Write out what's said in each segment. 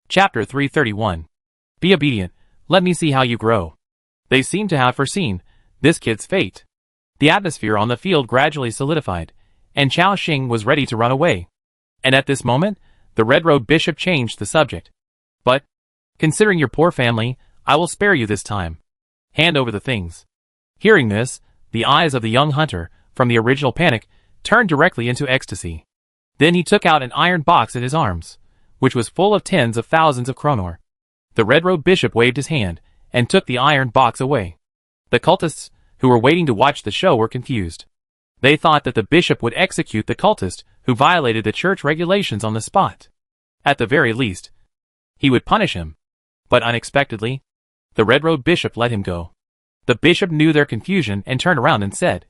Chapter 331. Be obedient, let me see how you grow. They seemed to have foreseen this kid's fate. The atmosphere on the field gradually solidified, and Chao Xing was ready to run away. And at this moment, the red-robed bishop changed the subject. But, considering your poor family, I will spare you this time. Hand over the things. Hearing this, the eyes of the young hunter, from the original panic, turned directly into ecstasy. Then he took out an iron box in his arms, which was full of tens of thousands of kronor. The red-robed bishop waved his hand, and took the iron box away. The cultists, who were waiting to watch the show, were confused. They thought that the bishop would execute the cultist who violated the church regulations on the spot. At the very least, he would punish him. But unexpectedly, the red-robed bishop let him go. The bishop knew their confusion and turned around and said,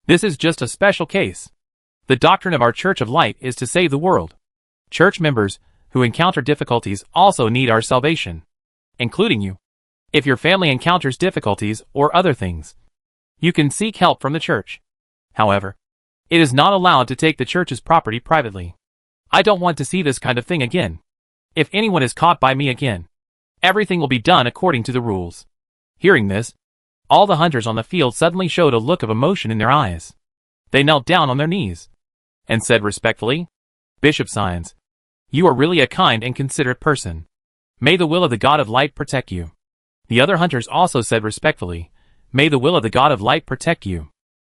"This is just a special case. The doctrine of our Church of Light is to save the world. Church members who encounter difficulties also need our salvation, including you. If your family encounters difficulties or other things, you can seek help from the church. However, it is not allowed to take the church's property privately. I don't want to see this kind of thing again. If anyone is caught by me again, everything will be done according to the rules." Hearing this, all the hunters on the field suddenly showed a look of emotion in their eyes. They knelt down on their knees and said respectfully, "Bishop Science, you are really a kind and considerate person. May the will of the God of Light protect you." The other hunters also said respectfully, "May the will of the God of Light protect you."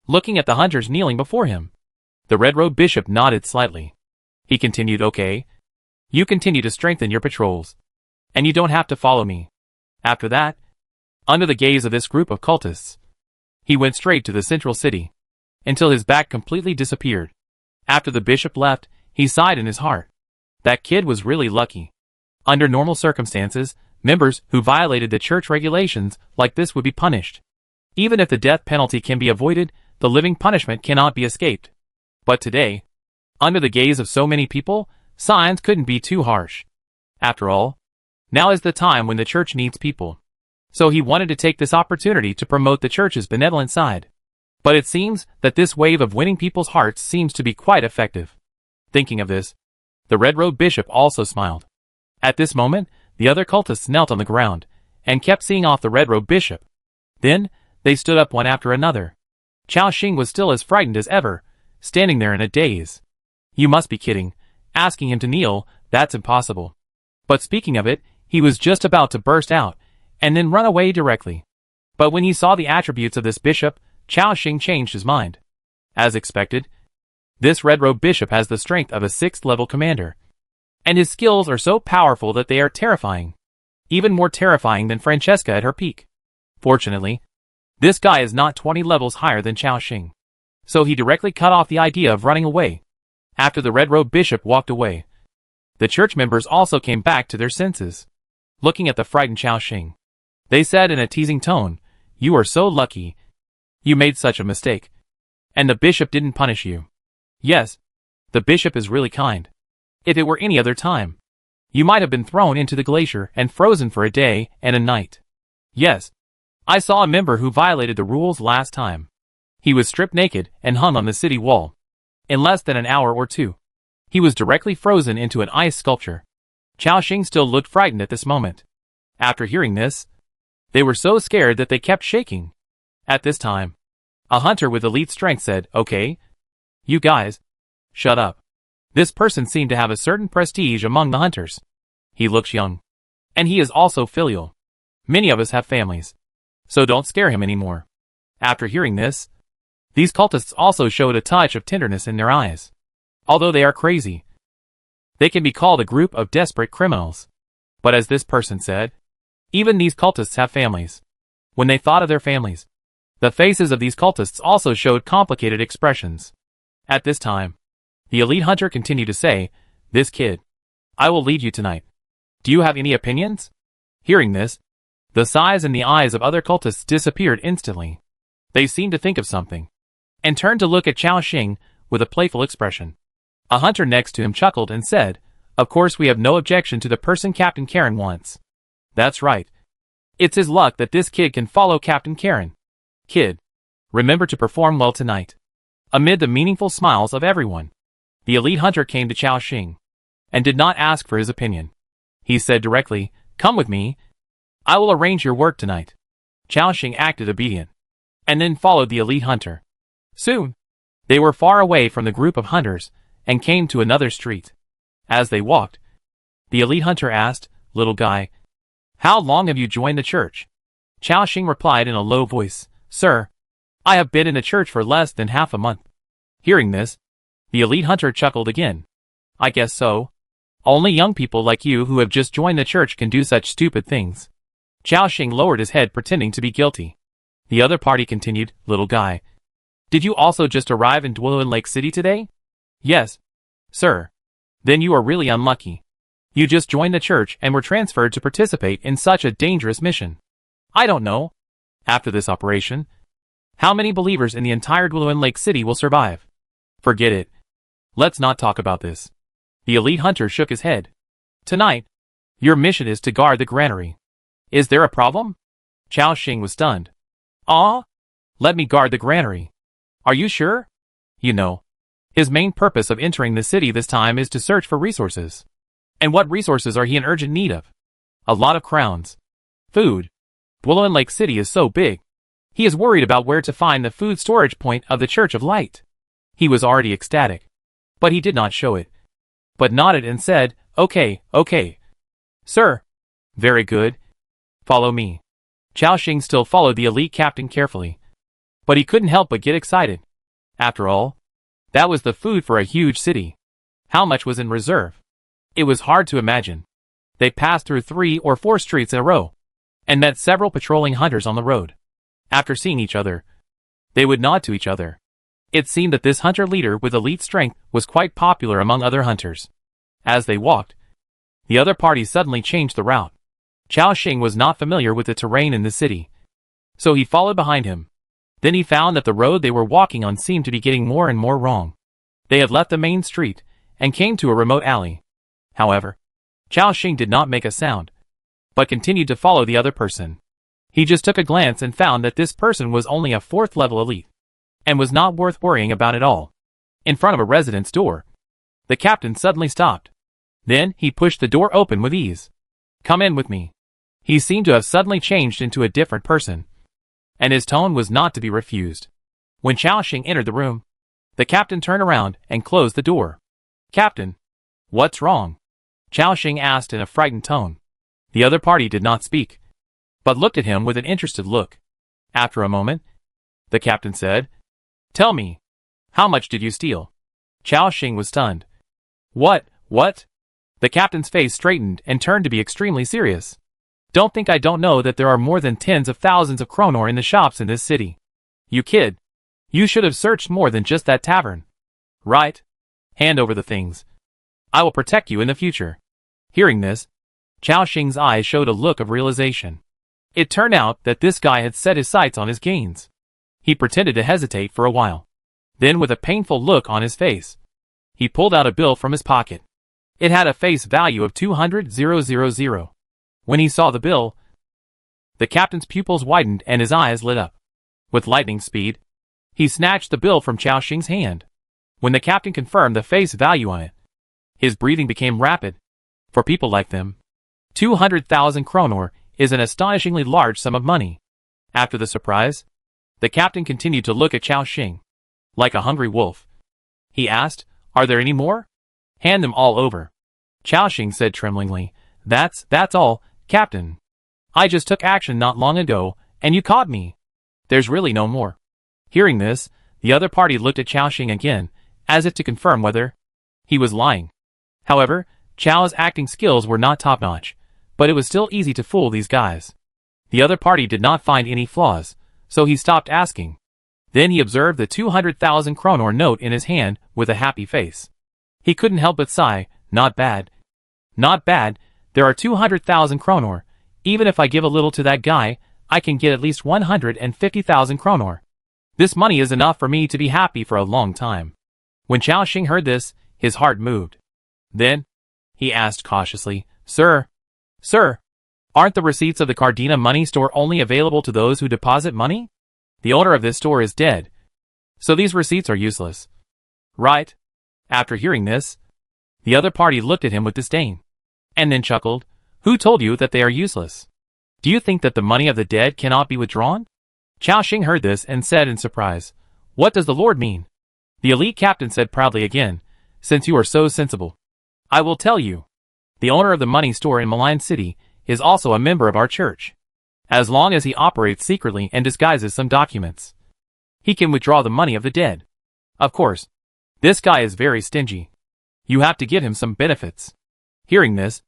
Looking at the hunters kneeling before him, the red-robed bishop nodded slightly. He continued, "Okay, you continue to strengthen your patrols, and you don't have to follow me." After that, under the gaze of this group of cultists, he went straight to the central city, until his back completely disappeared. After the bishop left, he sighed in his heart. That kid was really lucky. Under normal circumstances, members who violated the church regulations like this would be punished. Even if the death penalty can be avoided, the living punishment cannot be escaped. But today, under the gaze of so many people, science couldn't be too harsh. After all, now is the time when the church needs people. So he wanted to take this opportunity to promote the church's benevolent side. But it seems that this wave of winning people's hearts seems to be quite effective. Thinking of this, the red-robed bishop also smiled. At this moment, the other cultists knelt on the ground, and kept seeing off the red-robed bishop. Then, they stood up one after another. Chao Xing was still as frightened as ever, standing there in a daze. "You must be kidding. Asking him to kneel, that's impossible." But speaking of it, he was just about to burst out, and then run away directly. But when he saw the attributes of this bishop, Chao Xing changed his mind. As expected, this red-robed bishop has the strength of a 6th-level commander, and his skills are so powerful that they are terrifying. Even more terrifying than Francesca at her peak. Fortunately, this guy is not 20 levels higher than Chao Xing, so he directly cut off the idea of running away. After the red-robed bishop walked away, the church members also came back to their senses. Looking at the frightened Chao Xing, they said in a teasing tone, "You are so lucky. You made such a mistake. And the bishop didn't punish you." Yes, the bishop is really kind. If it were any other time, you might have been thrown into the glacier and frozen for a day and a night. Yes, I saw a member who violated the rules last time. He was stripped naked and hung on the city wall. In less than an hour or two, he was directly frozen into an ice sculpture. Chao Xing still looked frightened at this moment. After hearing this, they were so scared that they kept shaking. At this time, a hunter with elite strength said, "Okay, you guys, shut up." This person seemed to have a certain prestige among the hunters. He looks young, and he is also filial. Many of us have families, so don't scare him anymore. After hearing this, these cultists also showed a touch of tenderness in their eyes. Although they are crazy, they can be called a group of desperate criminals. But as this person said, even these cultists have families. When they thought of their families, the faces of these cultists also showed complicated expressions. At this time, the elite hunter continued to say, "This kid, I will lead you tonight. Do you have any opinions?" Hearing this, the sighs in the eyes of other cultists disappeared instantly. They seemed to think of something, and turned to look at Chao Xing with a playful expression. A hunter next to him chuckled and said, "Of course we have no objection to the person Captain Karen wants. That's right. It's his luck that this kid can follow Captain Karen. Kid, remember to perform well tonight." Amid the meaningful smiles of everyone, the elite hunter came to Chao Xing, and did not ask for his opinion. He said directly, "Come with me. I will arrange your work tonight." Chao acted obedient, and then followed the elite hunter. Soon, they were far away from the group of hunters and came to another street. As they walked, the elite hunter asked, "Little guy, how long have you joined the church?" Chao replied in a low voice, "Sir, I have been in the church for less than half a month." Hearing this, the elite hunter chuckled again. "I guess so. Only young people like you who have just joined the church can do such stupid things." Chao lowered his head, pretending to be guilty. The other party continued, "Little guy, did you also just arrive in Dwelin Lake City today?" "Yes, sir." "Then you are really unlucky. You just joined the church and were transferred to participate in such a dangerous mission." "I don't know. After this operation, how many believers in the entire Dwelin Lake City will survive?" "Forget it. Let's not talk about this." The elite hunter shook his head. "Tonight, your mission is to guard the granary. Is there a problem?" Chao was stunned. "Ah? Let me guard the granary. Are you sure?" "You know, his main purpose of entering the city this time is to search for resources. And what resources are he in urgent need of? A lot of crowns. Food. Dwelin Lake City is so big. He is worried about where to find the food storage point of the Church of Light." He was already ecstatic, but he did not show it, but nodded and said, "Okay, okay. Sir." "Very good. Follow me." Chao still followed the elite captain carefully, but he couldn't help but get excited. After all, that was the food for a huge city. How much was in reserve? It was hard to imagine. They passed through 3 or 4 streets in a row, and met several patrolling hunters on the road. After seeing each other, they would nod to each other. It seemed that this hunter leader with elite strength was quite popular among other hunters. As they walked, the other party suddenly changed the route. Chao was not familiar with the terrain in the city, so he followed behind him. Then he found that the road they were walking on seemed to be getting more and more wrong. They had left the main street and came to a remote alley. However, Chao did not make a sound, but continued to follow the other person. He just took a glance and found that this person was only a 4th level elite, and was not worth worrying about at all. In front of a residence door, the captain suddenly stopped. Then he pushed the door open with ease. "Come in with me." He seemed to have suddenly changed into a different person, and his tone was not to be refused. When Chao entered the room, the captain turned around and closed the door. "Captain, what's wrong?" Chao asked in a frightened tone. The other party did not speak, but looked at him with an interested look. After a moment, the captain said, "Tell me, how much did you steal?" Chao was stunned. What? The captain's face straightened and turned to be extremely serious. "Don't think I don't know that there are more than tens of thousands of kronor in the shops in this city. You kid. You should have searched more than just that tavern. Right? Hand over the things. I will protect you in the future." Hearing this, Chao eyes showed a look of realization. It turned out that this guy had set his sights on his gains. He pretended to hesitate for a while. Then, with a painful look on his face, he pulled out a bill from his pocket. It had a face value of 200,000. When he saw the bill, the captain's pupils widened and his eyes lit up. With lightning speed, he snatched the bill from Chao hand. When the captain confirmed the face value on it, his breathing became rapid. For people like them, 200,000 kronor is an astonishingly large sum of money. After the surprise, the captain continued to look at Chao like a hungry wolf. He asked, "Are there any more?" "Hand them all over." Chao said tremblingly, That's all, Captain. I just took action not long ago, and you caught me. There's really no more." Hearing this, the other party looked at Chao again, as if to confirm whether he was lying. However, Chao's acting skills were not top-notch, but it was still easy to fool these guys. The other party did not find any flaws, so he stopped asking. Then he observed the 200,000 kronor note in his hand with a happy face. He couldn't help but sigh, "Not bad. Not bad, there are 200,000 kronor. Even if I give a little to that guy, I can get at least 150,000 kronor. This money is enough for me to be happy for a long time." When Chao heard this, his heart moved. Then, he asked cautiously, Sir, aren't the receipts of the Cardina money store only available to those who deposit money? The owner of this store is dead, so these receipts are useless. Right?" After hearing this, the other party looked at him with disdain, and then chuckled, Who told you that they are useless? Do you think that the money of the dead cannot be withdrawn? Chao Xing heard this and said in surprise, What does the Lord mean? The elite captain said proudly again, Since you are so sensible, I will tell you. The owner of the money store in Malign City is also a member of our church. As long as he operates secretly and disguises some documents, he can withdraw the money of the dead. Of course, this guy is very stingy. You have to give him some benefits. Hearing this,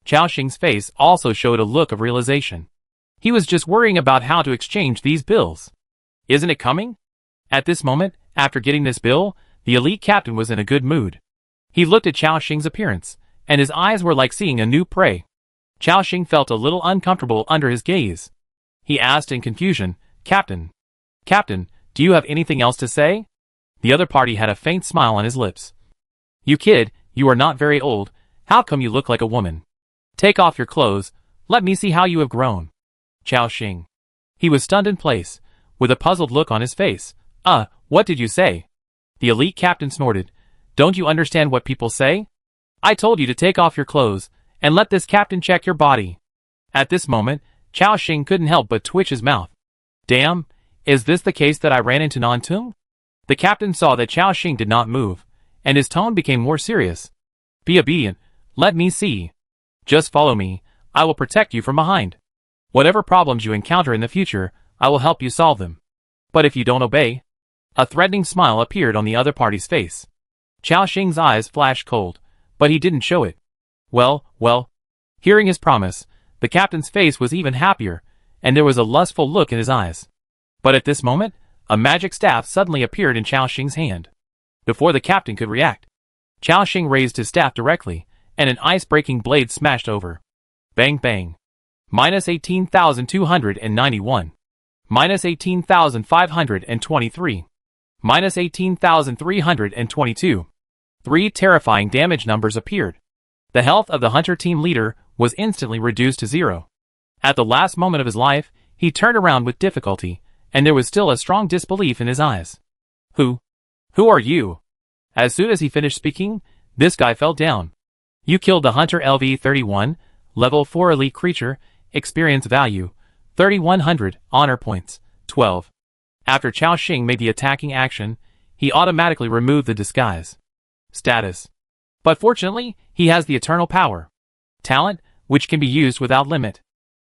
Chao Xing's face also showed a look of realization. He was just worrying about how to exchange these bills. Isn't it coming? At this moment, after getting this bill, the elite captain was in a good mood. He looked at Chao Xing's appearance, and his eyes were like seeing a new prey. Chao Xing felt a little uncomfortable under his gaze. He asked in confusion, Captain, do you have anything else to say? The other party had a faint smile on his lips. You kid, you are not very old. How come you look like a woman? Take off your clothes. Let me see how you have grown. Chao Xing. He was stunned in place, with a puzzled look on his face. What did you say? The elite captain snorted. Don't you understand what people say? I told you to take off your clothes, and let this captain check your body. At this moment, Chao Xing couldn't help but twitch his mouth. Damn, is this the case that I ran into Nantung? The captain saw that Chao Xing did not move, and his tone became more serious. Be obedient, let me see. Just follow me, I will protect you from behind. Whatever problems you encounter in the future, I will help you solve them. But if you don't obey... A threatening smile appeared on the other party's face. Chao Xing's eyes flashed cold, but he didn't show it. Well. Hearing his promise, the captain's face was even happier, and there was a lustful look in his eyes. But at this moment, a magic staff suddenly appeared in Chao Xing's hand. Before the captain could react, Chao Xing raised his staff directly, and an ice-breaking blade smashed over. Bang bang. Minus 18,291. Minus 18,523. Minus 18,322. 3 terrifying damage numbers appeared. The health of the hunter team leader was instantly reduced to 0. At the last moment of his life, he turned around with difficulty, and there was still a strong disbelief in his eyes. Who are you? As soon as he finished speaking, this guy fell down. You killed the hunter LV-31, level 4 elite creature, experience value, 3100, honor points, 12. After Chao Xing made the attacking action, he automatically removed the disguise. Status. But fortunately, he has the eternal power. Talent, which can be used without limit.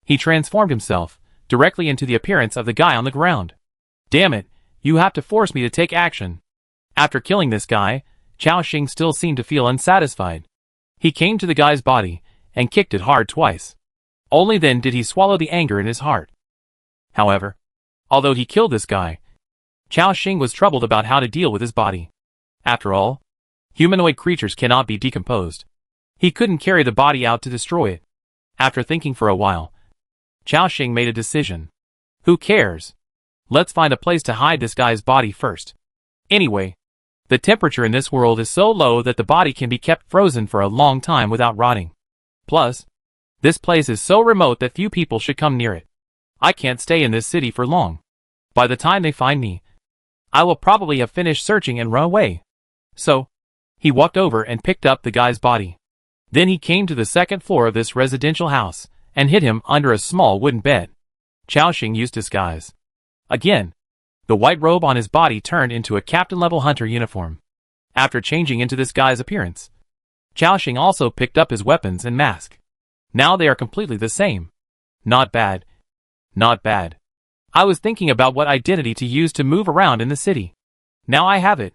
He transformed himself directly into the appearance of the guy on the ground. Damn it, you have to force me to take action. After killing this guy, Chao Xing still seemed to feel unsatisfied. He came to the guy's body and kicked it hard twice. Only then did he swallow the anger in his heart. However, although he killed this guy, Chao Xing was troubled about how to deal with his body. After all, humanoid creatures cannot be decomposed. He couldn't carry the body out to destroy it. After thinking for a while, Chao Xing made a decision. Who cares? Let's find a place to hide this guy's body first. Anyway, the temperature in this world is so low that the body can be kept frozen for a long time without rotting. Plus, this place is so remote that few people should come near it. I can't stay in this city for long. By the time they find me, I will probably have finished searching and run away. So, he walked over and picked up the guy's body. Then he came to the second floor of this residential house and hid him under a small wooden bed. Chao Xing used disguise. Again, the white robe on his body turned into a captain-level hunter uniform. After changing into this guy's appearance, Chao Xing also picked up his weapons and mask. Now they are completely the same. Not bad. Not bad. I was thinking about what identity to use to move around in the city. Now I have it.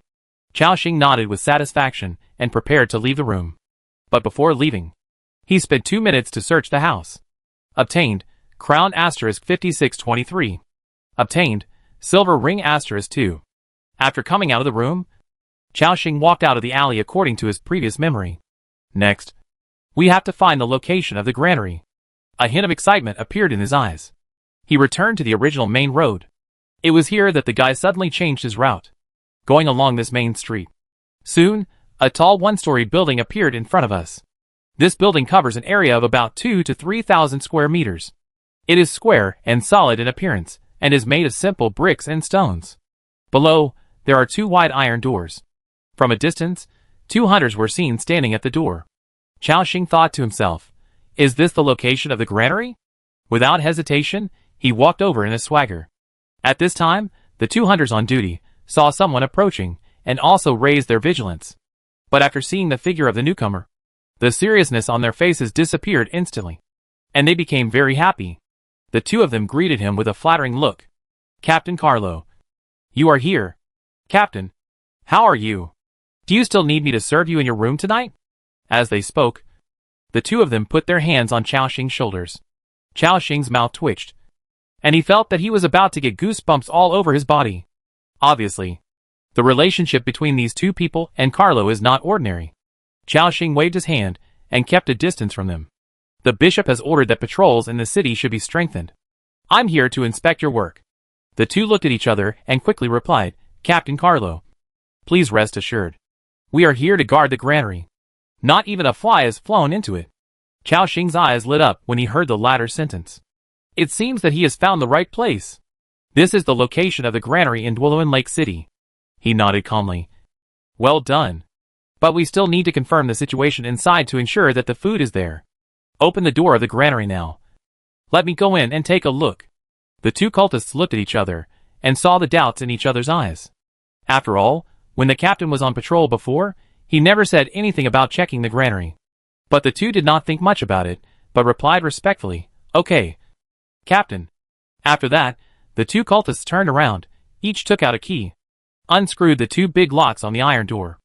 Chao Xing nodded with satisfaction and prepared to leave the room. But before leaving, he spent 2 minutes to search the house. Obtained, crown asterisk 5623. Obtained, silver ring asterisk 2. After coming out of the room, Chao Xing walked out of the alley according to his previous memory. Next, we have to find the location of the granary. A hint of excitement appeared in his eyes. He returned to the original main road. It was here that the guy suddenly changed his route, going along this main street. Soon, a tall one-story building appeared in front of us. This building covers an area of about 2,000 to 3,000 square meters. It is square and solid in appearance, and is made of simple bricks and stones. Below, there are 2 wide iron doors. From a distance, 2 hunters were seen standing at the door. Chao Xing thought to himself, Is this the location of the granary? Without hesitation, he walked over in a swagger. At this time, the 2 hunters on duty saw someone approaching and also raised their vigilance. But after seeing the figure of the newcomer, the seriousness on their faces disappeared instantly, and they became very happy. The 2 of them greeted him with a flattering look. Captain Carlo. You are here. Captain. How are you? Do you still need me to serve you in your room tonight? As they spoke, the 2 of them put their hands on Chao Xing's shoulders. Chao Xing's mouth twitched, and he felt that he was about to get goosebumps all over his body. Obviously, the relationship between these 2 people and Carlo is not ordinary. Chao Xing waved his hand and kept a distance from them. The bishop has ordered that patrols in the city should be strengthened. I'm here to inspect your work. The 2 looked at each other and quickly replied, Captain Carlo. Please rest assured. We are here to guard the granary. Not even a fly has flown into it. Chao Xing's eyes lit up when he heard the latter sentence. It seems that he has found the right place. This is the location of the granary in Dwellowen Lake City. He nodded calmly. Well done. But we still need to confirm the situation inside to ensure that the food is there. Open the door of the granary now. Let me go in and take a look. The 2 cultists looked at each other and saw the doubts in each other's eyes. After all, when the captain was on patrol before, he never said anything about checking the granary. But the 2 did not think much about it, but replied respectfully, Okay, Captain. After that, the 2 cultists turned around, each took out a key, unscrewed the 2 big locks on the iron door.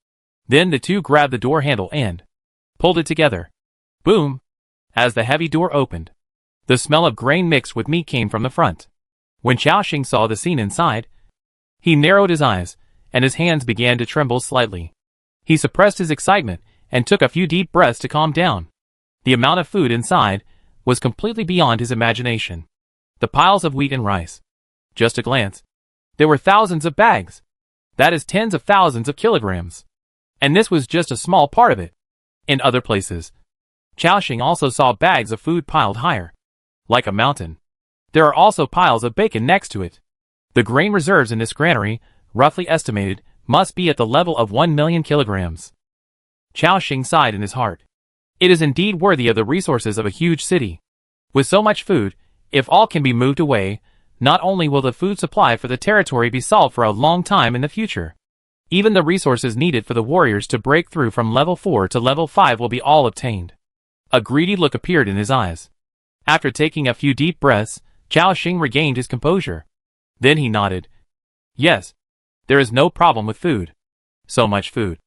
Then the 2 grabbed the door handle and pulled it together. Boom! As the heavy door opened, the smell of grain mixed with meat came from the front. When Chao Xing saw the scene inside, he narrowed his eyes, and his hands began to tremble slightly. He suppressed his excitement and took a few deep breaths to calm down. The amount of food inside was completely beyond his imagination. The piles of wheat and rice. Just a glance. There were thousands of bags. That is tens of thousands of kilograms. And this was just a small part of it. In other places, Chao Xing also saw bags of food piled higher, like a mountain. There are also piles of bacon next to it. The grain reserves in this granary, roughly estimated, must be at the level of 1 million kilograms. Chao Xing sighed in his heart. It is indeed worthy of the resources of a huge city. With so much food, if all can be moved away, not only will the food supply for the territory be solved for a long time in the future, even the resources needed for the warriors to break through from level 4 to level 5 will be all obtained. A greedy look appeared in his eyes. After taking a few deep breaths, Chao Xing regained his composure. Then he nodded. Yes, there is no problem with food. So much food.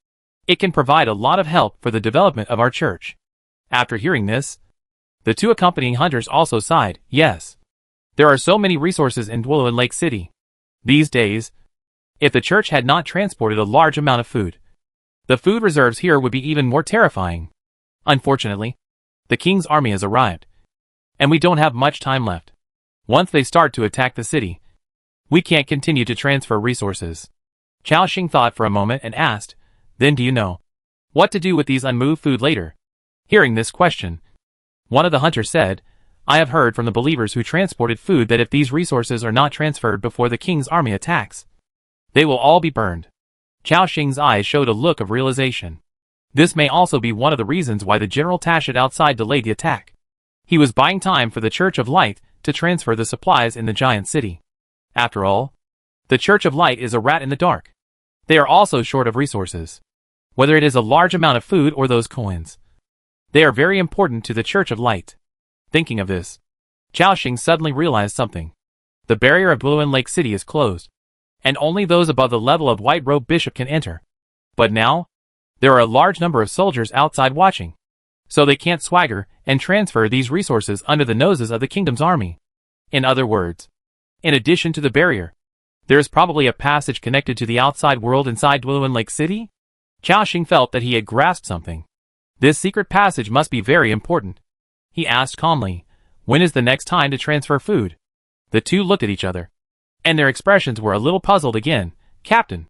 It can provide a lot of help for the development of our church. After hearing this, the 2 accompanying hunters also sighed. Yes. There are so many resources in Dwellowen Lake City. These days, if the church had not transported a large amount of food, the food reserves here would be even more terrifying. Unfortunately, the king's army has arrived, and we don't have much time left. Once they start to attack the city, we can't continue to transfer resources. Chao Xing thought for a moment and asked, Then do you know what to do with these unmoved food later? Hearing this question, one of the hunters said, I have heard from the believers who transported food that if these resources are not transferred before the king's army attacks, they will all be burned. Chao Xing's eyes showed a look of realization. This may also be one of the reasons why the General Tashit outside delayed the attack. He was buying time for the Church of Light to transfer the supplies in the giant city. After all, the Church of Light is a rat in the dark. They are also short of resources. Whether it is a large amount of food or those coins, they are very important to the Church of Light. Thinking of this, Chao Xing suddenly realized something. The barrier of Dwellowen Lake City is closed, and only those above the level of White Robe Bishop can enter. But now, there are a large number of soldiers outside watching, so they can't swagger and transfer these resources under the noses of the kingdom's army. In other words, in addition to the barrier, there is probably a passage connected to the outside world inside Dwellowen Lake City? Chao Xing felt that he had grasped something. This secret passage must be very important. He asked calmly, When is the next time to transfer food? The 2 looked at each other, and their expressions were a little puzzled again. Captain,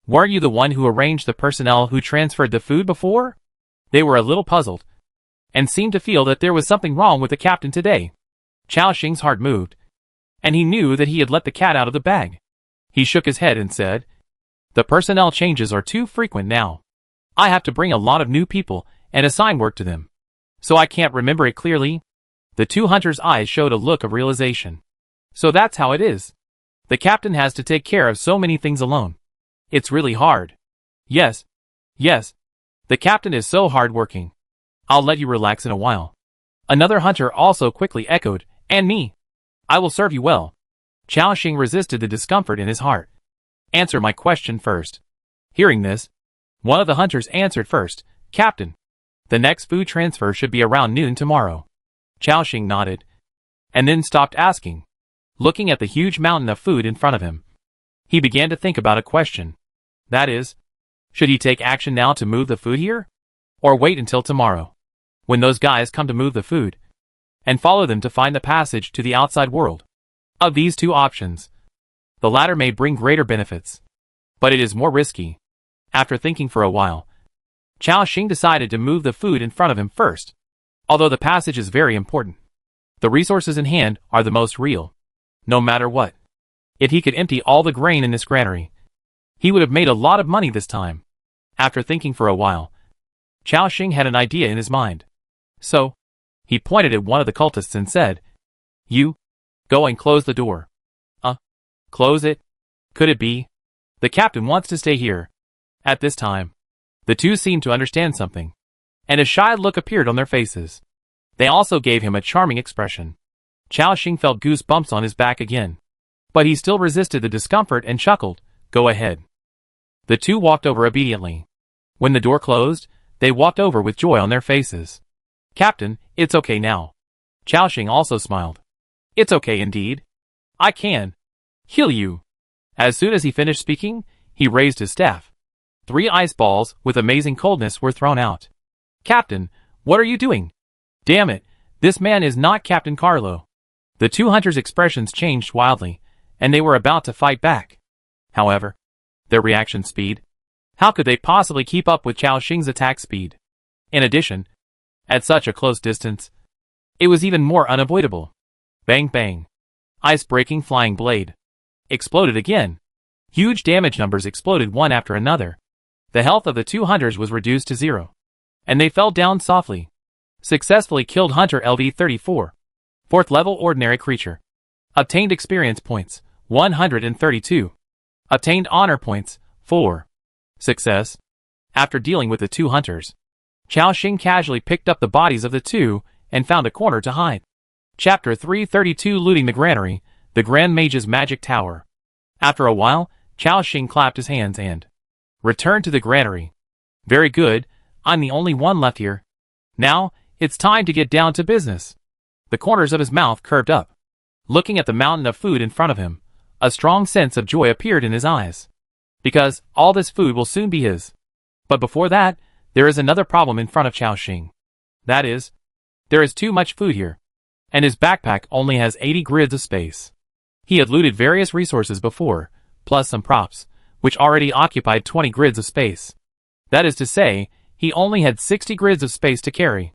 weren't you the one who arranged the personnel who transferred the food before? They were a little puzzled, and seemed to feel that there was something wrong with the captain today. Chao Xing's heart moved, and he knew that he had let the cat out of the bag. He shook his head and said, The personnel changes are too frequent now. I have to bring a lot of new people and assign work to them. So I can't remember it clearly? The two hunters' eyes showed a look of realization. So that's how it is. The captain has to take care of so many things alone. It's really hard. Yes. Yes. The captain is so hard-working. I'll let you relax in a while. Another hunter also quickly echoed, and me. I will serve you well. Chao Xing resisted the discomfort in his heart. Answer my question first. Hearing this, one of the hunters answered first, Captain. The next food transfer should be around noon tomorrow. Chao Xing nodded, and then stopped asking. Looking at the huge mountain of food in front of him, he began to think about a question. That is, should he take action now to move the food here? Or wait until tomorrow, when those guys come to move the food, and follow them to find the passage to the outside world? Of these two options, the latter may bring greater benefits, but it is more risky. After thinking for a while, Chao Xing decided to move the food in front of him first. Although the passage is very important, the resources in hand are the most real. No matter what. If he could empty all the grain in this granary, he would have made a lot of money this time. After thinking for a while, Chao Xing had an idea in his mind. So, he pointed at one of the cultists and said, You, go and close the door. Close it? Could it be? The captain wants to stay here. At this time, the two seemed to understand something, and a shy look appeared on their faces. They also gave him a charming expression. Chao Xing felt goosebumps on his back again, but he still resisted the discomfort and chuckled, Go ahead. The two walked over obediently. When the door closed, they walked over with joy on their faces. Captain, it's okay now. Chao Xing also smiled. It's okay indeed. I can heal you. As soon as he finished speaking, he raised his staff. 3 ice balls with amazing coldness were thrown out. Captain, what are you doing? Damn it, this man is not Captain Carlo. The two hunters' expressions changed wildly, and they were about to fight back. However, their reaction speed? How could they possibly keep up with Chao Xing's attack speed? In addition, at such a close distance, it was even more unavoidable. Bang bang. Ice-breaking flying blade exploded again. Huge damage numbers exploded one after another. The health of the two hunters was reduced to 0, and they fell down softly. Successfully killed Hunter LV-34. 4th level ordinary creature. Obtained experience points, 132. Obtained honor points, 4. Success. After dealing with the two hunters, Chao Xing casually picked up the bodies of the two and found a corner to hide. Chapter 332 Looting the Granary, the Grand Mage's Magic Tower. After a while, Chao Xing clapped his hands and returned to the granary. Very good, I'm the only one left here. Now, it's time to get down to business. The corners of his mouth curved up. Looking at the mountain of food in front of him, a strong sense of joy appeared in his eyes. Because all this food will soon be his. But before that, there is another problem in front of Chao Xing. That is, there is too much food here, and his backpack only has 80 grids of space. He had looted various resources before, plus some props, which already occupied 20 grids of space. That is to say, he only had 60 grids of space to carry.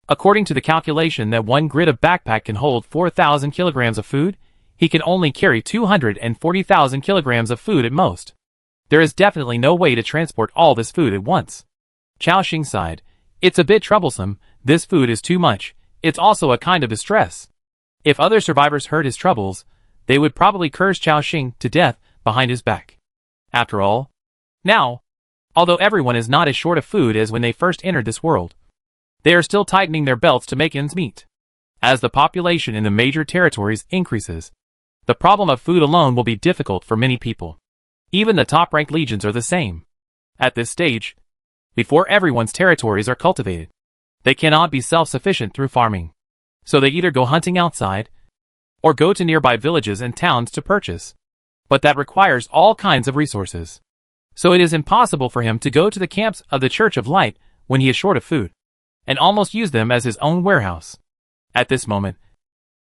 According to the calculation that one grid of backpack can hold 4,000 kilograms of food, he can only carry 240,000 kilograms of food at most. There is definitely no way to transport all this food at once. Chao Xing sighed. It's a bit troublesome, this food is too much, it's also a kind of distress. If other survivors heard his troubles, they would probably curse Chao Xing to death behind his back. After all, now, although everyone is not as short of food as when they first entered this world, they are still tightening their belts to make ends meet. As the population in the major territories increases, the problem of food alone will be difficult for many people. Even the top-ranked legions are the same. At this stage, before everyone's territories are cultivated, they cannot be self-sufficient through farming. So they either go hunting outside, or go to nearby villages and towns to purchase. But that requires all kinds of resources. So it is impossible for him to go to the camps of the Church of Light when he is short of food, and almost use them as his own warehouse. At this moment,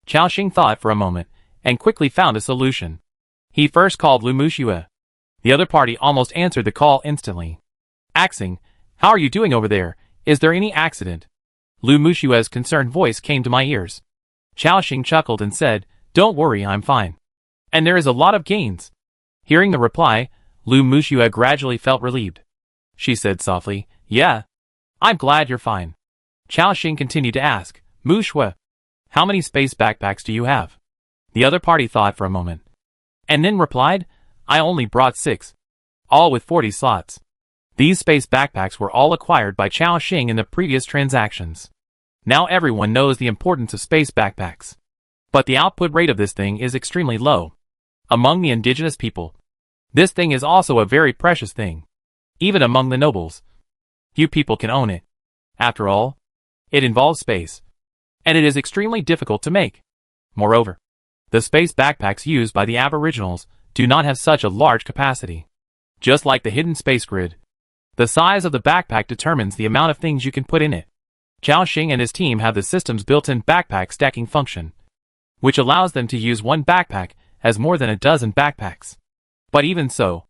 Chao Xing thought for a moment, and quickly found a solution. He first called Lu Muxue. The other party almost answered the call instantly. Axing, how are you doing over there? Is there any accident? Lu Muxue's concerned voice came to my ears. Chao Xing chuckled and said, Don't worry, I'm fine. And there is a lot of gains. Hearing the reply, Lu Muxue gradually felt relieved. She said softly, Yeah. I'm glad you're fine. Chao Xing continued to ask, Mu Shui, how many space backpacks do you have? The other party thought for a moment, and then replied, I only brought 6, all with 40 slots. These space backpacks were all acquired by Chao Xing in the previous transactions. Now everyone knows the importance of space backpacks. But the output rate of this thing is extremely low. Among the indigenous people, this thing is also a very precious thing. Even among the nobles, few people can own it. After all, it involves space, and it is extremely difficult to make. Moreover, the space backpacks used by the Aboriginals do not have such a large capacity. Just like the hidden space grid, the size of the backpack determines the amount of things you can put in it. Chao Xing and his team have the system's built-in backpack stacking function, which allows them to use one backpack as more than a dozen backpacks. But even so,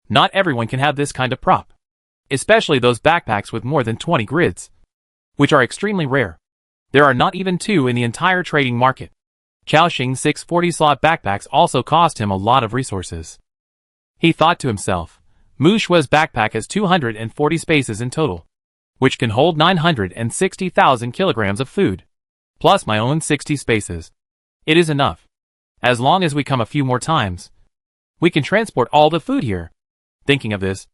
not everyone can have this kind of prop, especially those backpacks with more than 20 grids, which are extremely rare. There are not even 2 in the entire trading market. Chao Xing's 6 40-slot backpacks also cost him a lot of resources. He thought to himself, Mu Shui's backpack has 240 spaces in total, which can hold 960,000 kilograms of food, plus my own 60 spaces. It is enough. As long as we come a few more times, we can transport all the food here. Thinking of this,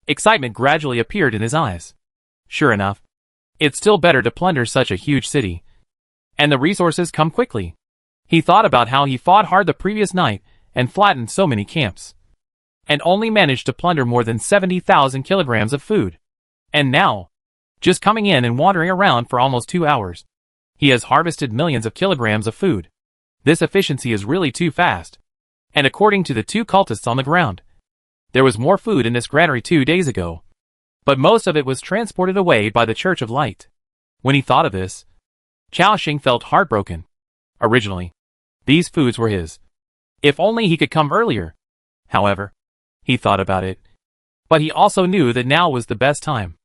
excitement gradually appeared in his eyes. Sure enough, it's still better to plunder such a huge city, and the resources come quickly. He thought about how he fought hard the previous night and flattened so many camps, and only managed to plunder more than 70,000 kilograms of food. And now, just coming in and wandering around for almost 2 hours, he has harvested millions of kilograms of food. This efficiency is really too fast. And according to the 2 cultists on the ground, there was more food in this granary 2 days ago, but most of it was transported away by the Church of Light. When he thought of this, Chao Xing felt heartbroken. Originally, these foods were his. If only he could come earlier. However, he thought about it, but he also knew that now was the best time.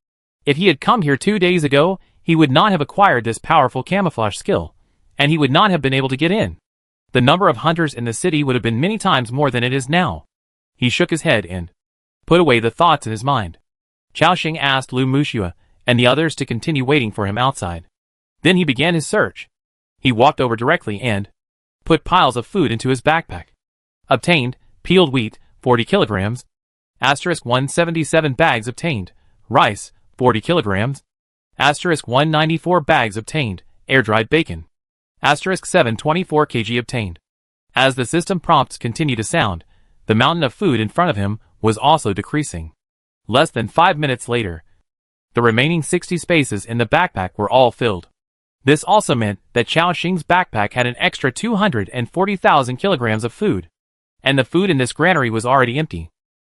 If he had come here 2 days ago, he would not have acquired this powerful camouflage skill, and he would not have been able to get in. The number of hunters in the city would have been many times more than it is now. He shook his head and put away the thoughts in his mind. Chao Xing asked Lu Muxue and the others to continue waiting for him outside. Then he began his search. He walked over directly and put piles of food into his backpack. Obtained, peeled wheat, 40 kilograms. Asterisk 177 bags obtained. Rice, 40 kilograms. Asterisk 194 bags obtained. Air-dried bacon. Asterisk 724 kg obtained. As the system prompts continued to sound, the mountain of food in front of him was also decreasing. Less than 5 minutes later, the remaining 60 spaces in the backpack were all filled. This also meant that Chao Xing's backpack had an extra 240,000 kilograms of food, and the food in this granary was already empty.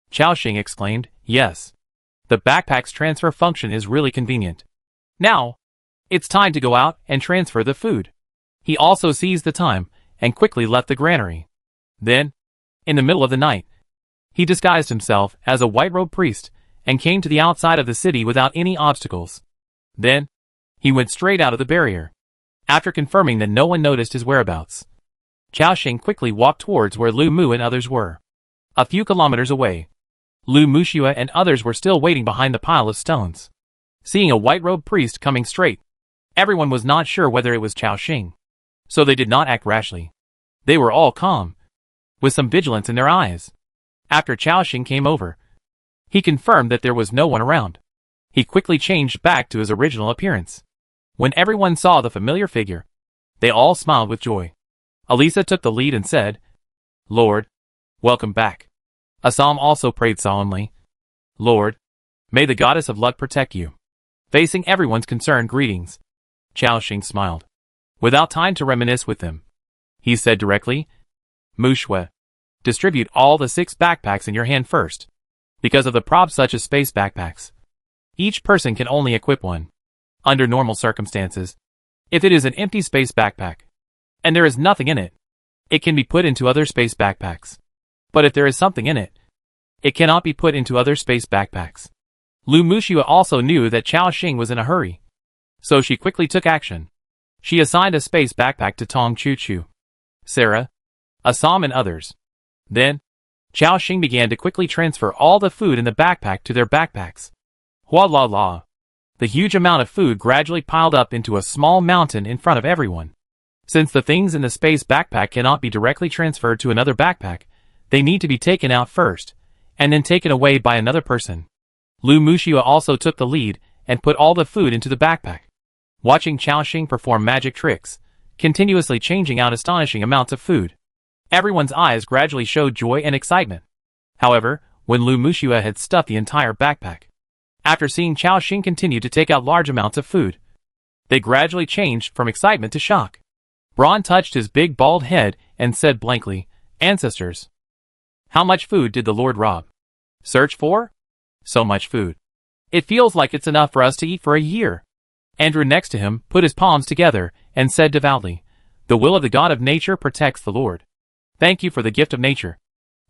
Chao Xing exclaimed, yes. The backpack's transfer function is really convenient. Now, it's time to go out and transfer the food. He also seized the time and quickly left the granary. Then, in the middle of the night, he disguised himself as a white-robed priest and came to the outside of the city without any obstacles. Then, he went straight out of the barrier. After confirming that no one noticed his whereabouts, Chao Xing quickly walked towards where Lu Mu and others were. A few kilometers away, Lu Muxue and others were still waiting behind the pile of stones. Seeing a white-robed priest coming straight, everyone was not sure whether it was Chao Xing, so they did not act rashly. They were all calm, with some vigilance in their eyes. After Chao Xing came over, he confirmed that there was no one around. He quickly changed back to his original appearance. When everyone saw the familiar figure, they all smiled with joy. Elisa took the lead and said, Lord, welcome back. Assam also prayed solemnly, Lord, may the goddess of luck protect you. Facing everyone's concerned greetings, Chao Xing smiled. Without time to reminisce with them, he said directly, Muxue, distribute all the 6 backpacks in your hand first. Because of the props such as space backpacks, each person can only equip one. Under normal circumstances, if it is an empty space backpack, and there is nothing in it, it can be put into other space backpacks. But if there is something in it, it cannot be put into other space backpacks. Lu Muxue also knew that Chao Xing was in a hurry, so she quickly took action. She assigned a space backpack to Tong Chu Chu, Sarah, Assam and others. Then, Chao Xing began to quickly transfer all the food in the backpack to their backpacks. Hua la la. The huge amount of food gradually piled up into a small mountain in front of everyone. Since the things in the space backpack cannot be directly transferred to another backpack, they need to be taken out first, and then taken away by another person. Lu Muxua also took the lead and put all the food into the backpack. Watching Chaoxing perform magic tricks, continuously changing out astonishing amounts of food, everyone's eyes gradually showed joy and excitement. However, when Lu Muxua had stuffed the entire backpack, after seeing Chaoxing continue to take out large amounts of food, they gradually changed from excitement to shock. Braun touched his big bald head and said blankly, "Ancestors, how much food did the Lord rob? Search for? So much food. It feels like it's enough for us to eat for a year." Andrew next to him put his palms together and said devoutly, "The will of the God of nature protects the Lord. Thank you for the gift of nature,"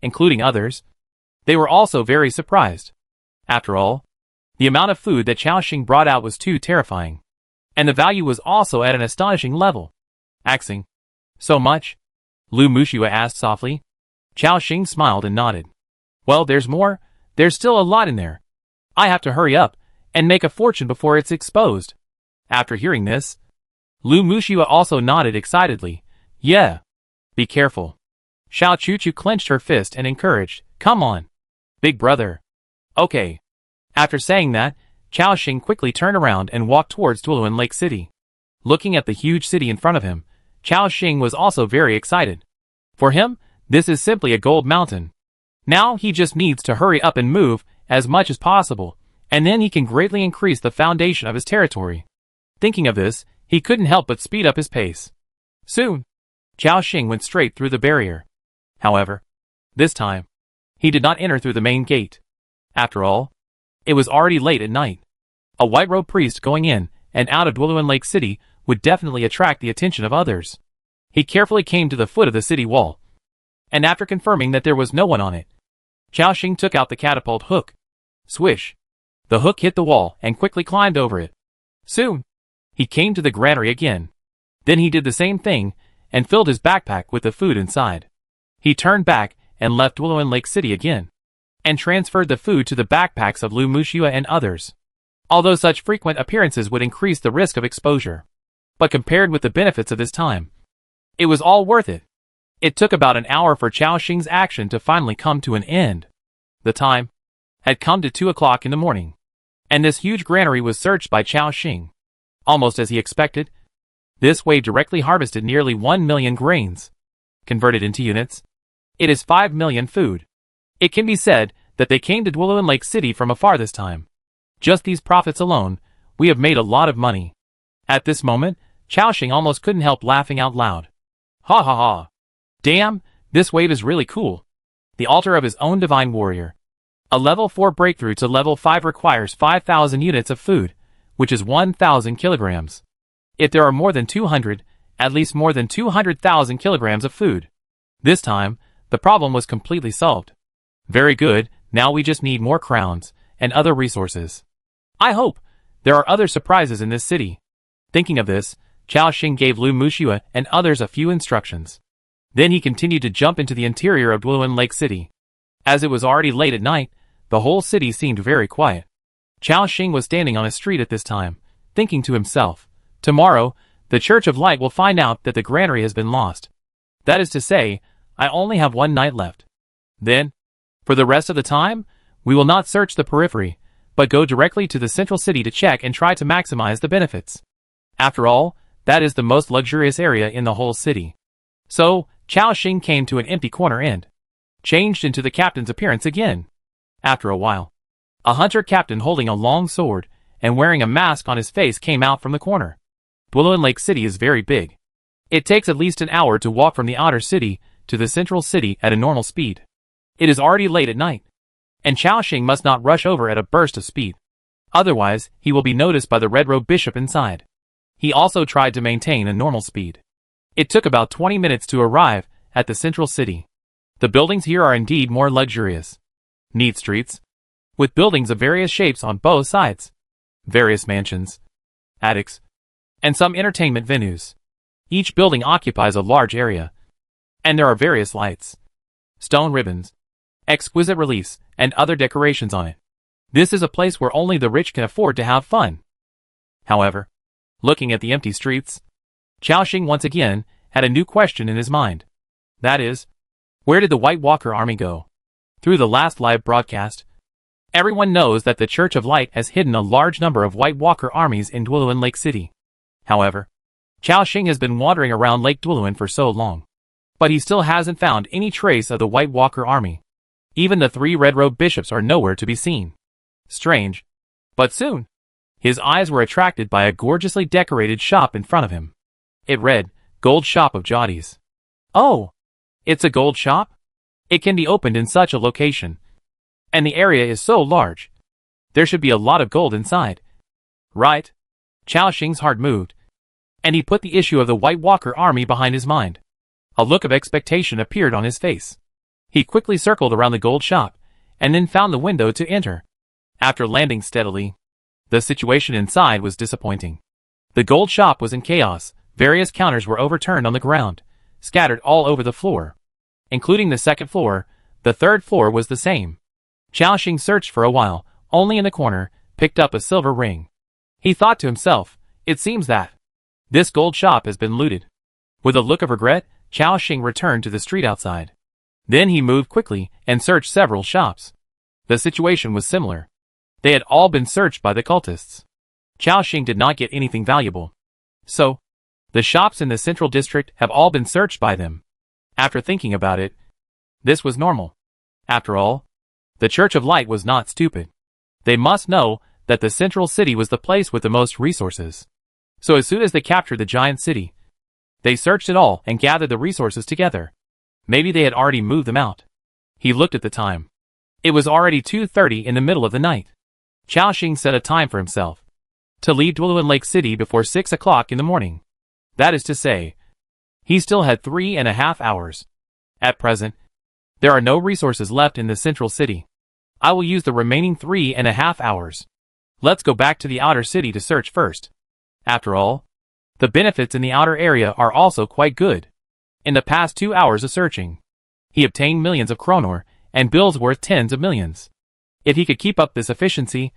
including others. They were also very surprised. After all, the amount of food that Chaoxing brought out was too terrifying, and the value was also at an astonishing level. "Axing, so much?" Lu Muxua asked softly. Chaoxing smiled and nodded. "Well, there's more. There's still a lot in there. I have to hurry up and make a fortune before it's exposed." After hearing this, Lu Muxua also nodded excitedly. "Yeah. Be careful." Xiao Chuchu clenched her fist and encouraged, "Come on, big brother." "Okay." After saying that, Chaoxing quickly turned around and walked towards Duoluan Lake City. Looking at the huge city in front of him, Chaoxing was also very excited. For him, this is simply a gold mountain. Now he just needs to hurry up and move as much as possible, and then he can greatly increase the foundation of his territory. Thinking of this, he couldn't help but speed up his pace. Soon, Chaoxing went straight through the barrier. However, this time, he did not enter through the main gate. After all, it was already late at night. A white-robed priest going in and out of Duoluan Lake City would definitely attract the attention of others. He carefully came to the foot of the city wall, and after confirming that there was no one on it, Chaoxing took out the catapult hook. Swish! The hook hit the wall and quickly climbed over it. Soon, he came to the granary again. Then he did the same thing and filled his backpack with the food inside. He turned back and left Duoluan Lake City again, and transferred the food to the backpacks of Lu Muxua and others. Although such frequent appearances would increase the risk of exposure, but compared with the benefits of this time, it was all worth it. It took about an hour for Chaoxing's action to finally come to an end. The time had come to 2 o'clock in the morning, and this huge granary was searched by Chaoxing. Almost as he expected, this wave directly harvested nearly 1 million grains. Converted into units, it is 5 million food. It can be said that they came to Duoluan Lake City from afar this time. Just these profits alone, we have made a lot of money. At this moment, Chaoxing almost couldn't help laughing out loud. Ha ha ha. Damn, this wave is really cool. The altar of his own divine warrior. A level 4 breakthrough to level 5 requires 5,000 units of food, which is 1,000 kilograms. If there are more than 200, at least more than 200,000 kilograms of food. This time, the problem was completely solved. Very good, now we just need more crowns and other resources. I hope there are other surprises in this city. Thinking of this, Chaoxing gave Lu Muxua and others a few instructions. Then he continued to jump into the interior of Duoluan Lake City. As it was already late at night, the whole city seemed very quiet. Chaoxing was standing on a street at this time, thinking to himself, tomorrow, the Church of Light will find out that the granary has been lost. That is to say, I only have one night left. Then, for the rest of the time, we will not search the periphery, but go directly to the central city to check and try to maximize the benefits. After all, that is the most luxurious area in the whole city. So, Chaoxing came to an empty corner and changed into the captain's appearance again. After a while, a hunter captain holding a long sword and wearing a mask on his face came out from the corner. Duoluan Lake City is very big. It takes at least an hour to walk from the outer city to the central city at a normal speed. It is already late at night, and Chaoxing must not rush over at a burst of speed. Otherwise, he will be noticed by the red-robed bishop inside. He also tried to maintain a normal speed. It took about 20 minutes to arrive at the central city. The buildings here are indeed more luxurious. Neat streets, with buildings of various shapes on both sides. Various mansions, attics, and some entertainment venues. Each building occupies a large area, and there are various lights, stone ribbons, exquisite reliefs, and other decorations on it. This is a place where only the rich can afford to have fun. However, looking at the empty streets, Chaoxing once again had a new question in his mind. That is, where did the White Walker army go? Through the last live broadcast, everyone knows that the Church of Light has hidden a large number of White Walker armies in Dwuluin Lake City. However, Chaoxing has been wandering around Lake Dwuluin for so long, but he still hasn't found any trace of the White Walker army. Even the 3 red-robed bishops are nowhere to be seen. Strange. But soon, his eyes were attracted by a gorgeously decorated shop in front of him. It read, Gold Shop of Jotties. Oh, it's a gold shop? It can be opened in such a location. And the area is so large. There should be a lot of gold inside. Right? Chaoxing's heart moved, and he put the issue of the White Walker army behind his mind. A look of expectation appeared on his face. He quickly circled around the gold shop, and then found the window to enter. After landing steadily, the situation inside was disappointing. The gold shop was in chaos. Various counters were overturned on the ground, scattered all over the floor. Including the second floor, the third floor was the same. Chaoxing searched for a while, only in the corner, picked up a silver ring. He thought to himself, it seems that this gold shop has been looted. With a look of regret, Chaoxing returned to the street outside. Then he moved quickly and searched several shops. The situation was similar. They had all been searched by the cultists. Chaoxing did not get anything valuable. So, the shops in the central district have all been searched by them. After thinking about it, this was normal. After all, the Church of Light was not stupid. They must know that the central city was the place with the most resources. So as soon as they captured the giant city, they searched it all and gathered the resources together. Maybe they had already moved them out. He looked at the time. It was already 2:30 in the middle of the night. Chaoxing set a time for himself to leave Dwuluin Lake City before 6 o'clock in the morning. That is to say, he still had 3.5 hours. At present, there are no resources left in the central city. I will use the remaining 3.5 hours. Let's go back to the outer city to search first. After all, the benefits in the outer area are also quite good. In the past 2 hours of searching, he obtained millions of kronor and bills worth tens of millions. If he could keep up this efficiency,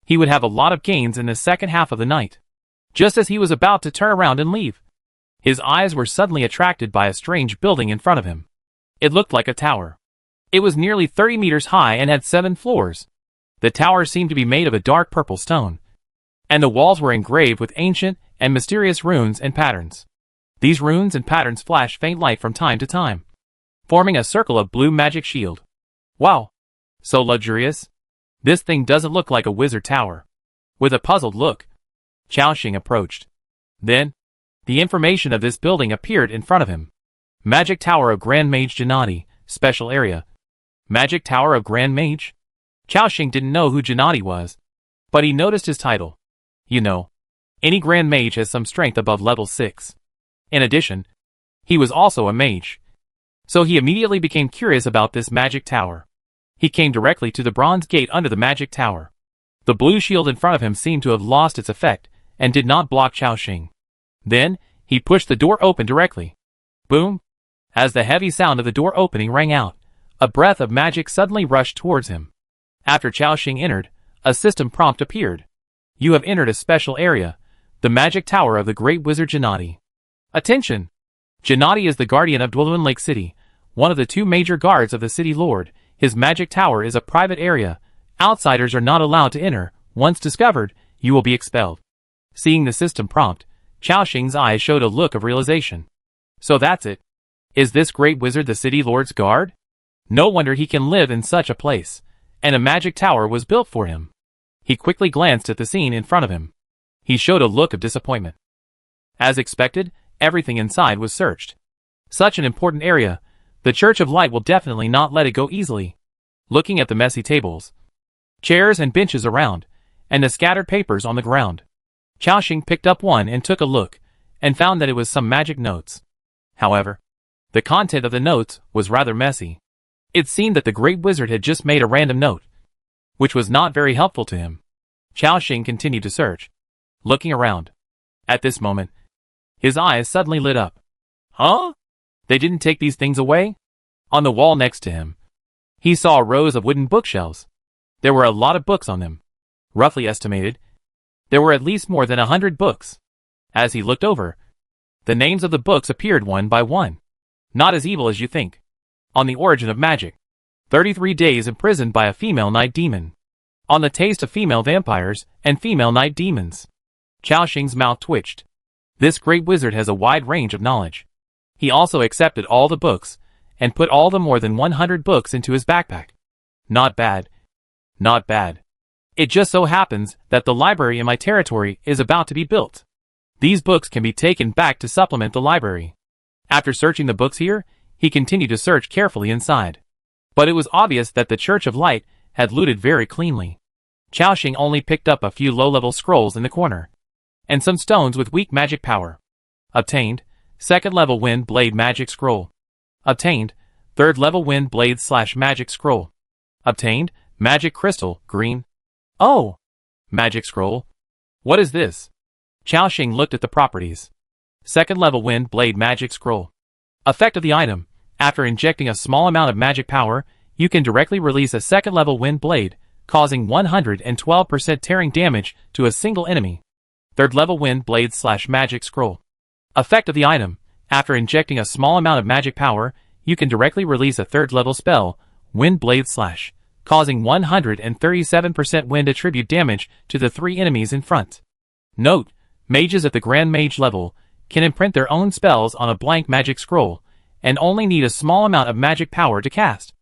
he would have a lot of gains in the second half of the night. Just as he was about to turn around and leave, his eyes were suddenly attracted by a strange building in front of him. It looked like a tower. It was nearly 30 meters high and had 7 floors. The tower seemed to be made of a dark purple stone, and the walls were engraved with ancient and mysterious runes and patterns. These runes and patterns flashed faint light from time to time, forming a circle of blue magic shield. Wow! So luxurious. This thing doesn't look like a wizard tower. With a puzzled look, Chaoxing approached. Then, the information of this building appeared in front of him. Magic Tower of Grand Mage Gennady, Special Area. Magic Tower of Grand Mage? Chaoxing didn't know who Gennady was, but he noticed his title. You know, any Grand Mage has some strength above level 6. In addition, he was also a mage. So he immediately became curious about this magic tower. He came directly to the bronze gate under the magic tower. The blue shield in front of him seemed to have lost its effect, and did not block Chaoxing. Then, he pushed the door open directly. Boom! As the heavy sound of the door opening rang out, a breath of magic suddenly rushed towards him. After Chaoxing entered, a system prompt appeared. You have entered a special area, the magic tower of the great wizard Gennady. Attention! Gennady is the guardian of Dwuluin Lake City, one of the 2 major guards of the city lord. His magic tower is a private area. Outsiders are not allowed to enter. Once discovered, you will be expelled. Seeing the system prompt, Chaoxing's eyes showed a look of realization. So that's it. Is this great wizard the city lord's guard? No wonder he can live in such a place. And a magic tower was built for him. He quickly glanced at the scene in front of him. He showed a look of disappointment. As expected, everything inside was searched. Such an important area, the Church of Light will definitely not let it go easily. Looking at the messy tables, chairs and benches around, and the scattered papers on the ground, Chaoxing picked up one and took a look, and found that it was some magic notes. However, the content of the notes was rather messy. It seemed that the great wizard had just made a random note, which was not very helpful to him. Chaoxing continued to search, looking around. At this moment, his eyes suddenly lit up. Huh? They didn't take these things away? On the wall next to him, he saw rows of wooden bookshelves. There were a lot of books on them. Roughly estimated, There were at least more than 100 books. As he looked over, the names of the books appeared one by one. Not as evil as you think. On the origin of magic. 33 days imprisoned by a female night demon. On the taste of female vampires and female night demons. Chao Xing's mouth twitched. This great wizard has a wide range of knowledge. He also accepted all the books, and put all the more than 100 books into his backpack. Not bad. Not bad. It just so happens that the library in my territory is about to be built. These books can be taken back to supplement the library. After searching the books here, he continued to search carefully inside. But it was obvious that the Church of Light had looted very cleanly. Chao Xing only picked up a few low-level scrolls in the corner. And some stones with weak magic power. Obtained, 2nd level Wind Blade Magic Scroll. Obtained, 3rd level Wind Blade / Magic Scroll. Obtained, Magic Crystal, green. Oh! Magic Scroll? What is this? Chao Xing looked at the properties. 2nd level Wind Blade Magic Scroll. Effect of the item. After injecting a small amount of magic power, you can directly release a 2nd level Wind Blade, causing 112% tearing damage to a single enemy. 3rd level Wind Blade / Magic Scroll. Effect of the item. After injecting a small amount of magic power, you can directly release a 3rd level spell, Wind Blade /, causing 137% wind attribute damage to the 3 enemies in front. Note, mages at the Grand Mage level can imprint their own spells on a blank magic scroll, and only need a small amount of magic power to cast.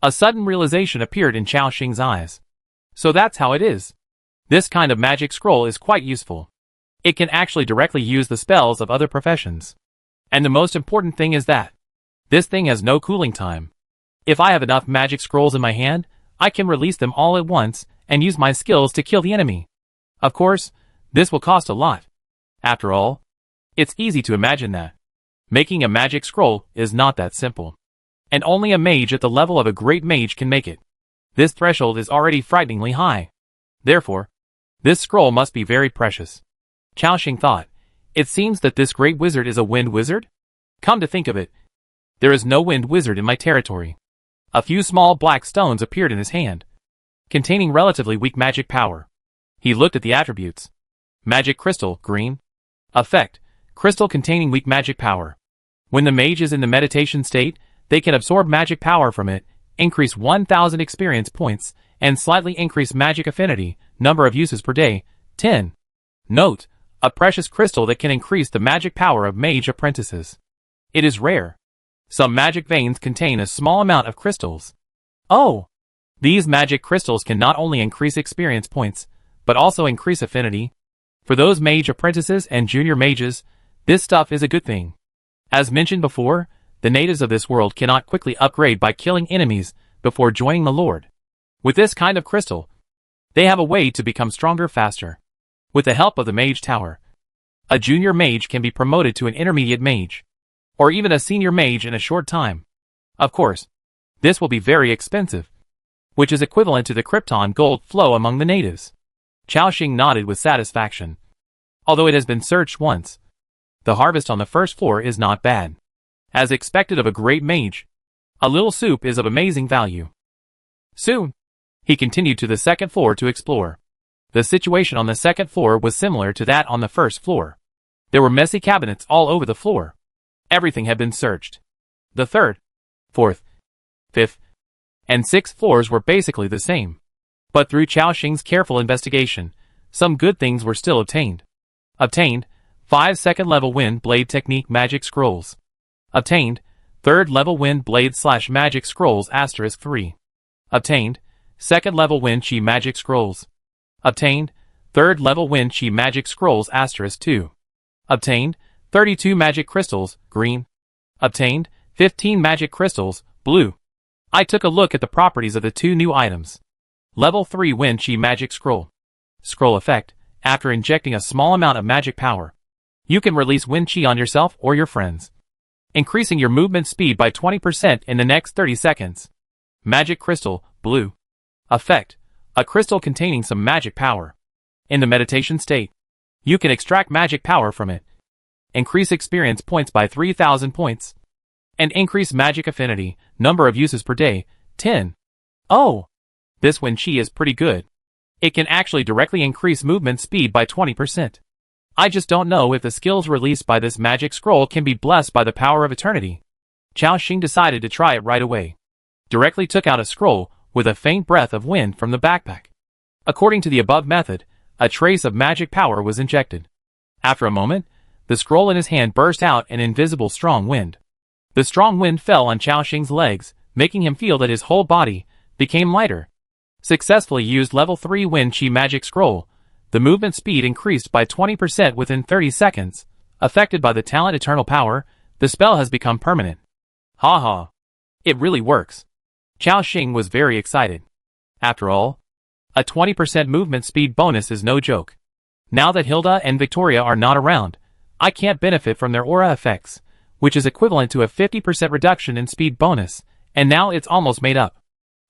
A sudden realization appeared in Chao Xing's eyes. So that's how it is. This kind of magic scroll is quite useful. It can actually directly use the spells of other professions. And the most important thing is that this thing has no cooling time. If I have enough magic scrolls in my hand, I can release them all at once and use my skills to kill the enemy. Of course, this will cost a lot. After all, it's easy to imagine that making a magic scroll is not that simple. And only a mage at the level of a great mage can make it. This threshold is already frighteningly high. Therefore, this scroll must be very precious. Chao Xing thought, it seems that this great wizard is a wind wizard? Come to think of it, there is no wind wizard in my territory. A few small black stones appeared in his hand, containing relatively weak magic power. He looked at the attributes. Magic Crystal, green. Effect, crystal containing weak magic power. When the mage is in the meditation state, they can absorb magic power from it, increase 1,000 experience points, and slightly increase magic affinity, number of uses per day, 10. Note, a precious crystal that can increase the magic power of mage apprentices. It is rare. Some magic veins contain a small amount of crystals. Oh! These magic crystals can not only increase experience points, but also increase affinity. For those mage apprentices and junior mages, this stuff is a good thing. As mentioned before, the natives of this world cannot quickly upgrade by killing enemies before joining the Lord. With this kind of crystal, they have a way to become stronger faster. With the help of the mage tower, a junior mage can be promoted to an intermediate mage, or even a senior mage in a short time. Of course, this will be very expensive, which is equivalent to the Krypton gold flow among the natives. Chao Xing nodded with satisfaction. Although it has been searched once, the harvest on the first floor is not bad. As expected of a great mage, a little soup is of amazing value. Soon, he continued to the 2nd floor to explore. The situation on the 2nd floor was similar to that on the 1st floor. There were messy cabinets all over the floor. Everything had been searched. The 3rd, 4th, 5th, and 6th floors were basically the same. But through Chao Xing's careful investigation, some good things were still obtained. Obtained, 5 2nd level Wind Blade Technique Magic Scrolls. Obtained, 3rd level Wind Blade / Magic Scrolls *3. Obtained, 2nd level Wind Chi Magic Scrolls. Obtained, 3rd level Wind Chi Magic Scrolls *2. Obtained, 32 Magic Crystals, green. Obtained, 15 Magic Crystals, blue. I took a look at the properties of the 2 new items. Level 3 Wind Chi Magic Scroll. Scroll effect, after injecting a small amount of magic power, you can release Wind Chi on yourself or your friends, increasing your movement speed by 20% in the next 30 seconds. Magic Crystal, blue. Effect, a crystal containing some magic power. In the meditation state, you can extract magic power from it, increase experience points by 3,000 points, and increase magic affinity, number of uses per day, 10. Oh! This Wind Chi is pretty good. It can actually directly increase movement speed by 20%. I just don't know if the skills released by this magic scroll can be blessed by the power of eternity. Chao Xing decided to try it right away. Directly took out a scroll with a faint breath of wind from the backpack. According to the above method, a trace of magic power was injected. After a moment, the scroll in his hand burst out an invisible strong wind. The strong wind fell on Chao Xing's legs, making him feel that his whole body became lighter. Successfully used level 3 Wind Chi magic scroll. The movement speed increased by 20% within 30 seconds. Affected by the talent Eternal Power, the spell has become permanent. Ha ha. It really works. Chao Xing was very excited. After all, a 20% movement speed bonus is no joke. Now that Hilda and Victoria are not around, I can't benefit from their aura effects, which is equivalent to a 50% reduction in speed bonus, and now it's almost made up.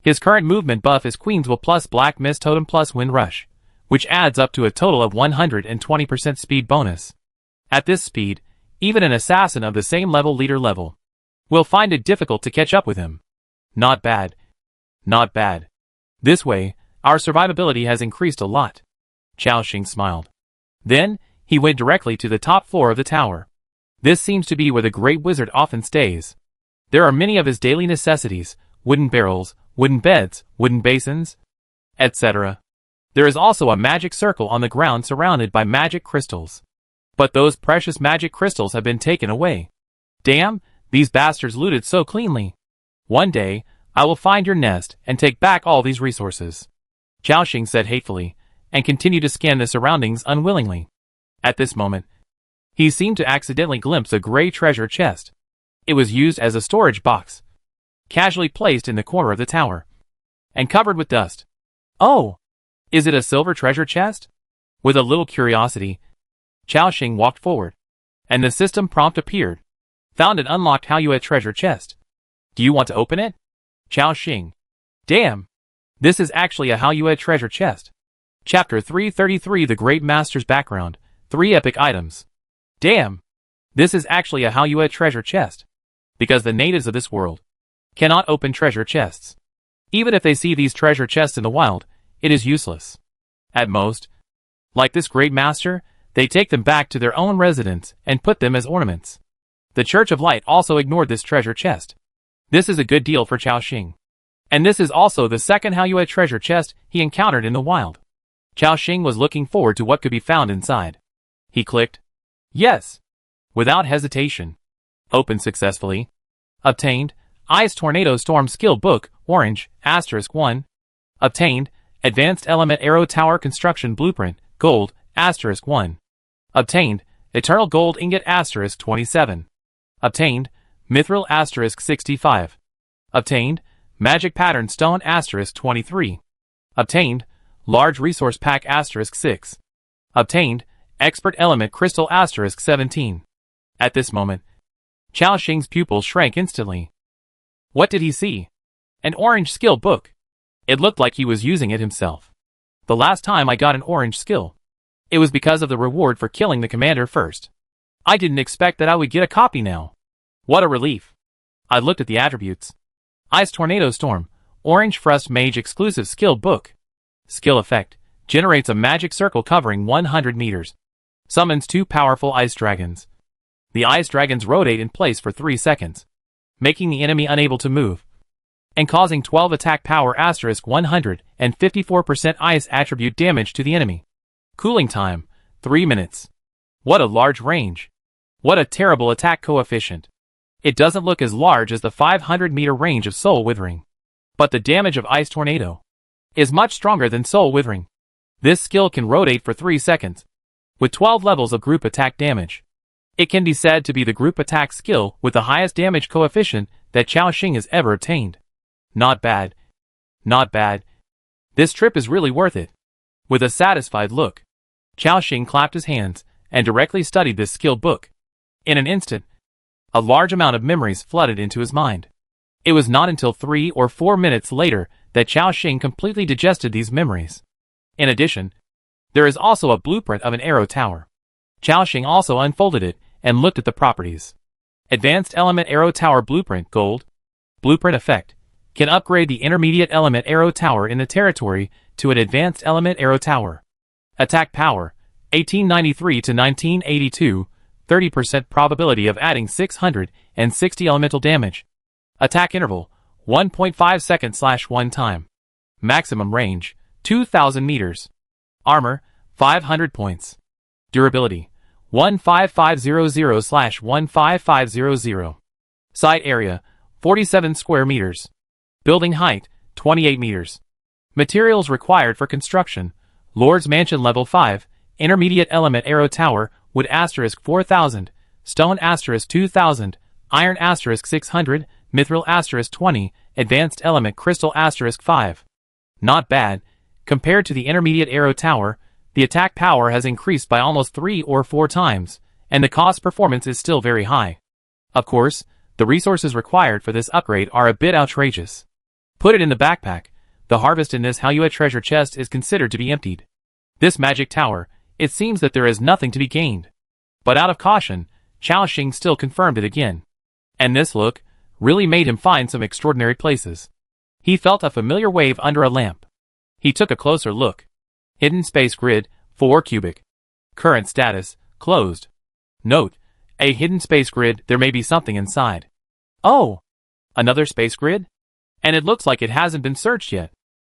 His current movement buff is Queen's Will plus Black Mist Totem plus Wind Rush, which adds up to a total of 120% speed bonus. At this speed, even an assassin of the same leader level will find it difficult to catch up with him. Not bad. Not bad. This way, our survivability has increased a lot. Chao Xing smiled. Then, he went directly to the top floor of the tower. This seems to be where the Great Wizard often stays. There are many of his daily necessities, wooden barrels, wooden beds, wooden basins, etc. There is also a magic circle on the ground surrounded by magic crystals. But those precious magic crystals have been taken away. Damn, these bastards looted so cleanly. One day, I will find your nest and take back all these resources. Chao Xing said hatefully, and continued to scan the surroundings unwillingly. At this moment, he seemed to accidentally glimpse a gray treasure chest. It was used as a storage box, casually placed in the corner of the tower, and covered with dust. Oh! Is it a silver treasure chest? With a little curiosity, Chao Xing walked forward, and the system prompt appeared. Found an unlocked Haoyue treasure chest. Do you want to open it? Chao Xing. Damn! This is actually a Haoyue treasure chest. Chapter 333 The Great Master's Background. 3 Epic Items. Damn! This is actually a Haoyue treasure chest. Because the natives of this world cannot open treasure chests. Even if they see these treasure chests in the wild, it is useless. At most, like this great master, they take them back to their own residence and put them as ornaments. The Church of Light also ignored this treasure chest. This is a good deal for Chao Xing. And this is also the second Haoyue treasure chest he encountered in the wild. Chao Xing was looking forward to what could be found inside. He clicked. Yes. Without hesitation. Opened successfully. Obtained. Ice Tornado Storm Skill Book, Orange, *1. Obtained. Advanced Element Arrow Tower Construction Blueprint, Gold, *1. Obtained. Eternal Gold Ingot *27. Obtained. Mithril *65. Obtained. Magic Pattern Stone *23. Obtained. Large Resource Pack *6. Obtained. Expert Element Crystal *17. At this moment, Chao Xing's pupils shrank instantly. What did he see? An orange skill book. It looked like he was using it himself. The last time I got an orange skill, it was because of the reward for killing the commander first. I didn't expect that I would get a copy now. What a relief. I looked at the attributes. Ice Tornado Storm, Orange Frost Mage Exclusive Skill Book. Skill Effect, generates a magic circle covering 100 meters. Summons 2 powerful ice dragons. The ice dragons rotate in place for 3 seconds, making the enemy unable to move, and causing 12 attack power *100 and 54% ice attribute damage to the enemy. Cooling time, 3 minutes. What a large range. What a terrible attack coefficient. It doesn't look as large as the 500-meter range of Soul Withering. But the damage of Ice Tornado is much stronger than Soul Withering. This skill can rotate for 3 seconds, with 12 levels of group attack damage. It can be said to be the group attack skill with the highest damage coefficient that Chao Xing has ever obtained. Not bad. Not bad. This trip is really worth it. With a satisfied look, Chao Xing clapped his hands and directly studied this skill book. In an instant, a large amount of memories flooded into his mind. It was not until 3 or 4 minutes later that Chao Xing completely digested these memories. In addition, there is also a blueprint of an arrow tower. Chao Xing also unfolded it and looked at the properties. Advanced Element Arrow Tower Blueprint Gold. Blueprint Effect. Can upgrade the intermediate element arrow tower in the territory to an advanced element arrow tower. Attack power, 1893 to 1982, 30% probability of adding 660 elemental damage. Attack interval, 1.5 seconds/1 time. Maximum range, 2,000 meters. Armor, 500 points. Durability, 15500/15500. Site area, 47 square meters. Building height, 28 meters. Materials required for construction. Lord's Mansion Level 5, Intermediate Element Arrow Tower, Wood * 4,000, Stone * 2,000, Iron * 600, Mithril * 20, Advanced Element Crystal * 5. Not bad. Compared to the Intermediate Arrow Tower, the attack power has increased by almost 3 or 4 times, and the cost performance is still very high. Of course, the resources required for this upgrade are a bit outrageous. Put it in the backpack. The harvest in this Halua treasure chest is considered to be emptied. This magic tower, it seems that there is nothing to be gained. But out of caution, Chaoxing still confirmed it again. And this look really made him find some extraordinary places. He felt a familiar wave under a lamp. He took a closer look. Hidden space grid, 4 cubic. Current status, closed. Note, a hidden space grid, there may be something inside. Oh! Another space grid? And it looks like it hasn't been searched yet.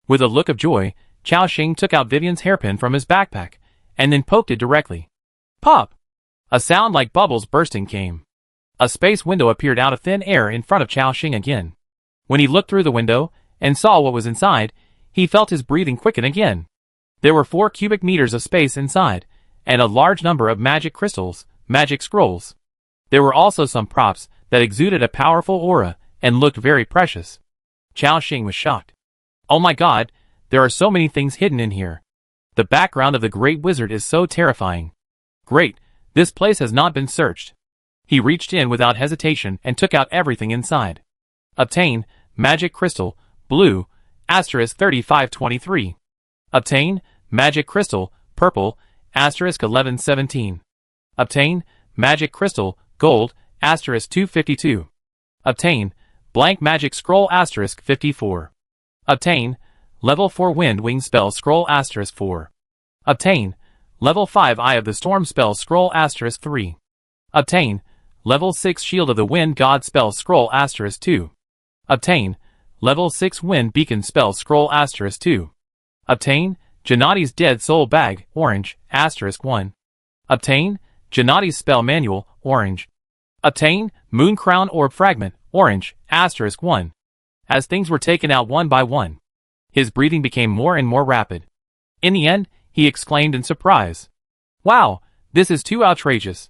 With a look of joy, Chaoxing took out Vivian's hairpin from his backpack, and then poked it directly. Pop! A sound like bubbles bursting came. A space window appeared out of thin air in front of Chaoxing again. When he looked through the window, and saw what was inside, he felt his breathing quicken again. There were 4 cubic meters of space inside, and a large number of magic crystals, magic scrolls. There were also some props that exuded a powerful aura, and looked very precious. Chaoxing was shocked. Oh my god, there are so many things hidden in here. The background of the Great Wizard is so terrifying. Great, this place has not been searched. He reached in without hesitation and took out everything inside. Obtain, Magic Crystal, Blue, * 3523. Obtain, Magic Crystal, Purple, * 1117. Obtain, Magic Crystal, Gold, * 252. Obtain, Blank Magic Scroll * 54. Obtain, Level 4 Wind Wing Spell Scroll * 4. Obtain, Level 5 Eye of the Storm Spell Scroll * 3. Obtain, Level 6 Shield of the Wind God Spell Scroll * 2. Obtain, Level 6 Wind Beacon Spell Scroll * 2. Obtain, Gennadi's Dead Soul Bag, Orange, * 1. Obtain, Gennadi's Spell Manual, Orange. Obtain, Moon Crown Orb Fragment, Orange, * 1. As things were taken out one by one, his breathing became more and more rapid. In the end, he exclaimed in surprise. Wow, this is too outrageous.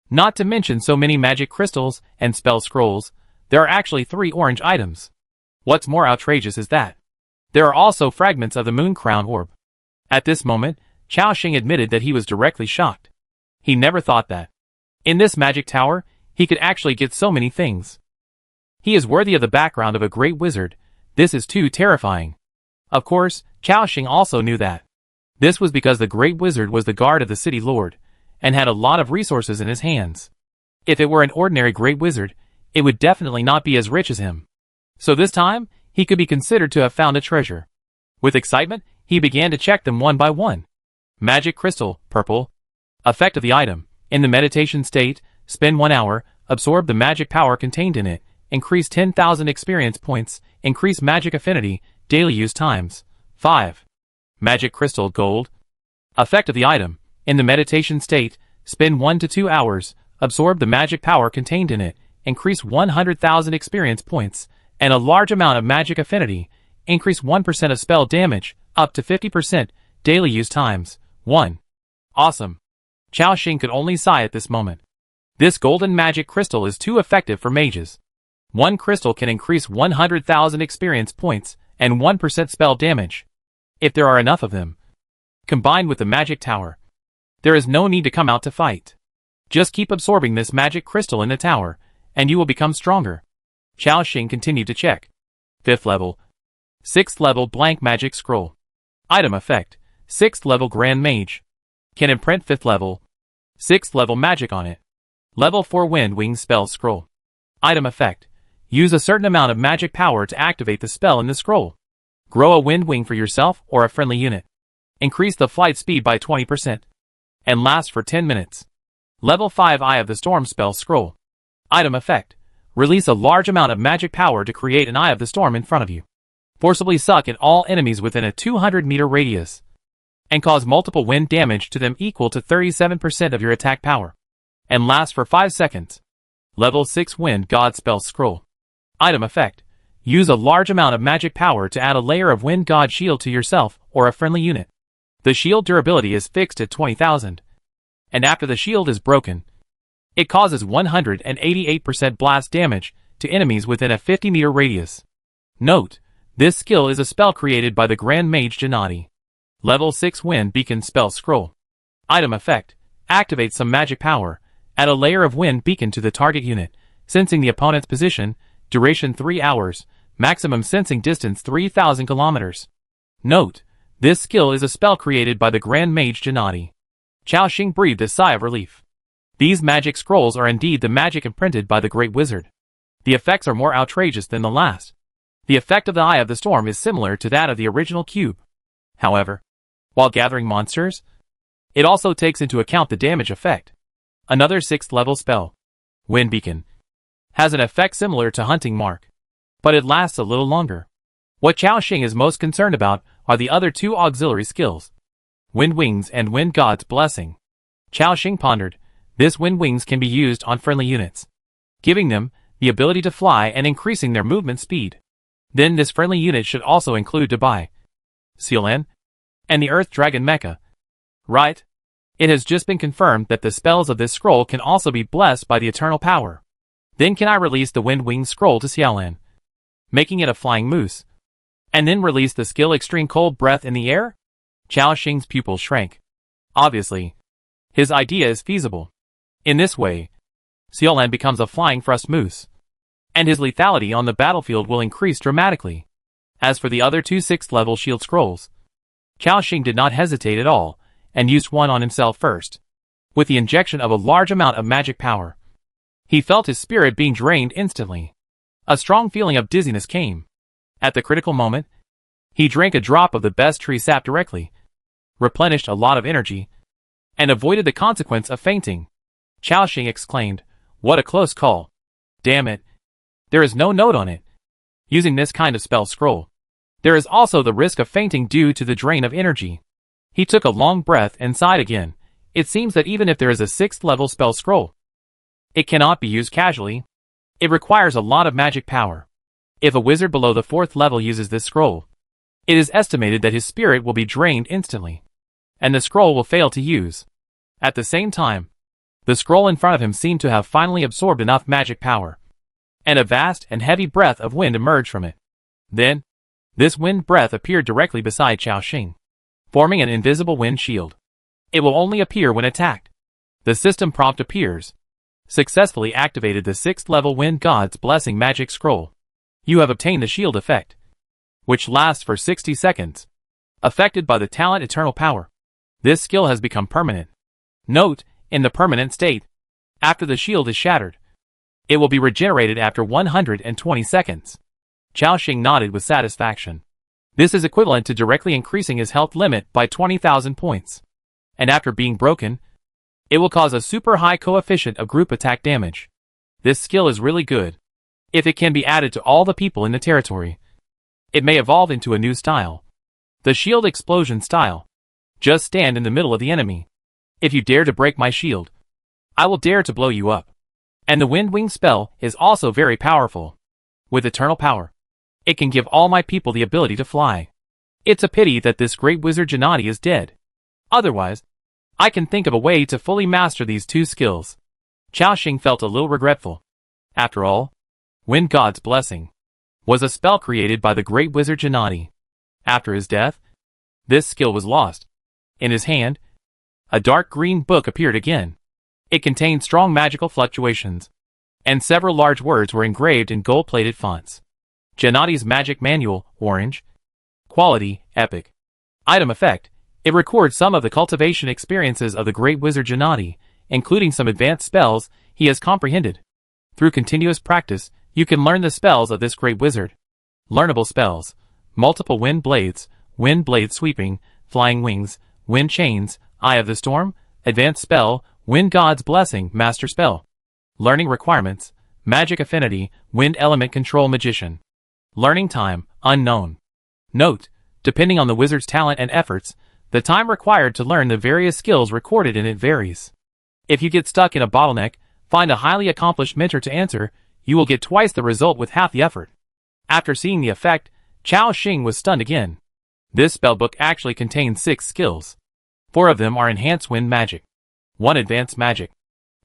Not to mention so many magic crystals and spell scrolls, there are actually 3 orange items. What's more outrageous is that there are also fragments of the Moon Crown Orb. At this moment, Chaoxing admitted that he was directly shocked. He never thought that in this magic tower, he could actually get so many things. He is worthy of the background of a great wizard. This is too terrifying. Of course, Chaoxing also knew that. This was because the great wizard was the guard of the city lord, and had a lot of resources in his hands. If it were an ordinary great wizard, it would definitely not be as rich as him. So this time, he could be considered to have found a treasure. With excitement, he began to check them one by one. Magic Crystal, Purple. Effect of the item. In the meditation state, spend 1 hour, absorb the magic power contained in it, increase 10,000 experience points, increase magic affinity, daily use times 5. Magic Crystal, Gold. Effect of the item. In the meditation state, spend 1 to 2 hours, absorb the magic power contained in it, increase 100,000 experience points, and a large amount of magic affinity, increase 1% of spell damage, up to 50%, daily use times 1. Awesome. Chaoxing could only sigh at this moment. This golden magic crystal is too effective for mages. 1 crystal can increase 100,000 experience points and 1% spell damage. If there are enough of them, combined with the magic tower, there is no need to come out to fight. Just keep absorbing this magic crystal in the tower, and you will become stronger. Chaoxing continued to check. 5th level. 6th level Blank Magic Scroll. Item effect. 6th level Grand Mage. Can imprint 5th level. 6th level magic on it. Level 4 Wind Wing Spell Scroll. Item effect. Use a certain amount of magic power to activate the spell in the scroll. Grow a wind wing for yourself or a friendly unit. Increase the flight speed by 20%. And last for 10 minutes. Level 5 Eye of the Storm spell scroll. Item effect. Release a large amount of magic power to create an Eye of the Storm in front of you. Forcibly suck in all enemies within a 200-meter radius. And cause multiple wind damage to them equal to 37% of your attack power. And last for 5 seconds. Level 6 Wind God spell scroll. Item effect. Use a large amount of magic power to add a layer of Wind God shield to yourself or a friendly unit. The shield durability is fixed at 20,000. And after the shield is broken, it causes 188% blast damage to enemies within a 50-meter radius. Note, this skill is a spell created by the Grand Mage Gennady. Level 6 Wind Beacon spell scroll. Item effect. Activate some magic power. Add a layer of wind beacon to the target unit, sensing the opponent's position, duration 3 hours, maximum sensing distance 3,000 kilometers. Note, this skill is a spell created by the Grand Mage Gennady. Chao Xing breathed a sigh of relief. These magic scrolls are indeed the magic imprinted by the Great Wizard. The effects are more outrageous than the last. The effect of the Eye of the Storm is similar to that of the original cube. However, while gathering monsters, it also takes into account the damage effect. Another 6th level spell, Wind Beacon, has an effect similar to Hunting Mark, but it lasts a little longer. What Chao Xing is most concerned about are the other 2 auxiliary skills, Wind Wings and Wind God's Blessing. Chao Xing pondered, this Wind Wings can be used on friendly units, giving them the ability to fly and increasing their movement speed. Then this friendly unit should also include Dubai, Sealan, and the Earth Dragon Mecha. Right? It has just been confirmed that the spells of this scroll can also be blessed by the Eternal Power. Then can I release the Wind Wings scroll to Xiaolan, making it a flying moose, and then release the skill Extreme Cold Breath in the air? Chao Xing's pupils shrank. Obviously, his idea is feasible. In this way, Xiaolan becomes a flying frost moose, and his lethality on the battlefield will increase dramatically. As for the other 2 6th level shield scrolls, Chao Xing did not hesitate at all, and used one on himself first. With the injection of a large amount of magic power, he felt his spirit being drained instantly. A strong feeling of dizziness came. At the critical moment, he drank a drop of the best tree sap directly, replenished a lot of energy, and avoided the consequence of fainting. Chao Xing exclaimed, "What a close call. Damn it. There is no note on it." Using this kind of spell scroll, there is also the risk of fainting due to the drain of energy. He took a long breath and sighed again. It seems that even if there is a 6th level spell scroll, it cannot be used casually. It requires a lot of magic power. If a wizard below the 4th level uses this scroll, it is estimated that his spirit will be drained instantly, and the scroll will fail to use. At the same time, the scroll in front of him seemed to have finally absorbed enough magic power, and a vast and heavy breath of wind emerged from it. Then, this wind breath appeared directly beside Chao Xing, forming an invisible wind shield. It will only appear when attacked. The system prompt appears. Successfully activated the 6th level Wind God's Blessing magic scroll. You have obtained the shield effect, which lasts for 60 seconds. Affected by the talent Eternal Power, this skill has become permanent. Note, in the permanent state, after the shield is shattered, it will be regenerated after 120 seconds. Chao Xing nodded with satisfaction. This is equivalent to directly increasing his health limit by 20,000 points. And after being broken, it will cause a super high coefficient of group attack damage. This skill is really good. If it can be added to all the people in the territory, it may evolve into a new style. The shield explosion style. Just stand in the middle of the enemy. If you dare to break my shield, I will dare to blow you up. And the Wind Wing spell is also very powerful. With Eternal Power, it can give all my people the ability to fly. It's a pity that this great wizard Gennady is dead. Otherwise, I can think of a way to fully master these 2 skills. Chao Xing felt a little regretful. After all, Wind God's Blessing was a spell created by the great wizard Gennady. After his death, this skill was lost. In his hand, a dark green book appeared again. It contained strong magical fluctuations, and several large words were engraved in gold-plated fonts. Gennady's Magic Manual, Orange. Quality, Epic. Item effect. It records some of the cultivation experiences of the great wizard Gennady, including some advanced spells he has comprehended. Through continuous practice, You can learn the spells of this great wizard. Learnable spells: multiple wind blades sweeping, flying wings, wind chains, eye of the storm, advanced spell, wind god's blessing, master spell. Learning requirements: magic affinity, wind element control magician. Learning time: unknown. Note: depending on the wizard's talent and efforts, the time required to learn the various skills recorded in it varies. If you get stuck in a bottleneck, find a highly accomplished mentor to answer. You will get twice the result with half the effort. After seeing the effect, Chao Xing was stunned again. This spellbook actually contains 6 skills. 4 of them are enhanced wind magic, 1 advanced magic,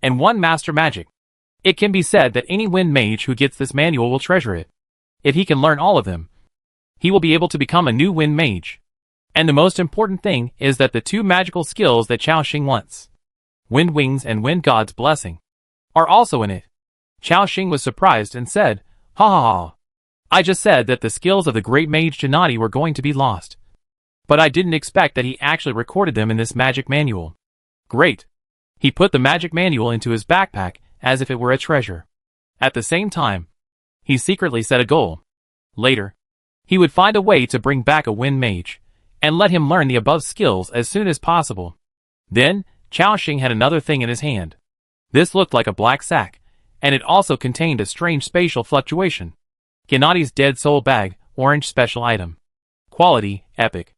and 1 master magic. It can be said that any wind mage who gets this manual will treasure it. If he can learn all of them, he will be able to become a new wind mage. And the most important thing is that the 2 magical skills that Chao Xing wants, wind wings and wind god's blessing, are also in it. Chao Xing was surprised and said, "Ha ha ha. I just said that the skills of the great mage Gennady were going to be lost. But I didn't expect that he actually recorded them in this magic manual." Great. He put the magic manual into his backpack as if it were a treasure. At the same time, he secretly set a goal. Later, he would find a way to bring back a wind mage, and let him learn the above skills as soon as possible. Then, Chao Xing had another thing in his hand. This looked like a black sack, and it also contained a strange spatial fluctuation. Gennady's Dead Soul Bag, orange special item. Quality, epic.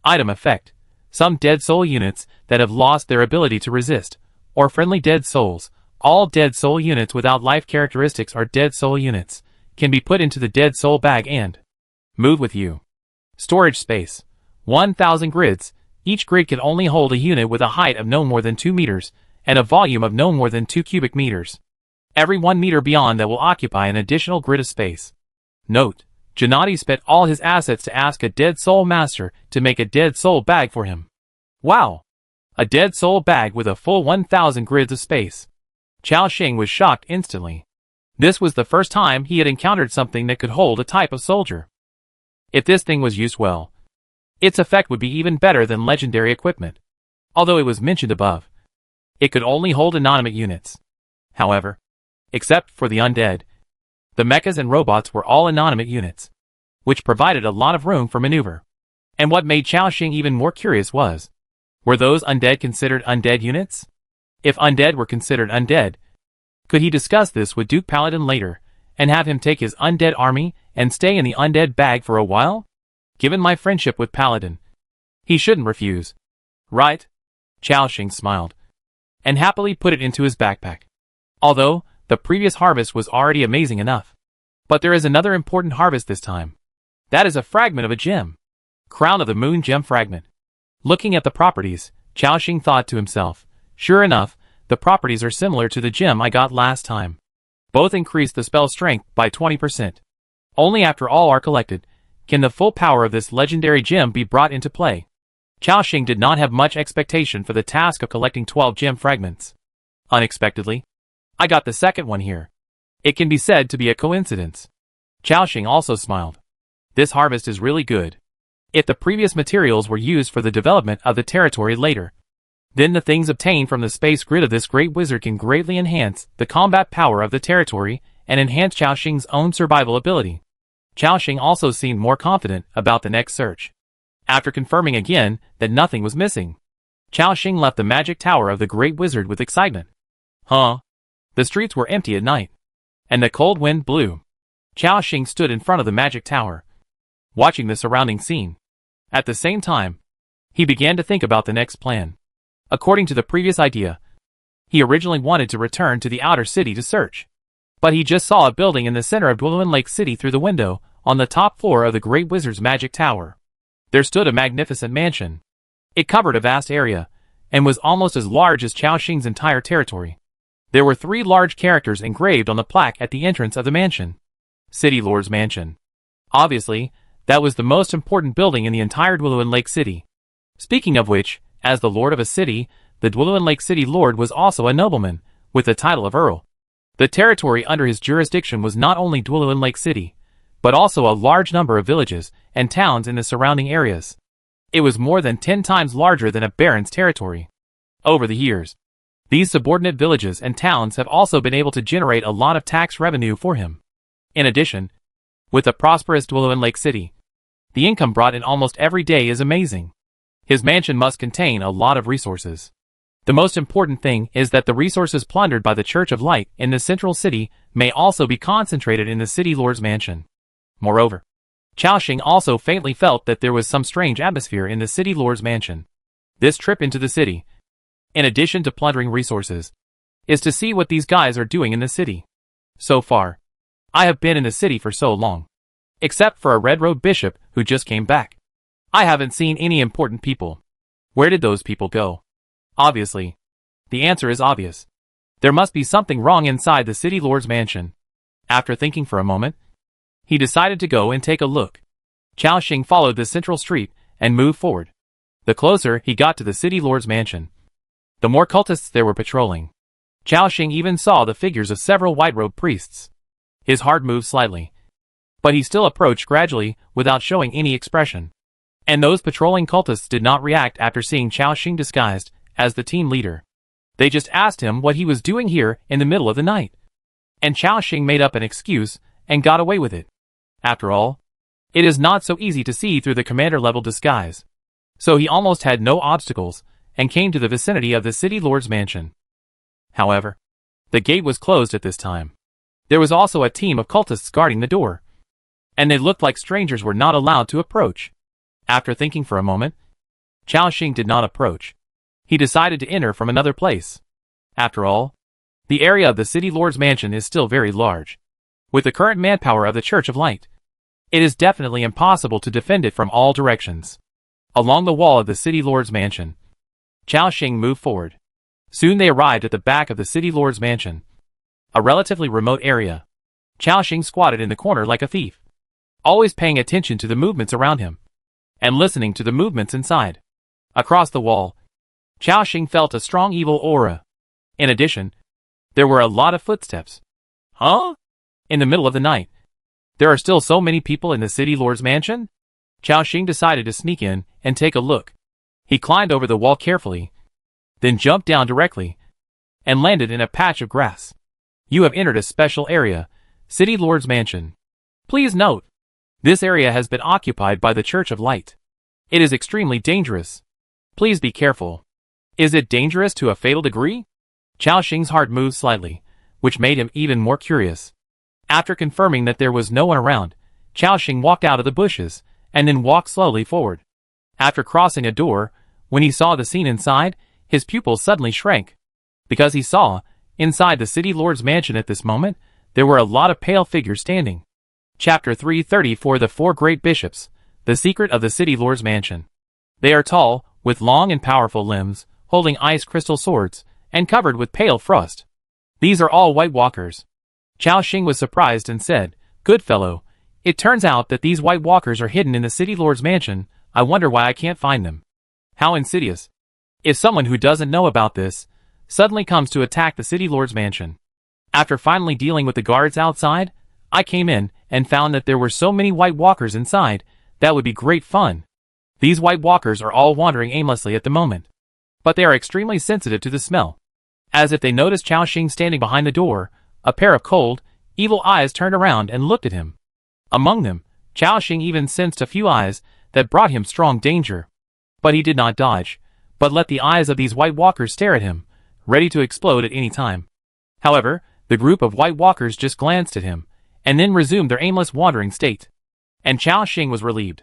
Item effect: some dead soul units that have lost their ability to resist, or friendly dead souls. All dead soul units without life characteristics are dead soul units, can be put into the Dead Soul Bag and move with you. Storage space: 1,000 grids. Each grid can only hold a unit with a height of no more than 2 meters, and a volume of no more than 2 cubic meters. Every 1 meter beyond that will occupy an additional grid of space. Note: Gennady spent all his assets to ask a Dead Soul Master to make a Dead Soul Bag for him. Wow! A Dead Soul Bag with a full 1,000 grids of space. Chao Xing was shocked instantly. This was the first time he had encountered something that could hold a type of soldier. If this thing was used well, its effect would be even better than legendary equipment. Although it was mentioned above, it could only hold inanimate units. However, except for the undead, the mechas and robots were all inanimate units, which provided a lot of room for maneuver. And what made Chao Xing even more curious was, were those undead considered undead units? If undead were considered undead, could he discuss this with Duke Paladin later, and have him take his undead army and stay in the undead bag for a while? Given my friendship with Paladin, he shouldn't refuse. Right? Chao Xing smiled, and happily put it into his backpack. Although, the previous harvest was already amazing enough. But there is another important harvest this time. That is a fragment of a gem. Crown of the Moon Gem Fragment. Looking at the properties, Chao Xing thought to himself, sure enough, the properties are similar to the gem I got last time. Both increase the spell strength by 20%. Only after all are collected, can the full power of this legendary gem be brought into play. Chao Xing did not have much expectation for the task of collecting 12 gem fragments. Unexpectedly, I got the second one here. It can be said to be a coincidence. Chao Xing also smiled. This harvest is really good. If the previous materials were used for the development of the territory later, then the things obtained from the space grid of this great wizard can greatly enhance the combat power of the territory and enhance Chao Xing's own survival ability. Chao Xing also seemed more confident about the next search. After confirming again that nothing was missing, Chao Xing left the magic tower of the great wizard with excitement. Huh? The streets were empty at night, and the cold wind blew. Chao Xing stood in front of the magic tower, watching the surrounding scene. At the same time, he began to think about the next plan. According to the previous idea, he originally wanted to return to the outer city to search. But he just saw a building in the center of Dwelin Lake City through the window, on the top floor of the Great Wizard's magic tower. There stood a magnificent mansion. It covered a vast area, and was almost as large as Chao Xing's entire territory. There were 3 large characters engraved on the plaque at the entrance of the mansion. City Lord's Mansion. Obviously, that was the most important building in the entire Dwelin Lake City. Speaking of which, as the lord of a city, the Dwelin Lake City Lord was also a nobleman, with the title of Earl. The territory under his jurisdiction was not only Dwelin Lake City, but also a large number of villages and towns in the surrounding areas. It was more than 10 times larger than a baron's territory. Over the years, these subordinate villages and towns have also been able to generate a lot of tax revenue for him. In addition, with a prosperous dwelling in Lake City, the income brought in almost every day is amazing. His mansion must contain a lot of resources. The most important thing is that the resources plundered by the Church of Light in the central city may also be concentrated in the city lord's mansion. Moreover, Chaoxing also faintly felt that there was some strange atmosphere in the city lord's mansion. This trip into the city, in addition to plundering resources, is to see what these guys are doing in the city. So far, I have been in the city for so long. Except for a Red Road bishop who just came back, I haven't seen any important people. Where did those people go? Obviously. The answer is obvious. There must be something wrong inside the city lord's mansion. After thinking for a moment, he decided to go and take a look. Chaoxing followed the central street and moved forward. The closer he got to the city lord's mansion, the more cultists there were patrolling. Chaoxing even saw the figures of several white-robed priests. His heart moved slightly, but he still approached gradually without showing any expression. And those patrolling cultists did not react after seeing Chaoxing disguised as the team leader. They just asked him what he was doing here in the middle of the night. And Chaoxing made up an excuse and got away with it. After all, it is not so easy to see through the commander-level disguise. So he almost had no obstacles and came to the vicinity of the city lord's mansion. However, the gate was closed at this time. There was also a team of cultists guarding the door, and they looked like strangers were not allowed to approach. After thinking for a moment, Chaoxing did not approach. He decided to enter from another place. After all, the area of the city lord's mansion is still very large. With the current manpower of the Church of Light, it is definitely impossible to defend it from all directions. Along the wall of the city lord's mansion, Chaoxing moved forward. Soon they arrived at the back of the city lord's mansion, a relatively remote area. Chaoxing squatted in the corner like a thief, always paying attention to the movements around him, and listening to the movements inside. Across the wall, Chaoxing felt a strong evil aura. In addition, there were a lot of footsteps. Huh? In the middle of the night, there are still so many people in the city lord's mansion? Chaoxing decided to sneak in and take a look. He climbed over the wall carefully, then jumped down directly, and landed in a patch of grass. You have entered a special area, City Lord's Mansion. Please note, this area has been occupied by the Church of Light. It is extremely dangerous. Please be careful. Is it dangerous to a fatal degree? Chaoxing's heart moved slightly, which made him even more curious. After confirming that there was no one around, Chaoxing walked out of the bushes, and then walked slowly forward. After crossing a door, when he saw the scene inside, his pupils suddenly shrank. Because he saw, inside the city lord's mansion at this moment, there were a lot of pale figures standing. Chapter 334 The Four Great Bishops, The Secret of the City Lord's Mansion. They are tall, with long and powerful limbs, holding ice crystal swords, and covered with pale frost. These are all White Walkers. Chaoxing was surprised and said, "Good fellow, it turns out that these White Walkers are hidden in the City Lord's Mansion. I wonder why I can't find them. How insidious. If someone who doesn't know about this suddenly comes to attack the City Lord's Mansion." After finally dealing with the guards outside, I came in and found that there were so many White Walkers inside. That would be great fun. These White Walkers are all wandering aimlessly at the moment, but they are extremely sensitive to the smell. As if they noticed Chaoxing standing behind the door, a pair of cold, evil eyes turned around and looked at him. Among them, Chaoxing even sensed a few eyes that brought him strong danger. But he did not dodge, but let the eyes of these White Walkers stare at him, ready to explode at any time. However, the group of White Walkers just glanced at him, and then resumed their aimless wandering state. And Chaoxing was relieved.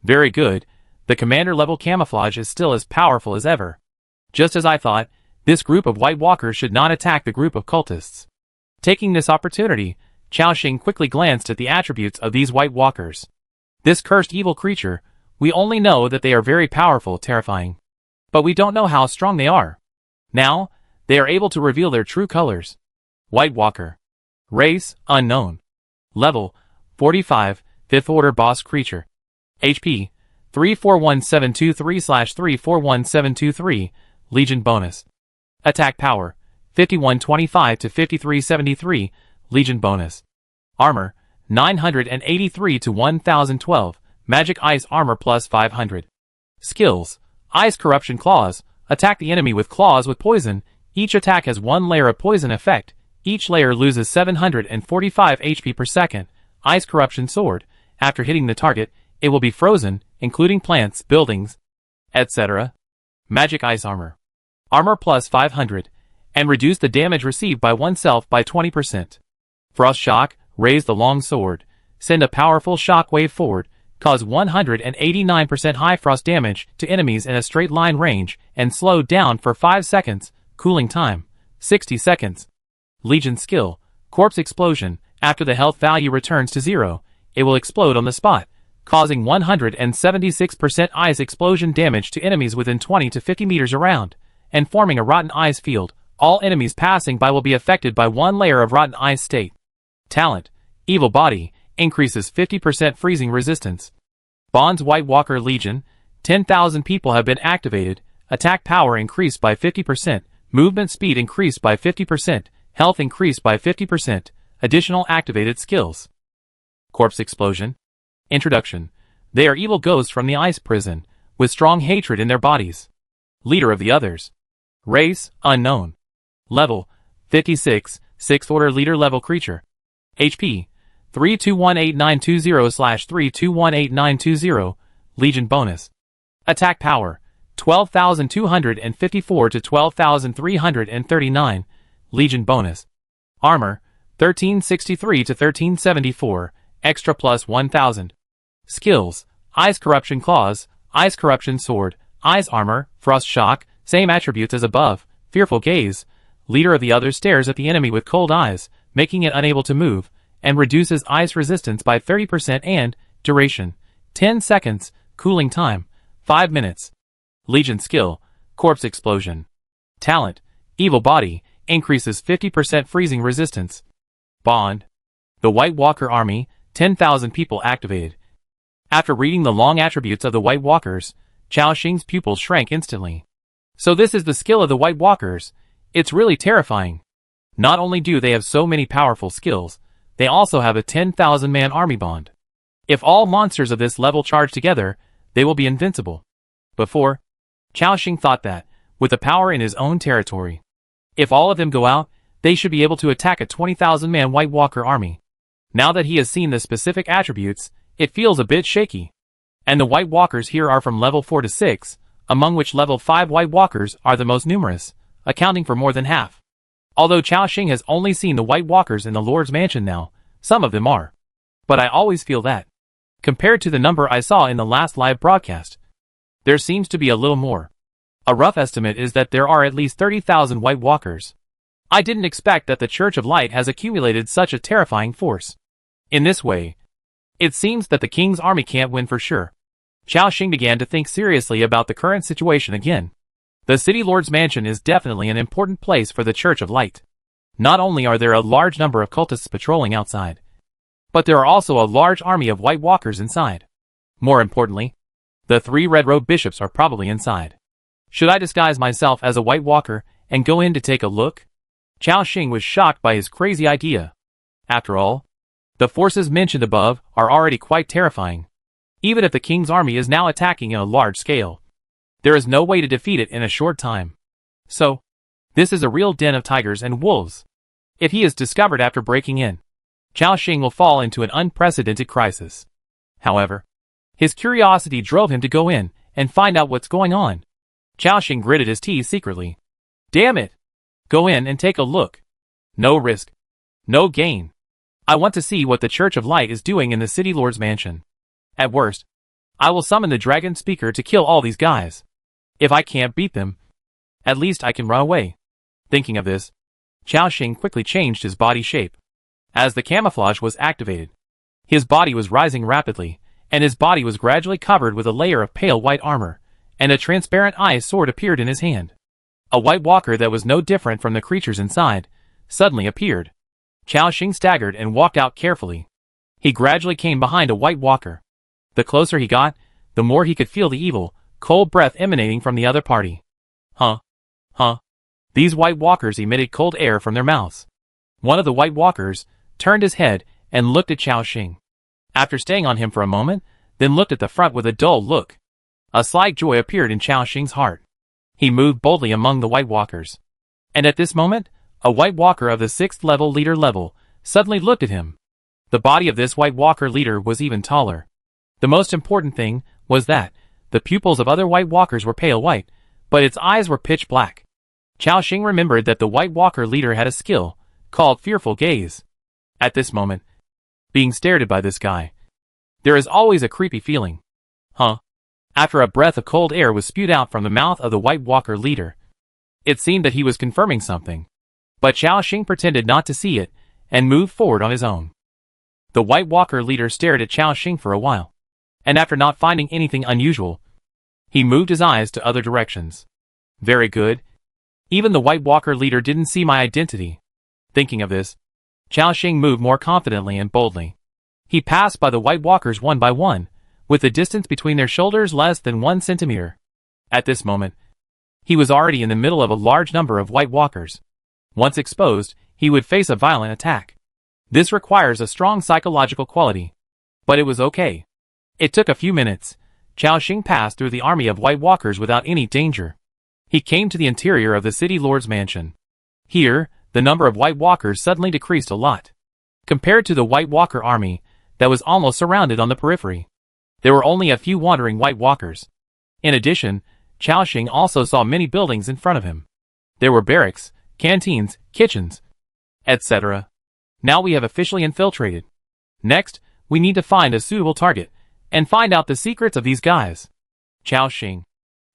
Very good, the commander-level camouflage is still as powerful as ever. Just as I thought, this group of White Walkers should not attack the group of cultists. Taking this opportunity, Chaoxing quickly glanced at the attributes of these White Walkers. This cursed evil creature, we only know that they are very powerful, terrifying. But we don't know how strong they are. Now, they are able to reveal their true colors. White Walker. Race, unknown. Level, 45, 5th Order Boss Creature. HP, 341723/341723, Legion Bonus. Attack Power, 5125 to 5373, Legion Bonus. Armor, 983 to 1012, Magic Ice Armor plus 500. Skills, Ice Corruption Claws, attack the enemy with claws with poison. Each attack has one layer of poison effect. Each layer loses 745 HP per second. Ice Corruption Sword. After hitting the target, it will be frozen, including plants, buildings, etc. Magic Ice Armor. Armor plus 500, and reduce the damage received by oneself by 20%. Frost Shock. Raise the long sword. Send a powerful shockwave forward. Cause 189% high frost damage to enemies in a straight line range, and slow down for 5 seconds. Cooling time, 60 seconds. Legion Skill. Corpse Explosion. After the health value returns to 0, it will explode on the spot, causing 176% ice explosion damage to enemies within 20 to 50 meters around, and forming a rotten ice field. All enemies passing by will be affected by one layer of rotten ice state. Talent. Evil Body. Increases 50% freezing resistance. Bonds White Walker Legion. 10,000 people have been activated. Attack power increased by 50%. Movement speed increased by 50%. Health increased by 50%. Additional activated skills. Corpse Explosion. Introduction. They are evil ghosts from the ice prison, with strong hatred in their bodies. Leader of the others. Race, unknown. Level, 56, 6th order leader level creature. HP, 3218.920/3218.920, Legion bonus. Attack power, 12,254 to 12,339, Legion bonus. Armor, 1363 to 1374, extra plus 1,000. Skills, Ice Corruption Claws, Ice Corruption Sword, Ice Armor, Frost Shock, same attributes as above, Fearful Gaze. Leader of the others stares at the enemy with cold eyes, making it unable to move, and reduces ice resistance by 30% and duration, 10 seconds, cooling time, 5 minutes. Legion Skill, Corpse Explosion. Talent, Evil Body, increases 50% freezing resistance. Bond. The White Walker Army, 10,000 people activated. After reading the long attributes of the White Walkers, Chao Xing's pupils shrank instantly. So this is the skill of the White Walkers. It's really terrifying. Not only do they have so many powerful skills, they also have a 10,000-man army bond. If all monsters of this level charge together, they will be invincible. Before, Chao Xing thought that, with the power in his own territory, if all of them go out, they should be able to attack a 20,000-man White Walker army. Now that he has seen the specific attributes, it feels a bit shaky. And the White Walkers here are from level 4 to 6, among which level 5 White Walkers are the most numerous, accounting for more than half. Although Chao Xing has only seen the White Walkers in the Lord's Mansion now, some of them are. But I always feel that, compared to the number I saw in the last live broadcast, there seems to be a little more. A rough estimate is that there are at least 30,000 White Walkers. I didn't expect that the Church of Light has accumulated such a terrifying force. In this way, it seems that the King's army can't win for sure. Chao Xing began to think seriously about the current situation again. The City Lord's Mansion is definitely an important place for the Church of Light. Not only are there a large number of cultists patrolling outside, but there are also a large army of White Walkers inside. More importantly, the 3 red-robed bishops are probably inside. Should I disguise myself as a White Walker and go in to take a look? Chao Xing was shocked by his crazy idea. After all, the forces mentioned above are already quite terrifying. Even if the King's army is now attacking on a large scale, there is no way to defeat it in a short time. So, this is a real den of tigers and wolves. If he is discovered after breaking in, Chao Xing will fall into an unprecedented crisis. However, his curiosity drove him to go in and find out what's going on. Chao Xing gritted his teeth secretly. Damn it! Go in and take a look. No risk. No gain. I want to see what the Church of Light is doing in the City Lord's Mansion. At worst, I will summon the Dragon Speaker to kill all these guys. If I can't beat them, at least I can run away. Thinking of this, Chao Xing quickly changed his body shape. As the camouflage was activated, his body was rising rapidly, and his body was gradually covered with a layer of pale white armor, and a transparent ice sword appeared in his hand. A White Walker that was no different from the creatures inside suddenly appeared. Chao Xing staggered and walked out carefully. He gradually came behind a White Walker. The closer he got, the more he could feel the evil, cold breath emanating from the other party. Huh? These White Walkers emitted cold air from their mouths. One of the White Walkers turned his head and looked at Chao Xing. After staying on him for a moment, then looked at the front with a dull look. A slight joy appeared in Chao Xing's heart. He moved boldly among the White Walkers. And at this moment, A White Walker of the 6th level leader level suddenly looked at him. The body of this White Walker leader was even taller. The most important thing was that the pupils of other White Walkers were pale white, but its eyes were pitch black. Chaoxing remembered that the White Walker leader had a skill called Fearful Gaze. At this moment, being stared at by this guy, there is always a creepy feeling. Huh? After a breath of cold air was spewed out from the mouth of the White Walker leader, it seemed that he was confirming something. But Chaoxing pretended not to see it and moved forward on his own. The White Walker leader stared at Chaoxing for a while, and after not finding anything unusual, he moved his eyes to other directions. Very good. Even the White Walker leader didn't see my identity. Thinking of this, Chaoxing moved more confidently and boldly. He passed by the White Walkers one by one, with the distance between their shoulders less than 1 centimeter. At this moment, he was already in the middle of a large number of White Walkers. Once exposed, he would face a violent attack. This requires a strong psychological quality. But it was okay. It took a few minutes. Chaoxing passed through the army of White Walkers without any danger. He came to the interior of the city lord's mansion. Here, the number of White Walkers suddenly decreased a lot. Compared to the White Walker army that was almost surrounded on the periphery, there were only a few wandering White Walkers. In addition, Chaoxing also saw many buildings in front of him. There were barracks, canteens, kitchens, etc. Now we have officially infiltrated. Next, we need to find a suitable target and find out the secrets of these guys. Chaoxing,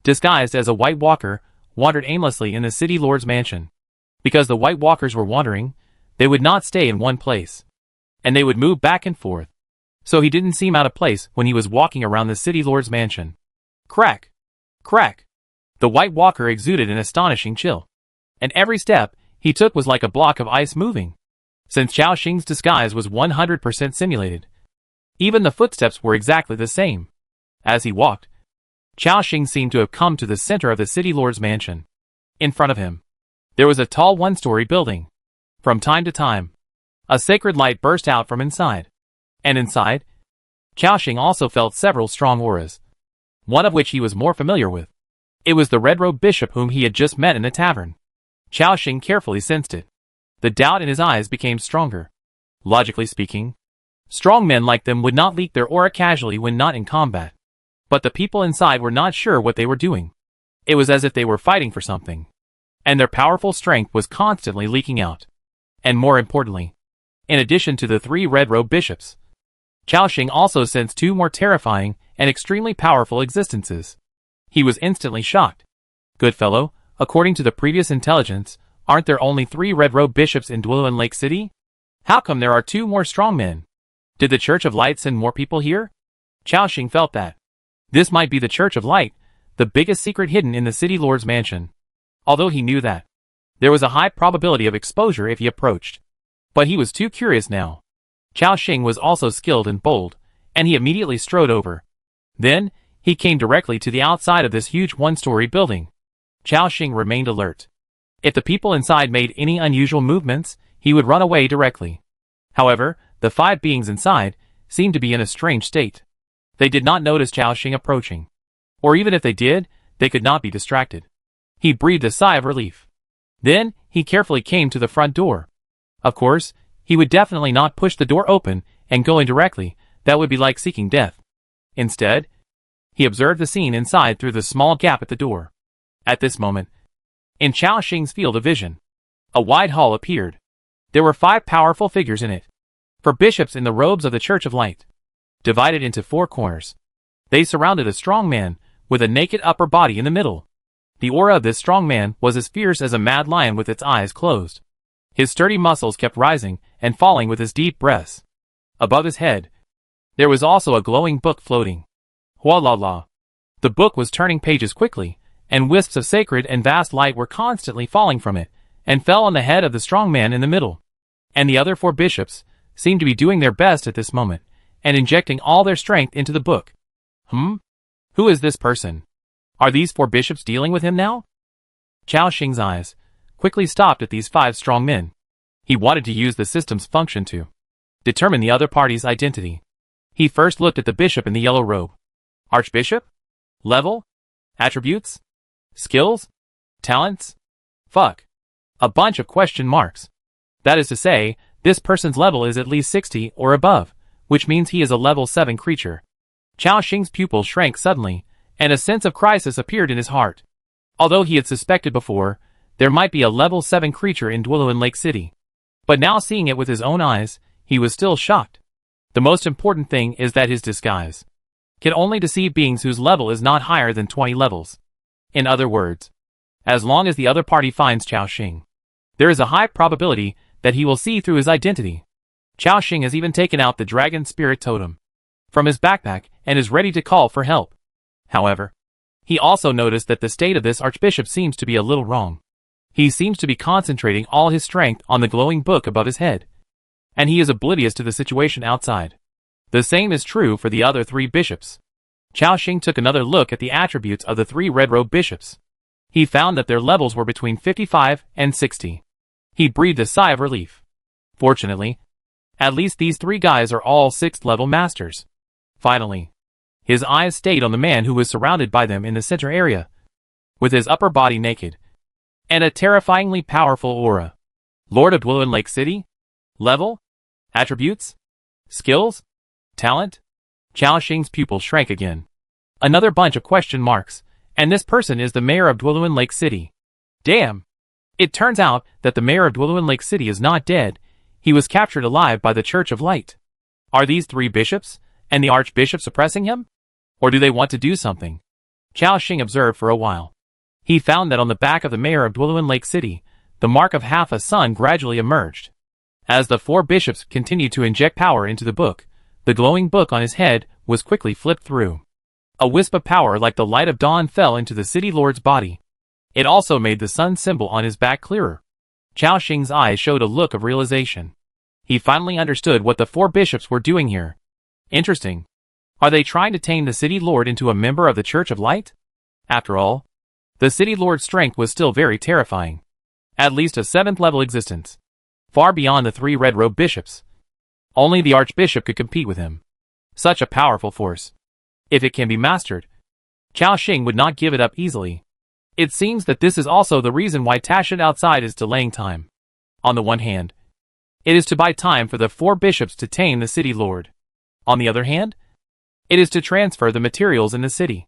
disguised as a White Walker, wandered aimlessly in the city lord's mansion. Because the White Walkers were wandering, they would not stay in one place, and they would move back and forth. So he didn't seem out of place when he was walking around the city lord's mansion. Crack! Crack! The White Walker exuded an astonishing chill, and every step he took was like a block of ice moving. Since Chaoxing's disguise was 100% simulated, even the footsteps were exactly the same. As he walked, Chaoxing seemed to have come to the center of the city lord's mansion. In front of him, there was a tall one-story building. From time to time, a sacred light burst out from inside. And inside, Chaoxing also felt several strong auras, one of which he was more familiar with. It was the red-robed bishop whom he had just met in the tavern. Chaoxing carefully sensed it. The doubt in his eyes became stronger. Logically speaking, strong men like them would not leak their aura casually when not in combat. But the people inside were not sure what they were doing. It was as if they were fighting for something, and their powerful strength was constantly leaking out. And more importantly, in addition to the 3 red-robed bishops, Chaoxing also sensed 2 more terrifying and extremely powerful existences. He was instantly shocked. Good fellow, according to the previous intelligence, aren't there only 3 red-robed bishops in Dwellin Lake City? How come there are 2 more strong men? Did the Church of Light send more people here? Chaoxing felt that this might be the Church of Light, the biggest secret hidden in the city lord's mansion. Although he knew that there was a high probability of exposure if he approached. But he was too curious now. Chaoxing was also skilled and bold, and he immediately strode over. Then, he came directly to the outside of this huge one-story building. Chaoxing remained alert. If the people inside made any unusual movements, he would run away directly. However, the 5 beings inside seemed to be in a strange state. They did not notice Chaoxing approaching. Or even if they did, they could not be distracted. He breathed a sigh of relief. Then, he carefully came to the front door. Of course, he would definitely not push the door open and go in directly. That would be like seeking death. Instead, he observed the scene inside through the small gap at the door. At this moment, in Chaoxing's field of vision, a wide hall appeared. There were 5 powerful figures in it. 4 bishops in the robes of the Church of Light, divided into 4 corners. They surrounded a strong man with a naked upper body in the middle. The aura of this strong man was as fierce as a mad lion with its eyes closed. His sturdy muscles kept rising and falling with his deep breaths. Above his head, there was also a glowing book floating. Hualala. The book was turning pages quickly, and wisps of sacred and vast light were constantly falling from it, and fell on the head of the strong man in the middle. And the other 4 bishops seemed to be doing their best at this moment, and injecting all their strength into the book. Who is this person? Are these 4 bishops dealing with him now? Chaoxing's eyes quickly stopped at these 5 strong men. He wanted to use the system's function to determine the other party's identity. He first looked at the bishop in the yellow robe. Archbishop? Level? Attributes? Skills? Talents? Fuck. A bunch of question marks. That is to say, this person's level is at least 60 or above, which means he is a level 7 creature. Chao Xing's pupils shrank suddenly, and a sense of crisis appeared in his heart. Although he had suspected before, there might be a level 7 creature in Dwelluin Lake City. But now seeing it with his own eyes, he was still shocked. The most important thing is that his disguise can only deceive beings whose level is not higher than 20 levels. In other words, as long as the other party finds Chao Xing, there is a high probability that he will see through his identity. Chao Xing has even taken out the dragon spirit totem from his backpack and is ready to call for help. However, he also noticed that the state of this archbishop seems to be a little wrong. He seems to be concentrating all his strength on the glowing book above his head, and he is oblivious to the situation outside. The same is true for the other 3 bishops. Chao Xing took another look at the attributes of the 3 red-robed bishops. He found that their levels were between 55 and 60. He breathed a sigh of relief. Fortunately, at least these 3 guys are all 6th level masters. Finally, his eyes stayed on the man who was surrounded by them in the center area, with his upper body naked, and a terrifyingly powerful aura. Lord of Dwelluin Lake City? Level? Attributes? Skills? Talent? Chao Xing's pupils shrank again. Another bunch of question marks, and this person is the mayor of Dwelluin Lake City. Damn! It turns out that the mayor of Dwelluin Lake City is not dead. He was captured alive by the Church of Light. Are these 3 bishops, and the archbishop suppressing him? Or do they want to do something? Chao Xing observed for a while. He found that on the back of the mayor of Dwelluin Lake City, the mark of half a sun gradually emerged. As the 4 bishops continued to inject power into the book, the glowing book on his head was quickly flipped through. A wisp of power like the light of dawn fell into the city lord's body. It also made the sun symbol on his back clearer. Chao Xing's eyes showed a look of realization. He finally understood what the 4 bishops were doing here. Interesting. Are they trying to tame the city lord into a member of the Church of Light? After all, the city lord's strength was still very terrifying. At least a 7th level existence. Far beyond the 3 red-robed bishops. Only the archbishop could compete with him. Such a powerful force. If it can be mastered, Chao Xing would not give it up easily. It seems that this is also the reason why Tashit outside is delaying time. On the one hand, it is to buy time for the 4 bishops to tame the city lord. On the other hand, it is to transfer the materials in the city.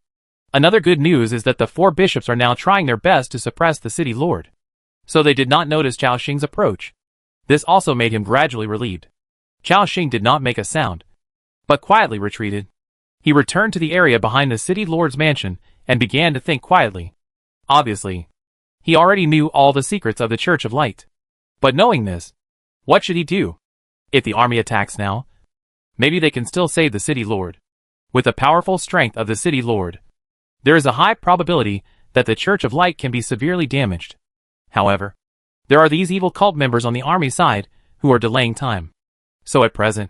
Another good news is that the 4 bishops are now trying their best to suppress the city lord. So they did not notice Chao Xing's approach. This also made him gradually relieved. Chao Xing did not make a sound, but quietly retreated. He returned to the area behind the city lord's mansion and began to think quietly. Obviously, he already knew all the secrets of the Church of Light. But knowing this, what should he do? If the army attacks now, maybe they can still save the city lord. With the powerful strength of the city lord, there is a high probability that the Church of Light can be severely damaged. However, there are these evil cult members on the army side who are delaying time. So at present,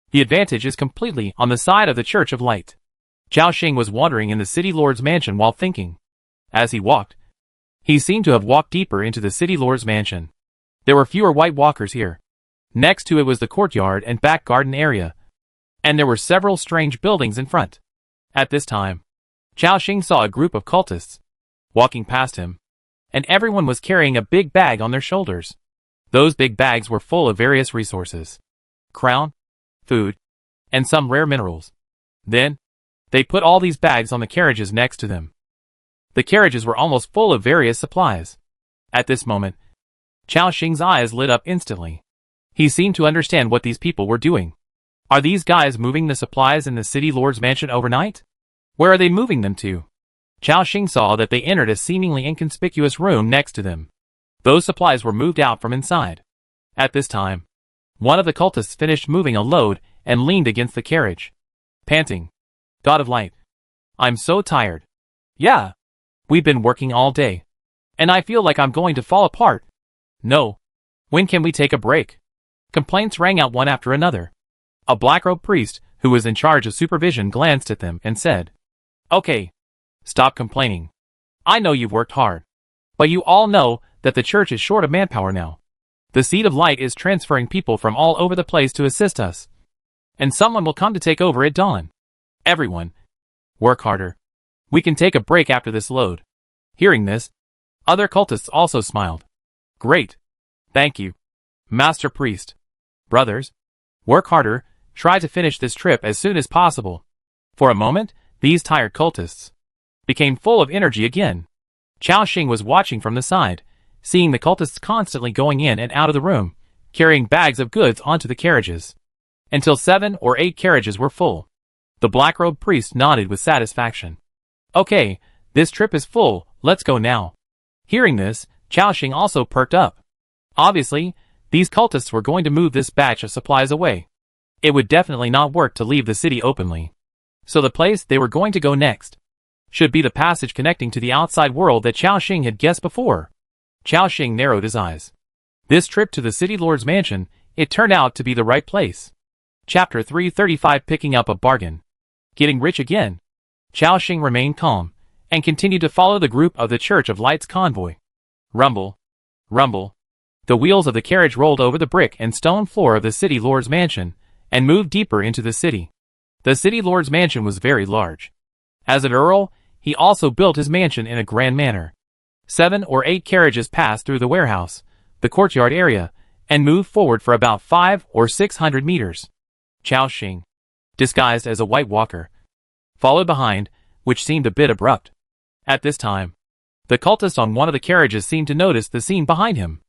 the advantage is completely on the side of the Church of Light. Chao Xing was wandering in the city lord's mansion while thinking. As he walked, he seemed to have walked deeper into the city lord's mansion. There were fewer white walkers here. Next to it was the courtyard and back garden area, and there were several strange buildings in front. At this time, Chao Xing saw a group of cultists walking past him, and everyone was carrying a big bag on their shoulders. Those big bags were full of various resources: crown, food, and some rare minerals. Then, they put all these bags on the carriages next to them. The carriages were almost full of various supplies. At this moment, Chao Xing's eyes lit up instantly. He seemed to understand what these people were doing. Are these guys moving the supplies in the city lord's mansion overnight? Where are they moving them to? Chao Xing saw that they entered a seemingly inconspicuous room next to them. Those supplies were moved out from inside. At this time, one of the cultists finished moving a load and leaned against the carriage, panting. God of Light, I'm so tired. Yeah, we've been working all day, and I feel like I'm going to fall apart. No. When can we take a break? Complaints rang out one after another. A black-robed priest, who was in charge of supervision, glanced at them and said, Okay, stop complaining. I know you've worked hard, but you all know that the church is short of manpower now. The Seed of Light is transferring people from all over the place to assist us, and someone will come to take over at dawn. Everyone, work harder. We can take a break after this load. Hearing this, other cultists also smiled. Great. Thank you, Master Priest. Brothers, work harder, try to finish this trip as soon as possible. For a moment, these tired cultists became full of energy again. Chao Xing was watching from the side, seeing the cultists constantly going in and out of the room, carrying bags of goods onto the carriages, until 7 or 8 carriages were full. The black-robed priest nodded with satisfaction. Okay, this trip is full, let's go now. Hearing this, Chao Xing also perked up. Obviously, these cultists were going to move this batch of supplies away. It would definitely not work to leave the city openly. So the place they were going to go next should be the passage connecting to the outside world that Chao Xing had guessed before. Chao Xing narrowed his eyes. This trip to the city lord's mansion, it turned out to be the right place. Chapter 335 Picking up a bargain. Getting rich again. Chao Xing remained calm, and continued to follow the group of the Church of Light's convoy. Rumble. Rumble. The wheels of the carriage rolled over the brick and stone floor of the city lord's mansion, and moved deeper into the city. The city lord's mansion was very large. As an earl, he also built his mansion in a grand manner. 7 or 8 carriages passed through the warehouse, the courtyard area, and moved forward for about 500 or 600 meters. Chao Xing, disguised as a White Walker, followed behind, which seemed a bit abrupt. At this time, the cultist on one of the carriages seemed to notice the scene behind him.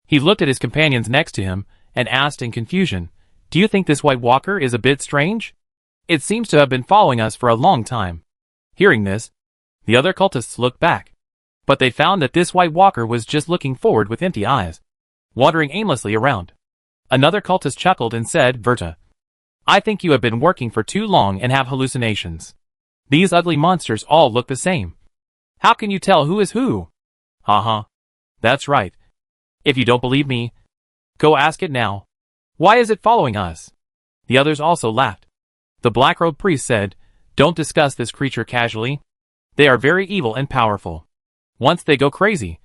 He looked at his companions next to him, and asked in confusion, "Do you think this White Walker is a bit strange? It seems to have been following us for a long time." Hearing this, the other cultists looked back. But they found that this White Walker was just looking forward with empty eyes, wandering aimlessly around. Another cultist chuckled and said, "Verta, I think you have been working for too long and have hallucinations. These ugly monsters all look the same. How can you tell who is who?" "Haha. That's right. If you don't believe me, go ask it now. Why is it following us?" The others also laughed. The black-robed priest said, "Don't discuss this creature casually. They are very evil and powerful. Once they go crazy,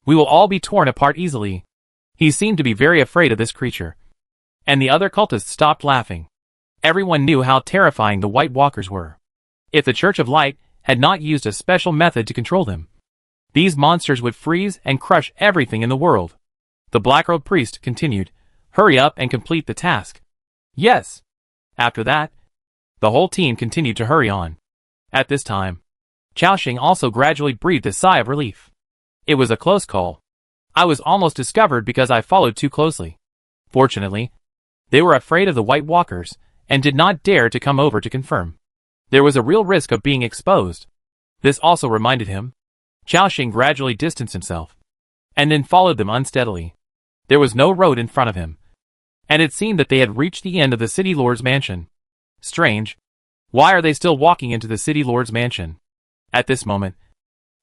we will all be torn apart easily." He seemed to be very afraid of this creature. And the other cultists stopped laughing. Everyone knew how terrifying the White Walkers were. If the Church of Light had not used a special method to control them, these monsters would freeze and crush everything in the world. The black-robed priest continued, "Hurry up and complete the task." "Yes." After that, the whole team continued to hurry on. At this time, Chao Xing also gradually breathed a sigh of relief. It was a close call. I was almost discovered because I followed too closely. Fortunately, they were afraid of the White Walkers, and did not dare to come over to confirm. There was a real risk of being exposed. This also reminded him. Chao Xing gradually distanced himself, and then followed them unsteadily. There was no road in front of him, and it seemed that they had reached the end of the city lord's mansion. Strange. Why are they still walking into the city lord's mansion? At this moment,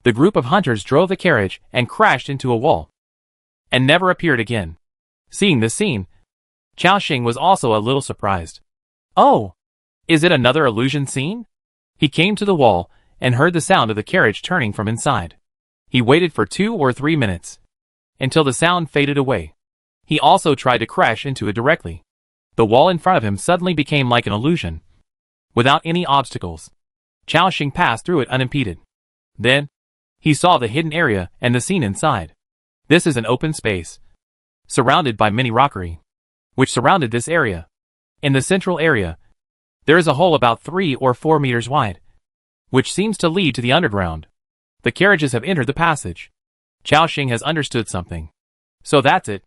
the group of hunters drove the carriage and crashed into a wall, and never appeared again. Seeing this scene, Chao Xing was also a little surprised. Oh! Is it another illusion scene? He came to the wall, and heard the sound of the carriage turning from inside. He waited for 2 or 3 minutes, until the sound faded away. He also tried to crash into it directly. The wall in front of him suddenly became like an illusion, without any obstacles. Chao Xing passed through it unimpeded. Then, he saw the hidden area and the scene inside. This is an open space, surrounded by many rockery, which surrounded this area. In the central area, there is a hole about 3 or 4 meters wide, which seems to lead to the underground. The carriages have entered the passage. Chao Xing has understood something. So that's it.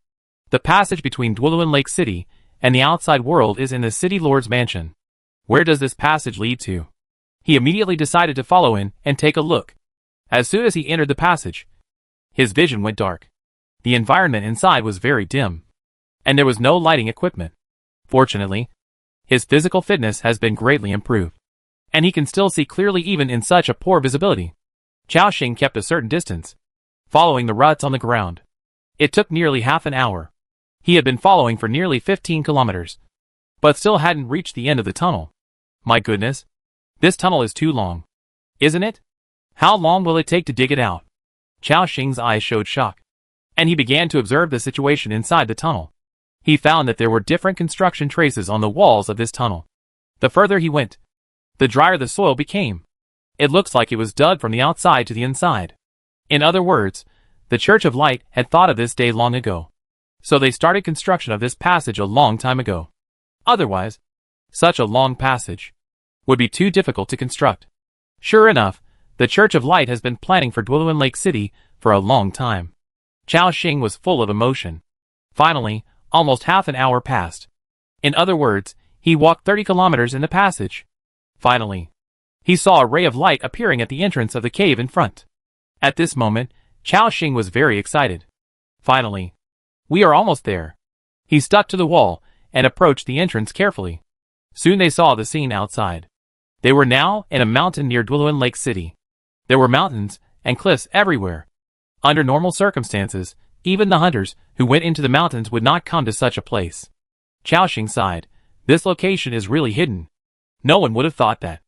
The passage between Dwuluan Lake City and the outside world is in the city lord's mansion. Where does this passage lead to? He immediately decided to follow in and take a look. As soon as he entered the passage, his vision went dark. The environment inside was very dim, and there was no lighting equipment. Fortunately, his physical fitness has been greatly improved, and he can still see clearly even in such a poor visibility. Chao Xing kept a certain distance, following the ruts on the ground. It took nearly half an hour. He had been following for nearly 15 kilometers, but still hadn't reached the end of the tunnel. My goodness, this tunnel is too long. Isn't it? How long will it take to dig it out? Chao Xing's eyes showed shock, and he began to observe the situation inside the tunnel. He found that there were different construction traces on the walls of this tunnel. The further he went, the drier the soil became. It looks like it was dug from the outside to the inside. In other words, The Church of Light had thought of this day long ago. So they started construction of this passage a long time ago. Otherwise, such a long passage would be too difficult to construct. Sure enough, the Church of Light has been planning for Dwelin Lake City for a long time. Chao Xing was full of emotion. Finally, almost half an hour passed. In other words, he walked 30 kilometers in the passage. Finally, he saw a ray of light appearing at the entrance of the cave in front. At this moment, Chao Xing was very excited. Finally, we are almost there. He stuck to the wall and approached the entrance carefully. Soon they saw the scene outside. They were now in a mountain near Dwelin Lake City. There were mountains and cliffs everywhere. Under normal circumstances, even the hunters who went into the mountains would not come to such a place. Chao Xing sighed. This location is really hidden. No one would have thought that.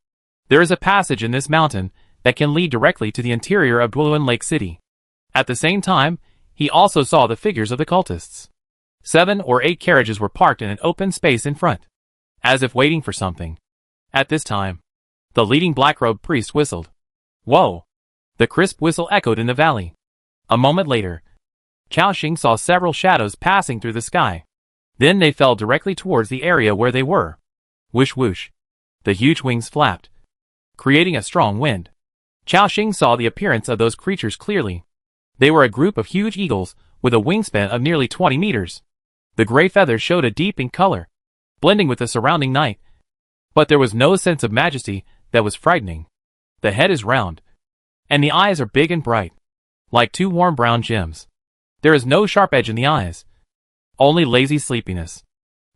There is a passage in this mountain that can lead directly to the interior of Dwelin Lake City. At the same time, he also saw the figures of the cultists. 7 or 8 carriages were parked in an open space in front, as if waiting for something. At this time, the leading black-robed priest whistled. Whoa! The crisp whistle echoed in the valley. A moment later, Chao Xing saw several shadows passing through the sky. Then they fell directly towards the area where they were. Whoosh whoosh. The huge wings flapped, creating a strong wind. Chao Xing saw the appearance of those creatures clearly. They were a group of huge eagles with a wingspan of nearly 20 meters. The gray feathers showed a deep pink color, blending with the surrounding night. But there was no sense of majesty that was frightening. The head is round, and the eyes are big and bright, like 2 warm brown gems. There is no sharp edge in the eyes, only lazy sleepiness.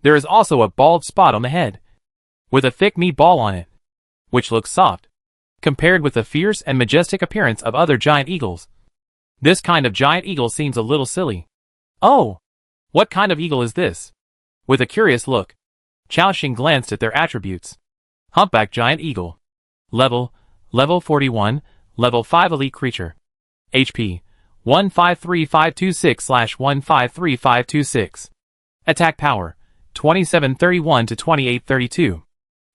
There is also a bald spot on the head, with a thick meat ball on it, which looks soft, compared with the fierce and majestic appearance of other giant eagles. This kind of giant eagle seems a little silly. Oh! What kind of eagle is this? With a curious look, Chao Xing glanced at their attributes. Humpback giant eagle. Level 41, level 5 elite creature. HP 153526/153526. Attack power 2731 to 2832.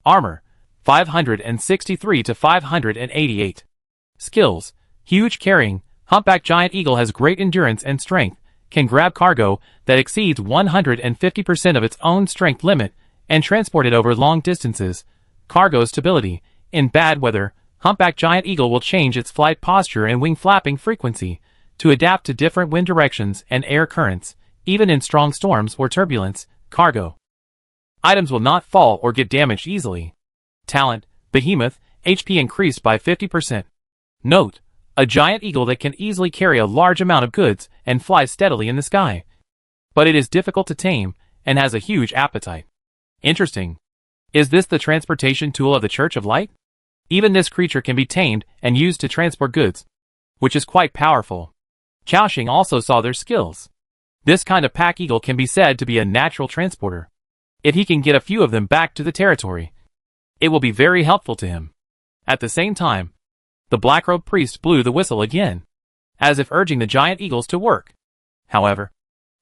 Armor 563 to 588. Skills: huge carrying. Humpback giant eagle has great endurance and strength, can grab cargo that exceeds 150% of its own strength limit and transport it over long distances. Cargo stability. In bad weather, humpback giant eagle will change its flight posture and wing flapping frequency to adapt to different wind directions and air currents, even in strong storms or turbulence. Cargo items will not fall or get damaged easily. Talent: behemoth, HP increased by 50%. Note: a giant eagle that can easily carry a large amount of goods and fly steadily in the sky. But it is difficult to tame and has a huge appetite. Interesting. Is this the transportation tool of the Church of Light? Even this creature can be tamed and used to transport goods, which is quite powerful. Chao Xing also saw their skills. This kind of pack eagle can be said to be a natural transporter. If he can get a few of them back to the territory, it will be very helpful to him. At the same time, the black-robed priest blew the whistle again, as if urging the giant eagles to work. However,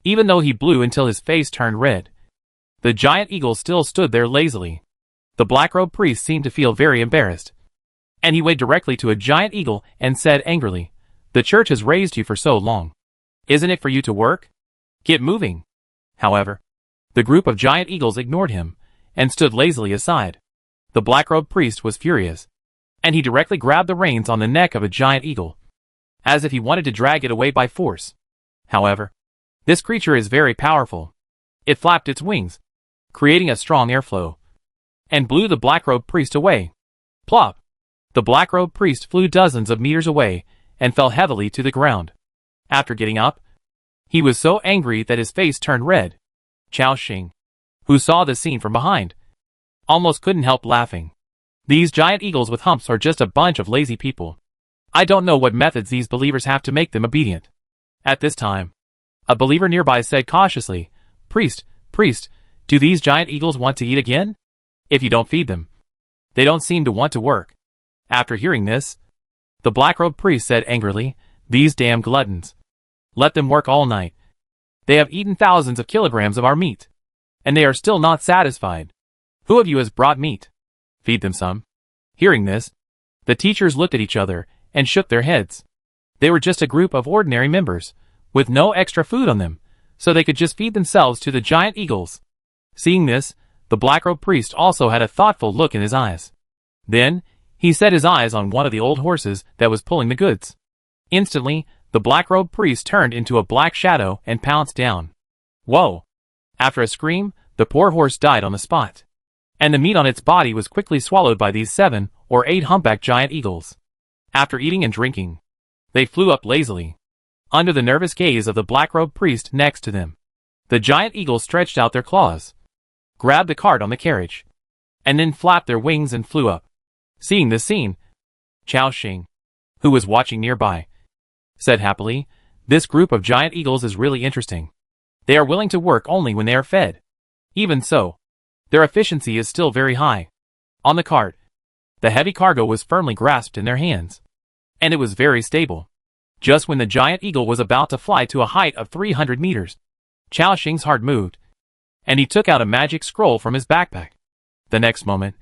even though he blew until his face turned red, the giant eagle still stood there lazily. The black-robed priest seemed to feel very embarrassed, and he went directly to a giant eagle and said angrily, "The church has raised you for so long. Isn't it for you to work? Get moving." However, the group of giant eagles ignored him and stood lazily aside. The black-robed priest was furious, and he directly grabbed the reins on the neck of a giant eagle, as if he wanted to drag it away by force. However, this creature is very powerful. It flapped its wings, creating a strong airflow, and blew the black-robed priest away. Plop! The black-robed priest flew dozens of meters away and fell heavily to the ground. After getting up, he was so angry that his face turned red. Chao Xing, who saw the scene from behind, almost couldn't help laughing. These giant eagles with humps are just a bunch of lazy people. I don't know what methods these believers have to make them obedient. At this time, a believer nearby said cautiously, Priest, do these giant eagles want to eat again? If you don't feed them, they don't seem to want to work." After hearing this, the black-robed priest said angrily, "These damn gluttons. Let them work all night. They have eaten thousands of kilograms of our meat, and they are still not satisfied. Who of you has brought meat? Feed them some." Hearing this, the teachers looked at each other and shook their heads. They were just a group of ordinary members, with no extra food on them, so they could just feed themselves to the giant eagles. Seeing this, the black-robed priest also had a thoughtful look in his eyes. Then, he set his eyes on one of the old horses that was pulling the goods. Instantly, the black-robed priest turned into a black shadow and pounced down. Whoa! After a scream, the poor horse died on the spot. And the meat on its body was quickly swallowed by these 7 or 8 humpback giant eagles. After eating and drinking, they flew up lazily, under the nervous gaze of the black-robed priest next to them. The giant eagles stretched out their claws, grabbed the cart on the carriage, and then flapped their wings and flew up. Seeing this scene, Chao Xing, who was watching nearby, said happily, "This group of giant eagles is really interesting. They are willing to work only when they are fed. Even so, their efficiency is still very high." On the cart, the heavy cargo was firmly grasped in their hands, and it was very stable. Just when the giant eagle was about to fly to a height of 300 meters, Chao Xing's heart moved, and he took out a magic scroll from his backpack. The next moment,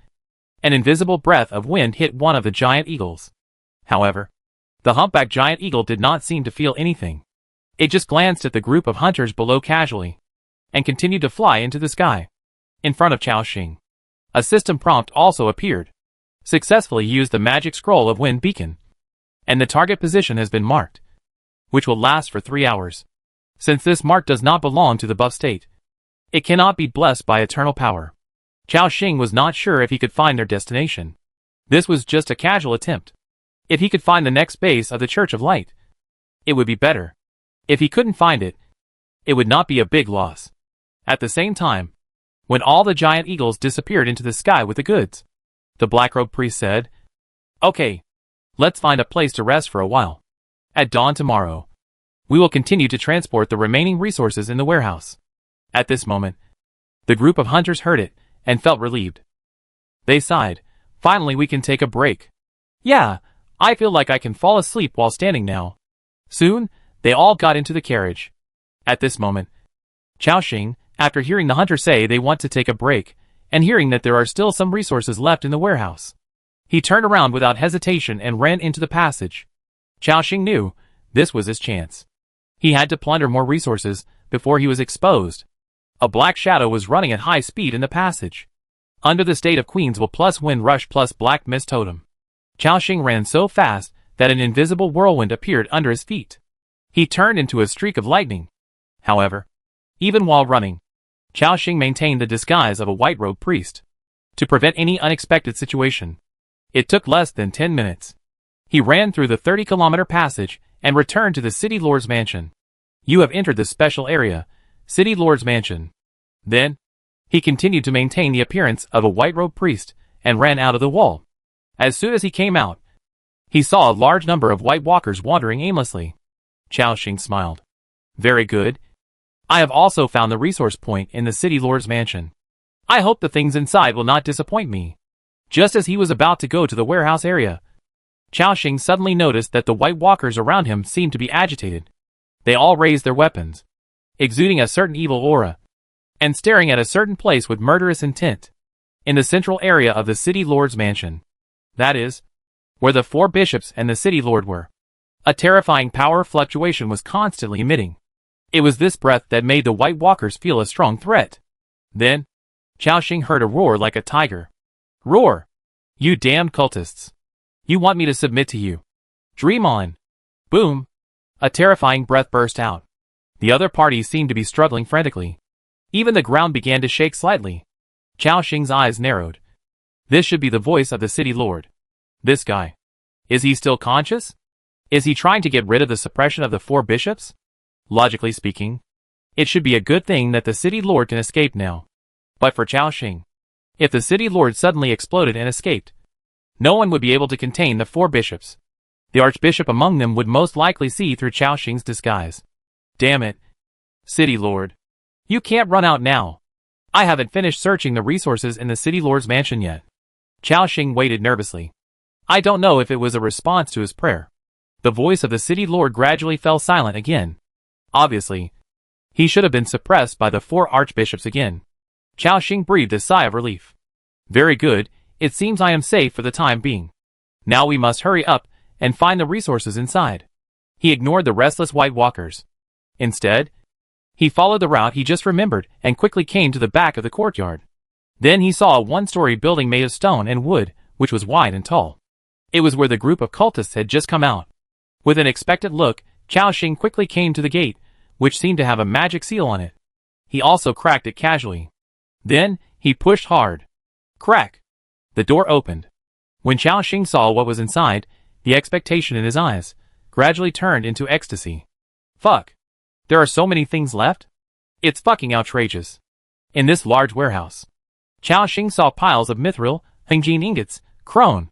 an invisible breath of wind hit one of the giant eagles. However, the humpback giant eagle did not seem to feel anything. It just glanced at the group of hunters below casually, and continued to fly into the sky. In front of Chao Xing, a system prompt also appeared. Successfully used the magic scroll of wind beacon, and the target position has been marked, which will last for 3 hours. Since this mark does not belong to the buff state, it cannot be blessed by eternal power. Chao Xing was not sure if he could find their destination. This was just a casual attempt. If he could find the next base of the Church of Light, it would be better. If he couldn't find it, it would not be a big loss. At the same time, when all the giant eagles disappeared into the sky with the goods, the black-robed priest said, "Okay, let's find a place to rest for a while. At dawn tomorrow, we will continue to transport the remaining resources in the warehouse." At this moment, the group of hunters heard it and felt relieved. They sighed. "Finally we can take a break. Yeah, I feel like I can fall asleep while standing now." Soon, they all got into the carriage. At this moment, Chao Xing, after hearing the hunter say they want to take a break, and hearing that there are still some resources left in the warehouse, he turned around without hesitation and ran into the passage. Chao Xing knew this was his chance. He had to plunder more resources before he was exposed. A black shadow was running at high speed in the passage, under the state of Queensville plus Wind Rush plus Black Mist Totem. Chao Xing ran so fast that an invisible whirlwind appeared under his feet. He turned into a streak of lightning. However, even while running, Chao Xing maintained the disguise of a white-robed priest to prevent any unexpected situation. It took less than 10 minutes. He ran through the 30-kilometer passage and returned to the City Lord's mansion. "You have entered the special area, City Lord's mansion." Then, he continued to maintain the appearance of a white-robed priest and ran out of the wall. As soon as he came out, he saw a large number of white walkers wandering aimlessly. Chao Xing smiled. "Very good. I have also found the resource point in the City Lord's mansion. I hope the things inside will not disappoint me." Just as he was about to go to the warehouse area, Chao Xing suddenly noticed that the white walkers around him seemed to be agitated. They all raised their weapons, exuding a certain evil aura, and staring at a certain place with murderous intent. In the central area of the City Lord's mansion, that is, where the 4 bishops and the City Lord were, a terrifying power fluctuation was constantly emitting. It was this breath that made the white walkers feel a strong threat. Then, Chao Xing heard a roar like a tiger. "Roar! You damned cultists! You want me to submit to you? Dream on!" Boom! A terrifying breath burst out. The other party seemed to be struggling frantically. Even the ground began to shake slightly. Chao Xing's eyes narrowed. This should be the voice of the City Lord. This guy. Is he still conscious? Is he trying to get rid of the suppression of the 4 bishops? Logically speaking, it should be a good thing that the City Lord can escape now. But for Chao Xing, if the City Lord suddenly exploded and escaped, no one would be able to contain the 4 bishops. The Archbishop among them would most likely see through Chao Xing's disguise. Damn it. City Lord. You can't run out now. I haven't finished searching the resources in the City Lord's mansion yet. Chao Xing waited nervously. I don't know if it was a response to his prayer. The voice of the City Lord gradually fell silent again. Obviously, he should have been suppressed by the 4 archbishops again. Chao Xing breathed a sigh of relief. Very good, it seems I am safe for the time being. Now we must hurry up and find the resources inside. He ignored the restless White Walkers. Instead, he followed the route he just remembered and quickly came to the back of the courtyard. Then he saw a one-story building made of stone and wood, which was wide and tall. It was where the group of cultists had just come out. With an expectant look, Chao Xing quickly came to the gate, which seemed to have a magic seal on it. He also cracked it casually. Then, he pushed hard. Crack! The door opened. When Chao Xing saw what was inside, the expectation in his eyes gradually turned into ecstasy. Fuck! There are so many things left? It's fucking outrageous. In this large warehouse, Chao Xing saw piles of mithril, Hengjin ingots, chrome.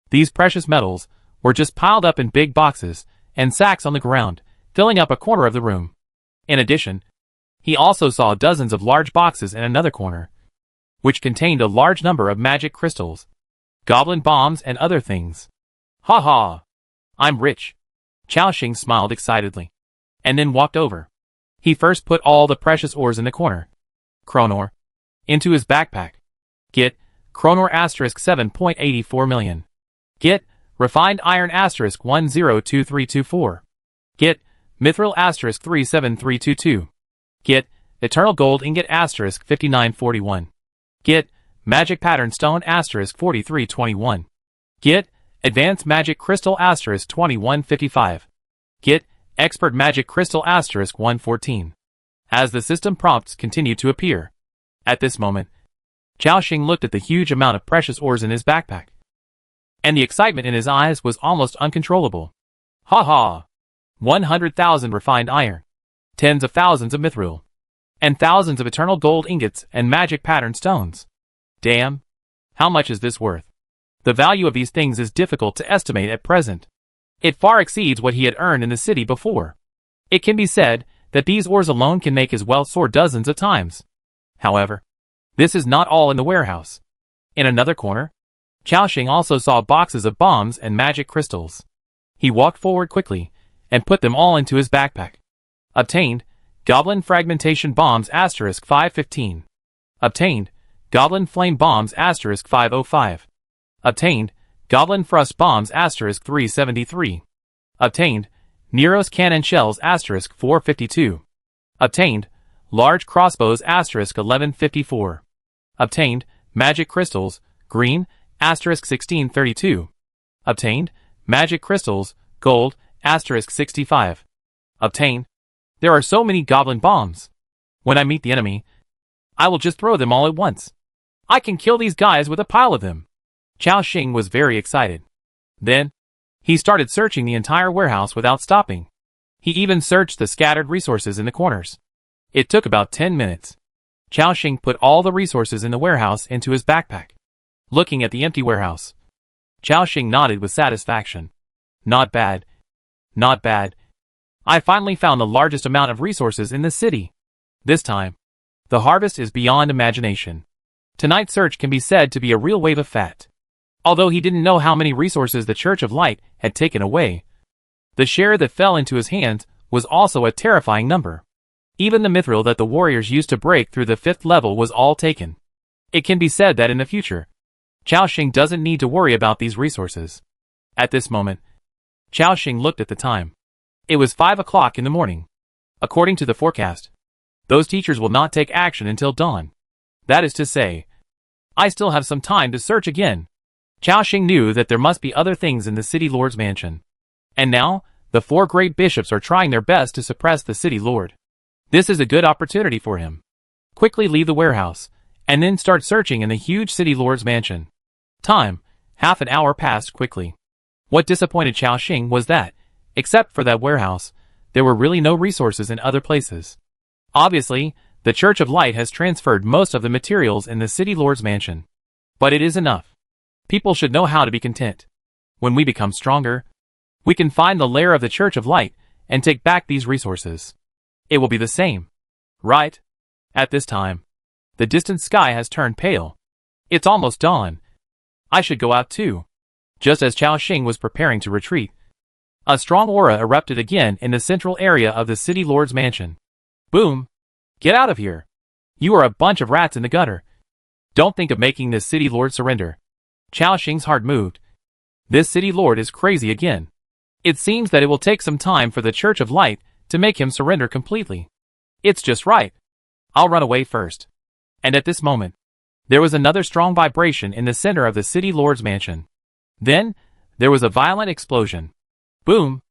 These precious metals were just piled up in big boxes and sacks on the ground, filling up a corner of the room. In addition, he also saw dozens of large boxes in another corner, which contained a large number of magic crystals, goblin bombs, and other things. Ha ha! I'm rich. Chao Xing smiled excitedly, and then walked over. He first put all the precious ores in the corner, Kronor, into his backpack. Get Kronor asterisk 7.84 million. Get refined iron asterisk 102324. Get mithril asterisk 37322. Get eternal gold ingot asterisk 5941. Get magic pattern stone asterisk 4321. Get advanced magic crystal asterisk 2155. Get expert magic crystal asterisk 114. As the system prompts continued to appear. At this moment, Chao Xing looked at the huge amount of precious ores in his backpack, and the excitement in his eyes was almost uncontrollable. Ha ha! 100,000 refined iron, tens of thousands of mithril, and thousands of eternal gold ingots and magic pattern stones. Damn! How much is this worth? The value of these things is difficult to estimate at present. It far exceeds what he had earned in the city before. It can be said that these ores alone can make his wealth soar dozens of times. However, this is not all in the warehouse. In another corner, Chao Xing also saw boxes of bombs and magic crystals. He walked forward quickly and put them all into his backpack. Obtained Goblin Fragmentation Bombs asterisk 515. Obtained Goblin Flame Bombs asterisk 505. Obtained Goblin Thrust Bombs asterisk 373. Obtained Nero's Cannon Shells asterisk 452. Obtained Large Crossbows asterisk 1154. Obtained Magic Crystals, green, asterisk 1632. Obtained Magic Crystals, gold, asterisk 65. Obtained. There are so many goblin bombs. When I meet the enemy, I will just throw them all at once. I can kill these guys with a pile of them. Chao Xing was very excited. Then, he started searching the entire warehouse without stopping. He even searched the scattered resources in the corners. It took about 10 minutes. Chao Xing put all the resources in the warehouse into his backpack. Looking at the empty warehouse, Chao Xing nodded with satisfaction. Not bad. Not bad. I finally found the largest amount of resources in the city. This time, the harvest is beyond imagination. Tonight's search can be said to be a real wave of fat. Although he didn't know how many resources the Church of Light had taken away, the share that fell into his hands was also a terrifying number. Even the mithril that the warriors used to break through the 5th level was all taken. It can be said that in the future, Chao Xing doesn't need to worry about these resources. At this moment, Chao Xing looked at the time. It was 5 o'clock in the morning. According to the forecast, those teachers will not take action until dawn. That is to say, I still have some time to search again. Chao Xing knew that there must be other things in the city lord's mansion. And now, the 4 great bishops are trying their best to suppress the city lord. This is a good opportunity for him. Quickly leave the warehouse, and then start searching in the huge city lord's mansion. Time, half an hour passed quickly. What disappointed Chao Xing was that, except for that warehouse, there were really no resources in other places. Obviously, the Church of Light has transferred most of the materials in the city lord's mansion. But it is enough. People should know how to be content. When we become stronger, we can find the lair of the Church of Light and take back these resources. It will be the same. Right? At this time, the distant sky has turned pale. It's almost dawn. I should go out too. Just as Chao Xing was preparing to retreat, a strong aura erupted again in the central area of the city lord's mansion. Boom! Get out of here! You are a bunch of rats in the gutter. Don't think of making this city lord surrender. Chao Xing's heart moved. This city lord is crazy again. It seems that it will take some time for the Church of Light to make him surrender completely. It's just right. I'll run away first. And at this moment, there was another strong vibration in the center of the city lord's mansion. Then, there was a violent explosion. Boom!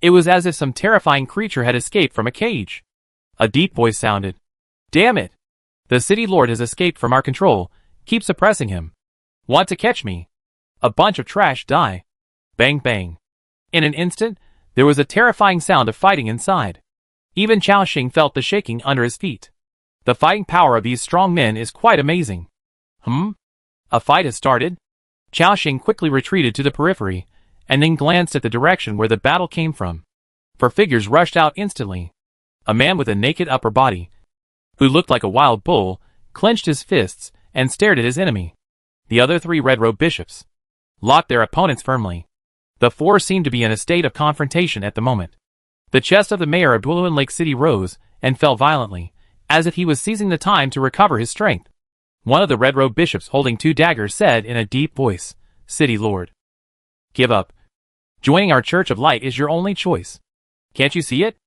It was as if some terrifying creature had escaped from a cage. A deep voice sounded. Damn it! The city lord has escaped from our control. Keep suppressing him. Want to catch me? A bunch of trash die. Bang bang. In an instant, there was a terrifying sound of fighting inside. Even Chaoxing felt the shaking under his feet. The fighting power of these strong men is quite amazing. A fight has started? Chaoxing quickly retreated to the periphery, and then glanced at the direction where the battle came from. 4 figures rushed out instantly. A man with a naked upper body, who looked like a wild bull, clenched his fists and stared at his enemy. The other 3 red-robed bishops locked their opponents firmly. The 4 seemed to be in a state of confrontation at the moment. The chest of the mayor of Dwelluin Lake City rose and fell violently, as if he was seizing the time to recover his strength. One of the red-robed bishops holding 2 daggers said in a deep voice, City Lord, give up. Joining our Church of Light is your only choice. Can't you see it?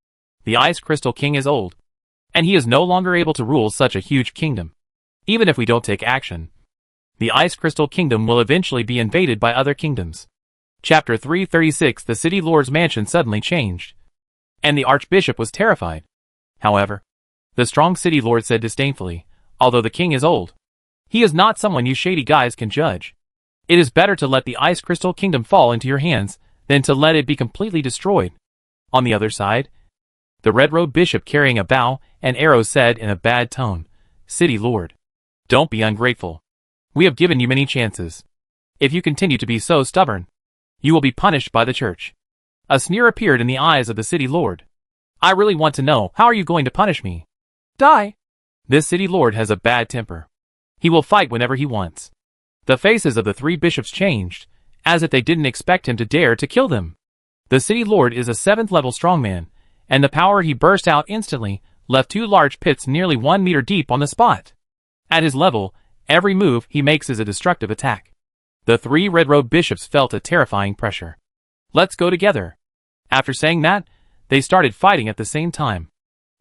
The Ice Crystal King is old, and he is no longer able to rule such a huge kingdom. Even if we don't take action, the Ice Crystal Kingdom will eventually be invaded by other kingdoms. Chapter 336. The City Lord's mansion suddenly changed, and the Archbishop was terrified. However, the strong City Lord said disdainfully, although the king is old, he is not someone you shady guys can judge. It is better to let the Ice Crystal Kingdom fall into your hands than to let it be completely destroyed. On the other side, the red-robed bishop carrying a bow and arrows said in a bad tone, City Lord, don't be ungrateful. We have given you many chances. If you continue to be so stubborn, you will be punished by the church. A sneer appeared in the eyes of the City Lord. I really want to know, how are you going to punish me? Die! This City Lord has a bad temper. He will fight whenever he wants. The faces of the 3 bishops changed, as if they didn't expect him to dare to kill them. The City Lord is a 7th level strongman, and the power he burst out instantly left 2 large pits nearly 1 meter deep on the spot. At his level, every move he makes is a destructive attack. The 3 red-robed bishops felt a terrifying pressure. Let's go together. After saying that, they started fighting at the same time.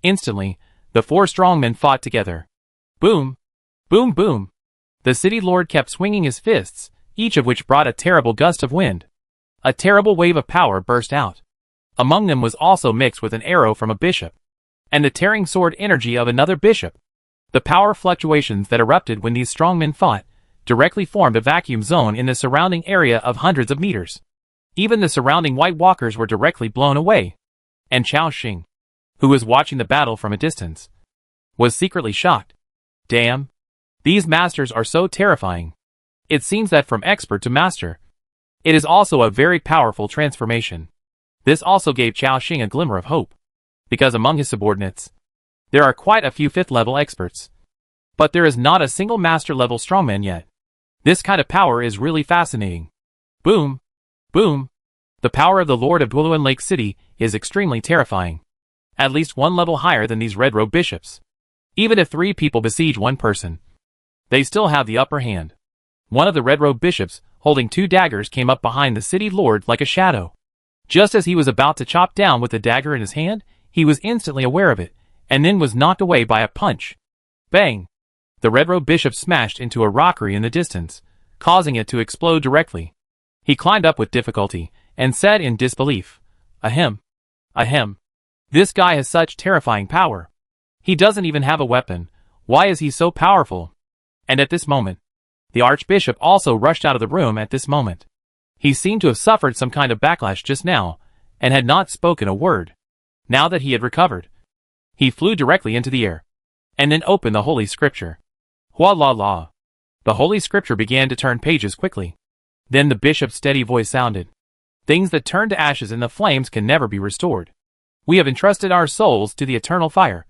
Instantly, the 4 strongmen fought together. Boom! Boom boom! The City Lord kept swinging his fists, each of which brought a terrible gust of wind. A terrible wave of power burst out. Among them was also mixed with an arrow from a bishop, and the tearing sword energy of another bishop. The power fluctuations that erupted when these strongmen fought directly formed a vacuum zone in the surrounding area of hundreds of meters. Even the surrounding White Walkers were directly blown away. And Chaoxing, who was watching the battle from a distance, was secretly shocked. Damn! These masters are so terrifying. It seems that from expert to master, it is also a very powerful transformation. This also gave Chaoxing a glimmer of hope, because among his subordinates, there are quite a few 5th level experts. But there is not a single master level strongman yet. This kind of power is really fascinating. Boom! Boom! The power of the Lord of Dwelluin Lake City is extremely terrifying. At least 1 level higher than these red-robed bishops. Even if 3 people besiege 1 person, they still have the upper hand. One of the red-robed bishops, holding 2 daggers, came up behind the City Lord like a shadow. Just as he was about to chop down with the dagger in his hand, he was instantly aware of it, and then was knocked away by a punch. Bang! The red-robed bishop smashed into a rockery in the distance, causing it to explode directly. He climbed up with difficulty, and said in disbelief, Ahem. Ahem. This guy has such terrifying power. He doesn't even have a weapon. Why is he so powerful? And at this moment, the Archbishop also rushed out of the room at this moment. He seemed to have suffered some kind of backlash just now, and had not spoken a word. Now that he had recovered, he flew directly into the air, and then opened the Holy Scripture. Hua la la. The Holy Scripture began to turn pages quickly. Then the bishop's steady voice sounded. Things that turn to ashes in the flames can never be restored. We have entrusted our souls to the eternal fire,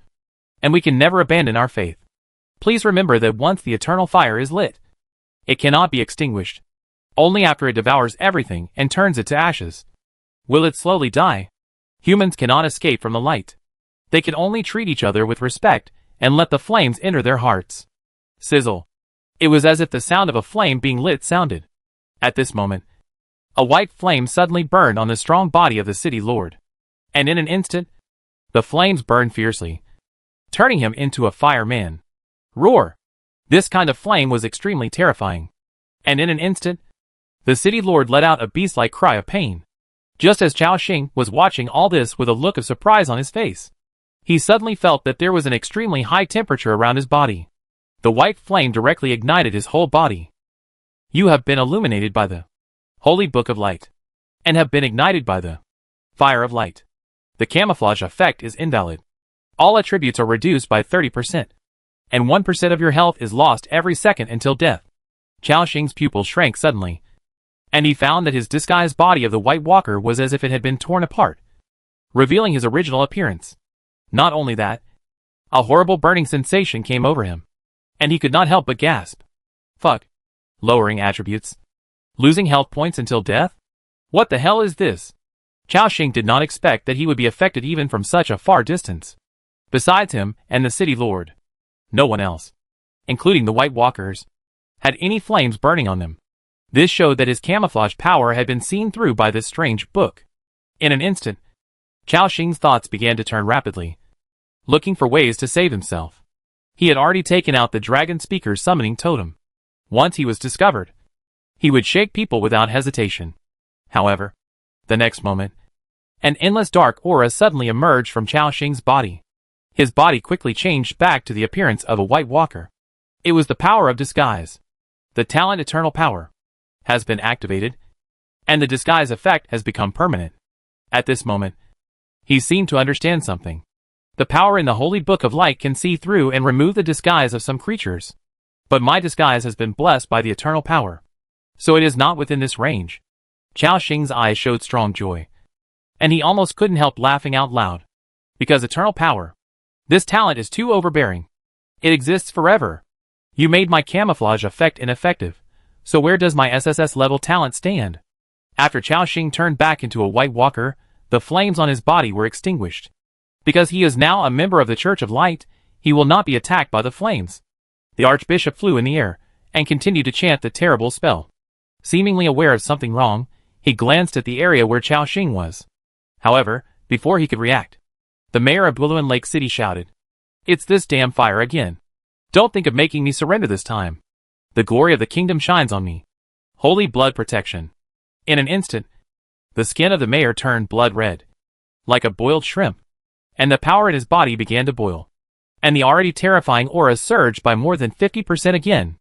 and we can never abandon our faith. Please remember that once the eternal fire is lit, it cannot be extinguished. Only after it devours everything and turns it to ashes will it slowly die. Humans cannot escape from the light. They can only treat each other with respect and let the flames enter their hearts. Sizzle. It was as if the sound of a flame being lit sounded. At this moment, A white flame suddenly burned on the strong body of the city lord. And in an instant, the flames burned fiercely, turning him into a fireman. Roar! This kind of flame was extremely terrifying. And in an instant, the city lord let out a beast-like cry of pain. Just as Chao Xing was watching all this with a look of surprise on his face, he suddenly felt that there was an extremely high temperature around his body. The white flame directly ignited his whole body. You have been illuminated by the Holy Book of Light, and have been ignited by the Fire of Light. The camouflage effect is invalid. All attributes are reduced by 30%, and 1% of your health is lost every second until death. Chao Xing's pupil shrank suddenly, and he found that his disguised body of the White Walker was as if it had been torn apart, revealing his original appearance. Not only that, a horrible burning sensation came over him, and he could not help but gasp. Fuck. Lowering attributes. Losing health points until death? What the hell is this? Chao Xing did not expect that he would be affected even from such a far distance. Besides him and the city lord, no one else, including the White Walkers, had any flames burning on them. This showed that his camouflage power had been seen through by this strange book. In an instant, Chao Xing's thoughts began to turn rapidly, looking for ways to save himself. He had already taken out the Dragon Speaker's summoning totem. Once he was discovered, he would shake people without hesitation. However, the next moment, an endless dark aura suddenly emerged from Chao Xing's body. His body quickly changed back to the appearance of a White Walker. It was the power of disguise. The talent Eternal Power has been activated, and the disguise effect has become permanent. At this moment, he seemed to understand something. The power in the Holy Book of Light can see through and remove the disguise of some creatures. But my disguise has been blessed by the Eternal Power, so it is not within this range. Chao Xing's eyes showed strong joy, and he almost couldn't help laughing out loud. Because Eternal Power, this talent is too overbearing. It exists forever. You made my camouflage effect ineffective, so where does my SSS level talent stand? After Chao Xing turned back into a White Walker, the flames on his body were extinguished. Because he is now a member of the Church of Light, he will not be attacked by the flames. The Archbishop flew in the air, and continued to chant the terrible spell. Seemingly aware of something wrong, he glanced at the area where Chao Xing was. However, before he could react, the mayor of Buluan Lake City shouted, "It's this damn fire again. Don't think of making me surrender this time. The glory of the kingdom shines on me. Holy blood protection." In an instant, the skin of the mayor turned blood red, like a boiled shrimp, and the power in his body began to boil. And the already terrifying aura surged by more than 50% again.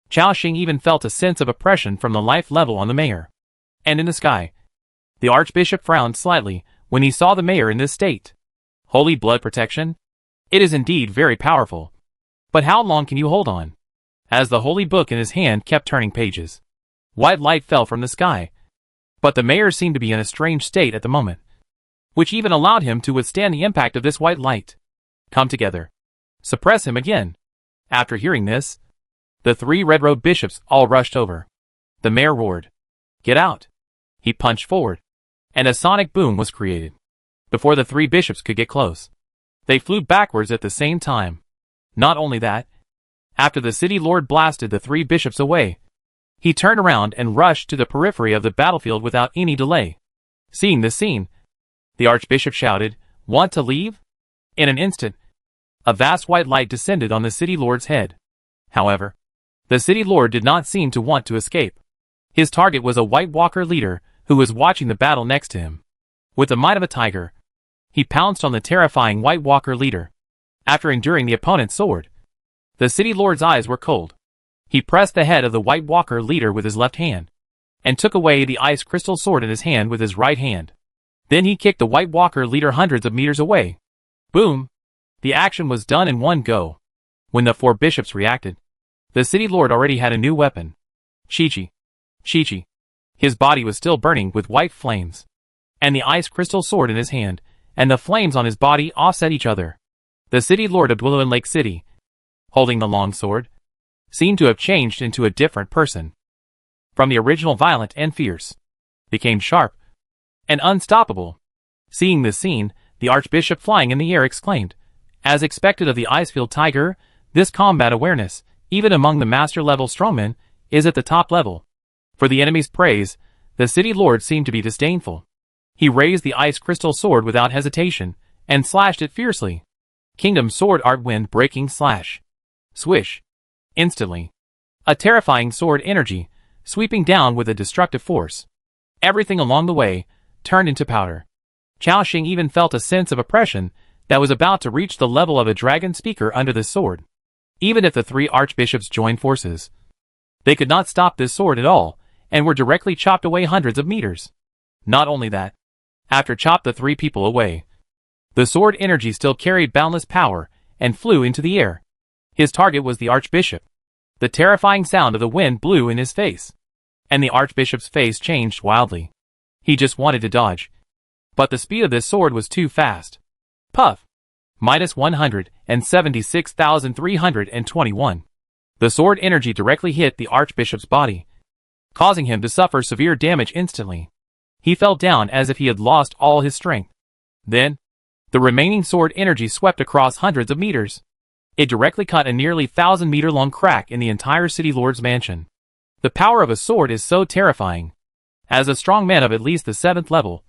Chao Xing even felt a sense of oppression from the life level on the mayor. And in the sky, the Archbishop frowned slightly when he saw the mayor in this state. Holy blood protection? It is indeed very powerful. But how long can you hold on? As the holy book in his hand kept turning pages, white light fell from the sky. But the mayor seemed to be in a strange state at the moment, which even allowed him to withstand the impact of this white light. Come together. Suppress him again. After hearing this, the 3 red-robed bishops all rushed over. The mayor roared, "Get out!" He punched forward, and a sonic boom was created. Before the 3 bishops could get close, they flew backwards at the same time. Not only that, after the city lord blasted the 3 bishops away, he turned around and rushed to the periphery of the battlefield without any delay. Seeing this scene, the archbishop shouted, "Want to leave?" In an instant, a vast white light descended on the city lord's head. However, the city lord did not seem to want to escape. His target was a White Walker leader who was watching the battle next to him. With the might of a tiger, he pounced on the terrifying White Walker leader. After enduring the opponent's sword, the city lord's eyes were cold. He pressed the head of the White Walker leader with his left hand, and took away the ice crystal sword in his hand with his right hand. Then he kicked the White Walker leader hundreds of meters away. Boom! The action was done in one go. When the 4 bishops reacted, the city lord already had a new weapon. Chi-Chi. Chi-Chi. His body was still burning with white flames, and the ice crystal sword in his hand, and the flames on his body offset each other. The city lord of Buluan Lake City, holding the long sword, seemed to have changed into a different person. From the original violent and fierce, became sharp and unstoppable. Seeing this scene, the archbishop flying in the air exclaimed, "As expected of the Icefield Tiger, this combat awareness, even among the master-level strongmen, is at the top level." For the enemy's praise, The city lord seemed to be disdainful. He raised the ice crystal sword without hesitation, and slashed it fiercely. Kingdom sword art wind breaking slash. Swish. Instantly. A terrifying sword energy, sweeping down with a destructive force. Everything along the way turned into powder. Chaoxing even felt a sense of oppression that was about to reach the level of a dragon speaker under this sword. Even if the three archbishops joined forces, they could not stop this sword at all, and were directly chopped away hundreds of meters. Not only that, after chopped the three people away, the sword energy still carried boundless power and flew into the air. His target was the archbishop. The terrifying sound of the wind blew in his face, and the archbishop's face changed wildly. He just wanted to dodge, but the speed of this sword was too fast. Puff. Minus 176,321. The sword energy directly hit the archbishop's body, causing him to suffer severe damage instantly. He fell down as if he had lost all his strength. Then, the remaining sword energy swept across hundreds of meters. It directly cut a nearly 1,000-meter-long crack in the entire city lord's mansion. The power of a sword is so terrifying. As a strong man of at least the 7th level,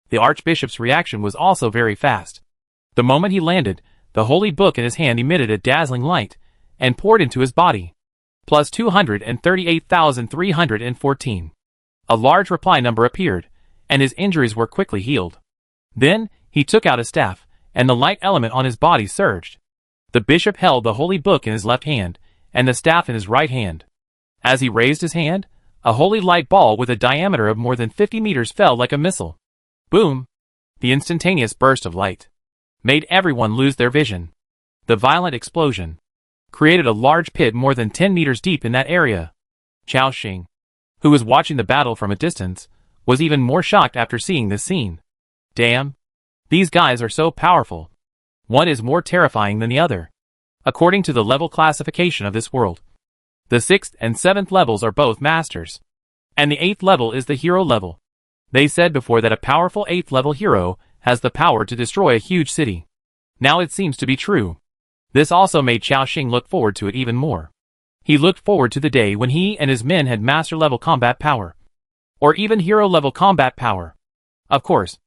the archbishop's reaction was also very fast. The moment he landed, the holy book in his hand emitted a dazzling light, and poured into his body. Plus 238,314. A large reply number appeared, and his injuries were quickly healed. Then, he took out a staff, and the light element on his body surged. The bishop held the holy book in his left hand, and the staff in his right hand. As he raised his hand, a holy light ball with a diameter of more than 50 meters fell like a missile. Boom! The instantaneous burst of light made everyone lose their vision. The violent explosion created a large pit more than 10 meters deep in that area. Chaoxing, who was watching the battle from a distance, was even more shocked after seeing this scene. Damn! These guys are so powerful. One is more terrifying than the other. According to the level classification of this world, the 6th and 7th levels are both masters, and the 8th level is the hero level. They said before that a powerful 8th level hero has the power to destroy a huge city. Now it seems to be true. This also made Chaoxing look forward to it even more. He looked forward to the day when he and his men had master level combat power, or even hero level combat power. Of course,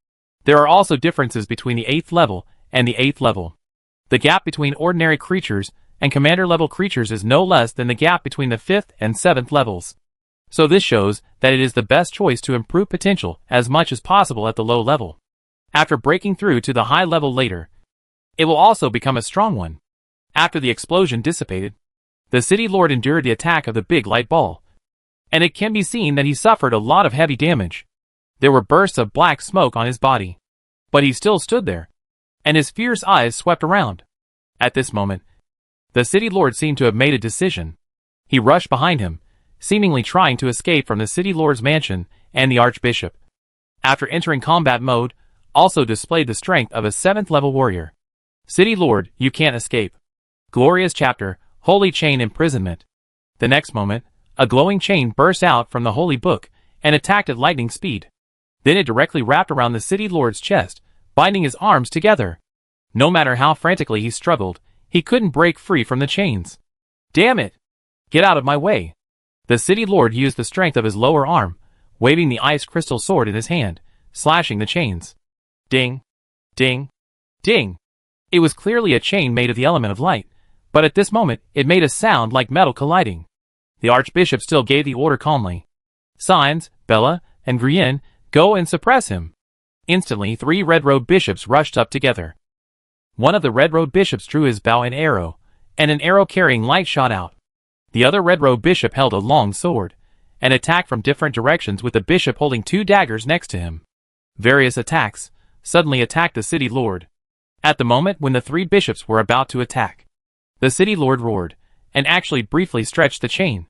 there are also differences between the 8th level and the 8th level. The gap between ordinary creatures and commander level creatures is no less than the gap between the 5th and 7th levels. So this shows that it is the best choice to improve potential as much as possible at the low level. After breaking through to the high level later, it will also become a strong one. After the explosion dissipated, the city lord endured the attack of the big light ball, and it can be seen that he suffered a lot of heavy damage. There were bursts of black smoke on his body, but he still stood there, and his fierce eyes swept around. At this moment, the city lord seemed to have made a decision. He rushed behind him, seemingly trying to escape from the city lord's mansion and the archbishop. After entering combat mode, also displayed the strength of a 7th level warrior. City lord, you can't escape. Glorious chapter, holy chain imprisonment. The next moment, a glowing chain burst out from the holy book and attacked at lightning speed. Then it directly wrapped around the city lord's chest, binding his arms together. No matter how frantically he struggled, he couldn't break free from the chains. Damn it! Get out of my way! The city lord used the strength of his lower arm, waving the ice crystal sword in his hand, slashing the chains. Ding! Ding! Ding! It was clearly a chain made of the element of light, but at this moment it made a sound like metal colliding. The archbishop still gave the order calmly. Signs, Bella, and Grienne, go and suppress him. Instantly 3 red-robed bishops rushed up together. One of the red-robed bishops drew his bow and arrow, and an arrow carrying light shot out. The other red-robed bishop held a long sword, and attacked from different directions with the bishop holding 2 daggers next to him. Various attacks suddenly attacked the city lord. At the moment when the 3 bishops were about to attack, the city lord roared, and actually briefly stretched the chain.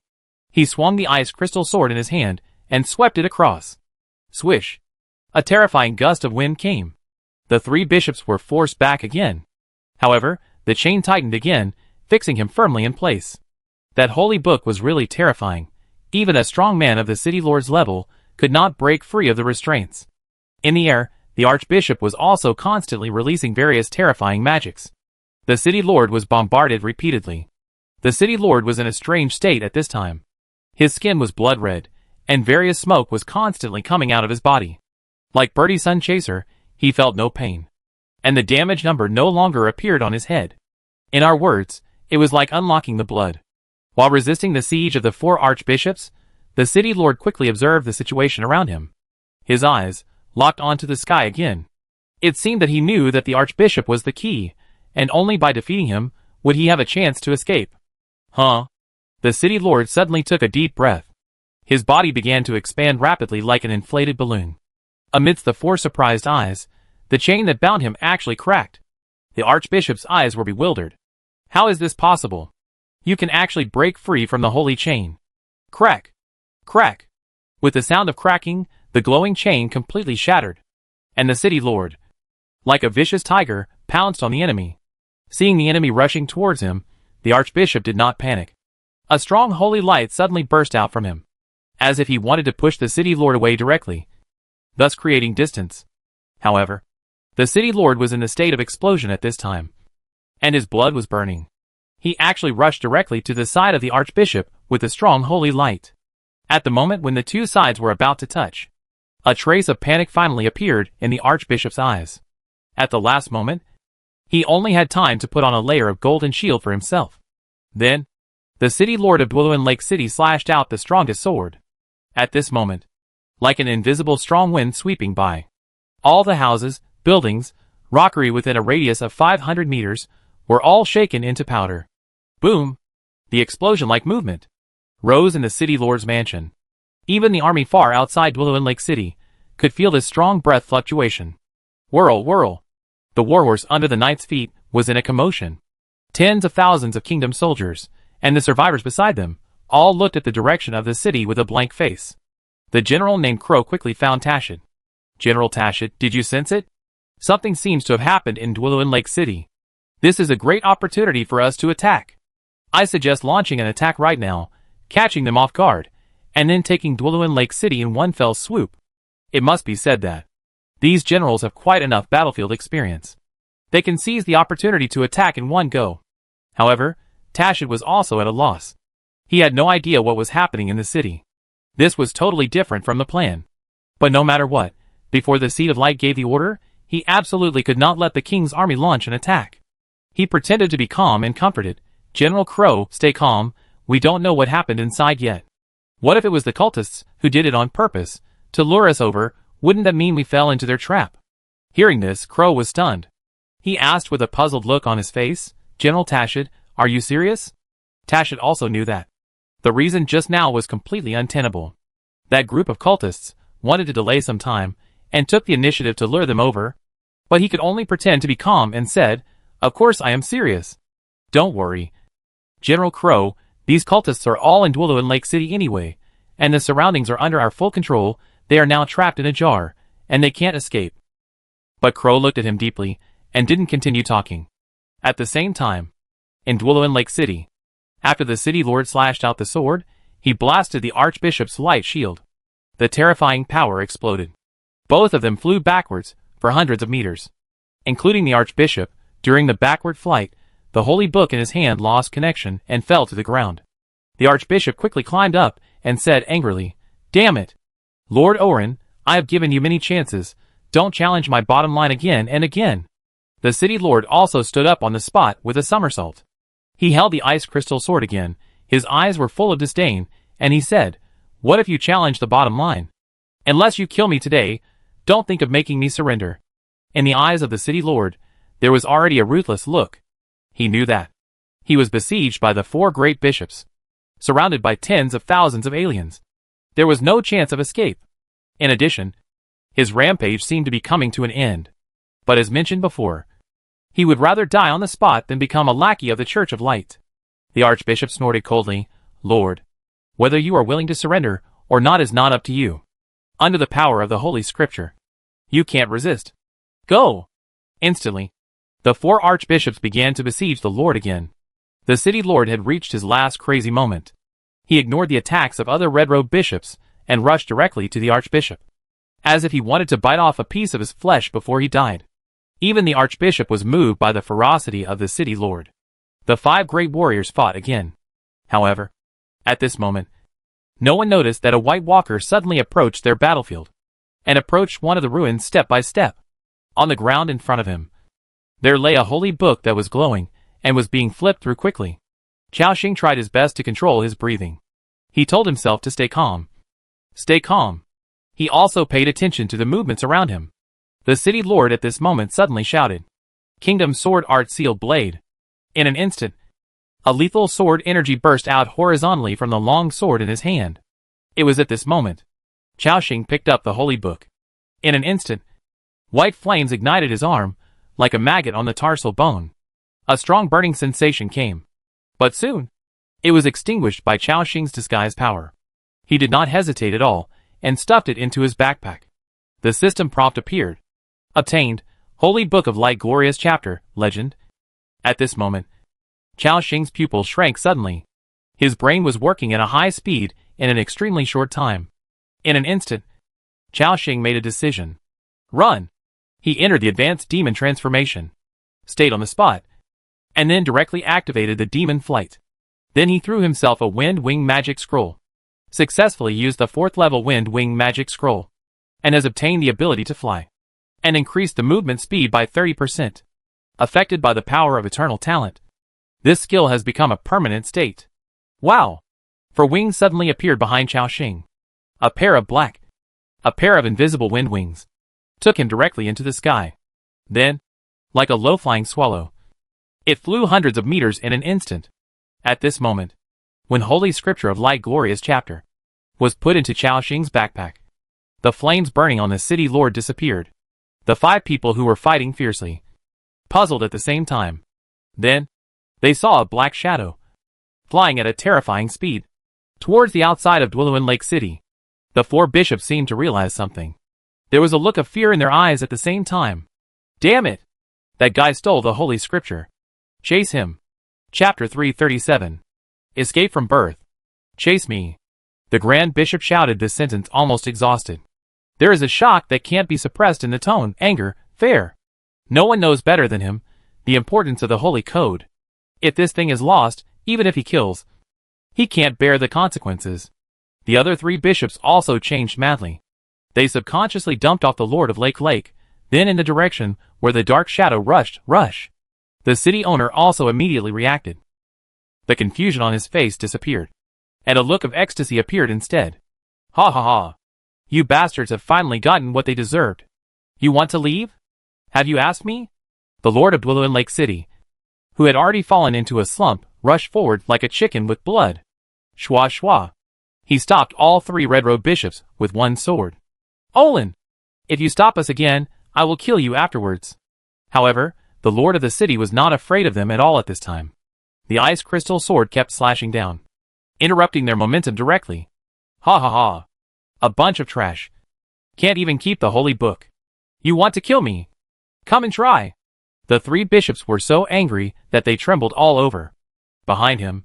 He swung the ice crystal sword in his hand, and swept it across. Swish! A terrifying gust of wind came. The 3 bishops were forced back again. However, the chain tightened again, fixing him firmly in place. That holy book was really terrifying. Even a strong man of the city lord's level could not break free of the restraints. In the air, the archbishop was also constantly releasing various terrifying magics. The city lord was bombarded repeatedly. The city lord was in a strange state at this time. His skin was blood red, and various smoke was constantly coming out of his body. Like Birdie's sun chaser, he felt no pain, and the damage number no longer appeared on his head. In our words, it was like unlocking the blood. While resisting the siege of the 4 archbishops, the city lord quickly observed the situation around him. His eyes locked onto the sky again. It seemed that he knew that the archbishop was the key, and only by defeating him would he have a chance to escape. Huh? The city lord suddenly took a deep breath. His body began to expand rapidly like an inflated balloon. Amidst the 4 surprised eyes, the chain that bound him actually cracked. The archbishop's eyes were bewildered. How is this possible? You can actually break free from the holy chain. Crack! Crack! With the sound of cracking, the glowing chain completely shattered. And the city lord, like a vicious tiger, pounced on the enemy. Seeing the enemy rushing towards him, the archbishop did not panic. A strong holy light suddenly burst out from him, as if he wanted to push the city lord away directly, thus creating distance. However, the city lord was in a state of explosion at this time, and his blood was burning. He actually rushed directly to the side of the archbishop with a strong holy light. At the moment when the 2 sides were about to touch, a trace of panic finally appeared in the archbishop's eyes. At the last moment, he only had time to put on a layer of golden shield for himself. Then, the city lord of Dwelluin Lake City slashed out the strongest sword. At this moment, like an invisible strong wind sweeping by, all the houses, buildings, rockery within a radius of 500 meters were all shaken into powder. Boom! The explosion-like movement rose in the city lord's mansion. Even the army far outside Dwelluin Lake City could feel this strong breath fluctuation. Whirl, whirl! The warhorse under the knight's feet was in a commotion. Tens of thousands of kingdom soldiers, and the survivors beside them, all looked at the direction of the city with a blank face. The general named Crow quickly found Tashit. General Tashit, did you sense it? Something seems to have happened in Dwelluin Lake City. This is a great opportunity for us to attack. I suggest launching an attack right now, catching them off guard, and then taking Dwelluin Lake City in one fell swoop. It must be said that these generals have quite enough battlefield experience. They can seize the opportunity to attack in one go. However, Tashit was also at a loss. He had no idea what was happening in the city. This was totally different from the plan. But no matter what, before the Seed of Light gave the order, he absolutely could not let the king's army launch an attack. He pretended to be calm and comforted. General Crow, stay calm, we don't know what happened inside yet. What if it was the cultists who did it on purpose, to lure us over? Wouldn't that mean we fell into their trap? Hearing this, Crow was stunned. He asked with a puzzled look on his face, General Tashit, are you serious? Tashit also knew that the reason just now was completely untenable. That group of cultists wanted to delay some time, and took the initiative to lure them over. But he could only pretend to be calm and said, of course I am serious. Don't worry, General Crow, these cultists are all in Dwelluin Lake City anyway, and the surroundings are under our full control. They are now trapped in a jar, and they can't escape. But Crow looked at him deeply, and didn't continue talking. At the same time, in Dwelluin Lake City, after the city lord slashed out the sword, he blasted the archbishop's light shield. The terrifying power exploded. Both of them flew backwards for hundreds of meters. Including the archbishop, during the backward flight, the holy book in his hand lost connection and fell to the ground. The archbishop quickly climbed up and said angrily, damn it! Lord Orin, I have given you many chances. Don't challenge my bottom line again and again. The city lord also stood up on the spot with a somersault. He held the ice crystal sword again. His eyes were full of disdain, and he said, what if you challenge the bottom line? Unless you kill me today, don't think of making me surrender. In the eyes of the city lord, there was already a ruthless look. He knew that he was besieged by the 4 great bishops, surrounded by tens of thousands of aliens. There was no chance of escape. In addition, his rampage seemed to be coming to an end. But as mentioned before, he would rather die on the spot than become a lackey of the Church of Light. The archbishop snorted coldly, Lord, whether you are willing to surrender or not is not up to you. Under the power of the Holy Scripture, you can't resist. Go! Instantly, the 4 archbishops began to besiege the Lord again. The city lord had reached his last crazy moment. He ignored the attacks of other red-robed bishops and rushed directly to the archbishop, as if he wanted to bite off a piece of his flesh before he died. Even the archbishop was moved by the ferocity of the city lord. The 5 great warriors fought again. However, at this moment, No one noticed that a White Walker suddenly approached their battlefield, and approached one of the ruins step by step. On the ground in front of him, there lay a holy book that was glowing, and was being flipped through quickly. Xiaoxing tried his best to control his breathing. He told himself to stay calm. Stay calm. He also paid attention to the movements around him. The city lord at this moment suddenly shouted, "Kingdom Sword Art Sealed Blade." In an instant, a lethal sword energy burst out horizontally from the long sword in his hand. It was at this moment Xiaoxing picked up the holy book. In an instant, white flames ignited his arm, like a maggot on the tarsal bone. A strong burning sensation came. But soon, it was extinguished by Xiaoxing's disguise power. He did not hesitate at all, and stuffed it into his backpack. The system prompt appeared. Obtained, Holy Book of Light Glorious Chapter, Legend. At this moment, Xiaoxing's pupil shrank suddenly. His brain was working at a high speed in an extremely short time. In an instant, Xiaoxing made a decision. Run! He entered the advanced demon transformation, stayed on the spot, and then directly activated the demon flight. Then he threw himself a Wind Wing Magic Scroll, successfully used the 4th level Wind Wing Magic Scroll, and has obtained the ability to fly, and increased the movement speed by 30%. Affected by the power of eternal talent, this skill has become a permanent state. Wow! For wings suddenly appeared behind Xiaoxing. A pair of invisible wind wings, took him directly into the sky. Then, like a low-flying swallow, it flew hundreds of meters in an instant. At this moment, when Holy Scripture of Light Glorious Chapter was put into Xiaoxing's backpack, the flames burning on the city lord disappeared. The 5 people who were fighting fiercely, puzzled at the same time. Then, they saw a black shadow, flying at a terrifying speed, towards the outside of Dwelluan Lake City. The 4 bishops seemed to realize something. There was a look of fear in their eyes at the same time. Damn it! That guy stole the Holy Scripture. Chase him. Chapter 337. Escape from birth. Chase me. The Grand Bishop shouted this sentence almost exhausted. There is a shock that can't be suppressed in the tone, anger, fear. No one knows better than him the importance of the Holy Code. If this thing is lost, even if he kills, he can't bear the consequences. The other 3 bishops also changed madly. They subconsciously dumped off the Lord of Lake, then in the direction where the dark shadow rush. The city owner also immediately reacted. The confusion on his face disappeared, and a look of ecstasy appeared instead. Ha ha ha. You bastards have finally gotten what they deserved. You want to leave? Have you asked me? The Lord of Dwelluan Lake City, who had already fallen into a slump, rushed forward like a chicken with blood. Shwa shwa. He stopped all 3 red-robed bishops with one sword. Olin! If you stop us again, I will kill you afterwards. However, the lord of the city was not afraid of them at all at this time. The ice crystal sword kept slashing down, interrupting their momentum directly. Ha ha ha. A bunch of trash. Can't even keep the holy book. You want to kill me? Come and try. The 3 bishops were so angry that they trembled all over. Behind him,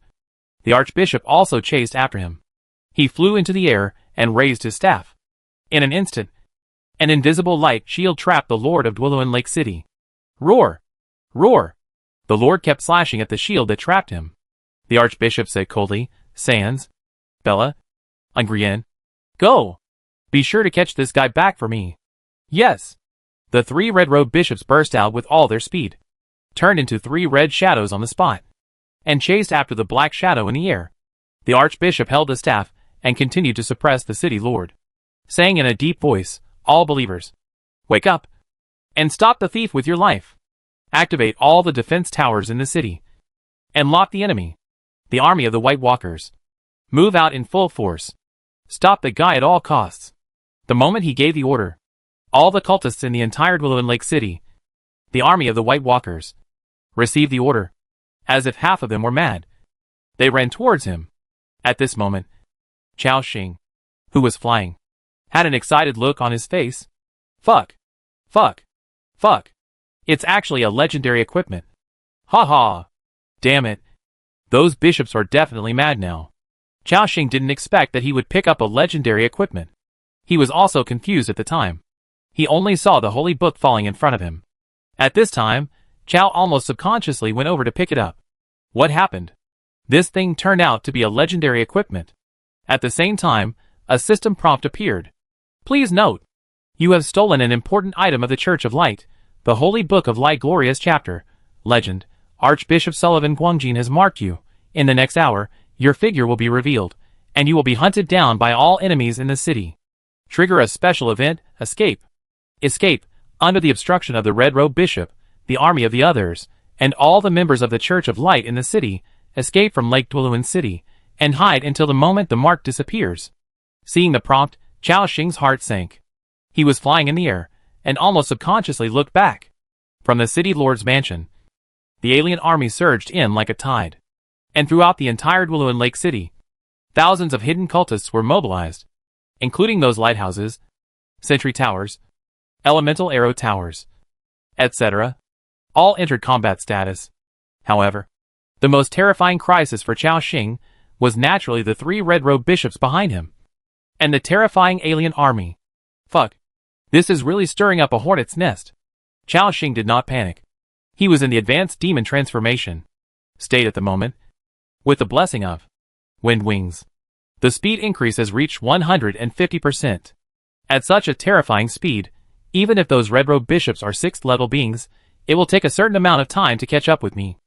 the archbishop also chased after him. He flew into the air and raised his staff. In an instant, an invisible light shield trapped the Lord of Dwelluan Lake City. Roar! Roar! The Lord kept slashing at the shield that trapped him. The archbishop said coldly, Sans, Bella, Ungrien, go! Be sure to catch this guy back for me. Yes! The 3 red-robed bishops burst out with all their speed, turned into 3 red shadows on the spot, and chased after the black shadow in the air. The archbishop held the staff and continued to suppress the city lord, saying in a deep voice, all believers, wake up, and stop the thief with your life. Activate all the defense towers in the city, and lock the enemy, the army of the White Walkers. Move out in full force. Stop the guy at all costs. The moment he gave the order, all the cultists in the entire Dwelluan Lake City, the army of the White Walkers, received the order. As if half of them were mad, they ran towards him. At this moment, Xiaoxing, who was flying, had an excited look on his face. Fuck. Fuck. Fuck. It's actually a legendary equipment. Ha ha. Damn it. Those bishops are definitely mad now. Xiaoxing didn't expect that he would pick up a legendary equipment. He was also confused at the time. He only saw the holy book falling in front of him. At this time, Xiao almost subconsciously went over to pick it up. What happened? This thing turned out to be a legendary equipment. At the same time, a system prompt appeared. Please note, you have stolen an important item of the Church of Light, the Holy Book of Light Glorious Chapter. Legend, Archbishop Sullivan Guangjin has marked you. In the next hour, your figure will be revealed, and you will be hunted down by all enemies in the city. Trigger a special event, escape. Escape, under the obstruction of the Red Robe Bishop, the army of the others, and all the members of the Church of Light in the city. Escape from Lake Dwelluin City, and hide until the moment the mark disappears. Seeing the prompt, Chao Xing's heart sank. He was flying in the air, and almost subconsciously looked back. From the city lord's mansion, the alien army surged in like a tide. And throughout the entire Dwelluin Lake City, thousands of hidden cultists were mobilized, including those lighthouses, sentry towers, elemental arrow towers, etc. All entered combat status. However, the most terrifying crisis for Chao Xing was naturally the 3 red-robed bishops behind him, and the terrifying alien army. Fuck. This is really stirring up a hornet's nest. Chao Xing did not panic. He was in the advanced demon transformation state at the moment, with the blessing of wind wings. The speed increase has reached 150%. At such a terrifying speed, even if those red-robed bishops are 6th level beings, it will take a certain amount of time to catch up with me.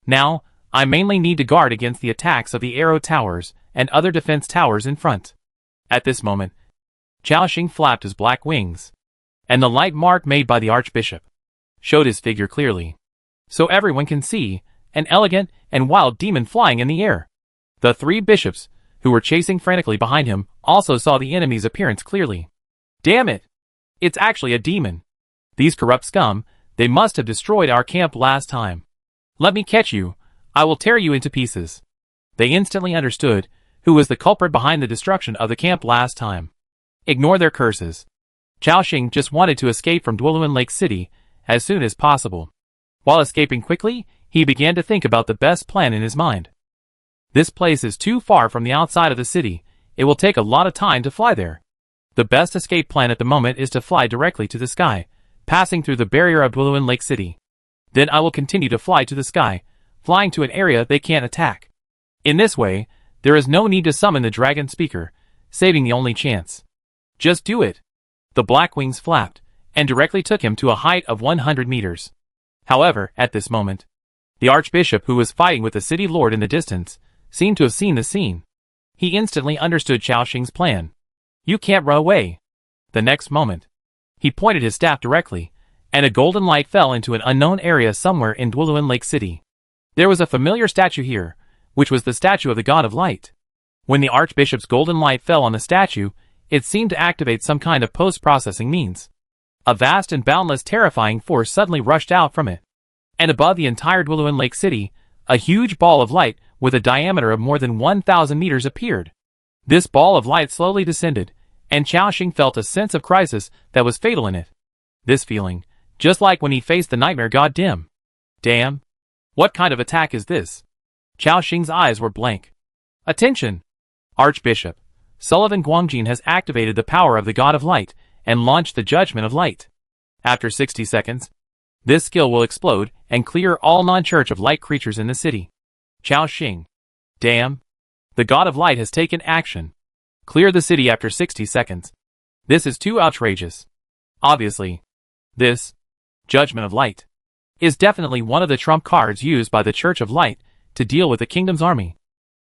Now, I mainly need to guard against the attacks of the arrow towers and other defense towers in front. At this moment, Chao Xing flapped his black wings, and the light mark made by the archbishop showed his figure clearly, so everyone can see an elegant and wild demon flying in the air. The 3 bishops, who were chasing frantically behind him, also saw the enemy's appearance clearly. Damn it! It's actually a demon. These corrupt scum, they must have destroyed our camp last time. Let me catch you. I will tear you into pieces. They instantly understood who was the culprit behind the destruction of the camp last time. Ignore their curses. Chao Xing just wanted to escape from Dwelluin Lake City as soon as possible. While escaping quickly, he began to think about the best plan in his mind. This place is too far from the outside of the city. It will take a lot of time to fly there. The best escape plan at the moment is to fly directly to the sky, passing through the barrier of Dwelluin Lake City. Then I will continue to fly to the sky, flying to an area they can't attack. In this way, there is no need to summon the dragon speaker, saving the only chance. Just do it. The black wings flapped, and directly took him to a height of 100 meters. However, at this moment, the archbishop who was fighting with the city lord in the distance, seemed to have seen the scene. He instantly understood Chao Xing's plan. You can't run away. The next moment, he pointed his staff directly, and a golden light fell into an unknown area somewhere in Dwelluin Lake City. There was a familiar statue here, which was the statue of the God of Light. When the archbishop's golden light fell on the statue, it seemed to activate some kind of post-processing means. A vast and boundless terrifying force suddenly rushed out from it. And above the entire Dwelluin Lake City, a huge ball of light with a diameter of more than 1,000 meters appeared. This ball of light slowly descended, and Chao Xing felt a sense of crisis that was fatal in it. This feeling, just like when he faced the nightmare god Dim. Damn. What kind of attack is this? Chao Xing's eyes were blank. Attention! Archbishop Sullivan Guangjin has activated the power of the God of Light and launched the Judgment of Light. After 60 seconds, this skill will explode and clear all non-Church of Light creatures in the city. Chao Xing. Damn. The God of Light has taken action. Clear the city after 60 seconds. This is too outrageous. Obviously, this Judgment of Light is definitely one of the trump cards used by the Church of Light to deal with the kingdom's army.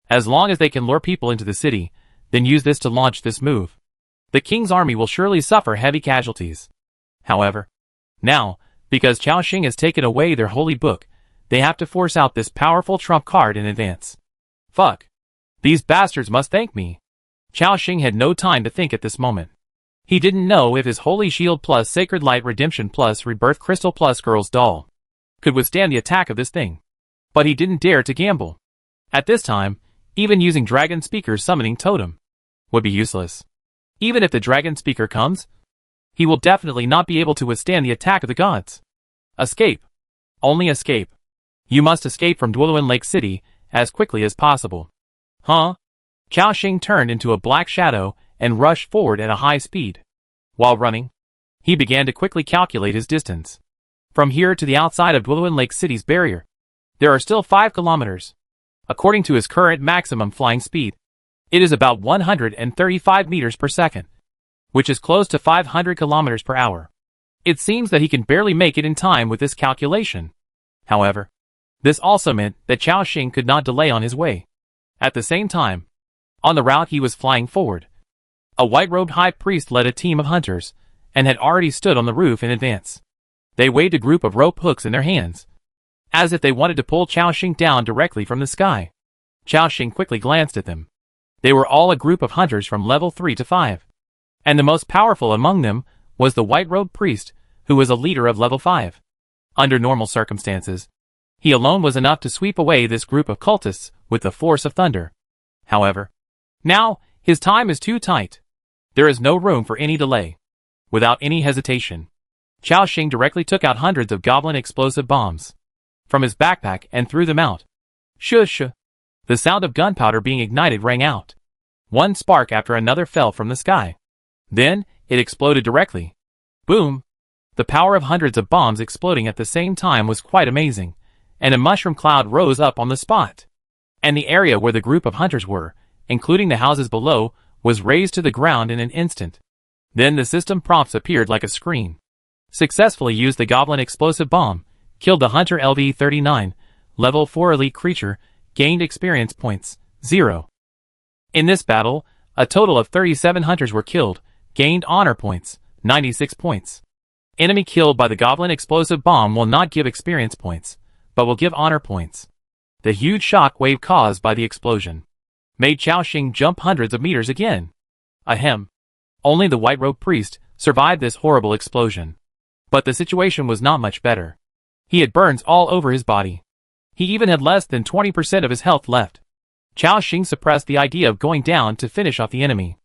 As long as they can lure people into the city, then use this to launch this move. The king's army will surely suffer heavy casualties. However, now, because Chao Xing has taken away their holy book, they have to force out this powerful trump card in advance. Fuck. These bastards must thank me. Chao Xing had no time to think at this moment. He didn't know if his Holy Shield plus Sacred Light Redemption plus Rebirth Crystal plus Girl's Doll could withstand the attack of this thing. But he didn't dare to gamble. At this time, even using Dragon Speaker's summoning totem would be useless. Even if the Dragon Speaker comes, he will definitely not be able to withstand the attack of the gods. Escape. Only escape. You must escape from Dwelluin Lake City as quickly as possible. Huh? Chao Xing turned into a black shadow and rushed forward at a high speed. While running, he began to quickly calculate his distance. From here to the outside of Dwelluin Lake City's barrier, there are still 5 kilometers. According to his current maximum flying speed, It is about 135 meters per second, which is close to 500 kilometers per hour. It seems that he can barely make it in time with this calculation. However, this also meant that Chao Xing could not delay on his way. At the same time, on the route he was flying forward, a white-robed high priest led a team of hunters, and had already stood on the roof in advance. They waved a group of rope hooks in their hands, as if they wanted to pull Chao Xing down directly from the sky. Chao Xing quickly glanced at them. They were all a group of hunters from level 3 to 5. And the most powerful among them was the white-robed priest, who was a leader of level 5. Under normal circumstances, he alone was enough to sweep away this group of cultists with the force of thunder. However, now, his time is too tight. There is no room for any delay. Without any hesitation, Chao Xing directly took out hundreds of goblin explosive bombs from his backpack and threw them out. Shush! The sound of gunpowder being ignited rang out. One spark after another fell from the sky. Then, it exploded directly. Boom! The power of hundreds of bombs exploding at the same time was quite amazing, and a mushroom cloud rose up on the spot. And the area where the group of hunters were, including the houses below, was razed to the ground in an instant. Then the system prompts appeared like a screen. Successfully used the goblin explosive bomb, killed the hunter LV-39, level 4 elite creature, gained experience points, 0. In this battle, a total of 37 hunters were killed, gained honor points, 96 points. Enemy killed by the goblin explosive bomb will not give experience points, but will give honor points. The huge shock wave caused by the explosion made Chao Xing jump hundreds of meters again. Ahem. Only the white-robed priest survived this horrible explosion. But the situation was not much better. He had burns all over his body. He even had less than 20% of his health left. Chao Xing suppressed the idea of going down to finish off the enemy.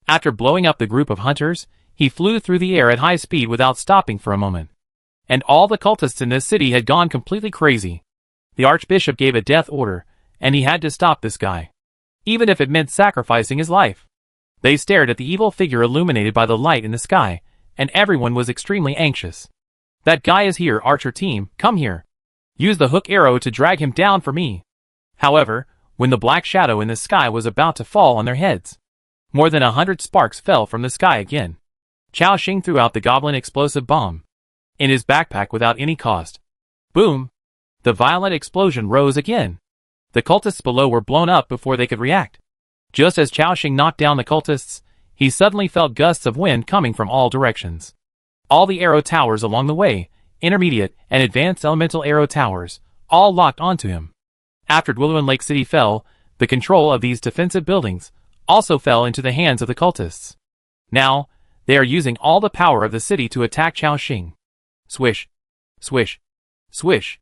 After blowing up the group of hunters, he flew through the air at high speed without stopping for a moment. And all the cultists in this city had gone completely crazy. The archbishop gave a death order, and he had to stop this guy, even if it meant sacrificing his life. They stared at the evil figure illuminated by the light in the sky, and everyone was extremely anxious. That guy is here, archer team, come here. Use the hook arrow to drag him down for me. However, when the black shadow in the sky was about to fall on their heads, more than 100 sparks fell from the sky again. Chao Xing threw out the goblin explosive bomb in his backpack without any cost. Boom! The violent explosion rose again. The cultists below were blown up before they could react. Just as Chao Xing knocked down the cultists, he suddenly felt gusts of wind coming from all directions. All the arrow towers along the way, intermediate and advanced elemental arrow towers, all locked onto him. After Dwelluan Lake City fell, the control of these defensive buildings also fell into the hands of the cultists. Now, they are using all the power of the city to attack Chao Xing. Swish, swish, swish.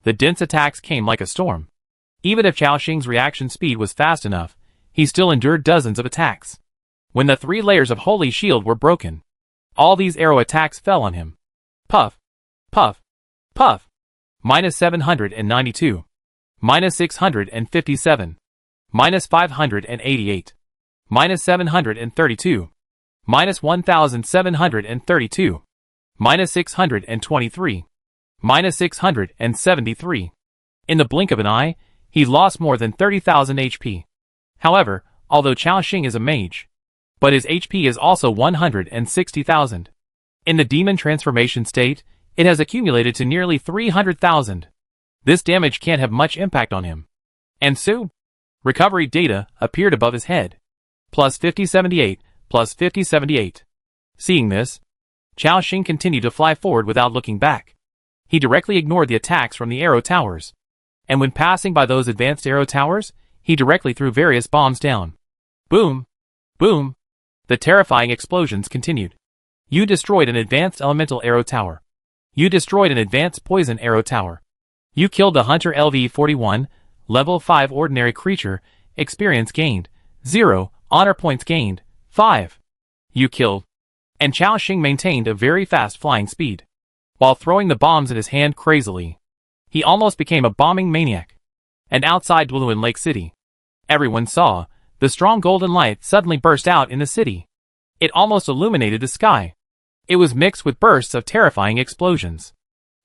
The dense attacks came like a storm. Even if Chao Xing's reaction speed was fast enough, he still endured dozens of attacks. When the 3 layers of holy shield were broken, all these arrow attacks fell on him. Puff, puff, puff. Minus 792. Minus 657. Minus 588. Minus 732. Minus 1732. Minus 623. Minus 673. In the blink of an eye, he lost more than 30,000 HP. However, although Chao Xing is a mage, but his HP is also 160,000. In the demon transformation state, it has accumulated to nearly 300,000. This damage can't have much impact on him. And so, recovery data appeared above his head. Plus 5078, plus 5078. Seeing this, Chao Xing continued to fly forward without looking back. He directly ignored the attacks from the arrow towers. And when passing by those advanced arrow towers, he directly threw various bombs down. Boom! Boom! The terrifying explosions continued. You destroyed an advanced elemental arrow tower. You destroyed an advanced poison arrow tower. You killed the hunter LV-41, level 5 ordinary creature, experience gained, 0, honor points gained, 5. You killed. And Chao Xing maintained a very fast flying speed, while throwing the bombs in his hand crazily. He almost became a bombing maniac. And outside Dwelluan Lake City, everyone saw the strong golden light suddenly burst out in the city. It almost illuminated the sky. It was mixed with bursts of terrifying explosions.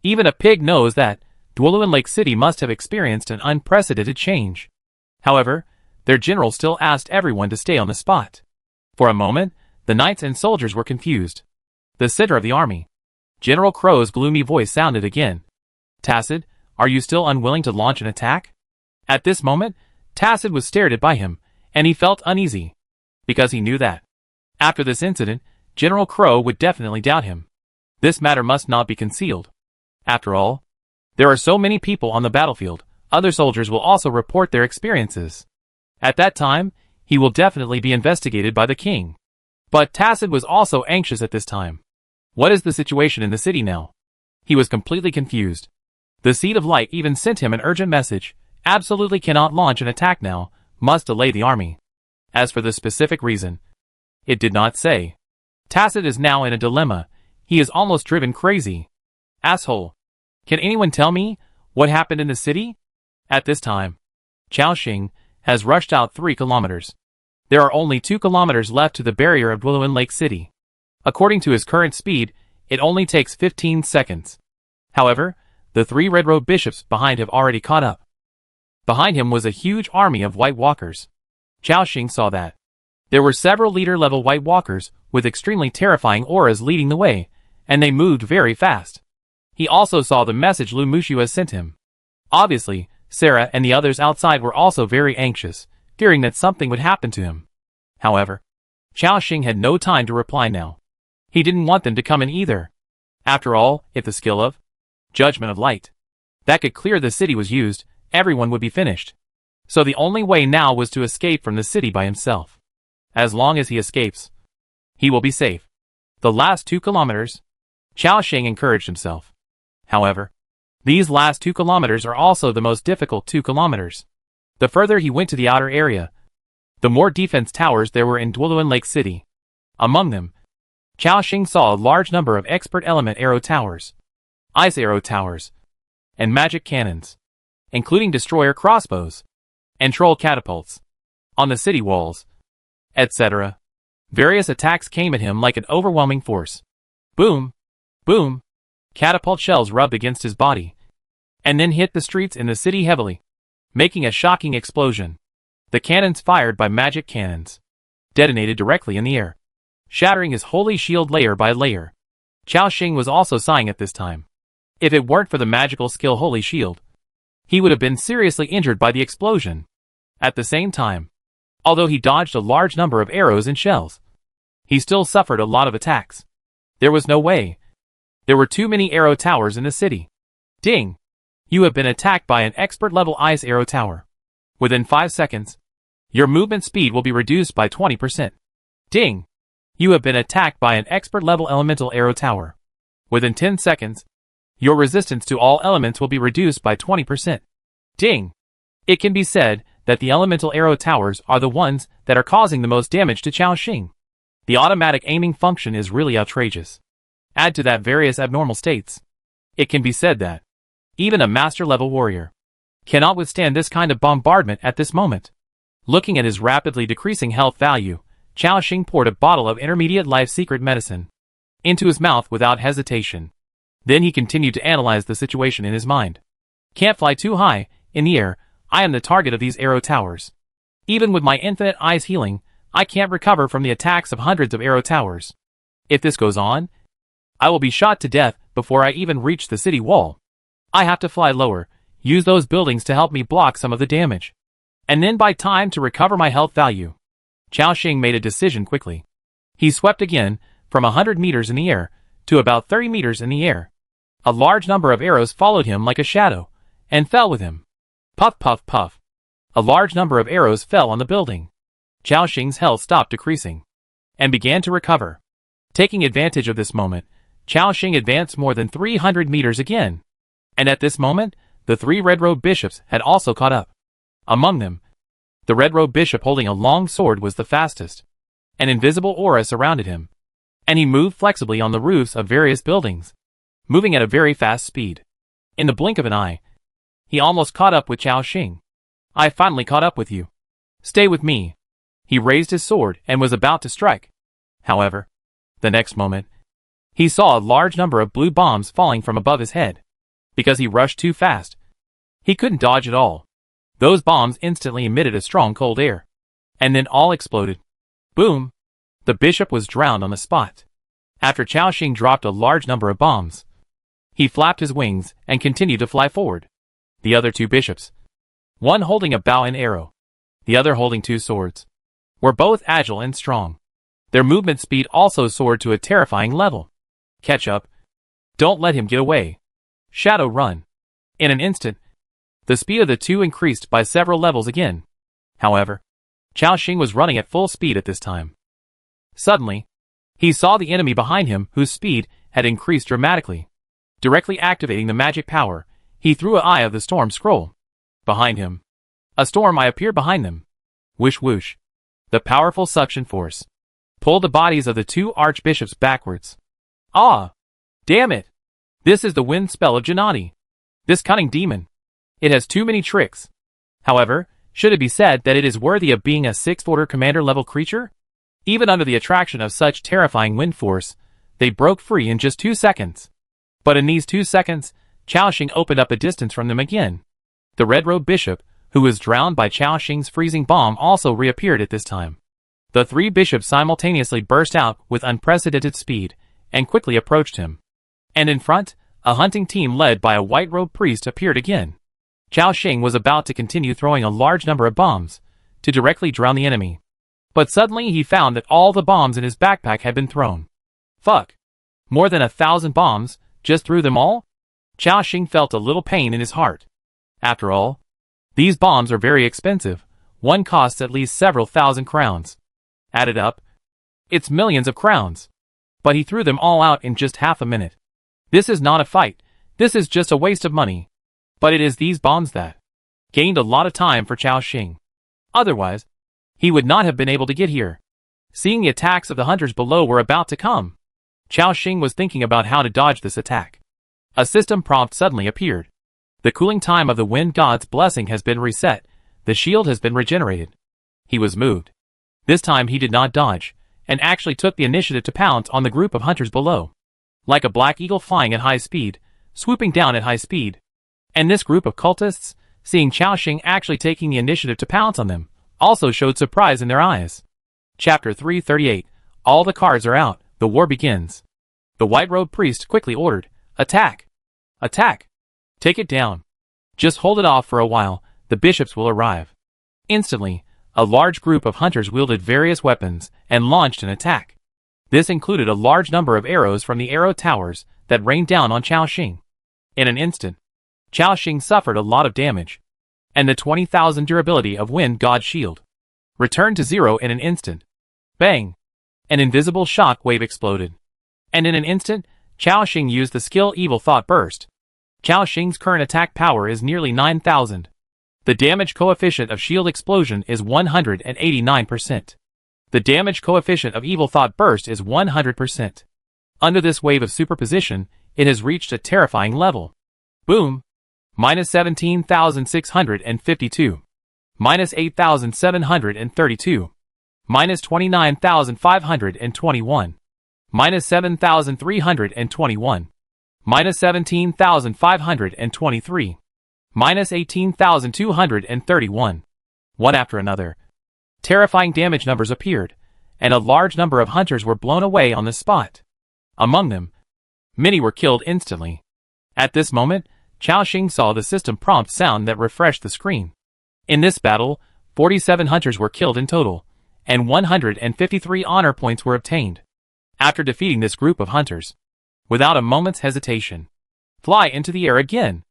Even a pig knows that Dwelluan Lake City must have experienced an unprecedented change. However, Their general still asked everyone to stay on the spot. For a moment, the knights and soldiers were confused. The center of the army. General Crow's gloomy voice sounded again. Tacit, are you still unwilling to launch an attack? At this moment, Tacit was stared at by him, and he felt uneasy. Because he knew that, after this incident, General Crow would definitely doubt him. This matter must not be concealed. After all, there are so many people on the battlefield, other soldiers will also report their experiences. At that time, he will definitely be investigated by the king. But Tacit was also anxious at this time. What is the situation in the city now? He was completely confused. The Seed of Light even sent him an urgent message. Absolutely cannot launch an attack now, must delay the army. As for the specific reason, it did not say. Tacit is now in a dilemma. He is almost driven crazy. Asshole. Can anyone tell me what happened in the city? At this time, Chaoxing has rushed out 3 kilometers. There are only 2 kilometers left to the barrier of Dwelluin Lake City. According to his current speed, it only takes 15 seconds. However, the 3 Red Robe bishops behind have already caught up. Behind him was a huge army of White Walkers. Chaoxing saw that. There were several leader-level White Walkers with extremely terrifying auras leading the way, and they moved very fast. He also saw the message Lu Mushu has sent him. Obviously, Sarah and the others outside were also very anxious, fearing that something would happen to him. However, Chaoxing had no time to reply now. He didn't want them to come in either. After all, if the skill of Judgment of Light that could clear the city was used, everyone would be finished. So the only way now was to escape from the city by himself. As long as he escapes, he will be safe. The last 2 kilometers, Chaoxing encouraged himself. However, these last 2 kilometers are also the most difficult 2 kilometers. The further he went to the outer area, the more defense towers there were in Dwelluin Lake City. Among them, Chaoxing saw a large number of expert element arrow towers, ice arrow towers, and magic cannons, including destroyer crossbows, and troll catapults, on the city walls, etc. Various attacks came at him like an overwhelming force. Boom! Boom! Catapult shells rubbed against his body, and then hit the streets in the city heavily, making a shocking explosion. The cannons fired by magic cannons detonated directly in the air, shattering his holy shield layer by layer. Chaoxing was also sighing at this time. If it weren't for the magical skill Holy Shield, he would have been seriously injured by the explosion. At the same time, although he dodged a large number of arrows and shells, he still suffered a lot of attacks. There was no way. There were too many arrow towers in the city. Ding! You have been attacked by an expert-level ice arrow tower. Within 5 seconds, your movement speed will be reduced by 20%. Ding! You have been attacked by an expert-level elemental arrow tower. Within 10 seconds, your resistance to all elements will be reduced by 20%. Ding! It can be said that the elemental arrow towers are the ones that are causing the most damage to Chaoxing. The automatic aiming function is really outrageous. Add to that various abnormal states. It can be said that even a master-level warrior cannot withstand this kind of bombardment at this moment. Looking at his rapidly decreasing health value, Chaoxing poured a bottle of intermediate life secret medicine into his mouth without hesitation. Then he continued to analyze the situation in his mind. Can't fly too high in the air. I am the target of these arrow towers. Even with my infinite ice healing, I can't recover from the attacks of hundreds of arrow towers. If this goes on, I will be shot to death before I even reach the city wall. I have to fly lower, use those buildings to help me block some of the damage, and then buy time to recover my health value. Chaoxing made a decision quickly. He swept again, from 100 meters in the air, to about 30 meters in the air. A large number of arrows followed him like a shadow, and fell with him. Puff puff puff. A large number of arrows fell on the building. Chaoxing's health stopped decreasing, and began to recover. Taking advantage of this moment, Chaoxing advanced more than 300 meters again. And at this moment, the 3 Red Robe bishops had also caught up. Among them, the Red Robe bishop holding a long sword was the fastest. An invisible aura surrounded him, and he moved flexibly on the roofs of various buildings, moving at a very fast speed. In the blink of an eye, he almost caught up with Chaoxing. I finally caught up with you. Stay with me. He raised his sword and was about to strike. However, the next moment, he saw a large number of blue bombs falling from above his head. Because he rushed too fast, he couldn't dodge at all. Those bombs instantly emitted a strong cold air. And then all exploded. Boom! The bishop was drowned on the spot. After Chaoxing dropped a large number of bombs, he flapped his wings and continued to fly forward. The other two bishops, one holding a bow and arrow, the other holding two swords, were both agile and strong. Their movement speed also soared to a terrifying level. Catch up. Don't let him get away. Shadow run. In an instant, the speed of the two increased by several levels again. However, Chaoxing was running at full speed at this time. Suddenly, he saw the enemy behind him whose speed had increased dramatically. Directly activating the magic power, he threw an Eye of the Storm scroll. Behind him, a storm eye appeared behind them. Whoosh whoosh. The powerful suction force pulled the bodies of the two archbishops backwards. Ah! Damn it! This is the wind spell of Gennady. This cunning demon. It has too many tricks. However, should it be said that it is worthy of being a 6th order commander level creature? Even under the attraction of such terrifying wind force, they broke free in just 2 seconds. But in these 2 seconds, Chaoxing opened up a distance from them again. The red-robed bishop, who was drowned by Chaoxing's freezing bomb, also reappeared at this time. The three bishops simultaneously burst out with unprecedented speed and quickly approached him. And in front, a hunting team led by a white-robed priest appeared again. Chaoxing was about to continue throwing a large number of bombs to directly drown the enemy. But suddenly he found that all the bombs in his backpack had been thrown. Fuck. More than 1,000 bombs, just threw them all? Chaoxing felt a little pain in his heart. After all, these bombs are very expensive. One costs at least several thousand crowns. Added up, it's millions of crowns. But he threw them all out in just half a minute. This is not a fight. This is just a waste of money. But it is these bombs that gained a lot of time for Chaoxing. Otherwise, he would not have been able to get here. Seeing the attacks of the hunters below were about to come, Chaoxing was thinking about how to dodge this attack. A system prompt suddenly appeared. The cooling time of the wind god's blessing has been reset. The shield has been regenerated. He was moved. This time he did not dodge, and actually took the initiative to pounce on the group of hunters below. Like a black eagle flying at high speed, swooping down at high speed. And this group of cultists, seeing Chaoxing actually taking the initiative to pounce on them, also showed surprise in their eyes. Chapter 338. All the cards are out. The war begins. The white-robed priest quickly ordered, "Attack! Attack! Take it down. Just hold it off for a while, the bishops will arrive." Instantly, a large group of hunters wielded various weapons and launched an attack. This included a large number of arrows from the arrow towers that rained down on Chaoxing. In an instant, Chaoxing suffered a lot of damage, and the 20,000 durability of Wind God's shield returned to 0 in an instant. Bang! An invisible shock wave exploded. And in an instant, Chaoxing used the skill Evil Thought Burst. Chaoxing's current attack power is nearly 9,000. The damage coefficient of shield explosion is 189%. The damage coefficient of Evil Thought Burst is 100%. Under this wave of superposition, it has reached a terrifying level. Boom! Minus 17,652. Minus 8,732. Minus 29,521. Minus 7,321. Minus 17,523. Minus 18,231. One after another, terrifying damage numbers appeared, and a large number of hunters were blown away on the spot. Among them, many were killed instantly. At this moment, Chaoxing saw the system prompt sound that refreshed the screen. In this battle, 47 hunters were killed in total, and 153 honor points were obtained. After defeating this group of hunters, without a moment's hesitation, fly into the air again.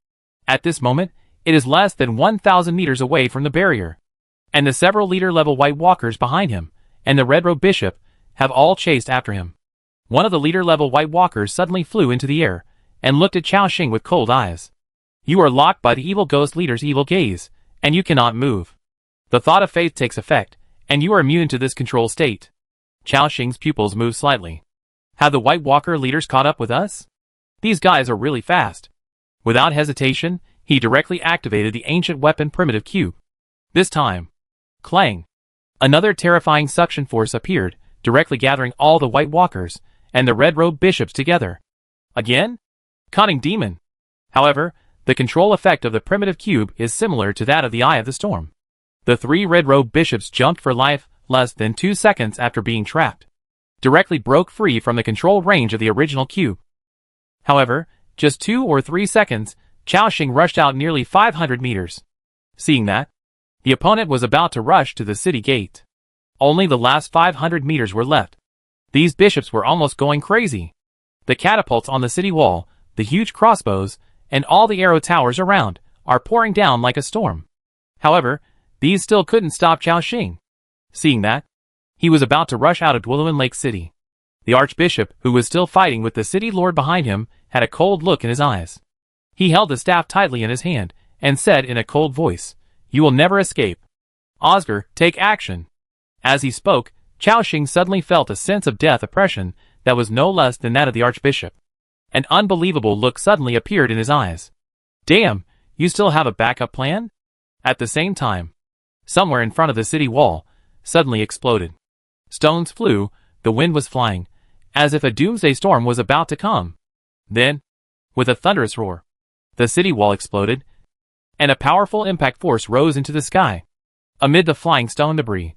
At this moment, it is less than 1,000 meters away from the barrier, and the several leader-level White Walkers behind him and the Red-Robed Bishop have all chased after him. One of the leader-level White Walkers suddenly flew into the air and looked at Chaoxing with cold eyes. "You are locked by the evil ghost leader's evil gaze, and you cannot move. The thought of faith takes effect, and you are immune to this control state." Chaoxing's pupils moved slightly. Have the White Walker leaders caught up with us? These guys are really fast. Without hesitation, he directly activated the ancient weapon Primitive Cube. This time, clang! Another terrifying suction force appeared, directly gathering all the White Walkers and the Red-Robed Bishops together. Again? Cunning demon! However, The control effect of the primitive cube is similar to that of the Eye of the Storm. The three red-robed bishops jumped for life less than 2 seconds after being trapped, directly broke free from the control range of the original cube. However, just 2 or 3 seconds, Chaoxing rushed out nearly 500 meters. Seeing that, the opponent was about to rush to the city gate. Only the last 500 meters were left. These bishops were almost going crazy. The catapults on the city wall, the huge crossbows, and all the arrow towers around are pouring down like a storm. However, these still couldn't stop Chaoxing. Seeing that, he was about to rush out of Dwelluin Lake City. The archbishop, who was still fighting with the city lord behind him, had a cold look in his eyes. He held the staff tightly in his hand and said in a cold voice, "You will never escape. Oscar, take action." As he spoke, Chaoxing suddenly felt a sense of death oppression that was no less than that of the archbishop. An unbelievable look suddenly appeared in his eyes. "Damn, you still have a backup plan?" At the same time, somewhere in front of the city wall, suddenly exploded. Stones flew, the wind was flying, as if a doomsday storm was about to come. Then, with a thunderous roar, the city wall exploded, and a powerful impact force rose into the sky. Amid the flying stone debris,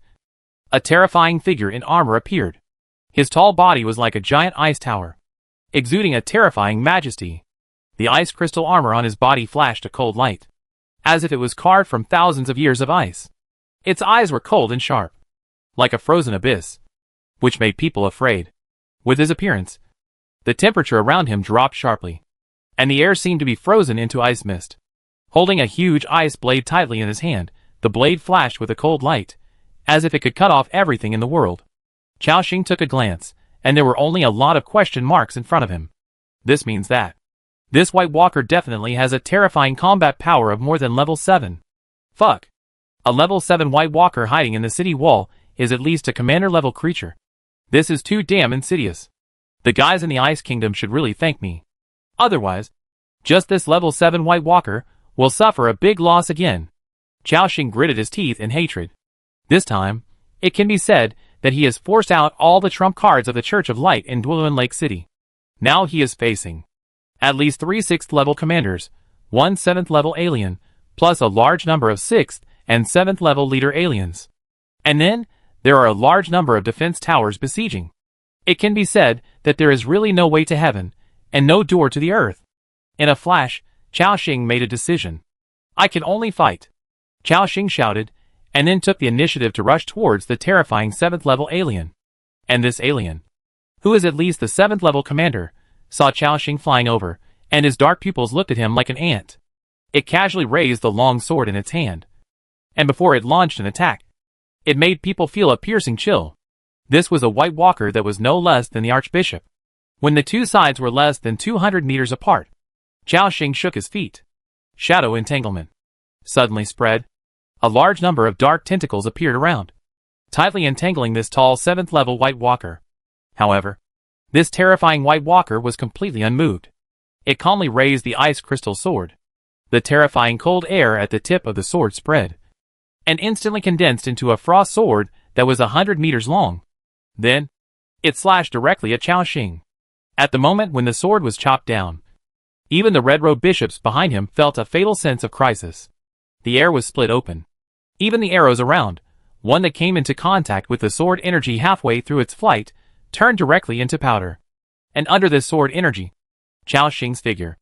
a terrifying figure in armor appeared. His tall body was like a giant ice tower, exuding a terrifying majesty. The ice crystal armor on his body flashed a cold light, as if it was carved from thousands of years of ice. Its eyes were cold and sharp, like a frozen abyss, which made people afraid. With his appearance, the temperature around him dropped sharply, and the air seemed to be frozen into ice mist. Holding a huge ice blade tightly in his hand, the blade flashed with a cold light, as if it could cut off everything in the world. Chaoxing took a glance, and there were only a lot of question marks in front of him. This means that this White Walker definitely has a terrifying combat power of more than level 7. Fuck. A level 7 White Walker hiding in the city wall is at least a commander-level creature. This is too damn insidious. The guys in the Ice Kingdom should really thank me. Otherwise, just this level 7 White Walker will suffer a big loss again. Chaoxing gritted his teeth in hatred. This time, it can be said that he has forced out all the trump cards of the Church of Light in Dwelluin Lake City. Now he is facing at least 3 6th level commanders, 1 7th level alien, plus a large number of 6th and 7th level leader aliens. And then, there are a large number of defense towers besieging. It can be said that there is really no way to heaven, and no door to the earth. In a flash, Chaoxing made a decision. "I can only fight," Chaoxing shouted, and then took the initiative to rush towards the terrifying 7th level alien. And this alien, who is at least the 7th level commander, saw Chaoxing flying over, and his dark pupils looked at him like an ant. It casually raised the long sword in its hand, and before it launched an attack, it made people feel a piercing chill. This was a White Walker that was no less than the Archbishop. When the two sides were less than 200 meters apart, Chaoxing shook his feet. Shadow entanglement suddenly spread. A large number of dark tentacles appeared around, tightly entangling this tall 7th level White Walker. However, this terrifying White Walker was completely unmoved. It calmly raised the ice crystal sword. The terrifying cold air at the tip of the sword spread, and instantly condensed into a frost sword that was 100 meters long. Then, it slashed directly at Chaoxing. At the moment when the sword was chopped down, even the red-robed bishops behind him felt a fatal sense of crisis. The air was split open. Even the arrows around, one that came into contact with the sword energy halfway through its flight, turned directly into powder. And under this sword energy, Chaoxing's figure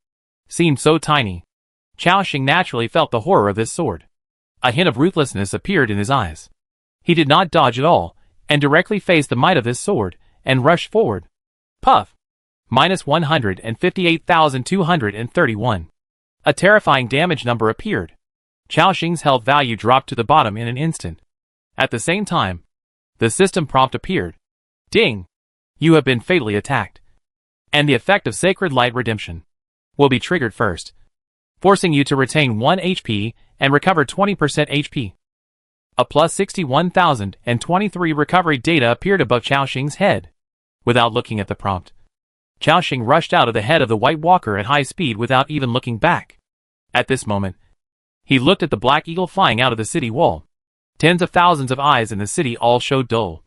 seemed so tiny. Chaoxing naturally felt the horror of this sword. A hint of ruthlessness appeared in his eyes. He did not dodge at all, and directly faced the might of this sword, and rushed forward. Puff! Minus 158,231. A terrifying damage number appeared. Chaoxing's health value dropped to the bottom in an instant. At the same time, the system prompt appeared. Ding! You have been fatally attacked. And the effect of Sacred Light Redemption will be triggered first, forcing you to retain 1 HP and recover 20% HP. A plus 61,023 recovery data appeared above Chaoxing's head. Without looking at the prompt, Chaoxing rushed out of the head of the White Walker at high speed without even looking back. At this moment, he looked at the Black Eagle flying out of the city wall. Tens of thousands of eyes in the city all showed dull,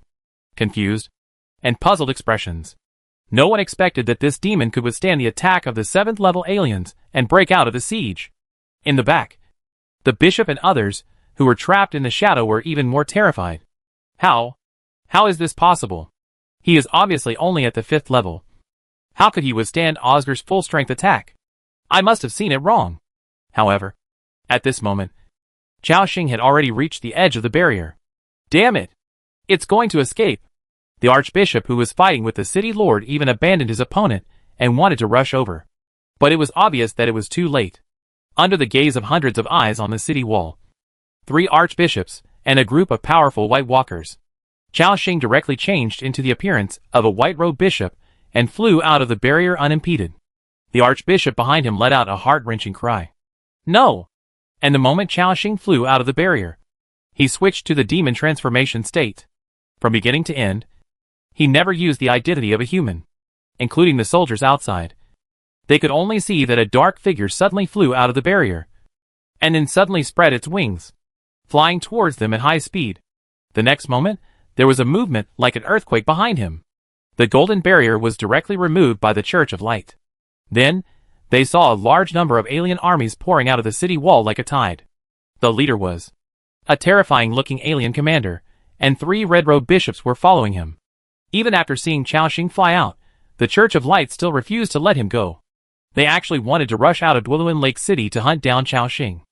confused, and puzzled expressions. No one expected that this demon could withstand the attack of the 7th level aliens and break out of the siege. In the back, the bishop and others, who were trapped in the shadow, were even more terrified. How is this possible? He is obviously only at the 5th level. How could he withstand Oscar's full-strength attack? I must have seen it wrong. However, at this moment, Chao Xing had already reached the edge of the barrier. Damn it! It's going to escape! The archbishop who was fighting with the city lord even abandoned his opponent and wanted to rush over. But it was obvious that it was too late. Under the gaze of hundreds of eyes on the city wall, 3 archbishops and a group of powerful White Walkers, Chao Xing directly changed into the appearance of a white-robed bishop and flew out of the barrier unimpeded. The archbishop behind him let out a heart-wrenching cry. No! And the moment Chao Xing flew out of the barrier, he switched to the demon transformation state. From beginning to end, he never used the identity of a human, including the soldiers outside. They could only see that a dark figure suddenly flew out of the barrier, and then suddenly spread its wings, flying towards them at high speed. The next moment, there was a movement like an earthquake behind him. The golden barrier was directly removed by the Church of Light. Then, they saw a large number of alien armies pouring out of the city wall like a tide. The leader was a terrifying-looking alien commander, and 3 red-robed bishops were following him. Even after seeing Chao Xing fly out, the Church of Light still refused to let him go. They actually wanted to rush out of Dwelluin Lake City to hunt down Chao Xing.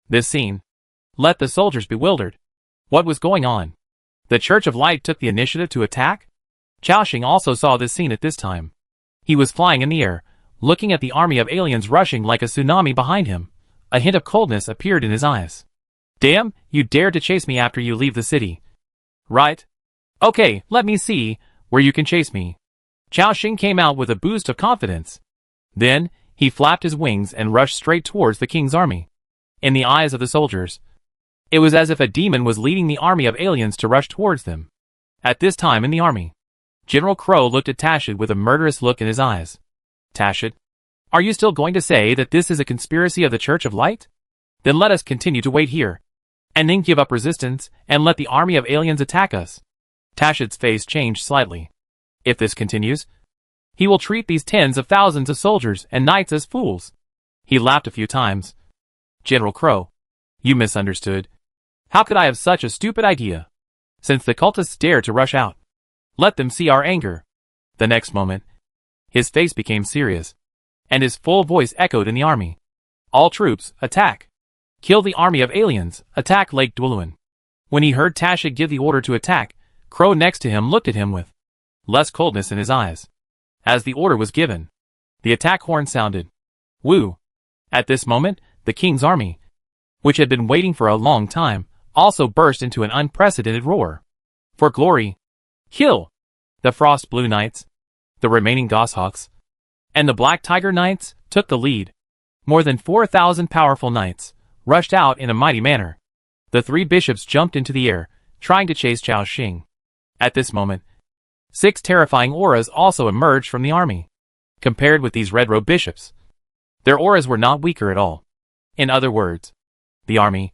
This scene left the soldiers bewildered. What was going on? The Church of Light took the initiative to attack? Chao Xing also saw this scene at this time. He was flying in the air, looking at the army of aliens rushing like a tsunami behind him. A hint of coldness appeared in his eyes. Damn, you dared to chase me after you leave the city. Right? Okay, let me see where you can chase me. Chao Xing came out with a boost of confidence. Then, he flapped his wings and rushed straight towards the king's army. In the eyes of the soldiers, it was as if a demon was leading the army of aliens to rush towards them. At this time in the army, General Crow looked at Tashid with a murderous look in his eyes. Tashid, are you still going to say that this is a conspiracy of the Church of Light? Then let us continue to wait here, and then give up resistance and let the army of aliens attack us. Tashid's face changed slightly. If this continues, he will treat these tens of thousands of soldiers and knights as fools. He laughed a few times. General Crow, you misunderstood. How could I have such a stupid idea? Since the cultists dare to rush out, let them see our anger. The next moment, his face became serious, and his full voice echoed in the army. All troops, attack! Kill the army of aliens, attack Lake Dwelluin. When he heard Tashid give the order to attack, Crow next to him looked at him with less coldness in his eyes. As the order was given, the attack horn sounded. Woo! At this moment, the king's army, which had been waiting for a long time, also burst into an unprecedented roar. For glory! Kill! The Frost Blue Knights, the remaining Goshawks, and the Black Tiger Knights took the lead. More than 4,000 powerful knights rushed out in a mighty manner. The 3 bishops jumped into the air, trying to chase Chao Xing. At this moment, 6 terrifying auras also emerged from the army. Compared with these red-robed bishops, their auras were not weaker at all. In other words, the army,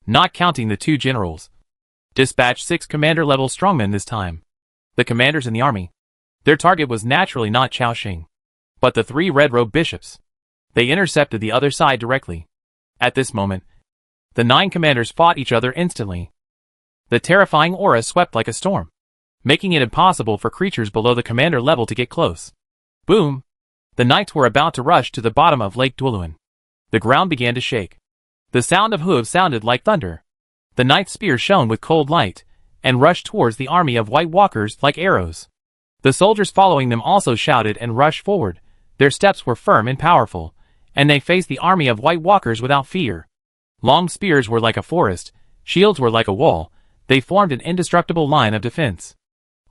not counting the 2 generals, dispatched 6 commander-level strongmen this time. The commanders in the army, their target was naturally not Chao Xing, but the 3 red-robed bishops. They intercepted the other side directly. At this moment, the 9 commanders fought each other instantly. The terrifying aura swept like a storm, making it impossible for creatures below the commander level to get close. Boom! The knights were about to rush to the bottom of Lake Dwelluin. The ground began to shake. The sound of hooves sounded like thunder. The knight's spears shone with cold light, and rushed towards the army of White Walkers like arrows. The soldiers following them also shouted and rushed forward. Their steps were firm and powerful, and they faced the army of White Walkers without fear. Long spears were like a forest, shields were like a wall. They formed an indestructible line of defense.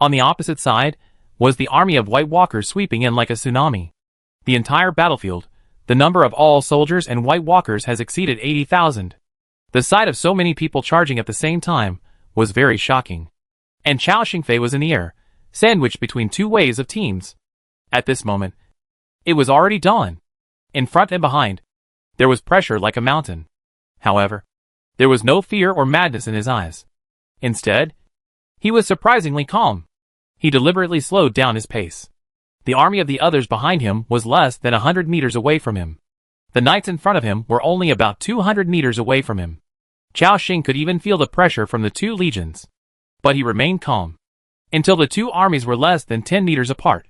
On the opposite side was the army of White Walkers sweeping in like a tsunami. The entire battlefield, the number of all soldiers and White Walkers has exceeded 80,000. The sight of so many people charging at the same time was very shocking. And Chao Xingfei was in the air, sandwiched between 2 waves of teams. At this moment, it was already dawn. In front and behind, there was pressure like a mountain. However, there was no fear or madness in his eyes. Instead, he was surprisingly calm. He deliberately slowed down his pace. The army of the others behind him was less than 100 meters away from him. The knights in front of him were only about 200 meters away from him. Chao Xing could even feel the pressure from the two legions. But he remained calm. Until the two armies were less than 10 meters apart.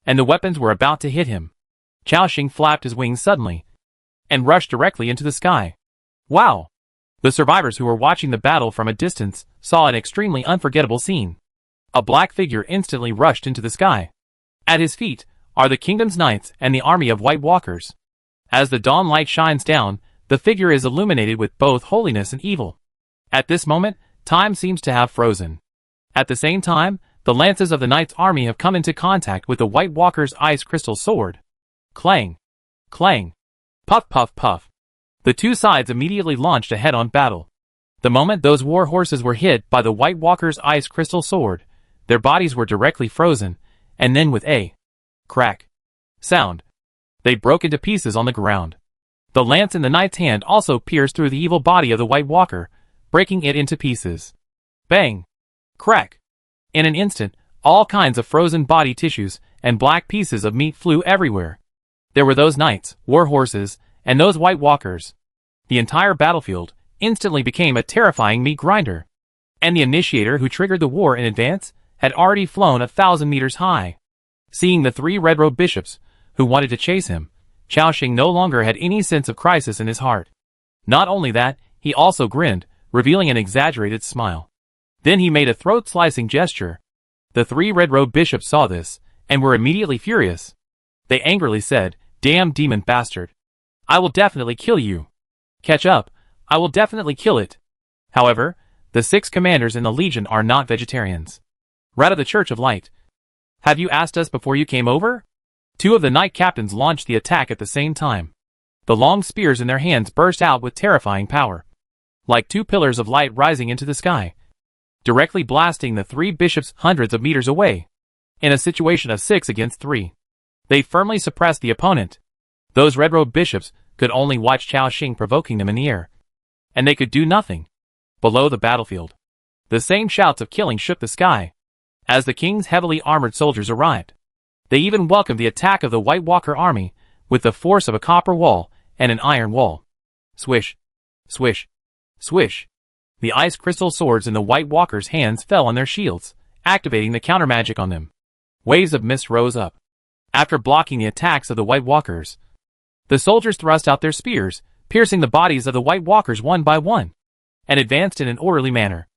And the weapons were about to hit him. Chao Xing flapped his wings suddenly. And rushed directly into the sky. Wow! The survivors who were watching the battle from a distance saw an extremely unforgettable scene. A black figure instantly rushed into the sky. At his feet are the kingdom's knights and the army of White Walkers. As the dawn light shines down, the figure is illuminated with both holiness and evil. At this moment, time seems to have frozen. At the same time, the lances of the knight's army have come into contact with the White Walker's ice crystal sword. Clang! Clang! Puff puff puff! The two sides immediately launched a head-on battle. The moment those war horses were hit by the White Walker's ice crystal sword, their bodies were directly frozen, and then with a crack sound, they broke into pieces on the ground. The lance in the knight's hand also pierced through the evil body of the White Walker, breaking it into pieces. Bang! Crack! In an instant, all kinds of frozen body tissues and black pieces of meat flew everywhere. There were those knights, war horses, and those White Walkers. The entire battlefield instantly became a terrifying meat grinder. And the initiator who triggered the war in advance had already flown 1,000 meters high. Seeing the three red-robed bishops who wanted to chase him, Chao Xing no longer had any sense of crisis in his heart. Not only that, he also grinned, revealing an exaggerated smile. Then he made a throat-slicing gesture. The three red-robed bishops saw this, and were immediately furious. They angrily said, "Damn demon bastard! I will definitely kill you! Catch up, I will definitely kill it!" However, the 6 commanders in the Legion are not vegetarians. Rat of the Church of Light. Have you asked us before you came over? 2 of the knight captains launched the attack at the same time. The long spears in their hands burst out with terrifying power. Like 2 pillars of light rising into the sky. Directly blasting the 3 bishops hundreds of meters away. In a situation of 6 against 3. They firmly suppressed the opponent. Those red-robed bishops could only watch Chao Xing provoking them in the air. And they could do nothing. Below the battlefield, the same shouts of killing shook the sky. As the king's heavily armored soldiers arrived, they even welcomed the attack of the White Walker army with the force of a copper wall and an iron wall. Swish, swish, swish. The ice crystal swords in the White Walker's hands fell on their shields, activating the counter magic on them. Waves of mist rose up. After blocking the attacks of the White Walkers, the soldiers thrust out their spears, piercing the bodies of the White Walkers one by one, and advanced in an orderly manner.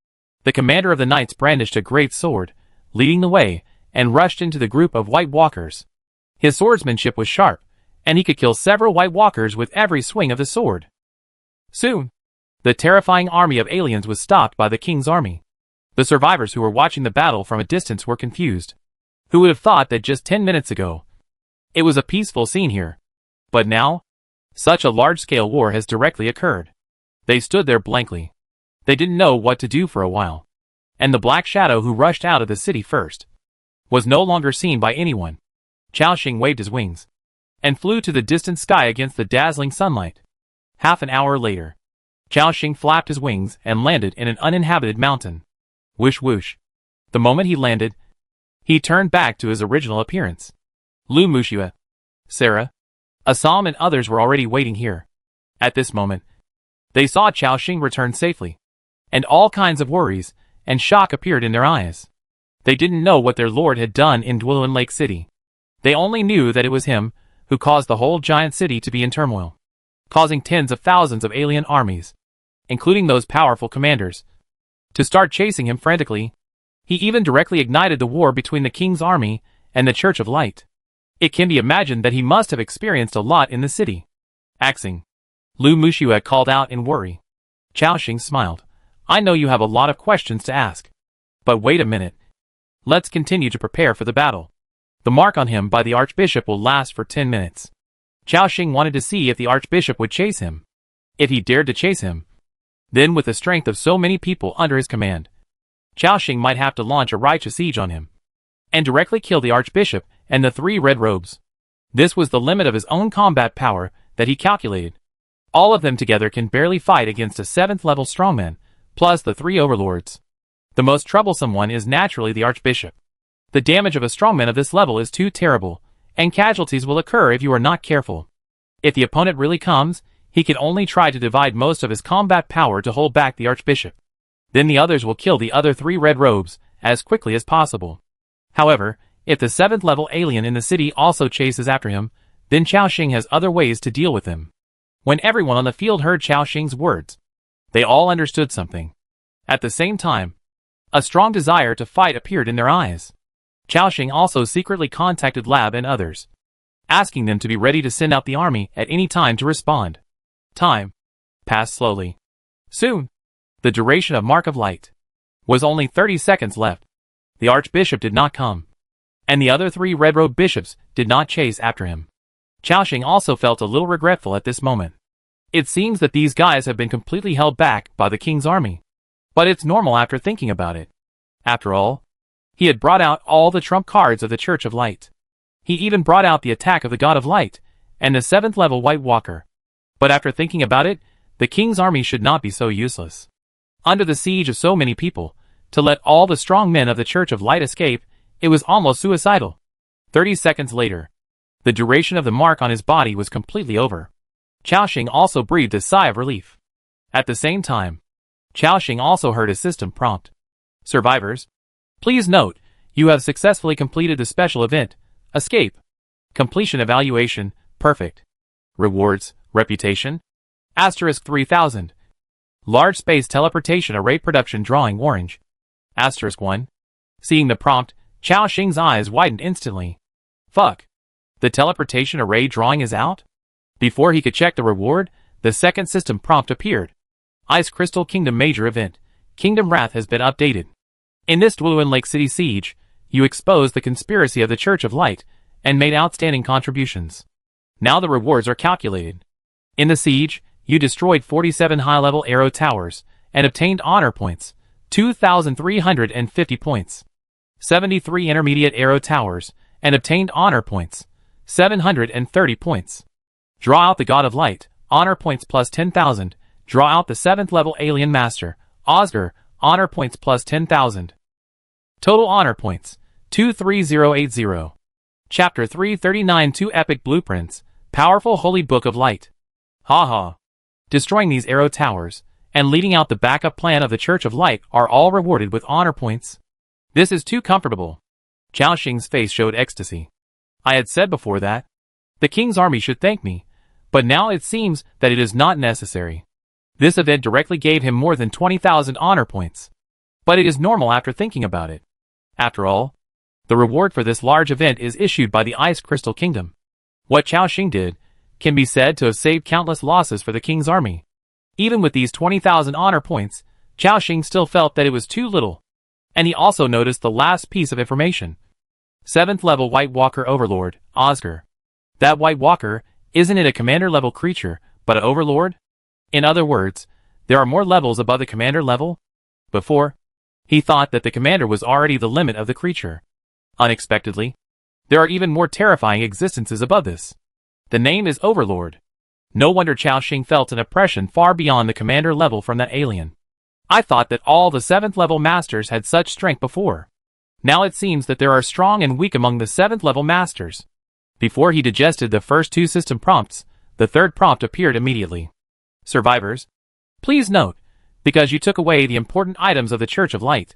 The commander of the knights brandished a great sword, leading the way, and rushed into the group of White Walkers. His swordsmanship was sharp, and he could kill several White Walkers with every swing of the sword. Soon, the terrifying army of aliens was stopped by the king's army. The survivors who were watching the battle from a distance were confused. Who would have thought that just 10 minutes ago, it was a peaceful scene here? But now, such a large-scale war has directly occurred. They stood there blankly. They didn't know what to do for a while. And the black shadow who rushed out of the city first was no longer seen by anyone. Chao Xing waved his wings and flew to the distant sky against the dazzling sunlight. Half an hour later, Chao Xing flapped his wings and landed in an uninhabited mountain. Whoosh whoosh. The moment he landed, he turned back to his original appearance. Lu Muxue, Sarah, Assam and others were already waiting here. At this moment, they saw Chao Xing return safely, and all kinds of worries and shock appeared in their eyes. They didn't know what their lord had done in Dwelin Lake City. They only knew that it was him who caused the whole giant city to be in turmoil, causing tens of thousands of alien armies, including those powerful commanders, to start chasing him frantically. He even directly ignited the war between the king's army and the Church of Light. It can be imagined that he must have experienced a lot in the city. Axing, Lu Muxue called out in worry. Chao Xing smiled. I know you have a lot of questions to ask. But wait a minute. Let's continue to prepare for the battle. The mark on him by the Archbishop will last for 10 minutes. Chao Xing wanted to see if the Archbishop would chase him. If he dared to chase him, then with the strength of so many people under his command, Chao Xing might have to launch a righteous siege on him, and directly kill the Archbishop and the 3 red robes. This was the limit of his own combat power that he calculated. All of them together can barely fight against a 7th-level strongman, plus the 3 overlords. The most troublesome one is naturally the Archbishop. The damage of a strongman of this level is too terrible, and casualties will occur if you are not careful. If the opponent really comes, he can only try to divide most of his combat power to hold back the Archbishop. Then the others will kill the other 3 red robes as quickly as possible. However, if the 7th level alien in the city also chases after him, then Chao Xing has other ways to deal with him. When everyone on the field heard Chao Xing's words, they all understood something. At the same time, a strong desire to fight appeared in their eyes. Chao Xing also secretly contacted Lab and others, asking them to be ready to send out the army at any time to respond. Time passed slowly. Soon, the duration of Mark of Light was only 30 seconds left. The Archbishop did not come, and the other 3 red-robed bishops did not chase after him. Chao Xing also felt a little regretful at this moment. It seems that these guys have been completely held back by the king's army. But it's normal after thinking about it. After all, he had brought out all the trump cards of the Church of Light. He even brought out the attack of the God of Light and the 7th level White Walker. But after thinking about it, the king's army should not be so useless. Under the siege of so many people, to let all the strong men of the Church of Light escape, it was almost suicidal. 30 seconds later, the duration of the mark on his body was completely over. Chao Xing also breathed a sigh of relief. At the same time, Chao Xing also heard a system prompt. Survivors, please note, you have successfully completed the special event, Escape. Completion evaluation, perfect. Rewards, reputation, *3000. Large space teleportation array production drawing orange. *1. Seeing the prompt, Chao Xing's eyes widened instantly. Fuck. The teleportation array drawing is out? Before he could check the reward, the second system prompt appeared. Ice Crystal Kingdom Major Event. Kingdom Wrath has been updated. In this Dwelin Lake City siege, you exposed the conspiracy of the Church of Light and made outstanding contributions. Now the rewards are calculated. In the siege, you destroyed 47 high-level arrow towers and obtained honor points, 2,350 points. 73 intermediate arrow towers and obtained honor points, 730 points. Draw out the God of Light, honor points plus 10,000. Draw out the 7th level alien master, Oscar, honor points plus 10,000. Total honor points, 23080. Chapter 339 2 Epic Blueprints, Powerful Holy Book of Light. Haha. Destroying these arrow towers, and leading out the backup plan of the Church of Light are all rewarded with honor points. This is too comfortable. Chao Xing's face showed ecstasy. I had said before that the king's army should thank me, but now it seems that it is not necessary. This event directly gave him more than 20,000 honor points. But it is normal after thinking about it. After all, the reward for this large event is issued by the Ice Crystal Kingdom. What Chao Xing did can be said to have saved countless losses for the king's army. Even with these 20,000 honor points, Chao Xing still felt that it was too little. And he also noticed the last piece of information. 7th level White Walker Overlord, Oscar. That White Walker, isn't it a commander level creature, but an overlord? In other words, there are more levels above the commander level? Before, he thought that the commander was already the limit of the creature. Unexpectedly, there are even more terrifying existences above this. The name is Overlord. No wonder Chao Xing felt an oppression far beyond the commander level from that alien. I thought that all the 7th level masters had such strength before. Now it seems that there are strong and weak among the 7th level masters. Before he digested the first 2 system prompts, the third prompt appeared immediately. Survivors, please note, because you took away the important items of the Church of Light.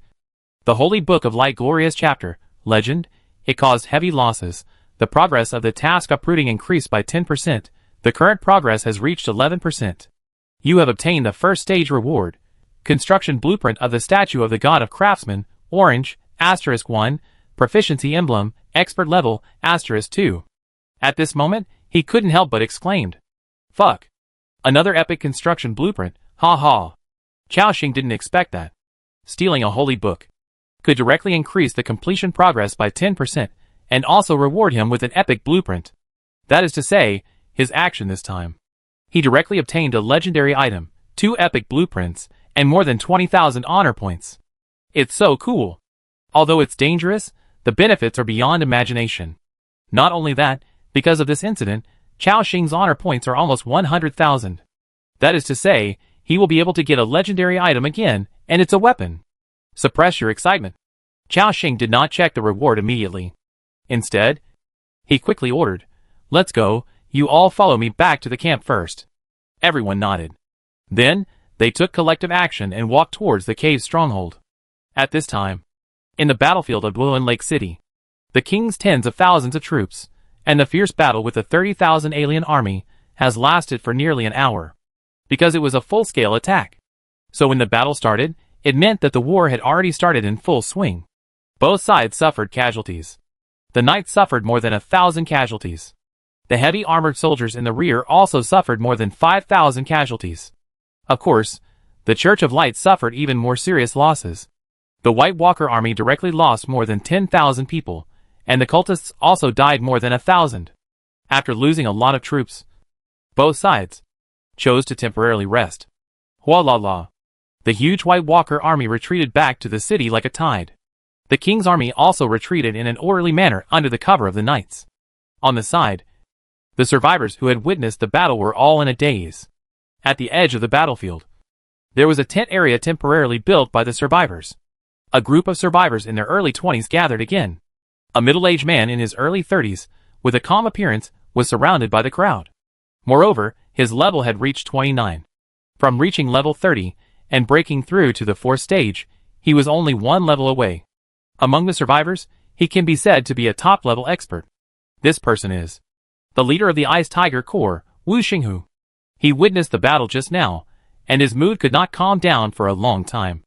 The Holy Book of Light Glorious Chapter, Legend, it caused heavy losses. The progress of the task uprooting increased by 10%. The current progress has reached 11%. You have obtained the first stage reward. Construction blueprint of the statue of the God of Craftsmen, Orange, *1, Proficiency Emblem, Expert Level, *2. At this moment, he couldn't help but exclaimed. Fuck. Another epic construction blueprint, ha ha. Chao Xing didn't expect that. Stealing a holy book could directly increase the completion progress by 10% and also reward him with an epic blueprint. That is to say, his action this time. He directly obtained a legendary item, 2 epic blueprints, and more than 20,000 honor points. It's so cool. Although it's dangerous, the benefits are beyond imagination. Not only that, because of this incident, Chao Xing's honor points are almost 100,000. That is to say, he will be able to get a legendary item again, and it's a weapon. Suppress your excitement. Chao Xing did not check the reward immediately. Instead, he quickly ordered, "Let's go, you all follow me back to the camp first." Everyone nodded. Then, they took collective action and walked towards the cave's stronghold. At this time, in the battlefield of Duolin Lake City, the king's tens of thousands of troops, and the fierce battle with the 30,000 alien army, has lasted for nearly an hour. Because it was a full-scale attack. So when the battle started, it meant that the war had already started in full swing. Both sides suffered casualties. The knights suffered more than 1,000 casualties. The heavy armored soldiers in the rear also suffered more than 5,000 casualties. Of course, the Church of Light suffered even more serious losses. The White Walker army directly lost more than 10,000 people, and the cultists also died more than 1,000. After losing a lot of troops, both sides chose to temporarily rest. Hualala. The huge White Walker army retreated back to the city like a tide. The king's army also retreated in an orderly manner under the cover of the knights. On the side, the survivors who had witnessed the battle were all in a daze. At the edge of the battlefield, there was a tent area temporarily built by the survivors. A group of survivors in their early 20s gathered again. A middle-aged man in his early 30s, with a calm appearance, was surrounded by the crowd. Moreover, his level had reached 29. From reaching level 30 and breaking through to the 4th stage, he was only one level away. Among the survivors, he can be said to be a top-level expert. This person is the leader of the Ice Tiger Corps, Wu Xinghu. He witnessed the battle just now, and his mood could not calm down for a long time.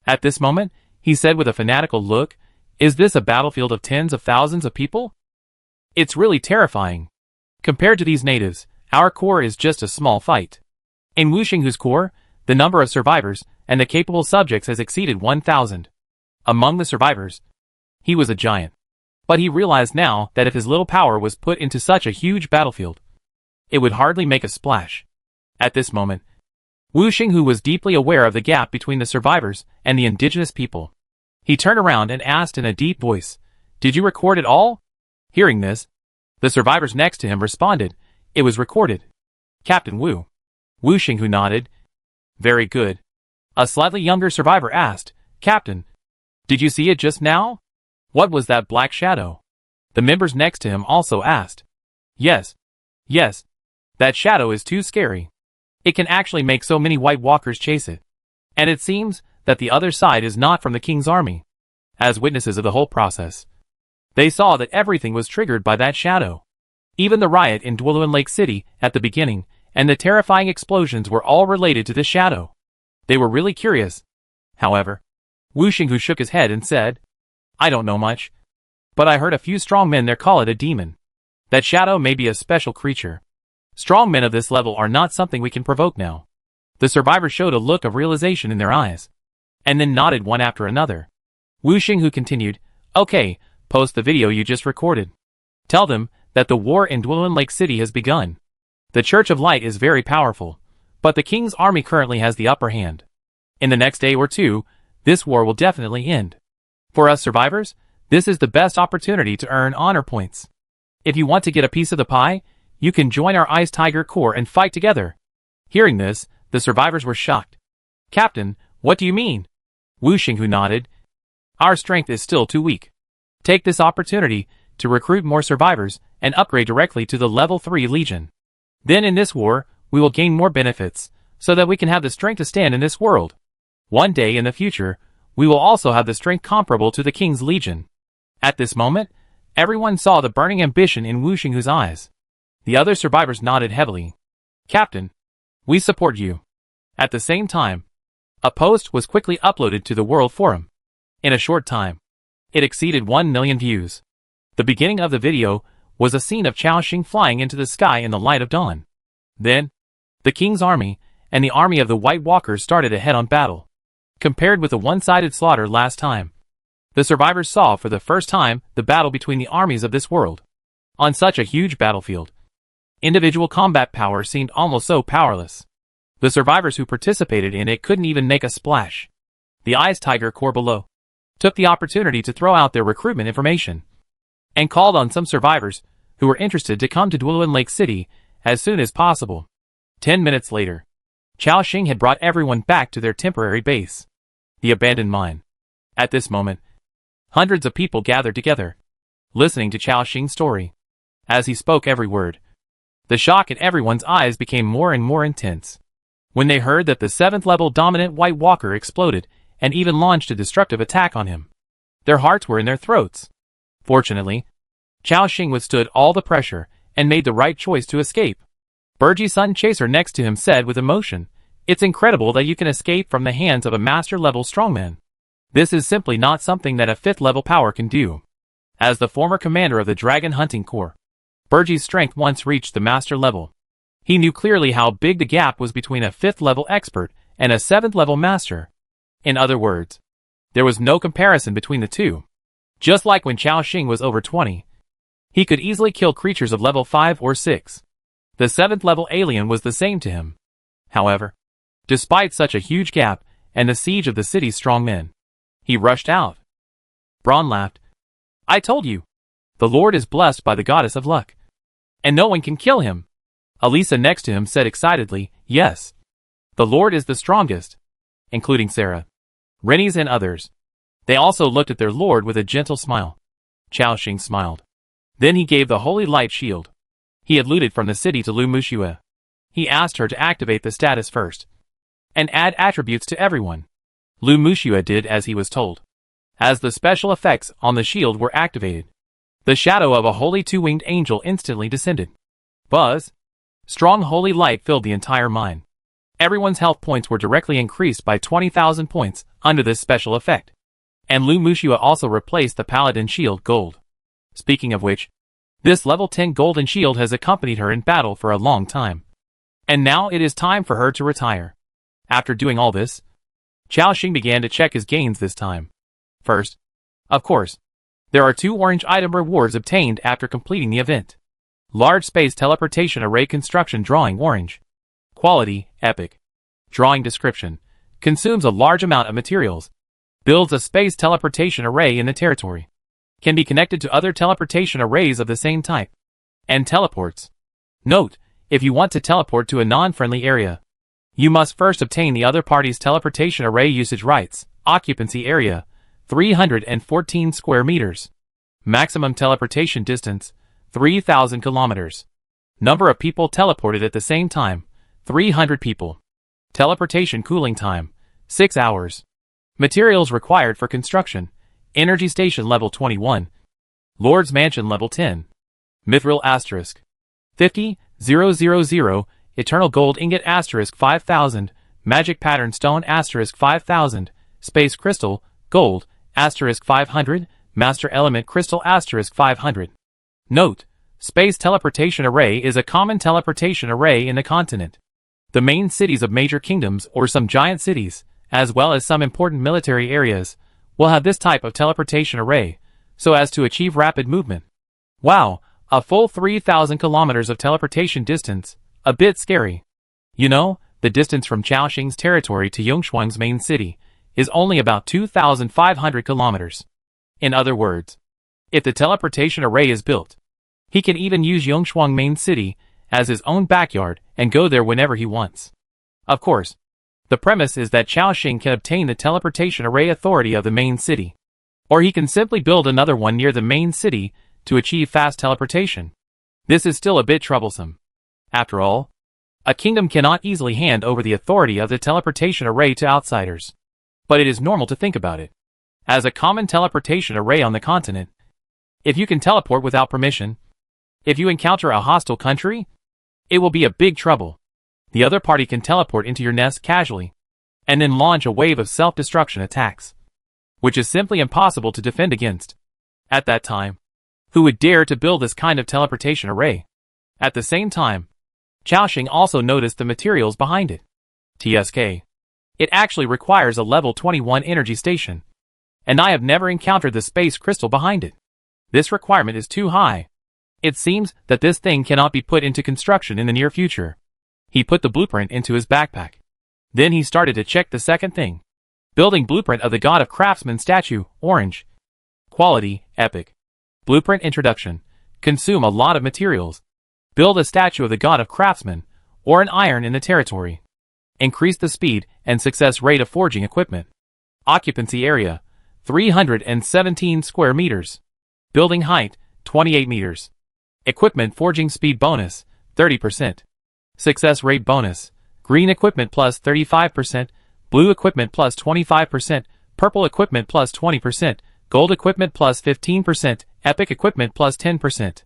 At this moment, he said with a fanatical look, "Is this a battlefield of tens of thousands of people? It's really terrifying. Compared to these natives, our corps is just a small fight." In Wu Xinghu's corps, the number of survivors and the capable subjects has exceeded 1,000. Among the survivors, he was a giant. But he realized now that if his little power was put into such a huge battlefield, it would hardly make a splash. At this moment, Wu Xinghu was deeply aware of the gap between the survivors and the indigenous people. He turned around and asked in a deep voice, "Did you record it all?" Hearing this, the survivors next to him responded, "It was recorded." "Captain Wu." Wu Xinghu nodded. "Very good." A slightly younger survivor asked, "Captain, did you see it just now? What was that black shadow?" The members next to him also asked. Yes. That shadow is too scary. It can actually make so many White Walkers chase it. And it seems that the other side is not from the king's army." As witnesses of the whole process, they saw that everything was triggered by that shadow. Even the riot in Duolin Lake City at the beginning and the terrifying explosions were all related to the shadow. They were really curious. However, Wu Xinghu shook his head and said, "I don't know much, but I heard a few strong men there call it a demon. That shadow may be a special creature. Strong men of this level are not something we can provoke now." The survivors showed a look of realization in their eyes, and then nodded one after another. Wu Xinghu continued, "Okay, post the video you just recorded. Tell them that the war in Duolin Lake City has begun. The Church of Light is very powerful, but the king's army currently has the upper hand. In the next day or two, this war will definitely end. For us survivors, this is the best opportunity to earn honor points. If you want to get a piece of the pie, you can join our Ice Tiger Corps and fight together." Hearing this, the survivors were shocked. "Captain, what do you mean?" Wu Xinghu nodded. "Our strength is still too weak. Take this opportunity to recruit more survivors and upgrade directly to the level 3 Legion. Then in this war, we will gain more benefits, so that we can have the strength to stand in this world. One day in the future, we will also have the strength comparable to the King's Legion." At this moment, everyone saw the burning ambition in Wu Xinghu's eyes. The other survivors nodded heavily. "Captain, we support you." At the same time, a post was quickly uploaded to the World Forum. In a short time, it exceeded 1 million views. The beginning of the video was a scene of Chao Xing flying into the sky in the light of dawn. Then, the king's army and the army of the White Walkers started a head-on battle. Compared with the one-sided slaughter last time, the survivors saw for the first time the battle between the armies of this world. On such a huge battlefield, individual combat power seemed almost so powerless. The survivors who participated in it couldn't even make a splash. The Ice Tiger Corps below took the opportunity to throw out their recruitment information and called on some survivors who were interested to come to Duolin Lake City as soon as possible. 10 minutes later, Chao Xing had brought everyone back to their temporary base, the abandoned mine. At this moment, Hundreds of people gathered together, listening to Chao Xing's story. As he spoke every word, the shock in everyone's eyes became more and more intense. When they heard that the 7th level dominant White Walker exploded and even launched a destructive attack on him, their hearts were in their throats. Fortunately, Chao Xing withstood all the pressure and made the right choice to escape. Burji Sun Chaser next to him said with emotion, "It's incredible that you can escape from the hands of a master-level strongman. This is simply not something that a 5th-level power can do." As the former commander of the Dragon Hunting Corps, Burji's strength once reached the master level. He knew clearly how big the gap was between a 5th-level expert and a 7th-level master. In other words, there was no comparison between the two. Just like when Chao Xing was over 20, he could easily kill creatures of level 5 or 6. The 7th-level alien was the same to him. However, despite such a huge gap and the siege of the city's strong men, he rushed out. Braun laughed. "I told you. The Lord is blessed by the goddess of luck. And no one can kill him." Elisa next to him said excitedly, "Yes. The Lord is the strongest," including Sarah, Rennies and others. They also looked at their Lord with a gentle smile. Chao Xing smiled. Then he gave the holy light shield he had looted from the city to Lu Muxue. He asked her to activate the status first and add attributes to everyone. Lu Muxue did as he was told. As the special effects on the shield were activated, the shadow of a holy 2-winged angel instantly descended. Buzz! Strong holy light filled the entire mine. Everyone's health points were directly increased by 20,000 points under this special effect. And Lu Muxue also replaced the paladin shield gold. Speaking of which, this level 10 golden shield has accompanied her in battle for a long time. And now it is time for her to retire. After doing all this, Chao Xing began to check his gains this time. First, of course, there are 2 orange item rewards obtained after completing the event. Large space teleportation array construction drawing orange. Quality, epic. Drawing description. Consumes a large amount of materials. Builds a space teleportation array in the territory. Can be connected to other teleportation arrays of the same type. And teleports. Note, if you want to teleport to a non-friendly area, you must first obtain the other party's teleportation array usage rights. Occupancy area, 314 square meters. Maximum teleportation distance, 3,000 kilometers. Number of people teleported at the same time, 300 people. Teleportation cooling time, 6 hours. Materials required for construction. Energy Station level 21. Lord's Mansion level 10. Mithril asterisk. 50,000. Eternal Gold Ingot asterisk 5,000. Magic Pattern Stone asterisk 5,000. Space Crystal, Gold, asterisk 500. Master Element Crystal asterisk 500. Note, Space Teleportation Array is a common teleportation array in the continent. The main cities of major kingdoms or some giant cities, as well as some important military areas, will have this type of teleportation array, so as to achieve rapid movement. Wow, a full 3,000 kilometers of teleportation distance, a bit scary. You know, the distance from Chao Xing's territory to Yongshuang's main city is only about 2,500 kilometers. In other words, if the teleportation array is built, he can even use Yongshuang main city as his own backyard and go there whenever he wants. Of course, the premise is that Chao Xing can obtain the teleportation array authority of the main city, or he can simply build another one near the main city to achieve fast teleportation. This is still a bit troublesome. After all, a kingdom cannot easily hand over the authority of the teleportation array to outsiders. But it is normal to think about it as a common teleportation array on the continent. If you can teleport without permission, if you encounter a hostile country, it will be a big trouble. The other party can teleport into your nest casually, and then launch a wave of self-destruction attacks, which is simply impossible to defend against. At that time, who would dare to build this kind of teleportation array? At the same time, Chao Xing also noticed the materials behind it. TSK. It actually requires a level 21 energy station, and I have never encountered the space crystal behind it. This requirement is too high. It seems that this thing cannot be put into construction in the near future. He put the blueprint into his backpack. Then he started to check the second thing. Building blueprint of the God of Craftsman statue, orange. Quality, epic. Blueprint introduction. Consume a lot of materials. Build a statue of the God of Craftsman, or an iron in the territory. Increase the speed and success rate of forging equipment. Occupancy area, 317 square meters. Building height, 28 meters. Equipment forging speed bonus, 30%. Success rate bonus. Green equipment plus 35%, blue equipment plus 25%, purple equipment plus 20%, gold equipment plus 15%, epic equipment plus 10%.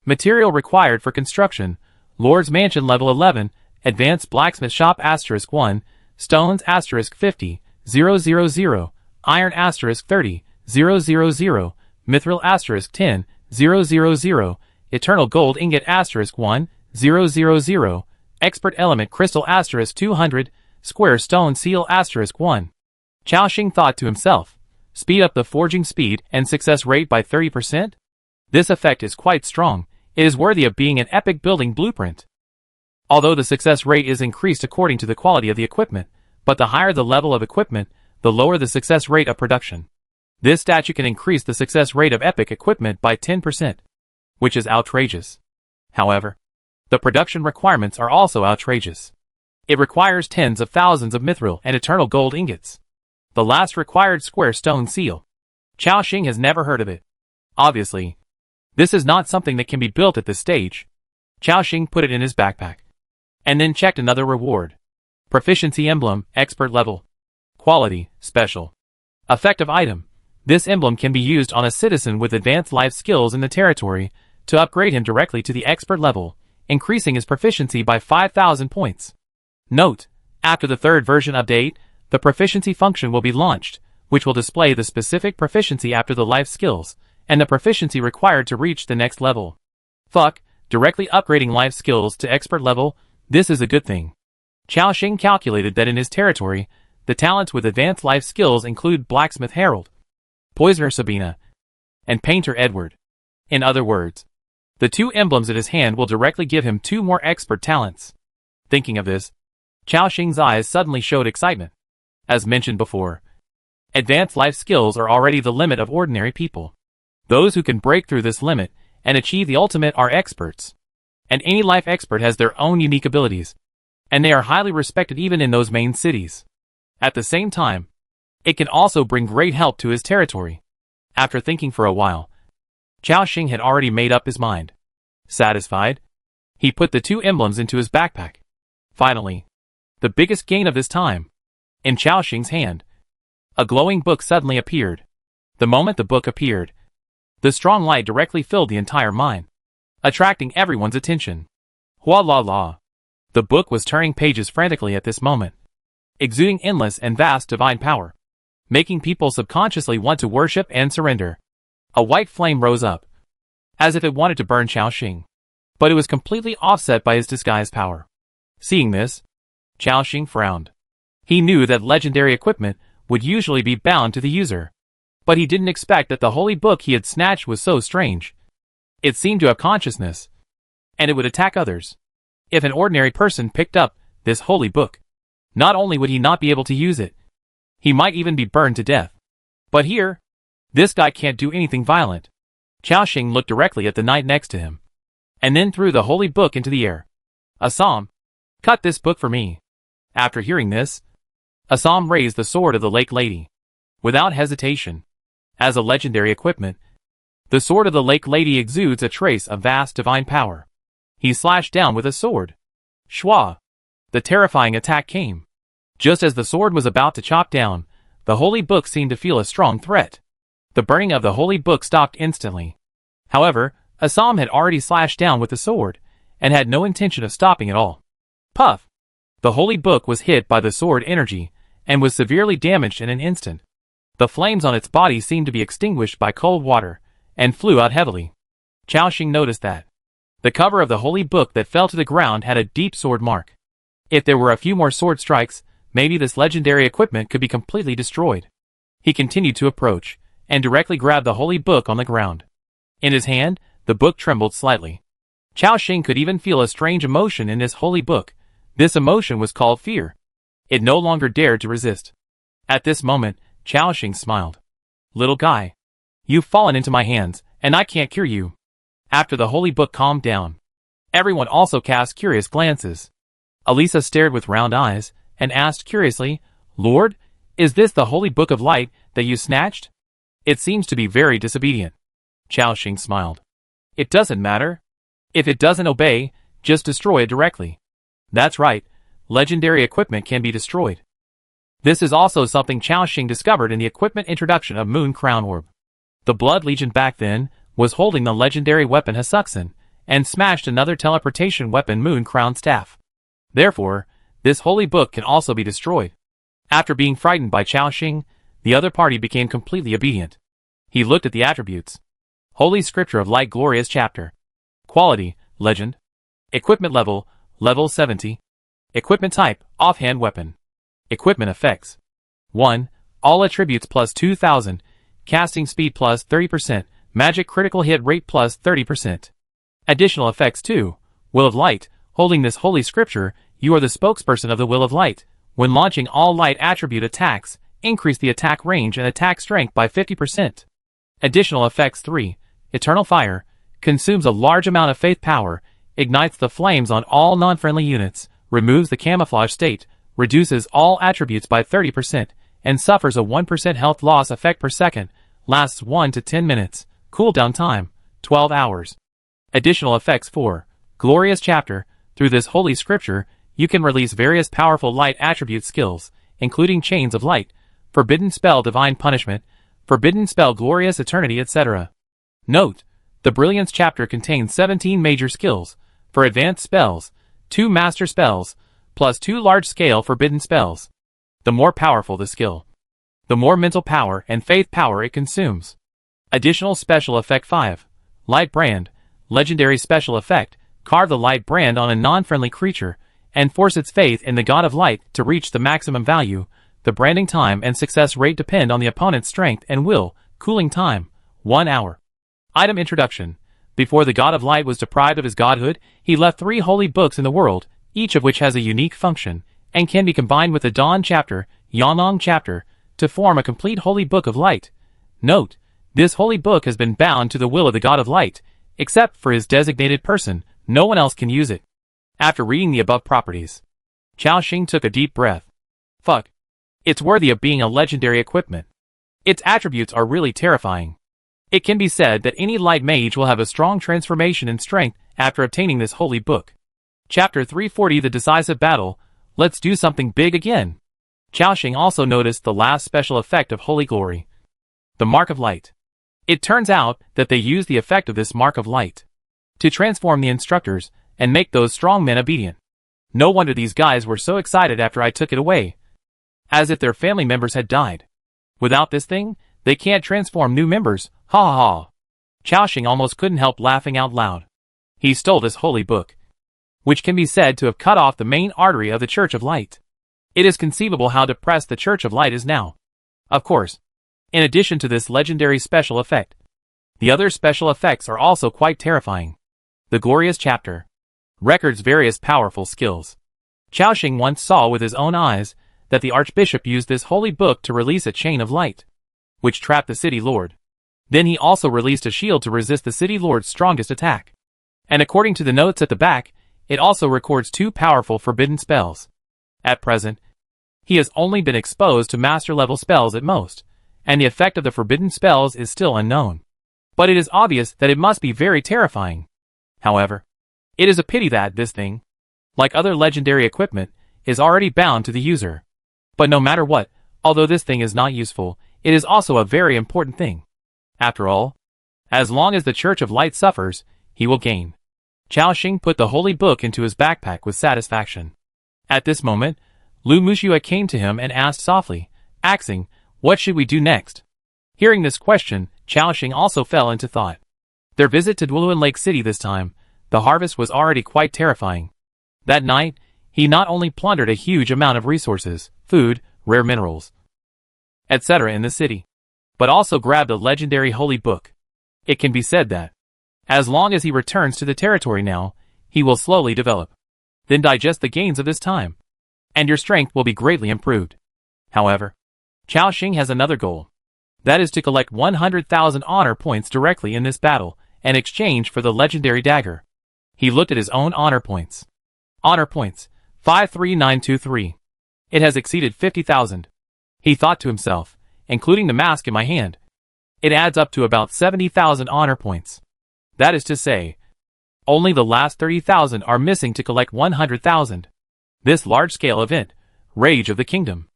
Material required for construction, Lord's Mansion level 11, Advanced Blacksmith Shop *1, Stones *50, 000, Iron *30, 000, Mithril *10, 000, Eternal Gold Ingot *1, 000, Expert Element Crystal *200, Square Stone Seal *1. Chao Xing thought to himself, speed up the forging speed and success rate by 30%? This effect is quite strong. It is worthy of being an epic building blueprint. Although the success rate is increased according to the quality of the equipment, but the higher the level of equipment, the lower the success rate of production. This statue can increase the success rate of epic equipment by 10%, which is outrageous. However, the production requirements are also outrageous. It requires tens of thousands of mithril and eternal gold ingots. The last required square stone seal. Chao Xing has never heard of it. Obviously, this is not something that can be built at this stage. Chao Xing put it in his backpack, and then checked another reward. Proficiency emblem, expert level. Quality, special. Effective item. This emblem can be used on a citizen with advanced life skills in the territory to upgrade him directly to the expert level, increasing his proficiency by 5,000 points. Note: after the third version update, the proficiency function will be launched, which will display the specific proficiency after the life skills, and the proficiency required to reach the next level. Fuck, directly upgrading life skills to expert level, this is a good thing. Chao Xing calculated that in his territory, the talents with advanced life skills include Blacksmith Harold, Poisoner Sabina, and Painter Edward. In other words, the two emblems at his hand will directly give him 2 more expert talents. Thinking of this, Chao Xing's eyes suddenly showed excitement. As mentioned before, advanced life skills are already the limit of ordinary people. Those who can break through this limit and achieve the ultimate are experts. And any life expert has their own unique abilities, and they are highly respected even in those main cities. At the same time, it can also bring great help to his territory. After thinking for a while, Chao Xing had already made up his mind. Satisfied, he put the 2 emblems into his backpack. Finally, the biggest gain of this time. In Chao Xing's hand, a glowing book suddenly appeared. The moment the book appeared, the strong light directly filled the entire mine, attracting everyone's attention. Hua la la. The book was turning pages frantically at this moment, exuding endless and vast divine power, making people subconsciously want to worship and surrender. A white flame rose up, as if it wanted to burn Chao Xing, but it was completely offset by his disguise power. Seeing this, Chao Xing frowned. He knew that legendary equipment would usually be bound to the user, but he didn't expect that the holy book he had snatched was so strange. It seemed to have consciousness, and it would attack others. If an ordinary person picked up this holy book, not only would he not be able to use it, he might even be burned to death. But here, this guy can't do anything violent. Chao Xing looked directly at the knight next to him, and then threw the holy book into the air. Assam, cut this book for me. After hearing this, Assam raised the sword of the Lake Lady. Without hesitation, as a legendary equipment, the sword of the Lake Lady exudes a trace of vast divine power. He slashed down with a sword. Shwa! The terrifying attack came. Just as the sword was about to chop down, the holy book seemed to feel a strong threat. The burning of the holy book stopped instantly. However, Assam had already slashed down with the sword, and had no intention of stopping at all. Puff! The holy book was hit by the sword energy, and was severely damaged in an instant. The flames on its body seemed to be extinguished by cold water, and flew out heavily. Chao Xing noticed that the cover of the holy book that fell to the ground had a deep sword mark. If there were a few more sword strikes, maybe this legendary equipment could be completely destroyed. He continued to approach, and directly grabbed the holy book on the ground. In his hand, the book trembled slightly. Chao Xing could even feel a strange emotion in this holy book. This emotion was called fear. It no longer dared to resist. At this moment, Chao Xing smiled. Little guy, you've fallen into my hands, and I can't cure you. After the holy book calmed down, everyone also cast curious glances. Elisa stared with round eyes, and asked curiously, Lord, is this the holy book of light that you snatched? It seems to be very disobedient. Chaoxing smiled. It doesn't matter. If it doesn't obey, just destroy it directly. That's right, legendary equipment can be destroyed. This is also something Chaoxing discovered in the equipment introduction of Moon Crown Orb. The Blood Legion back then was holding the legendary weapon Hasuxin, and smashed another teleportation weapon Moon Crown Staff. Therefore, this holy book can also be destroyed. After being frightened by Chaoxing, the other party became completely obedient. He looked at the attributes. Holy Scripture of Light Glorious Chapter. Quality, Legend. Equipment level, level 70. Equipment type, offhand weapon. Equipment effects. 1. All attributes plus 2000, casting speed plus 30%, magic critical hit rate plus 30%. Additional effects 2. Will of Light. Holding this holy scripture, you are the spokesperson of the Will of Light. When launching all light attribute attacks, increase the attack range and attack strength by 50%. Additional effects 3. Eternal Fire. Consumes a large amount of faith power, ignites the flames on all non-friendly units, removes the camouflage state, reduces all attributes by 30%, and suffers a 1% health loss effect per second, lasts 1 to 10 minutes, cooldown time, 12 hours. Additional effects 4. Glorious Chapter. Through this holy scripture, you can release various powerful light attribute skills, including Chains of Light, Forbidden Spell Divine Punishment, Forbidden Spell Glorious Eternity, etc. Note: the Brilliance chapter contains 17 major skills. For advanced spells, 2 master spells, plus 2 large-scale forbidden spells. The more powerful the skill, the more mental power and faith power it consumes. Additional special effect 5. Light Brand. Legendary special effect. Carve the light brand on a non-friendly creature, and force its faith in the God of Light to reach the maximum value. The branding time and success rate depend on the opponent's strength and will. Cooling time, 1 hour. Item Introduction. Before the God of Light was deprived of his godhood, he left 3 holy books in the world, each of which has a unique function, and can be combined with the Dawn chapter, Yanong chapter, to form a complete holy book of light. Note: this holy book has been bound to the will of the God of Light. Except for his designated person, no one else can use it. After reading the above properties, Chaoxing took a deep breath. Fuck. It's worthy of being a legendary equipment. Its attributes are really terrifying. It can be said that any light mage will have a strong transformation in strength after obtaining this holy book. Chapter 340 The Decisive Battle. Let's do something big again. Chaoxing also noticed the last special effect of Holy Glory. The Mark of Light. It turns out that they used the effect of this Mark of Light to transform the instructors and make those strong men obedient. No wonder these guys were so excited after I took it away. As if their family members had died. Without this thing, they can't transform new members. Ha ha ha. Chaoxing almost couldn't help laughing out loud. He stole this holy book, which can be said to have cut off the main artery of the Church of Light. It is conceivable how depressed the Church of Light is now. Of course, in addition to this legendary special effect, the other special effects are also quite terrifying. The Glorious Chapter records various powerful skills. Chaoxing once saw with his own eyes that the Archbishop used this holy book to release a chain of light, which trapped the City Lord. Then he also released a shield to resist the City Lord's strongest attack. And according to the notes at the back, it also records 2 powerful forbidden spells. At present, he has only been exposed to master-level spells at most, and the effect of the forbidden spells is still unknown. But it is obvious that it must be very terrifying. However, it is a pity that this thing, like other legendary equipment, is already bound to the user. But no matter what, although this thing is not useful, it is also a very important thing. After all, as long as the Church of Light suffers, he will gain. Chaoxing put the holy book into his backpack with satisfaction. At this moment, Lu Muxua came to him and asked softly, asking, "What should we do next?" Hearing this question, Chaoxing also fell into thought. Their visit to Dwuluan Lake City this time, the harvest was already quite terrifying. That night, he not only plundered a huge amount of resources, food, rare minerals, etc. in the city, but also grabbed a legendary holy book. It can be said that, as long as he returns to the territory now, he will slowly develop. Then digest the gains of this time, and your strength will be greatly improved. However, Chaoxing has another goal. That is to collect 100,000 honor points directly in this battle, in exchange for the legendary dagger. He looked at his own honor points. Honor points, 53923. It has exceeded 50,000. He thought to himself, including the mask in my hand. it adds up to about 70,000 honor points. That is to say, only the last 30,000 are missing to collect 100,000. This large-scale event, Rage of the Kingdom,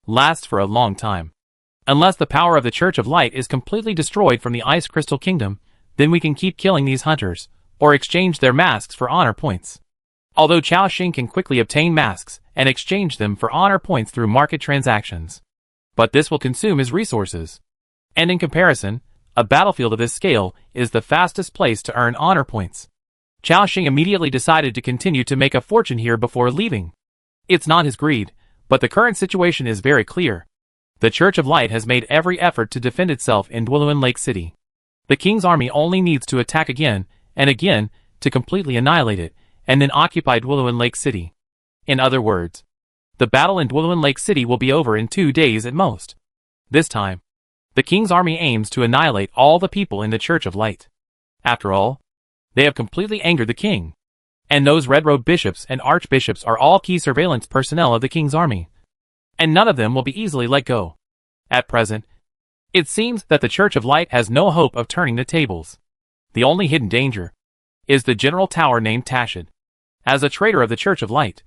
lasts for a long time. Unless the power of the Church of Light is completely destroyed from the Ice Crystal Kingdom, then we can keep killing these hunters, or exchange their masks for honor points. Although Chao Xing can quickly obtain masks and exchange them for honor points through market transactions. But this will consume his resources. And in comparison, a battlefield of this scale is the fastest place to earn honor points. Chao Xing immediately decided to continue to make a fortune here before leaving. It's not his greed, but the current situation is very clear. The Church of Light has made every effort to defend itself in Dwelluan Lake City. The king's army only needs to attack again and again to completely annihilate it, and then occupy Dwelluan Lake City. In other words, the battle in Dwelluan Lake City will be over in 2 days at most. This time, the king's army aims to annihilate all the people in the Church of Light. After all, they have completely angered the king. And those red-robed bishops and archbishops are all key surveillance personnel of the king's army. And none of them will be easily let go. At present, it seems that the Church of Light has no hope of turning the tables. The only hidden danger is the general tower named Tashid. As a traitor of the Church of Light,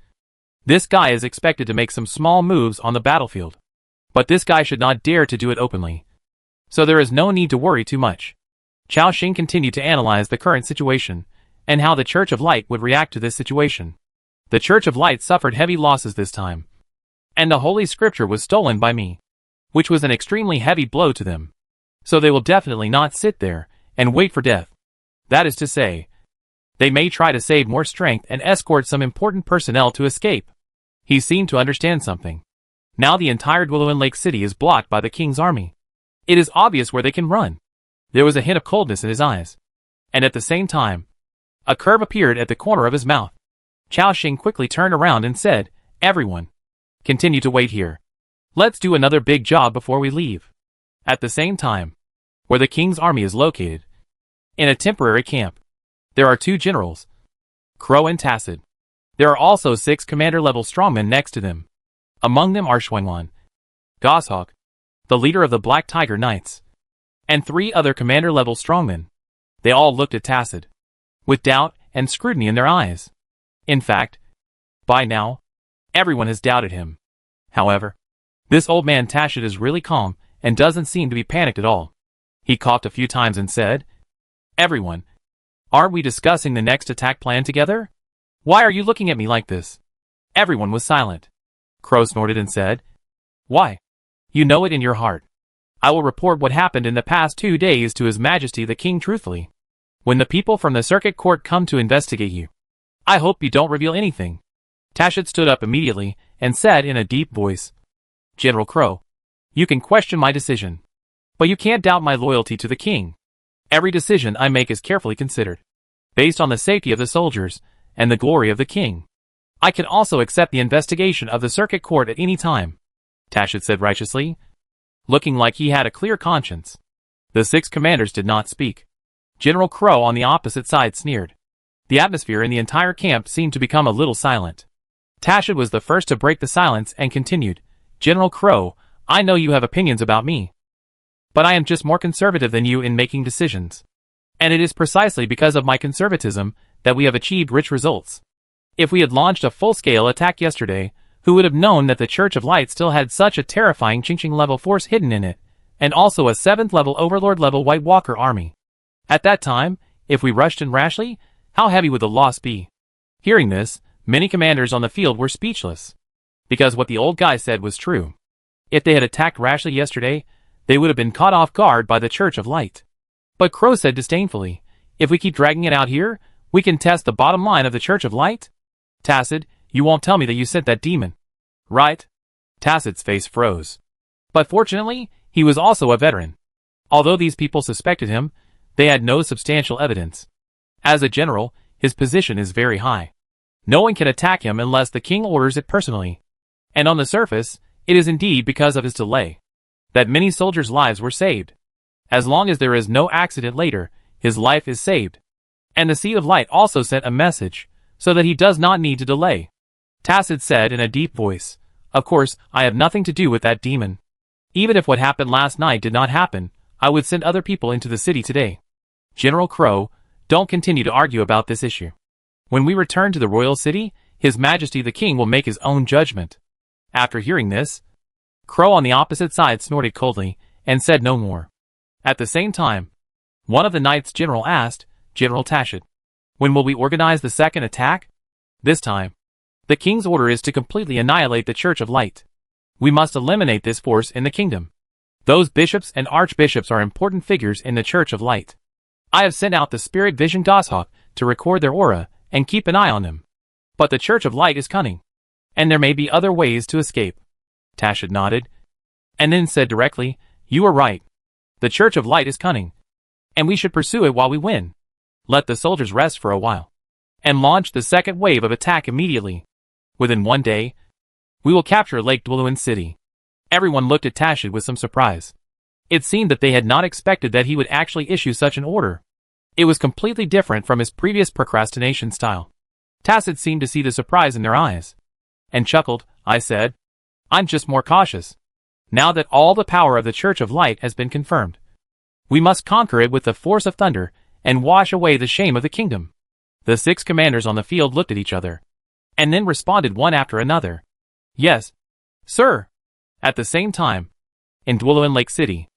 this guy is expected to make some small moves on the battlefield. But this guy should not dare to do it openly. So there is no need to worry too much. Chao Xing continued to analyze the current situation, and how the Church of Light would react to this situation. The Church of Light suffered heavy losses this time. And the Holy Scripture was stolen by me, which was an extremely heavy blow to them. So they will definitely not sit there and wait for death. That is to say, they may try to save more strength and escort some important personnel to escape. He seemed to understand something. Now the entire Dwelluan Lake City is blocked by the king's army. It is obvious where they can run. There was a hint of coldness in his eyes. And at the same time, a curve appeared at the corner of his mouth. Chao Xing quickly turned around and said, "Everyone, continue to wait here. Let's do another big job before we leave." At the same time, where the king's army is located, in a temporary camp, there are 2 generals, Crow and Tacit. There are also 6 commander-level strongmen next to them. Among them are Shuangwan, Goshawk, the leader of the Black Tiger Knights, and 3 other commander-level strongmen. They all looked at Tacit with doubt and scrutiny in their eyes. In fact, by now, everyone has doubted him. However, this old man Tacit is really calm and doesn't seem to be panicked at all. He coughed a few times and said, "Everyone, aren't we discussing the next attack plan together? Why are you looking at me like this?" Everyone was silent. Crow snorted and said, "Why? You know it in your heart. I will report what happened in the past 2 days to His Majesty the King truthfully. When the people from the circuit court come to investigate you, I hope you don't reveal anything." Tacit stood up immediately and said in a deep voice, "General Crow, you can question my decision, but you can't doubt my loyalty to the king. Every decision I make is carefully considered, based on the safety of the soldiers and the glory of the king. I can also accept the investigation of the circuit court at any time," Tacit said righteously, looking like he had a clear conscience. The 6 commanders did not speak. General Crow on the opposite side sneered. The atmosphere in the entire camp seemed to become a little silent. Tacit was the first to break the silence and continued, "General Crow, I know you have opinions about me. But I am just more conservative than you in making decisions. And it is precisely because of my conservatism that we have achieved rich results. If we had launched a full-scale attack yesterday, who would have known that the Church of Light still had such a terrifying Qingqing-level force hidden in it, and also a 7th-level Overlord-level White Walker army? At that time, if we rushed in rashly, how heavy would the loss be?" Hearing this, many commanders on the field were speechless. Because what the old guy said was true. If they had attacked rashly yesterday, they would have been caught off guard by the Church of Light. But Crow said disdainfully, "If we keep dragging it out here, we can test the bottom line of the Church of Light? Tacit, you won't tell me that you sent that demon, right?" Tacit's face froze. But fortunately, he was also a veteran. Although these people suspected him, they had no substantial evidence. As a general, his position is very high. No one can attack him unless the king orders it personally. And on the surface, it is indeed because of his delay that many soldiers' lives were saved. As long as there is no accident later, his life is saved. And the Seed of Light also sent a message, so that he does not need to delay. Tacit said in a deep voice, "Of course, I have nothing to do with that demon. Even if what happened last night did not happen, I would send other people into the city today. General Crow, don't continue to argue about this issue. When we return to the royal city, His Majesty the King will make his own judgment." After hearing this, Crow on the opposite side snorted coldly and said no more. At the same time, one of the Knights General asked, "General Tashit, when will we organize the second attack?" "This time. The King's order is to completely annihilate the Church of Light. We must eliminate this force in the kingdom. Those bishops and archbishops are important figures in the Church of Light. I have sent out the Spirit Vision Goshawk to record their aura and keep an eye on them. But the Church of Light is cunning, and there may be other ways to escape." Tashit nodded, and then said directly, "You are right. The Church of Light is cunning, and we should pursue it while we win. Let the soldiers rest for a while, and launch the second wave of attack immediately. Within 1 day, we will capture Lake Dwelluin City." Everyone looked at Tashit with some surprise. It seemed that they had not expected that he would actually issue such an order. It was completely different from his previous procrastination style. Tashit seemed to see the surprise in their eyes, and chuckled. "I said, I'm just more cautious. Now that all the power of the Church of Light has been confirmed, we must conquer it with the force of thunder and wash away the shame of the kingdom." The 6 commanders on the field looked at each other, and then responded one after another. "Yes, sir." At the same time, in Dwelluin Lake City,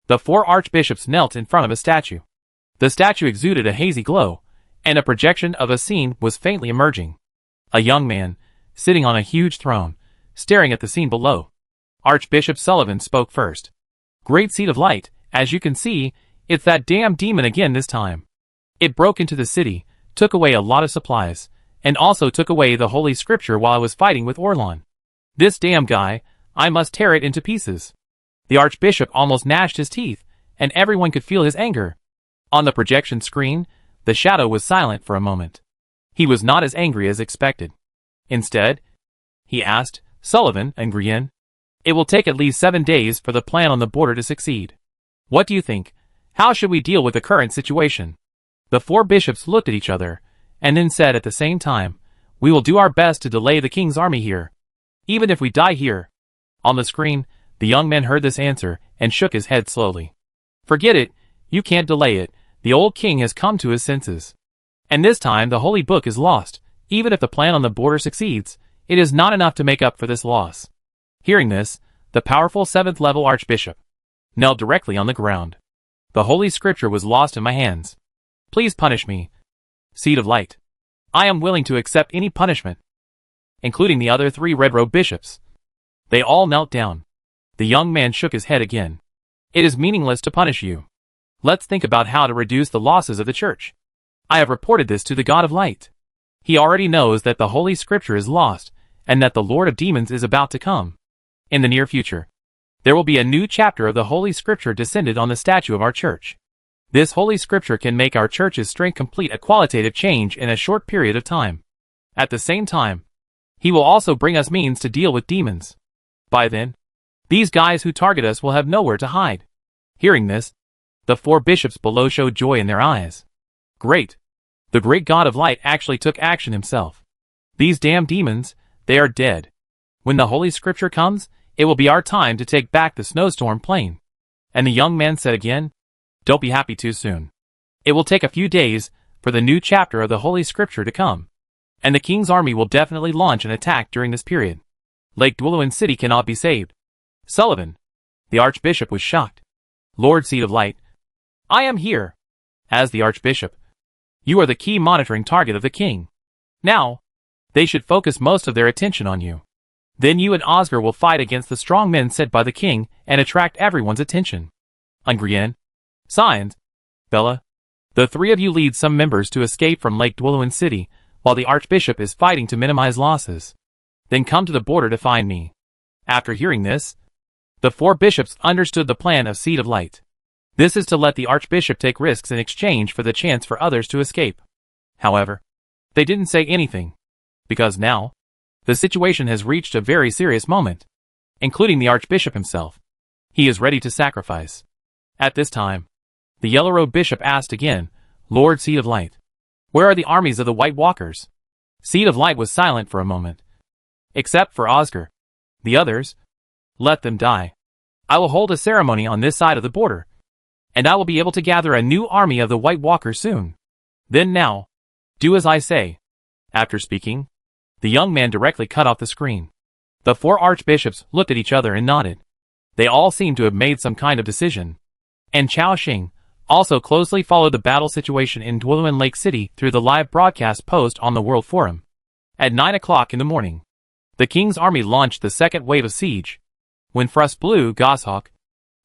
the 4 archbishops knelt in front of a statue. The statue exuded a hazy glow, and a projection of a scene was faintly emerging. A young man, sitting on a huge throne, staring at the scene below. Archbishop Sullivan spoke first. "Great Seed of Light, as you can see, it's that damn demon again this time. It broke into the city, took away a lot of supplies, and also took away the Holy Scripture while I was fighting with Orlon. This damn guy, I must tear it into pieces." The archbishop almost gnashed his teeth, and everyone could feel his anger. On the projection screen, the shadow was silent for a moment. He was not as angry as expected. Instead, he asked, "Sullivan and Grienne, it will take at least 7 days for the plan on the border to succeed. What do you think? How should we deal with the current situation?" The 4 bishops looked at each other, and then said at the same time, "We will do our best to delay the king's army here, even if we die here." On the screen, the young man heard this answer and shook his head slowly. "Forget it, you can't delay it. The old king has come to his senses. And this time the holy book is lost. Even if the plan on the border succeeds, it is not enough to make up for this loss." Hearing this, the powerful 7th level archbishop knelt directly on the ground. "The Holy Scripture was lost in my hands. Please punish me, Seed of Light. I am willing to accept any punishment," including the other 3 red-robed bishops. They all knelt down. The young man shook his head again. "It is meaningless to punish you. Let's think about how to reduce the losses of the church. I have reported this to the God of Light. He already knows that the Holy Scripture is lost, and that the Lord of Demons is about to come. In the near future, there will be a new chapter of the Holy Scripture descended on the statue of our church. This Holy Scripture can make our church's strength complete a qualitative change in a short period of time. At the same time, he will also bring us means to deal with demons. By then, these guys who target us will have nowhere to hide." Hearing this, the 4 bishops below showed joy in their eyes. "Great. The great God of Light actually took action himself. These damn demons, they are dead. When the Holy Scripture comes, it will be our time to take back the snowstorm plain." And the young man said again, "Don't be happy too soon. It will take a few days for the new chapter of the Holy Scripture to come, and the king's army will definitely launch an attack during this period. Lake Dwelluin City cannot be saved." "Sullivan." The archbishop was shocked. "Lord Seed of Light, I am here. As the archbishop, you are the key monitoring target of the king. Now, they should focus most of their attention on you. Then you and Oscar will fight against the strong men sent by the king and attract everyone's attention. Grienne, Signs, Bella, the 3 of you lead some members to escape from Lake Dwelluin City while the archbishop is fighting to minimize losses. Then come to the border to find me." After hearing this, the 4 bishops understood the plan of Seed of Light. This is to let the archbishop take risks in exchange for the chance for others to escape. However, they didn't say anything, because now, the situation has reached a very serious moment, including the archbishop himself. He is ready to sacrifice. At this time, the yellow-robed bishop asked again, "Lord Seed of Light, where are the armies of the White Walkers?" Seed of Light was silent for a moment. "Except for Oscar. The others, let them die. I will hold a ceremony on this side of the border. and I will be able to gather a new army of the White Walkers soon. Then now, do as I say." After speaking, the young man directly cut off the screen. The 4 archbishops looked at each other and nodded. They all seemed to have made some kind of decision. And Chao Xing also closely followed the battle situation in Dwelin Lake City through the live broadcast post on the World Forum. At 9 o'clock in the morning, the king's army launched the second wave of siege. When Frost Blue, Goshawk,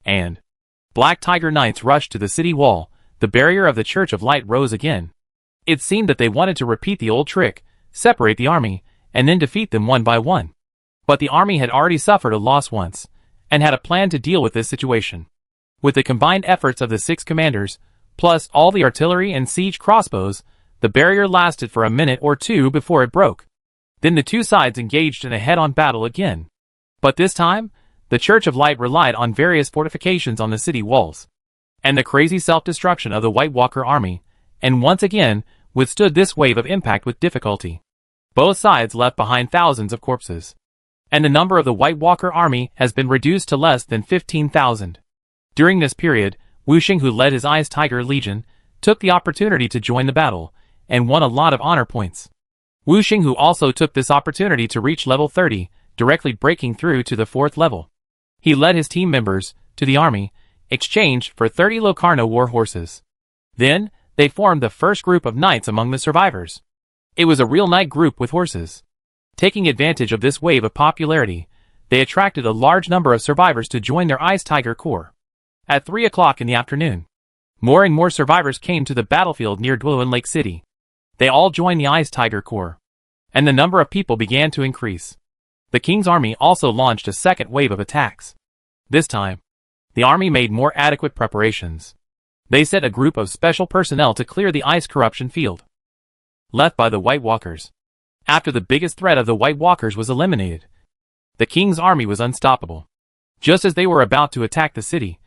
and Black Tiger Knights rushed to the city wall, the barrier of the Church of Light rose again. It seemed that they wanted to repeat the old trick, separate the army, and then defeat them one by one. But the army had already suffered a loss once, and had a plan to deal with this situation. With the combined efforts of the 6 commanders, plus all the artillery and siege crossbows, the barrier lasted for a minute or two before it broke. Then the 2 sides engaged in a head-on battle again. But this time, the Church of Light relied on various fortifications on the city walls, and the crazy self-destruction of the White Walker army, and once again, withstood this wave of impact with difficulty. Both sides left behind thousands of corpses, and the number of the White Walker army has been reduced to less than 15,000. During this period, Wuxing, who led his Ice Tiger Legion, took the opportunity to join the battle, and won a lot of honor points. Wuxing, who also took this opportunity to reach level 30, directly breaking through to the 4th level. He led his team members to the army, exchanged for 30 Locarno war horses. Then, they formed the first group of knights among the survivors. It was a real knight group with horses. Taking advantage of this wave of popularity, they attracted a large number of survivors to join their Ice Tiger Corps. At 3 o'clock in the afternoon, more and more survivors came to the battlefield near Dwelin Lake City. They all joined the Ice Tiger Corps, and the number of people began to increase. The king's army also launched a second wave of attacks. This time, the army made more adequate preparations. They sent a group of special personnel to clear the ice corruption field left by the White Walkers. After the biggest threat of the White Walkers was eliminated, the king's army was unstoppable. Just as they were about to attack the city,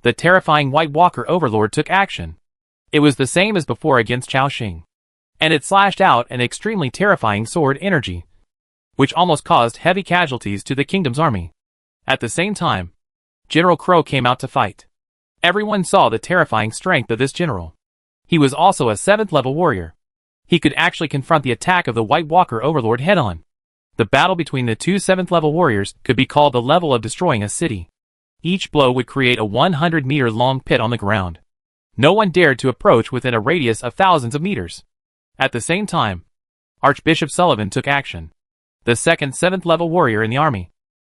the terrifying White Walker overlord took action. It was the same as before against Chao Xing, and it slashed out an extremely terrifying sword energy, which almost caused heavy casualties to the kingdom's army. At the same time, General Crow came out to fight. Everyone saw the terrifying strength of this general. He was also a 7th level warrior. He could actually confront the attack of the White Walker overlord head-on. The battle between the 2 7th level warriors could be called the level of destroying a city. Each blow would create a 100-meter long pit on the ground. No one dared to approach within a radius of thousands of meters. At the same time, Archbishop Sullivan took action. The 2nd 7th level warrior in the army,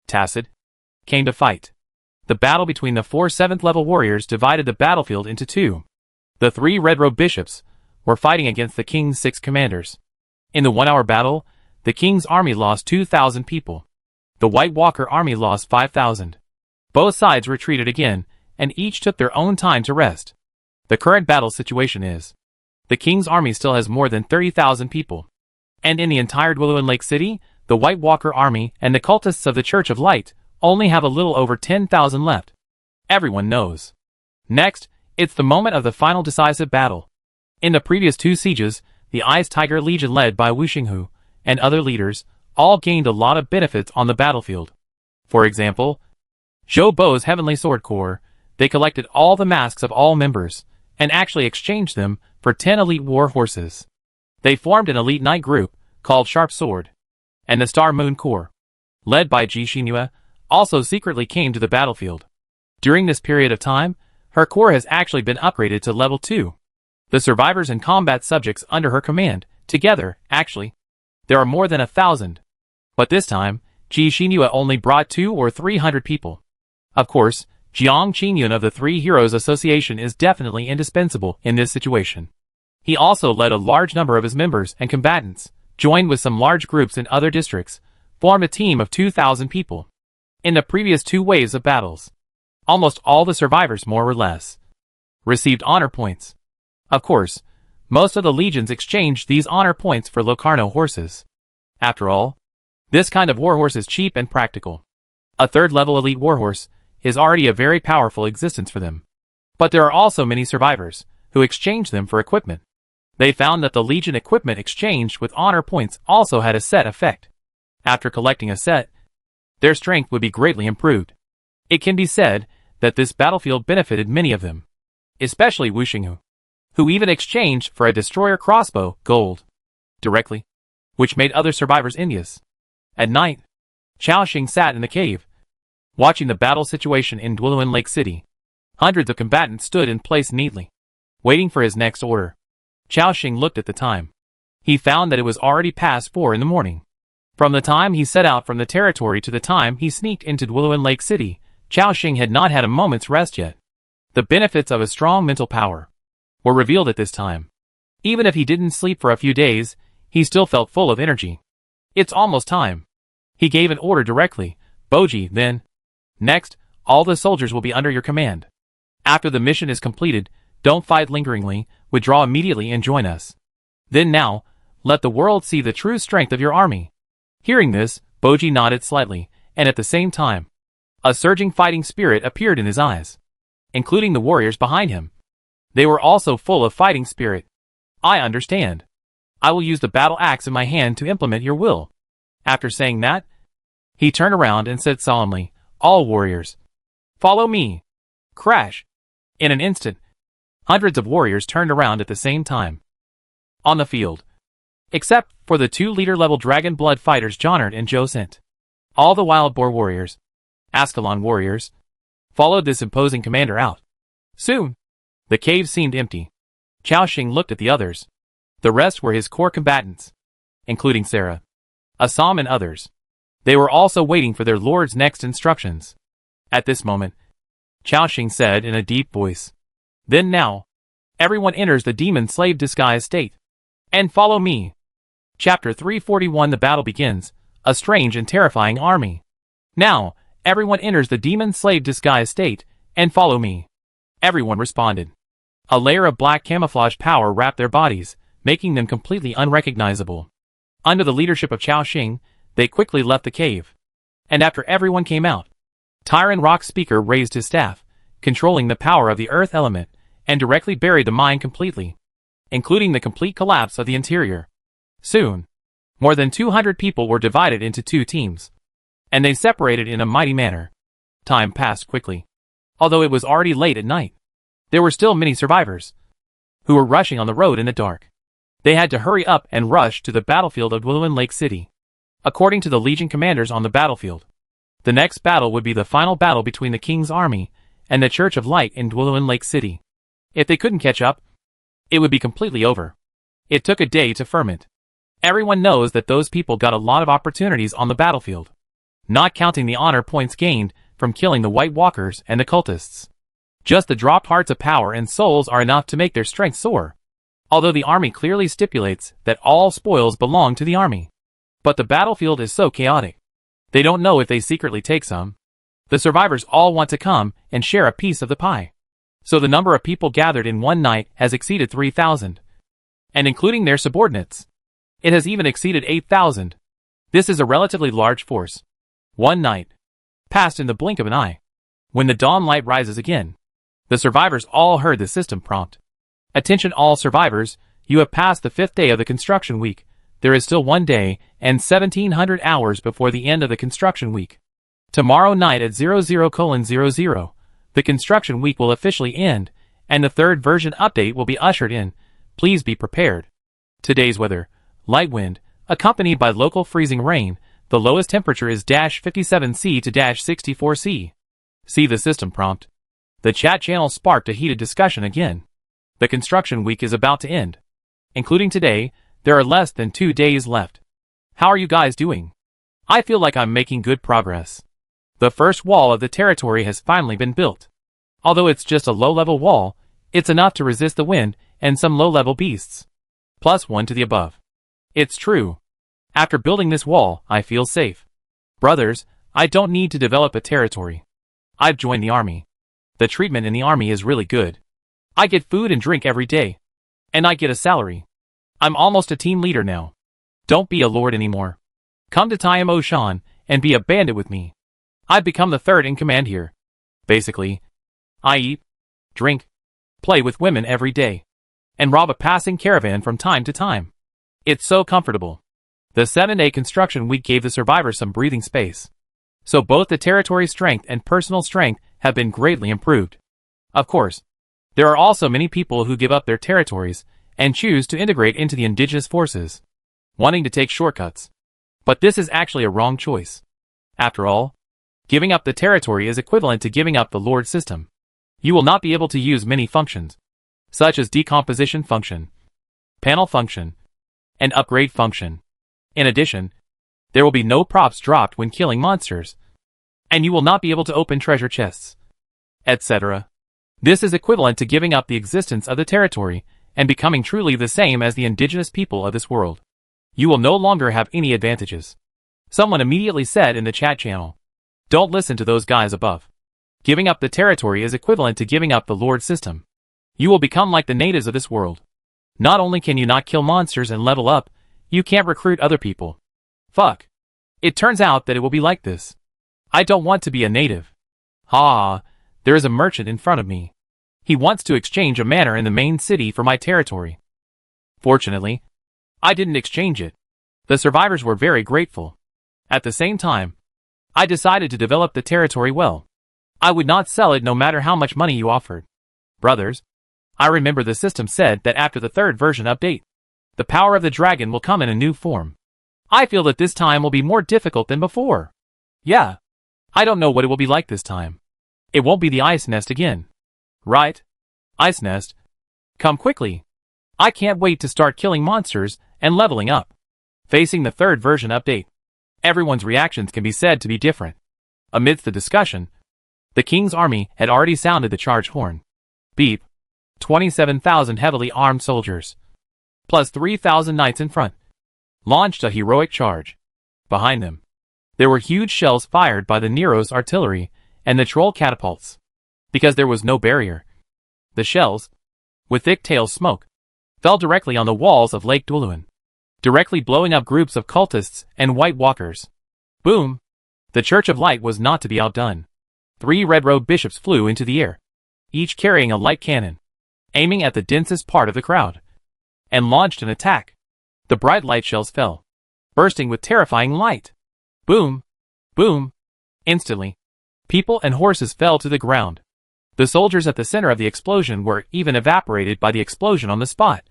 Tacit, came to fight. The battle between the 4 7th level warriors divided the battlefield into 2. The 3 red-robed bishops were fighting against the king's 6 commanders. In the 1-hour battle, the king's army lost 2,000 people. The White Walker army lost 5,000. Both sides retreated again, and each took their own time to rest. The current battle situation is, the king's army still has more than 30,000 people. And in the entire Dwelin Lake City, the White Walker army and the cultists of the Church of Light only have a little over 10,000 left. Everyone knows. Next, it's the moment of the final decisive battle. In the previous 2 sieges, the Ice Tiger Legion led by Wu Xinghu and other leaders all gained a lot of benefits on the battlefield. For example, Zhou Bo's Heavenly Sword Corps, they collected all the masks of all members and actually exchanged them for 10 elite war horses. They formed an elite knight group called Sharp Sword, and the Star Moon Corps, led by Ji Xinhua, also secretly came to the battlefield. During this period of time, her corps has actually been upgraded to level 2. The survivors and combat subjects under her command, together, actually, there are more than 1,000. But this time, Ji Xinhua only brought 200 or 300 people. Of course, Jiang Qingyun of the 3 Heroes Association is definitely indispensable in this situation. He also led a large number of his members and combatants, joined with some large groups in other districts, formed a team of 2,000 people. In the previous 2 waves of battles, almost all the survivors more or less received honor points. Of course, most of the legions exchanged these honor points for Locarno horses. After all, this kind of warhorse is cheap and practical. A 3rd level elite warhorse is already a very powerful existence for them. But there are also many survivors who exchange them for equipment. They found that the legion equipment exchanged with honor points also had a set effect. After collecting a set, their strength would be greatly improved. It can be said that this battlefield benefited many of them. especially Wu Xinghu, who even exchanged for a destroyer crossbow gold directly, which made other survivors envious. At night, Chaoxing sat in the cave, watching the battle situation in Dwelin Lake City. Hundreds of combatants stood in place neatly, waiting for his next order. Chaoxing looked at the time. He found that it was already past 4 in the morning. From the time he set out from the territory to the time he sneaked into Dwelin Lake City, Chaoxing had not had a moment's rest yet. The benefits of a strong mental power were revealed at this time. Even if he didn't sleep for a few days, he still felt full of energy. It's almost time. He gave an order directly. Boji, then. Next, all the soldiers will be under your command. After the mission is completed, don't fight lingeringly, withdraw immediately and join us. Then now, let the world see the true strength of your army. Hearing this, Boji nodded slightly, and at the same time, a surging fighting spirit appeared in his eyes, including the warriors behind him. They were also full of fighting spirit. I understand. I will use the battle axe in my hand to implement your will. After saying that, he turned around and said solemnly, all warriors, follow me. Crash. In an instant, hundreds of warriors turned around at the same time. On the field, except for the 2 leader-level dragon blood fighters Jonard and Josint, all the wild boar warriors, Ascalon warriors, followed this imposing commander out. Soon, the cave seemed empty. Chaoxing looked at the others. The rest were his core combatants, including Sarah, Assam and others. They were also waiting for their lord's next instructions. At this moment, Chaoxing said in a deep voice, then now, everyone enters the demon slave disguise state. And follow me. Chapter 341. The battle begins, a strange and terrifying army. Now, everyone enters the demon slave disguise state, and follow me. Everyone responded. A layer of black camouflage power wrapped their bodies, making them completely unrecognizable. Under the leadership of Chaoxing, they quickly left the cave. And after everyone came out, Tyron Rock Speaker raised his staff, controlling the power of the earth element, and directly buried the mine completely, including the complete collapse of the interior. Soon, more than 200 people were divided into 2 teams, and they separated in a mighty manner. Time passed quickly. Although it was already late at night, there were still many survivors who were rushing on the road in the dark. They had to hurry up and rush to the battlefield of Dwelin Lake City. According to the Legion commanders on the battlefield, the next battle would be the final battle between the King's army and the Church of Light in Dwelin Lake City. If they couldn't catch up, it would be completely over. It took a day to ferment. Everyone knows that those people got a lot of opportunities on the battlefield, not counting the honor points gained from killing the White Walkers and the cultists. Just the dropped hearts of power and souls are enough to make their strength soar. Although the army clearly stipulates that all spoils belong to the army. But the battlefield is so chaotic. They don't know if they secretly take some. The survivors all want to come and share a piece of the pie. So the number of people gathered in one night has exceeded 3,000. And including their subordinates, it has even exceeded 8,000. This is a relatively large force. One night passed in the blink of an eye. When the dawn light rises again, the survivors all heard the system prompt. Attention all survivors, you have passed the 5th day of the construction week. There is still 1 day and 1700 hours before the end of the construction week. Tomorrow night at 00:00, the construction week will officially end, and the 3rd version update will be ushered in. Please be prepared. Today's weather, light wind, accompanied by local freezing rain. The lowest temperature is -57°C to -64°C. See the system prompt. The chat channel sparked a heated discussion again. The construction week is about to end. Including today, there are less than 2 days left. How are you guys doing? I feel like I'm making good progress. The first wall of the territory has finally been built. Although it's just a low-level wall, it's enough to resist the wind and some low-level beasts. +1 to the above. It's true. After building this wall, I feel safe. Brothers, I don't need to develop a territory. I've joined the army. The treatment in the army is really good. I get food and drink every day. And I get a salary. I'm almost a team leader now. Don't be a lord anymore. Come to Tayam Oshan and be a bandit with me. I've become the 3rd in command here. Basically, I eat, drink, play with women every day, and rob a passing caravan from time to time. It's so comfortable. The 7-day construction week gave the survivors some breathing space. So both the territory strength and personal strength have been greatly improved. Of course, There are also many people who give up their territories and choose to integrate into the indigenous forces, wanting to take shortcuts. But this is actually a wrong choice. After all, giving up the territory is equivalent to giving up the Lord system. You will not be able to use many functions, such as decomposition function, panel function, and upgrade function. In addition, there will be no props dropped when killing monsters, and you will not be able to open treasure chests, etc. This is equivalent to giving up the existence of the territory and becoming truly the same as the indigenous people of this world. You will no longer have any advantages. Someone immediately said in the chat channel, "Don't listen to those guys above. Giving up the territory is equivalent to giving up the Lord system. You will become like the natives of this world. Not only can you not kill monsters and level up, you can't recruit other people. Fuck. It turns out that it will be like this. I don't want to be a native. Ha, there is a merchant in front of me. He wants to exchange a manor in the main city for my territory. Fortunately, I didn't exchange it. The survivors were very grateful. At the same time, I decided to develop the territory well. I would not sell it no matter how much money you offered. Brothers, I remember the system said that after the 3rd version update, the power of the dragon will come in a new form. I feel that this time will be more difficult than before. Yeah. I don't know what it will be like this time. It won't be the ice nest again. Right? Ice nest. Come quickly. I can't wait to start killing monsters and leveling up. Facing the 3rd version update, everyone's reactions can be said to be different. Amidst the discussion, the king's army had already sounded the charge horn. Beep. 27,000 heavily armed soldiers, plus 3,000 knights in front, launched a heroic charge. Behind them, there were huge shells fired by the Nero's artillery and the troll catapults. Because there was no barrier, the shells, with thick tail smoke, fell directly on the walls of Lake Dwelluin, directly blowing up groups of cultists and White Walkers. Boom! The Church of Light was not to be outdone. 3 red-robed bishops flew into the air, each carrying a light cannon, aiming at the densest part of the crowd, and launched an attack. The bright light shells fell, bursting with terrifying light. Boom! Boom! Instantly, people and horses fell to the ground. The soldiers at the center of the explosion were even evaporated by the explosion on the spot,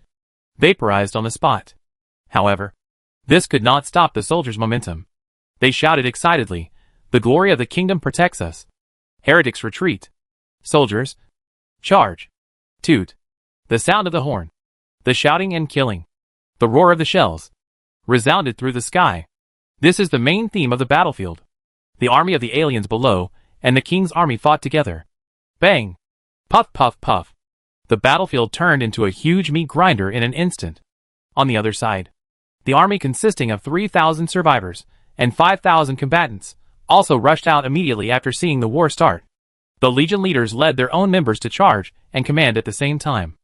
vaporized on the spot. However, this could not stop the soldiers' momentum. They shouted excitedly, "The glory of the kingdom protects us. Heretics retreat. Soldiers, charge." Toot. The sound of the horn, the shouting and killing, the roar of the shells, resounded through the sky. This is the main theme of the battlefield. The army of the aliens below and the king's army fought together. Bang! Puff puff puff. The battlefield turned into a huge meat grinder in an instant. On the other side, the army consisting of 3,000 survivors and 5,000 combatants also rushed out immediately after seeing the war start. The Legion leaders led their own members to charge and command at the same time.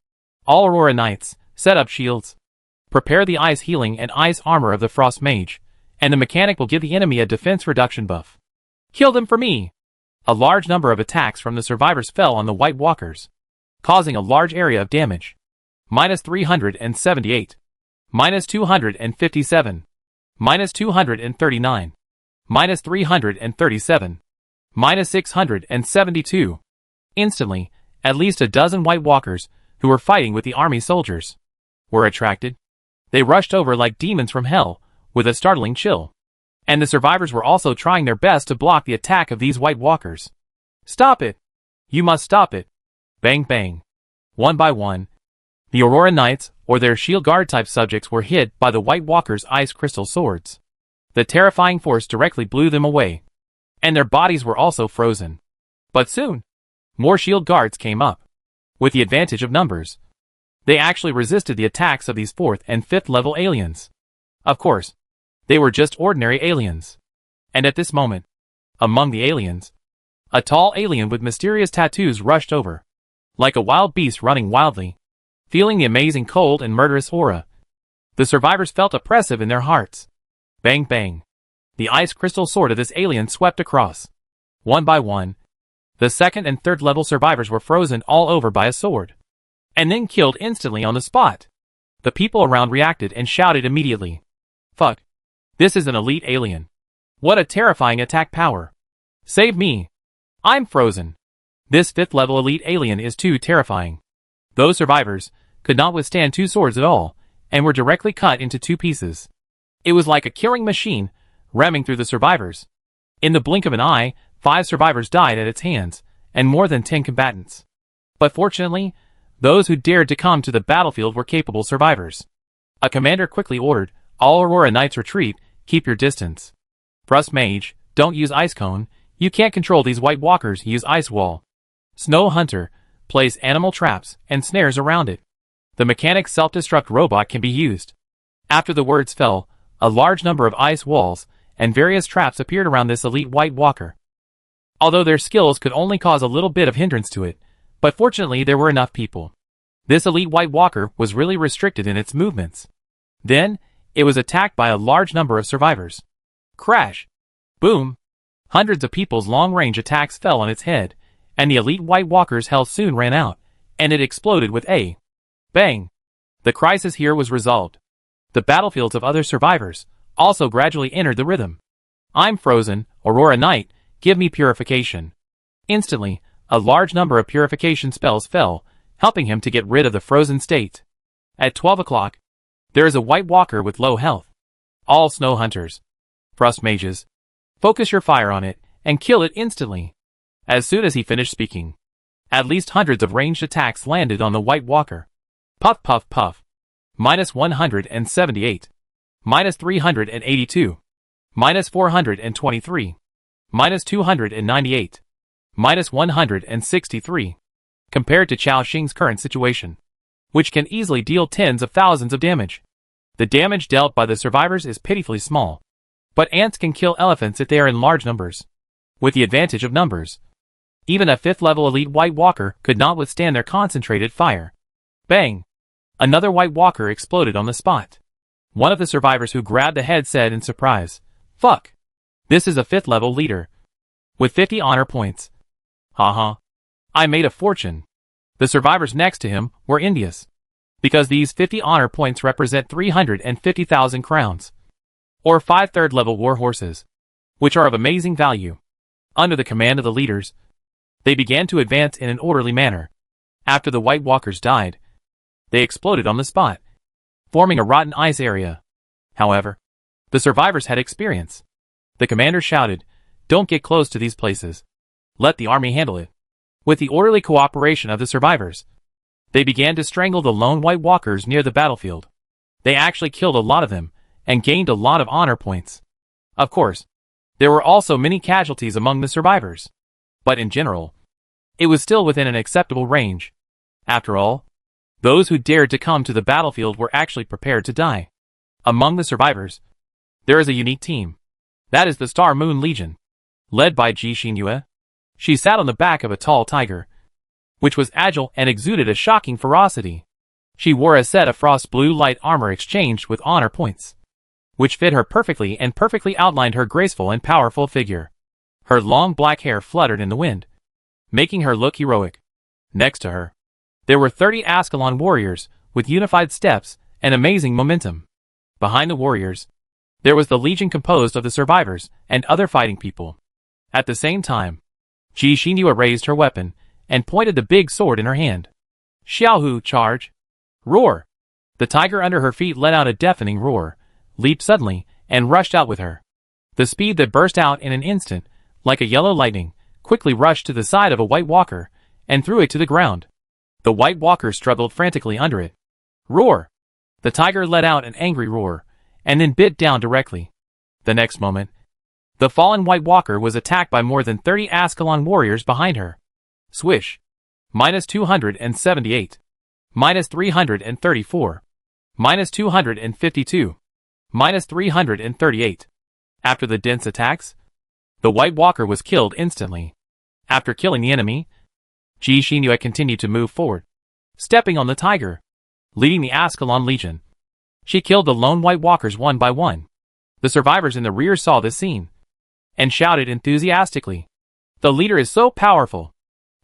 All Aurora Knights, set up shields. Prepare the ice healing and ice armor of the Frost Mage, and the mechanic will give the enemy a defense reduction buff. Kill them for me! A large number of attacks from the survivors fell on the White Walkers, causing a large area of damage. Minus 378. Minus 257. Minus 239. Minus 337. Minus 672. Instantly, at least a dozen White Walkers, who were fighting with the army soldiers, were attracted. They rushed over like demons from hell, with a startling chill. And the survivors were also trying their best to block the attack of these White Walkers. Stop it! You must stop it! Bang bang. One by one, the Aurora Knights, or their shield guard type subjects, were hit by the White Walkers' ice crystal swords. The terrifying force directly blew them away, and their bodies were also frozen. But soon, more shield guards came up. With the advantage of numbers, they actually resisted the attacks of these 4th and 5th level aliens. Of course, they were just ordinary aliens. And at this moment, among the aliens, a tall alien with mysterious tattoos rushed over, like a wild beast running wildly. Feeling the amazing cold and murderous aura, the survivors felt oppressive in their hearts. Bang bang. The ice crystal sword of this alien swept across. One by one, the 2nd and 3rd level survivors were frozen all over by a sword, and then killed instantly on the spot. The people around reacted and shouted immediately. Fuck. This is an elite alien. What a terrifying attack power. Save me. I'm frozen. This 5th level elite alien is too terrifying. Those survivors could not withstand two swords at all, and were directly cut into two pieces. It was like a killing machine, ramming through the survivors. In the blink of an eye, 5 survivors died at its hands, and more than 10 combatants. But fortunately, those who dared to come to the battlefield were capable survivors. A commander quickly ordered, "All Aurora Knights retreat, keep your distance. Frost Mage, don't use Ice Cone, you can't control these White Walkers, use Ice Wall. Snow Hunter, place animal traps and snares around it. The mechanic self-destruct robot can be used." After the words fell, a large number of ice walls and various traps appeared around this elite White Walker. Although their skills could only cause a little bit of hindrance to it, but fortunately there were enough people. This elite White Walker was really restricted in its movements. Then, it was attacked by a large number of survivors. Crash! Boom! Hundreds of people's long-range attacks fell on its head, and the elite White Walker's health soon ran out, and it exploded with a bang. The crisis here was resolved. The battlefields of other survivors also gradually entered the rhythm. "I'm frozen, Aurora Knight, give me purification." Instantly, a large number of purification spells fell, helping him to get rid of the frozen state. At 12 o'clock, there is a White Walker with low health. All Snow Hunters, Frost Mages, focus your fire on it, and kill it instantly. As soon as he finished speaking, at least hundreds of ranged attacks landed on the White Walker. Puff puff puff. Minus 178. Minus 382. Minus 423. Minus 298. Minus 163. Compared to Chao Xing's current situation, which can easily deal tens of thousands of damage. The damage dealt by the survivors is pitifully small. But ants can kill elephants if they are in large numbers. With the advantage of numbers, even a 5th level elite White Walker could not withstand their concentrated fire. Bang! Another White Walker exploded on the spot. One of the survivors who grabbed the head said in surprise, "Fuck! This is a 5th level leader. With 50 honor points. Haha. I made a fortune." The survivors next to him were envious, because these 50 honor points represent 350,000 crowns, or 5 3rd-level war horses, which are of amazing value. Under the command of the leaders, they began to advance in an orderly manner. After the White Walkers died, they exploded on the spot, forming a rotten ice area. However, the survivors had experience. The commander shouted, "Don't get close to these places. Let the army handle it." With the orderly cooperation of the survivors, they began to strangle the lone White Walkers near the battlefield. They actually killed a lot of them, and gained a lot of honor points. Of course, there were also many casualties among the survivors. But in general, it was still within an acceptable range. After all, those who dared to come to the battlefield were actually prepared to die. Among the survivors, there is a unique team. That is the Star Moon Legion, led by Ji Xinyue. She sat on the back of a tall tiger, which was agile and exuded a shocking ferocity. She wore a set of frost blue light armor exchanged with honor points, which fit her perfectly and perfectly outlined her graceful and powerful figure. Her long black hair fluttered in the wind, making her look heroic. Next to her, there were 30 Ascalon warriors with unified steps and amazing momentum. Behind the warriors, there was the legion composed of the survivors and other fighting people. At the same time, Ji Xinyue raised her weapon and pointed the big sword in her hand. "Xiaohu, charge!" Roar! The tiger under her feet let out a deafening roar, leaped suddenly, and rushed out with her. The speed that burst out in an instant, like a yellow lightning, quickly rushed to the side of a White Walker, and threw it to the ground. The White Walker struggled frantically under it. Roar! The tiger let out an angry roar, and then bit down directly. The next moment, the fallen White Walker was attacked by more than 30 Ascalon warriors behind her. Swish! Minus 278. Minus 334. Minus 252. Minus 338. After the dense attacks, the White Walker was killed instantly. After killing the enemy, Ji Xinyue continued to move forward, stepping on the tiger, leading the Ascalon Legion. She killed the lone White Walkers one by one. The survivors in the rear saw this scene, and shouted enthusiastically, "The leader is so powerful!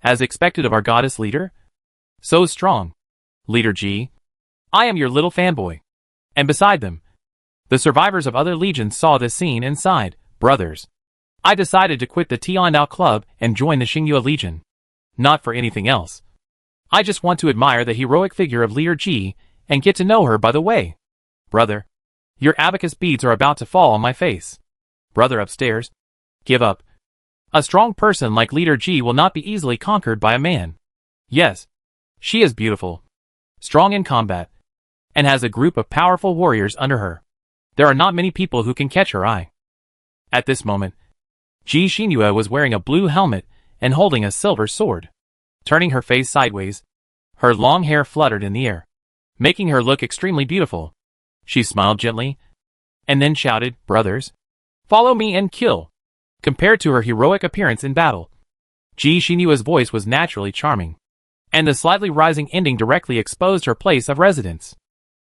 As expected of our goddess leader? So strong! Leader Ji, I am your little fanboy." And beside them, the survivors of other legions saw this scene and sighed, "Brothers, I decided to quit the Tiandao Club and join the Xingyue Legion. Not for anything else. I just want to admire the heroic figure of Leader G and get to know her by the way. Brother, your abacus beads are about to fall on my face. Brother upstairs, give up. A strong person like Leader G will not be easily conquered by a man. Yes, she is beautiful, strong in combat, and has a group of powerful warriors under her. There are not many people who can catch her eye. At this moment, Ji Xinhua was wearing a blue helmet and holding a silver sword. Turning her face sideways, her long hair fluttered in the air, making her look extremely beautiful. She smiled gently, and then shouted, "Brothers, follow me and kill." Compared to her heroic appearance in battle, Ji Xinhua's voice was naturally charming, and the slightly rising ending directly exposed her place of residence.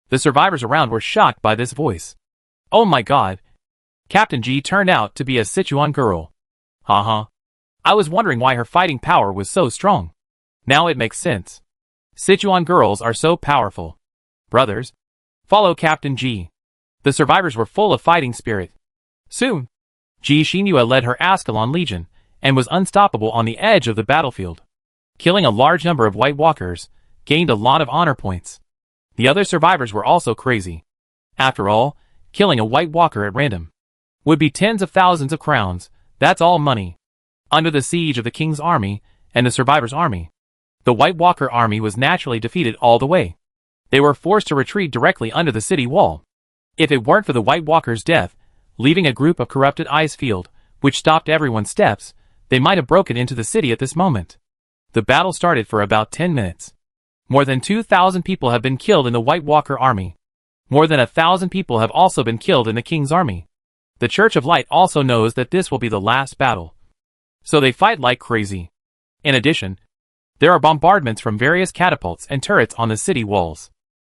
The survivors around were shocked by this voice. Oh my god! Captain Ji turned out to be a Sichuan girl. Haha. I was wondering why her fighting power was so strong. Now it makes sense. Sichuan girls are so powerful. Brothers, follow Captain Ji. The survivors were full of fighting spirit. Soon, Ji Xinhua led her Ascalon Legion, and was unstoppable on the edge of the battlefield. Killing a large number of White Walkers, gained a lot of honor points. The other survivors were also crazy. After all, killing a White Walker at random would be tens of thousands of crowns. That's all money. Under the siege of the King's army, and the survivors' army, the White Walker army was naturally defeated all the way. They were forced to retreat directly under the city wall. If it weren't for the White Walker's death, leaving a group of corrupted ice field, which stopped everyone's steps, they might have broken into the city at this moment. The battle started for about 10 minutes. More than 2,000 people have been killed in the White Walker army. More than 1,000 people have also been killed in the King's army. The Church of Light also knows that this will be the last battle, so they fight like crazy. In addition, there are bombardments from various catapults and turrets on the city walls.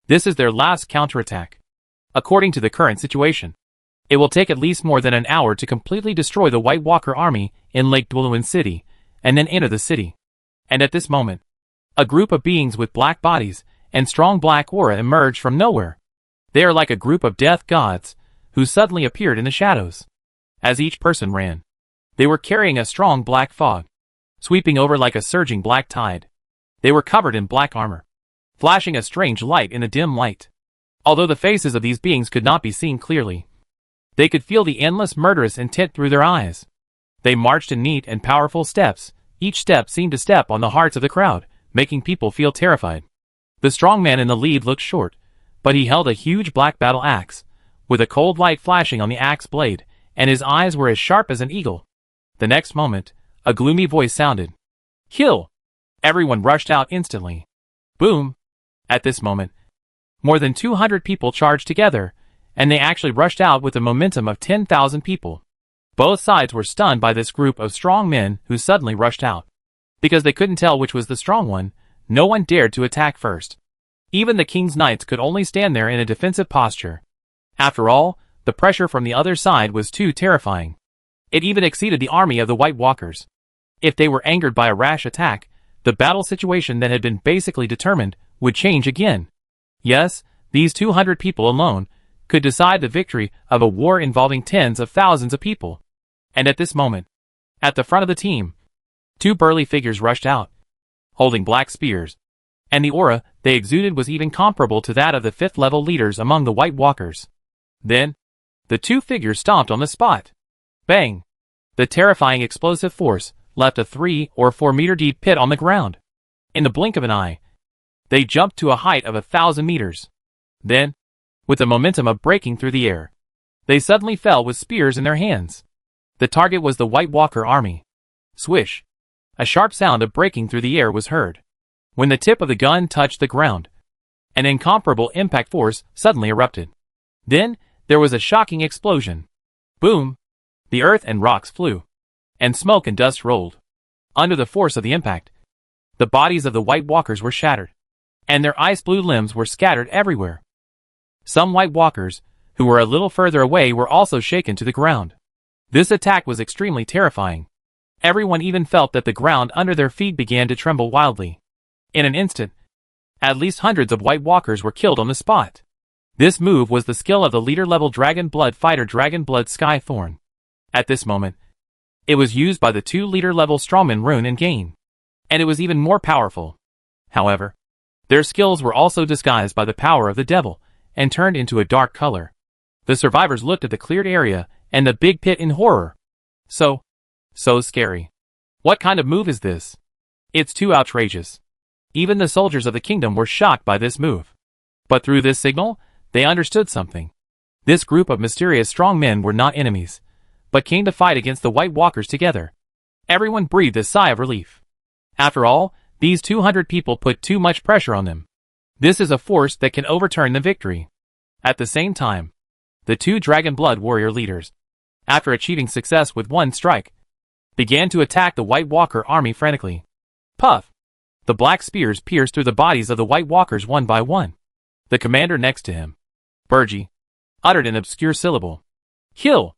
This is their last counterattack. According to the current situation, it will take at least more than an hour to completely destroy the White Walker army in Lake Dwuluin City, and then enter the city. And at this moment, a group of beings with black bodies and strong black aura emerged from nowhere. They are like a group of death gods, who suddenly appeared in the shadows. As each person ran, they were carrying a strong black fog, sweeping over like a surging black tide. They were covered in black armor, flashing a strange light in the dim light. Although the faces of these beings could not be seen clearly, they could feel the endless murderous intent through their eyes. They marched in neat and powerful steps. Each step seemed to step on the hearts of the crowd, making people feel terrified. The strong man in the lead looked short, but he held a huge black battle axe, with a cold light flashing on the axe blade, and his eyes were as sharp as an eagle. The next moment, a gloomy voice sounded. "Kill!" Everyone rushed out instantly. Boom! At this moment, more than 200 people charged together, and they actually rushed out with a momentum of 10,000 people. Both sides were stunned by this group of strong men who suddenly rushed out. Because they couldn't tell which was the strong one, no one dared to attack first. Even the King's Knights could only stand there in a defensive posture. After all, the pressure from the other side was too terrifying. It even exceeded the army of the White Walkers. If they were angered by a rash attack, the battle situation that had been basically determined would change again. Yes, these 200 people alone could decide the victory of a war involving tens of thousands of people. And at this moment, at the front of the team, two burly figures rushed out, holding black spears, and the aura they exuded was even comparable to that of the 5th level leaders among the White Walkers. Then, the two figures stomped on the spot. Bang! The terrifying explosive force left a 3 or 4 meter deep pit on the ground. In the blink of an eye, they jumped to a height of 1,000 meters. Then, with the momentum of breaking through the air, they suddenly fell with spears in their hands. The target was the White Walker army. Swish! A sharp sound of breaking through the air was heard. When the tip of the gun touched the ground, an incomparable impact force suddenly erupted. Then, there was a shocking explosion. Boom! The earth and rocks flew, and smoke and dust rolled. Under the force of the impact, the bodies of the White Walkers were shattered, and their ice-blue limbs were scattered everywhere. Some White Walkers, who were a little further away, were also shaken to the ground. This attack was extremely terrifying. Everyone even felt that the ground under their feet began to tremble wildly. In an instant, at least hundreds of White Walkers were killed on the spot. This move was the skill of the leader-level Dragon Blood fighter Dragon Blood Skythorn. At this moment, it was used by the 2 leader-level Strawman Rune and Gain, and it was even more powerful. However, their skills were also disguised by the power of the devil and turned into a dark color. The survivors looked at the cleared area and the big pit in horror. So scary. What kind of move is this? It's too outrageous. Even the soldiers of the kingdom were shocked by this move. But through this signal, they understood something. This group of mysterious strong men were not enemies, but came to fight against the White Walkers together. Everyone breathed a sigh of relief. After all, these 200 people put too much pressure on them. This is a force that can overturn the victory. At the same time, the two Dragon Blood warrior leaders, after achieving success with one strike, began to attack the White Walker army frantically. Puff! The black spears pierced through the bodies of the White Walkers one by one. The commander next to him, Burgi, uttered an obscure syllable. Kill!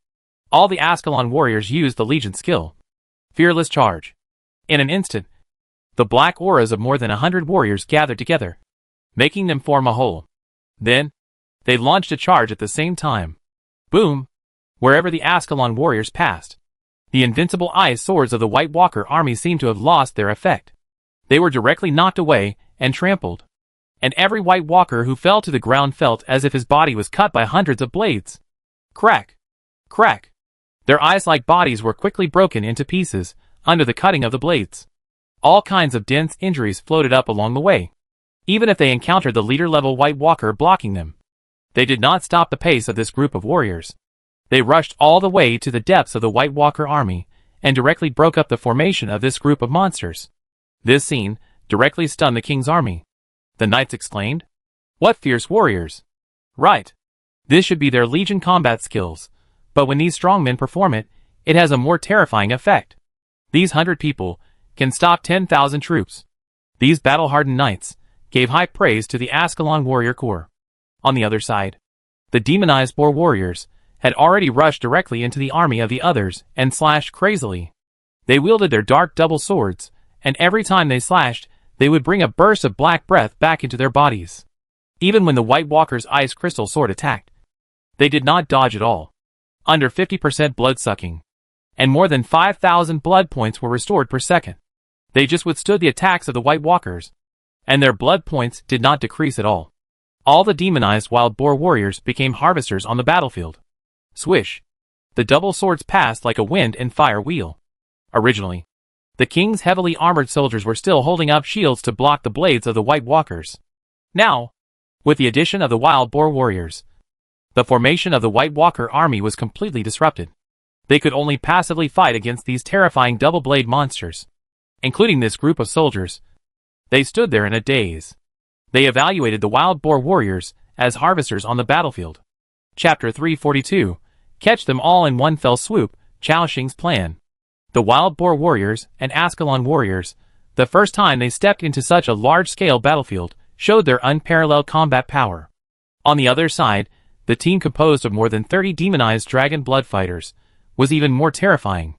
All the Ascalon warriors used the Legion skill. Fearless charge. In an instant, the black auras of more than 100 warriors gathered together, making them form a whole. Then, they launched a charge at the same time. Boom! Wherever the Ascalon warriors passed, the invincible ice swords of the White Walker army seemed to have lost their effect. They were directly knocked away and trampled. And every White Walker who fell to the ground felt as if his body was cut by hundreds of blades. Crack! Crack! Their ice-like bodies were quickly broken into pieces under the cutting of the blades. All kinds of dense injuries floated up along the way. Even if they encountered the leader-level White Walker blocking them, they did not stop the pace of this group of warriors. They rushed all the way to the depths of the White Walker army and directly broke up the formation of this group of monsters. This scene directly stunned the king's army. The knights exclaimed, "What fierce warriors!" Right. This should be their Legion combat skills, but when these strong men perform it, it has a more terrifying effect. These 100 people can stop 10,000 troops. These battle-hardened knights gave high praise to the Ascalon warrior corps. On the other side, the demonized boar warriors had already rushed directly into the army of the others and slashed crazily. They wielded their dark double swords, and every time they slashed, they would bring a burst of black breath back into their bodies. Even when the White Walker's ice crystal sword attacked, they did not dodge at all. Under 50% blood-sucking, and more than 5,000 blood points were restored per second. They just withstood the attacks of the White Walkers, and their blood points did not decrease at all. All the demonized wild boar warriors became harvesters on the battlefield. Swish! The double swords passed like a wind and fire wheel. Originally, the king's heavily armored soldiers were still holding up shields to block the blades of the White Walkers. Now, with the addition of the wild boar warriors, the formation of the White Walker army was completely disrupted. They could only passively fight against these terrifying double-blade monsters. Including this group of soldiers, they stood there in a daze. They evaluated the wild boar warriors as harvesters on the battlefield. Chapter 342. Catch them all in one fell swoop, Chao Xing's plan. The wild boar warriors and Ascalon warriors, the first time they stepped into such a large-scale battlefield, showed their unparalleled combat power. On the other side, the team composed of more than 30 demonized dragon blood fighters was even more terrifying.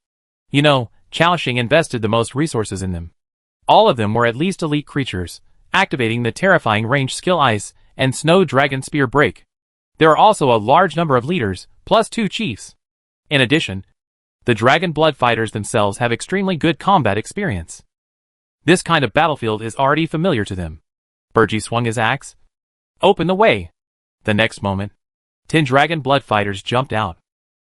You know, Chao Xing invested the most resources in them. All of them were at least elite creatures, activating the terrifying range skill Ice and Snow Dragon Spear Break. There are also a large number of leaders, plus 2 chiefs. In addition, the Dragon Blood fighters themselves have extremely good combat experience. This kind of battlefield is already familiar to them. Burgi swung his axe. Open the way! The next moment, 10 Dragon Blood fighters jumped out.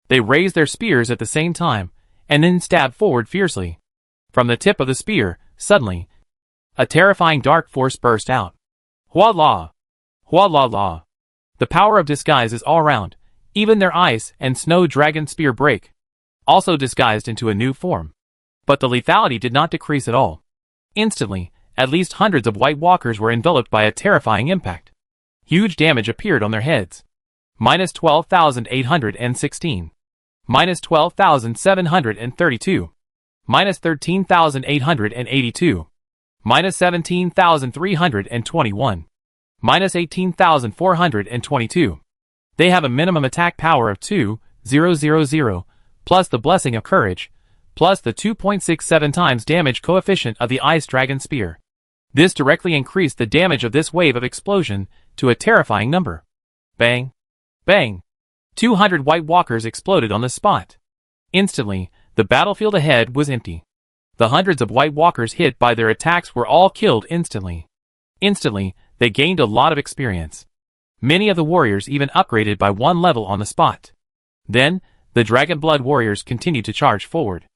They raised their spears at the same time, and then stabbed forward fiercely. From the tip of the spear, suddenly, a terrifying dark force burst out. Hua la! Hua la la! The power of disguise is all around. Even their ice and snow dragon spear break, also disguised into a new form. But the lethality did not decrease at all. Instantly, at least hundreds of White Walkers were enveloped by a terrifying impact. Huge damage appeared on their heads. Minus 12,816. Minus 12,732. Minus 13,882. Minus 17,321. Minus 18,422. They have a minimum attack power of 2,000, plus the Blessing of Courage, plus the 2.67 times damage coefficient of the Ice Dragon Spear. This directly increased the damage of this wave of explosion to a terrifying number. Bang! Bang! 200 White Walkers exploded on the spot. Instantly, the battlefield ahead was empty. The hundreds of White Walkers hit by their attacks were all killed instantly. Instantly, they gained a lot of experience. Many of the warriors even upgraded by 1 level on the spot. Then, the Dragon Blood warriors continued to charge forward.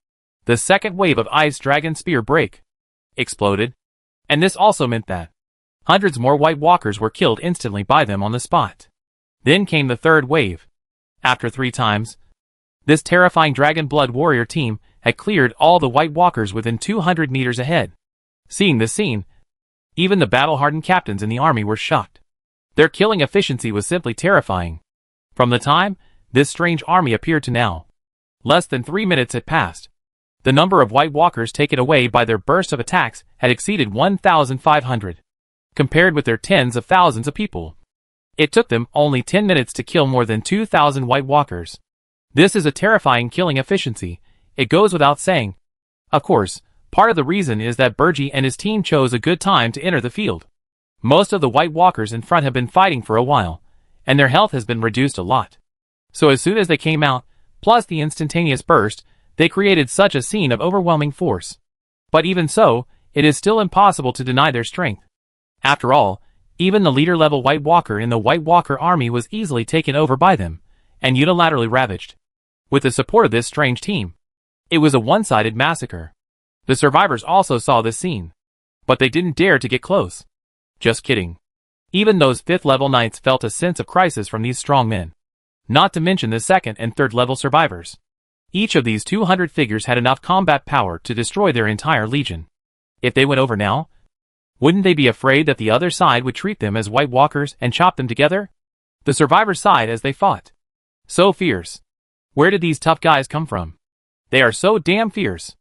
The second wave of Ice Dragon Spear break exploded, and this also meant that hundreds more White Walkers were killed instantly by them on the spot. Then came the third wave. After 3 times, this terrifying Dragon Blood warrior team had cleared all the White Walkers within 200 meters ahead. Seeing this scene, even the battle-hardened captains in the army were shocked. Their killing efficiency was simply terrifying. From the time this strange army appeared to now, less than 3 minutes had passed. The number of White Walkers taken away by their burst of attacks had exceeded 1,500, compared with their tens of thousands of people. It took them only 10 minutes to kill more than 2,000 White Walkers. This is a terrifying killing efficiency, it goes without saying. Of course, part of the reason is that Burgi and his team chose a good time to enter the field. Most of the White Walkers in front have been fighting for a while, and their health has been reduced a lot. So as soon as they came out, plus the instantaneous burst, they created such a scene of overwhelming force. But even so, it is still impossible to deny their strength. After all, even the leader-level White Walker in the White Walker army was easily taken over by them, and unilaterally ravaged. With the support of this strange team, it was a one-sided massacre. The survivors also saw this scene, but they didn't dare to get close. Just kidding. Even those 5th-level knights felt a sense of crisis from these strong men. Not to mention the 2nd and 3rd-level survivors. Each of these 200 figures had enough combat power to destroy their entire legion. If they went over now, wouldn't they be afraid that the other side would treat them as White Walkers and chop them together? The survivors sighed as they fought. So fierce. Where did these tough guys come from? They are so damn fierce.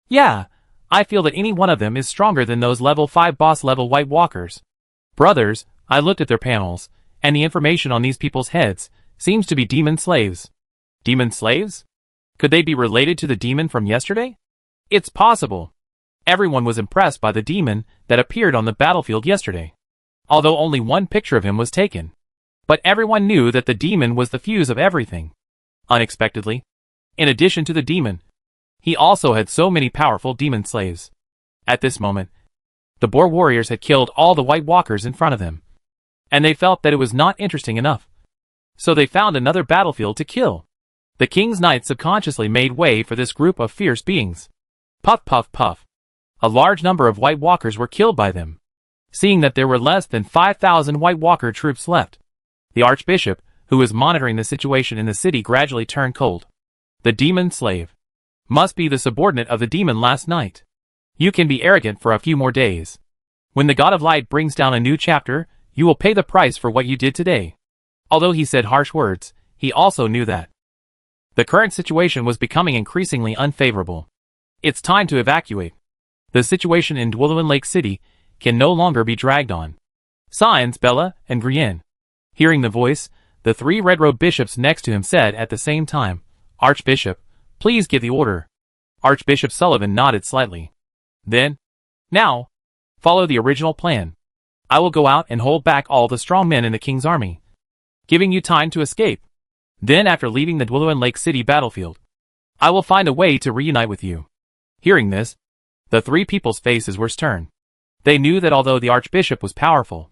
Yeah, I feel that any one of them is stronger than those level 5 boss level White Walkers. Brothers, I looked at their panels, and the information on these people's heads seems to be demon slaves. Demon slaves? Could they be related to the demon from yesterday? It's possible. Everyone was impressed by the demon that appeared on the battlefield yesterday, although only one picture of him was taken. But everyone knew that the demon was the fuse of everything. Unexpectedly, in addition to the demon, he also had so many powerful demon slaves. At this moment, the Boar warriors had killed all the White Walkers in front of them, and they felt that it was not interesting enough. So they found another battlefield to kill. The king's knights subconsciously made way for this group of fierce beings. Puff puff puff. A large number of White Walkers were killed by them. Seeing that there were less than 5,000 White Walker troops left, the Archbishop, who was monitoring the situation in the city, gradually turned cold. The demon slave must be the subordinate of the demon last night. You can be arrogant for a few more days. When the God of Light brings down a new chapter, you will pay the price for what you did today. Although he said harsh words, he also knew that the current situation was becoming increasingly unfavorable. It's time to evacuate. The situation in Dwelluin Lake City can no longer be dragged on. Signs, Bella and Grienne. Hearing the voice, the 3 red-robed bishops next to him said at the same time, Archbishop, please give the order. Archbishop Sullivan nodded slightly. Then, now, follow the original plan. I will go out and hold back all the strong men in the king's army, giving you time to escape. Then after leaving the Dwelluin Lake City battlefield, I will find a way to reunite with you. Hearing this, the 3 people's faces were stern. They knew that although the Archbishop was powerful,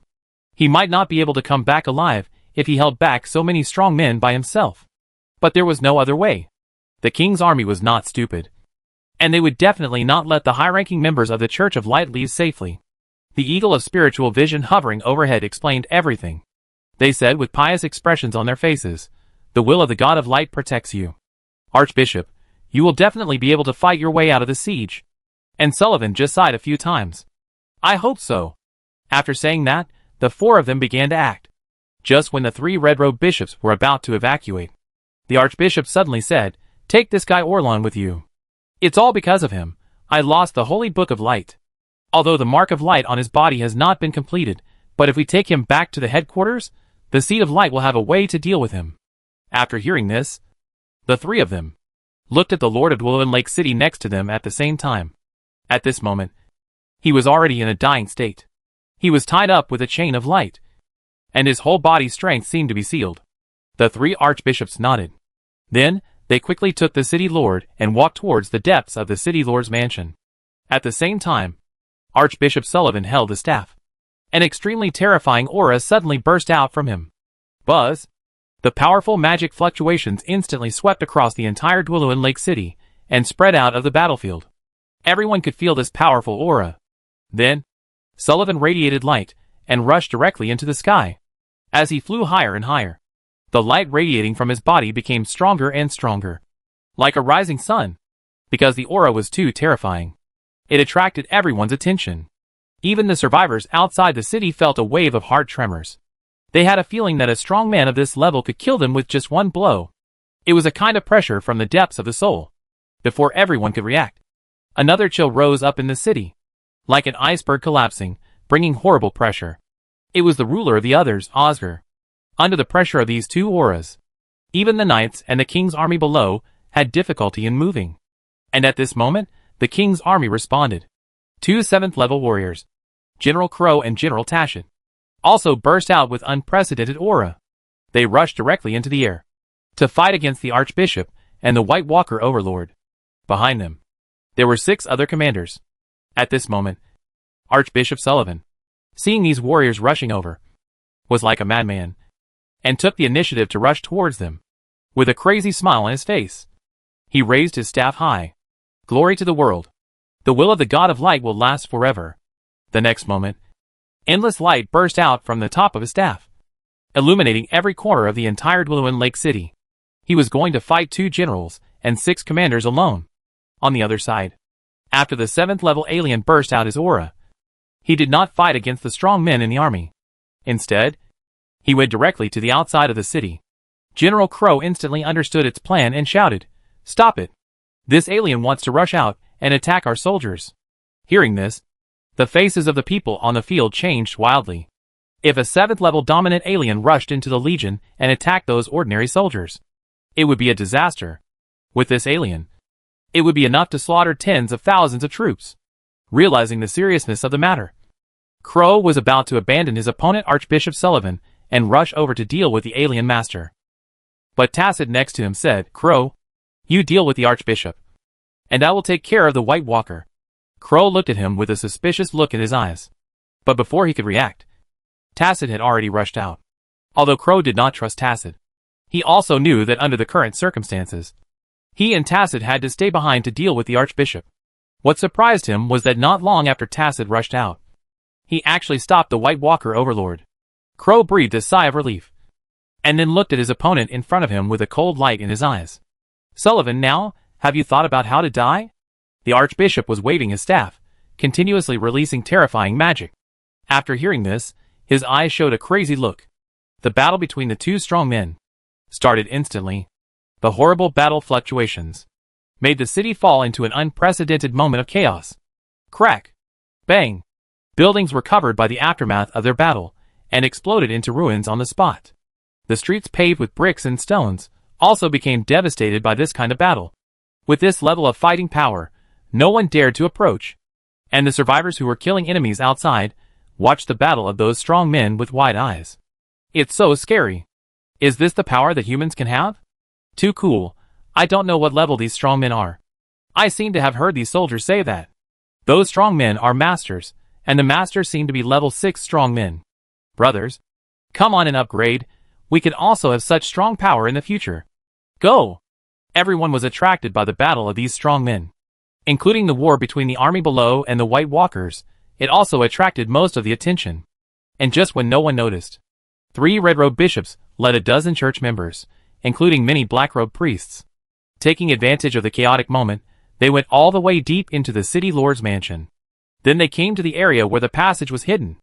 he might not be able to come back alive if he held back so many strong men by himself. But there was no other way. The king's army was not stupid, and they would definitely not let the high-ranking members of the Church of Light leave safely. The eagle of spiritual vision hovering overhead explained everything. They said with pious expressions on their faces, the will of the God of Light protects you. Archbishop, you will definitely be able to fight your way out of the siege. And Sullivan just sighed a few times. I hope so. After saying that, the 4 of them began to act. Just when the 3 red-robed bishops were about to evacuate, the Archbishop suddenly said, take this guy Orlon with you. It's all because of him. I lost the Holy Book of Light. Although the Mark of Light on his body has not been completed, but if we take him back to the headquarters, the Seed of Light will have a way to deal with him. After hearing this, the 3 of them looked at the Lord of Dwelluin Lake City next to them at the same time. At this moment, he was already in a dying state. He was tied up with a chain of light, and his whole body's strength seemed to be sealed. The 3 archbishops nodded. Then, they quickly took the city lord and walked towards the depths of the city lord's mansion. At the same time, Archbishop Sullivan held the staff. An extremely terrifying aura suddenly burst out from him. Buzz! The powerful magic fluctuations instantly swept across the entire Dwelluin Lake City and spread out of the battlefield. Everyone could feel this powerful aura. Then, Sullivan radiated light and rushed directly into the sky. As he flew higher and higher, the light radiating from his body became stronger and stronger, like a rising sun. Because the aura was too terrifying, it attracted everyone's attention. Even the survivors outside the city felt a wave of heart tremors. They had a feeling that a strong man of this level could kill them with just one blow. It was a kind of pressure from the depths of the soul. Before everyone could react, another chill rose up in the city, like an iceberg collapsing, bringing horrible pressure. It was the ruler of the others, Oscar. Under the pressure of these two auras, even the knights and the king's army below had difficulty in moving. And at this moment, the king's army responded. 2 7th-level warriors, General Crow and General Tashet, also burst out with unprecedented aura. They rushed directly into the air to fight against the Archbishop and the White Walker Overlord. Behind them, there were 6 other commanders. At this moment, Archbishop Sullivan, seeing these warriors rushing over, was like a madman, and took the initiative to rush towards them. With a crazy smile on his face, he raised his staff high. Glory to the world. The will of the God of Light will last forever. The next moment, endless light burst out from the top of his staff, illuminating every corner of the entire Dwelluin Lake City. He was going to fight 2 generals and 6 commanders alone. On the other side, after the 7th-level alien burst out his aura, he did not fight against the strong men in the army. Instead, he went directly to the outside of the city. General Crow instantly understood its plan and shouted, "Stop it! This alien wants to rush out and attack our soldiers." Hearing this, the faces of the people on the field changed wildly. If a 7th-level dominant alien rushed into the Legion and attacked those ordinary soldiers, it would be a disaster. With this alien, it would be enough to slaughter tens of thousands of troops. Realizing the seriousness of the matter, Crow was about to abandon his opponent Archbishop Sullivan and rush over to deal with the alien master. But Tasset next to him said, "Crow, you deal with the Archbishop, and I will take care of the White Walker." Crow looked at him with a suspicious look in his eyes. But before he could react, Tasset had already rushed out. Although Crow did not trust Tasset, he also knew that under the current circumstances, he and Tasset had to stay behind to deal with the Archbishop. What surprised him was that not long after Tasset rushed out, he actually stopped the White Walker Overlord. Crow breathed a sigh of relief, and then looked at his opponent in front of him with a cold light in his eyes. "Sullivan, now, have you thought about how to die?" The Archbishop was waving his staff, continuously releasing terrifying magic. After hearing this, his eyes showed a crazy look. The battle between the 2 strong men started instantly. The horrible battle fluctuations made the city fall into an unprecedented moment of chaos. Crack! Bang! Buildings were covered by the aftermath of their battle and exploded into ruins on the spot. The streets paved with bricks and stones also became devastated by this kind of battle. With this level of fighting power, no one dared to approach, and the survivors who were killing enemies outside watched the battle of those strong men with wide eyes. "It's so scary. Is this the power that humans can have? Too cool. I don't know what level these strong men are. I seem to have heard these soldiers say that those strong men are masters, and the masters seem to be level 6 strong men. Brothers, come on and upgrade. We can also have such strong power in the future. Go!" Everyone was attracted by the battle of these strong men, including the war between the army below and the White Walkers. It also attracted most of the attention. And just when no one noticed, 3 red-robed bishops led a dozen church members, including many black-robed priests. Taking advantage of the chaotic moment, they went all the way deep into the city lord's mansion. Then they came to the area where the passage was hidden,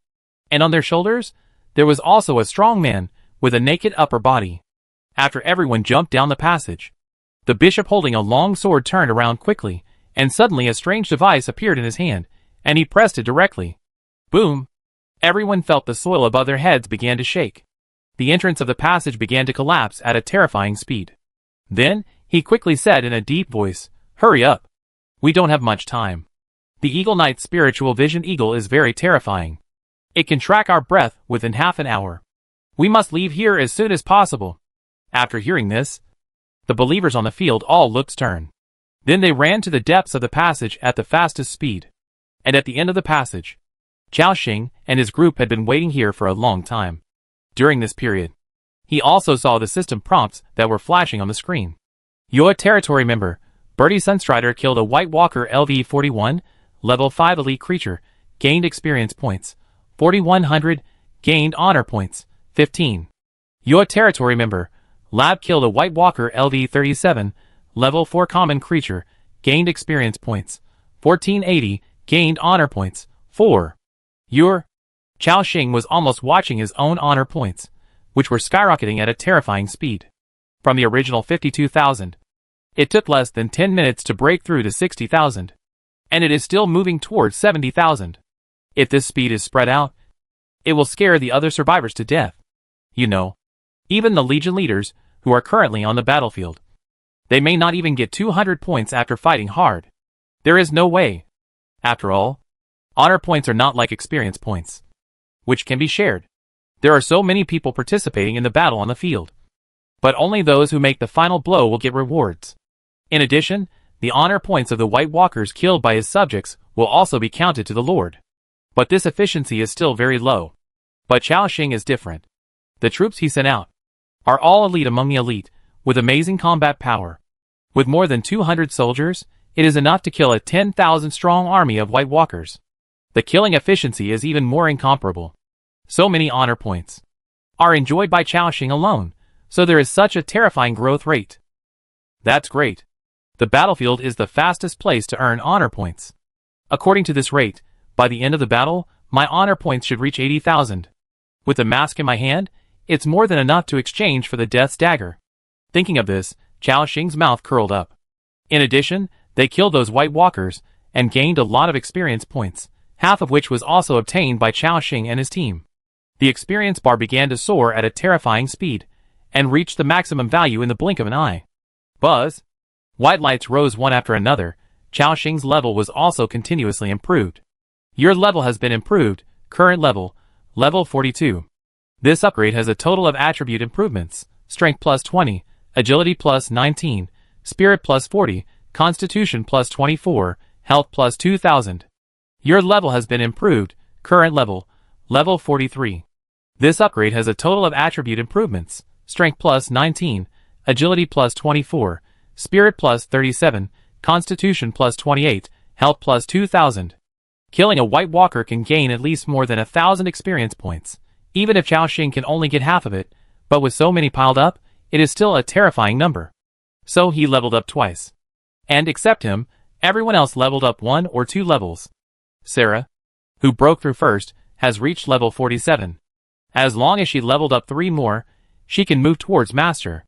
and on their shoulders, there was also a strong man with a naked upper body. After everyone jumped down the passage, the bishop holding a long sword turned around quickly, and suddenly a strange device appeared in his hand, and he pressed it directly. Boom! Everyone felt the soil above their heads began to shake. The entrance of the passage began to collapse at a terrifying speed. Then, he quickly said in a deep voice, "Hurry up. We don't have much time. The Eagle Knight's spiritual vision eagle is very terrifying. It can track our breath within half an hour. We must leave here as soon as possible." After hearing this, the believers on the field all looked stern. Then they ran to the depths of the passage at the fastest speed. And at the end of the passage, Chao Xing and his group had been waiting here for a long time. During this period, he also saw the system prompts that were flashing on the screen. Your territory member, Birdie Sunstrider, killed a White Walker LV-41, level 5 elite creature, gained experience points, 4,100, gained honor points, 15. Your territory member, Lab, killed a White Walker LV-37, level 4 common creature, gained experience points, 1480, gained honor points, 4. Your Chao Xing was almost watching his own honor points, which were skyrocketing at a terrifying speed. From the original 52,000, it took less than 10 minutes to break through to 60,000. And it is still moving towards 70,000. If this speed is spread out, it will scare the other survivors to death. You know, even the Legion leaders, who are currently on the battlefield. They may not even get 200 points after fighting hard. There is no way. After all, honor points are not like experience points, which can be shared. There are so many people participating in the battle on the field. But only those who make the final blow will get rewards. In addition, the honor points of the White Walkers killed by his subjects will also be counted to the Lord. But this efficiency is still very low. But Chao Xing is different. The troops he sent out are all elite among the elite, with amazing combat power. With more than 200 soldiers, it is enough to kill a 10,000-strong army of White Walkers. The killing efficiency is even more incomparable. So many honor points are enjoyed by Chao Xing alone, so there is such a terrifying growth rate. That's great. The battlefield is the fastest place to earn honor points. According to this rate, by the end of the battle, my honor points should reach 80,000. With the mask in my hand, it's more than enough to exchange for the Death's Dagger. Thinking of this, Chao Xing's mouth curled up. In addition, they killed those White Walkers and gained a lot of experience points, half of which was also obtained by Chao Xing and his team. The experience bar began to soar at a terrifying speed, and reached the maximum value in the blink of an eye. Buzz! White lights rose one after another. Chao Xing's level was also continuously improved. Your level has been improved, current level, level 42. This upgrade has a total of attribute improvements, strength plus 20, agility plus 19, spirit plus 40, constitution plus 24, health plus 2000. Your level has been improved, current level, level 43. This upgrade has a total of attribute improvements, strength plus 19, agility plus 24, spirit plus 37, constitution plus 28, health plus 2000. Killing a White Walker can gain at least more than 1,000 experience points, even if Chao Xing can only get half of it, but with so many piled up, it is still a terrifying number. So he leveled up twice. And except him, everyone else leveled up 1 or 2 levels. Sarah, who broke through first, has reached level 47. As long as she leveled up 3 more, she can move towards Master.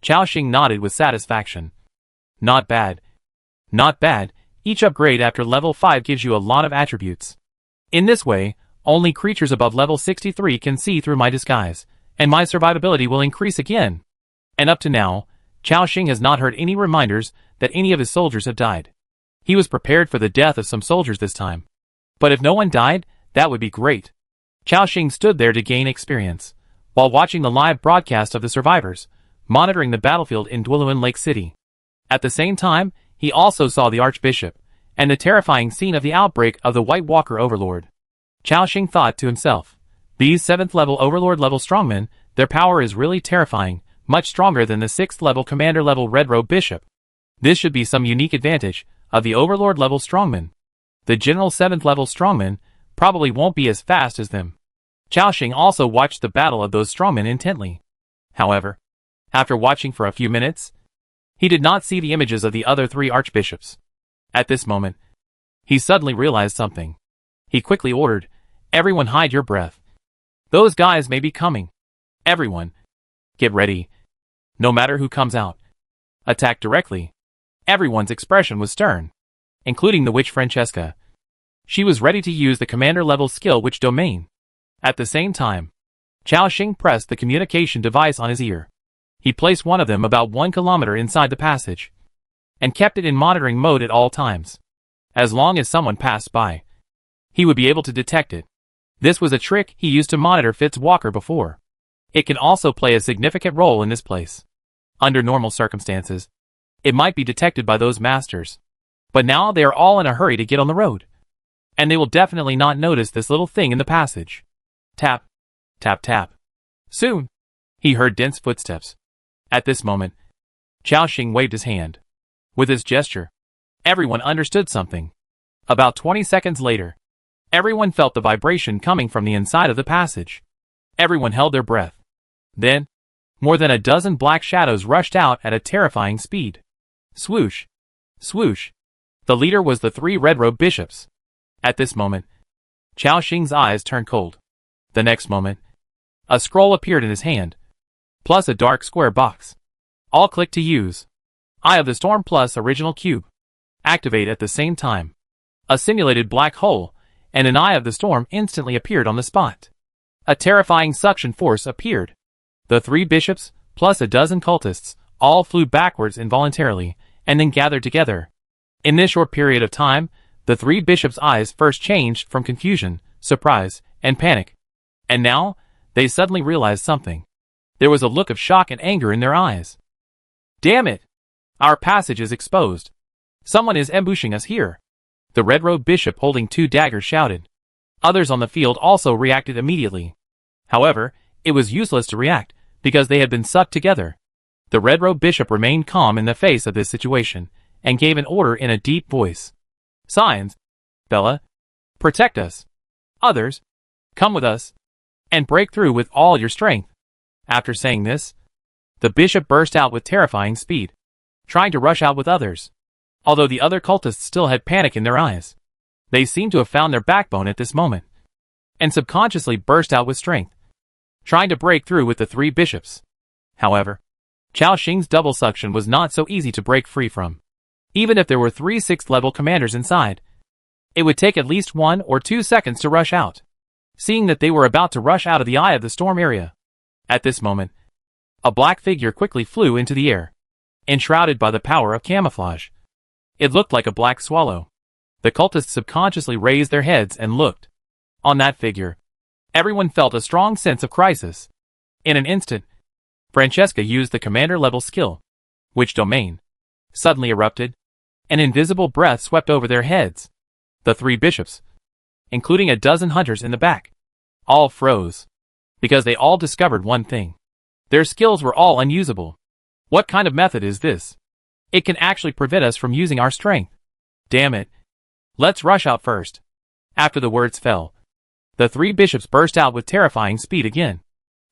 Chao Xing nodded with satisfaction. Not bad. Not bad. Each upgrade after level 5 gives you a lot of attributes. In this way, only creatures above level 63 can see through my disguise, and my survivability will increase again. And up to now, Chao Xing has not heard any reminders that any of his soldiers have died. He was prepared for the death of some soldiers this time. But if no one died, that would be great. Chao Xing stood there to gain experience, while watching the live broadcast of the survivors, monitoring the battlefield in Dwelluan Lake City. At the same time, he also saw the Archbishop, and the terrifying scene of the outbreak of the White Walker Overlord. Chao Xing thought to himself, these 7th level Overlord level strongmen, their power is really terrifying, much stronger than the 6th level Commander level Red Robe Bishop. This should be some unique advantage of the Overlord level strongmen. The general 7th level strongmen probably won't be as fast as them. Chao Xing also watched the battle of those strongmen intently. However, after watching for a few minutes, he did not see the images of the other 3 archbishops. At this moment, he suddenly realized something. He quickly ordered, everyone hide your breath. Those guys may be coming. Everyone, get ready. No matter who comes out, attack directly. Everyone's expression was stern, including the witch Francesca. She was ready to use the commander-level skill Witch Domain. At the same time, Chao Xing pressed the communication device on his ear. He placed one of them about 1 kilometer inside the passage, and kept it in monitoring mode at all times. As long as someone passed by, he would be able to detect it. This was a trick he used to monitor Fitzwalker before. It can also play a significant role in this place. Under normal circumstances, it might be detected by those masters. But now they are all in a hurry to get on the road. and they will definitely not notice this little thing in the passage. Tap, tap, tap. Soon, he heard dense footsteps. At this moment, Xiaoxing waved his hand. With his gesture, everyone understood something. About 20 seconds later, everyone felt the vibration coming from the inside of the passage. Everyone held their breath. Then, more than a dozen black shadows rushed out at a terrifying speed. Swoosh! Swoosh! The leader was the 3 red-robed bishops. At this moment, Xiaoxing's eyes turned cold. The next moment, a scroll appeared in his hand, plus a dark square box. All click to use. Eye of the Storm plus Original Cube. Activate at the same time. A simulated black hole and an Eye of the Storm instantly appeared on the spot. A terrifying suction force appeared. The 3 bishops, plus a dozen cultists, all flew backwards involuntarily, and then gathered together. In this short period of time, the 3 bishops' eyes first changed from confusion, surprise, and panic. And now, they suddenly realized something. There was a look of shock and anger in their eyes. Damn it! Our passage is exposed. Someone is ambushing us here. The red-robed bishop holding 2 daggers shouted. Others on the field also reacted immediately. However, it was useless to react, because they had been sucked together. The red-robed bishop remained calm in the face of this situation, and gave an order in a deep voice. Signs, Bella, protect us. Others, come with us, and break through with all your strength. After saying this, the bishop burst out with terrifying speed, trying to rush out with others. Although the other cultists still had panic in their eyes, they seemed to have found their backbone at this moment, and subconsciously burst out with strength, trying to break through with the 3 bishops. However, Xiaoxing's double suction was not so easy to break free from. Even if there were 3 6th-level commanders inside, it would take at least 1 or 2 seconds to rush out. Seeing that they were about to rush out of the Eye of the Storm area. At this moment, a black figure quickly flew into the air, enshrouded by the power of camouflage. It looked like a black swallow. The cultists subconsciously raised their heads and looked. On that figure, everyone felt a strong sense of crisis. In an instant, Francesca used the commander-level skill, which domain suddenly erupted. An invisible breath swept over their heads. The 3 bishops, including a dozen hunters in the back, all froze, because they all discovered one thing. Their skills were all unusable. What kind of method is this? It can actually prevent us from using our strength. Damn it. Let's rush out first. After the words fell, the 3 bishops burst out with terrifying speed again,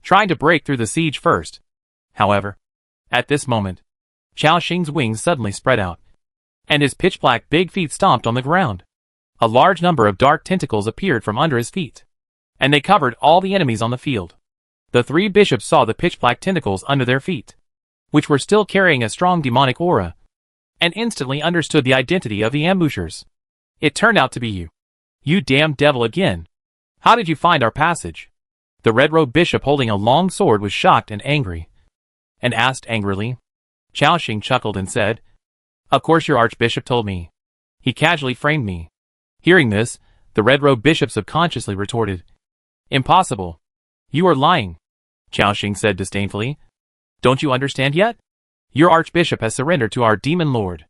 trying to break through the siege first. However, at this moment, Xiaoxing's wings suddenly spread out, and his pitch-black big feet stomped on the ground. A large number of dark tentacles appeared from under his feet, and they covered all the enemies on the field. The 3 bishops saw the pitch-black tentacles under their feet, which were still carrying a strong demonic aura, and instantly understood the identity of the ambushers. It turned out to be you. You damn devil again. How did you find our passage? The red-robed bishop holding a long sword was shocked and angry, and asked angrily. Xiaoxing chuckled and said, Of course your archbishop told me. He casually framed me. Hearing this, the red-robed bishop subconsciously retorted, Impossible. You are lying. Xiaoxing said disdainfully. Don't you understand yet? Your archbishop has surrendered to our demon lord.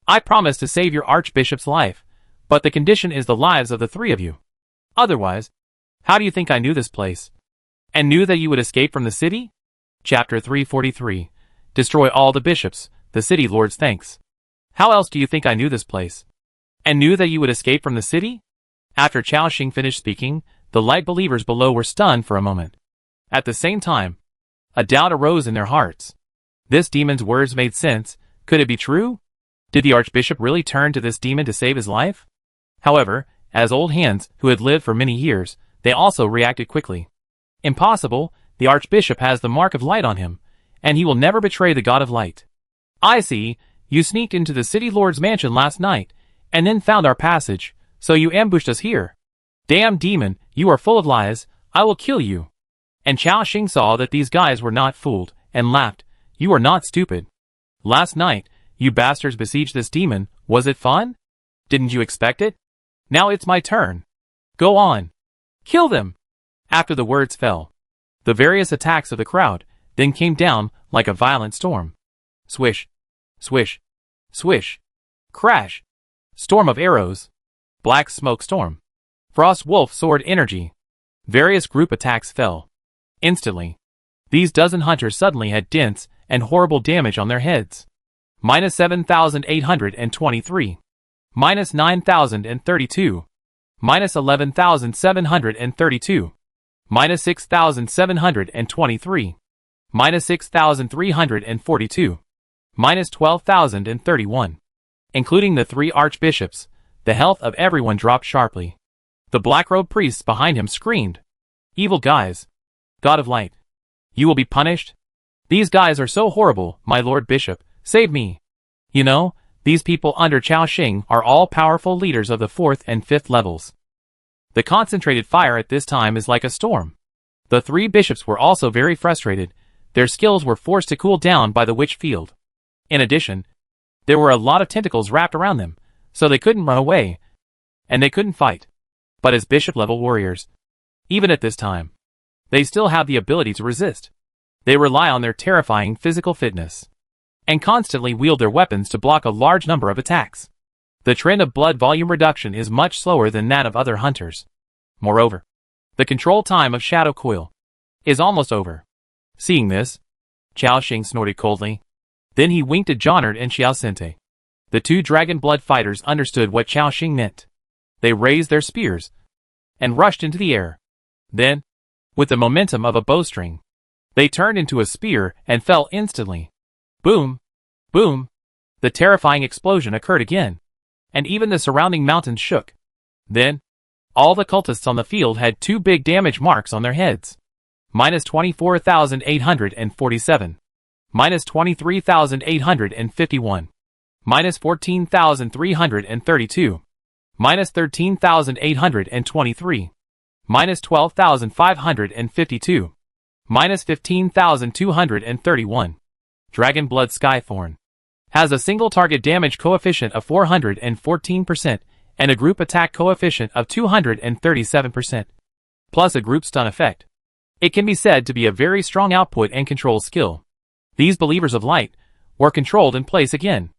I promise to save your archbishop's life, but the condition is the lives of the 3 of you. Otherwise, how do you think I knew this place? And knew that you would escape from the city? Chapter 343. Destroy all the bishops, the city lord's thanks. How else do you think I knew this place? And knew that you would escape from the city? After Xiaoxing finished speaking, the light believers below were stunned for a moment. At the same time, a doubt arose in their hearts. This demon's words made sense. Could it be true? Did the archbishop really turn to this demon to save his life? However, as old hands who had lived for many years, they also reacted quickly. Impossible, the archbishop has the mark of light on him, and he will never betray the god of light. I see, you sneaked into the city lord's mansion last night, and then found our passage, so you ambushed us here. Damn demon, you are full of lies, I will kill you. And Xiaoxing saw that these guys were not fooled, and laughed. You are not stupid. Last night, you bastards besieged this demon, was it fun? Didn't you expect it? Now it's my turn. Go on. Kill them. After the words fell, the various attacks of the crowd then came down like a violent storm. Swish, swish, swish, crash, storm of arrows, Black Smoke Storm. Frost Wolf Sword Energy. Various group attacks fell. Instantly. These dozen hunters suddenly had dense and horrible damage on their heads. Minus 7,823. Minus 9,032. Minus 11,732. Minus 6,723. Minus 6,342. Minus 12,031. Including the 3 archbishops, the health of everyone dropped sharply. The black-robed priests behind him screamed, "Evil guys! God of light! You will be punished? These guys are so horrible, my lord bishop, save me! You know, these people under Chao Xing are all powerful leaders of the 4th and 5th levels." The concentrated fire at this time is like a storm. The 3 bishops were also very frustrated. Their skills were forced to cool down by the witch field. In addition, there were a lot of tentacles wrapped around them, so they couldn't run away, and they couldn't fight. But as bishop-level warriors, even at this time, they still have the ability to resist. They rely on their terrifying physical fitness, and constantly wield their weapons to block a large number of attacks. The trend of blood volume reduction is much slower than that of other hunters. Moreover, the control time of Shadow Coil is almost over. Seeing this, Chao Xing snorted coldly. Then he winked at Jonard and Xiao Sente. The 2 dragon blood fighters understood what Chao Xing meant. They raised their spears and rushed into the air. Then, with the momentum of a bowstring, they turned into a spear and fell instantly. Boom! Boom! The terrifying explosion occurred again, and even the surrounding mountains shook. Then, all the cultists on the field had 2 big damage marks on their heads. Minus 24,847. Minus 23,851. Minus 14,332. Minus 13,823. Minus 12,552. Minus 15,231. Dragon Blood Skythorn has a single target damage coefficient of 414% and a group attack coefficient of 237%, plus a group stun effect. It can be said to be a very strong output and control skill. These believers of light were controlled in place again.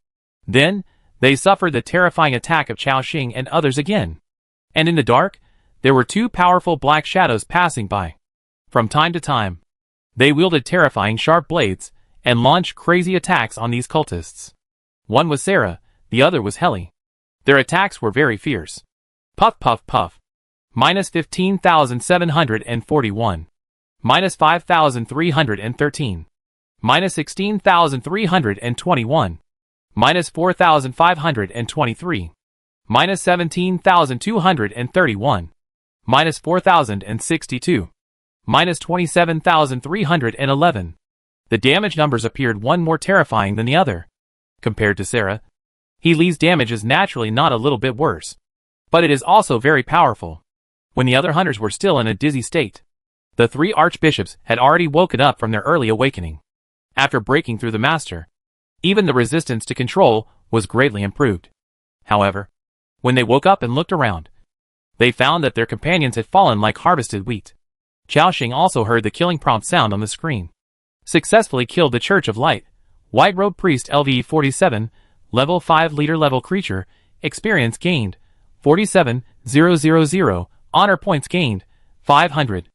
Then, they suffered the terrifying attack of Chao Xing and others again. And in the dark, there were 2 powerful black shadows passing by. From time to time, they wielded terrifying sharp blades and launched crazy attacks on these cultists. One was Sarah, the other was Heli. Their attacks were very fierce. Puff puff puff. Minus 15,741. Minus 5,313. Minus 16,321. Minus 4,523. Minus 17,231. Minus 4,062. Minus 27,311. The damage numbers appeared one more terrifying than the other. Compared to Sarah, Healy's damage is naturally not a little bit worse, but it is also very powerful. When the other hunters were still in a dizzy state, the 3 archbishops had already woken up from their early awakening. After breaking through the master, even the resistance to control was greatly improved. However, when they woke up and looked around, they found that their companions had fallen like harvested wheat. Chao Xing also heard the killing prompt sound on the screen. Successfully killed the Church of Light. White Robe Priest LV47, level 5 leader level creature, experience gained, 47,000, honor points gained, 500.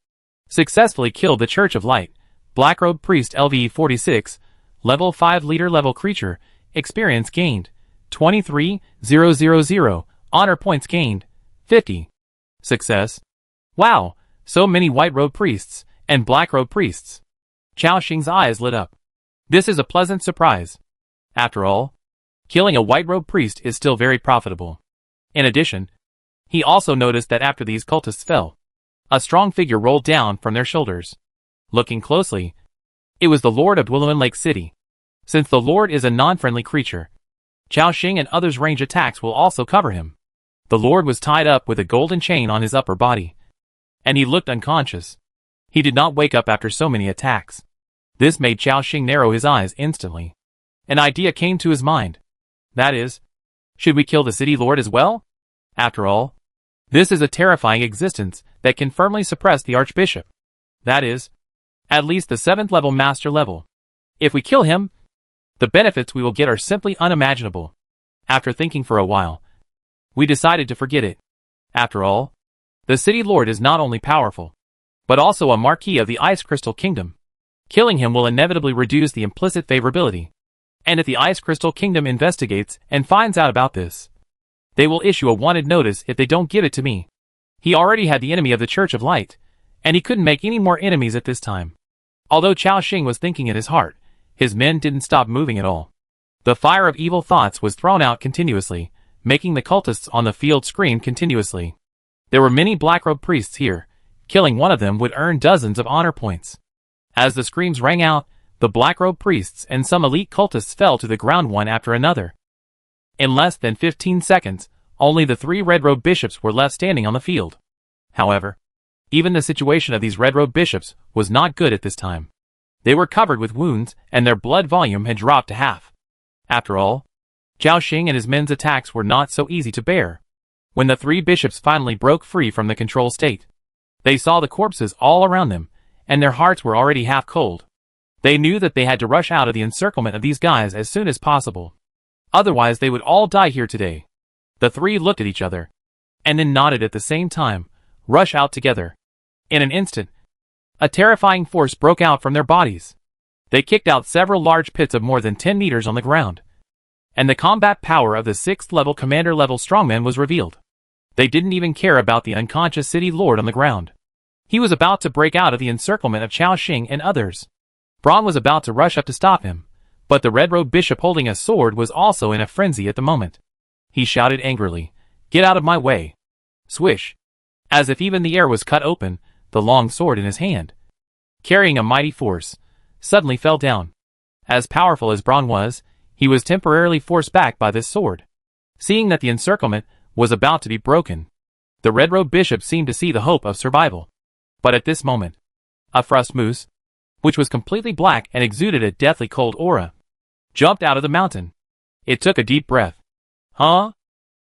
Successfully killed the Church of Light. Black Robe Priest LV46, level 5 leader level creature, experience gained, 23,000, honor points gained, 50. Success. Wow, so many White Robe Priests and Black Robe Priests. Chao Xing's eyes lit up. This is a pleasant surprise. After all, killing a White Robe Priest is still very profitable. In addition, he also noticed that after these cultists fell, a strong figure rolled down from their shoulders. Looking closely, it was the Lord of Dwelluan Lake City. Since the Lord is a non-friendly creature, Chao Xing and others' range attacks will also cover him. The Lord was tied up with a golden chain on his upper body, and he looked unconscious. He did not wake up after so many attacks. This made Chao Xing narrow his eyes instantly. An idea came to his mind. That is, should we kill the city lord as well? After all, this is a terrifying existence that can firmly suppress the archbishop. That is, at least the 7th level master level. If we kill him, the benefits we will get are simply unimaginable. After thinking for a while, we decided to forget it. After all, the City Lord is not only powerful, but also a Marquis of the Ice Crystal Kingdom. Killing him will inevitably reduce the implicit favorability. And if the Ice Crystal Kingdom investigates and finds out about this, they will issue a wanted notice if they don't give it to me. He already had the enemy of the Church of Light, and he couldn't make any more enemies at this time. Although Chao Xing was thinking in his heart, his men didn't stop moving at all. The fire of evil thoughts was thrown out continuously, making the cultists on the field scream continuously. There were many black-robed priests here. Killing one of them would earn dozens of honor points. As the screams rang out, the black-robed priests and some elite cultists fell to the ground one after another. In less than 15 seconds, only the 3 red-robed bishops were left standing on the field. However, even the situation of these red-robed bishops was not good at this time. They were covered with wounds, and their blood volume had dropped to half. After all, Chao Xing and his men's attacks were not so easy to bear. When the 3 bishops finally broke free from the control state, they saw the corpses all around them, and their hearts were already half cold. They knew that they had to rush out of the encirclement of these guys as soon as possible. Otherwise they would all die here today. The 3 looked at each other, and then nodded at the same time, rush out together. In an instant, a terrifying force broke out from their bodies. They kicked out several large pits of more than 10 meters on the ground. And the combat power of the 6th level commander-level strongman was revealed. They didn't even care about the unconscious City Lord on the ground. He was about to break out of the encirclement of Chao Xing and others. Braun was about to rush up to stop him, but the red-robed bishop holding a sword was also in a frenzy at the moment. He shouted angrily, "Get out of my way!" Swish! As if even the air was cut open, the long sword in his hand, carrying a mighty force, suddenly fell down. As powerful as Braun was, he was temporarily forced back by this sword. Seeing that the encirclement was about to be broken, the red-robed bishop seemed to see the hope of survival. But at this moment, a frost moose, which was completely black and exuded a deathly cold aura, jumped out of the mountain. It took a deep breath. Huh?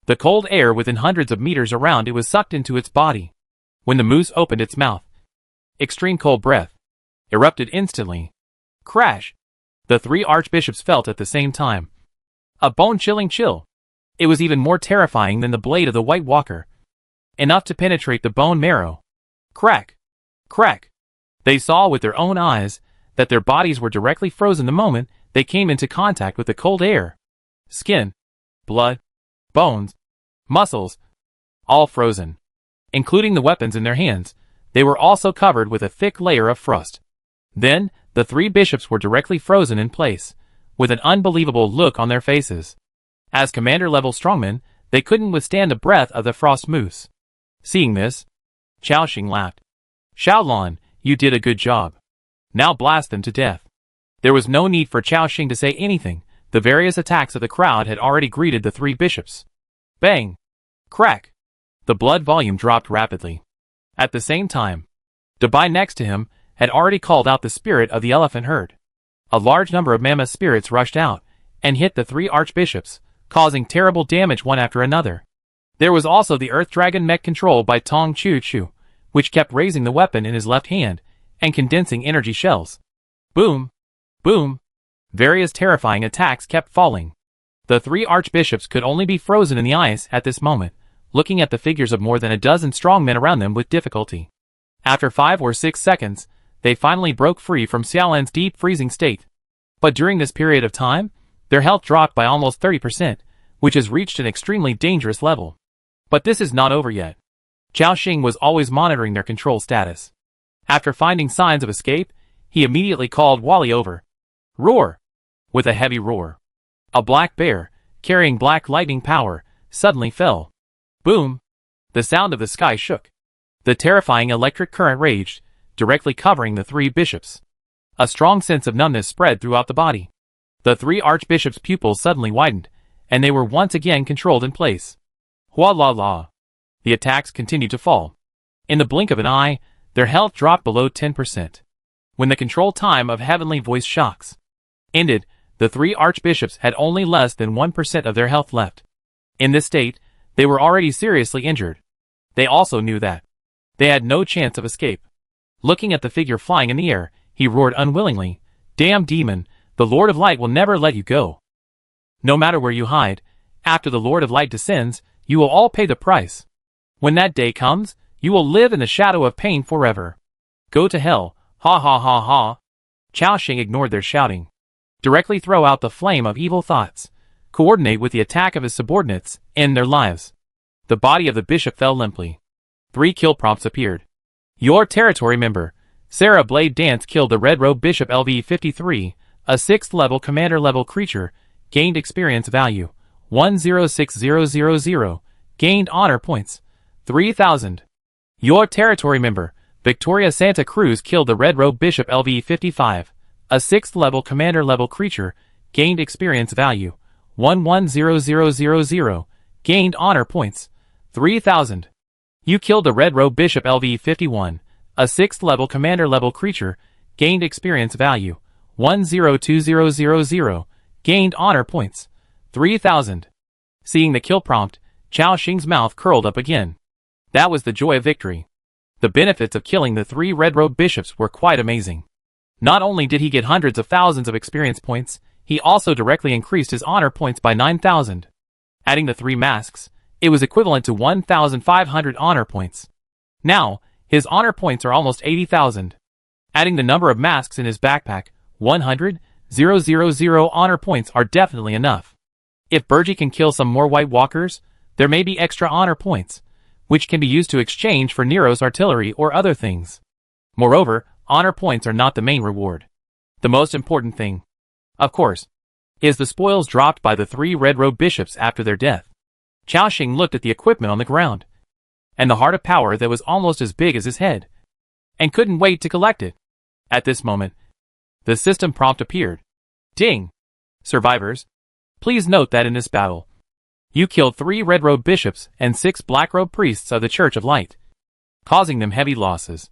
The cold air within hundreds of meters around it was sucked into its body. When the moose opened its mouth, extreme cold breath erupted instantly. Crash! The 3 archbishops felt at the same time. A bone-chilling chill. It was even more terrifying than the blade of the White Walker. Enough to penetrate the bone marrow. Crack! Crack! They saw with their own eyes that their bodies were directly frozen the moment they came into contact with the cold air. Skin, blood, bones, muscles, all frozen. Including the weapons in their hands, they were also covered with a thick layer of frost. Then, the 3 bishops were directly frozen in place, with an unbelievable look on their faces. As commander-level strongmen, they couldn't withstand the breath of the frost moose. Seeing this, Chao Xing laughed. "Xiaolon, you did a good job. Now blast them to death." There was no need for Chao Xing to say anything. The various attacks of the crowd had already greeted the 3 bishops. Bang! Crack! The blood volume dropped rapidly. At the same time, Dubai next to him had already called out the spirit of the elephant herd. A large number of mammoth spirits rushed out and hit the 3 archbishops, causing terrible damage one after another. There was also the earth dragon mech controlled by Tong Chu Chu, which kept raising the weapon in his left hand and condensing energy shells. Boom! Boom! Various terrifying attacks kept falling. The 3 archbishops could only be frozen in the ice at this moment, looking at the figures of more than a dozen strong men around them with difficulty. After 5 or 6 seconds, they finally broke free from Xiaolan's deep freezing state. But during this period of time, their health dropped by almost 30%, which has reached an extremely dangerous level. But this is not over yet. Chao Xing was always monitoring their control status. After finding signs of escape, he immediately called Wally over. Roar! With a heavy roar, a black bear, carrying black lightning power, suddenly fell. Boom! The sound of the sky shook. The terrifying electric current raged, directly covering the 3 bishops. A strong sense of numbness spread throughout the body. The 3 archbishops' pupils suddenly widened, and they were once again controlled in place. Hua la la! The attacks continued to fall. In the blink of an eye, their health dropped below 10%. When the control time of heavenly voice shocks ended, the 3 archbishops had only less than 1% of their health left. In this state, they were already seriously injured. They also knew that they had no chance of escape. Looking at the figure flying in the air, he roared unwillingly, "Damn demon, the Lord of Light will never let you go. No matter where you hide, after the Lord of Light descends, you will all pay the price." When that day comes, you will live in the shadow of pain forever. Go to hell, ha ha ha ha. Chao Xing ignored their shouting. Directly throw out the flame of evil thoughts. Coordinate with the attack of his subordinates, end their lives. The body of the bishop fell limply. 3 kill prompts appeared. Your territory member, Sarah Blade Dance, killed the Red Robe Bishop LV-53, a 6th level commander level creature, gained experience value, 106000, gained honor points, 3000. Your territory member, Victoria Santa Cruz, killed the Red Robe Bishop LV-55, a 6th level commander level creature, gained experience value, 110000, gained honor points, 3000. You killed the Red Robe Bishop LV-51, a 6th level commander level creature, gained experience value, 102000, gained honor points, 3000. Seeing the kill prompt, Chao Xing's mouth curled up again. That was the joy of victory. The benefits of killing the 3 Red Robe Bishops were quite amazing. Not only did he get hundreds of thousands of experience points, he also directly increased his honor points by 9,000. Adding the 3 masks, it was equivalent to 1,500 honor points. Now, his honor points are almost 80,000. Adding the number of masks in his backpack, 100,000 honor points are definitely enough. If Burji can kill some more White Walkers, there may be extra honor points, which can be used to exchange for Nero's artillery or other things. Moreover, honor points are not the main reward. The most important thing, of course, is the spoils dropped by the 3 Red Robe Bishops after their death. Chao Xing looked at the equipment on the ground, and the heart of power that was almost as big as his head, and couldn't wait to collect it. At this moment, the system prompt appeared. Ding! Survivors, please note that in this battle, you killed 3 Red Robe Bishops and 6 Black Robe Priests of the Church of Light, causing them heavy losses.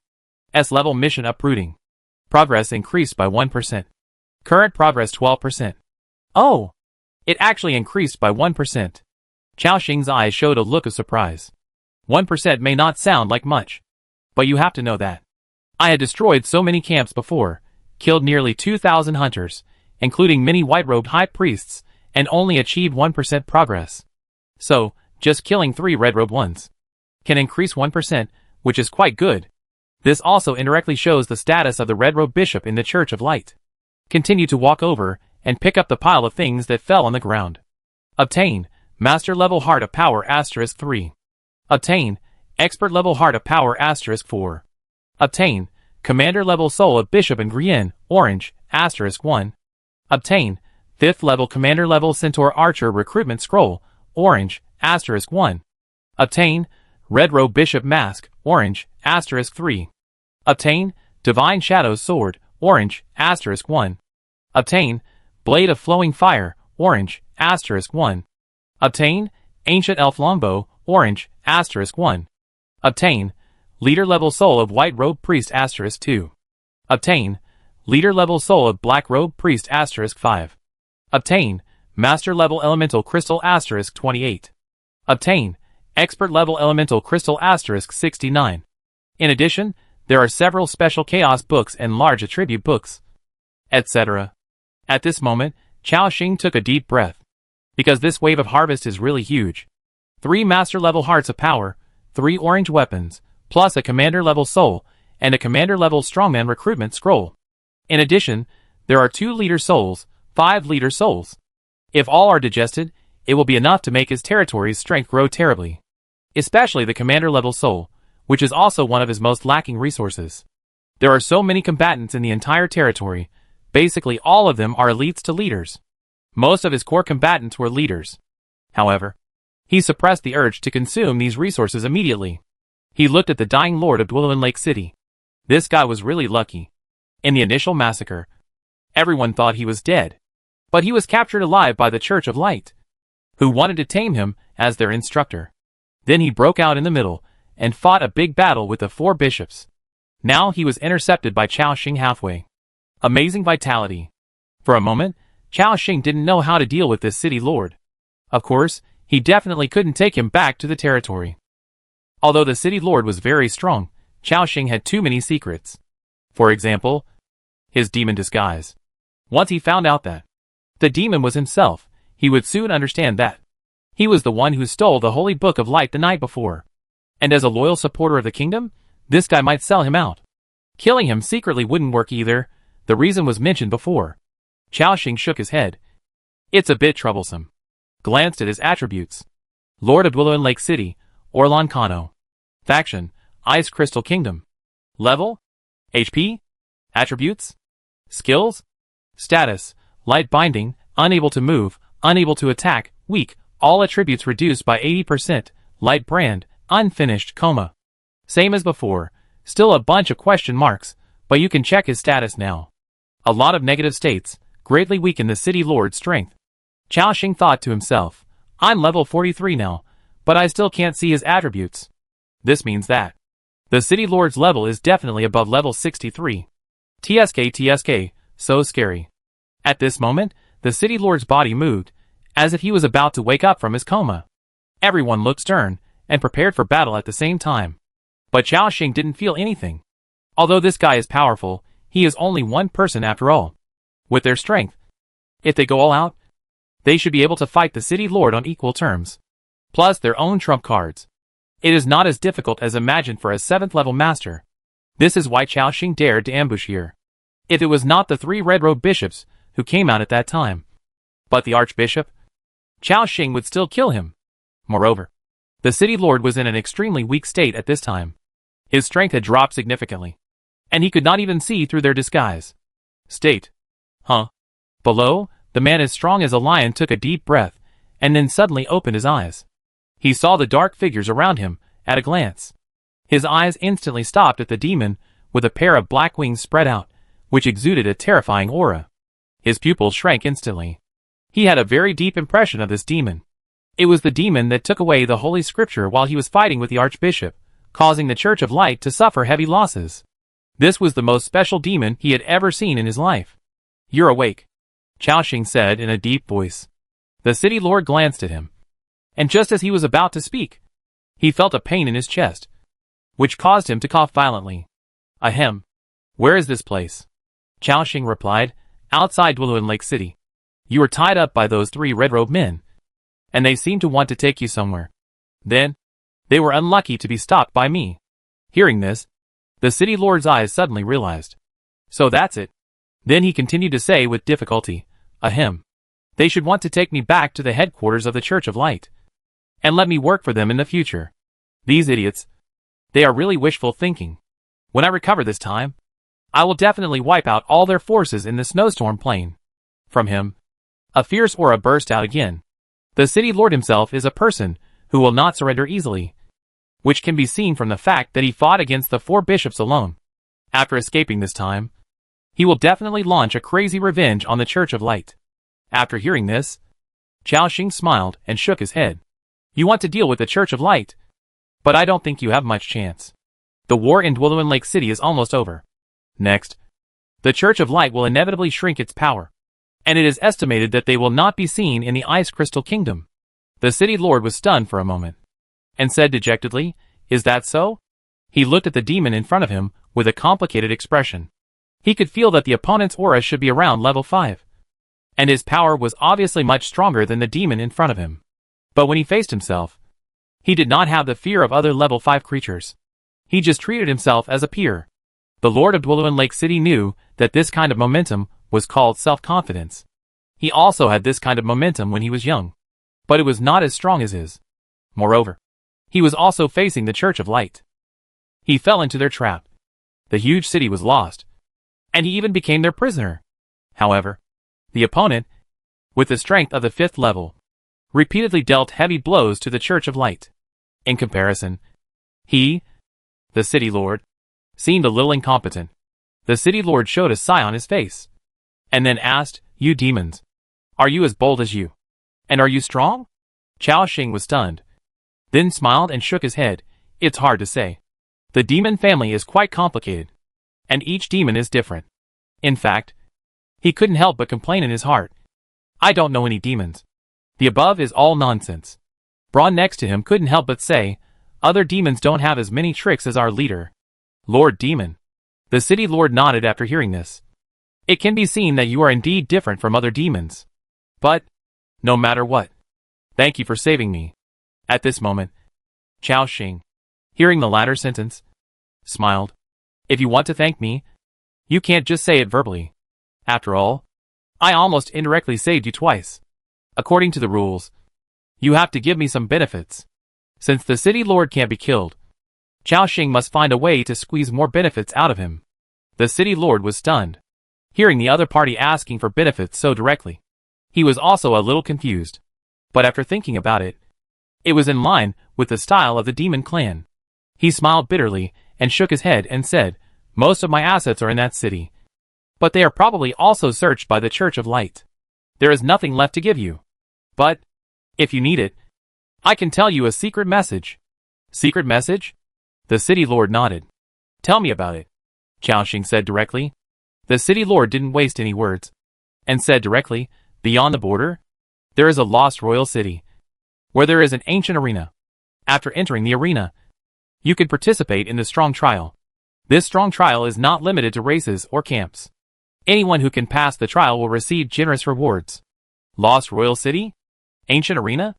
S-level mission uprooting. Progress increased by 1%. Current progress 12%. Oh! It actually increased by 1%. Chao Xing's eyes showed a look of surprise. 1% may not sound like much, but you have to know that I had destroyed so many camps before, killed nearly 2,000 hunters, including many white-robed high priests, and only achieved 1% progress. So, just killing 3 red-robed ones can increase 1%, which is quite good. This also indirectly shows the status of the red-robed bishop in the Church of Light. Continue to walk over and pick up the pile of things that fell on the ground. Obtain Master Level Heart of Power *3. Obtain Expert Level Heart of Power *4. Obtain Commander Level Soul of Bishop and Grienne, orange, *1. Obtain 5th Level Commander Level Centaur Archer Recruitment Scroll, orange, *1. Obtain Red Robe Bishop Mask, orange, *3. Obtain Divine Shadows Sword, orange, *1. Obtain Blade of Flowing Fire, orange, *1. Obtain Ancient Elf Longbow, orange, *1. Obtain Leader Level Soul of White Robe Priest *2. Obtain Leader Level Soul of Black Robe Priest *5. Obtain Master Level Elemental Crystal *28. Obtain Expert Level Elemental Crystal *69. In addition, there are several special Chaos books and large attribute books, etc. At this moment, Chao Xing took a deep breath, because this wave of harvest is really huge. 3 Master Level Hearts of Power, 3 orange weapons, plus a Commander Level Soul, and a Commander Level Strongman Recruitment Scroll. In addition, there are 2 Leader Souls, 5 Leader Souls. If all are digested, it will be enough to make his territory's strength grow terribly. Especially the Commander Level Soul, which is also one of his most lacking resources. There are so many combatants in the entire territory, basically all of them are elites to leaders. Most of his core combatants were leaders. However, he suppressed the urge to consume these resources immediately. He looked at the dying lord of Dwellin Lake City. This guy was really lucky. In the initial massacre, everyone thought he was dead. But he was captured alive by the Church of Light, who wanted to tame him as their instructor. Then he broke out in the middle, and fought a big battle with the 4 bishops. Now he was intercepted by Chao Xing halfway. Amazing vitality. For a moment, Chao Xing didn't know how to deal with this city lord. Of course, he definitely couldn't take him back to the territory. Although the city lord was very strong, Chao Xing had too many secrets. For example, his demon disguise. Once he found out that the demon was himself, he would soon understand that he was the one who stole the Holy Book of Light the night before. And as a loyal supporter of the kingdom, this guy might sell him out. Killing him secretly wouldn't work either. The reason was mentioned before. Chaoxing shook his head. It's a bit troublesome. Glanced at his attributes. Lord of Willow and Lake City, Orlan Kano. Faction, Ice Crystal Kingdom. Level? HP? Attributes? Skills? Status, Light Binding, unable to move, unable to attack, weak, all attributes reduced by 80%, Light Brand, unfinished, coma. Same as before, still a bunch of question marks, but you can check his status now. A lot of negative states, greatly weaken the City Lord's strength. Chaoxing thought to himself, I'm level 43 now, but I still can't see his attributes. This means that the City Lord's level is definitely above level 63. TSK, so scary. At this moment, the City Lord's body moved, as if he was about to wake up from his coma. Everyone looked stern, and prepared for battle at the same time. But Chaoxing didn't feel anything. Although this guy is powerful, he is only one person after all. With their strength, if they go all out, they should be able to fight the City Lord on equal terms. Plus their own trump cards. It is not as difficult as imagined for a 7th level master. This is why Chaoxing dared to ambush here. If it was not the 3 red-robed bishops who came out at that time, but the archbishop, Chaoxing would still kill him. Moreover, the City Lord was in an extremely weak state at this time. His strength had dropped significantly, and he could not even see through their disguise. State. Huh? Below, the man as strong as a lion took a deep breath, and then suddenly opened his eyes. He saw the dark figures around him, at a glance. His eyes instantly stopped at the demon, with a pair of black wings spread out, which exuded a terrifying aura. His pupils shrank instantly. He had a very deep impression of this demon. It was the demon that took away the Holy Scripture while he was fighting with the Archbishop, causing the Church of Light to suffer heavy losses. This was the most special demon he had ever seen in his life. You're awake, Chaoxing said in a deep voice. The City Lord glanced at him. And just as he was about to speak, he felt a pain in his chest, which caused him to cough violently. Ahem. Where is this place? Chaoxing replied, outside Dwelluin Lake City. You were tied up by those 3 red-robed men, and they seemed to want to take you somewhere. Then, they were unlucky to be stopped by me. Hearing this, the City Lord's eyes suddenly realized. So that's it. Then he continued to say with difficulty, Ahem. They should want to take me back to the headquarters of the Church of Light, and let me work for them in the future. These idiots. They are really wishful thinking. When I recover this time, I will definitely wipe out all their forces in the snowstorm plain. From him, a fierce aura burst out again. The City Lord himself is a person who will not surrender easily, which can be seen from the fact that he fought against the 4 bishops alone. After escaping this time, he will definitely launch a crazy revenge on the Church of Light. After hearing this, Chaoxing smiled and shook his head. You want to deal with the Church of Light, but I don't think you have much chance. The war in Dwelluin Lake City is almost over. Next, the Church of Light will inevitably shrink its power, and it is estimated that they will not be seen in the Ice Crystal Kingdom. The City Lord was stunned for a moment, and said dejectedly, Is that so? He looked at the demon in front of him with a complicated expression. He could feel that the opponent's aura should be around level 5, and his power was obviously much stronger than the demon in front of him. But when he faced himself, he did not have the fear of other level 5 creatures. He just treated himself as a peer. The Lord of Dwelluin Lake City knew that this kind of momentum was called self-confidence. He also had this kind of momentum when he was young, but it was not as strong as his. Moreover, he was also facing the Church of Light. He fell into their trap. The huge city was lost, and he even became their prisoner. However, the opponent, with the strength of the 5th level, repeatedly dealt heavy blows to the Church of Light. In comparison, he, the City Lord, seemed a little incompetent. The City Lord showed a sigh on his face, and then asked, You demons, are you as bold as you? And are you strong? Chaoxing was stunned, then smiled and shook his head. It's hard to say. The demon family is quite complicated, and each demon is different. In fact, he couldn't help but complain in his heart. I don't know any demons. The above is all nonsense. Braun next to him couldn't help but say, Other demons don't have as many tricks as our leader, Lord Demon. The City Lord nodded after hearing this. It can be seen that you are indeed different from other demons. But, no matter what, thank you for saving me. At this moment, Chaoxing, hearing the latter sentence, smiled. If you want to thank me, you can't just say it verbally. After all, I almost indirectly saved you twice. According to the rules, you have to give me some benefits. Since the city lord can't be killed, Chao Xing must find a way to squeeze more benefits out of him. The city lord was stunned, hearing the other party asking for benefits so directly. He was also a little confused. But after thinking about it, it was in line with the style of the demon clan. He smiled bitterly and shook his head and said, most of my assets are in that city. But they are probably also searched by the Church of Light. There is nothing left to give you. But, if you need it, I can tell you a secret message. Secret message? The city lord nodded. Tell me about it, Chao Xing said directly. The city lord didn't waste any words, and said directly, beyond the border, there is a lost royal city, where there is an ancient arena. After entering the arena, you can participate in the strong trial. This strong trial is not limited to races or camps. Anyone who can pass the trial will receive generous rewards. Lost royal city? Ancient arena?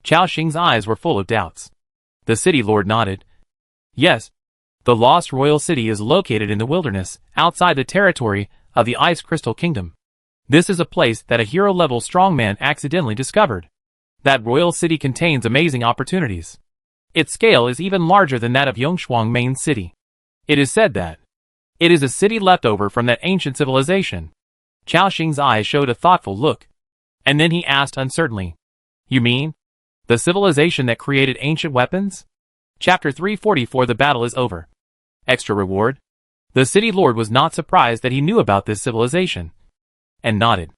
Chao Xing's eyes were full of doubts. The city lord nodded. Yes, the lost royal city is located in the wilderness, outside the territory of the Ice Crystal Kingdom. This is a place that a hero-level strongman accidentally discovered. That royal city contains amazing opportunities. Its scale is even larger than that of Yongshuang main city. It is said that it is a city left over from that ancient civilization. Chao Xing's eyes showed a thoughtful look, and then he asked uncertainly, you mean the civilization that created ancient weapons? Chapter 344. The battle is over. Extra reward? The city lord was not surprised that he knew about this civilization, and nodded.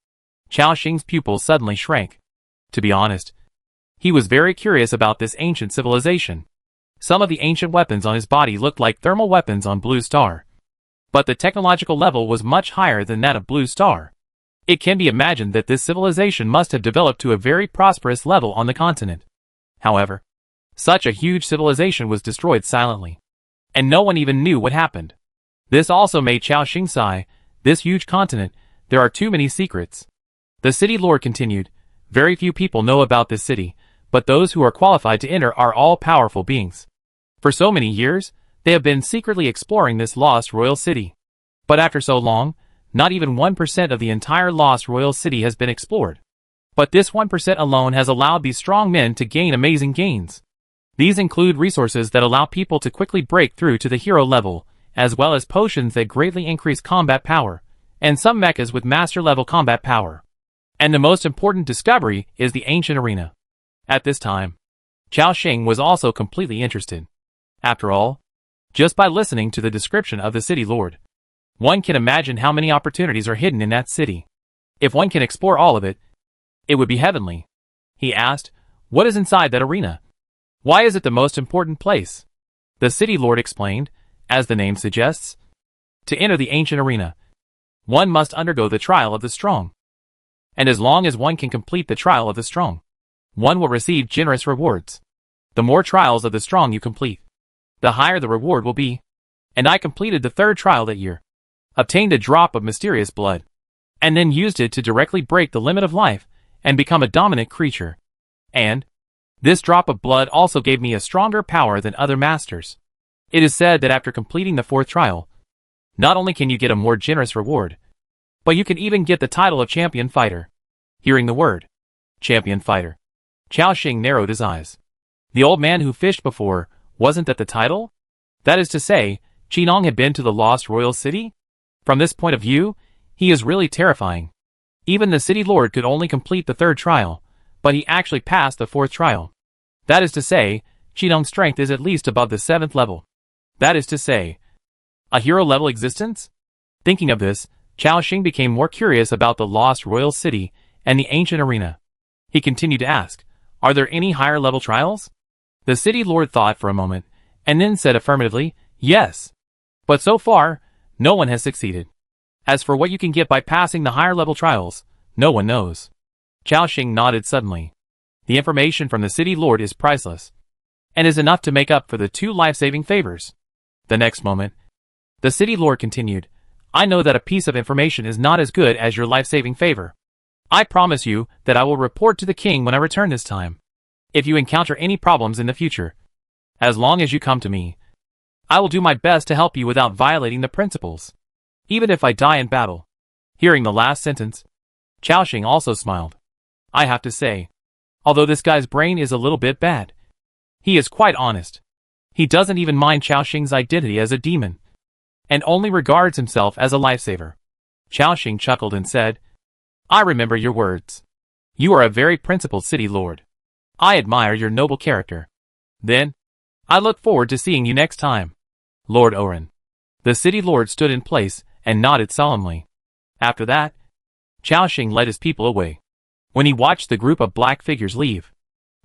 Chao Xing's pupils suddenly shrank. To be honest, he was very curious about this ancient civilization. Some of the ancient weapons on his body looked like thermal weapons on Blue Star. But the technological level was much higher than that of Blue Star. It can be imagined that this civilization must have developed to a very prosperous level on the continent. However, such a huge civilization was destroyed silently, and no one even knew what happened. This also made Chao Xing sigh. This huge continent, there are too many secrets. The city lord continued, very few people know about this city, but those who are qualified to enter are all powerful beings. For so many years, they have been secretly exploring this lost royal city. But after so long, not even 1% of the entire lost royal city has been explored. But this 1% alone has allowed these strong men to gain amazing gains. These include resources that allow people to quickly break through to the hero level, as well as potions that greatly increase combat power, and some mechas with master level combat power. And the most important discovery is the ancient arena. At this time, Chao Xing was also completely interested. After all, just by listening to the description of the city lord, one can imagine how many opportunities are hidden in that city. If one can explore all of it, it would be heavenly. He asked, what is inside that arena? Why is it the most important place? The city lord explained, as the name suggests. To enter the ancient arena, one must undergo the trial of the strong. And as long as one can complete the trial of the strong, one will receive generous rewards. The more trials of the strong you complete, the higher the reward will be. And I completed the third trial that year, obtained a drop of mysterious blood, and then used it to directly break the limit of life and become a dominant creature. And this drop of blood also gave me a stronger power than other masters. It is said that after completing the fourth trial, not only can you get a more generous reward, but you can even get the title of champion fighter. Hearing the word champion fighter, Chao Xing narrowed his eyes. The old man who fished before, wasn't that the title? That is to say, Qinong had been to the lost royal city? From this point of view, he is really terrifying. Even the city lord could only complete the third trial, but he actually passed the fourth trial. That is to say, Qinong's strength is at least above the 7th level. That is to say, a hero-level existence? Thinking of this, Chao Xing became more curious about the lost royal city and the ancient arena. He continued to ask, are there any higher-level trials? The city lord thought for a moment, and then said affirmatively, yes. But so far, no one has succeeded. As for what you can get by passing the higher-level trials, no one knows. Chao Xing nodded suddenly. The information from the city lord is priceless, and is enough to make up for the 2 life-saving favors. The next moment, the city lord continued, I know that a piece of information is not as good as your life-saving favor. I promise you that I will report to the king when I return this time. If you encounter any problems in the future, As long as you come to me, I will do my best to help you without violating the principles, even if I die in battle. Hearing the last sentence, Xiaoxing also smiled. I have to say, although this guy's brain is a little bit bad, he is quite honest. He doesn't even mind Xiaoxing's identity as a demon, and only regards himself as a lifesaver. Xiaoxing chuckled and said, I remember your words. You are a very principled city lord. I admire your noble character. Then, I look forward to seeing you next time. Lord Oren. The city lord stood in place and nodded solemnly. After that, Xiaoxing led his people away. When he watched the group of black figures leave,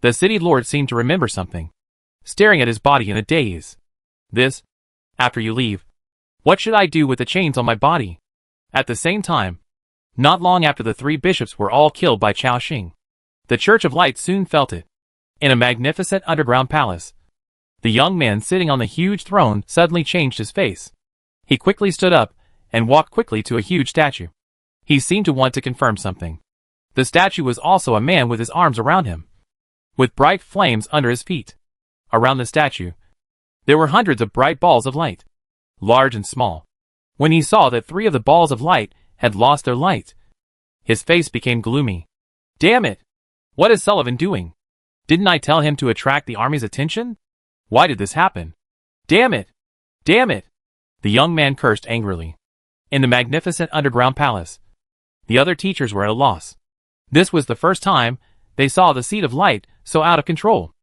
the city lord seemed to remember something, staring at his body in a daze. This, after you leave, what should I do with the chains on my body? At the same time, not long after the 3 bishops were all killed by Xiaoxing, the Church of Light soon felt it. In a magnificent underground palace, the young man sitting on the huge throne suddenly changed his face. He quickly stood up and walked quickly to a huge statue. He seemed to want to confirm something. The statue was also a man with his arms around him, with bright flames under his feet. Around the statue, there were hundreds of bright balls of light, large and small. When he saw that 3 of the balls of light had lost their light, his face became gloomy. Damn it! What is Sullivan doing? Didn't I tell him to attract the army's attention? Why did this happen? Damn it! Damn it! The young man cursed angrily. In the magnificent underground palace, the other teachers were at a loss. This was the first time they saw the seed of light so out of control.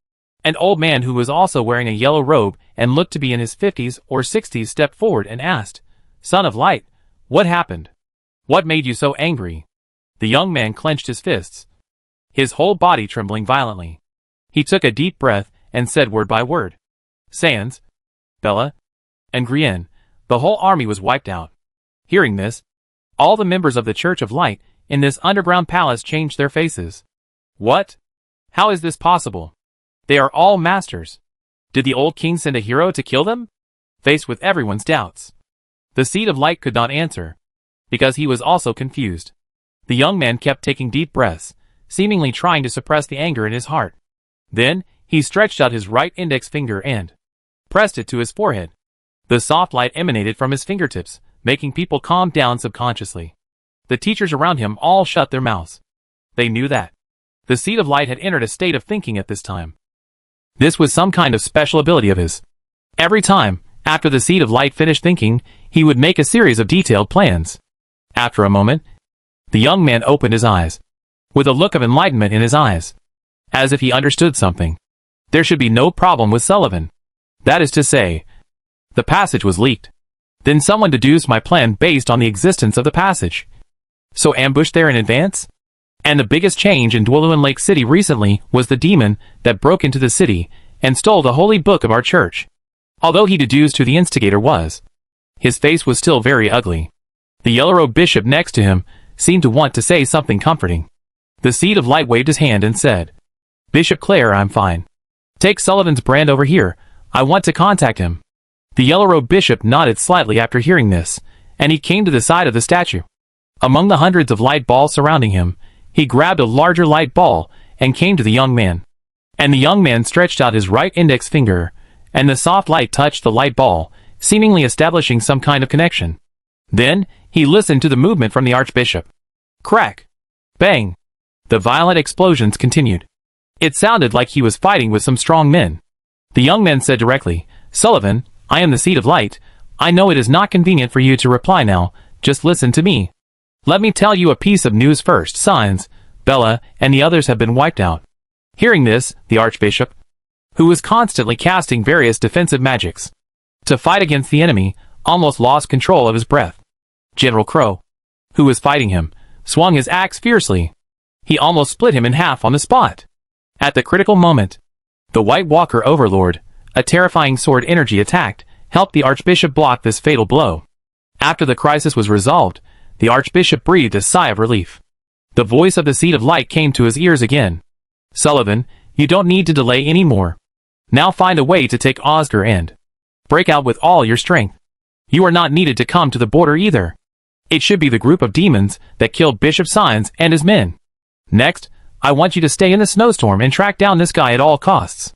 An old man who was also wearing a yellow robe and looked to be in his 50s or 60s stepped forward and asked, Son of Light, what happened? What made you so angry? The young man clenched his fists, his whole body trembling violently. He took a deep breath and said word by word. Sans, Bella, and Grienne, the whole army was wiped out. Hearing this, all the members of the Church of Light in this underground palace changed their faces. What? How is this possible? They are all masters. Did the old king send a hero to kill them? Faced with everyone's doubts, the seed of light could not answer, because he was also confused. The young man kept taking deep breaths, seemingly trying to suppress the anger in his heart. Then, he stretched out his right index finger and pressed it to his forehead. The soft light emanated from his fingertips, making people calm down subconsciously. The teachers around him all shut their mouths. They knew that the seed of light had entered a state of thinking at this time. This was some kind of special ability of his. Every time, after the seed of light finished thinking, he would make a series of detailed plans. After a moment, the young man opened his eyes, with a look of enlightenment in his eyes, as if he understood something. There should be no problem with Sullivan. That is to say, the passage was leaked. Then someone deduced my plan based on the existence of the passage. So ambushed there in advance? And the biggest change in Dwelluan Lake City recently was the demon that broke into the city and stole the holy book of our church. Although he deduced who the instigator was, his face was still very ugly. The yellow-robed bishop next to him seemed to want to say something comforting. The seed of light waved his hand and said, Bishop Clare, I'm fine. Take Sullivan's brand over here. I want to contact him. The yellow-robed bishop nodded slightly after hearing this, and he came to the side of the statue. Among the hundreds of light balls surrounding him, he grabbed a larger light ball and came to the young man. And the young man stretched out his right index finger, and the soft light touched the light ball, seemingly establishing some kind of connection. Then, he listened to the movement from the archbishop. Crack! Bang! The violent explosions continued. It sounded like he was fighting with some strong men. The young man said directly, Sullivan, I am the seed of light. I know it is not convenient for you to reply now, just listen to me. Let me tell you a piece of news first. Sans, Bella, and the others have been wiped out. Hearing this, the archbishop, who was constantly casting various defensive magics to fight against the enemy, almost lost control of his breath. General Crow, who was fighting him, swung his axe fiercely. He almost split him in half on the spot. At the critical moment, the White Walker Overlord, a terrifying sword energy attacked, helped the archbishop block this fatal blow. After the crisis was resolved, the archbishop breathed a sigh of relief. The voice of the seed of light came to his ears again. Sullivan, you don't need to delay any more. Now find a way to take Oscar and break out with all your strength. You are not needed to come to the border either. It should be the group of demons that killed Bishop Sans and his men. Next, I want you to stay in the snowstorm and track down this guy at all costs.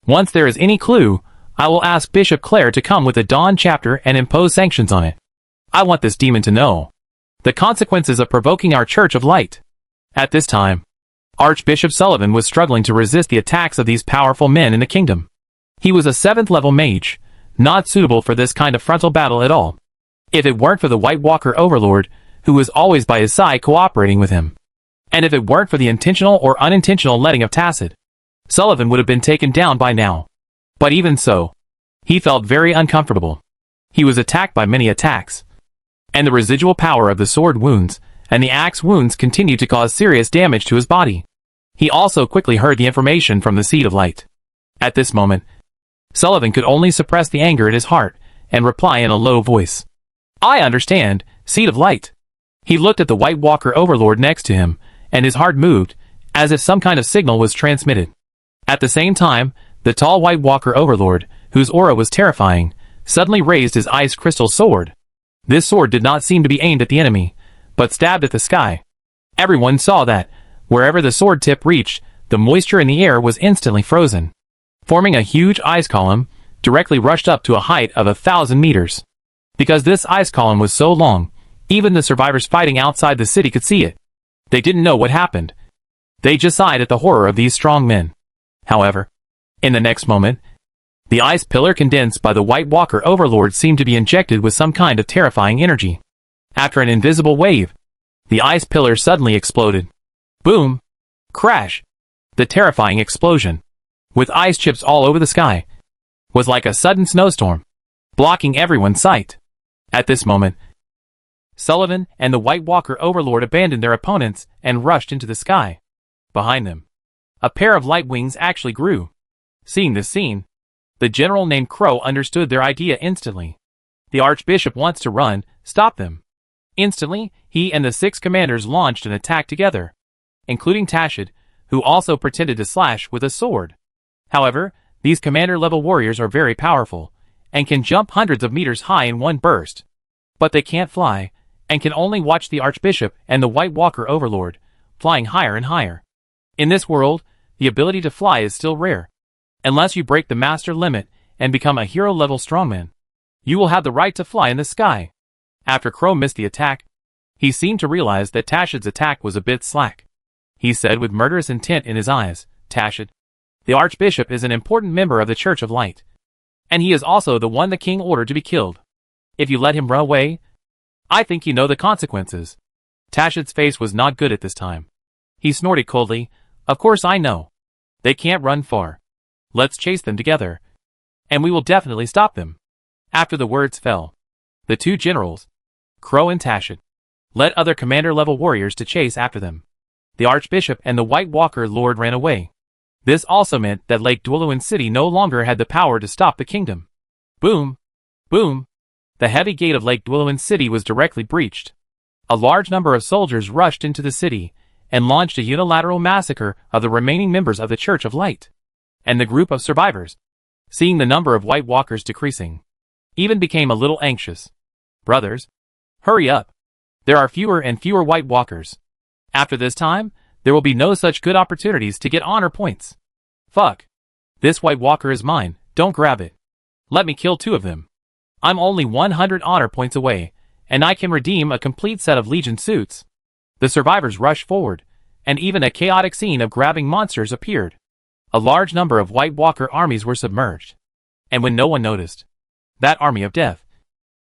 Once there is any clue, I will ask Bishop Clare to come with the Dawn chapter and impose sanctions on it. I want this demon to know the consequences of provoking our Church of Light. At this time, Archbishop Sullivan was struggling to resist the attacks of these powerful men in the kingdom. He was a 7th level mage, not suitable for this kind of frontal battle at all. If it weren't for the White Walker Overlord, who was always by his side cooperating with him. And if it weren't for the intentional or unintentional letting of Tacit, Sullivan would have been taken down by now. But even so, he felt very uncomfortable. He was attacked by many attacks, and the residual power of the sword wounds and the axe wounds continued to cause serious damage to his body. He also quickly heard the information from the Seed of Light. At this moment, Sullivan could only suppress the anger in his heart and reply in a low voice. I understand, Seed of Light. He looked at the White Walker Overlord next to him, and his heart moved, as if some kind of signal was transmitted. At the same time, the tall White Walker Overlord, whose aura was terrifying, suddenly raised his ice crystal sword. This sword did not seem to be aimed at the enemy, but stabbed at the sky. Everyone saw that, wherever the sword tip reached, the moisture in the air was instantly frozen, forming a huge ice column, directly rushed up to a height of 1,000 meters. Because this ice column was so long, even the survivors fighting outside the city could see it. They didn't know what happened. They just sighed at the horror of these strong men. However, in the next moment, the ice pillar condensed by the White Walker Overlord seemed to be injected with some kind of terrifying energy. After an invisible wave, the ice pillar suddenly exploded. Boom! Crash! The terrifying explosion, with ice chips all over the sky, was like a sudden snowstorm, blocking everyone's sight. At this moment, Sullivan and the White Walker Overlord abandoned their opponents and rushed into the sky. Behind them, a pair of light wings actually grew. Seeing this scene, the general named Crow understood their idea instantly. The Archbishop wants to run, stop them. Instantly, he and the 6 commanders launched an attack together, including Tacit, who also pretended to slash with a sword. However, these commander-level warriors are very powerful, and can jump hundreds of meters high in one burst. But they can't fly, and can only watch the Archbishop and the White Walker Overlord, flying higher and higher. In this world, the ability to fly is still rare. Unless you break the master limit and become a hero-level strongman, you will have the right to fly in the sky. After Crow missed the attack, he seemed to realize that Tacit's attack was a bit slack. He said with murderous intent in his eyes, Tacit, the Archbishop is an important member of the Church of Light, and he is also the one the king ordered to be killed. If you let him run away, I think you know the consequences. Tacit's face was not good at this time. He snorted coldly, of course I know. They can't run far. Let's chase them together, and we will definitely stop them. After the words fell, the 2 generals, Crow and Tacit, led other commander-level warriors to chase after them. The Archbishop and the White Walker Lord ran away. This also meant that Lake Dwelluin City no longer had the power to stop the kingdom. Boom! Boom! The heavy gate of Lake Dwelluin City was directly breached. A large number of soldiers rushed into the city and launched a unilateral massacre of the remaining members of the Church of Light. And the group of survivors, seeing the number of White Walkers decreasing, even became a little anxious. Brothers, hurry up. There are fewer and fewer White Walkers. After this time, there will be no such good opportunities to get honor points. Fuck. This White Walker is mine, don't grab it. Let me kill 2 of them. I'm only 100 honor points away, and I can redeem a complete set of Legion suits. The survivors rushed forward, and even a chaotic scene of grabbing monsters appeared. A large number of White Walker armies were submerged. And when no one noticed, that army of death,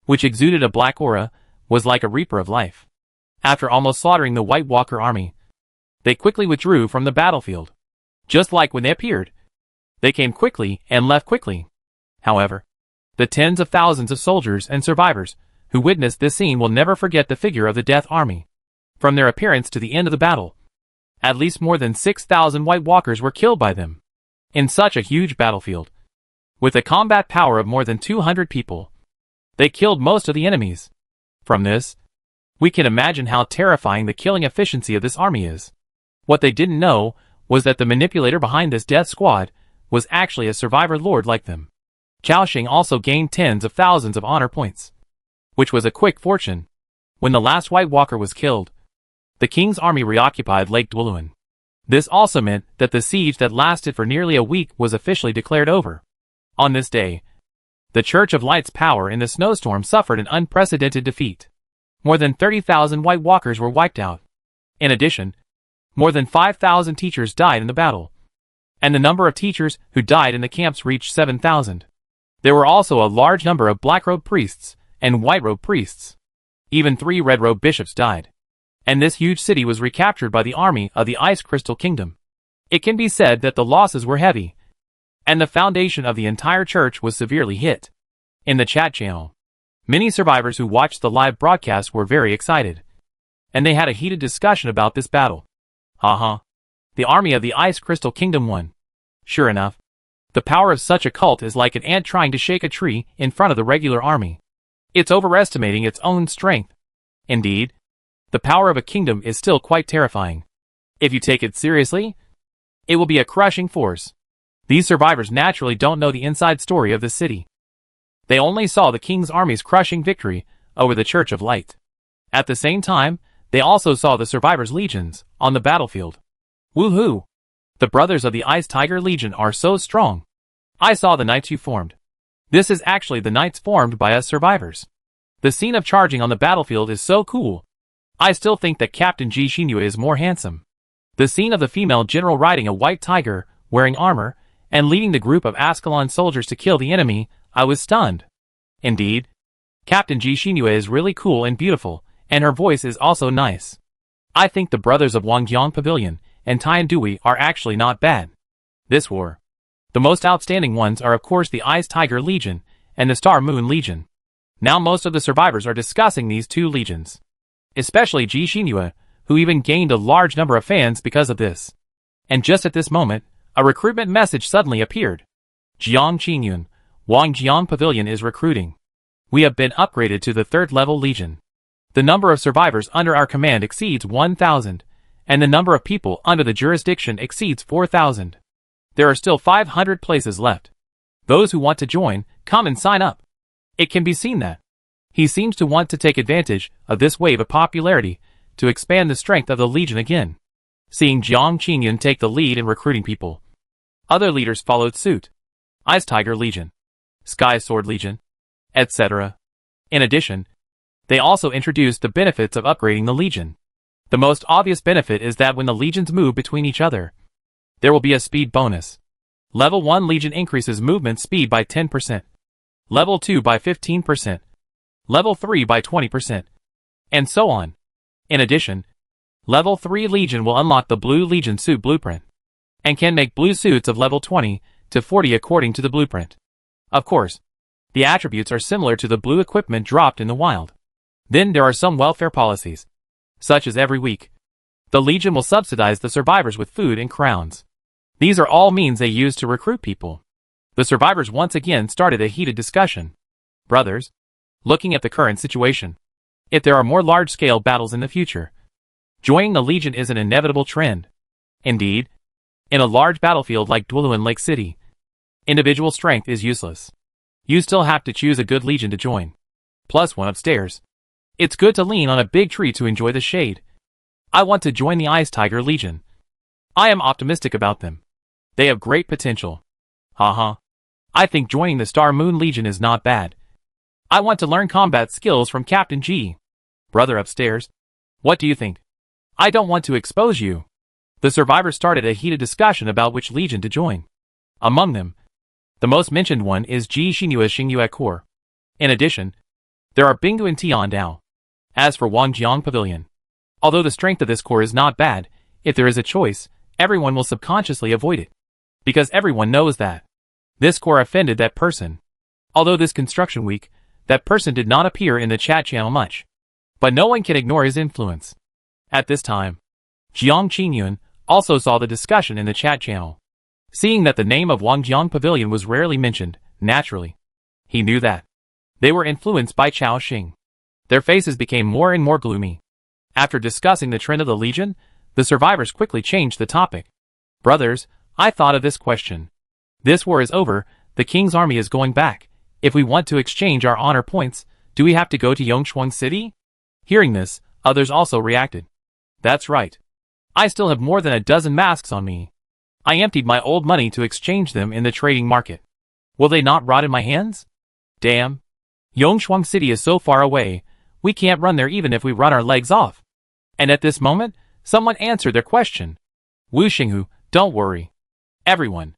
which exuded a black aura, was like a reaper of life. After almost slaughtering the White Walker army, they quickly withdrew from the battlefield. Just like when they appeared, they came quickly and left quickly. However, the tens of thousands of soldiers and survivors who witnessed this scene will never forget the figure of the Death Army. From their appearance to the end of the battle, at least more than 6,000 White Walkers were killed by them. In such a huge battlefield, with a combat power of more than 200 people, they killed most of the enemies. From this, we can imagine how terrifying the killing efficiency of this army is. What they didn't know was that the manipulator behind this death squad was actually a survivor lord like them. Chaoxing also gained tens of thousands of honor points, which was a quick fortune. When the last White Walker was killed, the king's army reoccupied Lake Dwelluin. This also meant that the siege that lasted for nearly a week was officially declared over. On this day, the Church of Light's power in the snowstorm suffered an unprecedented defeat. More than 30,000 White Walkers were wiped out. In addition, more than 5,000 teachers died in the battle, and the number of teachers who died in the camps reached 7,000. There were also a large number of black-robed priests and white-robed priests. Even 3 red-robed bishops died. And this huge city was recaptured by the army of the Ice Crystal Kingdom. It can be said that the losses were heavy, and the foundation of the entire church was severely hit. In the chat channel, many survivors who watched the live broadcast were very excited, and they had a heated discussion about this battle. Haha. The army of the Ice Crystal Kingdom won. Sure enough, the power of such a cult is like an ant trying to shake a tree in front of the regular army. It's overestimating its own strength. Indeed, the power of a kingdom is still quite terrifying. If you take it seriously, it will be a crushing force. These survivors naturally don't know the inside story of the city. They only saw the king's army's crushing victory over the Church of Light. At the same time, they also saw the survivors' legions on the battlefield. Woohoo! The brothers of the Ice Tiger Legion are so strong. I saw the knights you formed. This is actually the knights formed by us survivors. The scene of charging on the battlefield is so cool. I still think that Captain Ji Shinyu is more handsome. The scene of the female general riding a white tiger, wearing armor, and leading the group of Ascalon soldiers to kill the enemy, I was stunned. Indeed, Captain Ji Shinyu is really cool and beautiful, and her voice is also nice. I think the brothers of Wangjiang Pavilion and Tian Dui are actually not bad. This war, the most outstanding ones are of course the Ice Tiger Legion and the Star Moon Legion. Now most of the survivors are discussing these two legions. Especially Ji Shinyu, who even gained a large number of fans because of this. And just at this moment, a recruitment message suddenly appeared. Jiang Qingyun, Wangjiang Pavilion is recruiting. We have been upgraded to the 3rd level legion. The number of survivors under our command exceeds 1,000, and the number of people under the jurisdiction exceeds 4,000. There are still 500 places left. Those who want to join, come and sign up. It can be seen that he seems to want to take advantage of this wave of popularity to expand the strength of the legion again. Seeing Jiang Qingyun take the lead in recruiting people, other leaders followed suit. Ice Tiger Legion, Sky Sword Legion, etc. In addition, they also introduced the benefits of upgrading the legion. The most obvious benefit is that when the legions move between each other, there will be a speed bonus. Level 1 legion increases movement speed by 10%. Level 2 by 15%. Level 3 by 20%. And so on. In addition, Level 3 Legion will unlock the Blue Legion suit blueprint, and can make blue suits of level 20 to 40 according to the blueprint. Of course, the attributes are similar to the blue equipment dropped in the wild. Then there are some welfare policies, such as every week, the Legion will subsidize the survivors with food and crowns. These are all means they use to recruit people. The survivors once again started a heated discussion. Brothers, looking at the current situation, if there are more large-scale battles in the future, joining the Legion is an inevitable trend. Indeed, in a large battlefield like Duluan Lake City, individual strength is useless. You still have to choose a good Legion to join. Plus one upstairs. It's good to lean on a big tree to enjoy the shade. I want to join the Ice Tiger Legion. I am optimistic about them. They have great potential. Haha. I think joining the Star Moon Legion is not bad. I want to learn combat skills from Captain G. Brother upstairs. What do you think? I don't want to expose you. The survivors started a heated discussion about which legion to join. Among them, the most mentioned one is Ji Xinyua's Xingyue Corps. In addition, there are Bingdu and Tiandao. As for Wangjiang Pavilion, although the strength of this corps is not bad, if there is a choice, everyone will subconsciously avoid it. Because everyone knows that this corps offended that person. Although this construction week, that person did not appear in the chat channel much. But no one can ignore his influence. At this time, Jiang Qingyun also saw the discussion in the chat channel. Seeing that the name of Wangjiang Pavilion was rarely mentioned, naturally, he knew that they were influenced by Chao Xing. Their faces became more and more gloomy. After discussing the trend of the Legion, the survivors quickly changed the topic. Brothers, I thought of this question. This war is over, the king's army is going back. If we want to exchange our honor points, do we have to go to Yongchuan City? Hearing this, others also reacted. That's right. I still have more than a dozen masks on me. I emptied my old money to exchange them in the trading market. Will they not rot in my hands? Damn. Yongshuang City is so far away, we can't run there even if we run our legs off. And at this moment, someone answered their question. Wu Xinghu, don't worry. Everyone.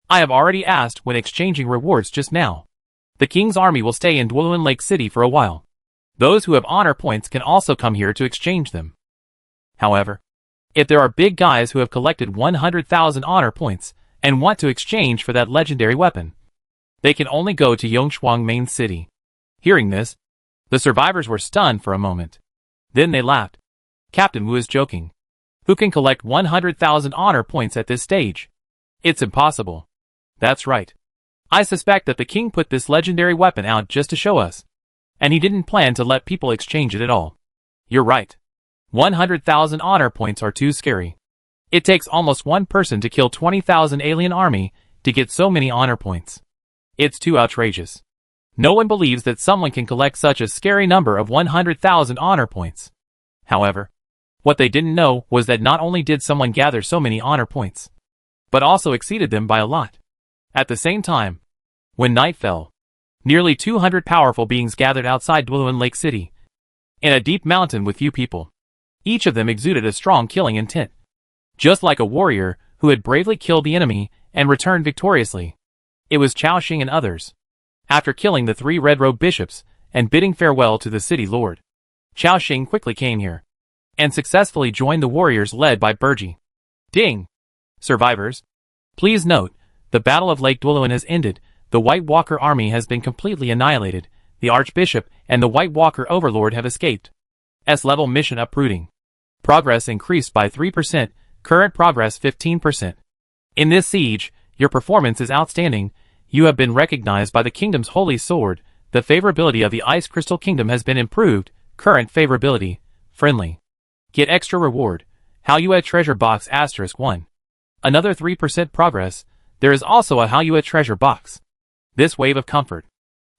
I have already asked when exchanging rewards just now. The king's army will stay in Duolin Lake City for a while. Those who have honor points can also come here to exchange them. However, if there are big guys who have collected 100,000 honor points and want to exchange for that legendary weapon, they can only go to Yongshuang main city. Hearing this, the survivors were stunned for a moment. Then they laughed. Captain Wu is joking. Who can collect 100,000 honor points at this stage? It's impossible. That's right. I suspect that the king put this legendary weapon out just to show us. And he didn't plan to let people exchange it at all. You're right. 100,000 honor points are too scary. It takes almost one person to kill 20,000 alien army to get so many honor points. It's too outrageous. No one believes that someone can collect such a scary number of 100,000 honor points. However, what they didn't know was that not only did someone gather so many honor points, but also exceeded them by a lot. At the same time, when night fell, nearly 200 powerful beings gathered outside Duolin Lake City, in a deep mountain with few people. Each of them exuded a strong killing intent. Just like a warrior who had bravely killed the enemy and returned victoriously. It was Chaoxing and others. After killing the 3 red-robed bishops and bidding farewell to the city lord, Chaoxing quickly came here and successfully joined the warriors led by Burji. Ding! Survivors, please note, the Battle of Lake Duolin has ended, the White Walker army has been completely annihilated, the Archbishop and the White Walker Overlord have escaped. S-level mission uprooting. Progress increased by 3%, current progress 15%. In this siege, your performance is outstanding, you have been recognized by the kingdom's holy sword, the favorability of the Ice Crystal Kingdom has been improved, current favorability, friendly. Get extra reward, Haoyue Treasure Box *1. Another 3% progress, there is also a Haoyue Treasure Box. This wave of comfort.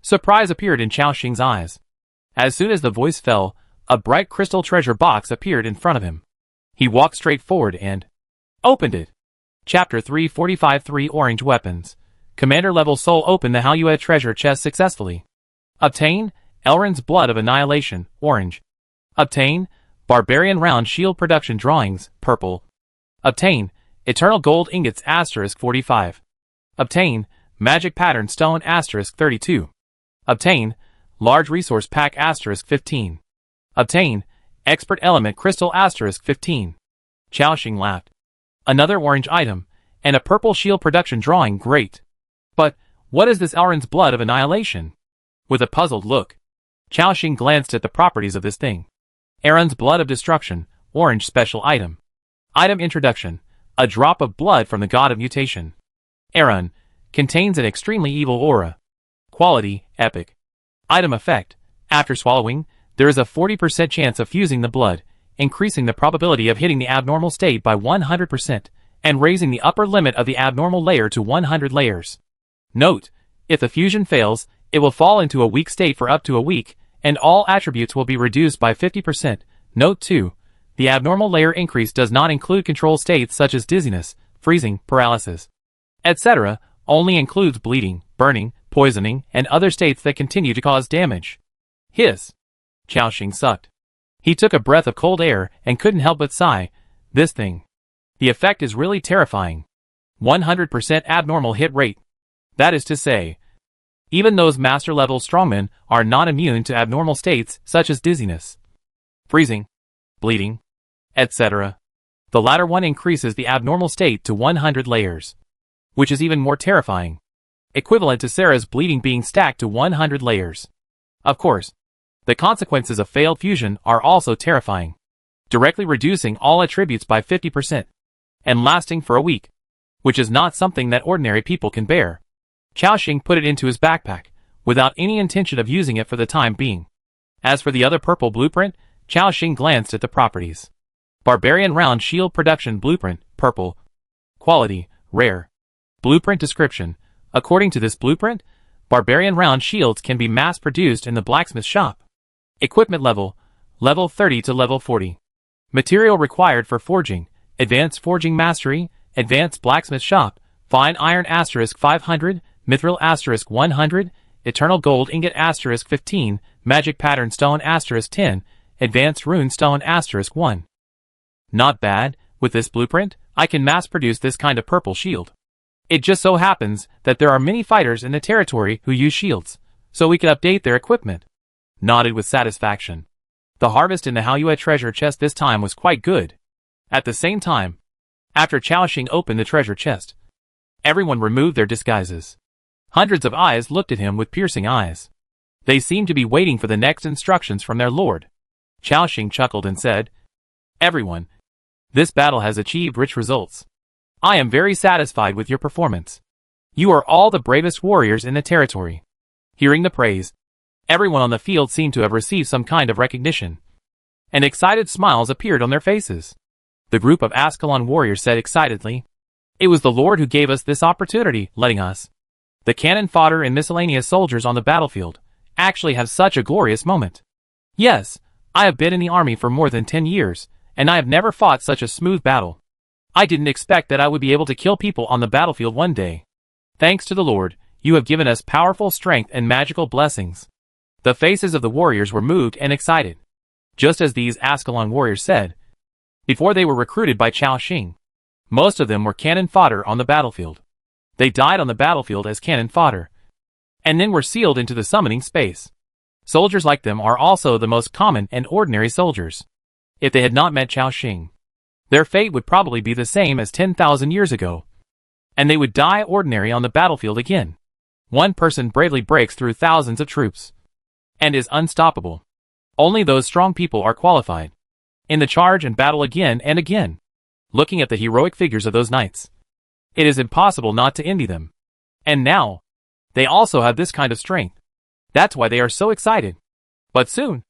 Surprise appeared in Chaoxing's eyes. As soon as the voice fell, a bright crystal treasure box appeared in front of him. He walked straight forward and opened it. Chapter 345 3 Orange Weapons. Commander level Soul opened the Haoyue treasure chest successfully. Obtain Elrond's Blood of Annihilation, orange. Obtain Barbarian Round Shield Production Drawings, purple. Obtain Eternal Gold Ingots *45. Obtain Magic Pattern Stone *32. Obtain Large Resource Pack *15. Obtain Expert Element Crystal *15. Chaoxing laughed. Another orange item, and a purple shield production drawing, great. But, what is this Elrond's Blood of Annihilation? With a puzzled look, Chaoxing glanced at the properties of this thing. Elrond's Blood of Destruction, orange special item. Item introduction, a drop of blood from the god of mutation. Elrond, contains an extremely evil aura. Quality, epic. Item effect, after swallowing, there is a 40% chance of fusing the blood, increasing the probability of hitting the abnormal state by 100%, and raising the upper limit of the abnormal layer to 100 layers. Note, if the fusion fails, it will fall into a weak state for up to a week, and all attributes will be reduced by 50%. Note 2, the abnormal layer increase does not include control states such as dizziness, freezing, paralysis, etc., only includes bleeding, burning, poisoning, and other states that continue to cause damage. Hiss. Chaoxing sucked. He took a breath of cold air and couldn't help but sigh. This thing. The effect is really terrifying. 100% abnormal hit rate. That is to say, even those master-level strongmen are not immune to abnormal states such as dizziness, freezing, bleeding, etc. The latter one increases the abnormal state to 100 layers, which is even more terrifying, equivalent to Sarah's bleeding being stacked to 100 layers. Of course, the consequences of failed fusion are also terrifying, directly reducing all attributes by 50%, and lasting for a week, which is not something that ordinary people can bear. Chaoxing put it into his backpack, without any intention of using it for the time being. As for the other purple blueprint, Chaoxing glanced at the properties. Barbarian Round Shield Production Blueprint, purple. Quality, rare. Blueprint description. According to this blueprint, Barbarian Round Shields can be mass-produced in the blacksmith shop. Equipment level, level 30 to level 40. Material required for forging, Advanced Forging Mastery, Advanced Blacksmith Shop, Fine Iron * 500, Mithril * 100, Eternal Gold Ingot * 15, Magic Pattern Stone * 10, Advanced Rune Stone * 1. Not bad. With this blueprint, I can mass-produce this kind of purple shield. It just so happens that there are many fighters in the territory who use shields, so we can update their equipment. Nodded with satisfaction. The harvest in the Haoyue treasure chest this time was quite good. At the same time, after Chaoxing opened the treasure chest, everyone removed their disguises. Hundreds of eyes looked at him with piercing eyes. They seemed to be waiting for the next instructions from their lord. Chaoxing chuckled and said, "Everyone, this battle has achieved rich results. I am very satisfied with your performance. You are all the bravest warriors in the territory." Hearing the praise, everyone on the field seemed to have received some kind of recognition, and excited smiles appeared on their faces. The group of Ascalon warriors said excitedly, "It was the Lord who gave us this opportunity, letting us, the cannon fodder and miscellaneous soldiers on the battlefield, actually have such a glorious moment. Yes, I have been in the army for more than 10 years, and I have never fought such a smooth battle. I didn't expect that I would be able to kill people on the battlefield one day. Thanks to the Lord, you have given us powerful strength and magical blessings." The faces of the warriors were moved and excited. Just as these Ascalon warriors said, before they were recruited by Chaoxing, most of them were cannon fodder on the battlefield. They died on the battlefield as cannon fodder, and then were sealed into the summoning space. Soldiers like them are also the most common and ordinary soldiers. If they had not met Chaoxing, their fate would probably be the same as 10,000 years ago, and they would die ordinary on the battlefield again. One person bravely breaks through thousands of troops, and is unstoppable. Only those strong people are qualified in the charge and battle again and again. Looking at the heroic figures of those knights, it is impossible not to envy them. And now, they also have this kind of strength. That's why they are so excited. But soon,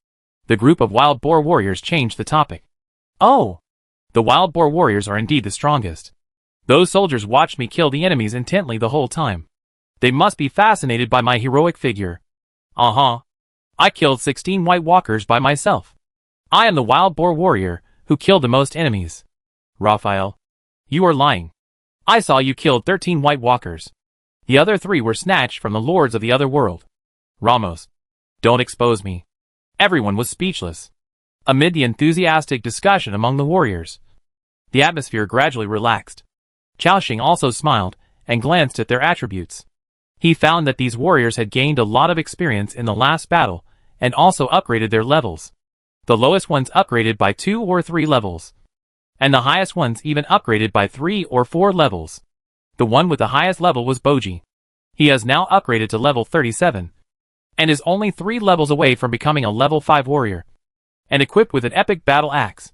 the group of wild boar warriors changed the topic. "Oh, the wild boar warriors are indeed the strongest. Those soldiers watched me kill the enemies intently the whole time. They must be fascinated by my heroic figure. I killed 16 White Walkers by myself. I am the wild boar warrior who killed the most enemies." "Raphael, you are lying. I saw you killed 13 White Walkers. The other 3 were snatched from the lords of the other world." "Ramos, don't expose me." Everyone was speechless. Amid the enthusiastic discussion among the warriors, the atmosphere gradually relaxed. Chaoxing also smiled and glanced at their attributes. He found that these warriors had gained a lot of experience in the last battle and also upgraded their levels. The lowest ones upgraded by 2 or 3 levels, and the highest ones even upgraded by 3 or 4 levels. The one with the highest level was Boji. He has now upgraded to level 37, and is only 3 levels away from becoming a level 5 warrior, and equipped with an epic battle axe.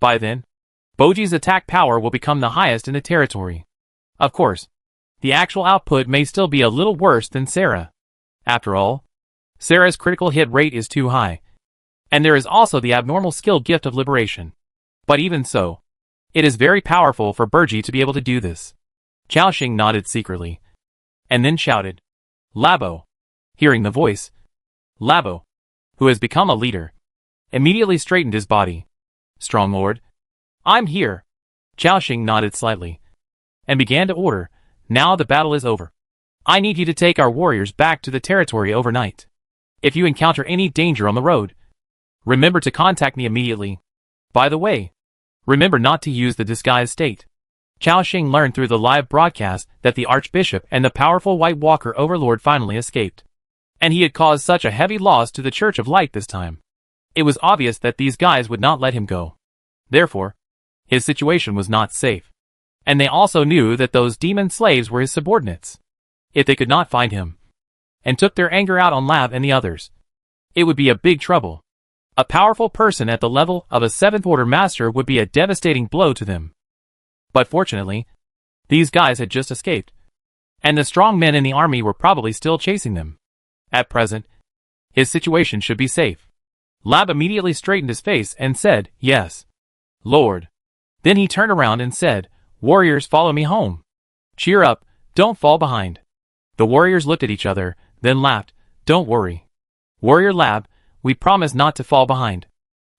By then, Boji's attack power will become the highest in the territory. Of course, the actual output may still be a little worse than Sarah. After all, Sarah's critical hit rate is too high, and there is also the abnormal skill gift of liberation. But even so, it is very powerful for Boji to be able to do this. Chaoxing nodded secretly, and then shouted, "Labo!" Hearing the voice, Labo, who has become a leader, immediately straightened his body. "Strong Lord, I'm here." Chaoxing nodded slightly, and began to order, "Now the battle is over. I need you to take our warriors back to the territory overnight. If you encounter any danger on the road, remember to contact me immediately. By the way, remember not to use the disguised state." Chaoxing learned through the live broadcast that the Archbishop and the powerful White Walker Overlord finally escaped, and he had caused such a heavy loss to the Church of Light this time. It was obvious that these guys would not let him go. Therefore, his situation was not safe. And they also knew that those demon slaves were his subordinates. If they could not find him, and took their anger out on Lab and the others, it would be a big trouble. A powerful person at the level of a 7th Order Master would be a devastating blow to them. But fortunately, these guys had just escaped, and the strong men in the army were probably still chasing them. At present, his situation should be safe. Lab immediately straightened his face and said, "Yes, Lord." Then he turned around and said, "Warriors, follow me home. Cheer up, don't fall behind." The warriors looked at each other, then laughed. "Don't worry, Warrior Lab, we promise not to fall behind."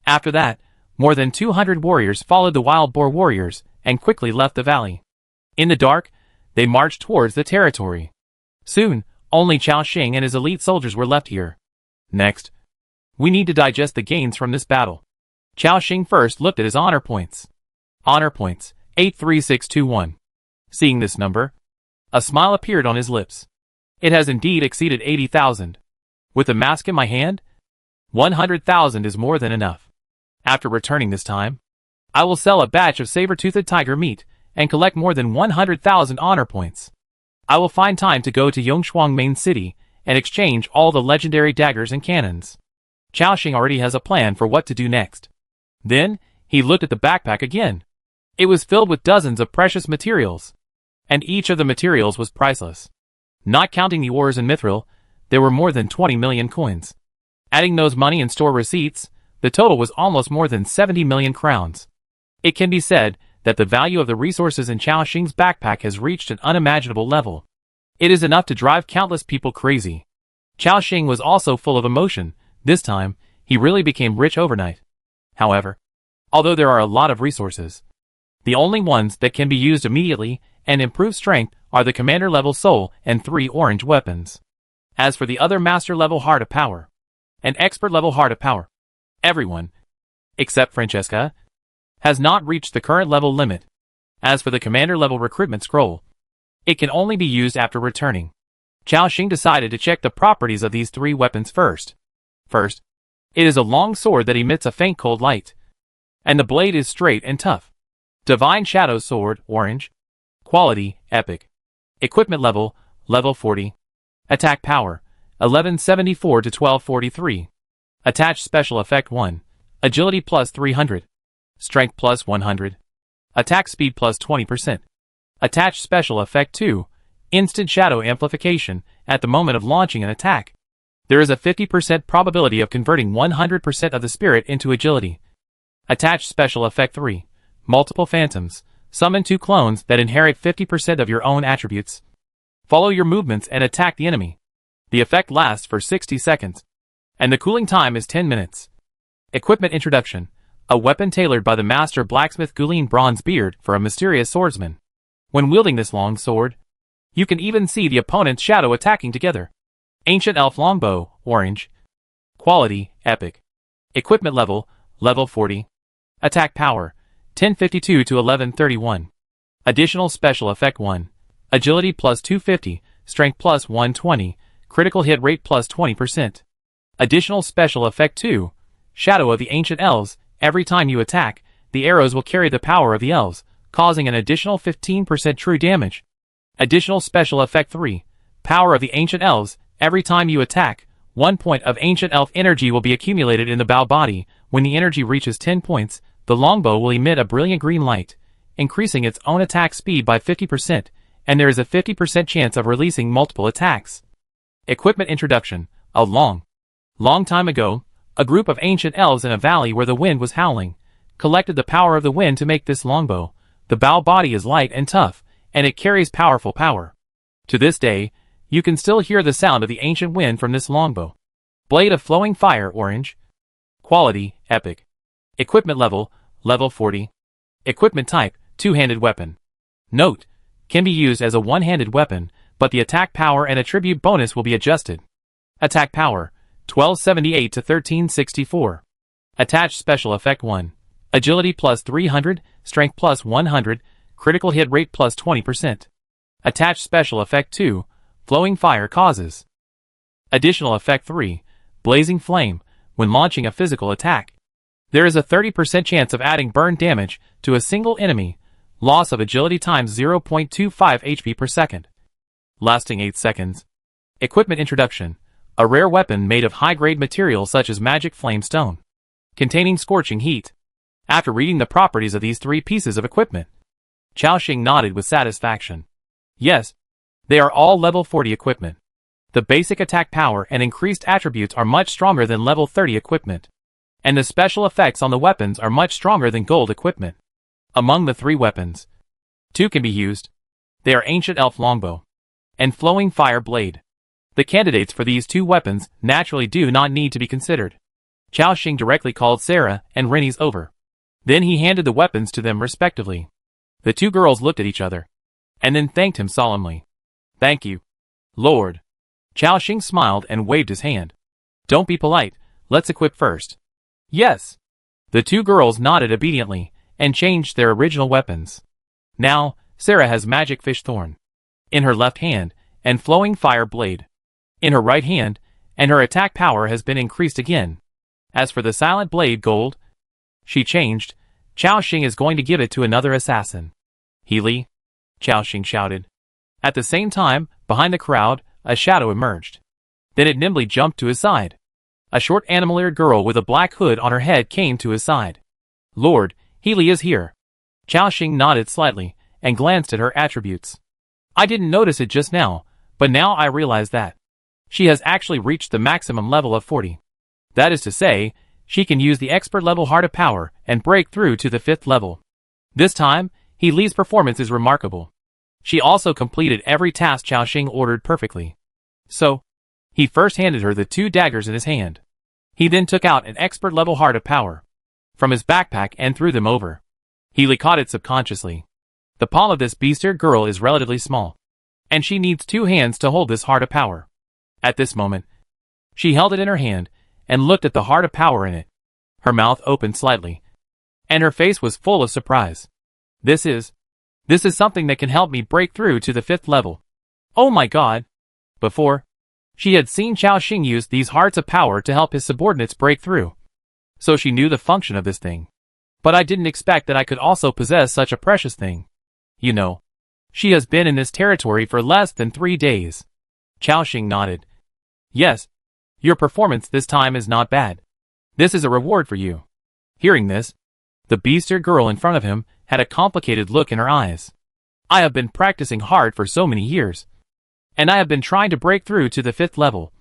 After that, more than 200 warriors followed the wild boar warriors, and quickly left the valley. In the dark, they marched towards the territory. Soon, only Chao Xing and his elite soldiers were left here. Next, we need to digest the gains from this battle. Chao Xing first looked at his honor points. Honor points, 83621. Seeing this number, a smile appeared on his lips. It has indeed exceeded 80,000. With the mask in my hand, 100,000 is more than enough. After returning this time, I will sell a batch of saber-toothed tiger meat and collect more than 100,000 honor points. I will find time to go to Yongshuang main city and exchange all the legendary daggers and cannons. Chao Xing already has a plan for what to do next. Then, he looked at the backpack again. It was filled with dozens of precious materials, and each of the materials was priceless. Not counting the ores and mithril, there were more than 20 million coins. Adding those money and store receipts, the total was almost more than 70 million crowns. It can be said that the value of the resources in Chao Xing's backpack has reached an unimaginable level. It is enough to drive countless people crazy. Chao Xing was also full of emotion. This time, he really became rich overnight. However, although there are a lot of resources, the only ones that can be used immediately and improve strength are the commander-level soul and 3 orange weapons. As for the other master-level heart of power and expert-level heart of power, everyone, except Francesca, has not reached the current level limit. As for the commander-level recruitment scroll, it can only be used after returning. Chao Xing decided to check the properties of these 3 weapons first. First, it is a long sword that emits a faint cold light, and the blade is straight and tough. Divine Shadow Sword, orange. Quality, epic. Equipment level, level 40. Attack power, 1174 to 1243. Attached special effect 1. Agility plus 300. Strength plus 100. Attack speed plus 20%. Attached special effect 2. Instant shadow amplification. At the moment of launching an attack, there is a 50% probability of converting 100% of the spirit into agility. Attached special effect 3. Multiple phantoms. Summon 2 clones that inherit 50% of your own attributes. Follow your movements and attack the enemy. The effect lasts for 60 seconds, and the cooling time is 10 minutes. Equipment introduction. A weapon tailored by the master blacksmith Gulin Bronzebeard for a mysterious swordsman. When wielding this long sword, you can even see the opponent's shadow attacking together. Ancient Elf Longbow, orange. Quality, epic. Equipment level, level 40. Attack power, 1052 to 1131. Additional special effect 1. Agility plus 250, strength plus 120, critical hit rate plus 20%. Additional special effect 2. Shadow of the Ancient Elves. Every time you attack, the arrows will carry the power of the elves, causing an additional 15% true damage. Additional special effect 3. Power of the Ancient Elves. Every time you attack, 1 point of Ancient Elf energy will be accumulated in the bow body. When the energy reaches 10 points, the longbow will emit a brilliant green light, increasing its own attack speed by 50%, and there is a 50% chance of releasing multiple attacks. Equipment introduction. A long time ago, a group of ancient elves in a valley where the wind was howling collected the power of the wind to make this longbow. The bow body is light and tough, and it carries powerful power. To this day, you can still hear the sound of the ancient wind from this longbow. Blade of Flowing Fire, orange. Quality, epic. Equipment level, level 40. Equipment type, two-handed weapon. Note, can be used as a one-handed weapon, but the attack power and attribute bonus will be adjusted. Attack power, 1278 to 1364. Attached special effect 1. Agility plus 300, strength plus 100, critical hit rate plus 20%. Attached special effect 2. Flowing fire causes. Additional effect 3. Blazing flame. When launching a physical attack, there is a 30% chance of adding burn damage to a single enemy. Loss of agility times 0.25 HP per second. Lasting 8 seconds. Equipment introduction. A rare weapon made of high-grade material such as magic flame stone, containing scorching heat. After reading the properties of these 3 pieces of equipment, Chao Xing nodded with satisfaction. Yes, they are all level 40 equipment. The basic attack power and increased attributes are much stronger than level 30 equipment, and the special effects on the weapons are much stronger than gold equipment. Among the 3 weapons, 2 can be used. They are Ancient Elf Longbow and Flowing Fire Blade. The candidates for these 2 weapons naturally do not need to be considered. Chao Xing directly called Sarah and Rennie's over. Then he handed the weapons to them respectively. The two girls looked at each other, and then thanked him solemnly. Thank you, Lord. Chao Xing smiled and waved his hand. Don't be polite, let's equip first. Yes. The two girls nodded obediently, and changed their original weapons. Now, Sarah has magic fish thorn in her left hand, and flowing fire blade in her right hand, and her attack power has been increased again. As for the silent blade gold, she changed. Chao Xing is going to give it to another assassin. Healy, Chao Xing shouted. At the same time, behind the crowd, a shadow emerged. Then it nimbly jumped to his side. A short animal-eared girl with a black hood on her head came to his side. Lord, Healy is here. Chao Xing nodded slightly, and glanced at her attributes. I didn't notice it just now, but now I realize that she has actually reached the maximum level of 40. That is to say, she can use the expert level Heart of Power and break through to the 5th level. This time, Healy's performance is remarkable. She also completed every task Chao Xing ordered perfectly. So, he first handed her the 2 daggers in his hand. He then took out an expert level Heart of Power from his backpack and threw them over. Healy caught it subconsciously. The palm of this beast-eared girl is relatively small, and she needs 2 hands to hold this Heart of Power. At this moment, she held it in her hand and looked at the Heart of Power in it. Her mouth opened slightly, and her face was full of surprise. This is something that can help me break through to the 5th level. Oh my god! Before, she had seen Chao Xing use these Hearts of Power to help his subordinates break through, so she knew the function of this thing. But I didn't expect that I could also possess such a precious thing. You know, she has been in this territory for less than 3 days. Chao Xing nodded. Yes, your performance this time is not bad. This is a reward for you. Hearing this, the beast-eared girl in front of him had a complicated look in her eyes. I have been practicing hard for so many years, and I have been trying to break through to the 5th level.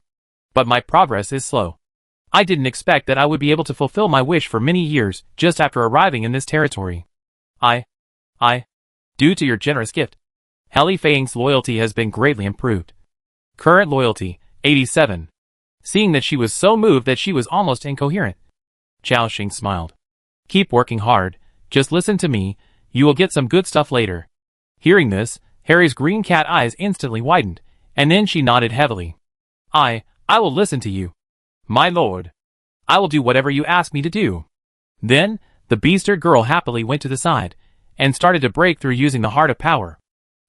But my progress is slow. I didn't expect that I would be able to fulfill my wish for many years just after arriving in this territory. Due to your generous gift, Heli Feiing's loyalty has been greatly improved. Current loyalty, 87. Seeing that she was so moved that she was almost incoherent, Chao Xing smiled. Keep working hard, just listen to me, you will get some good stuff later. Hearing this, Harry's green cat eyes instantly widened, and then she nodded heavily. I will listen to you. My lord. I will do whatever you ask me to do. Then, the beast-eared girl happily went to the side, and started to break through using the Heart of Power.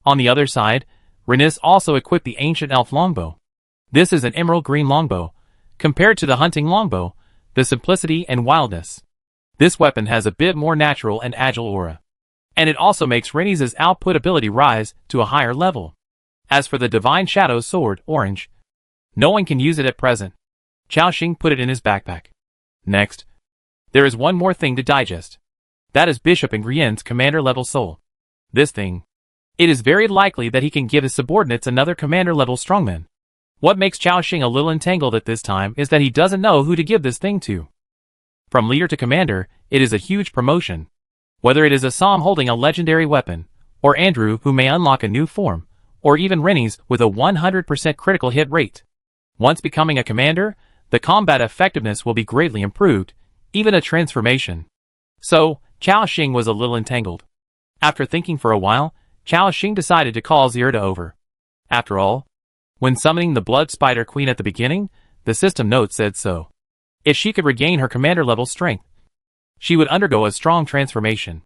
On the other side, Renis also equipped the ancient elf longbow. This is an emerald green longbow. Compared to the hunting longbow, the simplicity and wildness. This weapon has a bit more natural and agile aura. And it also makes Renis's output ability rise to a higher level. As for the Divine Shadow's sword, orange, no one can use it at present. Chao Xing put it in his backpack. Next, there is one more thing to digest. That is Bishop Ingrien's commander-level soul. This thing. It is very likely that he can give his subordinates another commander-level strongman. What makes Chao Xing a little entangled at this time is that he doesn't know who to give this thing to. From leader to commander, it is a huge promotion. Whether it is Assam holding a legendary weapon, or Andrew who may unlock a new form, or even Renis with a 100% critical hit rate. Once becoming a commander, the combat effectiveness will be greatly improved, even a transformation. So, Chao Xing was a little entangled. After thinking for a while, Chao Xing decided to call Zirda over. After all, when summoning the Blood Spider Queen at the beginning, the system note said so. If she could regain her commander-level strength, she would undergo a strong transformation.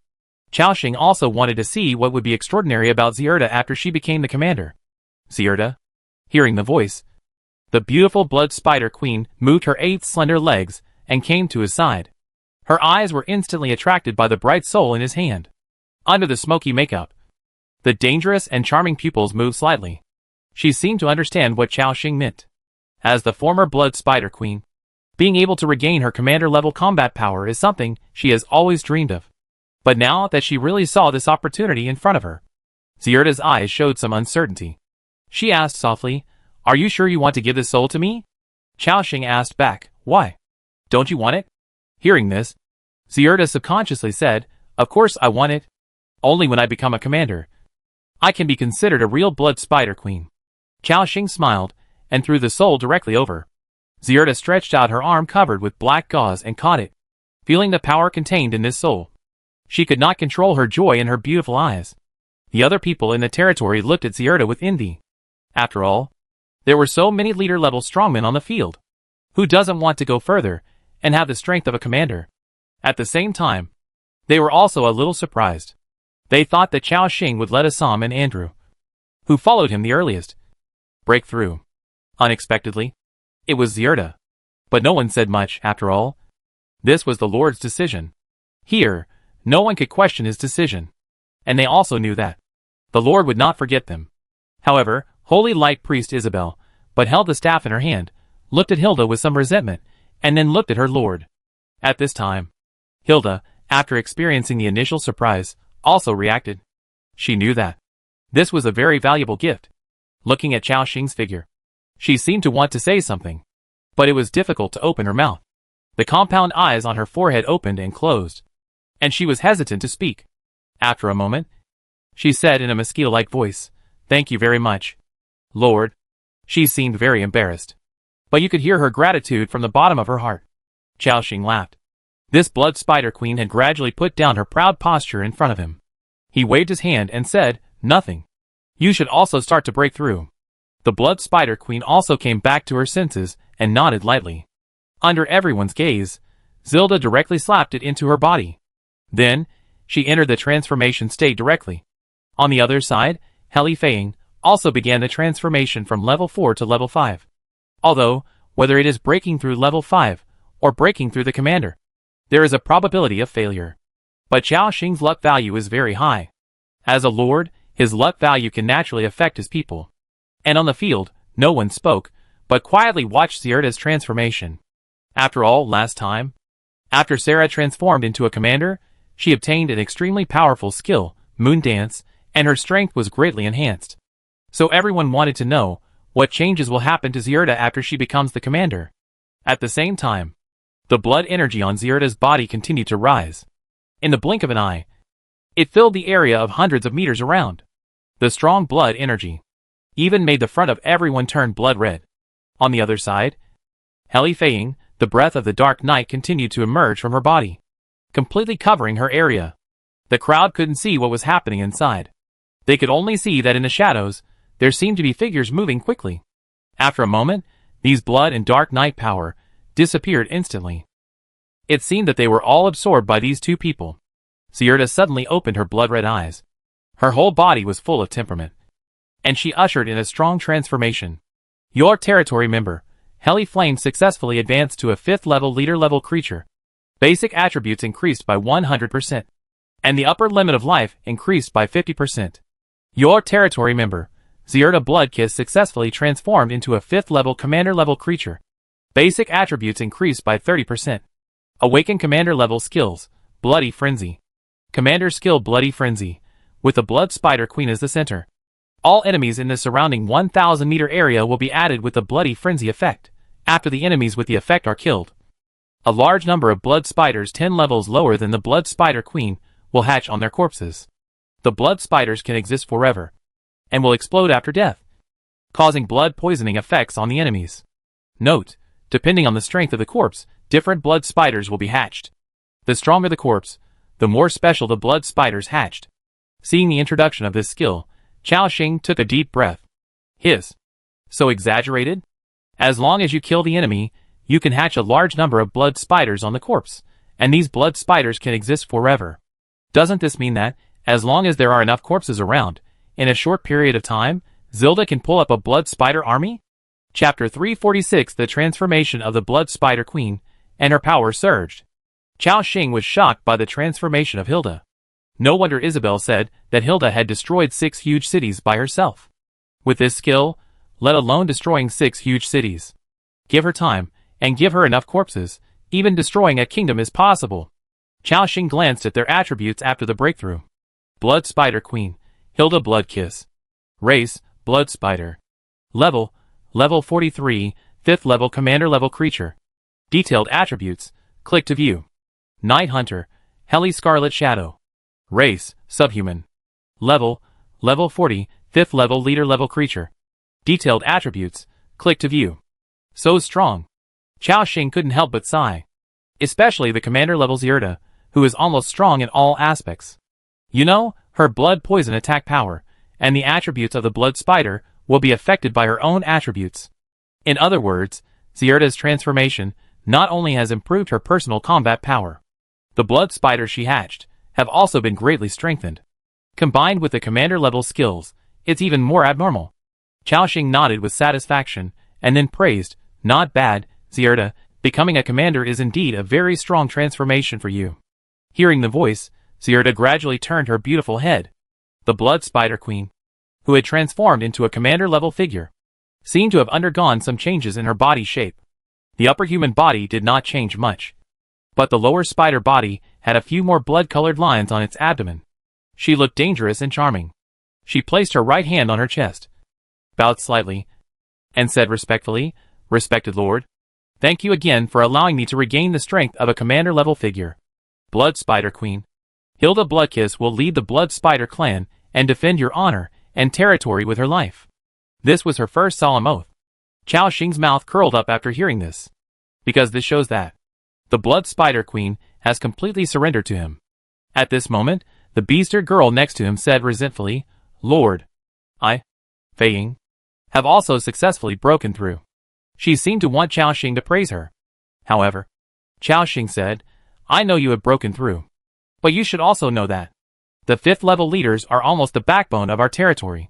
Chao Xing also wanted to see what would be extraordinary about Zirda after she became the commander. Zirda? Hearing the voice, the beautiful Blood Spider Queen moved her 8 slender legs and came to his side. Her eyes were instantly attracted by the bright soul in his hand. Under the smoky makeup, the dangerous and charming pupils moved slightly. She seemed to understand what Chao Xing meant. As the former Blood Spider Queen, being able to regain her commander-level combat power is something she has always dreamed of. But now that she really saw this opportunity in front of her, Zirda's eyes showed some uncertainty. She asked softly, "Are you sure you want to give this soul to me?" Chao Xing asked back, "Why? Don't you want it?" Hearing this, Zirda subconsciously said, "Of course I want it. Only when I become a commander, I can be considered a real Blood Spider Queen." Chao Xing smiled, and threw the soul directly over. Zirda stretched out her arm covered with black gauze and caught it, feeling the power contained in this soul. She could not control her joy in her beautiful eyes. The other people in the territory looked at Zierda with envy. After all, there were so many leader-level strongmen on the field. Who doesn't want to go further and have the strength of a commander? At the same time, they were also a little surprised. They thought that Chao Xing would let Assam and Andrew, who followed him the earliest, break through. Unexpectedly, it was Zierda. But no one said much, after all. This was the Lord's decision. Here, no one could question his decision. And they also knew that the Lord would not forget them. However, Holy Light Priest Isabel, but held the staff in her hand, looked at Hilda with some resentment, and then looked at her Lord. At this time, Hilda, after experiencing the initial surprise, also reacted. She knew that this was a very valuable gift. Looking at Chao Xing's figure, she seemed to want to say something, but it was difficult to open her mouth. The compound eyes on her forehead opened and closed, and she was hesitant to speak. After a moment, she said in a mosquito-like voice, "Thank you very much, Lord." She seemed very embarrassed, but you could hear her gratitude from the bottom of her heart. Chao Xing laughed. This blood spider queen had gradually put down her proud posture in front of him. He waved his hand and said, "Nothing. You should also start to break through." The blood spider queen also came back to her senses and nodded lightly. Under everyone's gaze, Zilda directly slapped it into her body. Then, she entered the transformation state directly. On the other side, Heli Feiying also began the transformation from level 4 to level 5. Although, whether it is breaking through level 5 or breaking through the commander, there is a probability of failure. But Chao Xing's luck value is very high. As a lord, his luck value can naturally affect his people. And on the field, no one spoke, but quietly watched Zierda's transformation. After all, last time, after Sarah transformed into a commander, she obtained an extremely powerful skill, Moon Dance, and her strength was greatly enhanced. So everyone wanted to know what changes will happen to Zierda after she becomes the commander. At the same time, the blood energy on Zierda's body continued to rise. In the blink of an eye, it filled the area of hundreds of meters around. The strong blood energy even made the front of everyone turn blood red. On the other side, Heli Feiying, the breath of the dark night continued to emerge from her body, completely covering her area. The crowd couldn't see what was happening inside. They could only see that in the shadows, there seemed to be figures moving quickly. After a moment, these blood and dark night power disappeared instantly. It seemed that they were all absorbed by these two people. Zierda suddenly opened her blood-red eyes. Her whole body was full of temperament, and she ushered in a strong transformation. Your territory member, Heli Flame, successfully advanced to a 5th level leader-level creature. Basic attributes increased by 100%, and the upper limit of life increased by 50%. Your territory member, Zierda Bloodkiss, successfully transformed into a 5th level commander-level creature. Basic attributes increased by 30%. Awaken commander-level skills, Bloody Frenzy. Commander skill Bloody Frenzy, with the Blood Spider Queen as the center. All enemies in the surrounding 1,000-meter area will be added with the Bloody Frenzy effect, after the enemies with the effect are killed. A large number of blood spiders 10 levels lower than the Blood Spider Queen will hatch on their corpses. The blood spiders can exist forever, and will explode after death, causing blood poisoning effects on the enemies. Note, depending on the strength of the corpse, different blood spiders will be hatched. The stronger the corpse, the more special the blood spiders hatched. Seeing the introduction of this skill, Chao Xing took a deep breath. So exaggerated? As long as you kill the enemy, you can hatch a large number of blood spiders on the corpse, and these blood spiders can exist forever. Doesn't this mean that, as long as there are enough corpses around, in a short period of time, Zilda can pull up a blood spider army? Chapter 346: The Transformation of the Blood Spider Queen, and her power surged. Chao Xing was shocked by the transformation of Hilda. No wonder Isabel said that Hilda had destroyed 6 huge cities by herself. With this skill, let alone destroying 6 huge cities. Give her time, and give her enough corpses, even destroying a kingdom is possible. Chao Xing glanced at their attributes after the breakthrough. Blood Spider Queen, Hilda Bloodkiss. Race, Blood Spider. Level 43, 5th level commander level creature. Detailed attributes, click to view. Night Hunter, Heli Scarlet Shadow. Race, subhuman. Level 40, 5th level leader level creature. Detailed attributes, click to view. So strong. Chao Xing couldn't help but sigh. Especially the commander level Zierda, who is almost strong in all aspects. You know, her blood poison attack power, and the attributes of the blood spider will be affected by her own attributes. In other words, Zierda's transformation not only has improved her personal combat power, the blood spiders she hatched have also been greatly strengthened. Combined with the commander-level skills, it's even more abnormal. Chaoxing nodded with satisfaction, and then praised, "Not bad, Zierda, becoming a commander is indeed a very strong transformation for you." Hearing the voice, Zierda gradually turned her beautiful head. The blood spider queen, who had transformed into a commander-level figure, seemed to have undergone some changes in her body shape. The upper human body did not change much, but the lower spider body had a few more blood-colored lines on its abdomen. She looked dangerous and charming. She placed her right hand on her chest, bowed slightly, and said respectfully, "Respected Lord, thank you again for allowing me to regain the strength of a commander-level figure. Blood Spider Queen, Hilda Bloodkiss will lead the Blood Spider clan and defend your honor and territory with her life." This was her first solemn oath. Chaoxing's mouth curled up after hearing this, because this shows that the Blood Spider Queen has completely surrendered to him. At this moment, the beasted girl next to him said resentfully, "Lord, I, Fei Ying, have also successfully broken through." She seemed to want Chaoxing to praise her. However, Chaoxing said, "I know you have broken through, but you should also know that the 5th level leaders are almost the backbone of our territory.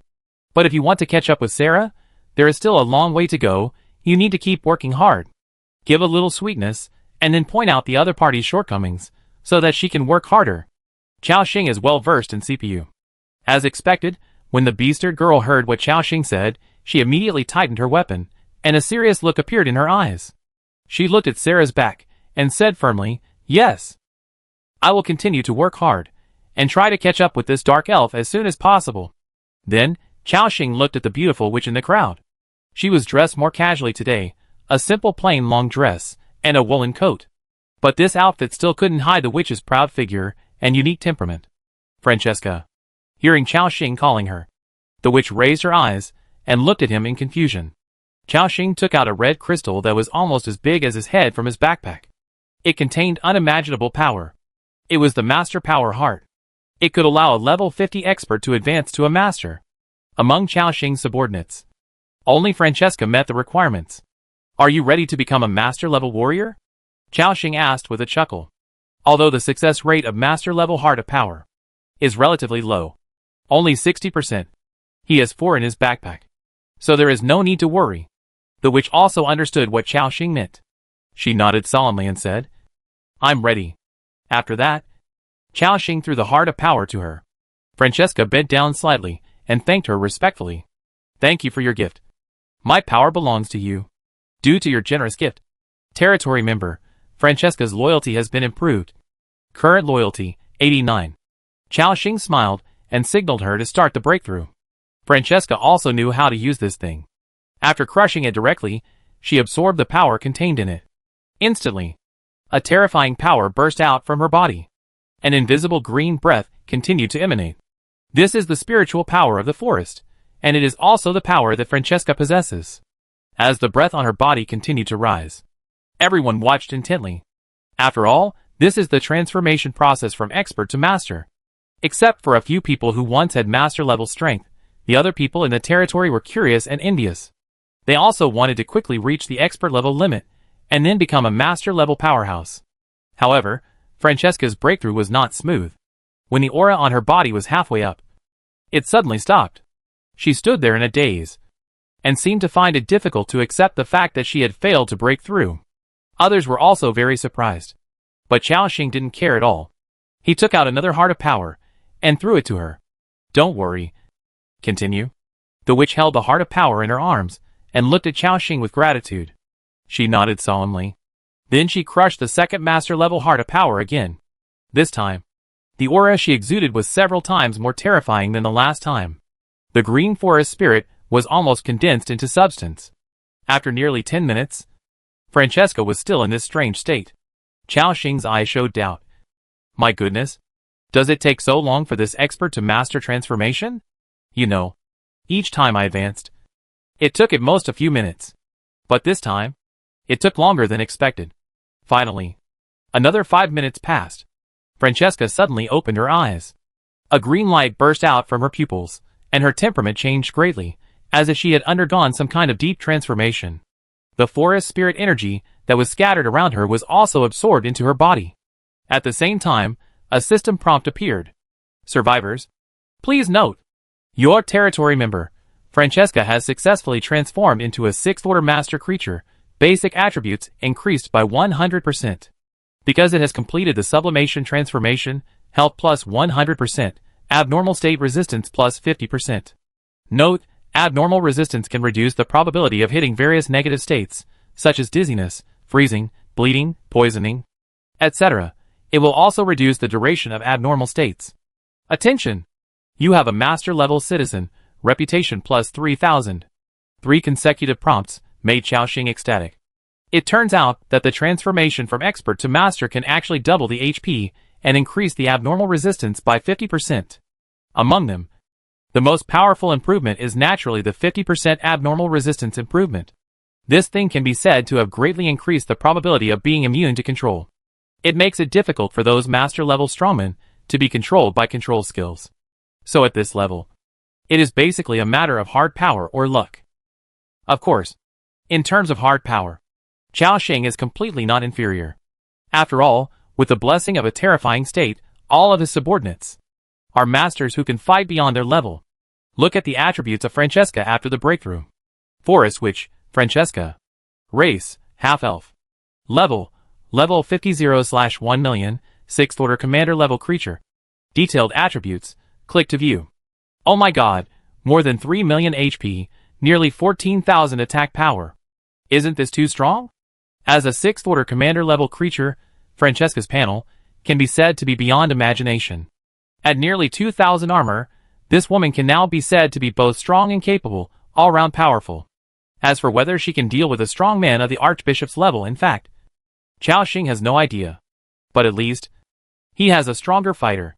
But if you want to catch up with Sarah, there is still a long way to go. You need to keep working hard. Give a little sweetness, and then point out the other party's shortcomings, so that she can work harder." Chaoxing is well versed in CPU. As expected, when the beasted girl heard what Chaoxing said, she immediately tightened her weapon, and a serious look appeared in her eyes. She looked at Sarah's back, and said firmly, "Yes, I will continue to work hard, and try to catch up with this dark elf as soon as possible." Then, Chaoxing looked at the beautiful witch in the crowd. She was dressed more casually today, a simple plain long dress, and a woolen coat. But this outfit still couldn't hide the witch's proud figure and unique temperament. "Francesca." Hearing Chaoxing calling her, the witch raised her eyes and looked at him in confusion. Chaoxing took out a red crystal that was almost as big as his head from his backpack. It contained unimaginable power. It was the Master Power Heart. It could allow a level 50 expert to advance to a master. Among Chaoxing's subordinates, only Francesca met the requirements. "Are you ready to become a master-level warrior?" Chaoxing asked with a chuckle. Although the success rate of master-level Heart of Power is relatively low, only 60%, he has 4 in his backpack, so there is no need to worry. The witch also understood what Chaoxing meant. She nodded solemnly and said, "I'm ready." After that, Chaoxing threw the Heart of Power to her. Francesca bent down slightly and thanked her respectfully. "Thank you for your gift. My power belongs to you. Due to your generous gift, territory member, Francesca's loyalty has been improved. Current loyalty, 89. Chaoxing smiled and signaled her to start the breakthrough. Francesca also knew how to use this thing. After crushing it directly, she absorbed the power contained in it. Instantly, a terrifying power burst out from her body. An invisible green breath continued to emanate. This is the spiritual power of the forest, and it is also the power that Francesca possesses. As the breath on her body continued to rise, everyone watched intently. After all, this is the transformation process from expert to master. Except for a few people who once had master-level strength, the other people in the territory were curious and envious. They also wanted to quickly reach the expert-level limit, and then become a master-level powerhouse. However, Francesca's breakthrough was not smooth. When the aura on her body was halfway up, it suddenly stopped. She stood there in a daze, and seemed to find it difficult to accept the fact that she had failed to break through. Others were also very surprised. But Chaoxing didn't care at all. He took out another Heart of Power, and threw it to her. "Don't worry. Continue." The witch held the Heart of Power in her arms, and looked at Chaoxing with gratitude. She nodded solemnly. Then she crushed the second master-level Heart of Power again. This time, the aura she exuded was several times more terrifying than the last time. The green forest spirit was almost condensed into substance. After nearly 10 minutes, Francesca was still in this strange state. Chaoxing's eyes showed doubt. "My goodness, does it take so long for this expert to master transformation? You know, each time I advanced, it took at most a few minutes. But this time, it took longer than expected." Finally, another 5 minutes passed. Francesca suddenly opened her eyes. A green light burst out from her pupils, and her temperament changed greatly, as if she had undergone some kind of deep transformation. The forest spirit energy that was scattered around her was also absorbed into her body. At the same time, a system prompt appeared. Survivors, please note, your territory member, Francesca, has successfully transformed into a 6th order master creature, basic attributes increased by 100%. Because it has completed the sublimation transformation, health plus 100%, abnormal state resistance plus 50%. Note, abnormal resistance can reduce the probability of hitting various negative states, such as dizziness, freezing, bleeding, poisoning, etc. It will also reduce the duration of abnormal states. Attention! You have a master level citizen, reputation plus 3000. 3 consecutive prompts made Xiaoxing ecstatic. It turns out that the transformation from expert to master can actually double the HP and increase the abnormal resistance by 50%. Among them, the most powerful improvement is naturally the 50% abnormal resistance improvement. This thing can be said to have greatly increased the probability of being immune to control. It makes it difficult for those master-level strongmen to be controlled by control skills. So at this level, it is basically a matter of hard power or luck. Of course, in terms of hard power, Xiaoxing is completely not inferior. After all, with the blessing of a terrifying state, all of his subordinates are masters who can fight beyond their level. Look at the attributes of Francesca after the breakthrough. Forest Witch, Francesca. Race, half-elf. Level 50/1 million, 6th order commander level creature. Detailed attributes, click to view. Oh my god, more than 3 million HP, nearly 14,000 attack power. Isn't this too strong? As a 6th order commander level creature, Francesca's panel can be said to be beyond imagination. At nearly 2,000 armor, this woman can now be said to be both strong and capable, all-round powerful. As for whether she can deal with a strong man of the Archbishop's level, in fact, Xiaoxing has no idea. But at least, he has a stronger fighter.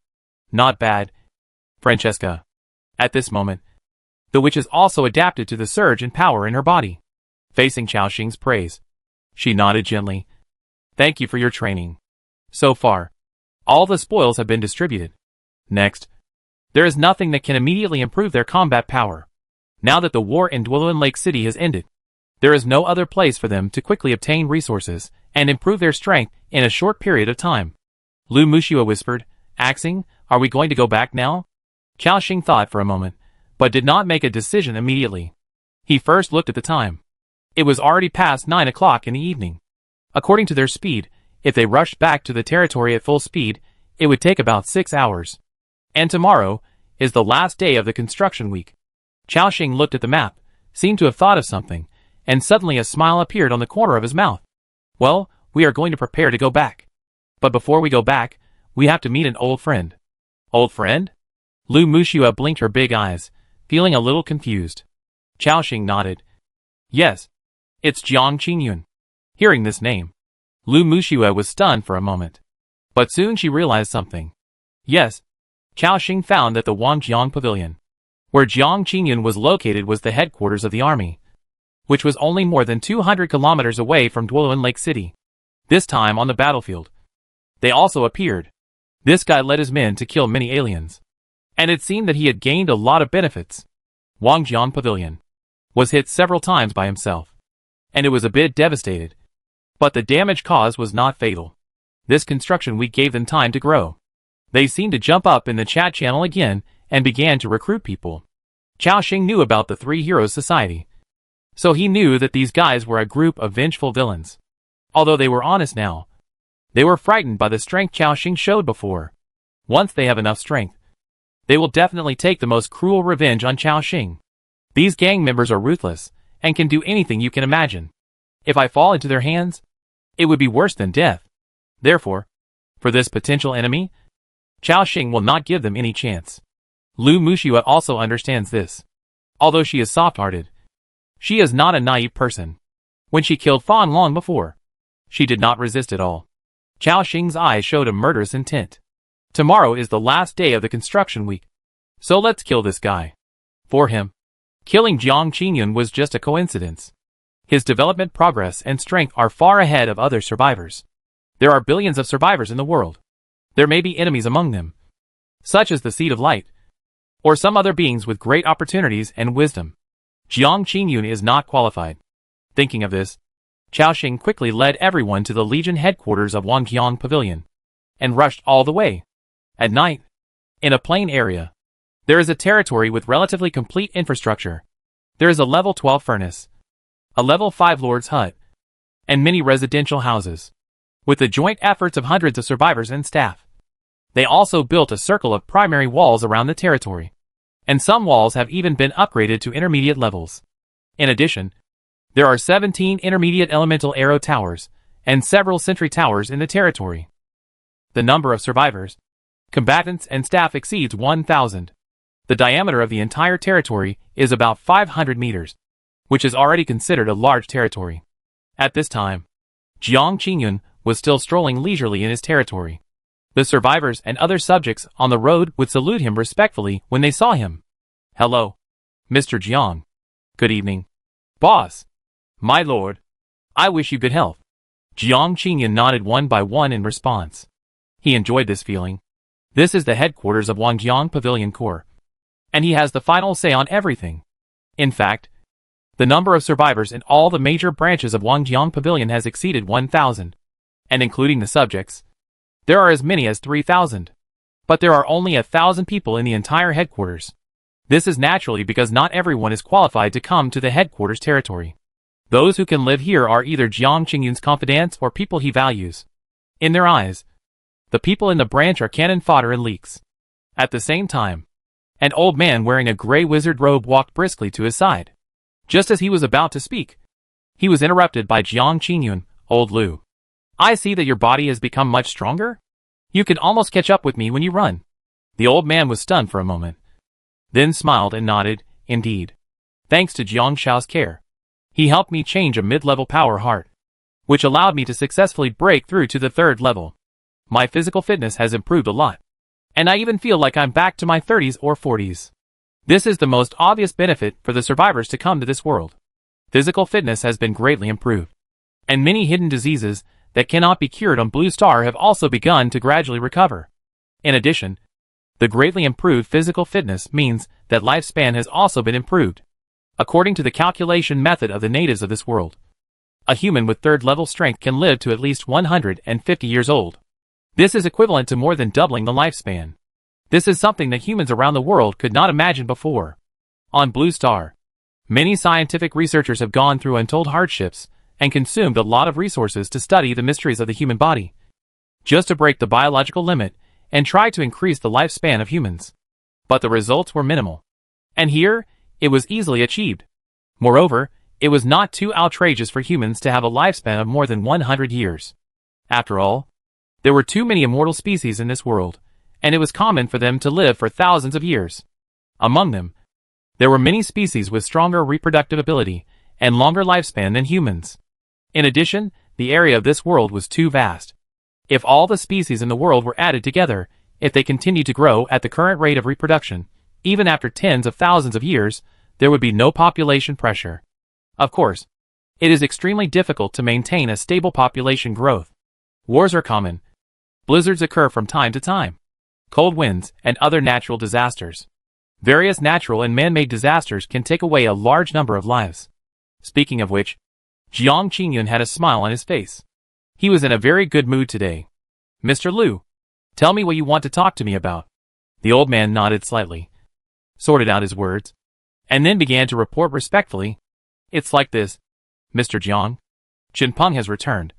Not bad. Francesca. At this moment, the witch is also adapted to the surge in power in her body. Facing Xiaoxing's praise, she nodded gently. Thank you for your training. So far, all the spoils have been distributed. Next, there is nothing that can immediately improve their combat power. Now that the war in Dwelin Lake City has ended, there is no other place for them to quickly obtain resources and improve their strength in a short period of time. Lu Mushua whispered, Axing, are we going to go back now? Xiaoxing thought for a moment, but did not make a decision immediately. He first looked at the time. It was already past 9 o'clock in the evening. According to their speed, if they rushed back to the territory at full speed, it would take about 6 hours. And tomorrow is the last day of the construction week. Xiaoxing looked at the map, seemed to have thought of something, and suddenly a smile appeared on the corner of his mouth. Well, we are going to prepare to go back. But before we go back, we have to meet an old friend. Old friend? Lu Mushua blinked her big eyes, feeling a little confused. Xiaoxing nodded. Yes, it's Jiang Qingyun. Hearing this name, Lu Mushua was stunned for a moment. But soon she realized something. Yes, Xiaoxing found that the Wangjiang Pavilion, where Jiang Qingyun was located, was the headquarters of the army, which was only more than 200 kilometers away from Dwelin Lake City. This time on the battlefield, they also appeared. This guy led his men to kill many aliens, and it seemed that he had gained a lot of benefits. Wangjiang Pavilion was hit several times by himself, and it was a bit devastated. But the damage caused was not fatal. This construction week gave them time to grow. They seemed to jump up in the chat channel again and began to recruit people. Xiaoxing knew about the Three Heroes Society, so he knew that these guys were a group of vengeful villains. Although they were honest now, they were frightened by the strength Xiaoxing showed before. Once they have enough strength, they will definitely take the most cruel revenge on Xiaoxing. These gang members are ruthless and can do anything you can imagine. If I fall into their hands, it would be worse than death. Therefore, for this potential enemy, Xiaoxing will not give them any chance. Lu Mushua also understands this. Although she is soft-hearted, she is not a naive person. When she killed Fan Long before, she did not resist at all. Xiaoxing's eyes showed a murderous intent. Tomorrow is the last day of the construction week, so let's kill this guy. For him, killing Jiang Qingyun was just a coincidence. His development progress and strength are far ahead of other survivors. There are billions of survivors in the world. There may be enemies among them, such as the Seed of Light, or some other beings with great opportunities and wisdom. Jiang Qingyun is not qualified. Thinking of this, Chao Xing quickly led everyone to the Legion headquarters of Wangjiang Pavilion, and rushed all the way. At night, in a plain area, there is a territory with relatively complete infrastructure. There is a level 12 furnace, a level 5 lord's hut, and many residential houses, with the joint efforts of hundreds of survivors and staff. They also built a circle of primary walls around the territory, and some walls have even been upgraded to intermediate levels. In addition, there are 17 intermediate elemental arrow towers, and several sentry towers in the territory. The number of survivors, combatants and staff exceeds 1,000. The diameter of the entire territory is about 500 meters, which is already considered a large territory. At this time, Jiang Qingyun was still strolling leisurely in his territory. The survivors and other subjects on the road would salute him respectfully when they saw him. "Hello, Mr. Jiang. Good evening, boss. My lord, I wish you good health." Jiang Qingyun nodded one by one in response. He enjoyed this feeling. This is the headquarters of Wangjiang Pavilion Corps, and he has the final say on everything. In fact, the number of survivors in all the major branches of Wangjiang Pavilion has exceeded 1,000, and including the subjects, there are as many as 3,000. But there are only 1,000 people in the entire headquarters. This is naturally because not everyone is qualified to come to the headquarters territory. Those who can live here are either Jiang Qingyun's confidants or people he values. In their eyes, the people in the branch are cannon fodder and leaks. At the same time, an old man wearing a gray wizard robe walked briskly to his side. Just as he was about to speak, he was interrupted by Jiang Qingyun. "Old Lu, I see that your body has become much stronger. You can almost catch up with me when you run." The old man was stunned for a moment, then smiled and nodded. "Indeed. Thanks to Jiang Shao's care, he helped me change a mid-level power heart, which allowed me to successfully break through to the 3rd level. My physical fitness has improved a lot, and I even feel like I'm back to my 30s or 40s. This is the most obvious benefit for the survivors to come to this world. Physical fitness has been greatly improved, and many hidden diseases that cannot be cured on Blue Star have also begun to gradually recover. In addition, the greatly improved physical fitness means that lifespan has also been improved. According to the calculation method of the natives of this world, a human with 3rd level strength can live to at least 150 years old. This is equivalent to more than doubling the lifespan. This is something that humans around the world could not imagine before. On Blue Star, many scientific researchers have gone through untold hardships and consumed a lot of resources to study the mysteries of the human body, just to break the biological limit and try to increase the lifespan of humans. But the results were minimal. And here, it was easily achieved. Moreover, it was not too outrageous for humans to have a lifespan of more than 100 years. After all, there were too many immortal species in this world, and it was common for them to live for thousands of years. Among them, there were many species with stronger reproductive ability and longer lifespan than humans. In addition, the area of this world was too vast. If all the species in the world were added together, if they continued to grow at the current rate of reproduction, even after tens of thousands of years, there would be no population pressure. Of course, it is extremely difficult to maintain a stable population growth. Wars are common. Blizzards occur from time to time. Cold winds and other natural disasters. Various natural and man-made disasters can take away a large number of lives. Speaking of which, Jiang Qingyun had a smile on his face. He was in a very good mood today. "Mr. Lu, tell me what you want to talk to me about." The old man nodded slightly, sorted out his words, and then began to report respectfully. "It's like this, Mr. Jiang. Chen Peng has returned,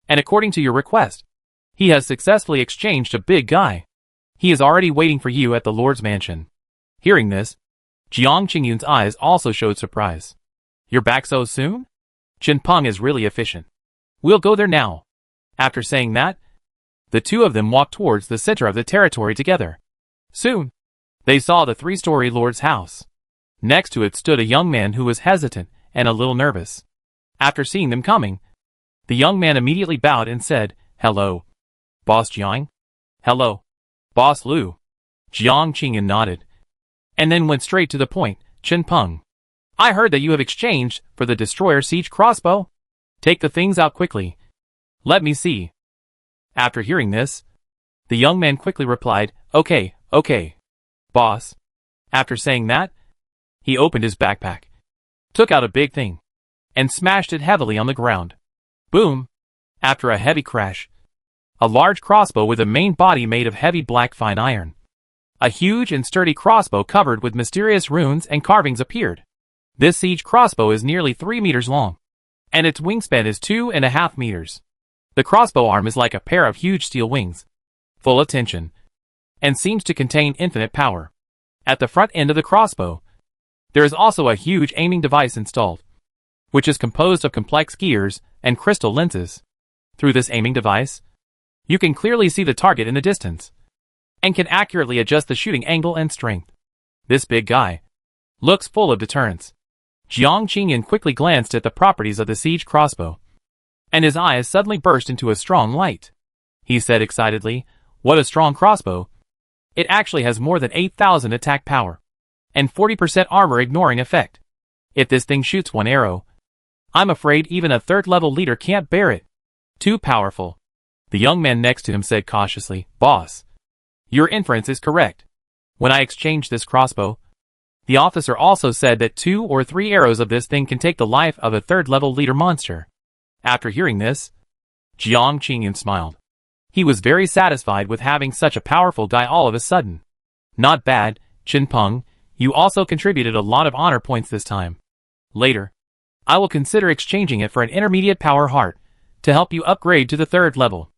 and according to your request, he has successfully exchanged a big guy. He is already waiting for you at the Lord's mansion." Hearing this, Jiang Qingyun's eyes also showed surprise. "You're back so soon? Chen Peng is really efficient. We'll go there now." After saying that, the two of them walked towards the center of the territory together. Soon, they saw the 3-story lord's house. Next to it stood a young man who was hesitant and a little nervous. After seeing them coming, the young man immediately bowed and said, "Hello, Boss Jiang." "Hello, Boss Lu." Jiang Qingyun nodded, and then went straight to the point. "Chen Peng, I heard that you have exchanged for the destroyer siege crossbow. Take the things out quickly. Let me see." After hearing this, The young man quickly replied, "Okay, okay, boss." After saying that, he opened his backpack, took out a big thing, and smashed it heavily on the ground. Boom! After a heavy crash, a large crossbow with a main body made of heavy black fine iron. A huge and sturdy crossbow covered with mysterious runes and carvings appeared. This siege crossbow is nearly 3 meters long, and its wingspan is 2.5 meters. The crossbow arm is like a pair of huge steel wings, full of tension, and seems to contain infinite power. At the front end of the crossbow, there is also a huge aiming device installed, which is composed of complex gears and crystal lenses. Through this aiming device, you can clearly see the target in the distance, and can accurately adjust the shooting angle and strength. This big guy looks full of deterrence. Jiang Qingyan quickly glanced at the properties of the siege crossbow, and his eyes suddenly burst into a strong light. He said excitedly, "What a strong crossbow! It actually has more than 8,000 attack power, and 40% armor ignoring effect. If this thing shoots one arrow, I'm afraid even a third-level leader can't bear it. Too powerful." The young man next to him said cautiously, "Boss, your inference is correct. When I exchanged this crossbow, the officer also said that 2 or 3 arrows of this thing can take the life of a third-level leader monster." After hearing this, Jiang Qingyan smiled. He was very satisfied with having such a powerful guy all of a sudden. "Not bad, Chen Peng, you also contributed a lot of honor points this time. Later, I will consider exchanging it for an intermediate power heart to help you upgrade to the 3rd level."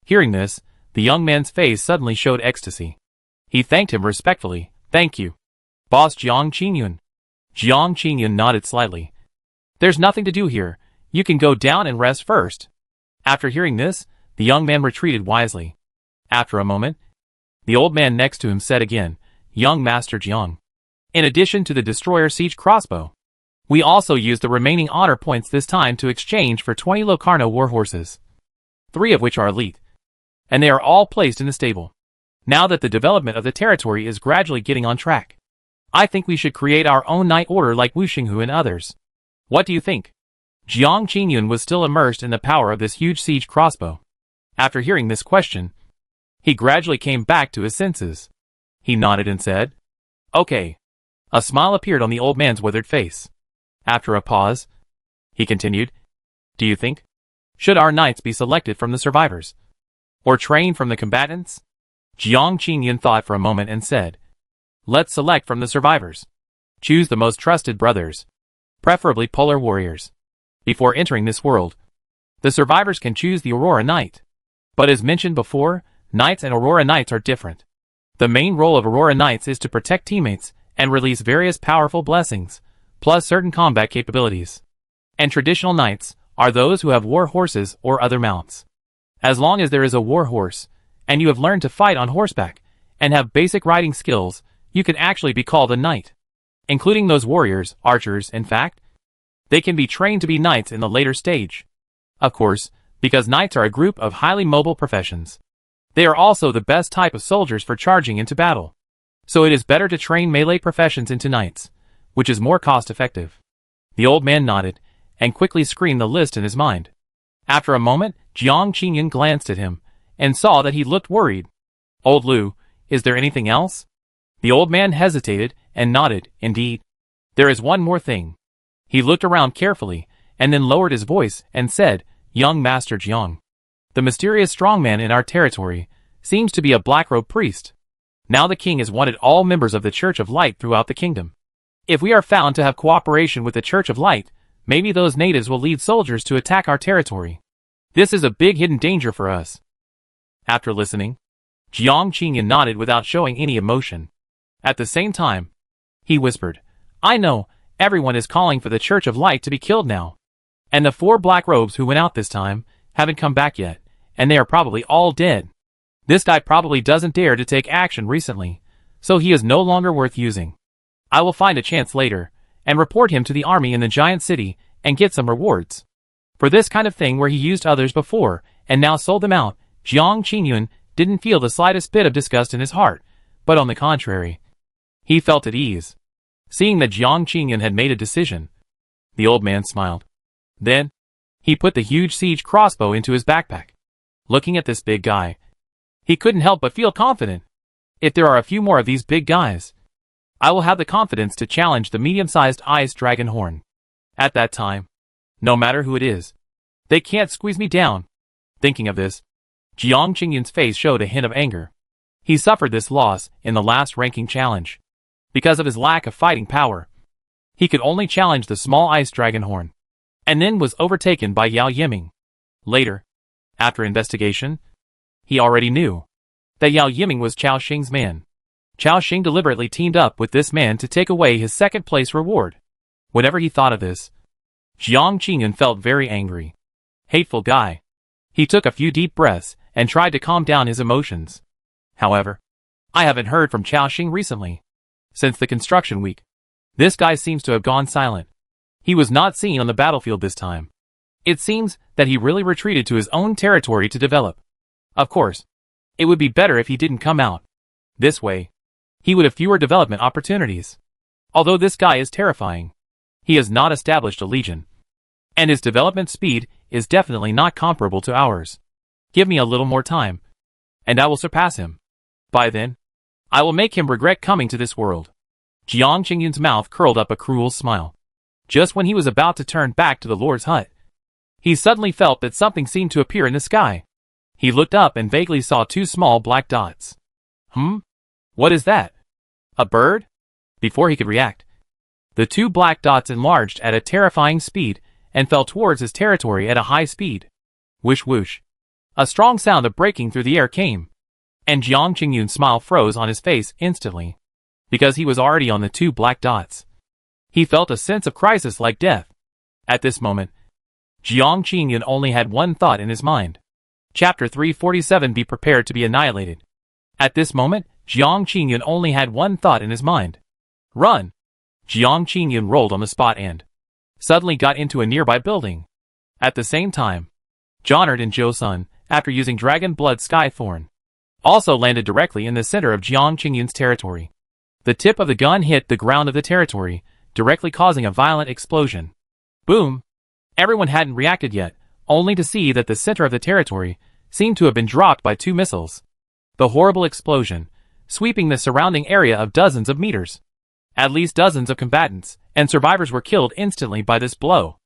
Hearing this, the young man's face suddenly showed ecstasy. He thanked him respectfully. "Thank you, Boss Jiang Qingyan." Jiang Qingyan nodded slightly. "There's nothing to do here. You can go down and rest first." After hearing this, the young man retreated wisely. After a moment, the old man next to him said again, "Young Master Jiang, in addition to the Destroyer Siege crossbow, we also used the remaining honor points this time to exchange for 20 Locarno warhorses, 3 of which are elite, and they are all placed in the stable. Now that the development of the territory is gradually getting on track, I think we should create our own knight order like Wu Xinghu and others. What do you think?" Jiang Qingyan was still immersed in the power of this huge siege crossbow. After hearing this question, he gradually came back to his senses. He nodded and said, "Okay." A smile appeared on the old man's withered face. After a pause, he continued, "Do you think? Should our knights be selected from the survivors, or trained from the combatants?" Jiang Qingyan thought for a moment and said, "Let's select from the survivors. Choose the most trusted brothers, preferably polar warriors. Before entering this world, the survivors can choose the Aurora Knight. But as mentioned before, Knights and Aurora Knights are different. The main role of Aurora Knights is to protect teammates and release various powerful blessings, plus certain combat capabilities. And traditional Knights are those who have war horses or other mounts. As long as there is a war horse, and you have learned to fight on horseback, and have basic riding skills, you can actually be called a knight. Including those warriors, archers, in fact. They can be trained to be knights in the later stage. Of course, because knights are a group of highly mobile professions. They are also the best type of soldiers for charging into battle. So it is better to train melee professions into knights, which is more cost-effective." The old man nodded, and quickly screened the list in his mind. After a moment, Jiang Qingyan glanced at him, and saw that he looked worried. "Old Lu, is there anything else?" The old man hesitated, and nodded, "Indeed. There is one more thing." He looked around carefully, and then lowered his voice, and said, "Young Master Jiang, the mysterious strongman in our territory seems to be a black-robed priest. Now the king has wanted all members of the Church of Light throughout the kingdom. If we are found to have cooperation with the Church of Light, maybe those natives will lead soldiers to attack our territory. This is a big hidden danger for us." After listening, Jiang Qingyan nodded without showing any emotion. At the same time, he whispered, "I know, everyone is calling for the Church of Light to be killed now. And the 4 black robes who went out this time haven't come back yet, and they are probably all dead. This guy probably doesn't dare to take action recently, so he is no longer worth using. I will find a chance later, and report him to the army in the giant city, and get some rewards. For this kind of thing where he used others before, and now sold them out." Jiang Qingyan didn't feel the slightest bit of disgust in his heart, but on the contrary, he felt at ease. Seeing that Jiang Qingyan had made a decision, the old man smiled. Then, he put the huge siege crossbow into his backpack. Looking at this big guy, He couldn't help but feel confident. If there are a few more of these big guys, I will have the confidence to challenge the medium-sized ice dragon horn. At that time, no matter who it is, they can't squeeze me down. Thinking of this, Jiang Qingyun's face showed a hint of anger. He suffered this loss in the last ranking challenge. Because of his lack of fighting power, he could only challenge the small ice dragon horn, and then was overtaken by Yao Yiming. Later, after investigation, he already knew that Yao Yiming was Chao Xing's man. Chao Xing deliberately teamed up with this man to take away his second-place reward. Whenever he thought of this, Jiang Qingyun felt very angry. Hateful guy. He took a few deep breaths and tried to calm down his emotions. However, I haven't heard from Chao Xing recently. Since the construction week, this guy seems to have gone silent. He was not seen on the battlefield this time. It seems that he really retreated to his own territory to develop. Of course, it would be better if he didn't come out. This way, he would have fewer development opportunities. Although this guy is terrifying, he has not established a legion, and his development speed is definitely not comparable to ours. Give me a little more time, and I will surpass him. By then, I will make him regret coming to this world. Jiang Qingyun's mouth curled up a cruel smile. Just when he was about to turn back to the Lord's hut, he suddenly felt that something seemed to appear in the sky. He looked up and vaguely saw two small black dots. What is that? A bird? Before he could react, the two black dots enlarged at a terrifying speed and fell towards his territory at a high speed. Whoosh whoosh. A strong sound of breaking through the air came, and Jiang Qingyun's smile froze on his face instantly. Because he was already on the two black dots, he felt a sense of crisis like death. At this moment, Jiang Qingyun only had one thought in his mind. Chapter 347, be prepared to be annihilated. At this moment, Jiang Qingyun only had one thought in his mind. Run! Jiang Qingyun rolled on the spot and suddenly got into a nearby building. At the same time, Jonard and Zhou Sun, after using Dragon Blood Skythorn, also landed directly in the center of Jiang Qingyun's territory. The tip of the gun hit the ground of the territory, directly causing a violent explosion. Boom! Everyone hadn't reacted yet, only to see that the center of the territory seemed to have been dropped by two missiles. The horrible explosion, sweeping the surrounding area of dozens of meters. At least dozens of combatants and survivors were killed instantly by this blow.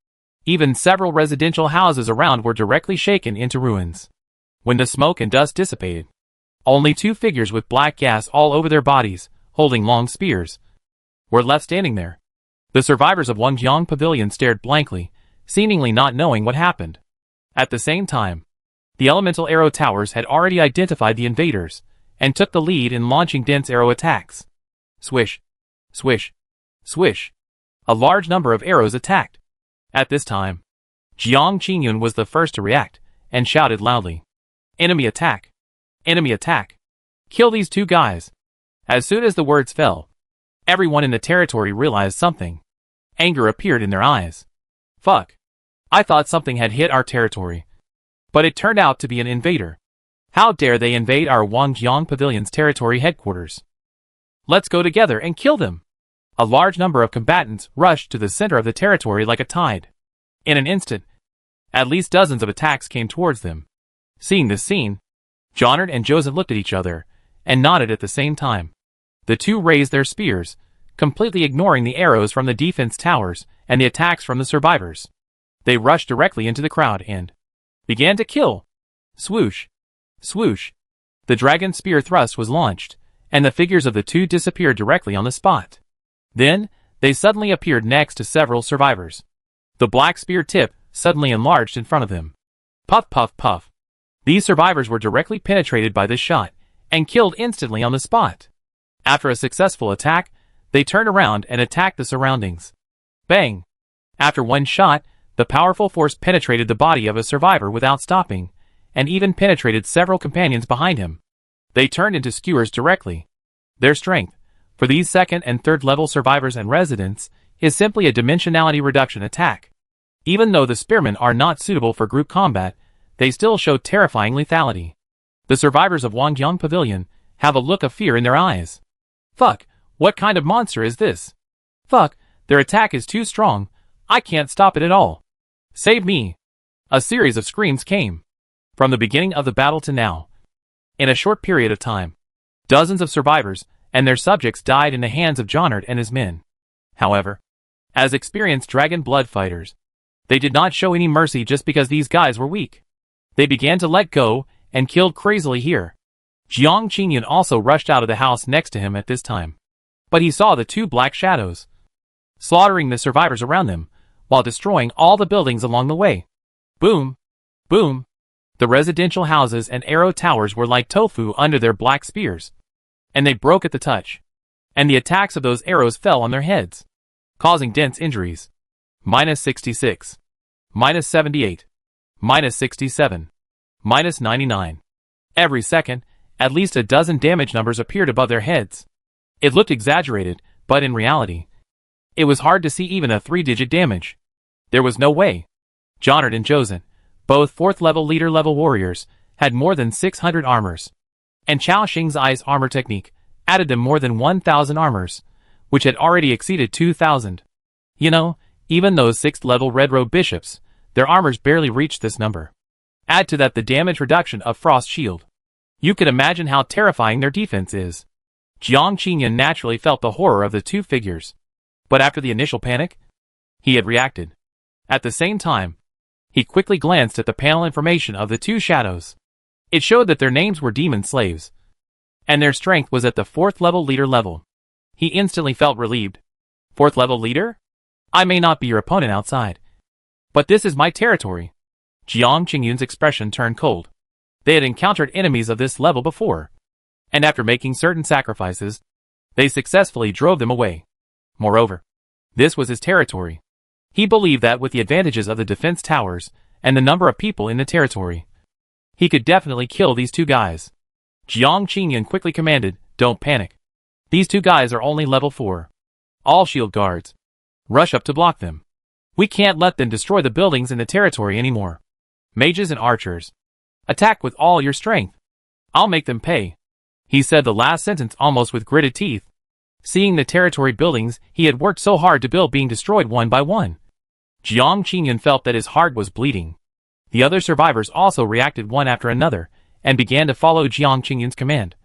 Even several residential houses around were directly shaken into ruins. When the smoke and dust dissipated, only two figures with black gas all over their bodies, holding long spears, were left standing there. The survivors of Wangjiang Pavilion stared blankly, seemingly not knowing what happened. At the same time, the elemental arrow towers had already identified the invaders, and took the lead in launching dense arrow attacks. Swish, swish, swish. A large number of arrows attacked. At this time, Jiang Qingyun was the first to react, and shouted loudly, "Enemy attack! Enemy attack! Kill these two guys!" As soon as the words fell, everyone in the territory realized something. Anger appeared in their eyes. Fuck. I thought something had hit our territory, but it turned out to be an invader. How dare they invade our Wangjiang Pavilion's territory headquarters? Let's go together and kill them. A large number of combatants rushed to the center of the territory like a tide. In an instant, at least dozens of attacks came towards them. Seeing this scene, Jonard and Joseph looked at each other and nodded at the same time. The two raised their spears, completely ignoring the arrows from the defense towers and the attacks from the survivors. They rushed directly into the crowd and began to kill. Swoosh, swoosh. The dragon spear thrust was launched, and the figures of the two disappeared directly on the spot. Then, they suddenly appeared next to several survivors. The black spear tip suddenly enlarged in front of them. Puff, puff, puff. These survivors were directly penetrated by this shot, and killed instantly on the spot. After a successful attack, they turned around and attacked the surroundings. Bang! After one shot, the powerful force penetrated the body of a survivor without stopping, and even penetrated several companions behind him. They turned into skewers directly. Their strength, for these second and third level survivors and residents, is simply a dimensionality reduction attack. Even though the spearmen are not suitable for group combat, they still show terrifying lethality. The survivors of Wangjiang Pavilion have a look of fear in their eyes. Fuck, what kind of monster is this? Fuck, their attack is too strong, I can't stop it at all. Save me! A series of screams came. From the beginning of the battle to now, In a short period of time, dozens of survivors and their subjects died in the hands of Jonard and his men. However, as experienced dragon blood fighters, they did not show any mercy just because these guys were weak. They began to let go and killed crazily here. Jiang Qingyun also rushed out of the house next to him at this time. But he saw the two black shadows, slaughtering the survivors around them, while destroying all the buildings along the way. Boom! Boom! The residential houses and arrow towers were like tofu under their black spears, and they broke at the touch. And the attacks of those arrows fell on their heads, causing dense injuries. -66. -78. -67. -99. Every second, at least a dozen damage numbers appeared above their heads. It looked exaggerated, but in reality, it was hard to see even a 3-digit damage. There was no way. Jonard and Joseon, both 4th level leader level warriors, had more than 600 armors. And Chao Xing's Ice armor technique added them more than 1,000 armors, which had already exceeded 2,000. You know, even those 6th level red robe bishops, their armors barely reached this number. Add to that the damage reduction of Frost Shield. You could imagine how terrifying their defense is. Jiang Qingyun naturally felt the horror of the two figures. But after the initial panic, he had reacted. At the same time, he quickly glanced at the panel information of the two shadows. It showed that their names were demon slaves, and their strength was at the 4th level leader level. He instantly felt relieved. 4th level leader? I may not be your opponent outside, but this is my territory. Jiang Qingyun's expression turned cold. They had encountered enemies of this level before, and after making certain sacrifices, they successfully drove them away. Moreover, this was his territory. He believed that with the advantages of the defense towers and the number of people in the territory, he could definitely kill these two guys. Jiang Qingyun quickly commanded, "Don't panic. These two guys are only level 4. All shield guards, rush up to block them. We can't let them destroy the buildings in the territory anymore. Mages and archers, attack with all your strength. I'll make them pay." He said the last sentence almost with gritted teeth, seeing the territory buildings he had worked so hard to build being destroyed one by one. Jiang Qingyun felt that his heart was bleeding. The other survivors also reacted one after another, and began to follow Jiang Qingyun's command,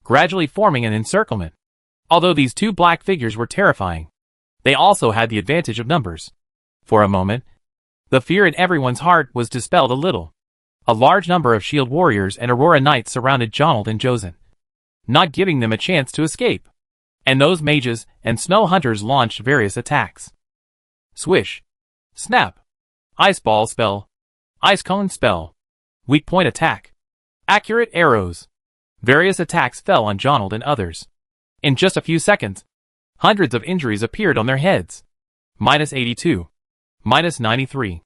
gradually forming an encirclement. Although these two black figures were terrifying, they also had the advantage of numbers. For a moment, the fear in everyone's heart was dispelled a little. A large number of shield warriors and Aurora Knights surrounded Jonald and Joseon, not giving them a chance to escape. And those mages and snow hunters launched various attacks. Swish. Snap. Ice ball spell. Ice cone spell. Weak point attack. Accurate arrows. Various attacks fell on Jonald and others. In just a few seconds, hundreds of injuries appeared on their heads. -82. -93.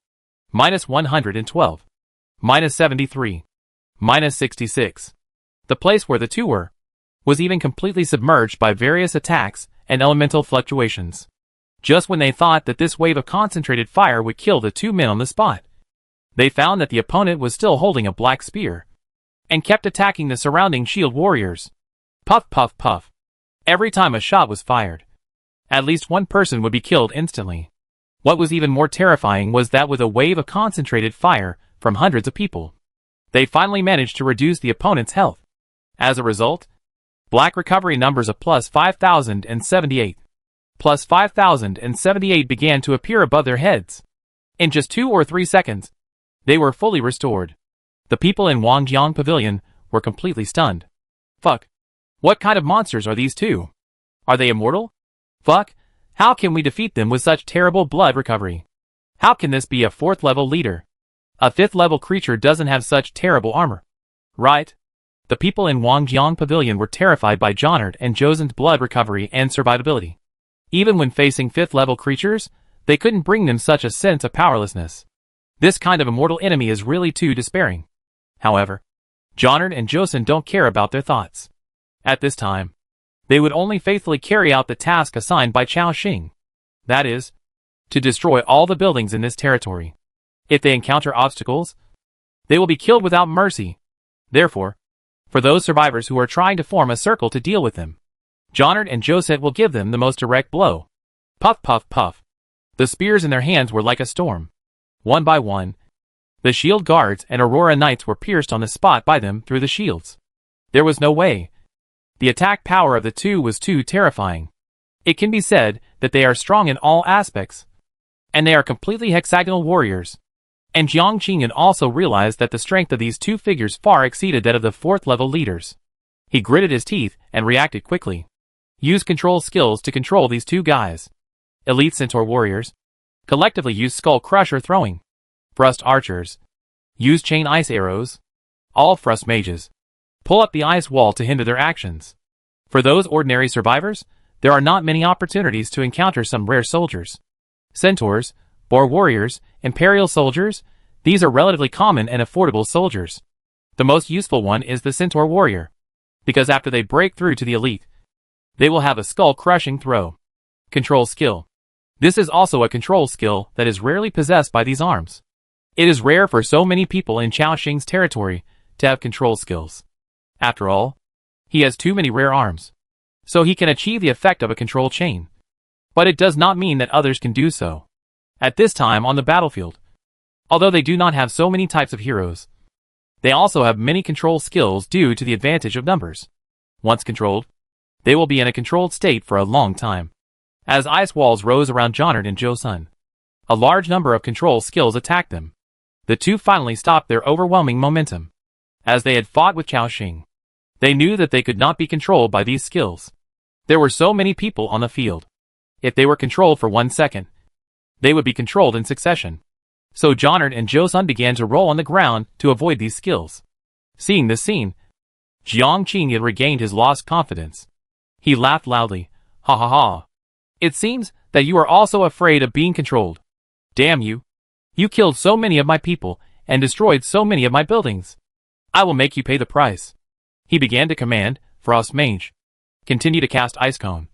-112. -73. -66. The place where the two were was even completely submerged by various attacks and elemental fluctuations. Just when they thought that this wave of concentrated fire would kill the two men on the spot, they found that the opponent was still holding a black spear, and kept attacking the surrounding shield warriors. Puff puff puff. Every time a shot was fired, at least one person would be killed instantly. What was even more terrifying was that with a wave of concentrated fire from hundreds of people, they finally managed to reduce the opponent's health. As a result, black recovery numbers of +5,078, +5,078 began to appear above their heads. In just 2 or 3 seconds, they were fully restored. The people in Wangjiang Pavilion were completely stunned. Fuck. What kind of monsters are these two? Are they immortal? Fuck. How can we defeat them with such terrible blood recovery? How can this be a 4th level leader? A 5th level creature doesn't have such terrible armor. Right? The people in Wangjiang Pavilion were terrified by Jonard and Joseon's blood recovery and survivability. Even when facing 5th level creatures, they couldn't bring them such a sense of powerlessness. This kind of immortal enemy is really too despairing. However, Jonard and Joseon don't care about their thoughts. At this time, they would only faithfully carry out the task assigned by Chao Xing. That is, to destroy all the buildings in this territory. If they encounter obstacles, they will be killed without mercy. Therefore, for those survivors who are trying to form a circle to deal with them, Jonard and Joseon will give them the most direct blow. Puff puff puff. The spears in their hands were like a storm. One by one, the shield guards and Aurora Knights were pierced on the spot by them through the shields. There was no way. The attack power of the two was too terrifying. It can be said that they are strong in all aspects. And they are completely hexagonal warriors. And Jiang Qingyun also realized that the strength of these two figures far exceeded that of the 4th level leaders. He gritted his teeth and reacted quickly. Use control skills to control these two guys. Elite Centaur warriors. Collectively use Skull Crusher throwing. Thrust archers. Use chain ice arrows. All thrust mages. Pull up the ice wall to hinder their actions. For those ordinary survivors, there are not many opportunities to encounter some rare soldiers. Centaurs, boar warriors, imperial soldiers, these are relatively common and affordable soldiers. The most useful one is the centaur warrior, because after they break through to the elite, they will have a skull-crushing throw. Control skill. This is also a control skill that is rarely possessed by these arms. It is rare for so many people in Chao Xing's territory to have control skills. After all, he has too many rare arms, so he can achieve the effect of a control chain. But it does not mean that others can do so. At this time on the battlefield, although they do not have so many types of heroes, they also have many control skills due to the advantage of numbers. Once controlled, they will be in a controlled state for a long time. As ice walls rose around Jonard and Zhou Sun, a large number of control skills attacked them. The two finally stopped their overwhelming momentum. As they had fought with Chao Xing, they knew that they could not be controlled by these skills. There were so many people on the field. If they were controlled for 1 second, they would be controlled in succession. So Jonard and Zhou Sun began to roll on the ground to avoid these skills. Seeing this scene, Jiang Qingyun regained his lost confidence. He laughed loudly. Ha ha ha. It seems that you are also afraid of being controlled. Damn you. You killed so many of my people and destroyed so many of my buildings. I will make you pay the price. He began to command, Frost Mage. Continue to cast Ice Cone.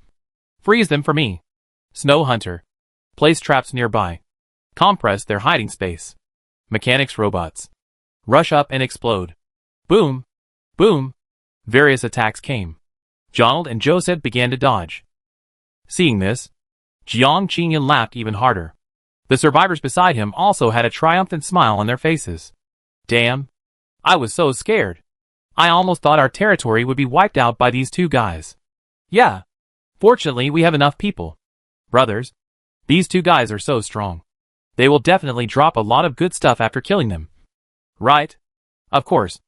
Freeze them for me. Snow Hunter. Place traps nearby. Compress their hiding space. Mechanics robots. Rush up and explode. Boom. Boom. Various attacks came. Jonald and Joseph began to dodge. Seeing this, Jiang Qingyun laughed even harder. The survivors beside him also had a triumphant smile on their faces. Damn. I was so scared. I almost thought our territory would be wiped out by these two guys. Yeah. Fortunately, we have enough people. Brothers, these two guys are so strong. They will definitely drop a lot of good stuff after killing them. Right? Of course.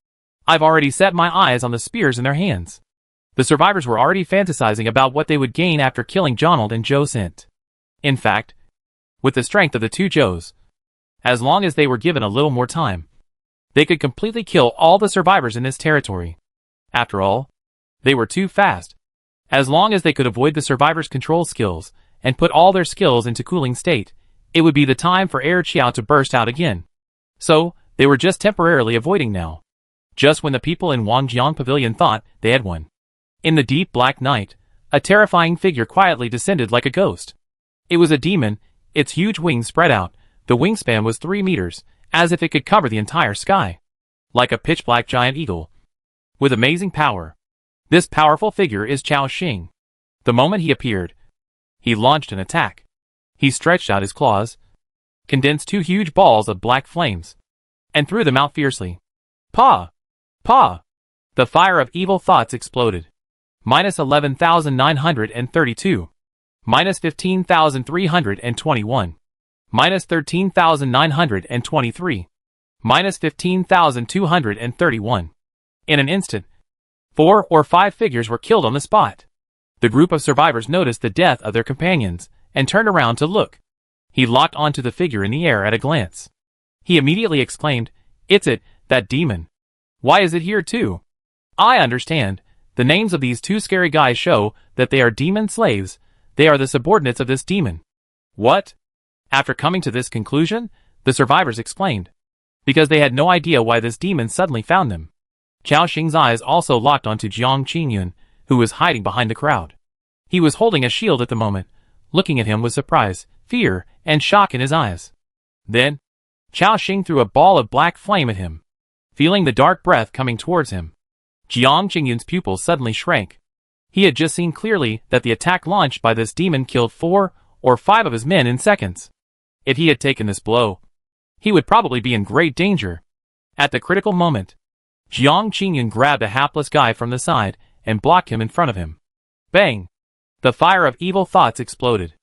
I've already set my eyes on the spears in their hands. The survivors were already fantasizing about what they would gain after killing Jonald and Zhou Sint. In fact, with the strength of the two Zhous, as long as they were given a little more time, they could completely kill all the survivors in this territory. After all, they were too fast. As long as they could avoid the survivors' control skills and put all their skills into cooling state, it would be the time for Air Qiao to burst out again. So, they were just temporarily avoiding now. Just when the people in Wangjiang Pavilion thought they had won. In the deep black night, a terrifying figure quietly descended like a ghost. It was a demon, its huge wings spread out, the wingspan was 3 meters, as if it could cover the entire sky. Like a pitch-black giant eagle. With amazing power. This powerful figure is Chao Xing. The moment he appeared, he launched an attack. He stretched out his claws, condensed 2 huge balls of black flames, and threw them out fiercely. Pa! Pa! The fire of evil thoughts exploded. Minus 11,932. Minus 15,321. Minus 13,923. Minus 15,231. In an instant, 4 or 5 figures were killed on the spot. The group of survivors noticed the death of their companions and turned around to look. He locked onto the figure in the air at a glance. He immediately exclaimed, "It's it, that demon. Why is it here too? I understand. The names of these 2 scary guys show that they are demon slaves. They are the subordinates of this demon." What? After coming to this conclusion, the survivors explained. Because they had no idea why this demon suddenly found them. Chao Xing's eyes also locked onto Jiang Qingyun, who was hiding behind the crowd. He was holding a shield at the moment, looking at him with surprise, fear, and shock in his eyes. Then, Chao Xing threw a ball of black flame at him. Feeling the dark breath coming towards him, Jiang Qingyun's pupils suddenly shrank. He had just seen clearly that the attack launched by this demon killed 4 or 5 of his men in seconds. If he had taken this blow, he would probably be in great danger. At the critical moment, Jiang Qingyun grabbed a hapless guy from the side and blocked him in front of him. Bang! The fire of evil thoughts exploded.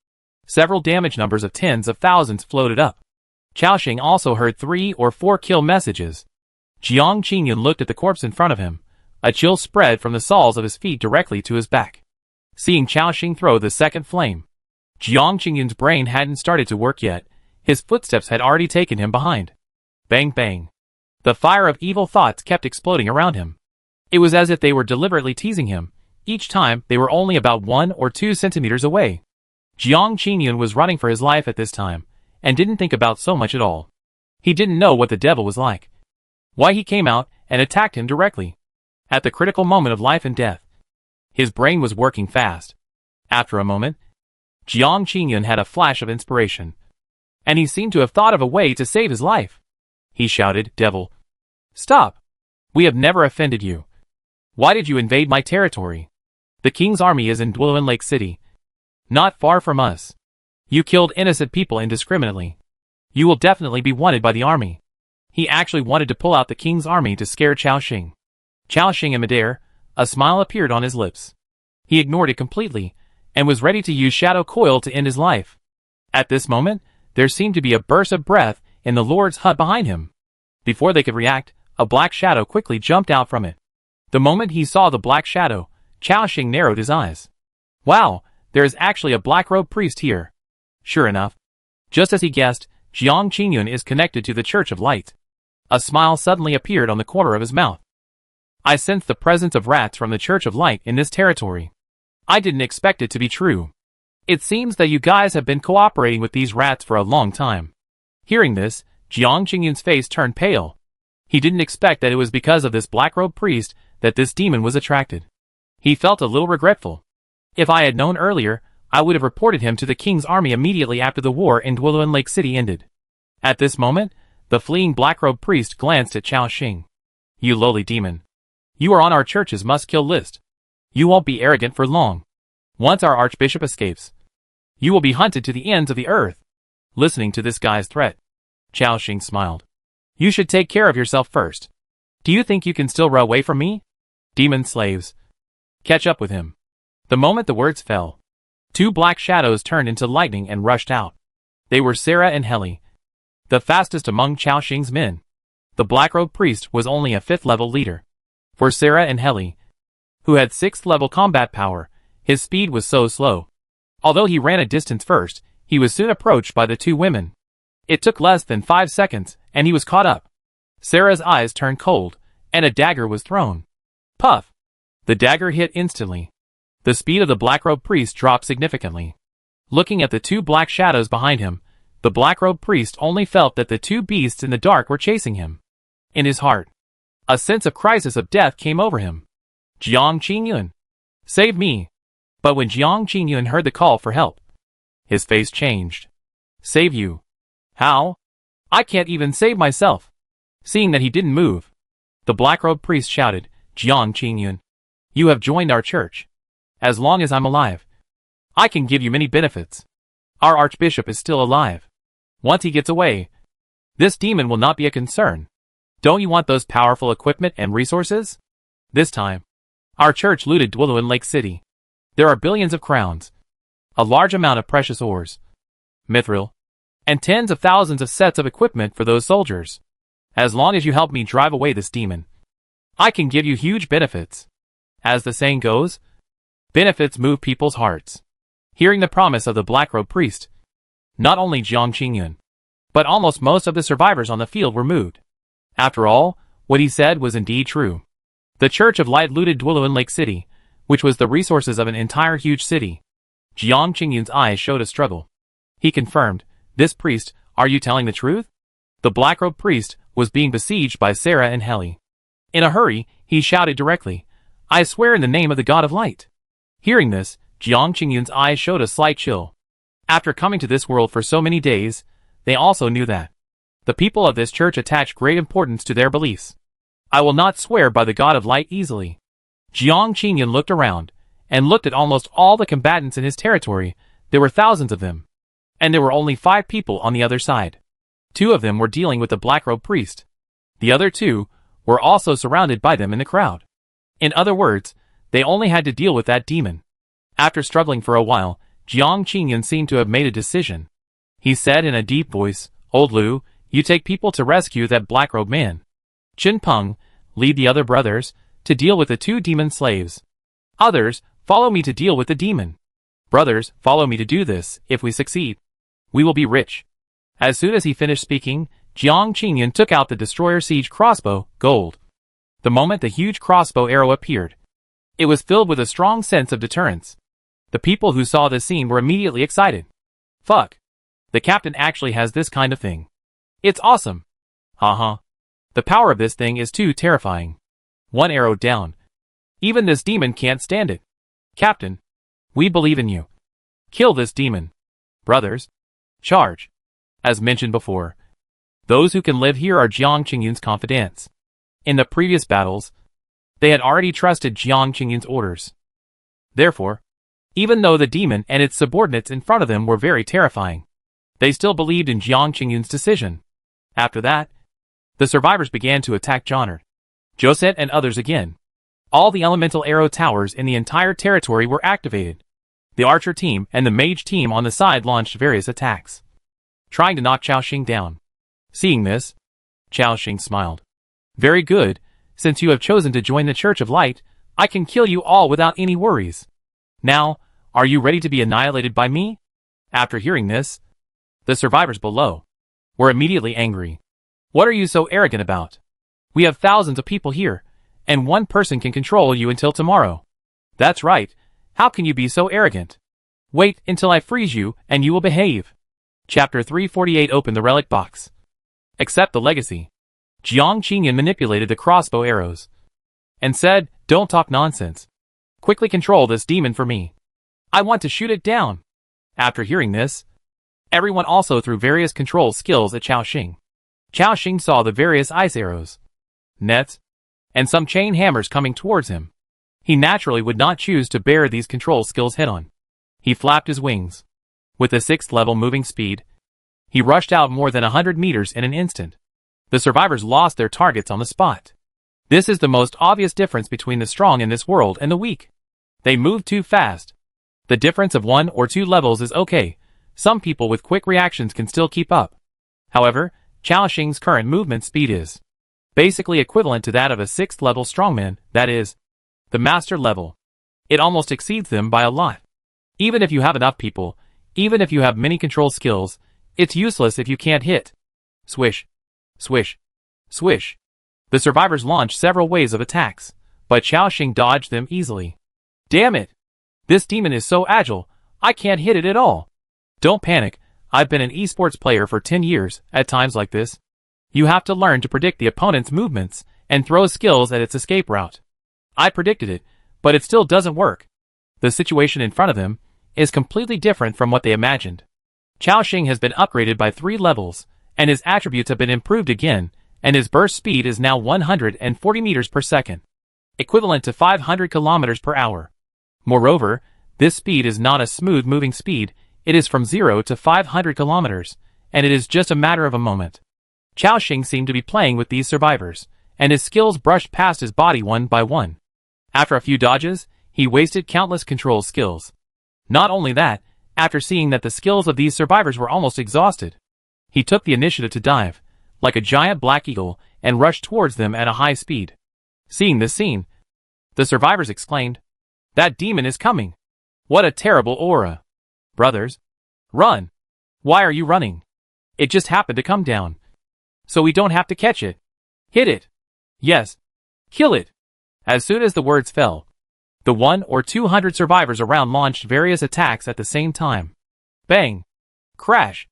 Several damage numbers of tens of thousands floated up. Chaoxing also heard 3 or 4 kill messages. Jiang Qingyun looked at the corpse in front of him. A chill spread from the soles of his feet directly to his back. Seeing Chaoxing throw the second flame, Jiang Qingyun's brain hadn't started to work yet. His footsteps had already taken him behind. Bang bang. The fire of evil thoughts kept exploding around him. It was as if they were deliberately teasing him. Each time, they were only about 1 or 2 centimeters away. Jiang Qingyun was running for his life at this time, and didn't think about so much at all. He didn't know what the devil was like. Why he came out and attacked him directly. At the critical moment of life and death. His brain was working fast. After a moment, Jiang Qingyun had a flash of inspiration. And he seemed to have thought of a way to save his life. He shouted, "Devil! Stop! We have never offended you. Why did you invade my territory? The king's army is in Dwelin Lake City. Not far from us. You killed innocent people indiscriminately. You will definitely be wanted by the army." He actually wanted to pull out the king's army to scare Chaoxing. Chaoxing in midair, a smile appeared on his lips. He ignored it completely, and was ready to use Shadow Coil to end his life. At this moment, there seemed to be a burst of breath in the Lord's hut behind him. Before they could react, a black shadow quickly jumped out from it. The moment he saw the black shadow, Chaoxing narrowed his eyes. Wow, there is actually a black-robed priest here. Sure enough. Just as he guessed, Jiang Qingyun is connected to the Church of Light. A smile suddenly appeared on the corner of his mouth. I sense the presence of rats from the Church of Light in this territory. I didn't expect it to be true. It seems that you guys have been cooperating with these rats for a long time. Hearing this, Jiang Qingyun's face turned pale. He didn't expect that it was because of this black-robed priest that this demon was attracted. He felt a little regretful. If I had known earlier, I would have reported him to the king's army immediately after the war in Dwelin Lake City ended. At this moment, the fleeing black-robed priest glanced at Chaoxing. You lowly demon. You are on our church's must-kill list. You won't be arrogant for long. Once our archbishop escapes, you will be hunted to the ends of the earth. Listening to this guy's threat, Chaoxing smiled. You should take care of yourself first. Do you think you can still run away from me? Demon slaves. Catch up with him. The moment the words fell, 2 black shadows turned into lightning and rushed out. They were Sarah and Heli, the fastest among Chaoxing's men. The black-robed priest was only a 5th level leader. For Sarah and Heli, who had 6th level combat power, his speed was so slow. Although he ran a distance first, he was soon approached by the 2 women. It took less than 5 seconds, and he was caught up. Sarah's eyes turned cold, and a dagger was thrown. Puff! The dagger hit instantly. The speed of the black-robed priest dropped significantly. Looking at the 2 black shadows behind him, the black-robed priest only felt that the 2 beasts in the dark were chasing him. In his heart, a sense of crisis of death came over him. Jiang Qingyun, save me! But when Jiang Qingyun heard the call for help, his face changed. Save you? How? I can't even save myself. Seeing that he didn't move, the black-robed priest shouted, Jiang Qingyun, you have joined our church. As long as I'm alive, I can give you many benefits. Our archbishop is still alive. Once he gets away, this demon will not be a concern. Don't you want those powerful equipment and resources? This time, our church looted Dwelin Lake City. There are billions of crowns, a large amount of precious ores, mithril, and tens of thousands of sets of equipment for those soldiers. As long as you help me drive away this demon, I can give you huge benefits. As the saying goes, benefits move people's hearts. Hearing the promise of the black-robed priest, not only Jiang Qingyun, but almost most of the survivors on the field were moved. After all, what he said was indeed true. The Church of Light looted Dwelin Lake City, which was the resources of an entire huge city. Jiang Qingyun's eyes showed a struggle. He confirmed, this priest, are you telling the truth? The black-robed priest was being besieged by Sarah and Heli. In a hurry, he shouted directly, I swear in the name of the God of Light. Hearing this, Jiang Qingyun's eyes showed a slight chill. After coming to this world for so many days, they also knew that the people of this church attach great importance to their beliefs. I will not swear by the God of Light easily. Jiang Qingyun looked around, and looked at almost all the combatants in his territory. There were thousands of them. And there were only 5 people on the other side. 2 of them were dealing with the black-robed priest. The other 2 were also surrounded by them in the crowd. In other words, they only had to deal with that demon. After struggling for a while, Jiang Qingyan seemed to have made a decision. He said in a deep voice, "Old Lu, you take people to rescue that black-robed man. Chen Peng, lead the other brothers to deal with the 2 demon slaves. Others, follow me to deal with the demon. Brothers, follow me to do this. If we succeed, we will be rich." As soon as he finished speaking, Jiang Qingyan took out the destroyer siege crossbow, gold. The moment the huge crossbow arrow appeared, it was filled with a strong sense of deterrence. The people who saw this scene were immediately excited. Fuck. The captain actually has this kind of thing. It's awesome. Haha. The power of this thing is too terrifying. 1 arrow down. Even this demon can't stand it. Captain, we believe in you. Kill this demon. Brothers, charge. As mentioned before, those who can live here are Jiang Qingyan's confidants. In the previous battles, they had already trusted Jiang Qingyan's orders. Therefore, even though the demon and its subordinates in front of them were very terrifying, they still believed in Jiang Qingyan's decision. After that, the survivors began to attack Jonard, Josette and others again. All the elemental arrow towers in the entire territory were activated. The archer team and the mage team on the side launched various attacks, trying to knock Xiaoxing down. Seeing this, Xiaoxing smiled. Very good, since you have chosen to join the Church of Light, I can kill you all without any worries. Now, are you ready to be annihilated by me? After hearing this, the survivors below were immediately angry. What are you so arrogant about? We have thousands of people here, and 1 person can control you until tomorrow. That's right, how can you be so arrogant? Wait until I freeze you and you will behave. Chapter 348. Open the relic box. Accept the legacy. Jiang Qingyan manipulated the crossbow arrows and said, "Don't talk nonsense. Quickly control this demon for me. I want to shoot it down." After hearing this, everyone also threw various control skills at Xiaoxing. Xiaoxing saw the various ice arrows, nets, and some chain hammers coming towards him. He naturally would not choose to bear these control skills head-on. He flapped his wings. With a 6th level moving speed, he rushed out more than 100 meters in an instant. The survivors lost their targets on the spot. This is the most obvious difference between the strong in this world and the weak. They move too fast. The difference of 1 or 2 levels is okay. Some people with quick reactions can still keep up. However, Xiaoxing's current movement speed is basically equivalent to that of a 6th level strongman, that is, the master level. It almost exceeds them by a lot. Even if you have enough people, even if you have many control skills, it's useless if you can't hit. Swish. Swish. Swish. The survivors launched several waves of attacks, but Xiaoxing dodged them easily. Damn it! This demon is so agile, I can't hit it at all. Don't panic, I've been an esports player for 10 years. At times like this, you have to learn to predict the opponent's movements and throw skills at its escape route. I predicted it, but it still doesn't work. The situation in front of them is completely different from what they imagined. Xiaoxing has been upgraded by 3 levels, and his attributes have been improved again, and his burst speed is now 140 meters per second, equivalent to 500 kilometers per hour. Moreover, this speed is not a smooth moving speed, it is from 0 to 500 kilometers, and it is just a matter of a moment. Xiaoxing seemed to be playing with these survivors, and his skills brushed past his body one by one. After a few dodges, he wasted countless control skills. Not only that, after seeing that the skills of these survivors were almost exhausted, he took the initiative to dive, like a giant black eagle, and rushed towards them at a high speed. Seeing this scene, the survivors exclaimed, "That demon is coming! What a terrible aura! Brothers, run! Why are you running? It just happened to come down, so we don't have to catch it. Hit it! Yes! Kill it!" As soon as the words fell, the 100 or 200 survivors around launched various attacks at the same time. Bang! Crash!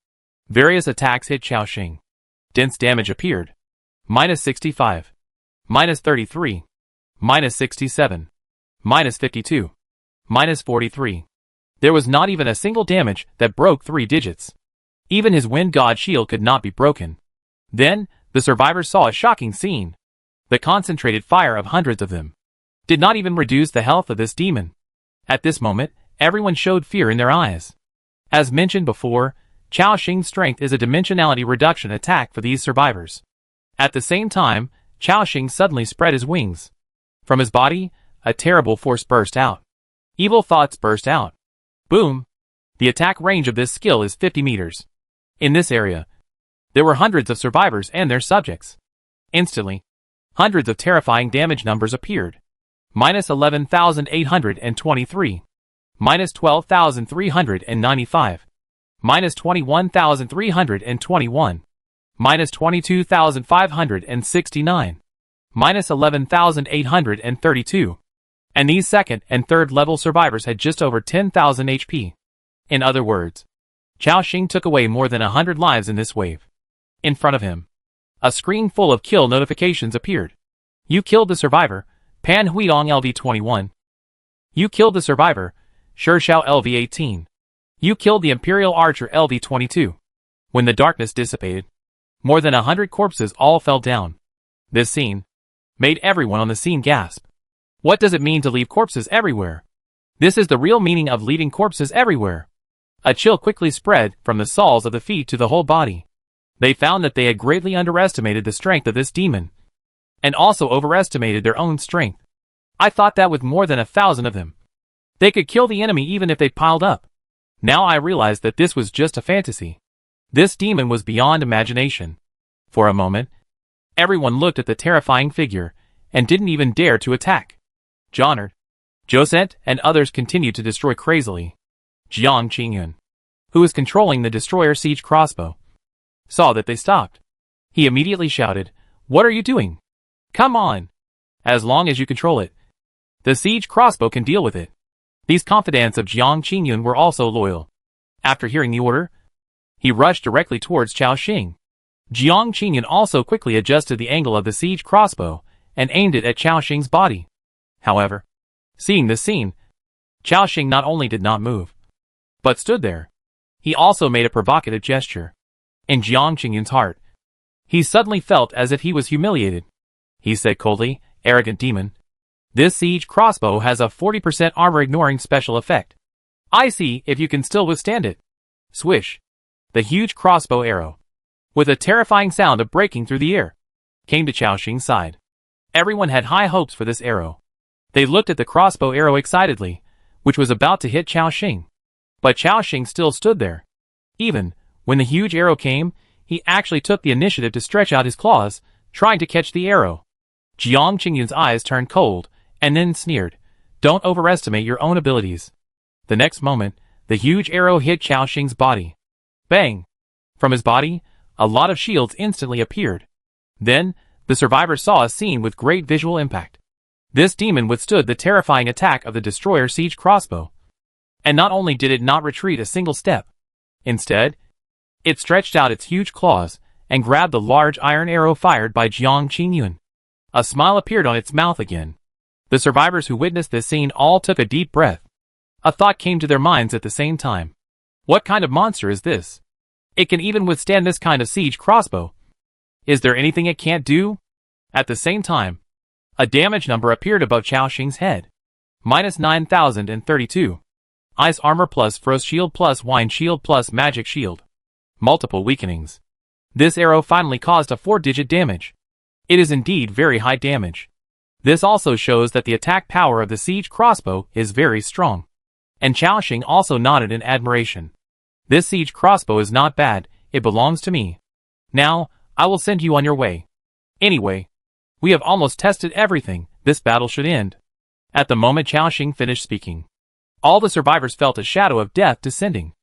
Various attacks hit Xiaoxing. Dense damage appeared. -65. -33. -67. -52. -43. There was not even a single damage that broke 3 digits. Even his wind god shield could not be broken. Then, the survivors saw a shocking scene. The concentrated fire of hundreds of them did not even reduce the health of this demon. At this moment, everyone showed fear in their eyes. As mentioned before, Xiaoxing's strength is a dimensionality reduction attack for these survivors. At the same time, Chaoxing suddenly spread his wings. From his body, a terrible force burst out. Evil thoughts burst out. Boom! The attack range of this skill is 50 meters. In this area, there were hundreds of survivors and their subjects. Instantly, hundreds of terrifying damage numbers appeared. Minus 11,823. Minus 12,395. Minus 21,321. Minus 22,569. Minus 11,832. And these second and third level survivors had just over 10,000 HP. In other words, Chaoxing took away more than 100 lives in this wave. In front of him, a screen full of kill notifications appeared. You killed the survivor, Pan Huidong LV-21. You killed the survivor, Shirshao LV-18. You killed the Imperial Archer LV-22. When the darkness dissipated, more than 100 corpses all fell down. This scene made everyone on the scene gasp. What does it mean to leave corpses everywhere? This is the real meaning of leaving corpses everywhere. A chill quickly spread from the soles of the feet to the whole body. They found that they had greatly underestimated the strength of this demon, and also overestimated their own strength. I thought that with more than 1,000 of them, they could kill the enemy even if they piled up. Now I realized that this was just a fantasy. This demon was beyond imagination. For a moment, everyone looked at the terrifying figure, and didn't even dare to attack. Jonard, Josent, and others continued to destroy crazily. Jiang Qingyun, who was controlling the destroyer siege crossbow, saw that they stopped. He immediately shouted, "What are you doing? Come on! As long as you control it, the siege crossbow can deal with it." These confidants of Jiang Qingyun were also loyal. After hearing the order, he rushed directly towards Chaoxing. Jiang Qingyun also quickly adjusted the angle of the siege crossbow and aimed it at Chaoxing's body. However, seeing this scene, Chaoxing not only did not move, but stood there. He also made a provocative gesture. In Jiang Qingyun's heart, he suddenly felt as if he was humiliated. He said coldly, "Arrogant demon. This siege crossbow has a 40% armor-ignoring special effect. I see if you can still withstand it." Swish! The huge crossbow arrow, with a terrifying sound of breaking through the air, came to Chaoxing's side. Everyone had high hopes for this arrow. They looked at the crossbow arrow excitedly, which was about to hit Chaoxing. But Chaoxing still stood there. Even when the huge arrow came, he actually took the initiative to stretch out his claws, trying to catch the arrow. Jiang Qingyun's eyes turned cold, and then sneered, "Don't overestimate your own abilities." The next moment, the huge arrow hit Chaoxing's body. Bang! From his body, a lot of shields instantly appeared. Then, the survivors saw a scene with great visual impact. This demon withstood the terrifying attack of the destroyer siege crossbow. And not only did it not retreat a single step, instead, it stretched out its huge claws and grabbed the large iron arrow fired by Jiang Qingyun. A smile appeared on its mouth again. The survivors who witnessed this scene all took a deep breath. A thought came to their minds at the same time. What kind of monster is this? It can even withstand this kind of siege crossbow. Is there anything it can't do? At the same time, a damage number appeared above Chaoxing's head. Minus 9,032. Ice armor plus frost shield plus wine shield plus magic shield. Multiple weakenings. This arrow finally caused a 4-digit damage. It is indeed very high damage. This also shows that the attack power of the siege crossbow is very strong. And Chaoxing also nodded in admiration. This siege crossbow is not bad, it belongs to me. Now, I will send you on your way. Anyway, we have almost tested everything, this battle should end. At the moment Chaoxing finished speaking, all the survivors felt a shadow of death descending.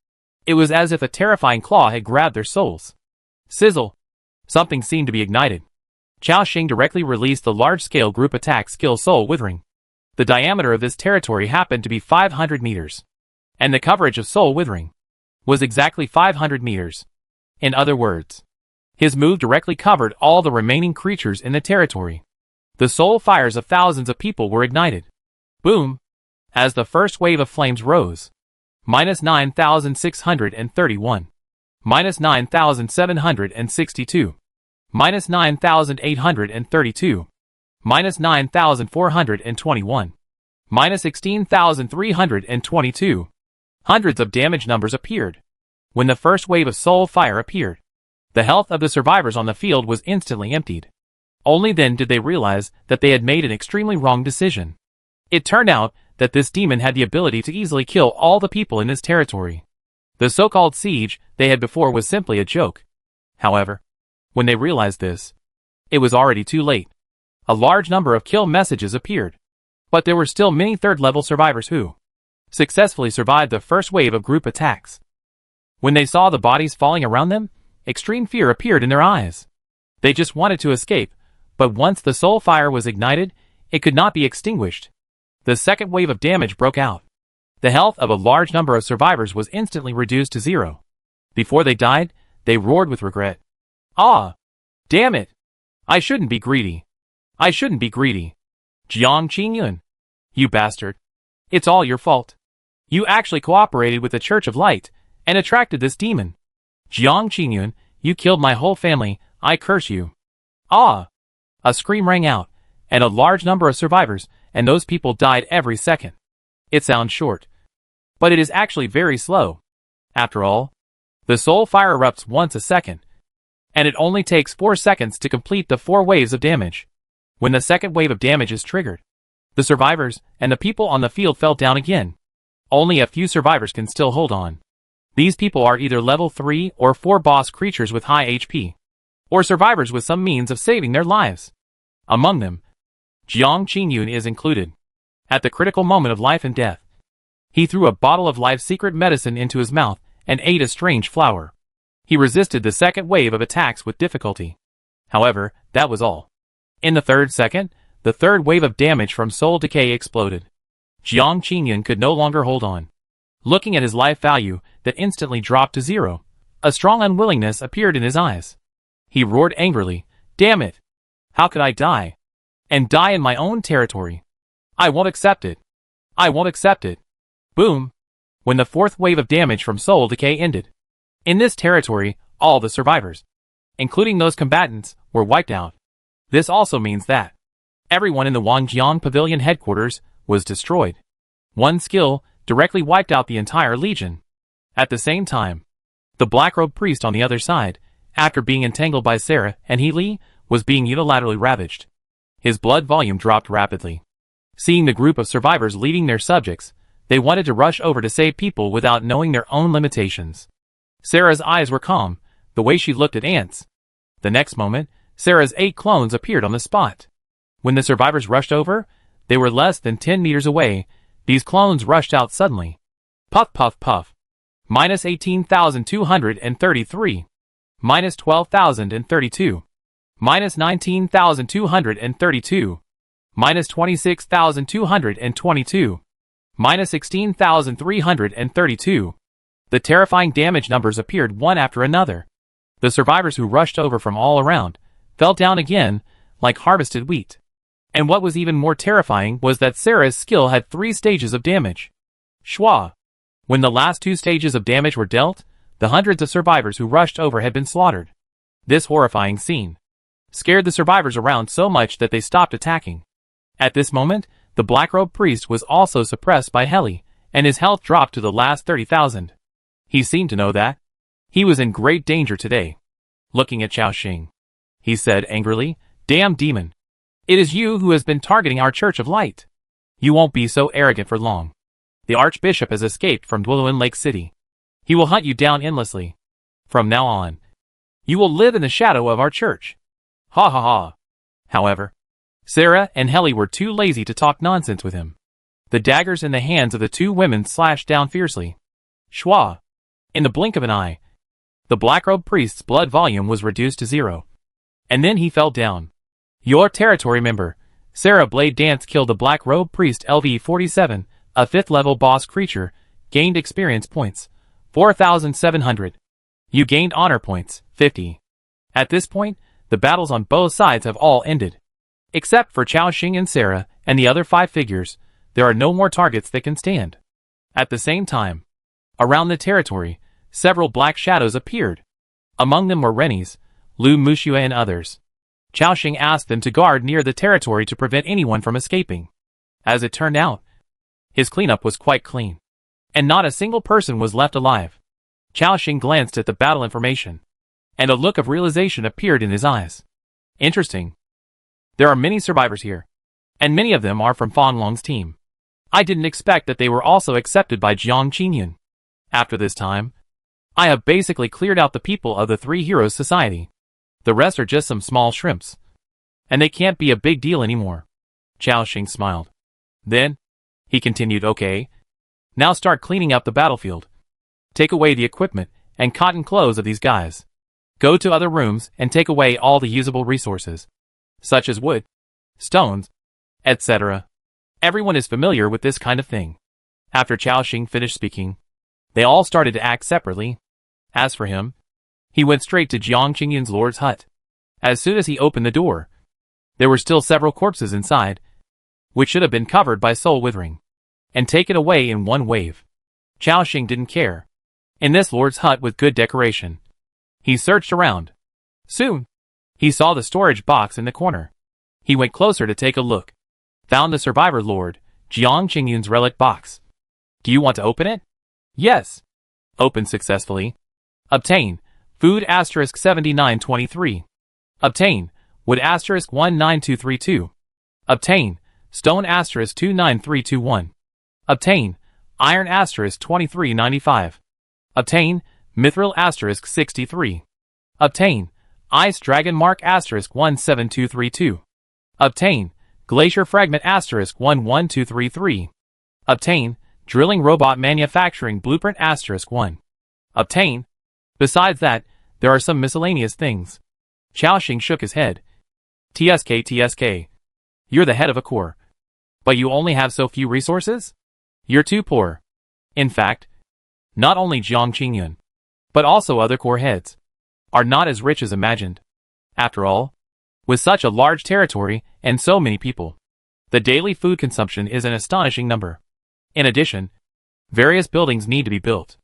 It was as if a terrifying claw had grabbed their souls. Sizzle! Something seemed to be ignited. Chaoxing directly released the large-scale group attack skill Soul Withering. The diameter of this territory happened to be 500 meters. And the coverage of Soul Withering was exactly 500 meters. In other words, his move directly covered all the remaining creatures in the territory. The soul fires of thousands of people were ignited. Boom! As the first wave of flames rose. Minus 9,631. Minus 9,762. Minus 9,832. Minus 9,421. Minus 16,322. Hundreds of damage numbers appeared. When the first wave of soul fire appeared, the health of the survivors on the field was instantly emptied. Only then did they realize that they had made an extremely wrong decision. It turned out that this demon had the ability to easily kill all the people in his territory. The so-called siege they had before was simply a joke. However, when they realized this, it was already too late. A large number of kill messages appeared. But there were still many third-level survivors who successfully survived the first wave of group attacks. When they saw the bodies falling around them, extreme fear appeared in their eyes. They just wanted to escape, but once the soul fire was ignited, it could not be extinguished. The second wave of damage broke out. The health of a large number of survivors was instantly reduced to 0. Before they died, they roared with regret. Ah! Damn it! I shouldn't be greedy. I shouldn't be greedy. Jiang Qingyun. You bastard. It's all your fault. You actually cooperated with the Church of Light and attracted this demon. Jiang Qingyun, you killed my whole family, I curse you. Ah! A scream rang out, and a large number of survivors and those people died every second. It sounds short, but it is actually very slow. After all, the soul fire erupts once a second, and it only takes 4 seconds to complete the 4 waves of damage. When the second wave of damage is triggered, the survivors and the people on the field fell down again. Only a few survivors can still hold on. These people are either level 3 or 4 boss creatures with high HP, or survivors with some means of saving their lives. Among them, Jiang Qingyun is included. At the critical moment of life and death, he threw a bottle of life secret medicine into his mouth and ate a strange flower. He resisted the second wave of attacks with difficulty. However, that was all. In the 3rd second, the 3rd wave of damage from soul decay exploded. Jiang Qingyun could no longer hold on. Looking at his life value that instantly dropped to 0, a strong unwillingness appeared in his eyes. He roared angrily, "Damn it! How could I die? And die in my own territory? I won't accept it. I won't accept it." Boom! When the 4th wave of damage from soul decay ended. In this territory, all the survivors, including those combatants, were wiped out. This also means that everyone in the Wangjiang Pavilion headquarters was destroyed. One skill directly wiped out the entire legion. At the same time, the black-robed priest on the other side, after being entangled by Sarah and Healy, was being unilaterally ravaged. His blood volume dropped rapidly. Seeing the group of survivors leading their subjects, they wanted to rush over to save people without knowing their own limitations. Sarah's eyes were calm, the way she looked at ants. The next moment, Sarah's 8 clones appeared on the spot. When the survivors rushed over, they were less than 10 meters away. These clones rushed out suddenly. Puff puff puff. Minus 18,233. Minus 12,032. Minus 19,232. Minus 26,222. Minus 16,332. The terrifying damage numbers appeared one after another. The survivors who rushed over from all around fell down again, like harvested wheat. And what was even more terrifying was that Sarah's skill had 3 stages of damage. Schwa. When the last 2 stages of damage were dealt, the hundreds of survivors who rushed over had been slaughtered. This horrifying scene scared the survivors around so much that they stopped attacking. At this moment, the black-robed priest was also suppressed by Heli, and his health dropped to the last 30,000. He seemed to know that he was in great danger today. Looking at Xiaoxing, he said angrily, "Damn demon! It is you who has been targeting our Church of Light. You won't be so arrogant for long. The Archbishop has escaped from Dwelin Lake City. He will hunt you down endlessly. From now on, you will live in the shadow of our church." Ha ha ha. However, Sarah and Heli were too lazy to talk nonsense with him. The daggers in the hands of the 2 women slashed down fiercely. Schwa. In the blink of an eye, the black-robed priest's blood volume was reduced to 0. And then he fell down. Your territory member, Sarah Blade Dance, killed the black-robed priest LV-47, a 5th-level boss creature, gained experience points, 4,700. You gained honor points, 50. At this point, the battles on both sides have all ended. Except for Xiaoxing and Sarah and the other 5 figures, there are no more targets that can stand. At the same time, around the territory, several black shadows appeared. Among them were Rennies, Lu Muxue and others. Xiaoxing asked them to guard near the territory to prevent anyone from escaping. As it turned out, his cleanup was quite clean, and not a single person was left alive. Xiaoxing glanced at the battle information, and a look of realization appeared in his eyes. Interesting. There are many survivors here, and many of them are from Fan Long's team. I didn't expect that they were also accepted by Jiang Qingyun. After this time, I have basically cleared out the people of the Three Heroes Society. The rest are just some small shrimps, and they can't be a big deal anymore. Chao Xing smiled. Then, he continued, okay, now start cleaning up the battlefield. Take away the equipment and cotton clothes of these guys. Go to other rooms and take away all the usable resources, such as wood, stones, etc. Everyone is familiar with this kind of thing. After Chao Xing finished speaking, they all started to act separately. As for him, he went straight to Jiang Qingyun's lord's hut. As soon as he opened the door, there were still several corpses inside, which should have been covered by soul withering, and taken away in one wave. Chao Xing didn't care. In this lord's hut with good decoration, he searched around. Soon, he saw the storage box in the corner. He went closer to take a look. Found the survivor lord, Jiang Qingyun's relic box. Do you want to open it? Yes. Open successfully. Obtain food asterisk 7923. Obtain wood asterisk 19232. Obtain stone asterisk 29321. Obtain iron asterisk 2395. Obtain mithril asterisk 63. Obtain ice dragon mark asterisk 17232. Obtain glacier fragment asterisk 11233. Obtain drilling robot manufacturing blueprint asterisk 1. Obtain. Besides that, there are some miscellaneous things. Chao Xing shook his head. TSK. You're the head of a corps, but you only have so few resources? You're too poor. In fact, not only Jiang Qingyun, but also other corps heads, are not as rich as imagined. After all, with such a large territory and so many people, the daily food consumption is an astonishing number. In addition, various buildings need to be built,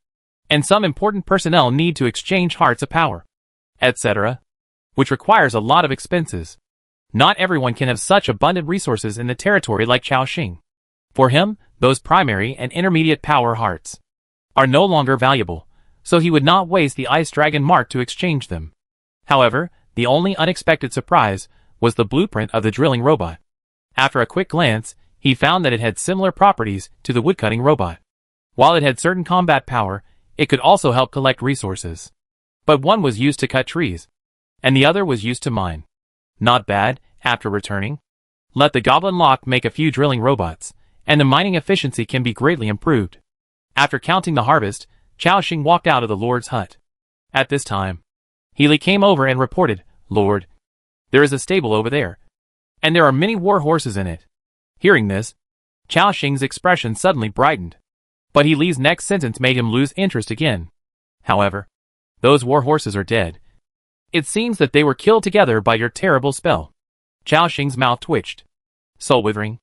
and some important personnel need to exchange hearts of power, etc., which requires a lot of expenses. Not everyone can have such abundant resources in the territory like Chao Xing. For him, those primary and intermediate power hearts are no longer valuable, so he would not waste the Ice Dragon mark to exchange them. However, the only unexpected surprise was the blueprint of the drilling robot. After a quick glance, he found that it had similar properties to the woodcutting robot. While it had certain combat power, it could also help collect resources. But one was used to cut trees, and the other was used to mine. Not bad. After returning, let the Goblin Lock make a few drilling robots, and the mining efficiency can be greatly improved. After counting the harvest, Chao Xing walked out of the Lord's hut. At this time, Healy came over and reported, Lord, there is a stable over there, and there are many war horses in it. Hearing this, Chao Xing's expression suddenly brightened, but Healy's next sentence made him lose interest again. However, those war horses are dead. It seems that they were killed together by your terrible spell. Chao Xing's mouth twitched. Soul Withering.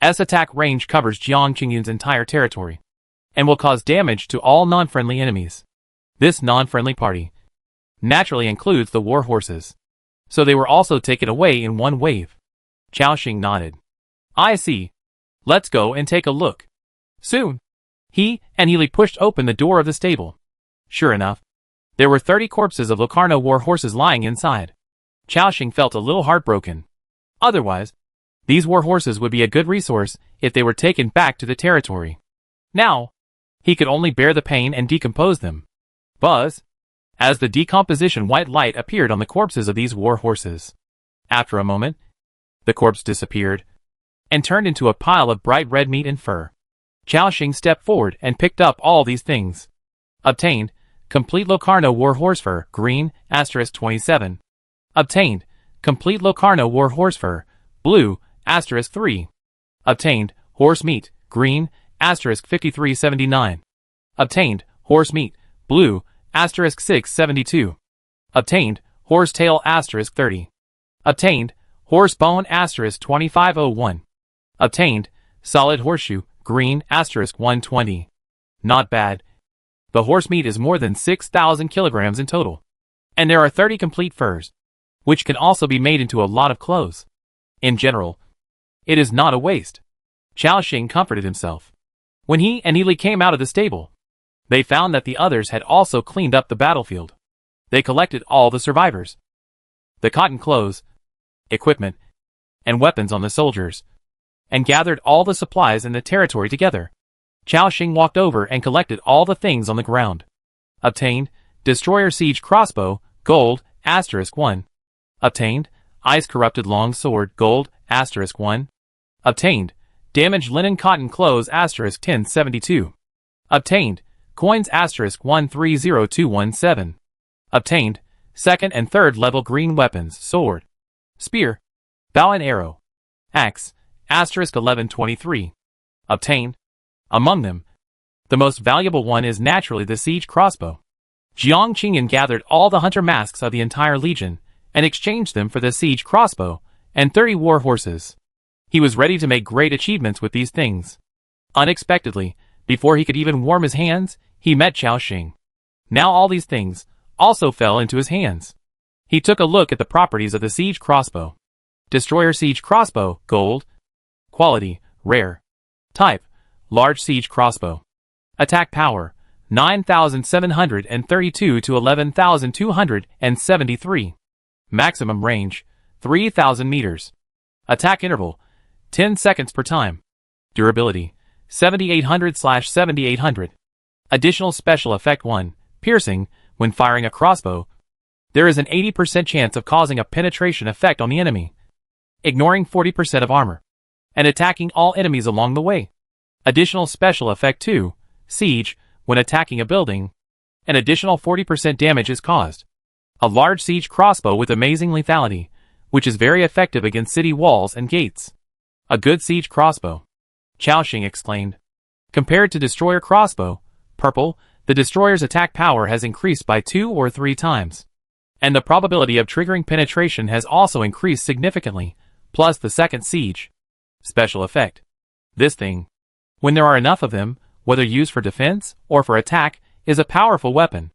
S attack range covers Jiang Qingyun's entire territory, and will cause damage to all non-friendly enemies. This non-friendly party naturally includes the war horses, so they were also taken away in one wave. Chao Xing nodded. I see. Let's go and take a look. Soon, he and Healy pushed open the door of the stable. Sure enough, there were 30 corpses of Locarno war horses lying inside. Chao Xing felt a little heartbroken. Otherwise, these war horses would be a good resource if they were taken back to the territory. Now, he could only bear the pain and decompose them. Buzz! As the decomposition white light appeared on the corpses of these war horses. After a moment, the corpse disappeared, and turned into a pile of bright red meat and fur. Chao Xing stepped forward and picked up all these things. Obtained, complete Locarno war horse fur, green, asterisk 27. Obtained, complete Locarno war horse fur, blue, asterisk 3. Obtained, horse meat, green, asterisk 5379. Obtained, horse meat, blue, asterisk 672. Obtained, horse tail asterisk 30. Obtained, horse bone asterisk 2501. Obtained, solid horseshoe, green, asterisk 120. Not bad. The horse meat is more than 6,000 kilograms in total. And there are 30 complete furs, which can also be made into a lot of clothes. In general, it is not a waste. Chao Xing comforted himself. When he and Healy came out of the stable, they found that the others had also cleaned up the battlefield. They collected all the survivors, the cotton clothes, equipment, and weapons on the soldiers, and gathered all the supplies in the territory together. Chao Xing walked over and collected all the things on the ground. Obtained, Destroyer Siege Crossbow, gold, *1. Obtained, Ice Corrupted Long Sword, gold, *1. Obtained, Damaged Linen Cotton Clothes, *1072. Obtained, Coins, *130217. Obtained, second and third level green weapons, sword, spear, bow and arrow, axe, *1123. Obtained. Among them, the most valuable one is naturally the siege crossbow. Jiang Qingyan gathered all the hunter masks of the entire legion and exchanged them for the siege crossbow and 30 war horses. He was ready to make great achievements with these things. Unexpectedly, before he could even warm his hands, he met Chao Xing. Now all these things also fell into his hands. He took a look at the properties of the siege crossbow. Destroyer Siege Crossbow, gold. Quality, rare. Type, large siege crossbow. Attack power, 9,732 to 11,273. Maximum range, 3,000 meters. Attack interval, 10 seconds per time. Durability, 7800/7800. Additional special effect 1, piercing. When firing a crossbow, there is an 80% chance of causing a penetration effect on the enemy, ignoring 40% of armor, and attacking all enemies along the way. Additional special effect 2, siege. When attacking a building, an additional 40% damage is caused. A large siege crossbow with amazing lethality, which is very effective against city walls and gates. A good siege crossbow, Chao Xing exclaimed. Compared to destroyer crossbow, purple, the destroyer's attack power has increased by 2 or 3 times. And the probability of triggering penetration has also increased significantly, plus the second siege special effect. This thing, when there are enough of them, whether used for defense or for attack, is a powerful weapon.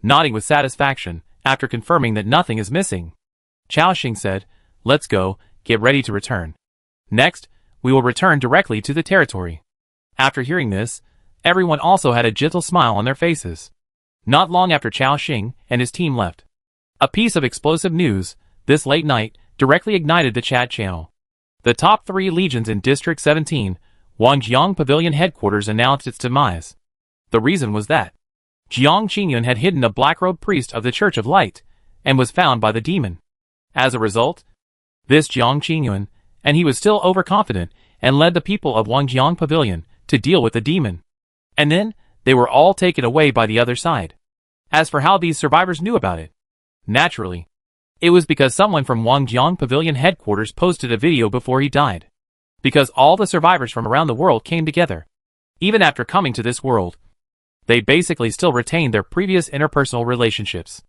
Nodding with satisfaction, after confirming that nothing is missing, Chao Xing said, "Let's go, get ready to return. Next, we will return directly to the territory." After hearing this, everyone also had a gentle smile on their faces. Not long after Chao Xing and his team left, a piece of explosive news, this late night, directly ignited the chat channel. The top 3 legions in District 17, Wangjiang Pavilion headquarters, announced its demise. The reason was that Jiang Qingyan had hidden a black-robed priest of the Church of Light and was found by the demon. As a result, this Jiang Qingyan, and he was still overconfident and led the people of Wangjiang Pavilion to deal with the demon. And then, they were all taken away by the other side. As for how these survivors knew about it, naturally, it was because someone from Wangjiang Pavilion headquarters posted a video before he died. Because all the survivors from around the world came together. Even after coming to this world, they basically still retained their previous interpersonal relationships.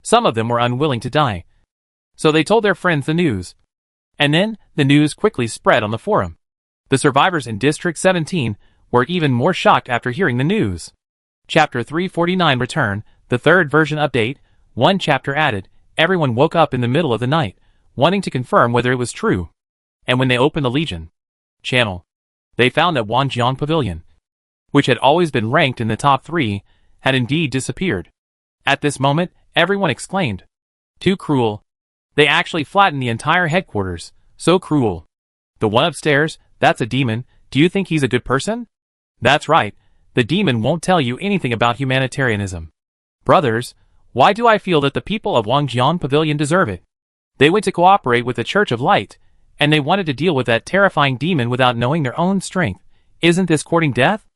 Some of them were unwilling to die, so they told their friends the news. And then, the news quickly spread on the forum. The survivors in District 17 were even more shocked after hearing the news. Chapter 349 Return, the third version update, 1 chapter added. Everyone woke up in the middle of the night, wanting to confirm whether it was true. And when they opened the Legion channel, they found that Wangjiang Pavilion, which had always been ranked in the top 3, had indeed disappeared. At this moment, everyone exclaimed, "Too cruel. They actually flattened the entire headquarters. So cruel. The one upstairs, that's a demon. Do you think he's a good person?" That's right. The demon won't tell you anything about humanitarianism. Brothers, why do I feel that the people of Wangjiang Pavilion deserve it? They went to cooperate with the Church of Light, and they wanted to deal with that terrifying demon without knowing their own strength. Isn't this courting death?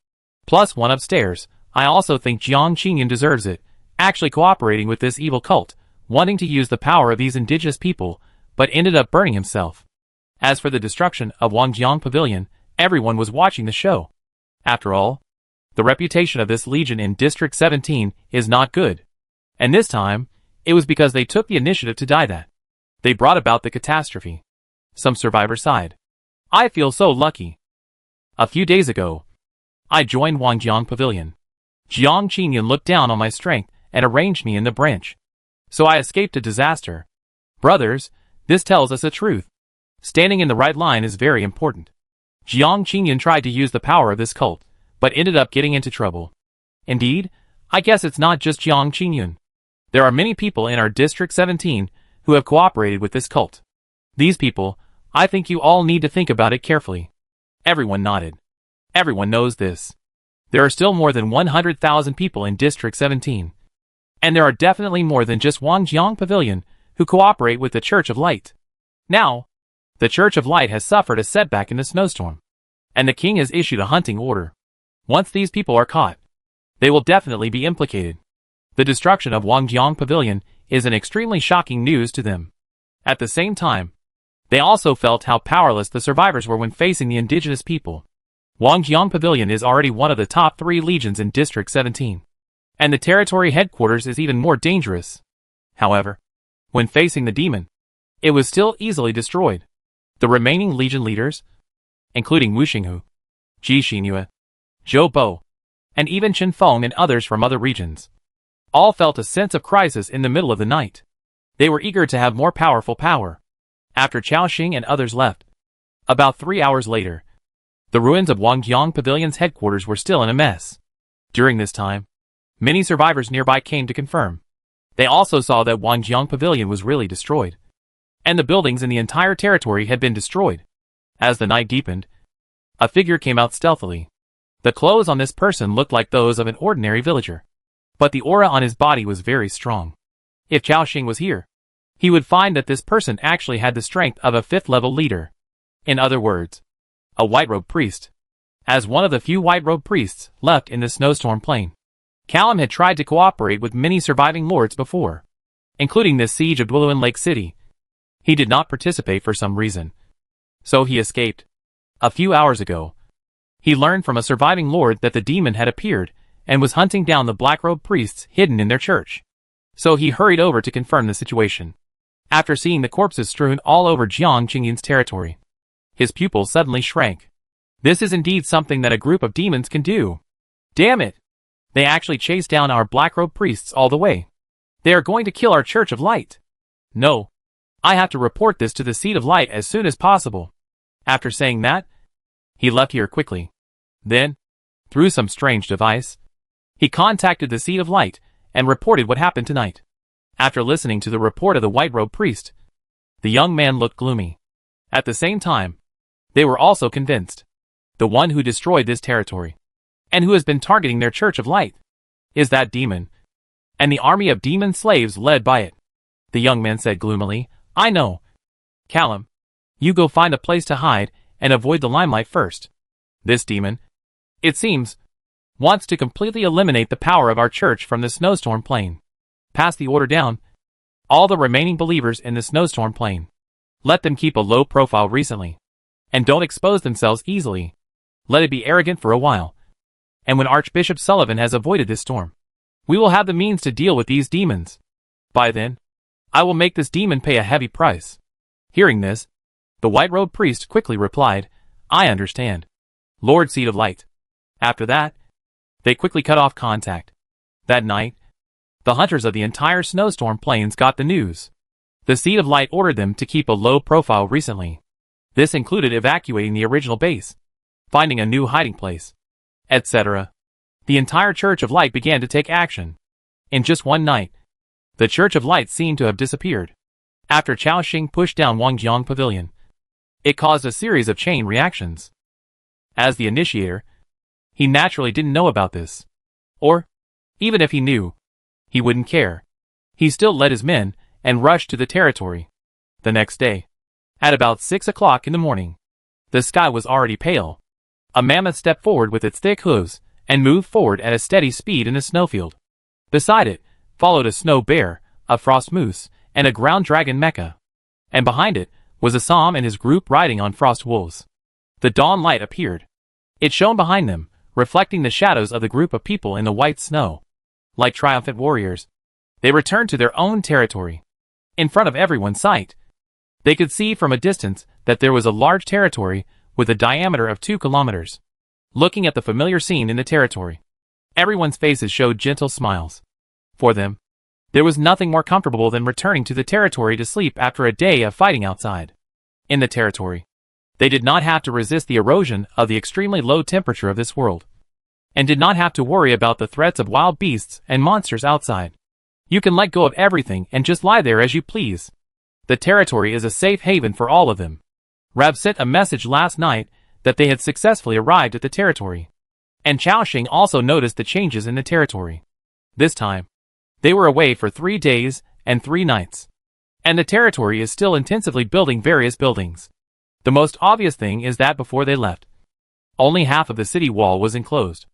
Plus one upstairs, I also think Jiang Qingyan deserves it, actually cooperating with this evil cult, wanting to use the power of these indigenous people, but ended up burning himself. As for the destruction of Wangjiang Pavilion, everyone was watching the show. After all, the reputation of this legion in District 17 is not good. And this time, it was because they took the initiative to die that they brought about the catastrophe. Some survivors sighed. I feel so lucky. A few days ago, I joined Wangjiang Pavilion. Jiang Qingyan looked down on my strength and arranged me in the branch. So I escaped a disaster. Brothers, this tells us the truth. Standing in the right line is very important. Jiang Qingyan tried to use the power of this cult, but ended up getting into trouble. Indeed, I guess it's not just Jiang Qingyan. There are many people in our District 17 who have cooperated with this cult. These people I think you all need to think about it carefully. Everyone nodded. Everyone knows this. There are still more than 100,000 people in District 17. And there are definitely more than just Wangjiang Pavilion who cooperate with the Church of Light. Now, the Church of Light has suffered a setback in the snowstorm. And the king has issued a hunting order. Once these people are caught, they will definitely be implicated. The destruction of Wangjiang Pavilion is an extremely shocking news to them. At the same time, they also felt how powerless the survivors were when facing the indigenous people. Wangjiang Pavilion is already one of the top 3 legions in District 17. And the territory headquarters is even more dangerous. However, when facing the demon, it was still easily destroyed. The remaining legion leaders, including Wu Xinghu, Ji Xinyue, Zhou Bo, and even Chen Feng and others from other regions, all felt a sense of crisis in the middle of the night. They were eager to have more powerful power. After Cao Xing and others left, about 3 hours later, the ruins of Wangjiang Pavilion's headquarters were still in a mess. During this time, many survivors nearby came to confirm. They also saw that Wangjiang Pavilion was really destroyed, and the buildings in the entire territory had been destroyed. As the night deepened, a figure came out stealthily. The clothes on this person looked like those of an ordinary villager, but the aura on his body was very strong. If Cao Xing was here, he would find that this person actually had the strength of a 5th-level leader. In other words, a white-robed priest. As one of the few white-robed priests left in the snowstorm plain, Callum had tried to cooperate with many surviving lords before, including this siege of Dwelluan Lake City. He did not participate for some reason, so he escaped. A few hours ago, he learned from a surviving lord that the demon had appeared and was hunting down the black-robed priests hidden in their church. So he hurried over to confirm the situation. After seeing the corpses strewn all over Jiang Qingyin's territory, his pupils suddenly shrank. This is indeed something that a group of demons can do. Damn it! They actually chased down our black-robed priests all the way. They are going to kill our Church of Light. No. I have to report this to the Seed of Light as soon as possible. After saying that, he left here quickly. Then, through some strange device, he contacted the Seed of Light and reported what happened tonight. After listening to the report of the white-robed priest, the young man looked gloomy. At the same time, they were also convinced. The one who destroyed this territory, and who has been targeting their Church of Light, is that demon, and the army of demon slaves led by it. The young man said gloomily, I know. Callum, you go find a place to hide and avoid the limelight first. This demon, it seems, wants to completely eliminate the power of our church from the snowstorm plain. Pass the order down. All the remaining believers in the snowstorm plain. Let them keep a low profile recently. And don't expose themselves easily. Let it be arrogant for a while. And when Archbishop Sullivan has avoided this storm, we will have the means to deal with these demons. By then, I will make this demon pay a heavy price. Hearing this, the white-robed priest quickly replied, I understand. Lord Seed of Light. After that, they quickly cut off contact. That night, the hunters of the entire snowstorm plains got the news. The Seed of Light ordered them to keep a low profile recently. This included evacuating the original base, finding a new hiding place, etc. The entire Church of Light began to take action. In just one night, the Church of Light seemed to have disappeared. After Cao Xing pushed down Wangjiang Pavilion, it caused a series of chain reactions. As the initiator, he naturally didn't know about this. Or, even if he knew, he wouldn't care. He still led his men and rushed to the territory. The next day, at about 6 o'clock in the morning, the sky was already pale. A mammoth stepped forward with its thick hooves and moved forward at a steady speed in a snowfield. Beside it, followed a snow bear, a frost moose, and a ground dragon mecha. And behind it was Assam and his group riding on frost wolves. The dawn light appeared. It shone behind them, reflecting the shadows of the group of people in the white snow. Like triumphant warriors, they returned to their own territory. In front of everyone's sight, they could see from a distance that there was a large territory with a diameter of 2 kilometers. Looking at the familiar scene in the territory, everyone's faces showed gentle smiles. For them, there was nothing more comfortable than returning to the territory to sleep after a day of fighting outside. In the territory, they did not have to resist the erosion of the extremely low temperature of this world, and did not have to worry about the threats of wild beasts and monsters outside. You can let go of everything and just lie there as you please. The territory is a safe haven for all of them. Rab sent a message last night that they had successfully arrived at the territory. And Chaoxing also noticed the changes in the territory. This time, they were away for 3 days and 3 nights. And the territory is still intensively building various buildings. The most obvious thing is that before they left, only half of the city wall was enclosed.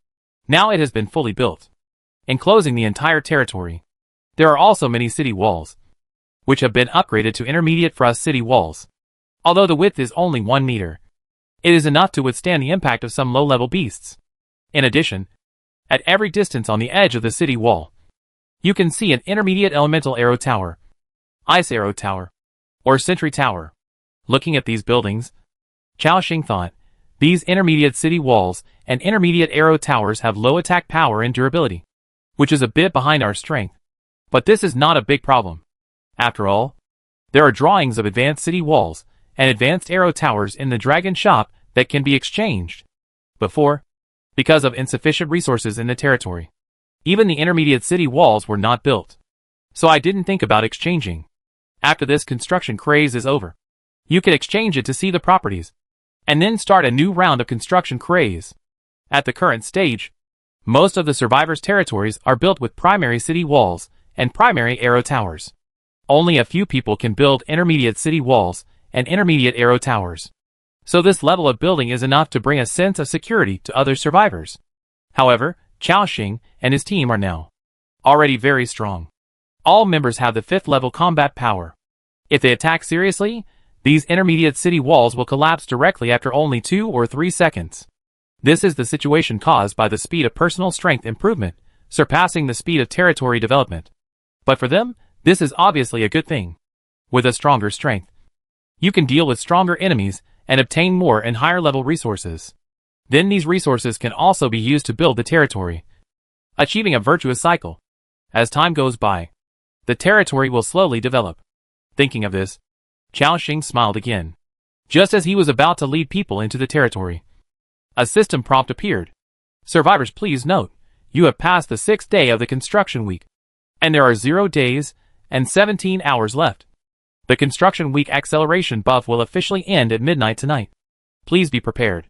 Now it has been fully built, enclosing the entire territory. There are also many city walls, which have been upgraded to intermediate frost city walls. Although the width is only 1 meter, it is enough to withstand the impact of some low-level beasts. In addition, at every distance on the edge of the city wall, you can see an intermediate elemental arrow tower, ice arrow tower, or sentry tower. Looking at these buildings, Chaoxing thought, these intermediate city walls and intermediate arrow towers have low attack power and durability, which is a bit behind our strength. But this is not a big problem. After all, there are drawings of advanced city walls and advanced arrow towers in the dragon shop that can be exchanged. Because of insufficient resources in the territory, even the intermediate city walls were not built. So I didn't think about exchanging. After this construction craze is over, you can exchange it to see the properties, and then start a new round of construction craze. At the current stage, most of the survivors' territories are built with primary city walls and primary arrow towers. Only a few people can build intermediate city walls and intermediate arrow towers. So this level of building is enough to bring a sense of security to other survivors. However, Chaoxing and his team are now already very strong. All members have the 5th level combat power. If they attack seriously, these intermediate city walls will collapse directly after only 2 or 3 seconds. This is the situation caused by the speed of personal strength improvement, surpassing the speed of territory development. But for them, this is obviously a good thing. With a stronger strength, you can deal with stronger enemies and obtain more and higher level resources. Then these resources can also be used to build the territory, achieving a virtuous cycle. As time goes by, the territory will slowly develop. Thinking of this, Chaoxing smiled again. Just as he was about to lead people into the territory, a system prompt appeared. Survivors, please note, you have passed the 6th day of the construction week, and there are 0 days and 17 hours left. The construction week acceleration buff will officially end at midnight tonight. Please be prepared.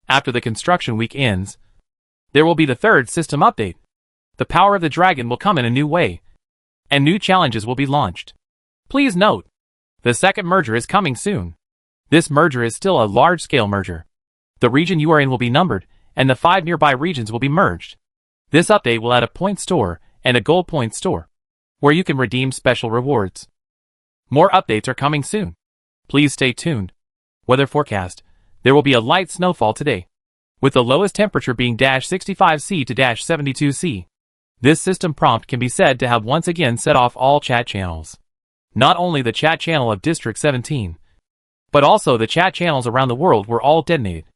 After the construction week ends, there will be the 3rd system update. The power of the dragon will come in a new way, and new challenges will be launched. Please note, the 2nd merger is coming soon. This merger is still a large-scale merger. The region you are in will be numbered, and the 5 nearby regions will be merged. This update will add a point store and a gold point store, where you can redeem special rewards. More updates are coming soon. Please stay tuned. Weather forecast. There will be a light snowfall today, with the lowest temperature being -65°C to -72°C. This system prompt can be said to have once again set off all chat channels. Not only the chat channel of District 17, but also the chat channels around the world were all detonated.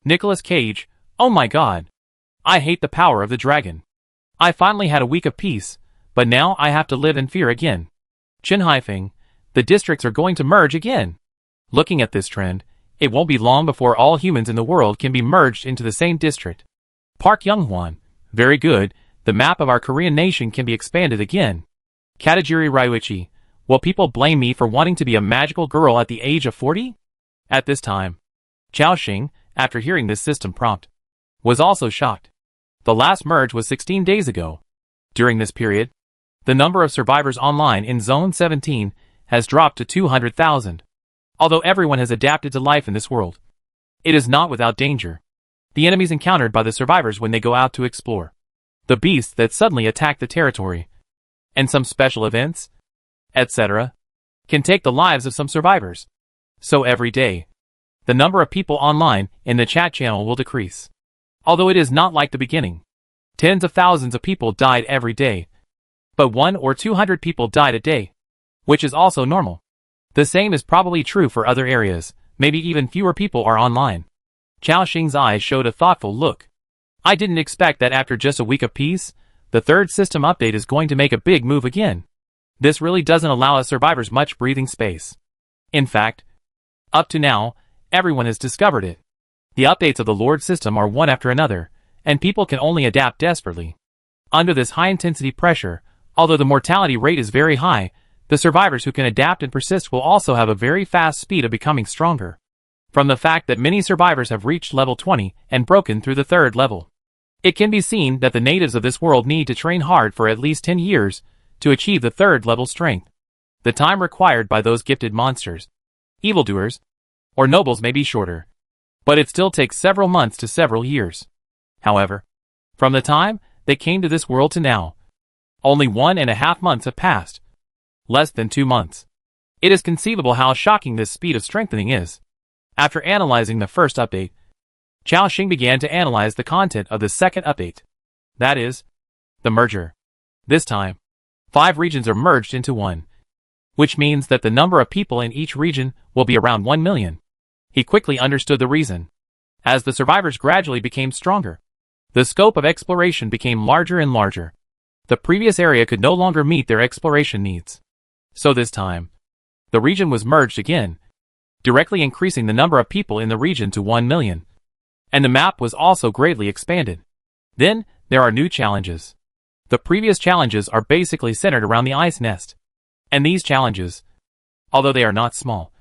Nicolas Cage, oh my god. I hate the power of the dragon. I finally had a week of peace, but now I have to live in fear again. Chen Haifeng, the districts are going to merge again. Looking at this trend, it won't be long before all humans in the world can be merged into the same district. Park Younghwan, very good, the map of our Korean nation can be expanded again. Katajiri Ryuichi, will people blame me for wanting to be a magical girl at the age of 40? At this time, Chaoxing, after hearing this system prompt, was also shocked. The last merge was 16 days ago. During this period, the number of survivors online in Zone 17 has dropped to 200,000. Although everyone has adapted to life in this world, it is not without danger. The enemies encountered by the survivors when they go out to explore, the beasts that suddenly attack the territory, and some special events, etc., can take the lives of some survivors. So every day, the number of people online in the chat channel will decrease. Although it is not like the beginning. Tens of thousands of people died every day, but 100 or 200 people died a day, which is also normal. The same is probably true for other areas, maybe even fewer people are online. Chaoxing's eyes showed a thoughtful look. I didn't expect that after just a week of peace, the 3rd system update is going to make a big move again. This really doesn't allow us survivors much breathing space. In fact, up to now, everyone has discovered it. The updates of the Lord system are one after another, and people can only adapt desperately. Under this high-intensity pressure, although the mortality rate is very high, the survivors who can adapt and persist will also have a very fast speed of becoming stronger. from the fact that many survivors have reached level 20 and broken through the third level. It can be seen that the natives of this world need to train hard for at least 10 years to achieve the third level strength. The time required by those gifted monsters, evildoers, or nobles may be shorter, but it still takes several months to several years. However, from the time they came to this world to now, only 1.5 months have passed. Less than 2 months. It is conceivable how shocking this speed of strengthening is. After analyzing the first update, Chao Xing began to analyze the content of the second update. That is, the merger. This time, 5 regions are merged into one, which means that the number of people in each region will be around 1 million. He quickly understood the reason. As the survivors gradually became stronger, the scope of exploration became larger and larger. The previous area could no longer meet their exploration needs. So this time, the region was merged again, directly increasing the number of people in the region to 1 million. And the map was also greatly expanded. Then, there are new challenges. The previous challenges are basically centered around the ice nest. And these challenges, although they are not small,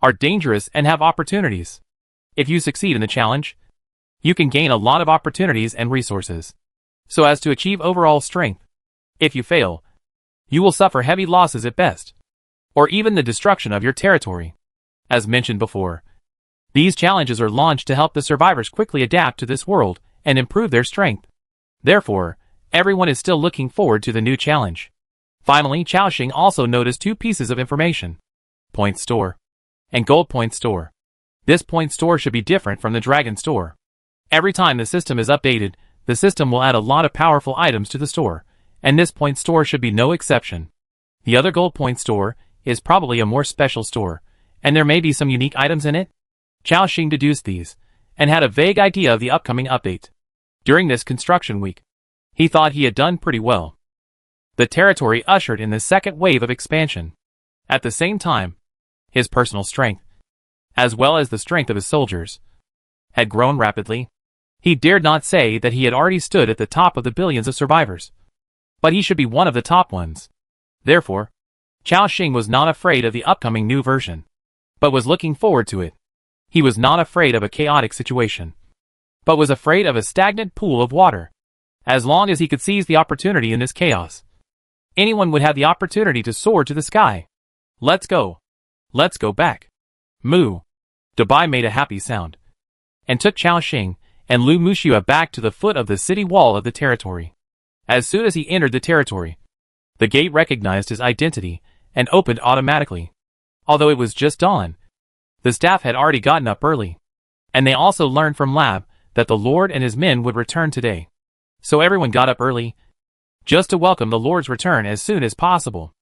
are dangerous and have opportunities. If you succeed in the challenge, you can gain a lot of opportunities and resources, so as to achieve overall strength. If you fail, you will suffer heavy losses at best, or even the destruction of your territory. As mentioned before, these challenges are launched to help the survivors quickly adapt to this world and improve their strength. Therefore, everyone is still looking forward to the new challenge. Finally, Chao Xing also noticed 2 pieces of information: Point Store and Gold Point Store. This Point Store should be different from the Dragon Store. Every time the system is updated, the system will add a lot of powerful items to the store, and this Point Store should be no exception. The other Gold Point Store is probably a more special store, and there may be some unique items in it. Chao Xing deduced these, and had a vague idea of the upcoming update. During this construction week, he thought he had done pretty well. The territory ushered in the second wave of expansion. At the same time, his personal strength, as well as the strength of his soldiers, had grown rapidly. He dared not say that he had already stood at the top of the billions of survivors, but he should be one of the top ones. Therefore, Chao Xing was not afraid of the upcoming new version, but was looking forward to it. He was not afraid of a chaotic situation, but was afraid of a stagnant pool of water. As long as he could seize the opportunity in this chaos, anyone would have the opportunity to soar to the sky. Let's go. Let's go back. Moo. Dubai made a happy sound, and took Chao Xing and Lu Muxia back to the foot of the city wall of the territory. As soon as he entered the territory, the gate recognized his identity and opened automatically. Although it was just dawn, the staff had already gotten up early, and they also learned from Lab that the Lord and his men would return today. So everyone got up early, just to welcome the Lord's return as soon as possible.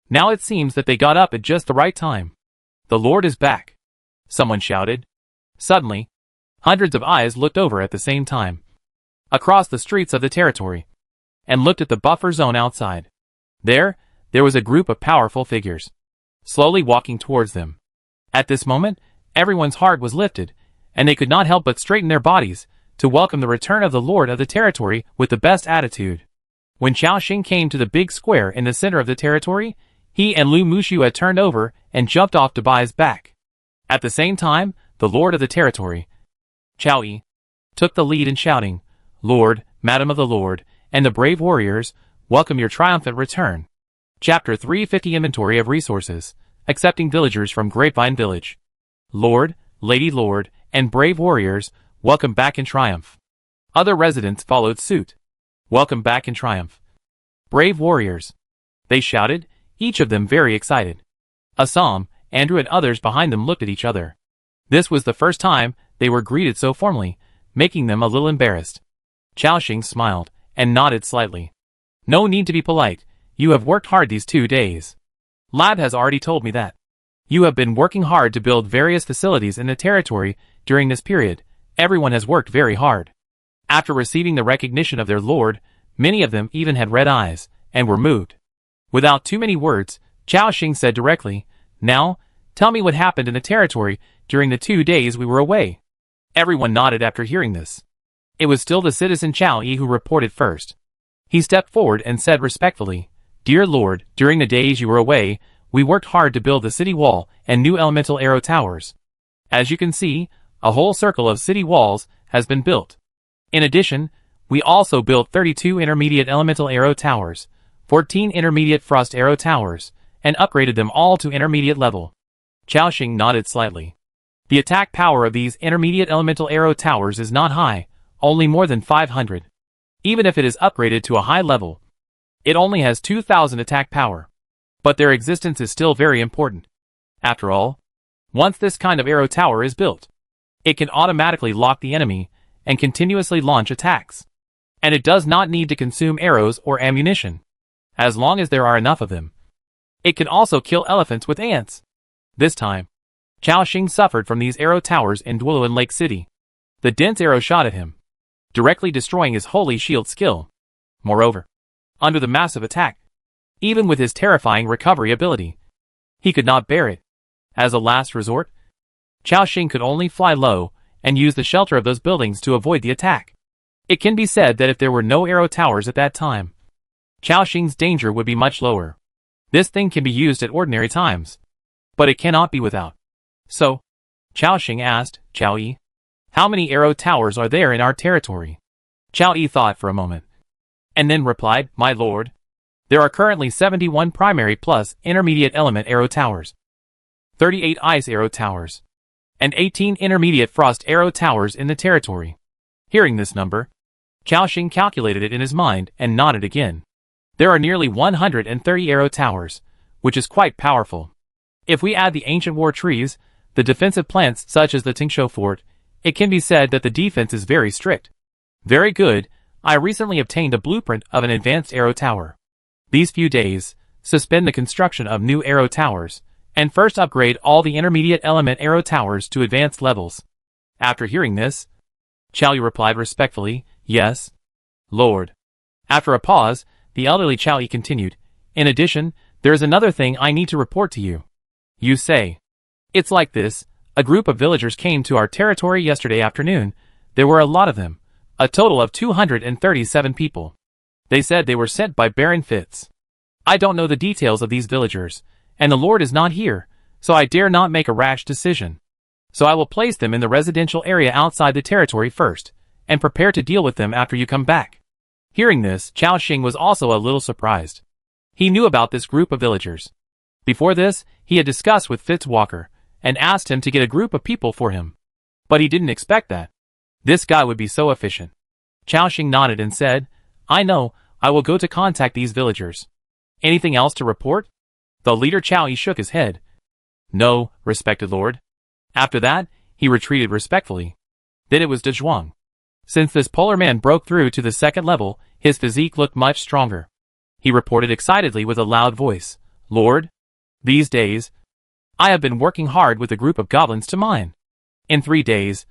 Now it seems that they got up at just the right time. The Lord is back, someone shouted. Suddenly, hundreds of eyes looked over at the same time, across the streets of the territory, and looked at the buffer zone outside. There was a group of powerful figures, slowly walking towards them. At this moment, everyone's heart was lifted, and they could not help but straighten their bodies to welcome the return of the Lord of the territory with the best attitude. When Chao Xing came to the big square in the center of the territory, he and Lu Muxia turned over and jumped off Dubai's back. At the same time, the Lord of the territory, Chao Yi, took the lead in shouting, "Lord, Madam of the Lord, and the brave warriors, welcome your triumphant return." Chapter 350 Inventory of Resources. Accepting villagers from Grapevine Village. Lord, Lady Lord, and brave warriors, welcome back in triumph. Other residents followed suit. Welcome back in triumph. Brave warriors, they shouted, each of them very excited. Assam, Andrew and others behind them looked at each other. This was the first time they were greeted so formally, making them a little embarrassed. Chao Xing smiled and nodded slightly. No need to be polite, you have worked hard these 2 days. Lab has already told me that. You have been working hard to build various facilities in the territory during this period. Everyone has worked very hard. After receiving the recognition of their lord, many of them even had red eyes, and were moved. Without too many words, Chao Xing said directly, "Now, tell me what happened in the territory during the 2 days we were away." Everyone nodded after hearing this. It was still the citizen Chao Yi who reported first. He stepped forward and said respectfully, "Dear Lord, during the days you were away, we worked hard to build the city wall and new elemental arrow towers. As you can see, a whole circle of city walls has been built. In addition, we also built 32 intermediate elemental arrow towers, 14 intermediate frost arrow towers, and upgraded them all to intermediate level. Chaoxing nodded slightly. The attack power of these intermediate elemental arrow towers is not high, only more than 500. Even if it is upgraded to a high level, it only has 2000 attack power. But their existence is still very important. After all, once this kind of arrow tower is built, it can automatically lock the enemy and continuously launch attacks. And it does not need to consume arrows or ammunition, as long as there are enough of them. It can also kill elephants with ants. This time, Chaoxing suffered from these arrow towers in Dwelin Lake City. The dense arrow shot at him, directly destroying his holy shield skill. Moreover, under the massive attack, even with his terrifying recovery ability, he could not bear it. As a last resort, Chaoxing could only fly low and use the shelter of those buildings to avoid the attack. It can be said that if there were no arrow towers at that time, Chaoxing's danger would be much lower. This thing can be used at ordinary times, but it cannot be without. So, Chaoxing asked Chao Yi, "How many arrow towers are there in our territory?" Chao Yi thought for a moment, and then replied, "My lord, there are currently 71 primary plus intermediate element arrow towers, 38 ice arrow towers, and 18 intermediate frost arrow towers in the territory." Hearing this number, Chaoxing calculated it in his mind and nodded again. There are nearly 130 arrow towers, which is quite powerful. If we add the ancient war trees, the defensive plants such as the Tingsho Fort, it can be said that the defense is very strict. Very good, I recently obtained a blueprint of an advanced arrow tower. These few days, suspend the construction of new arrow towers, and first upgrade all the intermediate element arrow towers to advanced levels. After hearing this, Chao Yi replied respectfully, "Yes, Lord." After a pause, the elderly Chao Yi continued, "In addition, there is another thing I need to report to you." "You say?" "It's like this. A group of villagers came to our territory yesterday afternoon. There were a lot of them, a total of 237 people. They said they were sent by Baron Fitz. I don't know the details of these villagers, and the Lord is not here, so I dare not make a rash decision. So I will place them in the residential area outside the territory first, and prepare to deal with them after you come back." Hearing this, Chaoxing was also a little surprised. He knew about this group of villagers. Before this, he had discussed with Fitzwalker, and asked him to get a group of people for him. But he didn't expect that this guy would be so efficient. Chaoxing nodded and said, "I know, I will go to contact these villagers. Anything else to report?" The leader Chao Yi shook his head. "No, respected lord." After that, he retreated respectfully. Then it was De Zhuang. Since this polar man broke through to the second level, his physique looked much stronger. He reported excitedly with a loud voice, "Lord, these days, I have been working hard with a group of goblins to mine. In 3 days,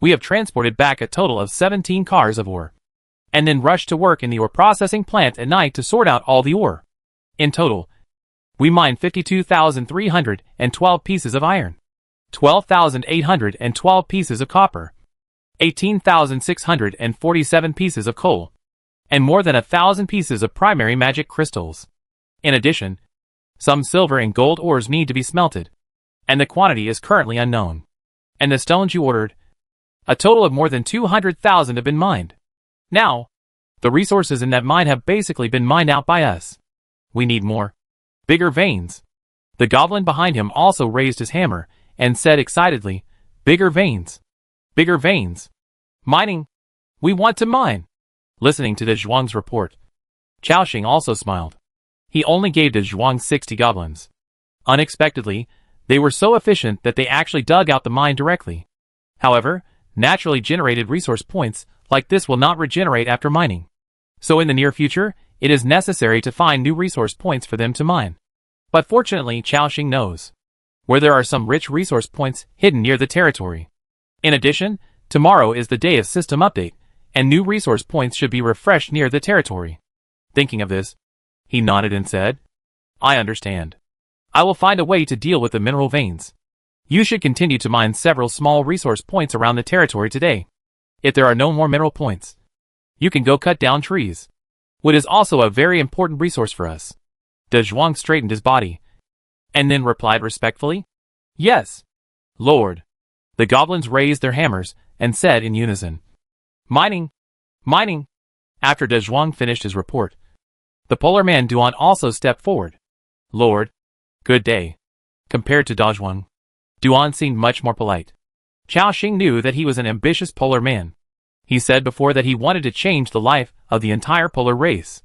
we have transported back a total of 17 cars of ore, and then rushed to work in the ore processing plant at night to sort out all the ore. In total, we mined 52,312 pieces of iron, 12,812 pieces of copper, 18,647 pieces of coal, and more than 1,000 pieces of primary magic crystals. In addition, some silver and gold ores need to be smelted, and the quantity is currently unknown. And the stones you ordered, a total of more than 200,000 have been mined. Now, the resources in that mine have basically been mined out by us. We need more. Bigger veins." The goblin behind him also raised his hammer and said excitedly, "Bigger veins. Bigger veins. Mining. We want to mine." Listening to De Zhuang's report, Chaoxing also smiled. He only gave De Zhuang 60 goblins. Unexpectedly, they were so efficient that they actually dug out the mine directly. However, naturally generated resource points like this will not regenerate after mining. So in the near future, it is necessary to find new resource points for them to mine. But fortunately, Chaoxing knows where there are some rich resource points hidden near the territory. In addition, tomorrow is the day of system update, and new resource points should be refreshed near the territory. Thinking of this, he nodded and said, "I understand. I will find a way to deal with the mineral veins. You should continue to mine several small resource points around the territory today. If there are no more mineral points, you can go cut down trees. Wood is also a very important resource for us." De Zhuang straightened his body, and then replied respectfully, "Yes, Lord." The goblins raised their hammers and said in unison, "Mining! Mining!" After Dezhuang finished his report, the polar man Duan also stepped forward. "Lord, good day." Compared to Dezhuang, Duan seemed much more polite. Chao Xing knew that he was an ambitious polar man. He said before that he wanted to change the life of the entire polar race.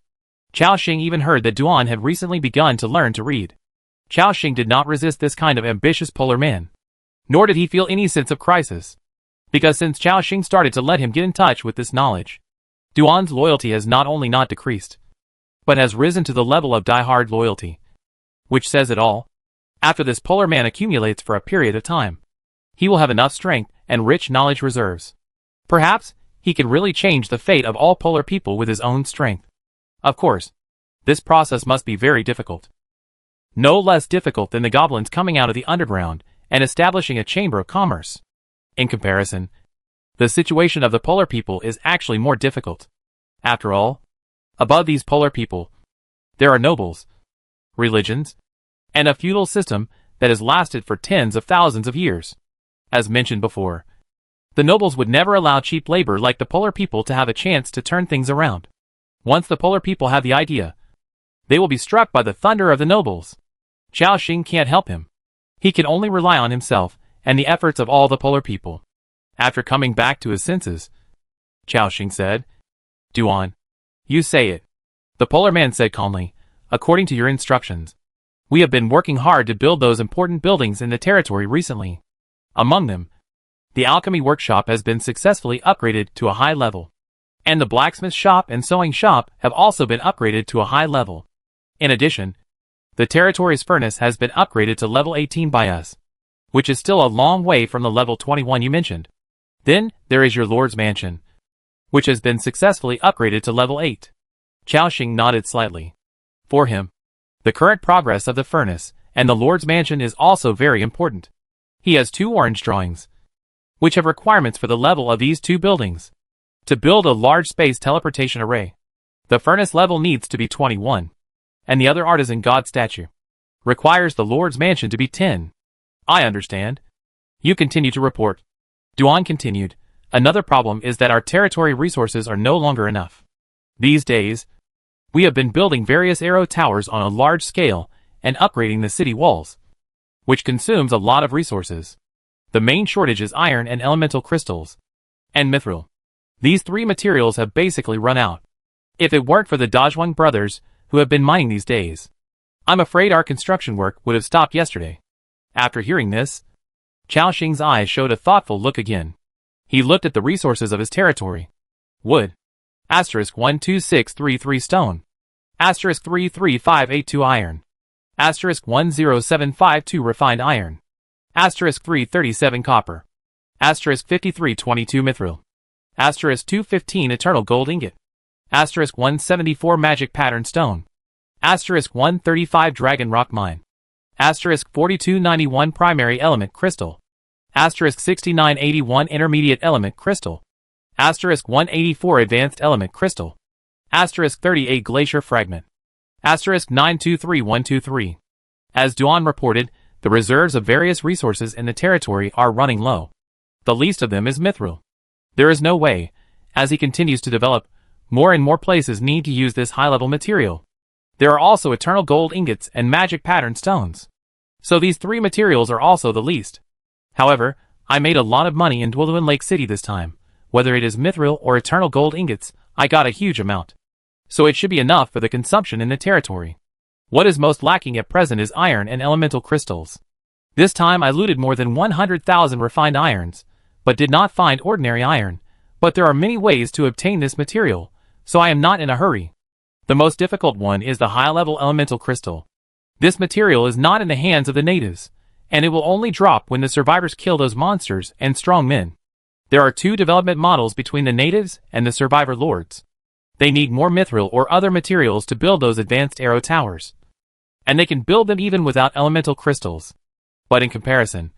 Chao Xing even heard that Duan had recently begun to learn to read. Chao Xing did not resist this kind of ambitious polar man. Nor did he feel any sense of crisis. Because since Chao Xing started to let him get in touch with this knowledge, Duan's loyalty has not only not decreased, but has risen to the level of die-hard loyalty. Which says it all. After this polar man accumulates for a period of time, he will have enough strength and rich knowledge reserves. Perhaps, he can really change the fate of all polar people with his own strength. Of course, this process must be very difficult. No less difficult than the goblins coming out of the underground and establishing a chamber of commerce. In comparison, the situation of the polar people is actually more difficult. After all, above these polar people, there are nobles, religions, and a feudal system that has lasted for tens of thousands of years. As mentioned before, the nobles would never allow cheap labor like the polar people to have a chance to turn things around. Once the polar people have the idea, they will be struck by the thunder of the nobles. Chao Xing can't help him. He can only rely on himself and the efforts of all the polar people. After coming back to his senses, Chao Xing said, "Duan, you say it." The polar man said calmly, "According to your instructions, we have been working hard to build those important buildings in the territory recently. Among them, the alchemy workshop has been successfully upgraded to a high level, and the blacksmith shop and sewing shop have also been upgraded to a high level. In addition, the territory's furnace has been upgraded to level 18 by us, which is still a long way from the level 21 you mentioned. Then, there is your lord's mansion, which has been successfully upgraded to level 8. Chao Xing nodded slightly. For him, the current progress of the furnace and the lord's mansion is also very important. He has 2 orange drawings, which have requirements for the level of these 2 buildings. To build a large space teleportation array, the furnace level needs to be 21, and the other artisan god statue requires the lord's mansion to be 10. I understand. You continue to report. Duan continued. Another problem is that our territory resources are no longer enough. These days, we have been building various arrow towers on a large scale and upgrading the city walls, which consumes a lot of resources. The main shortage is iron and elemental crystals, and mithril. These 3 materials have basically run out. If it weren't for the Dezhuang brothers, who have been mining these days, I'm afraid our construction work would have stopped yesterday. After hearing this, Chao Xing's eyes showed a thoughtful look again. He looked at the resources of his territory. Wood. * 12633 stone. * 33582 iron. * 10752 refined iron. * 337 copper. * 5322 mithril. * 215 eternal gold ingot. * 174 magic pattern stone. * 135 dragon rock mine. * 4291 primary element crystal. * 6981 intermediate element crystal. * 184 advanced element crystal. * 38 glacier fragment. * 923123. As Duan reported, the reserves of various resources in the territory are running low. The least of them is mithril. There is no way, as he continues to develop, more and more places need to use this high-level material. There are also eternal gold ingots and magic pattern stones. So these 3 materials are also the least. However, I made a lot of money in Dwelluan Lake City this time. Whether it is mithril or eternal gold ingots, I got a huge amount. So it should be enough for the consumption in the territory. What is most lacking at present is iron and elemental crystals. This time I looted more than 100,000 refined irons, but did not find ordinary iron. But there are many ways to obtain this material, so I am not in a hurry. The most difficult one is the high-level elemental crystal. This material is not in the hands of the natives, and it will only drop when the survivors kill those monsters and strong men. There are 2 development models between the natives and the survivor lords. They need more mithril or other materials to build those advanced arrow towers. And they can build them even without elemental crystals. But in comparison,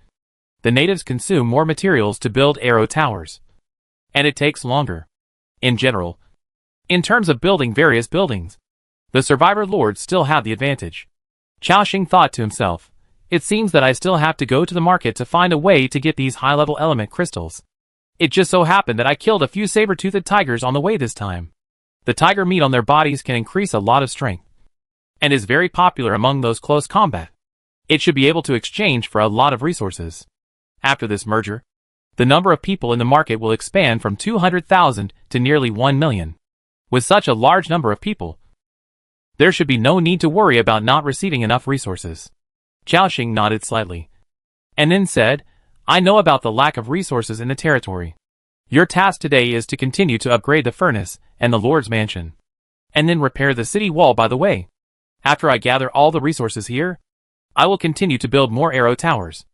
the natives consume more materials to build arrow towers. And it takes longer. In general, in terms of building various buildings, the survivor lords still have the advantage. Chao Xing thought to himself, It seems that I still have to go to the market to find a way to get these high-level element crystals. It just so happened that I killed a few saber-toothed tigers on the way this time. The tiger meat on their bodies can increase a lot of strength, and is very popular among those close combat. It should be able to exchange for a lot of resources. After this merger, the number of people in the market will expand from 200,000 to nearly 1 million. With such a large number of people, there should be no need to worry about not receiving enough resources. Xiaoxing nodded slightly, and then said, I know about the lack of resources in the territory. Your task today is to continue to upgrade the furnace and the Lord's mansion, and then repair the city wall by the way. After I gather all the resources here, I will continue to build more arrow towers.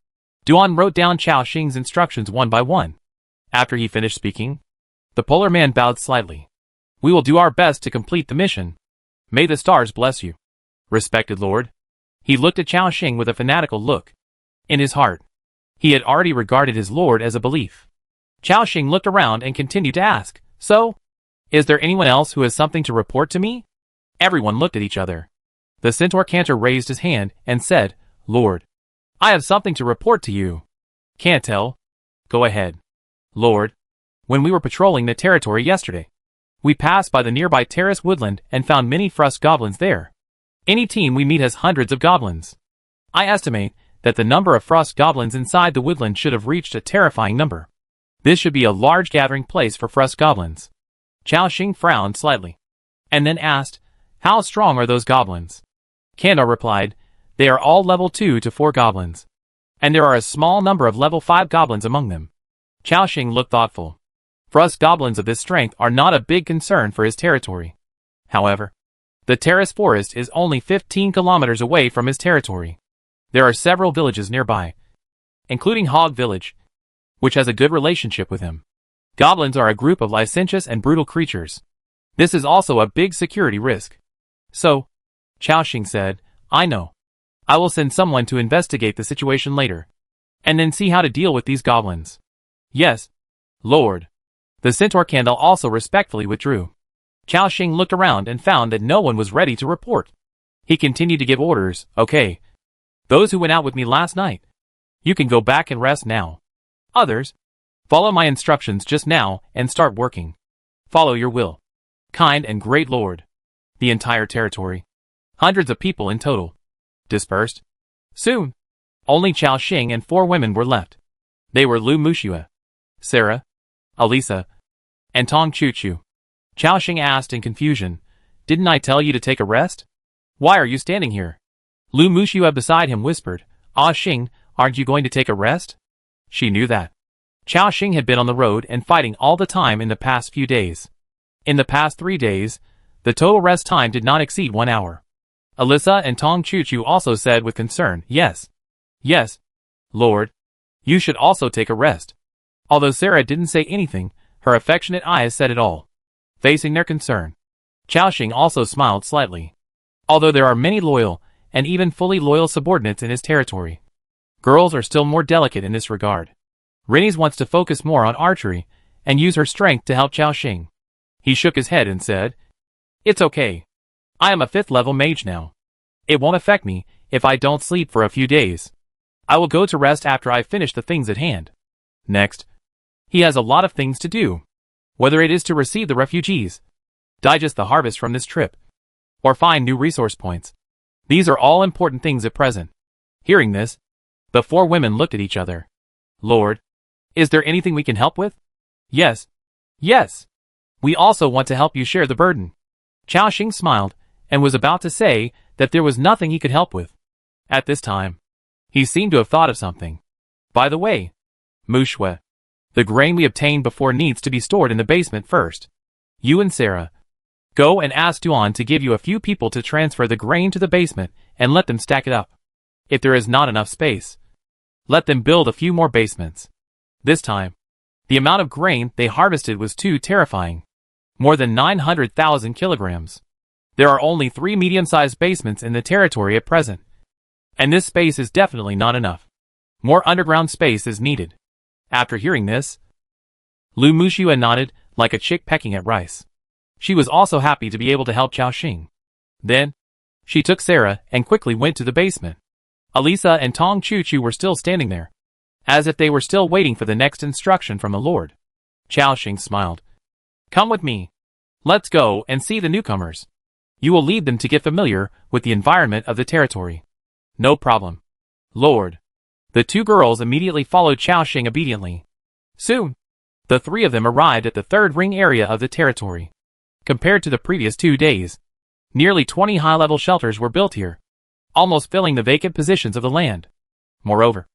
Duan wrote down Xiaoxing's instructions one by one. After he finished speaking, the polar man bowed slightly. We will do our best to complete the mission. May the stars bless you, respected Lord. He looked at Xiaoxing with a fanatical look. In his heart, he had already regarded his lord as a belief. Xiaoxing looked around and continued to ask, So, is there anyone else who has something to report to me? Everyone looked at each other. The centaur cantor raised his hand and said, Lord, I have something to report to you. Can't tell. Go ahead. Lord, when we were patrolling the territory yesterday, we passed by the nearby terrace woodland and found many frost goblins there. Any team we meet has hundreds of goblins. I estimate that the number of frost goblins inside the woodland should have reached a terrifying number. This should be a large gathering place for frost goblins. Xiaoxing frowned slightly, and then asked, How strong are those goblins? Kanda replied, They are all level 2 to 4 goblins, and there are a small number of level 5 goblins among them. Xiaoxing looked thoughtful. Frost goblins of this strength are not a big concern for his territory. However, the terrace forest is only 15 kilometers away from his territory. There are several villages nearby, including Hog Village, which has a good relationship with him. Goblins are a group of licentious and brutal creatures. This is also a big security risk. So, Xiaoxing said, I know. I will send someone to investigate the situation later, and then see how to deal with these goblins. Yes, Lord. The centaur candle also respectfully withdrew. Xiaoxing looked around and found that no one was ready to report. He continued to give orders, Okay. Those who went out with me last night, you can go back and rest now. Others, follow my instructions just now and start working. Follow your will. Kind and great Lord. The entire territory, hundreds of people in total, dispersed. Soon, only Xiaoxing and 4 women were left. They were Lu Muxue, Sarah, Alisa, and Tong Chuchu. Xiaoxing asked in confusion, Didn't I tell you to take a rest? Why are you standing here? Lu Muxue beside him whispered, Ah Xing, aren't you going to take a rest? She knew that Xiaoxing had been on the road and fighting all the time in the past few days. In the past 3 days, the total rest time did not exceed 1 hour. Alisa and Tong Chuchu also said with concern, Yes. Yes, Lord. You should also take a rest. Although Sarah didn't say anything, her affectionate eyes said it all. Facing their concern, Xiaoxing also smiled slightly. Although there are many loyal, and even fully loyal subordinates in his territory, girls are still more delicate in this regard. Rennies wants to focus more on archery, and use her strength to help Xiaoxing. He shook his head and said, It's okay. I am a 5th level mage now. It won't affect me if I don't sleep for a few days. I will go to rest after I finish the things at hand. Next, he has a lot of things to do. Whether it is to receive the refugees, digest the harvest from this trip, or find new resource points. These are all important things at present. Hearing this, the 4 women looked at each other. Lord, is there anything we can help with? Yes. Yes. We also want to help you share the burden. Xiaoxing smiled, and was about to say that there was nothing he could help with. At this time, he seemed to have thought of something. By the way, Muxue, the grain we obtained before needs to be stored in the basement first. You and Sarah, go and ask Duan to give you a few people to transfer the grain to the basement and let them stack it up. If there is not enough space, let them build a few more basements. This time, the amount of grain they harvested was too terrifying. More than 900,000 kilograms. There are only 3 medium-sized basements in the territory at present, and this space is definitely not enough. More underground space is needed. After hearing this, Lu Muxue nodded like a chick pecking at rice. She was also happy to be able to help Xiaoxing. Then, she took Sarah and quickly went to the basement. Elisa and Tong Chu were still standing there, as if they were still waiting for the next instruction from the Lord. Chao-Shing smiled. Come with me. Let's go and see the newcomers. You will lead them to get familiar with the environment of the territory. No problem, Lord. The two girls immediately followed Chao-Shing obediently. Soon, the three of them arrived at the third ring area of the territory. Compared to the previous 2 days, nearly 20 high-level shelters were built here, almost filling the vacant positions of the land. Moreover,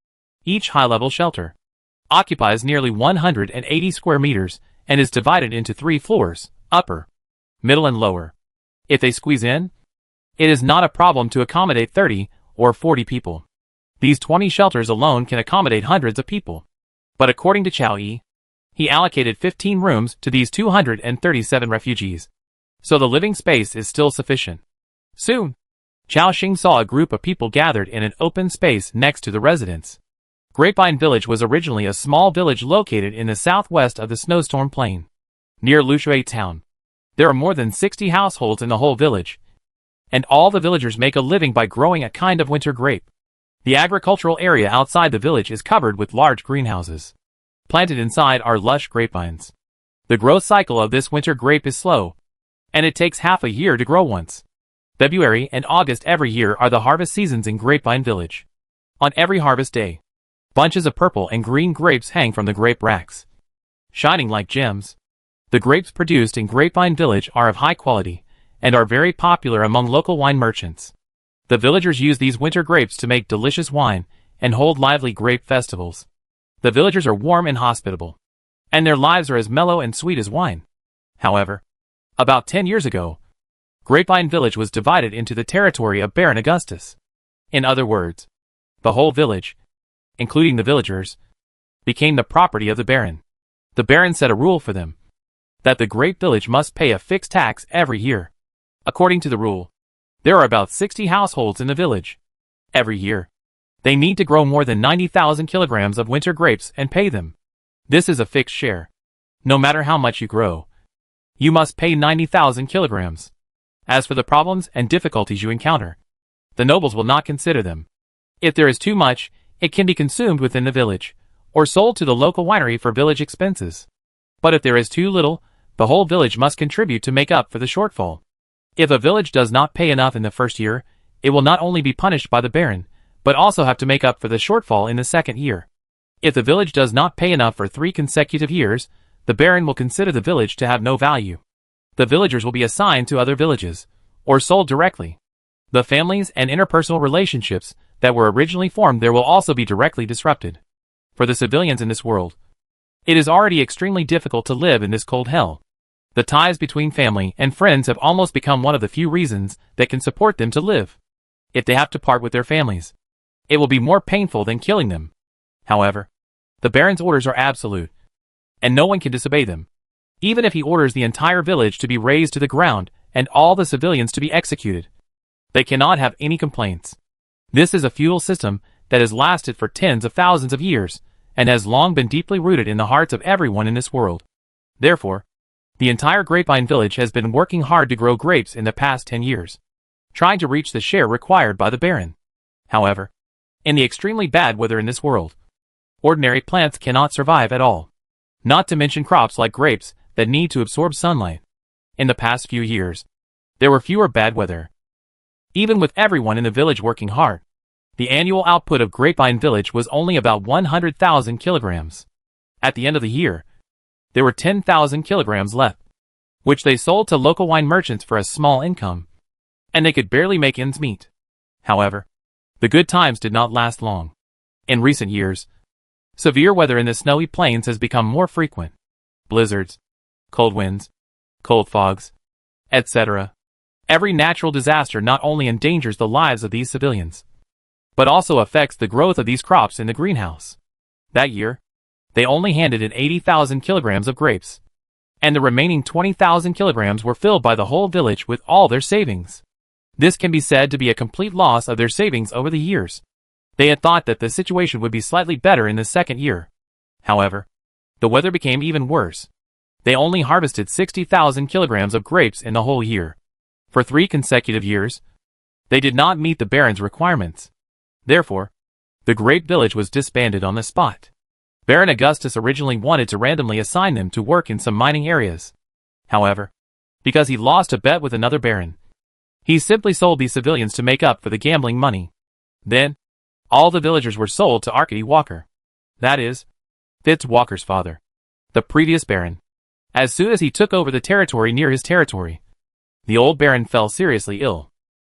each high-level shelter occupies nearly 180 square meters and is divided into 3 floors, upper, middle and lower. If they squeeze in, it is not a problem to accommodate 30 or 40 people. These 20 shelters alone can accommodate hundreds of people. But according to Chao Yi, he allocated 15 rooms to these 237 refugees. So the living space is still sufficient. Soon, Chao-Shing saw a group of people gathered in an open space next to the residence. Grapevine Village was originally a small village located in the southwest of the snowstorm plain, near Lushui town. There are more than 60 households in the whole village, and all the villagers make a living by growing a kind of winter grape. The agricultural area outside the village is covered with large greenhouses. Planted inside are lush grapevines. The growth cycle of this winter grape is slow, and it takes half a year to grow once. February and August every year are the harvest seasons in Grapevine Village. On every harvest day, bunches of purple and green grapes hang from the grape racks, shining like gems. The grapes produced in Grapevine Village are of high quality and are very popular among local wine merchants. The villagers use these winter grapes to make delicious wine and hold lively grape festivals. The villagers are warm and hospitable, and their lives are as mellow and sweet as wine. However, about 10 years ago, Grapevine Village was divided into the territory of Baron Augustus. In other words, the whole village, including the villagers, became the property of the Baron. The Baron set a rule for them, that the Grape Village must pay a fixed tax every year. According to the rule, there are about 60 households in the village. Every year, they need to grow more than 90,000 kilograms of winter grapes and pay them. This is a fixed share. No matter how much you grow, you must pay 90,000 kilograms. As for the problems and difficulties you encounter, the nobles will not consider them. If there is too much, it can be consumed within the village, or sold to the local winery for village expenses. But if there is too little, the whole village must contribute to make up for the shortfall. If a village does not pay enough in the first year, it will not only be punished by the Baron, but also have to make up for the shortfall in the second year. If the village does not pay enough for 3 consecutive years, the Baron will consider the village to have no value. The villagers will be assigned to other villages, or sold directly. The families and interpersonal relationships that were originally formed there will also be directly disrupted. For the civilians in this world, it is already extremely difficult to live in this cold hell. The ties between family and friends have almost become one of the few reasons that can support them to live. If they have to part with their families, it will be more painful than killing them. However, the Baron's orders are absolute, and no one can disobey them. Even if he orders the entire village to be razed to the ground and all the civilians to be executed, they cannot have any complaints. This is a feudal system that has lasted for tens of thousands of years and has long been deeply rooted in the hearts of everyone in this world. Therefore, the entire Grapevine Village has been working hard to grow grapes in the past 10 years, trying to reach the share required by the Baron. However, in the extremely bad weather in this world, ordinary plants cannot survive at all, not to mention crops like grapes that need to absorb sunlight. In the past few years, there were fewer bad weather. Even with everyone in the village working hard, the annual output of Grapevine Village was only about 100,000 kilograms. At the end of the year, there were 10,000 kilograms left, which they sold to local wine merchants for a small income, and they could barely make ends meet. However, the good times did not last long. In recent years, severe weather in the snowy plains has become more frequent. Blizzards, cold winds, cold fogs, etc. Every natural disaster not only endangers the lives of these civilians, but also affects the growth of these crops in the greenhouse. That year, they only handed in 80,000 kilograms of grapes, and the remaining 20,000 kilograms were filled by the whole village with all their savings. This can be said to be a complete loss of their savings over the years. They had thought that the situation would be slightly better in the second year. However, the weather became even worse. They only harvested 60,000 kilograms of grapes in the whole year. For 3 consecutive years, they did not meet the Baron's requirements. Therefore, the great village was disbanded on the spot. Baron Augustus originally wanted to randomly assign them to work in some mining areas. However, because he lost a bet with another baron, he simply sold these civilians to make up for the gambling money. Then, all the villagers were sold to Arcady Walker. That is, Fitz Walker's father, the previous baron. As soon as he took over the territory near his territory, the old baron fell seriously ill.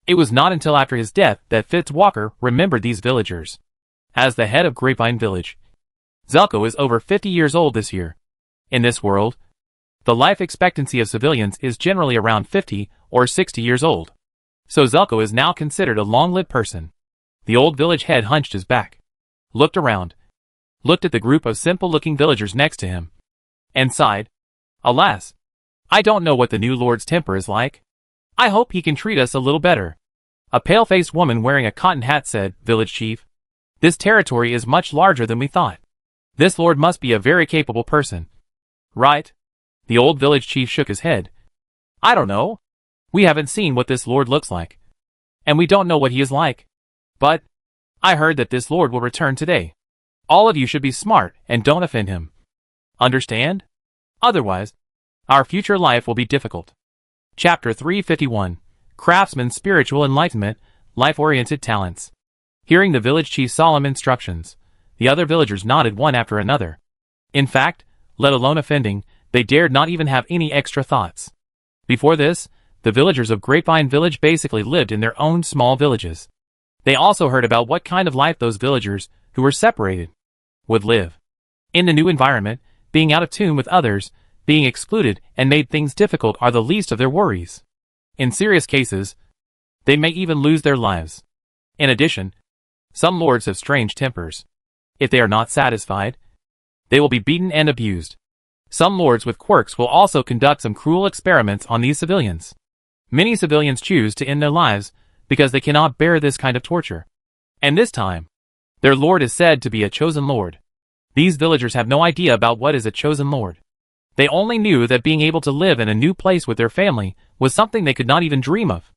It was not until after his death that Fitz Walker remembered these villagers. As the head of Grapevine Village, Zelko is over 50 years old this year. In this world, the life expectancy of civilians is generally around 50 or 60 years old. So Zelko is now considered a long-lived person. The old village head hunched his back, looked around, looked at the group of simple-looking villagers next to him, and sighed. Alas, I don't know what the new lord's temper is like. I hope he can treat us a little better. A pale-faced woman wearing a cotton hat said, Village chief, this territory is much larger than we thought. This lord must be a very capable person. Right? The old village chief shook his head. I don't know. We haven't seen what this lord looks like. And we don't know what he is like. But I heard that this lord will return today. All of you should be smart and don't offend him. Understand? Otherwise, our future life will be difficult. Chapter 351. Craftsman's Spiritual Enlightenment, Life-Oriented Talents. Hearing the village chief's solemn instructions, the other villagers nodded one after another. In fact, let alone offending, they dared not even have any extra thoughts. Before this, the villagers of Grapevine Village basically lived in their own small villages. They also heard about what kind of life those villagers, who were separated, would live. In the new environment, being out of tune with others, being excluded and made things difficult are the least of their worries. In serious cases, they may even lose their lives. In addition, some lords have strange tempers. If they are not satisfied, they will be beaten and abused. Some lords with quirks will also conduct some cruel experiments on these civilians. Many civilians choose to end their lives because they cannot bear this kind of torture. And this time, their lord is said to be a chosen lord. These villagers have no idea about what is a chosen lord. They only knew that being able to live in a new place with their family was something they could not even dream of.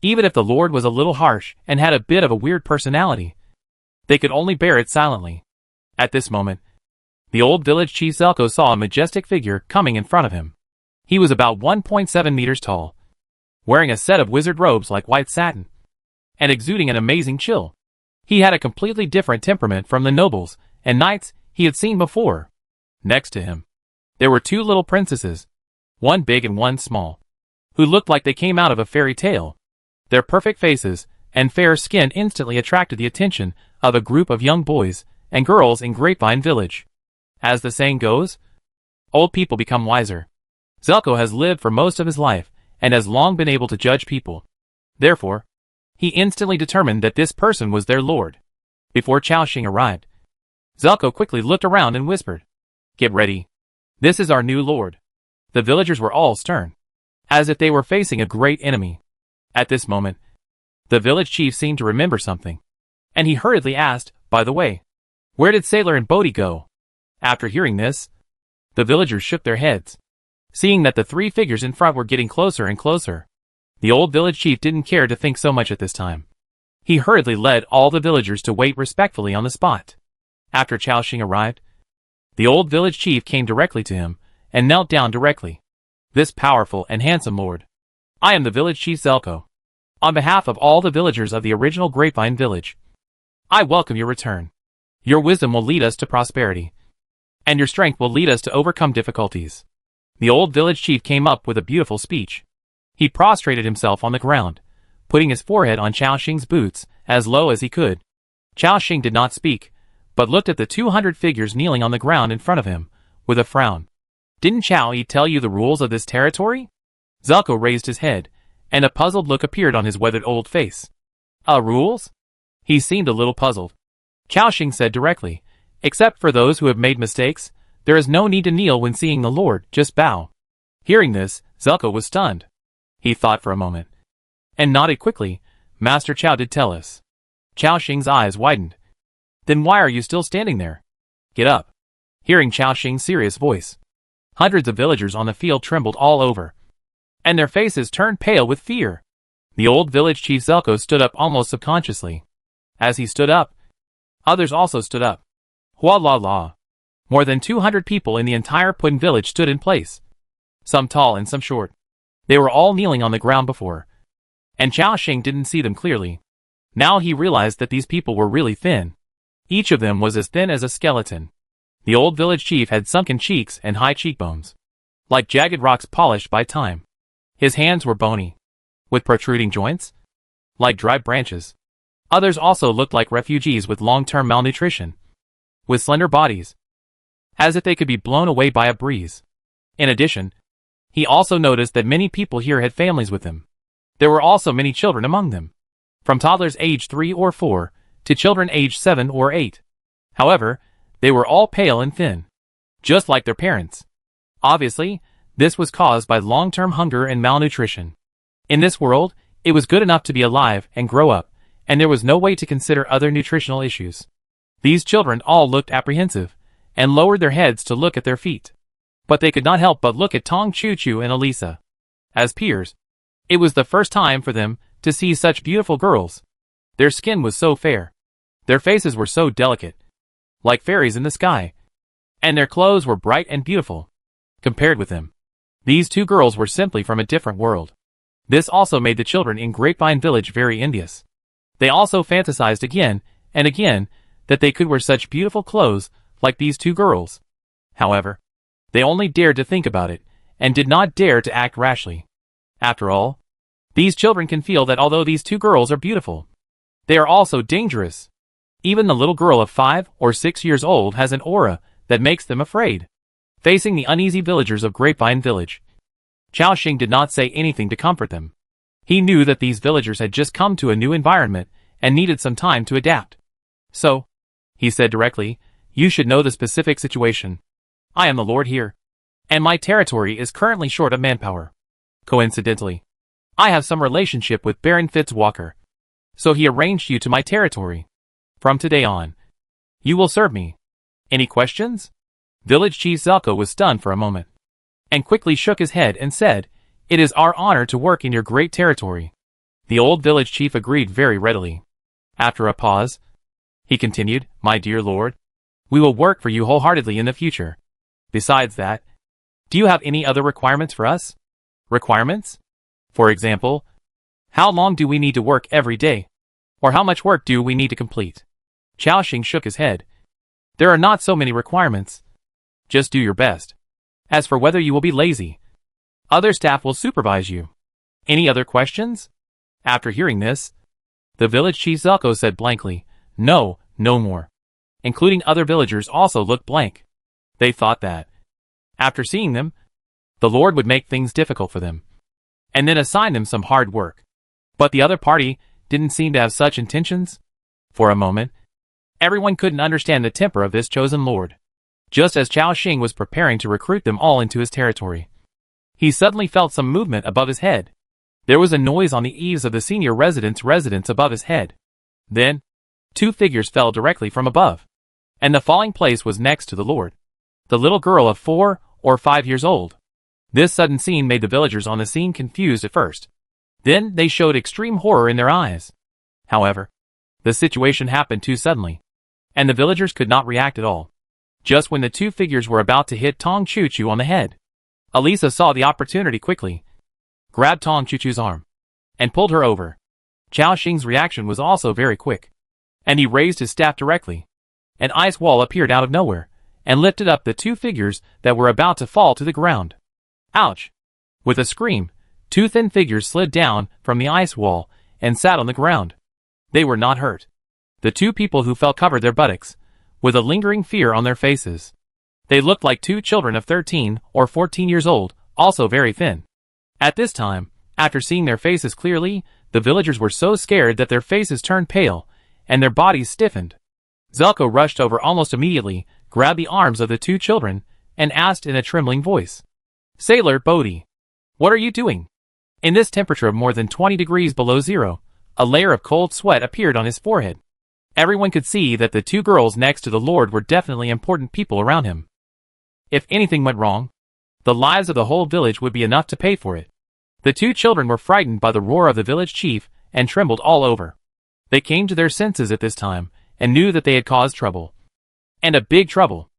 Even if the lord was a little harsh and had a bit of a weird personality, they could only bear it silently. At this moment, the old village chief Zelko saw a majestic figure coming in front of him. He was about 1.7 meters tall, wearing a set of wizard robes like white satin, and exuding an amazing chill. He had a completely different temperament from the nobles and knights he had seen before. Next to him, there were two little princesses, one big and one small, who looked like they came out of a fairy tale. Their perfect faces and fair skin instantly attracted the attention of a group of young boys and girls in Grapevine Village. As the saying goes, old people become wiser. Zelko has lived for most of his life and has long been able to judge people. Therefore, he instantly determined that this person was their lord. Before Chaoxing arrived, Zelko quickly looked around and whispered, Get ready. This is our new lord. The villagers were all stern, as if they were facing a great enemy. At this moment, the village chief seemed to remember something, and he hurriedly asked, By the way, where did Sailor and Bodhi go? After hearing this, the villagers shook their heads. Seeing that the three figures in front were getting closer and closer, the old village chief didn't care to think so much at this time. He hurriedly led all the villagers to wait respectfully on the spot. After Chaoxing arrived, the old village chief came directly to him and knelt down directly. This powerful and handsome lord, I am the village chief Zelko. On behalf of all the villagers of the original Grapevine Village, I welcome your return. Your wisdom will lead us to prosperity, and your strength will lead us to overcome difficulties. The old village chief came up with a beautiful speech. He prostrated himself on the ground, putting his forehead on Chaoxing's boots as low as he could. Chaoxing did not speak, but looked at the 200 figures kneeling on the ground in front of him, with a frown. Didn't Chao Yi tell you the rules of this territory? Zelko raised his head, and a puzzled look appeared on his weathered old face. Rules? He seemed a little puzzled. Chaoxing said directly, Except for those who have made mistakes, there is no need to kneel when seeing the Lord, just bow. Hearing this, Zelko was stunned. He thought for a moment, and nodded quickly. Master Chao did tell us. Chaoxing's eyes widened. Then why are you still standing there? Get up. Hearing Chaoxing's serious voice, hundreds of villagers on the field trembled all over, and their faces turned pale with fear. The old village chief Zelko stood up almost subconsciously. As he stood up, others also stood up. Hua la la. More than 200 people in the entire Putin village stood in place. Some tall and some short. They were all kneeling on the ground before. And Chao Xing didn't see them clearly. Now he realized that these people were really thin. Each of them was as thin as a skeleton. The old village chief had sunken cheeks and high cheekbones, like jagged rocks polished by time. His hands were bony, with protruding joints, like dry branches. Others also looked like refugees with long-term malnutrition, with slender bodies, as if they could be blown away by a breeze. In addition, he also noticed that many people here had families with them. There were also many children among them, from toddlers aged 3 or 4 to children aged 7 or 8. However, they were all pale and thin, just like their parents. Obviously, this was caused by long-term hunger and malnutrition. In this world, it was good enough to be alive and grow up, and there was no way to consider other nutritional issues. These children all looked apprehensive, and lowered their heads to look at their feet. But they could not help but look at Tong Chu Chu and Elisa. As peers, it was the first time for them to see such beautiful girls. Their skin was so fair. Their faces were so delicate, like fairies in the sky. And their clothes were bright and beautiful. Compared with them, these two girls were simply from a different world. This also made the children in Grapevine Village very envious. They also fantasized again and again that they could wear such beautiful clothes like these two girls. However, they only dared to think about it, and did not dare to act rashly. After all, these children can feel that although these two girls are beautiful, they are also dangerous. Even the little girl of 5 or 6 years old has an aura that makes them afraid. Facing the uneasy villagers of Grapevine Village, Chao Xing did not say anything to comfort them. He knew that these villagers had just come to a new environment and needed some time to adapt. So, he said directly, you should know the specific situation. I am the lord here, and my territory is currently short of manpower. Coincidentally, I have some relationship with Baron Fitzwalker, so he arranged you to my territory. From today on, you will serve me. Any questions? Village Chief Zelko was stunned for a moment, and quickly shook his head and said, it is our honor to work in your great territory. The old village chief agreed very readily. After a pause, he continued, my dear lord, we will work for you wholeheartedly in the future. Besides that, do you have any other requirements for us? Requirements? For example, how long do we need to work every day? Or how much work do we need to complete? Chao Xing shook his head. There are not so many requirements. Just do your best. As for whether you will be lazy, other staff will supervise you. Any other questions? After hearing this, the village chief Zelko said blankly, no, no more. Including other villagers also looked blank. They thought that, after seeing them, the Lord would make things difficult for them, and then assign them some hard work. But the other party didn't seem to have such intentions. For a moment, everyone couldn't understand the temper of this chosen Lord. Just as Chao Xing was preparing to recruit them all into his territory, he suddenly felt some movement above his head. There was a noise on the eaves of the senior residence above his head. Then, 2 figures fell directly from above, and the falling place was next to the Lord, the little girl of 4 or 5 years old. This sudden scene made the villagers on the scene confused at first. Then they showed extreme horror in their eyes. However, the situation happened too suddenly, and the villagers could not react at all. Just when the 2 figures were about to hit Tong Chu Chu on the head, Elisa saw the opportunity quickly, grabbed Tong Chu Chu's arm, and pulled her over. Chao Xing's reaction was also very quick, and he raised his staff directly. An ice wall appeared out of nowhere, and lifted up the 2 figures that were about to fall to the ground. Ouch! With a scream, 2 thin figures slid down from the ice wall and sat on the ground. They were not hurt. The 2 people who fell covered their buttocks, with a lingering fear on their faces. They looked like 2 children of 13 or 14 years old, also very thin. At this time, after seeing their faces clearly, the villagers were so scared that their faces turned pale, and their bodies stiffened. Zelko rushed over almost immediately, grabbed the arms of the 2 children, and asked in a trembling voice, Sailor Bodhi, what are you doing? In this temperature of more than 20 degrees below zero, a layer of cold sweat appeared on his forehead. Everyone could see that the 2 girls next to the Lord were definitely important people around him. If anything went wrong, the lives of the whole village would be enough to pay for it. The 2 children were frightened by the roar of the village chief and trembled all over. They came to their senses at this time, and knew that they had caused trouble. And a big trouble.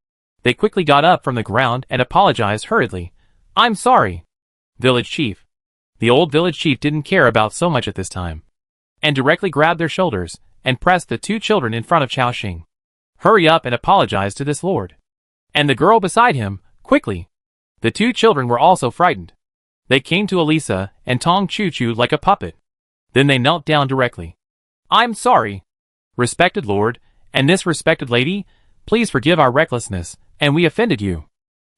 They quickly got up from the ground and apologized hurriedly. "I'm sorry, village chief." The old village chief didn't care about so much at this time, and directly grabbed their shoulders, and pressed the two children in front of Chao Xing. "Hurry up and apologize to this lord." And the girl beside him, quickly. The two children were also frightened. They came to Elisa and Tong Chu Chu like a puppet. Then they knelt down directly. "I'm sorry, respected lord, and this respected lady, please forgive our recklessness, and we offended you."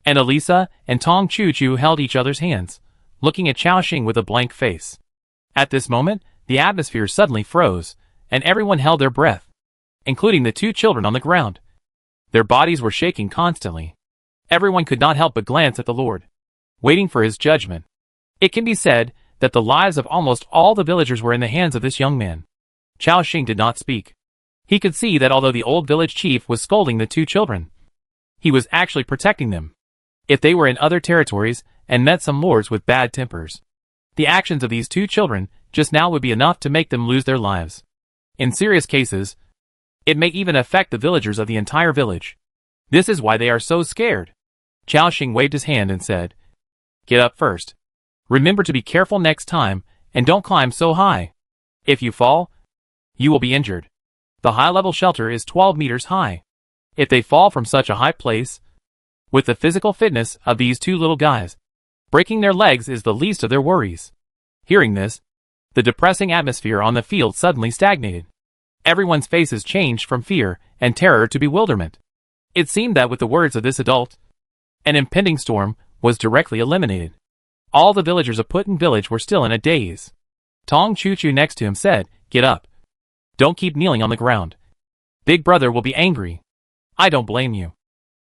And Elisa and Tong Chu Chu held each other's hands, looking at Chao Xing with a blank face. At this moment, the atmosphere suddenly froze, and everyone held their breath, including the two children on the ground. Their bodies were shaking constantly. Everyone could not help but glance at the Lord, waiting for his judgment. It can be said that the lives of almost all the villagers were in the hands of this young man. Chao Xing did not speak. He could see that although the old village chief was scolding the two children, he was actually protecting them. If they were in other territories and met some lords with bad tempers, the actions of these two children just now would be enough to make them lose their lives. In serious cases, it may even affect the villagers of the entire village. This is why they are so scared. Chao Xing waved his hand and said, "Get up first. Remember to be careful next time, and don't climb so high. If you fall, you will be injured. The high-level shelter is 12 meters high. If they fall from such a high place, with the physical fitness of these two little guys, breaking their legs is the least of their worries." Hearing this, the depressing atmosphere on the field suddenly stagnated. Everyone's faces changed from fear and terror to bewilderment. It seemed that with the words of this adult, an impending storm was directly eliminated. All the villagers of Putin village were still in a daze. Tong Chu Chu next to him said, "Get up. Don't keep kneeling on the ground. Big brother will be angry." "I don't blame you.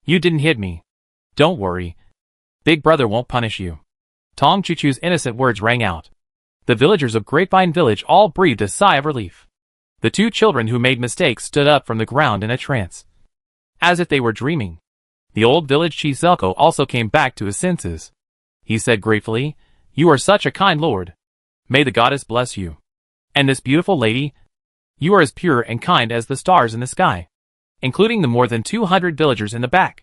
You didn't hit me. Don't worry. Big brother won't punish you." Tong Chu Chu's innocent words rang out. The villagers of Grapevine village all breathed a sigh of relief. The two children who made mistakes stood up from the ground in a trance, as if they were dreaming. The old village chief Zelko also came back to his senses. He said gratefully, "You are such a kind lord. May the goddess bless you. And this beautiful lady, you are as pure and kind as the stars in the sky," including the more than 200 villagers in the back.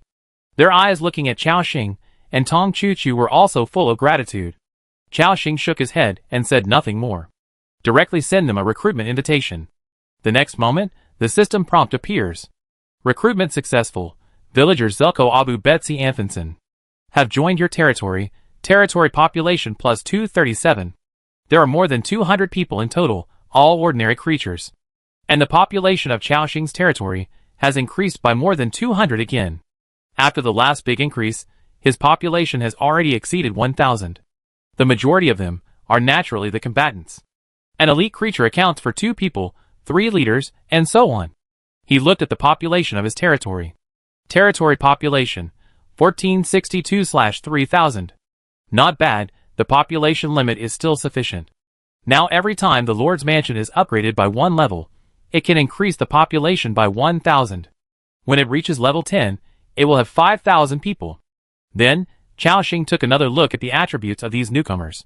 Their eyes looking at Chao Xing and Tong Chu Chu were also full of gratitude. Chao Xing shook his head and said nothing more. Directly send them a recruitment invitation. The next moment, the system prompt appears. Recruitment successful. Villagers Zelko Abu Betsy Anfinson have joined your territory. Territory population plus 237. There are more than 200 people in total, all ordinary creatures. And the population of Chao Xing's territory has increased by more than 200 again. After the last big increase, his population has already exceeded 1,000. The majority of them are naturally the combatants. An elite creature accounts for 2 people, 3 leaders, and so on. He looked at the population of his territory. Territory population, 1462/3000. Not bad, the population limit is still sufficient. Now every time the Lord's Mansion is upgraded by 1 level, it can increase the population by 1,000. When it reaches level 10, it will have 5,000 people. Then, Chao Xing took another look at the attributes of these newcomers.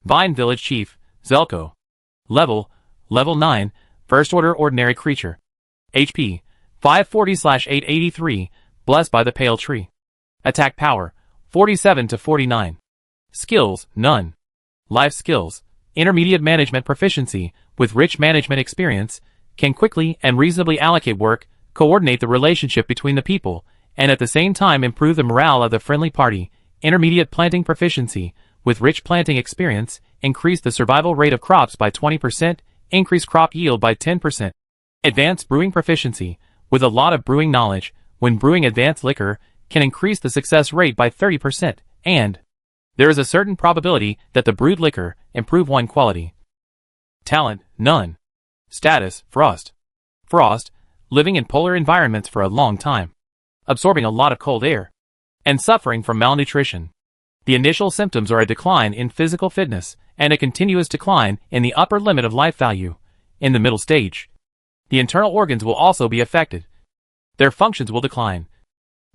Vine Village Chief, Zelko. Level 9, First Order Ordinary Creature. HP, 540/883, blessed by the Pale Tree. Attack Power, 47-49. Skills, none. Life Skills, Intermediate Management Proficiency, with rich management experience, can quickly and reasonably allocate work, coordinate the relationship between the people, and at the same time improve the morale of the friendly party. Intermediate Planting Proficiency, with rich planting experience, increase the survival rate of crops by 20%, increase crop yield by 10%. Advanced Brewing Proficiency, with a lot of brewing knowledge, when brewing advanced liquor, can increase the success rate by 30%, and there is a certain probability that the brewed liquor improve wine quality. Talent, none. Status, Frost. Frost, living in polar environments for a long time, absorbing a lot of cold air, and suffering from malnutrition. The initial symptoms are a decline in physical fitness and a continuous decline in the upper limit of life value. In the middle stage, the internal organs will also be affected. Their functions will decline.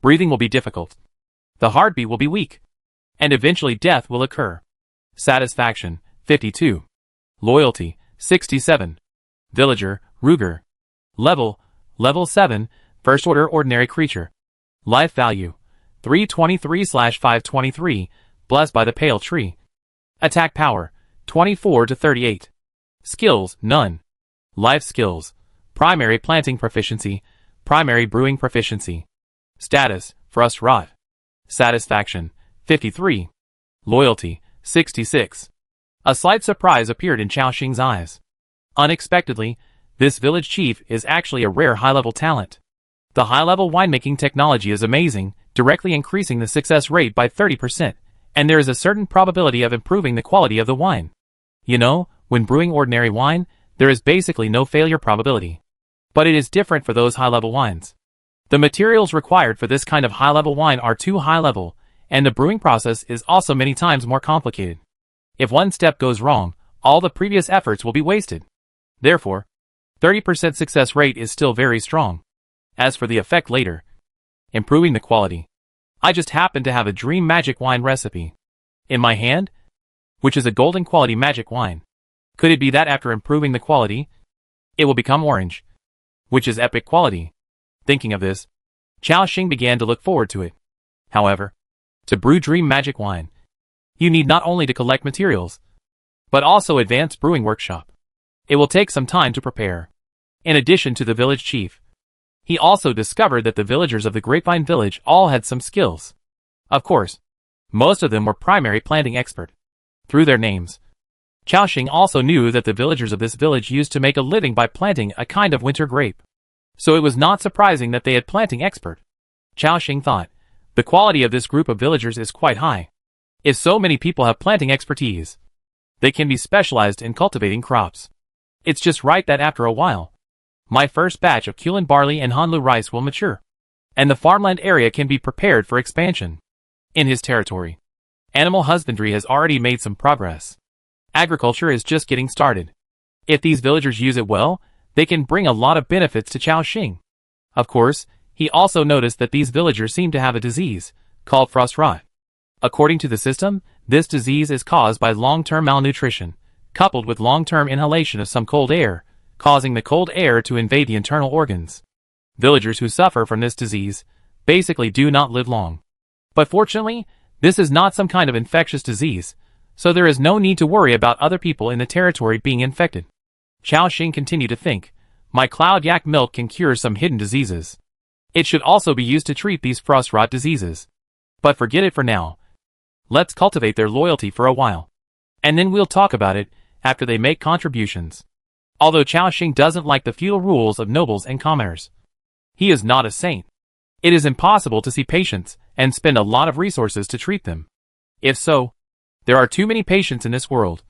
Breathing will be difficult. The heartbeat will be weak. And eventually death will occur. Satisfaction, 52. Loyalty, 67. Villager, Ruger. Level 7, First Order Ordinary Creature. Life Value, 323/523, Blessed by the Pale Tree. Attack Power, 24 to 38. Skills, none. Life Skills, Primary Planting Proficiency, Primary Brewing Proficiency. Status, Frost Rot. Satisfaction, 53. Loyalty, 66. A slight surprise appeared in Chaoxing's eyes. Unexpectedly, this village chief is actually a rare high-level talent. The high-level winemaking technology is amazing, directly increasing the success rate by 30%, and there is a certain probability of improving the quality of the wine. You know, when brewing ordinary wine, there is basically no failure probability. But it is different for those high-level wines. The materials required for this kind of high-level wine are too high-level, and the brewing process is also many times more complicated. If one step goes wrong, all the previous efforts will be wasted. Therefore, 30% success rate is still very strong. As for the effect later, improving the quality. I just happen to have a dream magic wine recipe in my hand, which is a golden quality magic wine. Could it be that after improving the quality, it will become orange, which is epic quality? Thinking of this, Chaoxing began to look forward to it. However, to brew dream magic wine, you need not only to collect materials, but also advanced brewing workshop. It will take some time to prepare. In addition to the village chief, he also discovered that the villagers of the Grapevine village all had some skills. Of course, most of them were primary planting expert. Through their names, Chaoxing also knew that the villagers of this village used to make a living by planting a kind of winter grape. So it was not surprising that they had planting expert. Chaoxing thought, the quality of this group of villagers is quite high. If so many people have planting expertise, they can be specialized in cultivating crops. It's just right that after a while, my first batch of Kulin barley and Hanlu rice will mature, and the farmland area can be prepared for expansion. In his territory, animal husbandry has already made some progress. Agriculture is just getting started. If these villagers use it well, they can bring a lot of benefits to Chaoxing. Of course, he also noticed that these villagers seem to have a disease, called frost rot. According to the system, this disease is caused by long-term malnutrition, coupled with long-term inhalation of some cold air, causing the cold air to invade the internal organs. Villagers who suffer from this disease basically do not live long. But fortunately, this is not some kind of infectious disease, so there is no need to worry about other people in the territory being infected. Chaoxing continued to think, my cloud yak milk can cure some hidden diseases. It should also be used to treat these frost rot diseases. But forget it for now. Let's cultivate their loyalty for a while. And then we'll talk about it after they make contributions. Although Chaoxing doesn't like the feudal rules of nobles and commoners, he is not a saint. It is impossible to see patients and spend a lot of resources to treat them. If so, there are too many patients in this world,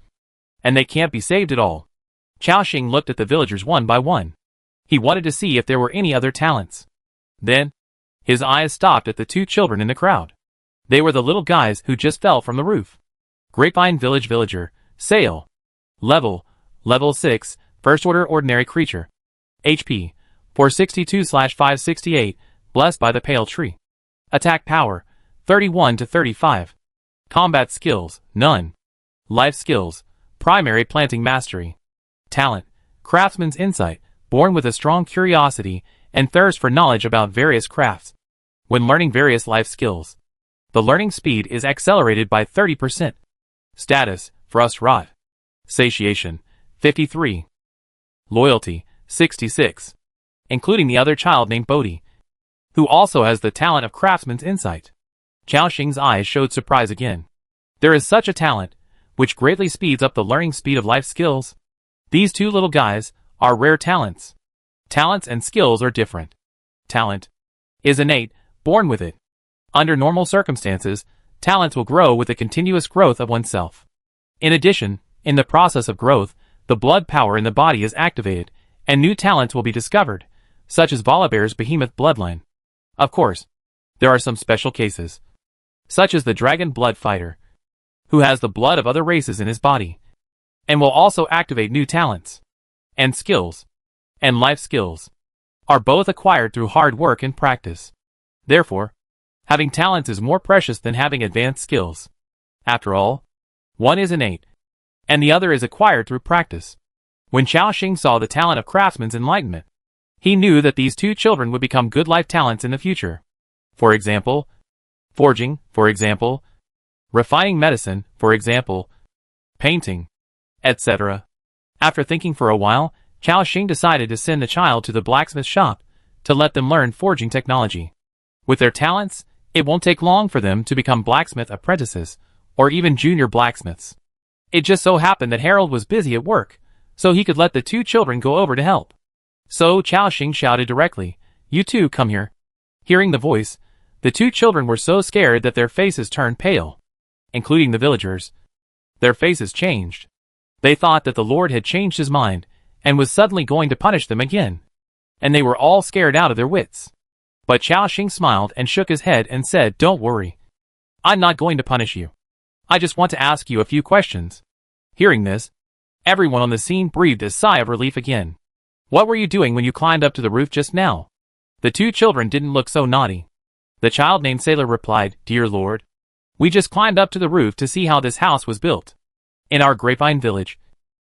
and they can't be saved at all. Chaoxing looked at the villagers one by one. He wanted to see if there were any other talents. Then, his eyes stopped at the two children in the crowd. They were the little guys who just fell from the roof. Grapevine Village Villager, Sale. Level 6, First Order Ordinary Creature. HP, 462/568, Blessed by the Pale Tree. Attack Power, 31 to 35. Combat Skills, none. Life Skills, Primary Planting Mastery. Talent, Craftsman's Insight, born with a strong curiosity and thirst for knowledge about various crafts. When learning various life skills, the learning speed is accelerated by 30%. Status, Frost Rot. Satiation, 53. Loyalty, 66. Including the other child named Bodhi, who also has the talent of Craftsman's Insight. Chaoxing's eyes showed surprise again. There is such a talent, which greatly speeds up the learning speed of life skills. These two little guys are rare talents. Talents and skills are different. Talent is innate, born with it. Under normal circumstances, talents will grow with the continuous growth of oneself. In addition, in the process of growth, the blood power in the body is activated, and new talents will be discovered, such as Volibear's behemoth bloodline. Of course, there are some special cases, such as the dragon blood fighter, who has the blood of other races in his body, and will also activate new talents. And skills, and life skills, are both acquired through hard work and practice. Therefore, having talents is more precious than having advanced skills. After all, one is innate, and the other is acquired through practice. When Xiaoxing saw the talent of craftsmen's enlightenment, he knew that these two children would become good life talents in the future. For example, forging, for example, refining medicine, for example, painting, etc. After thinking for a while, Xiaoxing decided to send the child to the blacksmith shop to let them learn forging technology. With their talents, it won't take long for them to become blacksmith apprentices, or even junior blacksmiths. It just so happened that Harold was busy at work, so he could let the two children go over to help. So Xiaoxing shouted directly, "You two come here." Hearing the voice, the two children were so scared that their faces turned pale, including the villagers. Their faces changed. They thought that the Lord had changed his mind and was suddenly going to punish them again, and they were all scared out of their wits. But Xiaoxing smiled and shook his head and said, "Don't worry. I'm not going to punish you. I just want to ask you a few questions." Hearing this, everyone on the scene breathed a sigh of relief again. "What were you doing when you climbed up to the roof just now?" The two children didn't look so naughty. The child named Sailor replied, "Dear Lord, we just climbed up to the roof to see how this house was built. In our grapevine village,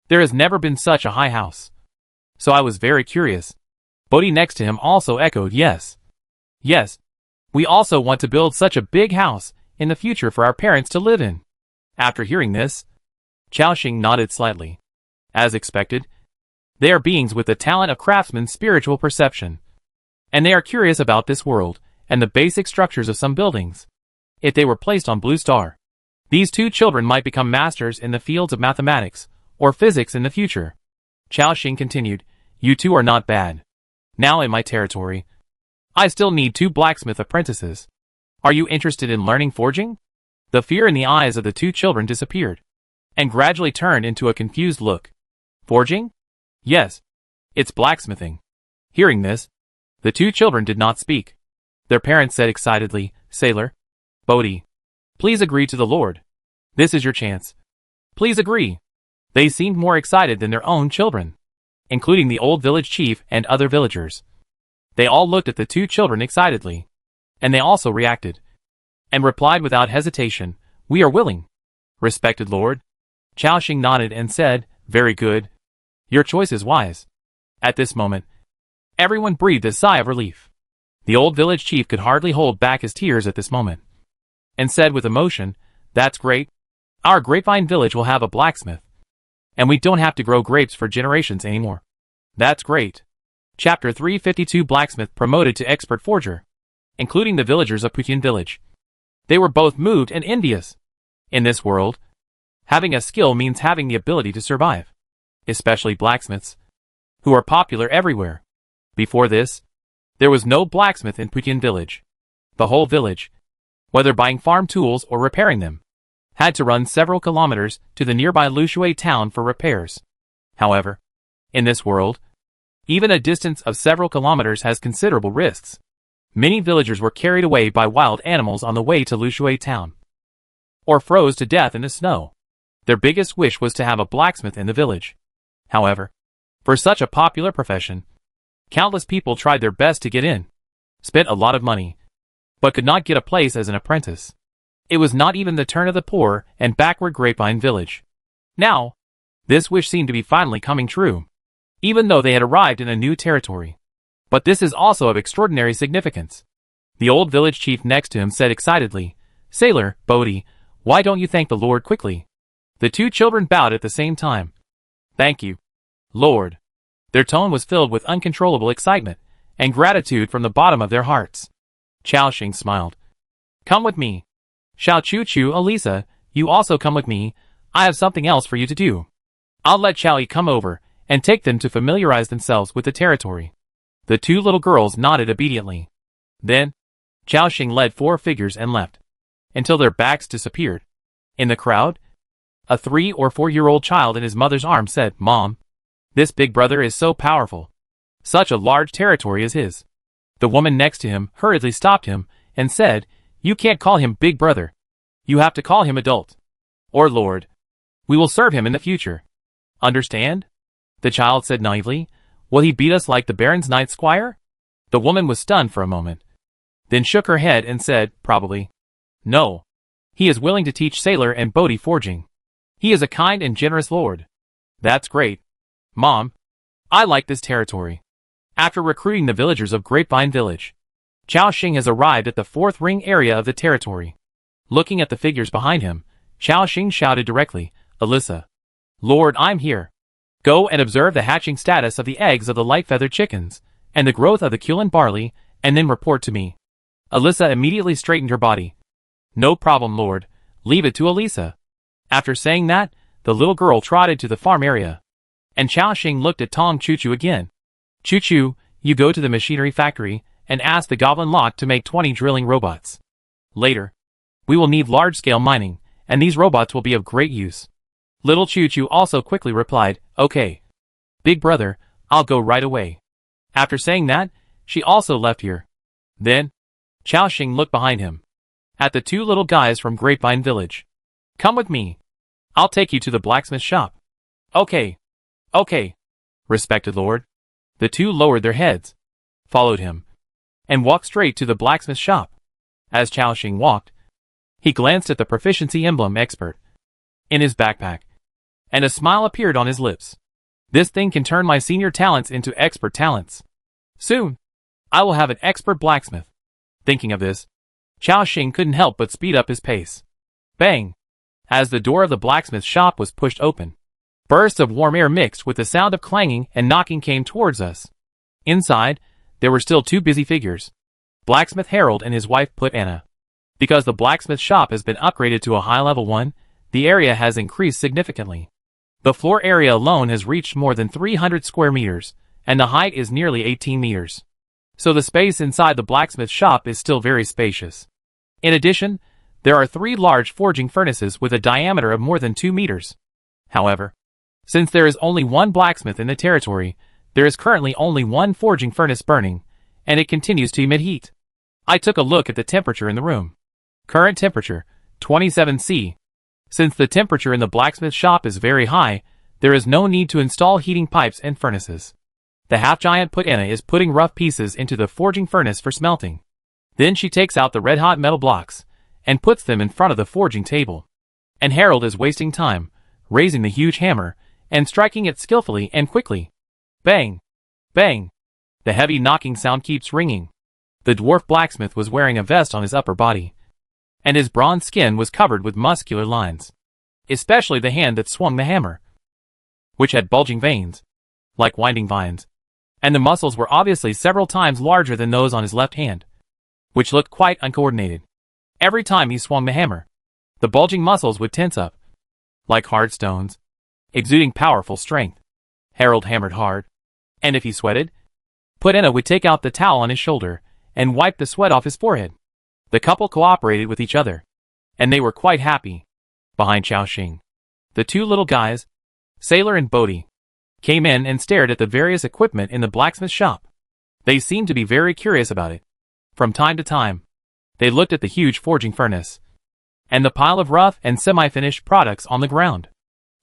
there has never been such a high house. So I was very curious." Bodhi next to him also echoed, "Yes. Yes. We also want to build such a big house in the future for our parents to live in." After hearing this, Xiaoxing nodded slightly. As expected, they are beings with the talent of craftsman's spiritual perception, and they are curious about this world and the basic structures of some buildings. If they were placed on Blue Star, these two children might become masters in the fields of mathematics or physics in the future. Xiaoxing continued, "You two are not bad. Now in my territory, I still need 2 blacksmith apprentices. Are you interested in learning forging?" The fear in the eyes of the two children disappeared, and gradually turned into a confused look. "Forging? Yes. It's blacksmithing." Hearing this, the two children did not speak. Their parents said excitedly, "Sailor, Bodhi, please agree to the Lord. This is your chance. Please agree." They seemed more excited than their own children, including the old village chief and other villagers. They all looked at the two children excitedly, and they also reacted, and replied without hesitation, "We are willing." "Respected Lord." Xiaoxing nodded and said, "Very good. Your choice is wise." At this moment, everyone breathed a sigh of relief. The old village chief could hardly hold back his tears at this moment, and said with emotion, "That's great. Our grapevine village will have a blacksmith, and we don't have to grow grapes for generations anymore. That's great." Chapter 352 Blacksmith promoted to expert forger, including the villagers of Putian village. They were both moved and envious. In this world, having a skill means having the ability to survive, especially blacksmiths, who are popular everywhere. Before this, there was no blacksmith in Putian village. The whole village, whether buying farm tools or repairing them, had to run several kilometers to the nearby Lushui town for repairs. However, in this world, even a distance of several kilometers has considerable risks. Many villagers were carried away by wild animals on the way to Lushui town, or froze to death in the snow. Their biggest wish was to have a blacksmith in the village. However, for such a popular profession, countless people tried their best to get in, spent a lot of money, but could not get a place as an apprentice. It was not even the turn of the poor and backward grapevine village. Now, this wish seemed to be finally coming true, even though they had arrived in a new territory. But this is also of extraordinary significance. The old village chief next to him said excitedly, "Sailor, Bodhi, why don't you thank the Lord quickly?" The two children bowed at the same time. "Thank you, Lord." Their tone was filled with uncontrollable excitement and gratitude from the bottom of their hearts. Xiaoxing smiled. "Come with me. Xiao Chu Chu, Elisa, you also come with me. I have something else for you to do. I'll let Xiao Yi come over and take them to familiarize themselves with the territory." The two little girls nodded obediently. Then, Xiaoxing led 4 figures and left, until their backs disappeared. In the crowd, a 3 or 4-year-old child in his mother's arms said, "Mom, this big brother is so powerful. Such a large territory is his." The woman next to him hurriedly stopped him and said, "You can't call him big brother. You have to call him adult, or Lord. We will serve him in the future. Understand?" The child said naively, "Will he beat us like the Baron's night squire?" The woman was stunned for a moment, then shook her head and said, "Probably. No. He is willing to teach Sailor and Bodhi forging. He is a kind and generous lord." "That's great. Mom, I like this territory. After recruiting the villagers of Grapevine Village, Chao Xing has arrived at the fourth ring area of the territory. Looking at the figures behind him, Chao Xing shouted directly, Alyssa. Lord, I'm here. Go and observe the hatching status of the eggs of the light-feathered chickens, and the growth of the Kulin barley, and then report to me. Alyssa immediately straightened her body. No problem, Lord. Leave it to Alyssa. After saying that, the little girl trotted to the farm area. And Chao Xing looked at Tong Chu again. Chu, you go to the machinery factory and ask the Goblin Lot to make 20 drilling robots. Later, we will need large-scale mining, and these robots will be of great use. Little Chu also quickly replied, Okay. Big brother, I'll go right away. After saying that, she also left here. Then, Chao Xing looked behind him. At the two little guys from Grapevine Village. Come with me. I'll take you to the blacksmith shop. Okay. Respected Lord. The two lowered their heads, followed him, and walked straight to the blacksmith shop. As Chao Xing walked, he glanced at the proficiency emblem expert in his backpack, and a smile appeared on his lips. This thing can turn my senior talents into expert talents. Soon, I will have an expert blacksmith. Thinking of this, Chao Xing couldn't help but speed up his pace. Bang! As the door of the blacksmith shop was pushed open, bursts of warm air mixed with the sound of clanging and knocking came towards us. Inside, there were still two busy figures, Blacksmith Harold and his wife Put Anna. Because the blacksmith shop has been upgraded to a high-level one, the area has increased significantly. The floor area alone has reached more than 300 square meters, and the height is nearly 18 meters. So the space inside the blacksmith shop is still very spacious. In addition, there are 3 large forging furnaces with a diameter of more than 2 meters. However, since there is only one blacksmith in the territory, there is currently only one forging furnace burning, and it continues to emit heat. I took a look at the temperature in the room. Current temperature, 27 C. Since the temperature in the blacksmith shop is very high, there is no need to install heating pipes and furnaces. The half-giant Put Anna is putting rough pieces into the forging furnace for smelting. Then she takes out the red-hot metal blocks and puts them in front of the forging table. And Harold is wasting time, raising the huge hammer and striking it skillfully and quickly. Bang! Bang! The heavy knocking sound keeps ringing. The dwarf blacksmith was wearing a vest on his upper body, and his bronze skin was covered with muscular lines, especially the hand that swung the hammer, which had bulging veins, like winding vines, and the muscles were obviously several times larger than those on his left hand, which looked quite uncoordinated. Every time he swung the hammer, the bulging muscles would tense up, like hard stones, exuding powerful strength. Harold hammered hard, and if he sweated, Put Anna would take out the towel on his shoulder and wipe the sweat off his forehead. The couple cooperated with each other, and they were quite happy. Behind Chao Xing, the two little guys, Sailor and Bodhi, came in and stared at the various equipment in the blacksmith shop. They seemed to be very curious about it. From time to time, they looked at the huge forging furnace and the pile of rough and semi-finished products on the ground.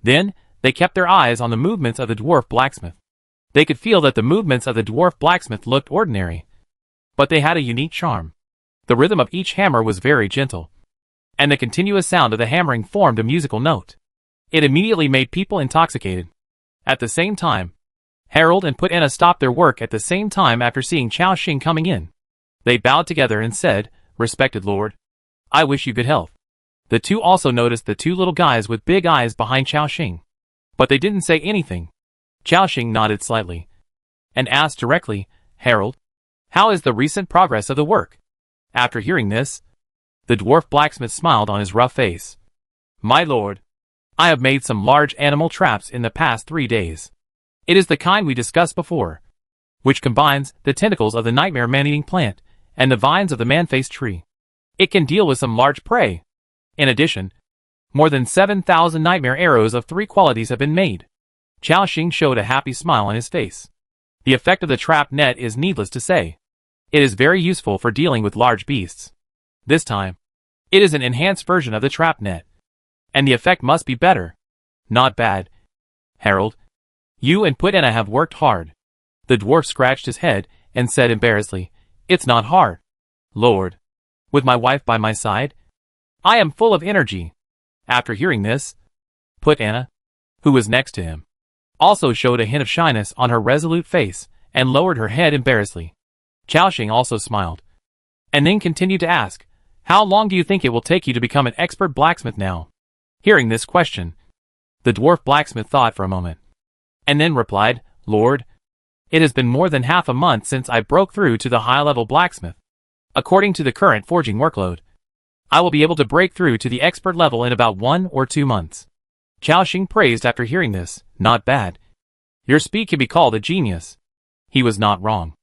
Then, they kept their eyes on the movements of the dwarf blacksmith. They could feel that the movements of the dwarf blacksmith looked ordinary, but they had a unique charm. The rhythm of each hammer was very gentle, and the continuous sound of the hammering formed a musical note. It immediately made people intoxicated. At the same time, Harold and Put Anna stopped their work at the same time after seeing Chao Xing coming in. They bowed together and said, "Respected Lord, I wish you good health." The two also noticed the two little guys with big eyes behind Chao Xing, but they didn't say anything. Chao Xing nodded slightly and asked directly, "Harold, how is the recent progress of the work?" After hearing this, the dwarf blacksmith smiled on his rough face. "My lord, I have made some large animal traps in the past 3 days. It is the kind we discussed before, which combines the tentacles of the nightmare man-eating plant and the vines of the man-faced tree. It can deal with some large prey. In addition, more than 7,000 nightmare arrows of 3 qualities have been made." Chao Xing showed a happy smile on his face. The effect of the trap net is needless to say. It is very useful for dealing with large beasts. This time, it is an enhanced version of the trap net, and the effect must be better. Not bad. Harold, you and Put Anna have worked hard. The dwarf scratched his head and said embarrassedly, "It's not hard, Lord. With my wife by my side, I am full of energy." After hearing this, Put Anna, who was next to him, also showed a hint of shyness on her resolute face and lowered her head embarrassedly. Xiaoxing also smiled, and then continued to ask, "How long do you think it will take you to become an expert blacksmith now?" Hearing this question, the dwarf blacksmith thought for a moment, and then replied, "Lord, it has been more than half a month since I broke through to the high-level blacksmith. According to the current forging workload, I will be able to break through to the expert level in about 1 or 2 months. Xiaoxing praised after hearing this, "Not bad. Your speed can be called a genius." He was not wrong.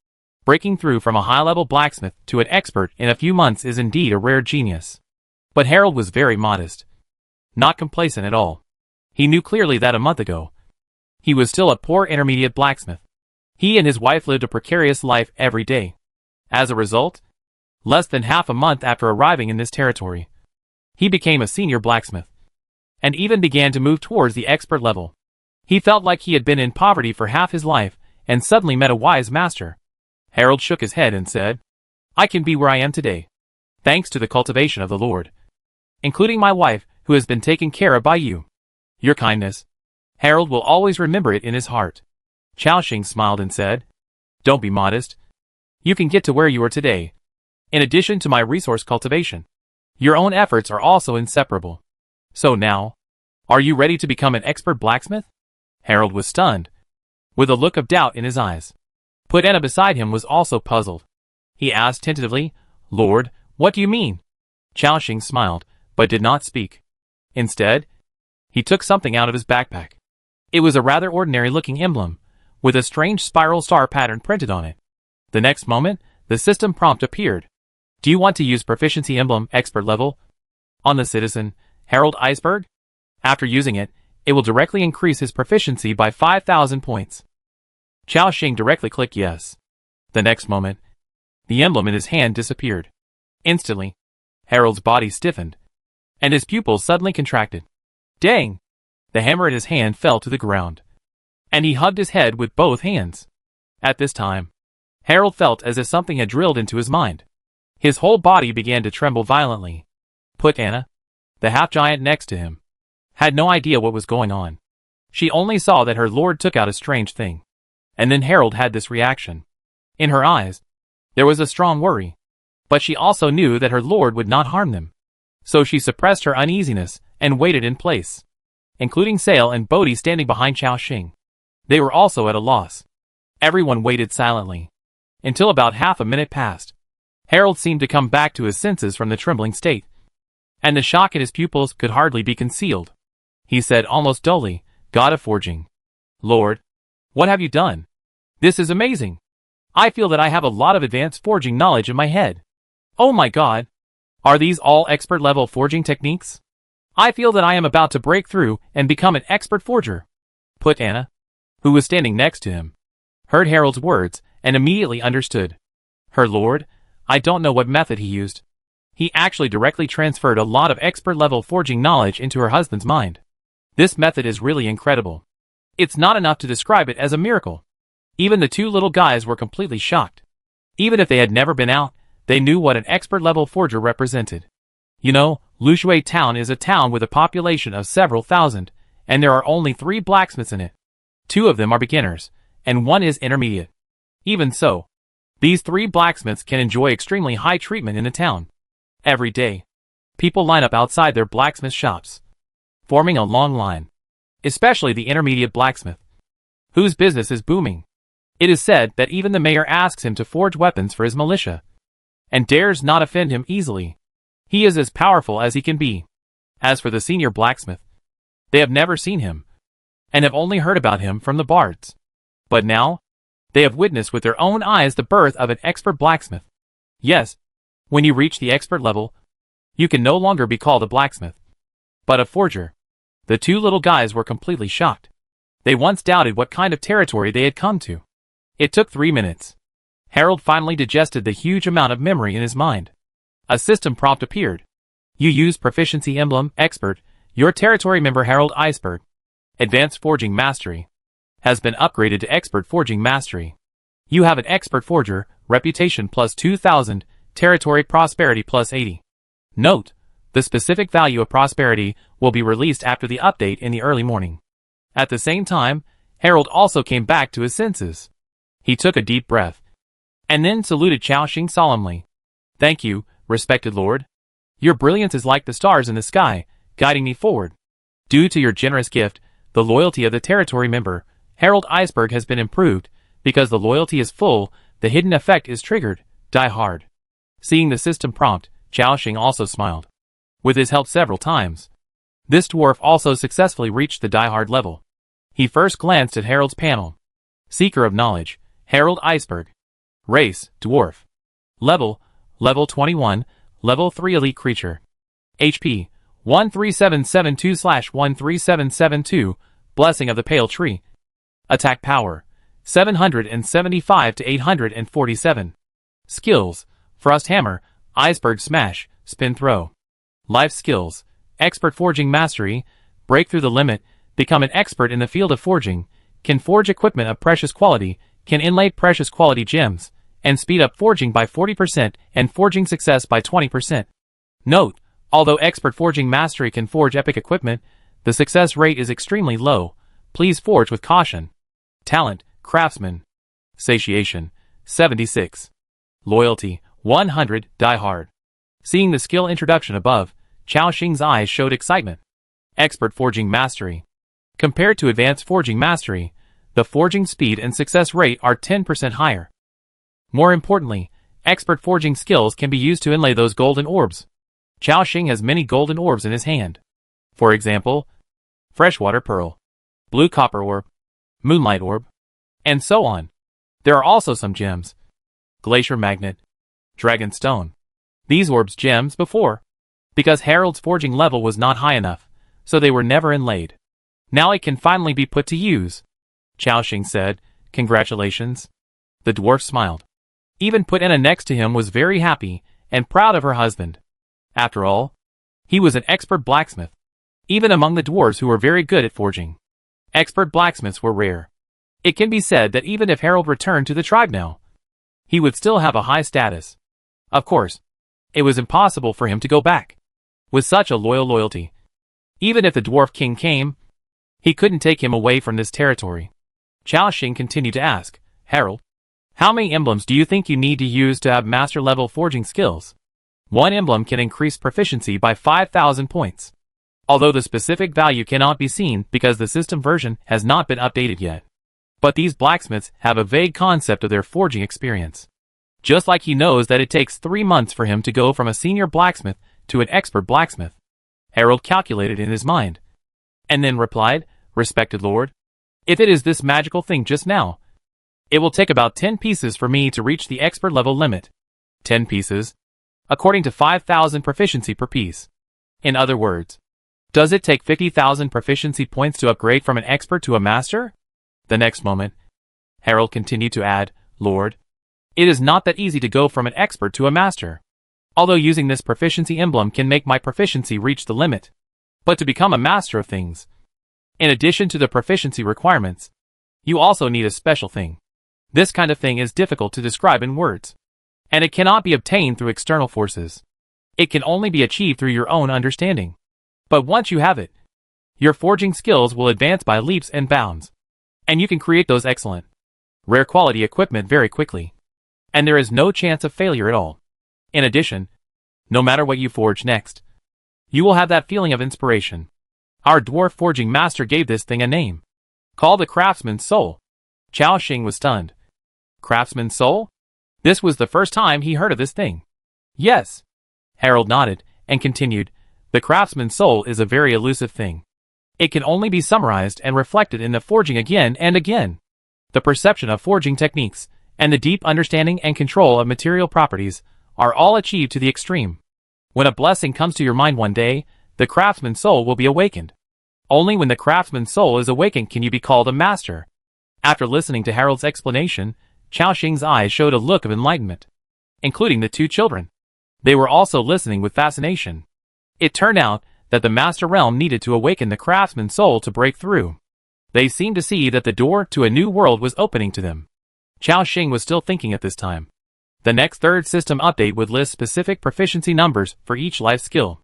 Breaking through from a high-level blacksmith to an expert in a few months is indeed a rare genius. But Harold was very modest, not complacent at all. He knew clearly that a month ago, he was still a poor intermediate blacksmith. He and his wife lived a precarious life every day. As a result, less than half a month after arriving in this territory, he became a senior blacksmith, and even began to move towards the expert level. He felt like he had been in poverty for half his life, and suddenly met a wise master. Harold shook his head and said, "I can be where I am today, thanks to the cultivation of the Lord, including my wife, who has been taken care of by you. Your kindness, Harold will always remember it in his heart." Xiaoxing smiled and said, "Don't be modest. You can get to where you are today. In addition to my resource cultivation, your own efforts are also inseparable. So now, are you ready to become an expert blacksmith?" Harold was stunned, with a look of doubt in his eyes. Anna beside him was also puzzled. He asked tentatively, "Lord, what do you mean?" Xiaoxing smiled, but did not speak. Instead, he took something out of his backpack. It was a rather ordinary-looking emblem, with a strange spiral star pattern printed on it. The next moment, the system prompt appeared. "Do you want to use Proficiency Emblem Expert Level on the citizen, Harold Iceberg? After using it, it will directly increase his proficiency by 5,000 points." Xiaoxing directly clicked yes. The next moment, the emblem in his hand disappeared. Instantly, Harold's body stiffened, and his pupils suddenly contracted. Dang! The hammer in his hand fell to the ground, and he hugged his head with both hands. At this time, Harold felt as if something had drilled into his mind. His whole body began to tremble violently. Anna, the half-giant next to him, had no idea what was going on. She only saw that her lord took out a strange thing. And then Harold had this reaction. In her eyes, there was a strong worry. But she also knew that her lord would not harm them. So she suppressed her uneasiness and waited in place, including Sale and Bodhi standing behind Xiaoxing. They were also at a loss. Everyone waited silently, until about half a minute passed. Harold seemed to come back to his senses from the trembling state, and the shock in his pupils could hardly be concealed. He said almost dully, "God of Forging. Lord, what have you done? This is amazing. I feel that I have a lot of advanced forging knowledge in my head. Oh my God! Are these all expert-level forging techniques? I feel that I am about to break through and become an expert forger." Anna, who was standing next to him, heard Harold's words and immediately understood. Her lord, I don't know what method he used. He actually directly transferred a lot of expert-level forging knowledge into her husband's mind. This method is really incredible. It's not enough to describe it as a miracle. Even the two little guys were completely shocked. Even if they had never been out, they knew what an expert-level forger represented. You know, Lushui Town is a town with a population of several thousand, and there are only 3 blacksmiths in it. 2 of them are beginners, and 1 is intermediate. Even so, these 3 blacksmiths can enjoy extremely high treatment in the town. Every day, people line up outside their blacksmith shops, forming a long line, especially the intermediate blacksmith, whose business is booming. It is said that even the mayor asks him to forge weapons for his militia, and dares not offend him easily. He is as powerful as he can be. As for the senior blacksmith, they have never seen him, and have only heard about him from the bards. But now, they have witnessed with their own eyes the birth of an expert blacksmith. Yes, when you reach the expert level, you can no longer be called a blacksmith, but a forger. The 2 little guys were completely shocked. They once doubted what kind of territory they had come to. It took 3 minutes. Harold finally digested the huge amount of memory in his mind. A system prompt appeared. You use Proficiency Emblem Expert. Your territory member Harold Iceberg, Advanced Forging Mastery, has been upgraded to Expert Forging Mastery. You have an Expert Forger, Reputation plus 2,000, Territory Prosperity plus 80. Note: the specific value of prosperity will be released after the update in the early morning. At the same time, Harold also came back to his senses. He took a deep breath, and then saluted Chao-Shing solemnly. "Thank you, respected lord. Your brilliance is like the stars in the sky, guiding me forward. Due to your generous gift, the loyalty of the territory member, Harold Iceberg, has been improved. Because the loyalty is full, the hidden effect is triggered. Die hard." Seeing the system prompt, Chao-Shing also smiled. With his help several times, this dwarf also successfully reached the Die Hard level. He first glanced at Harold's panel. Seeker of Knowledge, Harold Iceberg. Race, Dwarf. Level 21, Level 3 Elite Creature. HP, 13772/13772, Blessing of the Pale Tree. Attack Power, 775 to 847. Skills, Frost Hammer, Iceberg Smash, Spin Throw. Life Skills, Expert Forging Mastery, break through the limit, become an expert in the field of forging, can forge equipment of precious quality, can inlay precious quality gems, and speed up forging by 40% and forging success by 20%. Note, although Expert Forging Mastery can forge epic equipment, the success rate is extremely low. Please forge with caution. Talent, Craftsman. Satiation, 76. Loyalty, 100, Die Hard. Seeing the skill introduction above, Chao-Shing's eyes showed excitement. Expert Forging Mastery. Compared to Advanced Forging Mastery, the forging speed and success rate are 10% higher. More importantly, expert forging skills can be used to inlay those golden orbs. Chao-Shing has many golden orbs in his hand. For example, Freshwater Pearl, Blue Copper Orb, Moonlight Orb, and so on. There are also some gems. Glacier Magnet, Dragon Stone. These orbs gems before, because Harold's forging level was not high enough, so they were never inlaid. Now it can finally be put to use. Chao-Shing said, "Congratulations." The dwarf smiled. Even Put-Enna next to him was very happy and proud of her husband. After all, he was an expert blacksmith. Even among the dwarves who were very good at forging, expert blacksmiths were rare. It can be said that even if Harold returned to the tribe now, he would still have a high status. Of course, it was impossible for him to go back with such a loyalty. Even if the dwarf king came, he couldn't take him away from this territory. Chao-Shing continued to ask, "Harold, how many emblems do you think you need to use to have master-level forging skills?" One emblem can increase proficiency by 5,000 points. Although the specific value cannot be seen because the system version has not been updated yet. But these blacksmiths have a vague concept of their forging experience. Just like he knows that it takes 3 months for him to go from a senior blacksmith to an expert blacksmith. Harold calculated in his mind, and then replied, "Respected lord, if it is this magical thing just now, it will take about 10 pieces for me to reach the expert level limit." 10 pieces, according to 5,000 proficiency per piece. In other words, does it take 50,000 proficiency points to upgrade from an expert to a master? The next moment, Harold continued to add, "Lord, it is not that easy to go from an expert to a master. Although using this proficiency emblem can make my proficiency reach the limit. But to become a master of things, in addition to the proficiency requirements, you also need a special thing. This kind of thing is difficult to describe in words, and it cannot be obtained through external forces. It can only be achieved through your own understanding. But once you have it, your forging skills will advance by leaps and bounds, and you can create those excellent, rare quality equipment very quickly. And there is no chance of failure at all. In addition, no matter what you forge next, you will have that feeling of inspiration. Our dwarf forging master gave this thing a name, called the Craftsman's Soul." Chao-Shing was stunned. Craftsman's Soul? This was the first time he heard of this thing. "Yes." Harold nodded and continued, "The Craftsman's Soul is a very elusive thing. It can only be summarized and reflected in the forging again and again. The perception of forging techniques, and the deep understanding and control of material properties are all achieved to the extreme. When a blessing comes to your mind one day, the craftsman's soul will be awakened. Only when the craftsman's soul is awakened can you be called a master." After listening to Harold's explanation, Chao-Shing's eyes showed a look of enlightenment, including the 2 children. They were also listening with fascination. It turned out that the master realm needed to awaken the craftsman's soul to break through. They seemed to see that the door to a new world was opening to them. Chao-Shing was still thinking at this time. The next third system update would list specific proficiency numbers for each life skill.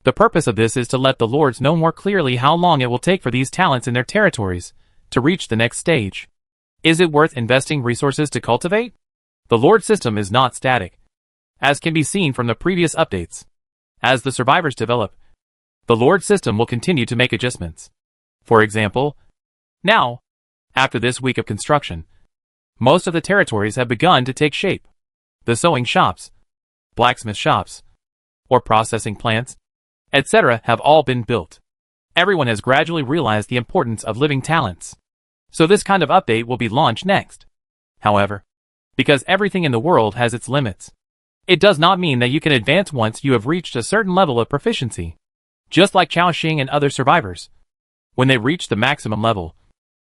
The purpose of this is to let the lords know more clearly how long it will take for these talents in their territories to reach the next stage. Is it worth investing resources to cultivate? The Lord system is not static, as can be seen from the previous updates. As the survivors develop, the Lord system will continue to make adjustments. For example, now, after this week of construction, most of the territories have begun to take shape. The sewing shops, blacksmith shops, or processing plants, etc. have all been built. Everyone has gradually realized the importance of living talents. So this kind of update will be launched next. However, because everything in the world has its limits, it does not mean that you can advance once you have reached a certain level of proficiency. Just like Xiaoxing and other survivors, when they reach the maximum level,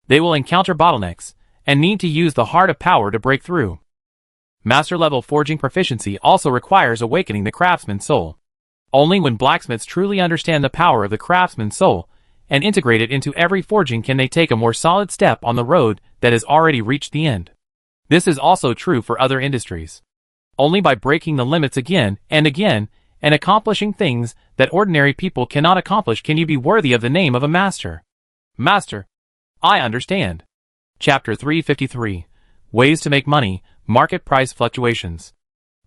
they will encounter bottlenecks and need to use the heart of power to break through. Master level forging proficiency also requires awakening the craftsman's soul. Only when blacksmiths truly understand the power of the craftsman's soul and integrate it into every forging can they take a more solid step on the road that has already reached the end. This is also true for other industries. Only by breaking the limits again and accomplishing things that ordinary people cannot accomplish can you be worthy of the name of a master. Master. I understand. Chapter 353. Ways to make money, market price fluctuations.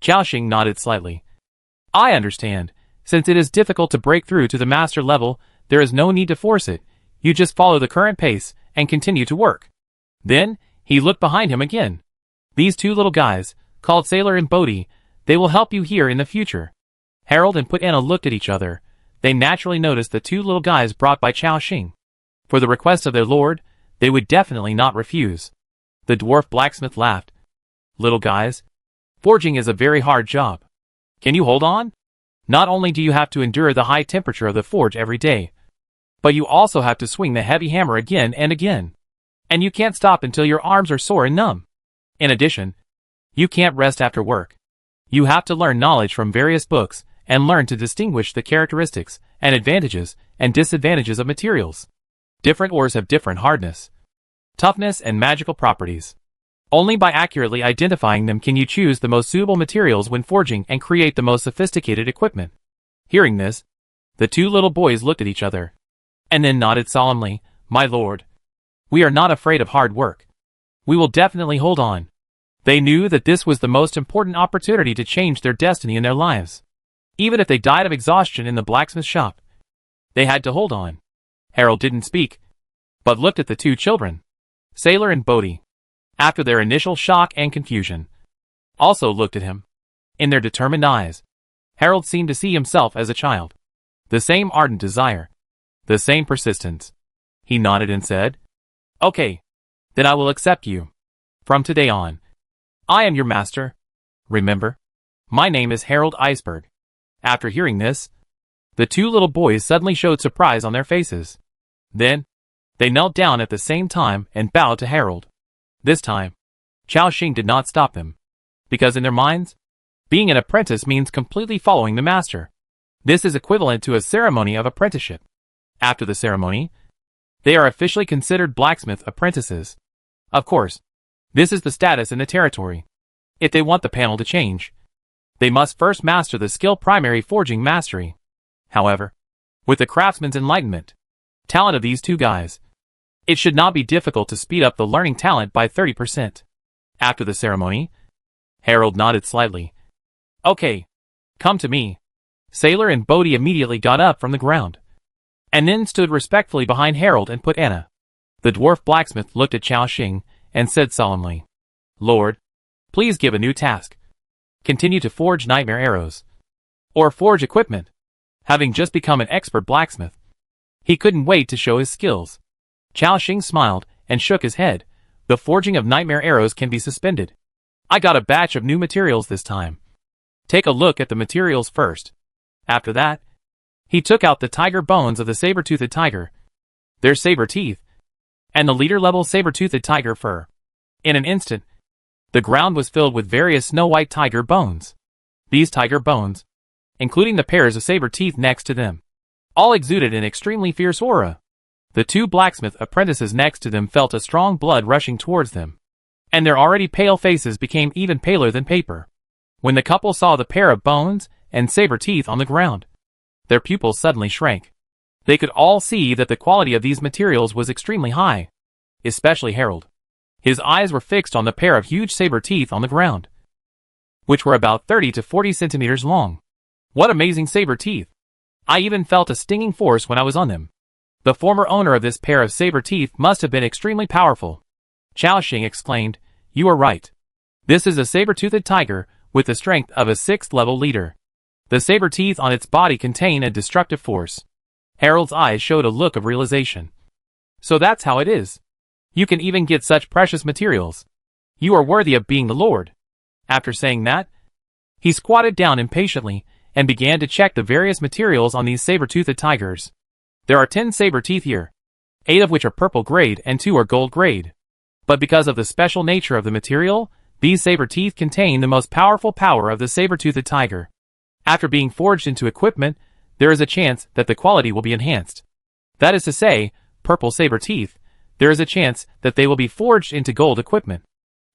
Xiaoxing nodded slightly. I understand. Since it is difficult to break through to the master level, there is no need to force it. You just follow the current pace and continue to work. Then, he looked behind him again. These two little guys, called Sailor and Bodhi, they will help you here in the future. Harold and Anna looked at each other. They naturally noticed the two little guys brought by Xiaoxing. For the request of their lord, they would definitely not refuse. The dwarf blacksmith laughed. Little guys, forging is a very hard job. Can you hold on? Not only do you have to endure the high temperature of the forge every day, but you also have to swing the heavy hammer again and again. And you can't stop until your arms are sore and numb. In addition, you can't rest after work. You have to learn knowledge from various books and learn to distinguish the characteristics and advantages and disadvantages of materials. Different ores have different hardness, toughness, and magical properties. Only by accurately identifying them can you choose the most suitable materials when forging and create the most sophisticated equipment. Hearing this, the two little boys looked at each other, and then nodded solemnly. My lord, we are not afraid of hard work. We will definitely hold on. They knew that this was the most important opportunity to change their destiny in their lives. Even if they died of exhaustion in the blacksmith shop, they had to hold on. Harold didn't speak, but looked at the two children, Sailor and Bodhi, after their initial shock and confusion. Also looked at him. In their determined eyes, Harold seemed to see himself as a child. The same ardent desire, the same persistence. He nodded and said, Okay, then I will accept you. From today on, I am your master. Remember, my name is Harold Iceberg. After hearing this, the two little boys suddenly showed surprise on their faces. Then, they knelt down at the same time and bowed to Harold. This time, Xiaoxing did not stop them, because in their minds, being an apprentice means completely following the master. This is equivalent to a ceremony of apprenticeship. After the ceremony, they are officially considered blacksmith apprentices. Of course, this is the status in the territory. If they want the panel to change, they must first master the skill primary forging mastery. However, with the craftsman's enlightenment, talent of these two guys, it should not be difficult to speed up the learning talent by 30%. After the ceremony, Harold nodded slightly. Okay, come to me. Sailor and Bodhi immediately got up from the ground, and then stood respectfully behind Harold and Anna. The dwarf blacksmith looked at Xiaoxing and said solemnly, Lord, please give a new task. Continue to forge nightmare arrows, or forge equipment. Having just become an expert blacksmith, he couldn't wait to show his skills. Xiaoxing smiled and shook his head. The forging of nightmare arrows can be suspended. I got a batch of new materials this time. Take a look at the materials first. After that, he took out the tiger bones of the saber-toothed tiger, their saber teeth, and the leader-level saber-toothed tiger fur. In an instant, the ground was filled with various snow-white tiger bones. These tiger bones, including the pairs of saber teeth next to them, all exuded an extremely fierce aura. The two blacksmith apprentices next to them felt a strong blood rushing towards them, and their already pale faces became even paler than paper. When the couple saw the pair of bones and saber teeth on the ground, their pupils suddenly shrank. They could all see that the quality of these materials was extremely high. especially Harold. His eyes were fixed on the pair of huge saber teeth on the ground, which were about 30 to 40 centimeters long. What amazing saber teeth! I even felt a stinging force when I was on them. The former owner of this pair of saber teeth must have been extremely powerful. Chaoxing exclaimed, "You are right. This is a saber-toothed tiger with the strength of a 6th level leader. The saber teeth on its body contain a destructive force." Harold's eyes showed a look of realization. "So that's how it is. You can even get such precious materials. You are worthy of being the Lord." After saying that, he squatted down impatiently and began to check the various materials on these saber-toothed tigers. There are 10 saber teeth here, 8 of which are purple grade and 2 are gold grade. But because of the special nature of the material, these saber teeth contain the most powerful power of the saber-toothed tiger. After being forged into equipment, there is a chance that the quality will be enhanced. That is to say, purple saber teeth, there is a chance that they will be forged into gold equipment.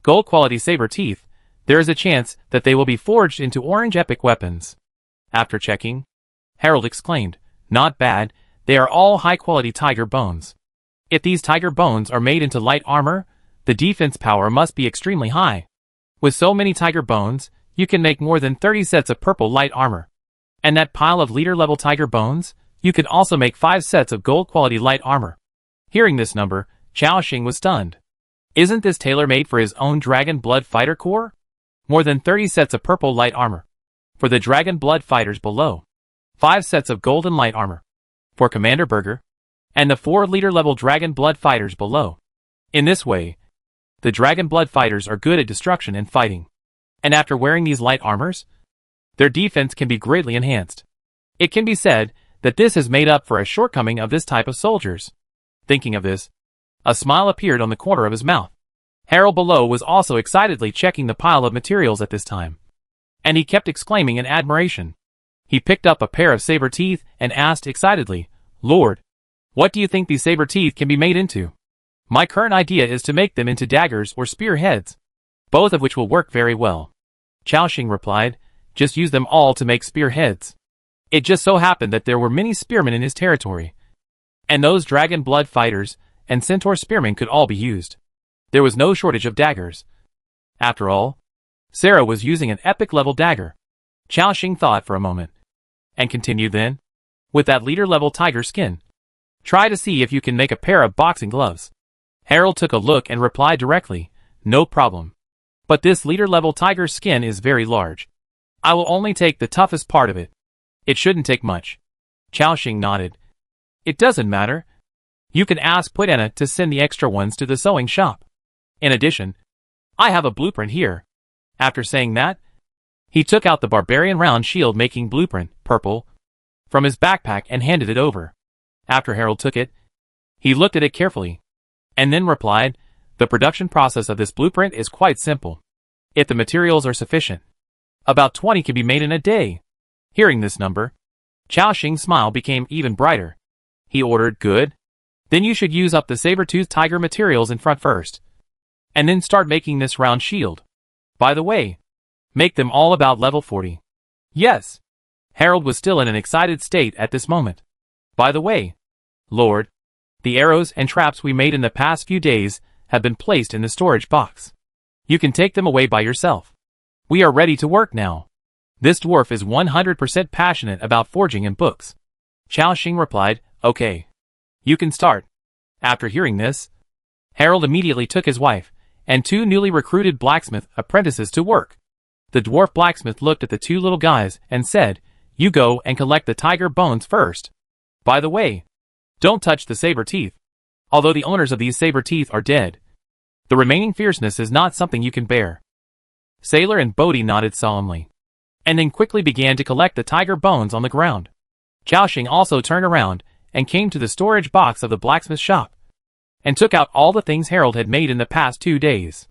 Gold quality saber teeth, there is a chance that they will be forged into orange epic weapons. After checking, Harold exclaimed, "Not bad, they are all high-quality tiger bones. If these tiger bones are made into light armor, the defense power must be extremely high. With so many tiger bones, you can make more than 30 sets of purple light armor. And that pile of leader-level tiger bones, you can also make 5 sets of gold-quality light armor." Hearing this number, Chaoxing was stunned. Isn't this tailor-made for his own Dragon Blood Fighter Corps? More than 30 sets of purple light armor for the Dragon Blood Fighters below. 5 sets of golden light armor for Commander Burger and the 4 leader-level Dragon Blood Fighters below. In this way, the Dragon Blood Fighters are good at destruction and fighting. And after wearing these light armors, their defense can be greatly enhanced. It can be said that this has made up for a shortcoming of this type of soldiers. Thinking of this, a smile appeared on the corner of his mouth. Harold below was also excitedly checking the pile of materials at this time, and he kept exclaiming in admiration. He picked up a pair of saber teeth and asked excitedly, "Lord, what do you think these saber teeth can be made into?" "My current idea is to make them into daggers or spear heads, both of which will work very well." Chaoxing replied, "Just use them all to make spear heads." It just so happened that there were many spearmen in his territory, and those Dragon Blood Fighters and Centaur spearmen could all be used. There was no shortage of daggers. After all, Sarah was using an epic level dagger. Chaoxing thought for a moment, and continued then, "With that leader level tiger skin, try to see if you can make a pair of boxing gloves." Harold took a look and replied directly, "No problem. But this leader level tiger skin is very large. I will only take the toughest part of it. It shouldn't take much." Chaoxing nodded. "It doesn't matter. You can ask Puitena to send the extra ones to the sewing shop. In addition, I have a blueprint here." After saying that, he took out the barbarian round shield-making blueprint, purple, from his backpack and handed it over. After Harold took it, he looked at it carefully, and then replied, "The production process of this blueprint is quite simple. If the materials are sufficient, about 20 can be made in a day." Hearing this number, Chaoxing's smile became even brighter. He ordered, "Good. Then you should use up the saber-toothed tiger materials in front first, and then start making this round shield. By the way, make them all about level 40. "Yes." Harold was still in an excited state at this moment. "By the way, Lord, the arrows and traps we made in the past few days have been placed in the storage box. You can take them away by yourself. We are ready to work now." This dwarf is 100% passionate about forging and books. Chaoxing replied, "Okay. You can start." After hearing this, Harold immediately took his wife and 2 newly recruited blacksmith apprentices to work. The dwarf blacksmith looked at the 2 little guys and said, "You go and collect the tiger bones first. By the way, don't touch the saber teeth. Although the owners of these saber teeth are dead, the remaining fierceness is not something you can bear." Sailor and Bodhi nodded solemnly, and then quickly began to collect the tiger bones on the ground. Chaoxing also turned around and came to the storage box of the blacksmith shop, and took out all the things Harold had made in the past 2 days.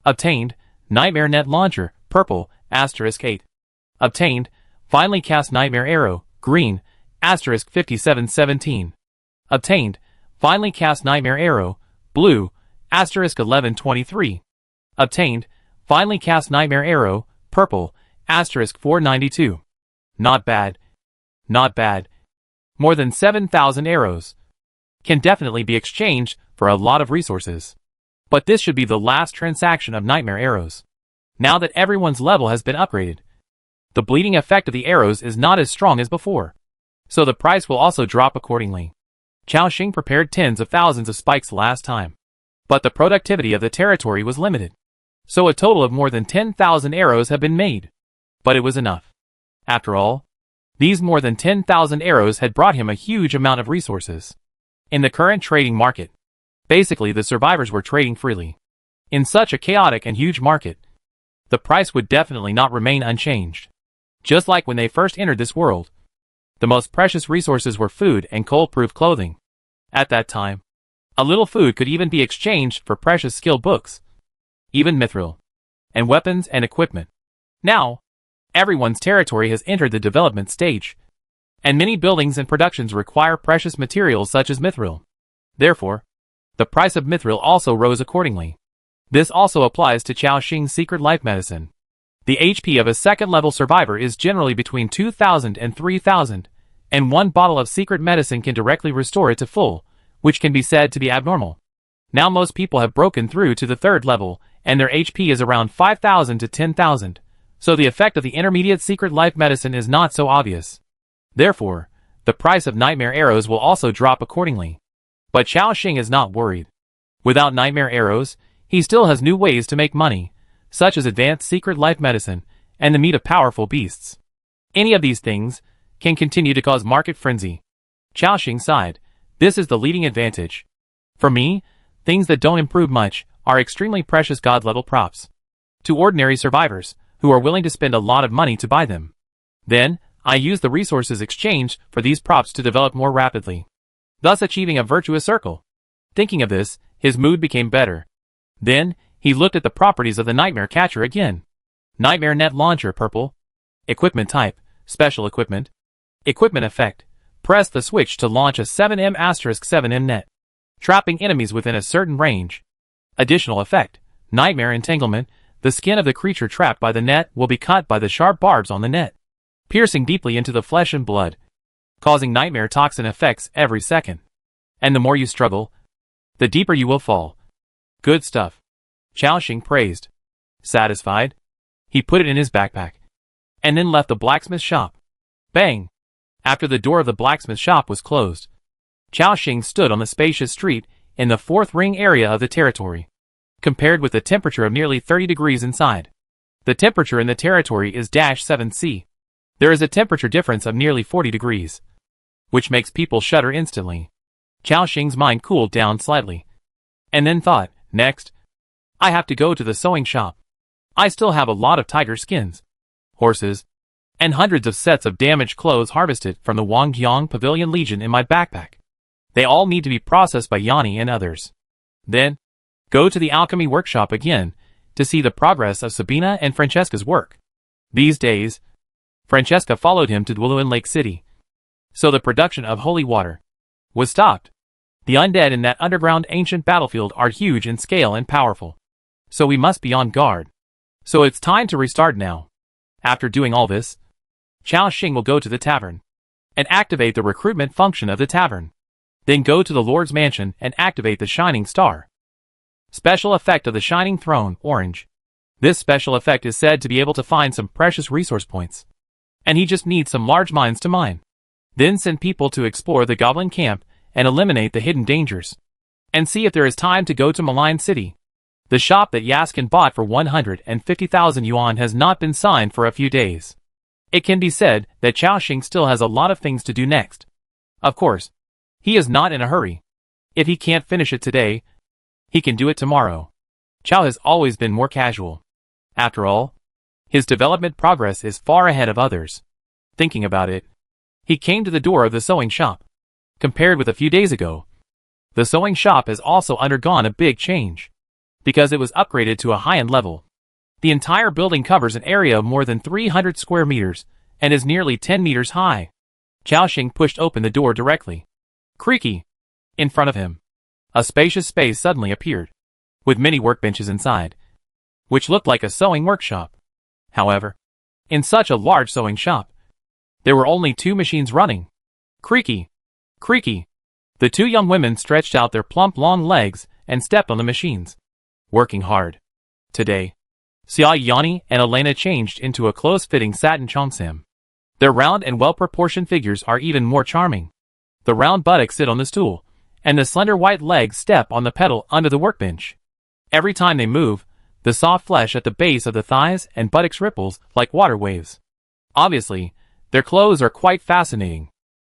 Obtained, Nightmare Net Launcher, purple, *8. Obtained, Finely Cast Nightmare Arrow, green, *5717. Obtained, Finely Cast Nightmare Arrow, blue, *1123. Obtained, Finely Cast Nightmare Arrow, purple, *492. Not bad. Not bad. More than 7,000 arrows can definitely be exchanged for a lot of resources. But this should be the last transaction of nightmare arrows. Now that everyone's level has been upgraded, the bleeding effect of the arrows is not as strong as before, so the price will also drop accordingly. Chaoxing prepared tens of thousands of spikes last time, but the productivity of the territory was limited, so a total of more than 10,000 arrows have been made. But it was enough. After all, these more than 10,000 arrows had brought him a huge amount of resources. In the current trading market, basically the survivors were trading freely. In such a chaotic and huge market, the price would definitely not remain unchanged. Just like when they first entered this world, the most precious resources were food and cold-proof clothing. At that time, a little food could even be exchanged for precious skill books, even mithril, and weapons and equipment. Now, everyone's territory has entered the development stage, and many buildings and productions require precious materials such as mithril. Therefore, the price of mithril also rose accordingly. This also applies to Chaoxing's secret life medicine. The HP of a second-level survivor is generally between 2,000 and 3,000, and one bottle of secret medicine can directly restore it to full, which can be said to be abnormal. Now most people have broken through to the third level, and their HP is around 5,000 to 10,000, so the effect of the intermediate secret life medicine is not so obvious. Therefore, the price of nightmare arrows will also drop accordingly. But Chaoxing is not worried. Without nightmare arrows, he still has new ways to make money, such as advanced secret life medicine and the meat of powerful beasts. Any of these things can continue to cause market frenzy. Chaoxing sighed. This is the leading advantage. For me, things that don't improve much are extremely precious god-level props to ordinary survivors who are willing to spend a lot of money to buy them. Then, I use the resources exchanged for these props to develop more rapidly, thus achieving a virtuous circle. Thinking of this, his mood became better. Then, he looked at the properties of the Nightmare Catcher again. Nightmare Net Launcher Purple. Equipment Type, Special Equipment. Equipment Effect. Press the switch to launch a 7M*7M net, trapping enemies within a certain range. Additional Effect. Nightmare Entanglement. The skin of the creature trapped by the net will be cut by the sharp barbs on the net, piercing deeply into the flesh and blood, causing nightmare toxin effects every second. And the more you struggle, the deeper you will fall. Good stuff. Chaoxing praised. Satisfied, he put it in his backpack, and then left the blacksmith shop. Bang! After the door of the blacksmith shop was closed, Chaoxing stood on the spacious street in the fourth ring area of the territory. Compared with the temperature of nearly 30 degrees inside, the temperature in the territory is -7°C. There is a temperature difference of nearly 40 degrees, which makes people shudder instantly. Chaoxing's mind cooled down slightly, and then thought, next, I have to go to the sewing shop. I still have a lot of tiger skins, horses, and hundreds of sets of damaged clothes harvested from the Wangjiang Pavilion Legion in my backpack. They all need to be processed by Yanni and others. Then, go to the alchemy workshop again to see the progress of Sabina and Francesca's work. These days, Francesca followed him to Dwelluin Lake City, so the production of holy water was stopped. The undead in that underground ancient battlefield are huge in scale and powerful, so we must be on guard. So it's time to restart now. After doing all this, Chaoxing will go to the tavern and activate the recruitment function of the tavern. Then go to the Lord's mansion and activate the Shining Star. Special effect of the Shining Throne, orange. This special effect is said to be able to find some precious resource points, and he just needs some large mines to mine. Then send people to explore the goblin camp and eliminate the hidden dangers, and see if there is time to go to Malign City. The shop that Yaskin bought for 150,000 yuan has not been signed for a few days. It can be said that Chaoxing still has a lot of things to do next. Of course, he is not in a hurry. If he can't finish it today, he can do it tomorrow. Chao has always been more casual. After all, his development progress is far ahead of others. Thinking about it, he came to the door of the sewing shop. Compared with a few days ago, the sewing shop has also undergone a big change, because it was upgraded to a high-end level. The entire building covers an area of more than 300 square meters, and is nearly 10 meters high. Chaoxing pushed open the door directly. Creaky! In front of him, a spacious space suddenly appeared, with many workbenches inside, which looked like a sewing workshop. However, in such a large sewing shop, there were only 2 machines running. Creaky! Creaky! The two young women stretched out their plump long legs and stepped on the machines, working hard. Today, Xia Yanni and Elena changed into a close-fitting satin cheongsam. Their round and well-proportioned figures are even more charming. The round buttocks sit on the stool, and the slender white legs step on the pedal under the workbench. Every time they move, the soft flesh at the base of the thighs and buttocks ripples like water waves. Obviously, their clothes are quite fascinating.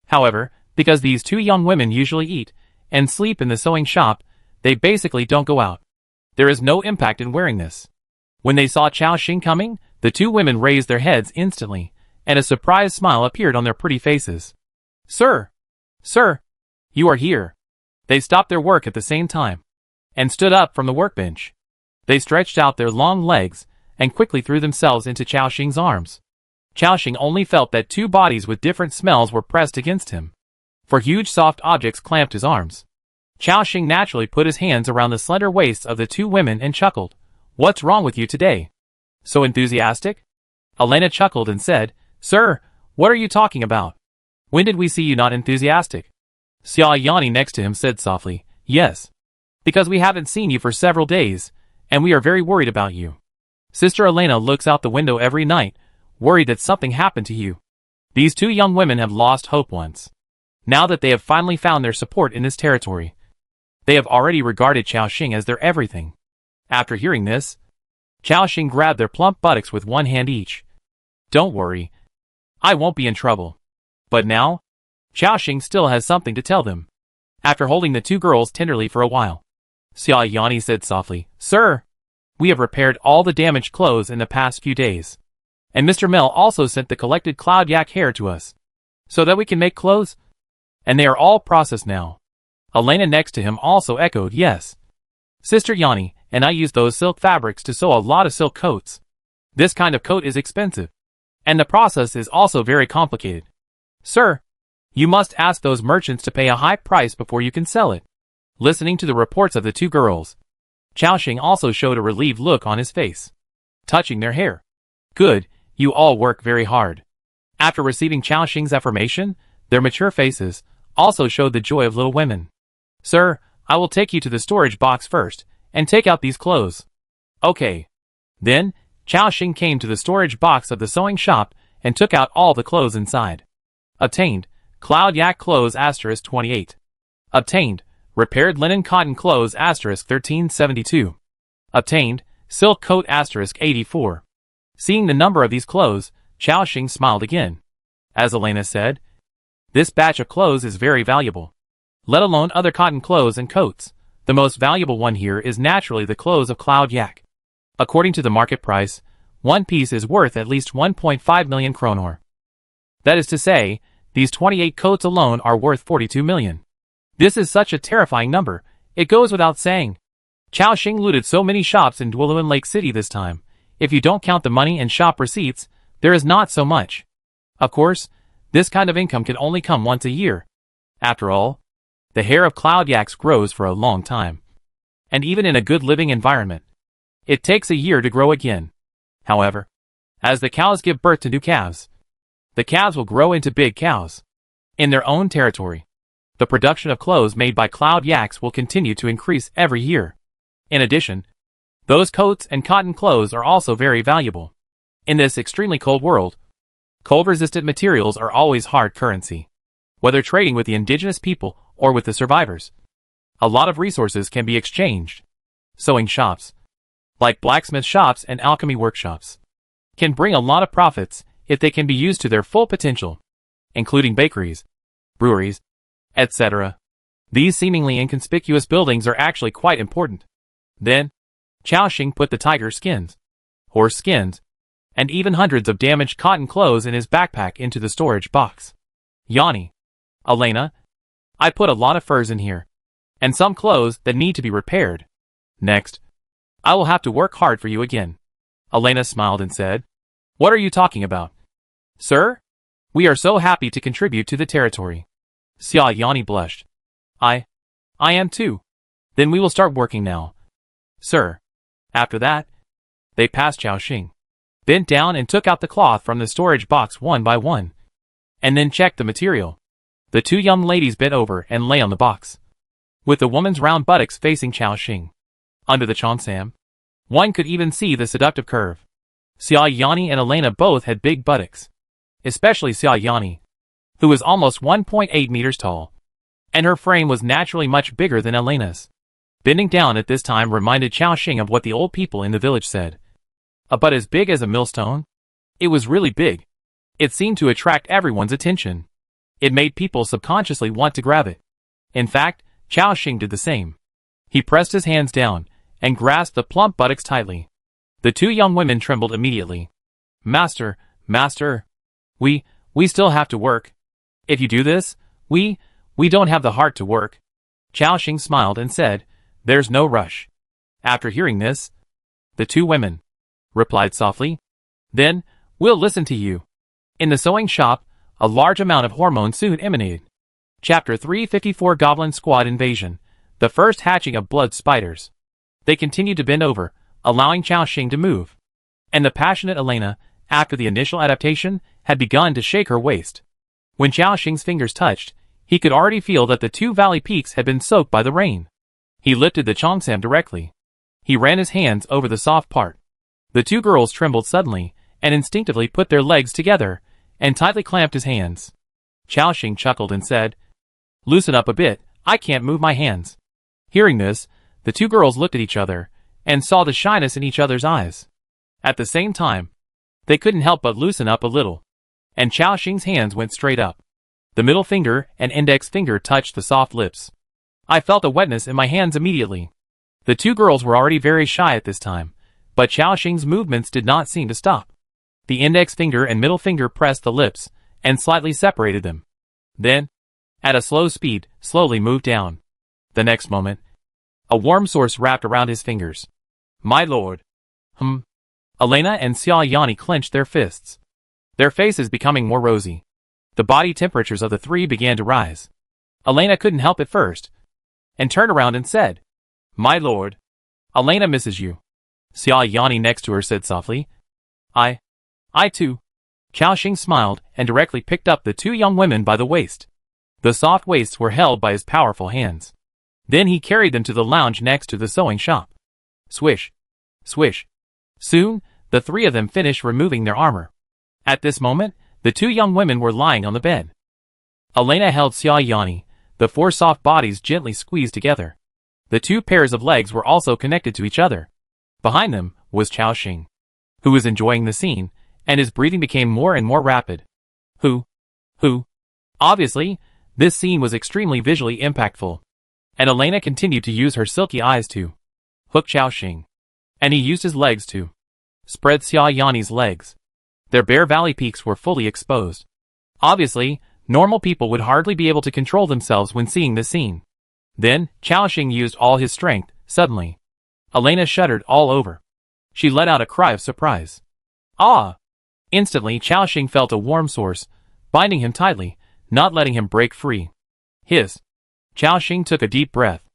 However, because these two young women usually eat and sleep in the sewing shop, they basically don't go out. There is no impact in wearing this. When they saw Chao Xing coming, the two women raised their heads instantly, and a surprised smile appeared on their pretty faces. Sir! Sir! You are here! They stopped their work at the same time, and stood up from the workbench. They stretched out their long legs, and quickly threw themselves into Chao Xing's arms. Chao Xing only felt that two bodies with different smells were pressed against him, for huge soft objects clamped his arms. Chao Xing naturally put his hands around the slender waists of the two women and chuckled. What's wrong with you today? So enthusiastic? Elena chuckled and said, Sir, what are you talking about? When did we see you not enthusiastic? Xia Yanni next to him said softly, Yes. Because we haven't seen you for several days, and we are very worried about you. Sister Elena looks out the window every night, worried that something happened to you. These two young women have lost hope once. Now that they have finally found their support in this territory, they have already regarded Chao Xing as their everything. After hearing this, Chao Xing grabbed their plump buttocks with one hand each. Don't worry. I won't be in trouble. But now, Chao Xing still has something to tell them. After holding the two girls tenderly for a while, Xia Yanni said softly, Sir, we have repaired all the damaged clothes in the past few days. And Mr. Mel also sent the collected cloud yak hair to us, so that we can make clothes. And they are all processed now. Elena next to him also echoed, Yes. Sister Yanni and I used those silk fabrics to sew a lot of silk coats. This kind of coat is expensive, and the process is also very complicated. Sir, you must ask those merchants to pay a high price before you can sell it. Listening to the reports of the two girls, Chao Xing also showed a relieved look on his face, touching their hair. Good, you all work very hard. After receiving Chao Xing's affirmation, their mature faces also showed the joy of little women. Sir, I will take you to the storage box first, and take out these clothes. Okay. Then, Chao Xing came to the storage box of the sewing shop and took out all the clothes inside. Obtained, Cloud Yak Clothes *28. Obtained, Repaired Linen Cotton Clothes *1372. Obtained, Silk Coat *84. Seeing the number of these clothes, Chao Xing smiled again. As Elena said, this batch of clothes is very valuable. Let alone other cotton clothes and coats. The most valuable one here is naturally the clothes of Cloud Yak. According to the market price, one piece is worth at least 1.5 million kronor. That is to say, these 28 coats alone are worth 42 million. This is such a terrifying number, it goes without saying. Chao Xing looted so many shops in Dwelluan Lake City this time. If you don't count the money and shop receipts, there is not so much. Of course, this kind of income can only come once a year. After all, the hair of Cloud Yaks grows for a long time. And even in a good living environment, it takes a year to grow again. However, as the cows give birth to new calves, the calves will grow into big cows. In their own territory, the production of clothes made by Cloud Yaks will continue to increase every year. In addition, those coats and cotton clothes are also very valuable. In this extremely cold world, cold-resistant materials are always hard currency. Whether trading with the indigenous people or with the survivors, a lot of resources can be exchanged. Sewing shops, like blacksmith shops and alchemy workshops, can bring a lot of profits if they can be used to their full potential, including bakeries, breweries, etc. These seemingly inconspicuous buildings are actually quite important. Then, Chao Xing put the tiger skins, horse skins, and even hundreds of damaged cotton clothes in his backpack into the storage box. Yanni, Elena, I put a lot of furs in here, and some clothes that need to be repaired. Next, I will have to work hard for you again. Elena smiled and said, What are you talking about? Sir? We are so happy to contribute to the territory. Xia Yanni blushed. I am too. Then we will start working now. Sir. After that, they passed Chao Xing, bent down and took out the cloth from the storage box one by one, and then checked the material. The two young ladies bent over and lay on the box, with the woman's round buttocks facing Chao Xing. Under the cheongsam, one could even see the seductive curve. Xia Yani and Elena both had big buttocks, especially Xia Yani, who was almost 1.8 meters tall, and her frame was naturally much bigger than Elena's. Bending down at this time reminded Chao Xing of what the old people in the village said. A butt as big as a millstone? It was really big. It seemed to attract everyone's attention. It made people subconsciously want to grab it. In fact, Chao Xing did the same. He pressed his hands down and grasped the plump buttocks tightly. The two young women trembled immediately. Master, we still have to work. If you do this, we don't have the heart to work. Chao Xing smiled and said, there's no rush. After hearing this, the two women replied softly, then, we'll listen to you. In the sewing shop, a large amount of hormones soon emanated. Chapter 354 Goblin Squad Invasion, the first hatching of blood spiders. They continued to bend over, allowing Chao Xing to move. And the passionate Elena, after the initial adaptation, had begun to shake her waist. When Chao Xing's fingers touched, he could already feel that the two valley peaks had been soaked by the rain. He lifted the cheongsam directly. He ran his hands over the soft part. The two girls trembled suddenly, and instinctively put their legs together, and tightly clamped his hands. Chao Xing chuckled and said, loosen up a bit, I can't move my hands. Hearing this, the two girls looked at each other, and saw the shyness in each other's eyes. At the same time, they couldn't help but loosen up a little. And Chao Xing's hands went straight up. The middle finger and index finger touched the soft lips. I felt a wetness in my hands immediately. The two girls were already very shy at this time, but Chao Xing's movements did not seem to stop. The index finger and middle finger pressed the lips, and slightly separated them. Then, at a slow speed, slowly moved down. The next moment, a warm source wrapped around his fingers. My lord. Elena and Xia Yani clenched their fists, their faces becoming more rosy. The body temperatures of the three began to rise. Elena couldn't help at first, and turned around and said, my lord. Elena misses you. Xia Yani next to her said softly, I too. Chao Xing smiled and directly picked up the two young women by the waist. The soft waists were held by his powerful hands. Then he carried them to the lounge next to the sewing shop. Swish, swish. Soon, the three of them finished removing their armor. At this moment, the two young women were lying on the bed. Elena held Xia Yani, the four soft bodies gently squeezed together. The two pairs of legs were also connected to each other. Behind them was Chao Xing, who was enjoying the scene, and his breathing became more and more rapid. Who? Obviously, this scene was extremely visually impactful, and Elena continued to use her silky eyes to hook Chao Xing, and he used his legs to spread Xia Yani's legs. Their bare valley peaks were fully exposed. Obviously, normal people would hardly be able to control themselves when seeing this scene. Then, Chao Xing used all his strength. Suddenly, Elena shuddered all over. She let out a cry of surprise. Ah! Instantly, Chao Xing felt a warm source, binding him tightly, not letting him break free. Chao Xing took a deep breath.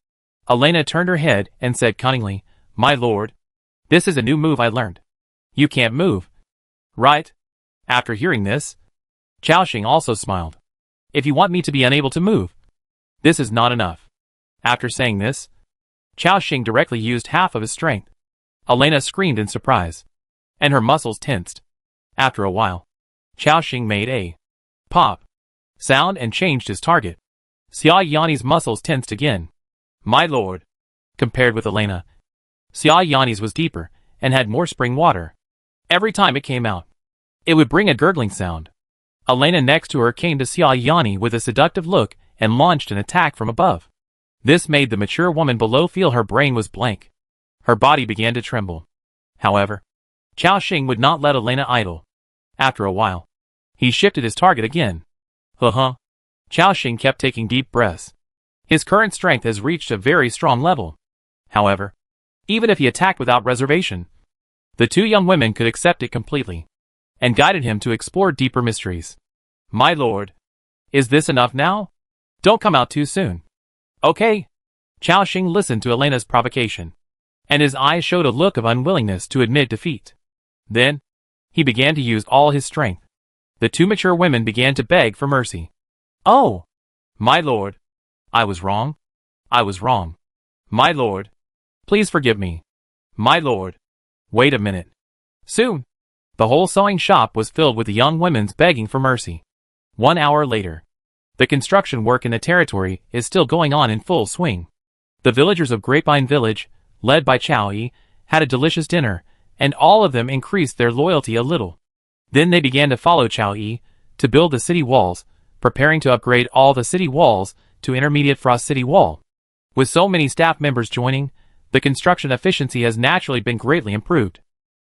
Elena turned her head and said cunningly, my lord, this is a new move I learned. You can't move, right? After hearing this, Chao Xing also smiled. If you want me to be unable to move, this is not enough. After saying this, Chao Xing directly used half of his strength. Elena screamed in surprise, and her muscles tensed. After a while, Chao Xing made a pop sound and changed his target. Xia Yani's muscles tensed again. My lord. Compared with Elena, Xia Yani's was deeper and had more spring water. Every time it came out, it would bring a gurgling sound. Elena next to her came to Xia Yani with a seductive look and launched an attack from above. This made the mature woman below feel her brain was blank. Her body began to tremble. However, Chao Xing would not let Elena idle. After a while, he shifted his target again. Chao Xing kept taking deep breaths. His current strength has reached a very strong level. However, even if he attacked without reservation, the two young women could accept it completely, and guided him to explore deeper mysteries. My lord, is this enough now? Don't come out too soon. Okay. Chao Xing listened to Elena's provocation, and his eyes showed a look of unwillingness to admit defeat. Then, he began to use all his strength. The two mature women began to beg for mercy. Oh! My lord. I was wrong. I was wrong. My lord. Please forgive me. My lord. Wait a minute. Soon, the whole sewing shop was filled with the young women's begging for mercy. 1 hour later, the construction work in the territory is still going on in full swing. The villagers of Grapevine Village, led by Chow Yi, had a delicious dinner, and all of them increased their loyalty a little. Then they began to follow Chow Yi to build the city walls, preparing to upgrade all the city walls to intermediate frost city wall. With so many staff members joining, the construction efficiency has naturally been greatly improved.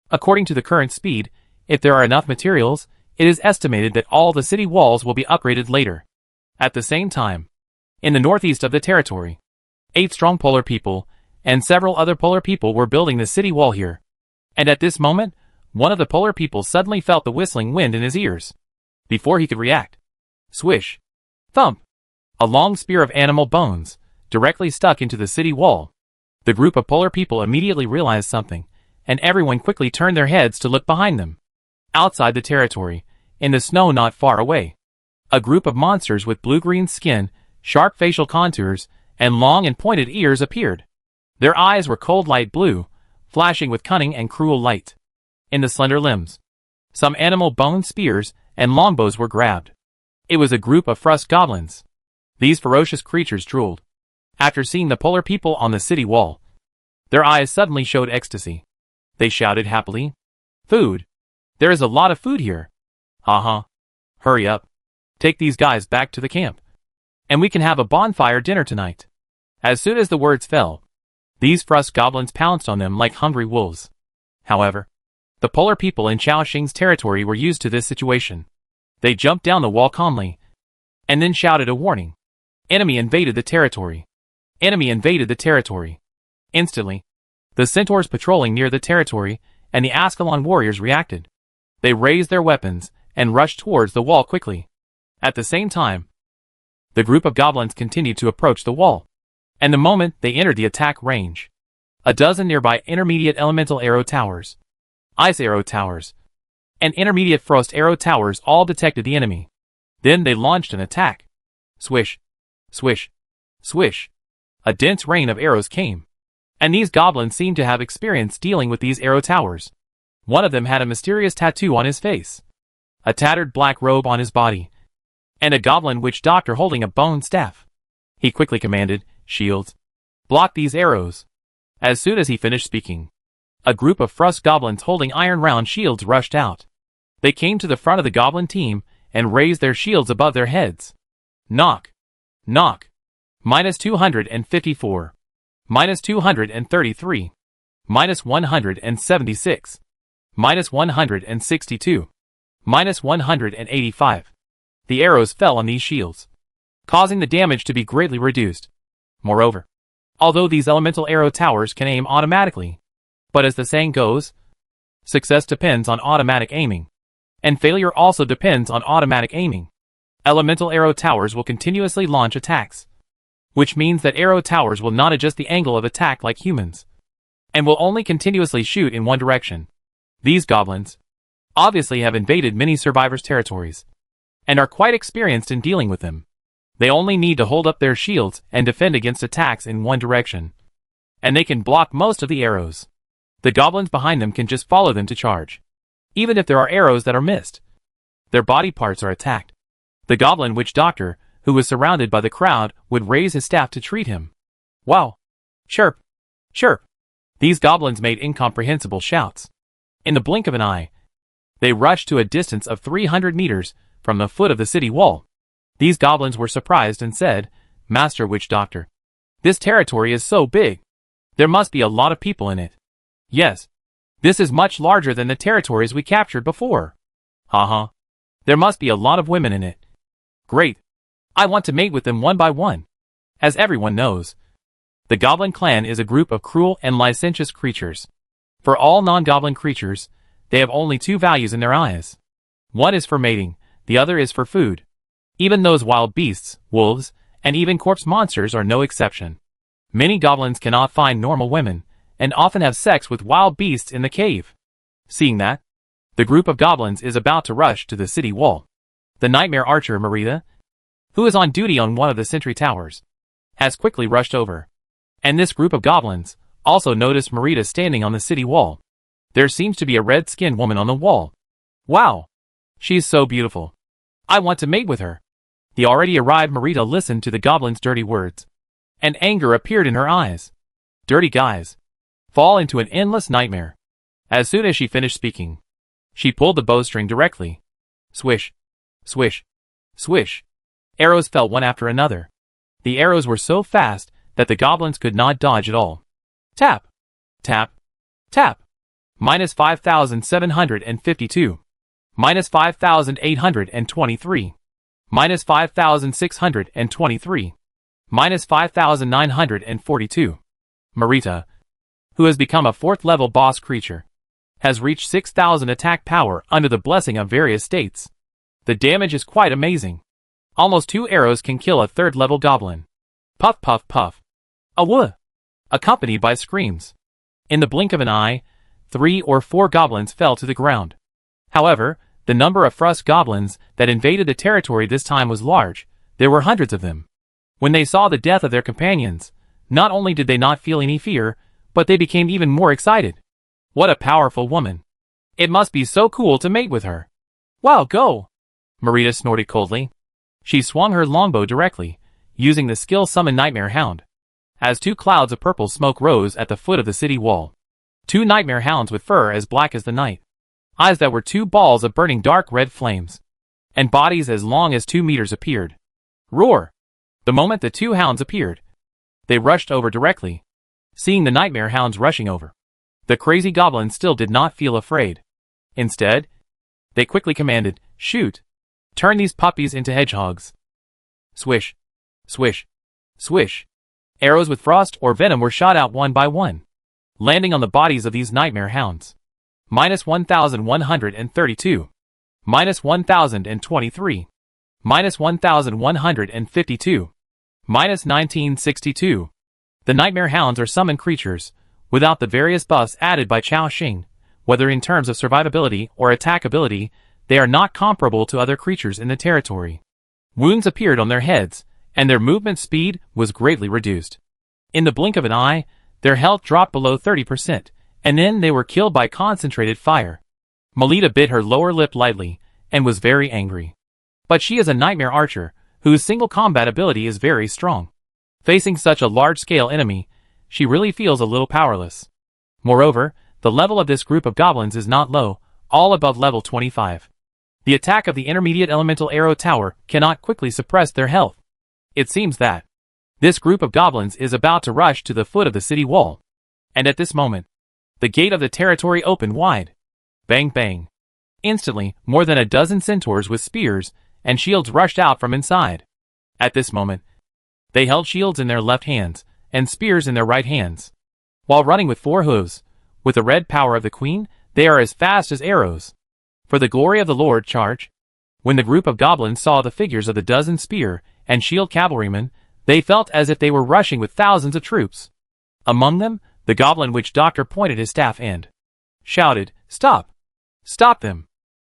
According to the current speed, if there are enough materials, it is estimated that all the city walls will be upgraded later. At the same time, in the northeast of the territory, 8 strong polar people and several other polar people were building the city wall here. And at this moment, one of the polar people suddenly felt the whistling wind in his ears. Before he could react, swish, thump, a long spear of animal bones directly stuck into the city wall. The group of polar people immediately realized something, and everyone quickly turned their heads to look behind them. Outside the territory, in the snow not far away, a group of monsters with blue-green skin, sharp facial contours, and long and pointed ears appeared. Their eyes were cold light blue, flashing with cunning and cruel light. In the slender limbs, some animal bone spears and longbows were grabbed. It was a group of frost goblins. These ferocious creatures drooled. After seeing the polar people on the city wall, their eyes suddenly showed ecstasy. They shouted happily, "Food! There is a lot of food here. Haha. Hurry up. Take these guys back to the camp, and we can have a bonfire dinner tonight." As soon as the words fell, these frost goblins pounced on them like hungry wolves. However, the polar people in Chao Xing's territory were used to this situation. They jumped down the wall calmly, and then shouted a warning. Enemy invaded the territory. Enemy invaded the territory. Instantly, the centaurs patrolling near the territory and the Ascalon warriors reacted. They raised their weapons and rushed towards the wall quickly. At the same time, the group of goblins continued to approach the wall. And the moment they entered the attack range, a dozen nearby intermediate elemental arrow towers, ice arrow towers, and intermediate frost arrow towers all detected the enemy. Then they launched an attack. Swish, swish, swish. A dense rain of arrows came. And these goblins seemed to have experience dealing with these arrow towers. One of them had a mysterious tattoo on his face, a tattered black robe on his body, and a goblin witch doctor holding a bone staff. He quickly commanded, "Shields, block these arrows." As soon as he finished speaking, a group of frost goblins holding iron round shields rushed out. They came to the front of the goblin team and raised their shields above their heads. Knock, knock. -254. -233. -176. -162. -185. The arrows fell on these shields, causing the damage to be greatly reduced. Moreover, although these elemental arrow towers can aim automatically, but as the saying goes, success depends on automatic aiming, and failure also depends on automatic aiming. Elemental arrow towers will continuously launch attacks, which means that arrow towers will not adjust the angle of attack like humans, and will only continuously shoot in one direction. These goblins obviously have invaded many survivors' territories, and are quite experienced in dealing with them. They only need to hold up their shields and defend against attacks in one direction, and they can block most of the arrows. The goblins behind them can just follow them to charge. Even if there are arrows that are missed, their body parts are attacked. The goblin witch doctor, who was surrounded by the crowd, would raise his staff to treat him. Wow! Chirp! Chirp! These goblins made incomprehensible shouts. In the blink of an eye, they rushed to a distance of 300 meters from the foot of the city wall. These goblins were surprised and said, "Master Witch Doctor, this territory is so big. There must be a lot of people in it." "Yes. This is much larger than the territories we captured before." "Haha. There must be a lot of women in it." "Great. I want to mate with them one by one." As everyone knows, the Goblin clan is a group of cruel and licentious creatures. For all non-goblin creatures, they have only two values in their eyes. One is for mating, the other is for food. Even those wild beasts, wolves, and even corpse monsters are no exception. Many goblins cannot find normal women, and often have sex with wild beasts in the cave. Seeing that, the group of goblins is about to rush to the city wall. The nightmare archer Marita who is on duty on one of the sentry towers, has quickly rushed over. And this group of goblins also noticed Marita standing on the city wall. There seems to be a red-skinned woman on the wall. Wow! She's so beautiful. I want to mate with her. The already arrived Marita listened to the goblin's dirty words, and anger appeared in her eyes. Dirty guys fall into an endless nightmare. As soon as she finished speaking, she pulled the bowstring directly. Swish, swish, swish. Arrows fell one after another. The arrows were so fast that the goblins could not dodge at all. Tap, tap, tap. Minus 5,752. Minus 5,823. Minus 5,623. Minus 5,942. Marita, who has become a 4th level boss creature, has reached 6,000 attack power under the blessing of various states. The damage is quite amazing. Almost 2 arrows can kill a 3rd level goblin. Puff puff puff. Awooh! Accompanied by screams. In the blink of an eye, 3 or 4 goblins fell to the ground. However, the number of Frost goblins that invaded the territory this time was large. There were hundreds of them. When they saw the death of their companions, not only did they not feel any fear, but they became even more excited. What a powerful woman. It must be so cool to mate with her. Wow, go! Marita snorted coldly. She swung her longbow directly, using the skill summon Nightmare Hound. As 2 clouds of purple smoke rose at the foot of the city wall. 2 nightmare hounds with fur as black as the night. Eyes that were 2 balls of burning dark red flames. And bodies as long as 2 meters appeared. Roar! The moment the 2 hounds appeared, they rushed over directly. Seeing the nightmare hounds rushing over, the crazy goblins still did not feel afraid. Instead, they quickly commanded, shoot! Turn these puppies into hedgehogs. Swish, swish, swish. Arrows with frost or venom were shot out one by one, landing on the bodies of these nightmare hounds. Minus 1,132. Minus 1,023. Minus 1,152. Minus 1962. The nightmare hounds are summoned creatures, without the various buffs added by Chao Xing. Whether in terms of survivability or attack ability, they are not comparable to other creatures in the territory. Wounds appeared on their heads, and their movement speed was greatly reduced. In the blink of an eye, their health dropped below 30%, and then they were killed by concentrated fire. Melita bit her lower lip lightly, and was very angry. But she is a nightmare archer, whose single combat ability is very strong. Facing such a large-scale enemy, she really feels a little powerless. Moreover, the level of this group of goblins is not low, all above level 25. The attack of the intermediate elemental arrow tower cannot quickly suppress their health. It seems that this group of goblins is about to rush to the foot of the city wall. And at this moment, the gate of the territory opened wide. Bang bang. Instantly, more than a dozen centaurs with spears and shields rushed out from inside. At this moment, they held shields in their left hands and spears in their right hands. While running with 4 hooves, with the red power of the queen, they are as fast as arrows. For the glory of the Lord, charge! When the group of goblins saw the figures of the dozen spear and shield cavalrymen, they felt as if they were rushing with thousands of troops. Among them, the goblin witch doctor pointed his staff and shouted, "Stop! Stop them!"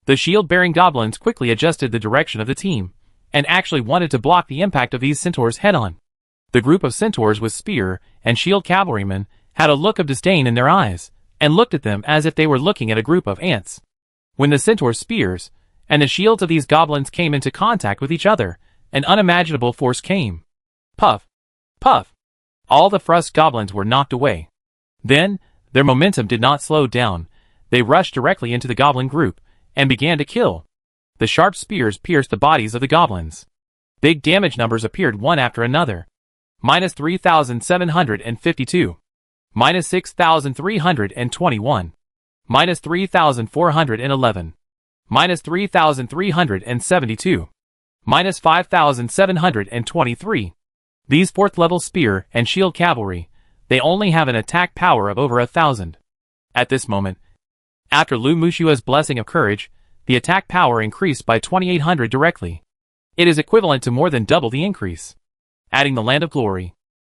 The shield-bearing goblins quickly adjusted the direction of the team, and actually wanted to block the impact of these centaurs head-on. The group of centaurs with spear and shield cavalrymen had a look of disdain in their eyes, and looked at them as if they were looking at a group of ants. When the centaur spears and the shields of these goblins came into contact with each other, an unimaginable force came. Puff! Puff! All the Frost goblins were knocked away. Then, their momentum did not slow down. They rushed directly into the goblin group, and began to kill. The sharp spears pierced the bodies of the goblins. Big damage numbers appeared one after another. Minus 3,752. Minus 6,321. Minus 3,411. Minus 3,372. Minus 5,723. These 4th level spear and shield cavalry, they only have an attack power of over 1,000. At this moment, after Lu Mushua's blessing of courage, the attack power increased by 2,800 directly. It is equivalent to more than double the increase. Adding the Land of Glory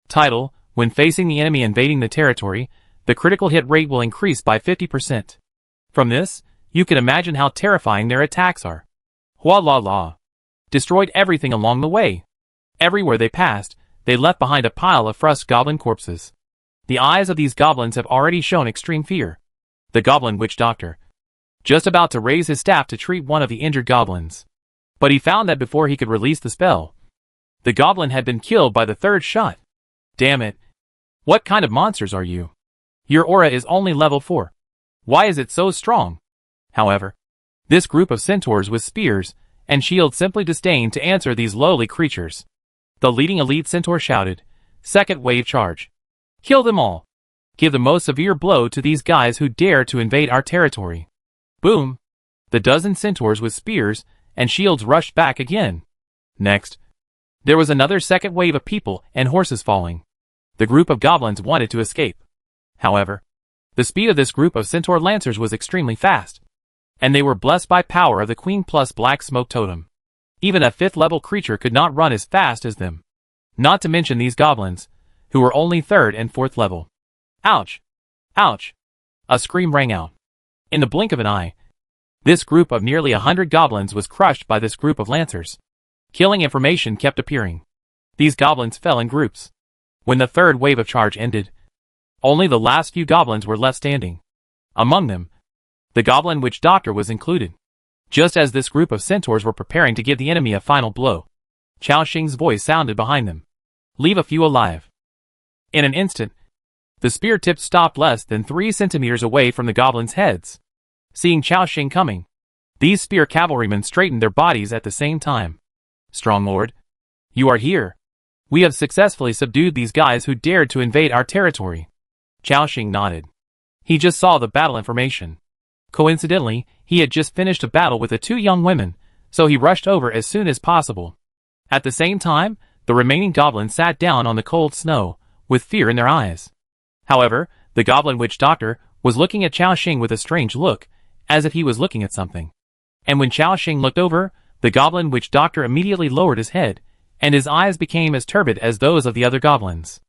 title, when facing the enemy invading the territory, the critical hit rate will increase by 50%. From this, you can imagine how terrifying their attacks are. Hua la la. destroyed everything along the way. Everywhere they passed, they left behind a pile of frustrated goblin corpses. The eyes of these goblins have already shown extreme fear. The goblin witch doctor, just about to raise his staff to treat one of the injured goblins. But he found that before he could release the spell, the goblin had been killed by the third shot. Damn it. What kind of monsters are you? Your aura is only level 4. Why is it so strong? However, this group of centaurs with spears and shields simply disdained to answer these lowly creatures. The leading elite centaur shouted, "Second wave charge. Kill them all. Give the most severe blow to these guys who dare to invade our territory." Boom! The dozen centaurs with spears and shields rushed back again. Next, there was another second wave of people and horses falling. The group of goblins wanted to escape. However, the speed of this group of centaur lancers was extremely fast, and they were blessed by power of the Queen plus Black Smoke Totem. Even a 5th level creature could not run as fast as them. Not to mention these goblins, who were only 3rd and 4th level. Ouch! Ouch! A scream rang out. In the blink of an eye, this group of nearly 100 goblins was crushed by this group of lancers. Killing information kept appearing. These goblins fell in groups. When the third wave of charge ended, only the last few goblins were left standing. Among them, the goblin witch doctor was included. Just as this group of centaurs were preparing to give the enemy a final blow, Chao Xing's voice sounded behind them. "Leave a few alive." In an instant, the spear tip stopped less than 3 centimeters away from the goblins' heads. Seeing Chao Xing coming, these spear cavalrymen straightened their bodies at the same time. "Strong Lord, you are here. We have successfully subdued these guys who dared to invade our territory." Chao Xing nodded. He just saw the battle information. Coincidentally, he had just finished a battle with the 2 young women, so he rushed over as soon as possible. At the same time, the remaining goblins sat down on the cold snow, with fear in their eyes. However, the goblin witch doctor was looking at Chao Xing with a strange look, as if he was looking at something. And when Chao Xing looked over, the goblin witch doctor immediately lowered his head, and his eyes became as turbid as those of the other goblins.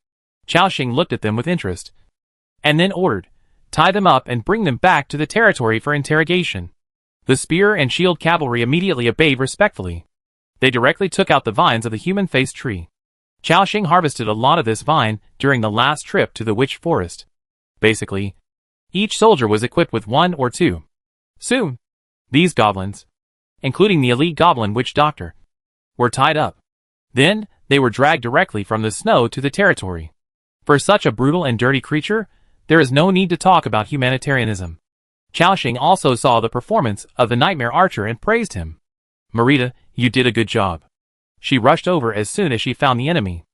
Chao Xing looked at them with interest, and then ordered, "Tie them up and bring them back to the territory for interrogation." The spear and shield cavalry immediately obeyed respectfully. They directly took out the vines of the human-faced tree. Chao Xing harvested a lot of this vine during the last trip to the witch forest. Basically, each soldier was equipped with 1 or 2. Soon, these goblins, including the elite goblin witch doctor, were tied up. Then, they were dragged directly from the snow to the territory. For such a brutal and dirty creature, there is no need to talk about humanitarianism. Chao Xing also saw the performance of the Nightmare Archer and praised him. "Marita, you did a good job." She rushed over as soon as she found the enemy.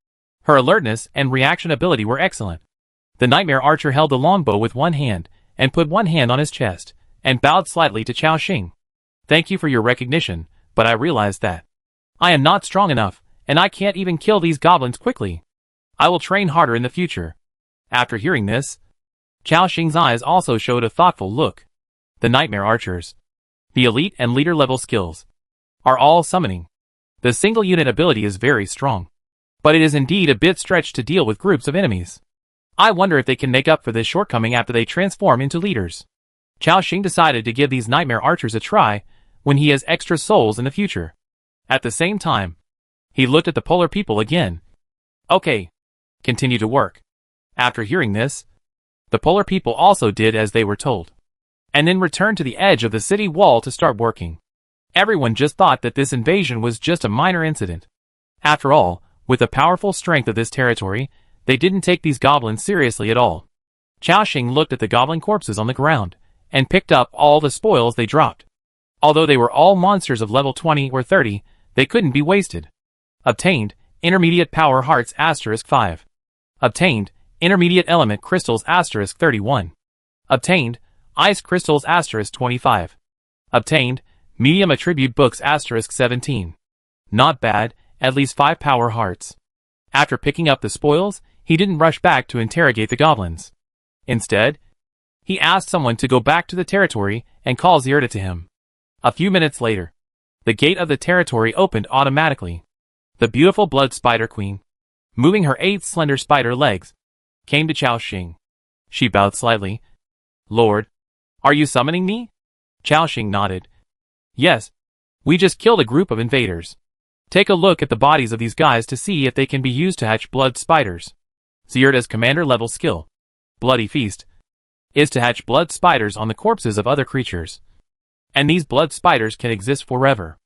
Her alertness and reaction ability were excellent. The Nightmare Archer held the longbow with one hand, and put one hand on his chest, and bowed slightly to Chao Xing. "Thank you for your recognition, but I realized that I am not strong enough, and I can't even kill these goblins quickly. I will train harder in the future." After hearing this, Chao Xing's eyes also showed a thoughtful look. The Nightmare Archers, the elite and leader level skills, are all summoning. The single unit ability is very strong, but it is indeed a bit stretched to deal with groups of enemies. I wonder if they can make up for this shortcoming after they transform into leaders. Chao Xing decided to give these Nightmare Archers a try when he has extra souls in the future. At the same time, he looked at the polar people again. "Okay. Continue to work." After hearing this, the polar people also did as they were told, and then returned to the edge of the city wall to start working. Everyone just thought that this invasion was just a minor incident. After all, with the powerful strength of this territory, they didn't take these goblins seriously at all. Chao Xing looked at the goblin corpses on the ground, and picked up all the spoils they dropped. Although they were all monsters of level 20 or 30, they couldn't be wasted. Obtained, Intermediate Power Hearts *5. Obtained, Intermediate Element Crystals *31. Obtained, Ice Crystals *25. Obtained, Medium Attribute Books *17. Not bad, at least 5 power hearts. After picking up the spoils, he didn't rush back to interrogate the goblins. Instead, he asked someone to go back to the territory and call Zirda to him. A few minutes later, the gate of the territory opened automatically. The beautiful Blood Spider Queen, moving her 8 slender spider legs, came to Chao Xing. She bowed slightly. "Lord, are you summoning me?" Chao Xing nodded. "Yes. We just killed a group of invaders. Take a look at the bodies of these guys to see if they can be used to hatch blood spiders. Zierda's commander-level skill, Bloody Feast, is to hatch blood spiders on the corpses of other creatures. And these blood spiders can exist forever.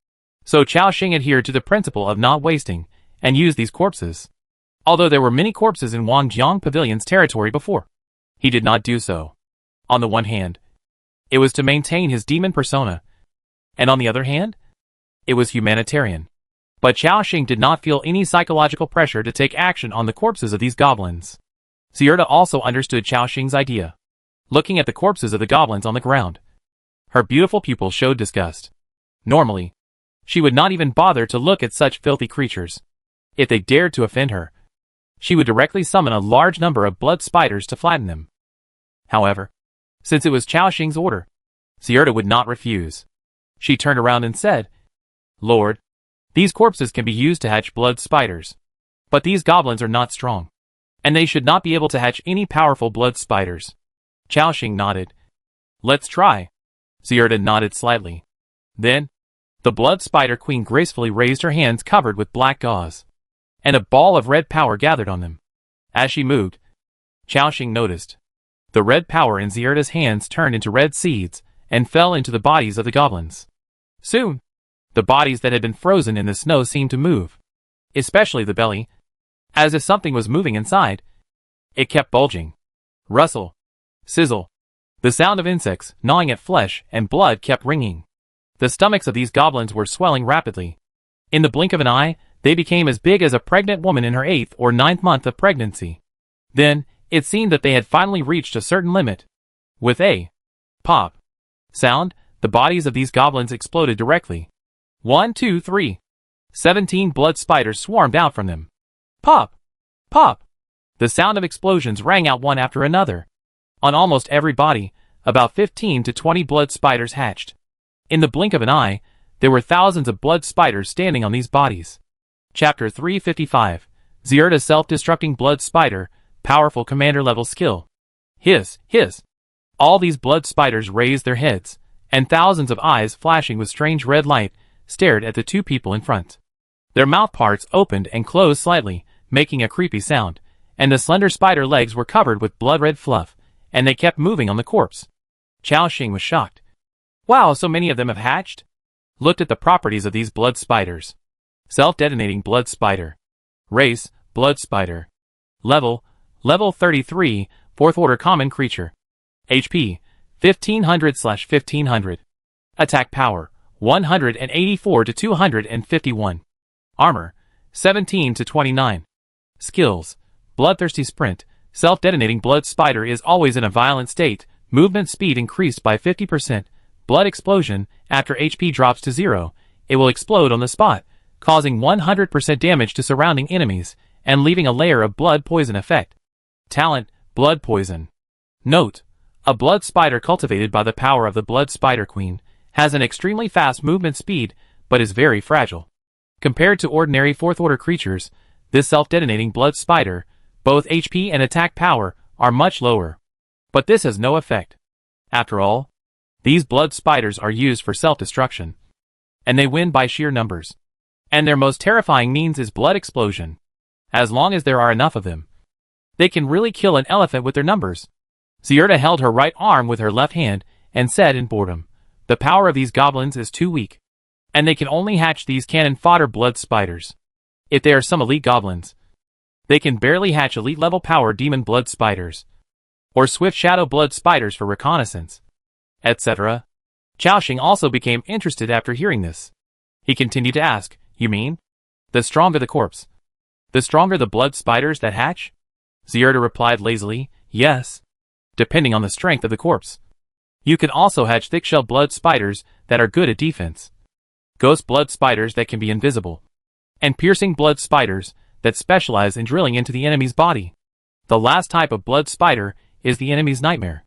So Chaoxing adhered to the principle of not wasting, and used these corpses. Although there were many corpses in Wangjiang Pavilion's territory before, he did not do so. On the one hand, it was to maintain his demon persona, and on the other hand, it was humanitarian. But Chaoxing did not feel any psychological pressure to take action on the corpses of these goblins. Zierda also understood Chaoxing's idea. Looking at the corpses of the goblins on the ground, her beautiful pupil showed disgust. Normally, she would not even bother to look at such filthy creatures. If they dared to offend her, she would directly summon a large number of blood spiders to flatten them. However, since it was Chaoxing's order, Zierda would not refuse. She turned around and said, "Lord, these corpses can be used to hatch blood spiders. But these goblins are not strong, and they should not be able to hatch any powerful blood spiders." Chaoxing nodded. "Let's try." Zierda nodded slightly. Then, the blood spider queen gracefully raised her hands covered with black gauze, and a ball of red power gathered on them. As she moved, Chaoxing noticed. The red power in Zierda's hands turned into red seeds and fell into the bodies of the goblins. Soon, the bodies that had been frozen in the snow seemed to move, especially the belly, as if something was moving inside. It kept bulging. Rustle. Sizzle. The sound of insects gnawing at flesh and blood kept ringing. The stomachs of these goblins were swelling rapidly. In the blink of an eye, they became as big as a pregnant woman in her 8th or 9th month of pregnancy. Then, it seemed that they had finally reached a certain limit. With a pop sound, the bodies of these goblins exploded directly. 1, 2, 3. 17 blood spiders swarmed out from them. Pop! Pop! The sound of explosions rang out one after another. On almost every body, about 15 to 20 blood spiders hatched. In the blink of an eye, there were thousands of blood spiders standing on these bodies. Chapter 355. Zierda's self-destructing blood spider, powerful commander-level skill. Hiss, hiss. All these blood spiders raised their heads, and thousands of eyes flashing with strange red light stared at the two people in front. Their mouth parts opened and closed slightly, making a creepy sound, and the slender spider legs were covered with blood-red fluff, and they kept moving on the corpse. Chaoxing was shocked. Wow, so many of them have hatched? Looked at the properties of these blood spiders. Self-detonating blood spider. Race, blood spider. Level 33, 4th order common creature. HP, 1500/1500. Attack power, 184 to 251. Armor, 17 to 29. Skills, bloodthirsty sprint. Self-detonating blood spider is always in a violent state. Movement speed increased by 50%. Blood explosion. After HP drops to 0, it will explode on the spot, causing 100% damage to surrounding enemies, and leaving a layer of blood poison effect. Talent, blood poison. Note, a blood spider cultivated by the power of the blood spider queen has an extremely fast movement speed, but is very fragile. Compared to ordinary 4th order creatures, this self-detonating blood spider, both HP and attack power, are much lower. But this has no effect. After all, these blood spiders are used for self-destruction, and they win by sheer numbers. And their most terrifying means is blood explosion. As long as there are enough of them, they can really kill an elephant with their numbers. Zierda held her right arm with her left hand and said in boredom, "The power of these goblins is too weak, and they can only hatch these cannon fodder blood spiders. If they are some elite goblins, they can barely hatch elite-level power demon blood spiders, or swift shadow blood spiders for reconnaissance, etc." Chaoxing also became interested after hearing this. He continued to ask, "You mean? The stronger the corpse, the stronger the blood spiders that hatch?" Zierda replied lazily, "Yes. Depending on the strength of the corpse. You can also hatch thick-shell blood spiders that are good at defense, ghost blood spiders that can be invisible, and piercing blood spiders that specialize in drilling into the enemy's body. The last type of blood spider is the enemy's nightmare."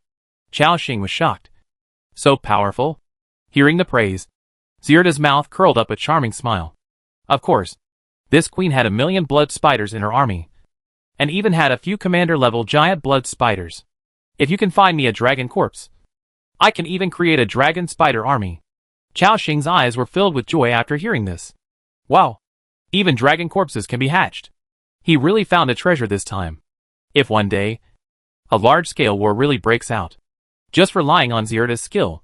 Chaoxing was shocked. So powerful? Hearing the praise, Zierda's mouth curled up a charming smile. Of course, this queen had 1,000,000 blood spiders in her army, and even had a few commander-level giant blood spiders. If you can find me a dragon corpse, I can even create a dragon spider army. Chaoxing's eyes were filled with joy after hearing this. Wow, Even dragon corpses can be hatched. He really found a treasure this time. If one day, a large-scale war really breaks out, just relying on Zierda's skill,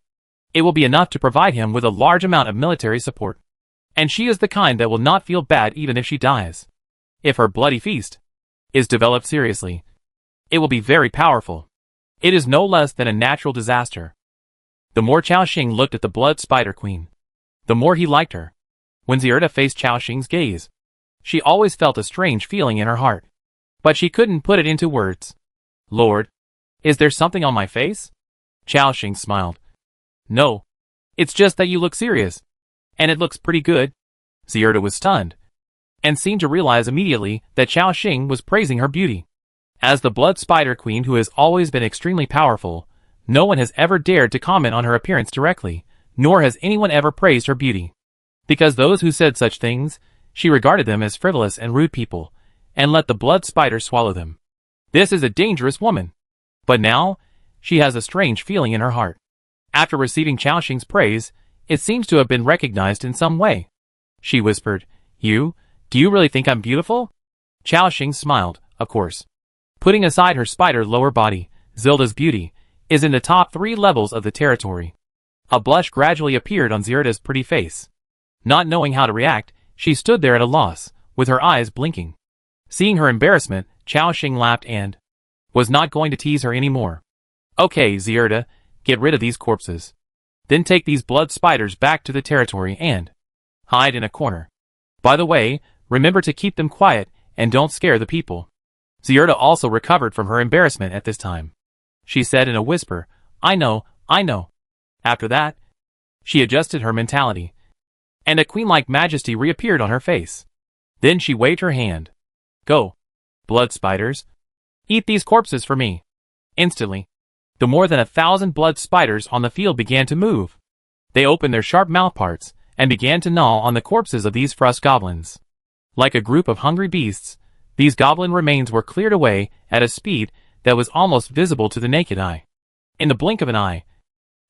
it will be enough to provide him with a large amount of military support. And she is the kind that will not feel bad even if she dies. If her bloody feast is developed seriously, it will be very powerful. It is no less than a natural disaster. The more Chao Xing looked at the Blood Spider Queen, the more he liked her. When Zierda faced Chao Xing's gaze, she always felt a strange feeling in her heart. But she couldn't put it into words. Lord, is there something on my face? Chao Xing smiled. No. It's just that you look serious. And it looks pretty good. Zierda was stunned, and seemed to realize immediately that Chao Xing was praising her beauty. As the Blood Spider Queen who has always been extremely powerful, no one has ever dared to comment on her appearance directly, nor has anyone ever praised her beauty. Because those who said such things, she regarded them as frivolous and rude people, and let the blood spider swallow them. This is a dangerous woman. But now, she has a strange feeling in her heart. After receiving Chao Xing's praise, it seems to have been recognized in some way. She whispered, do you really think I'm beautiful? Chao Xing smiled, of course. Putting aside her spider lower body, Zilda's beauty is in the top 3 levels of the territory. A blush gradually appeared on Zierda's pretty face. Not knowing how to react, she stood there at a loss, with her eyes blinking. Seeing her embarrassment, Chao Xing laughed and was not going to tease her anymore. Okay, Zierda, get rid of these corpses. Then take these blood spiders back to the territory and hide in a corner. By the way, remember to keep them quiet and don't scare the people. Zierda also recovered from her embarrassment at this time. She said in a whisper, I know. After that, she adjusted her mentality, and a queen-like majesty reappeared on her face. Then she waved her hand. Go, blood spiders. Eat these corpses for me. Instantly, the more than 1,000 blood spiders on the field began to move. They opened their sharp mouthparts and began to gnaw on the corpses of these frost goblins. Like a group of hungry beasts, these goblin remains were cleared away at a speed that was almost visible to the naked eye. In the blink of an eye,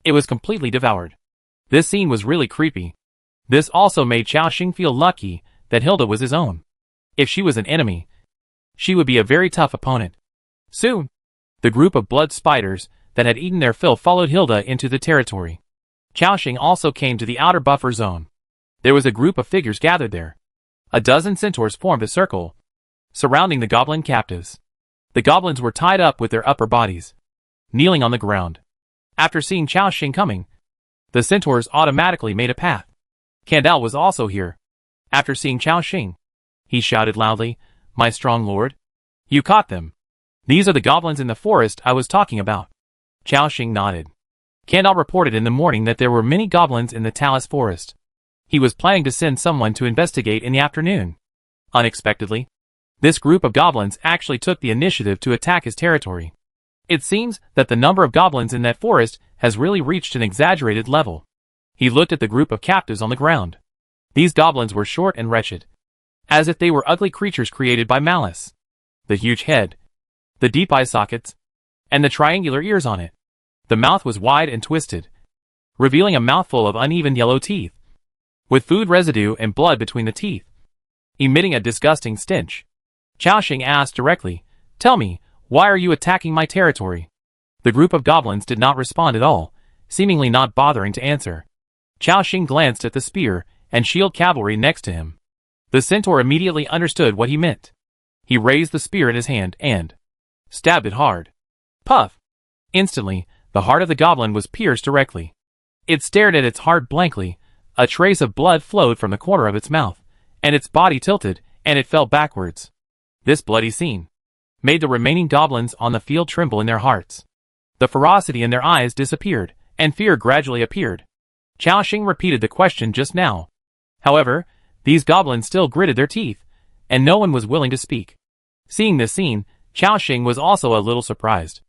it was completely devoured. This scene was really creepy. This also made Chao Xing feel lucky that Hilda was his own. If she was an enemy, she would be a very tough opponent. Soon, the group of blood spiders that had eaten their fill followed Hilda into the territory. Chao Xing also came to the outer buffer zone. There was a group of figures gathered there. A dozen centaurs formed a circle, surrounding the goblin captives. The goblins were tied up with their upper bodies, kneeling on the ground. After seeing Chao Xing coming, the centaurs automatically made a path. Kandao was also here. After seeing Chao Xing, he shouted loudly, My strong lord, you caught them. These are the goblins in the forest I was talking about. Chao Xing nodded. Kandao reported in the morning that there were many goblins in the Talus forest. He was planning to send someone to investigate in the afternoon. Unexpectedly, this group of goblins actually took the initiative to attack his territory. It seems that the number of goblins in that forest has really reached an exaggerated level. He looked at the group of captives on the ground. These goblins were short and wretched, as if they were ugly creatures created by malice. The huge head, the deep eye sockets, and the triangular ears on it. The mouth was wide and twisted, revealing a mouthful of uneven yellow teeth, with food residue and blood between the teeth, emitting a disgusting stench. Chao Xing asked directly, Tell me, why are you attacking my territory? The group of goblins did not respond at all, seemingly not bothering to answer. Chao Xing glanced at the spear and shield cavalry next to him. The centaur immediately understood what he meant. He raised the spear in his hand and stabbed it hard. Puff! Instantly, the heart of the goblin was pierced directly. It stared at its heart blankly. A trace of blood flowed from the corner of its mouth, and its body tilted, and it fell backwards. This bloody scene made the remaining goblins on the field tremble in their hearts. The ferocity in their eyes disappeared, and fear gradually appeared. Chao Xing repeated the question just now. However, these goblins still gritted their teeth, and no one was willing to speak. Seeing this scene, Chao Xing was also a little surprised.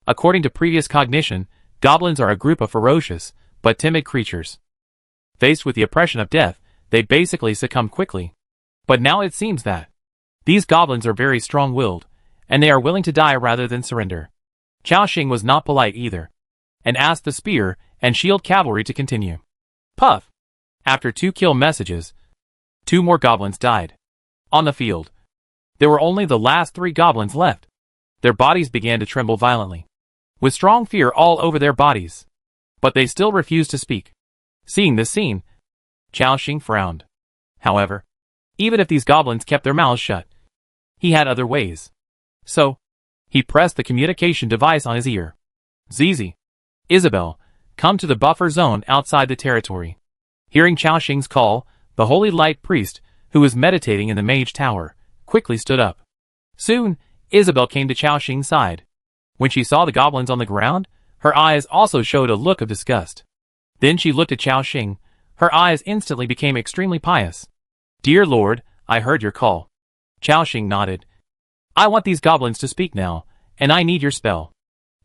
According to previous cognition, goblins are a group of ferocious, but timid creatures. Faced with the oppression of death, they basically succumb quickly. But now it seems that these goblins are very strong-willed, and they are willing to die rather than surrender. Chao Xing was not polite either, and asked the spear and shield cavalry to continue. Puff! After 2 kill messages, 2 more goblins died. On the field, there were only the last 3 goblins left. Their bodies began to tremble violently, with strong fear all over their bodies. But they still refused to speak. Seeing this scene, Chao frowned. However, even if these goblins kept their mouths shut, he had other ways. So, he pressed the communication device on his ear. Zizi, Isabel, come to the buffer zone outside the territory. Hearing Chao call, the holy light priest, who was meditating in the mage tower, quickly stood up. Soon, Isabel came to Chao side. When she saw the goblins on the ground, her eyes also showed a look of disgust. Then she looked at Chao. Her eyes instantly became extremely pious. Dear Lord, I heard your call. Chao nodded. I want these goblins to speak now, and I need your spell.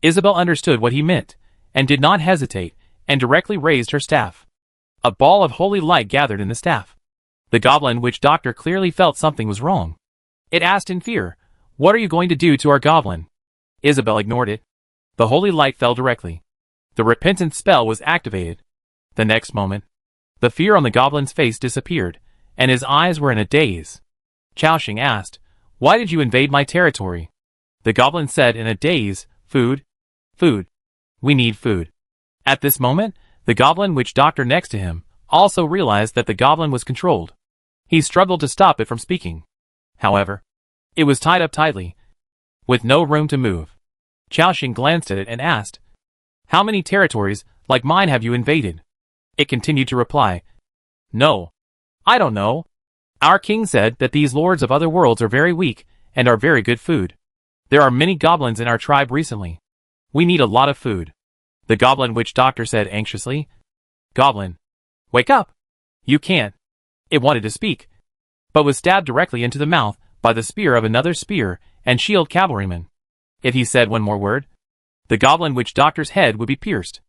Isabel understood what he meant, and did not hesitate, and directly raised her staff. A ball of holy light gathered in the staff. The goblin witch doctor clearly felt something was wrong. It asked in fear, What are you going to do to our goblin? Isabel ignored it. The holy light fell directly. The repentance spell was activated. The next moment, the fear on the goblin's face disappeared, and his eyes were in a daze. Chao asked, Why did you invade my territory? The goblin said in a daze, Food. Food. We need food. At this moment, the goblin witch doctor next to him also realized that the goblin was controlled. He struggled to stop it from speaking. However, it was tied up tightly, with no room to move. Chao glanced at it and asked, How many territories, like mine, have you invaded? It continued to reply, No. I don't know. Our king said that these lords of other worlds are very weak, and are very good food. There are many goblins in our tribe recently. We need a lot of food. The goblin witch doctor said anxiously. Goblin, wake up. You can't. It wanted to speak, but was stabbed directly into the mouth by the spear of another spear and shield cavalryman. If he said one more word, the goblin witch doctor's head would be pierced.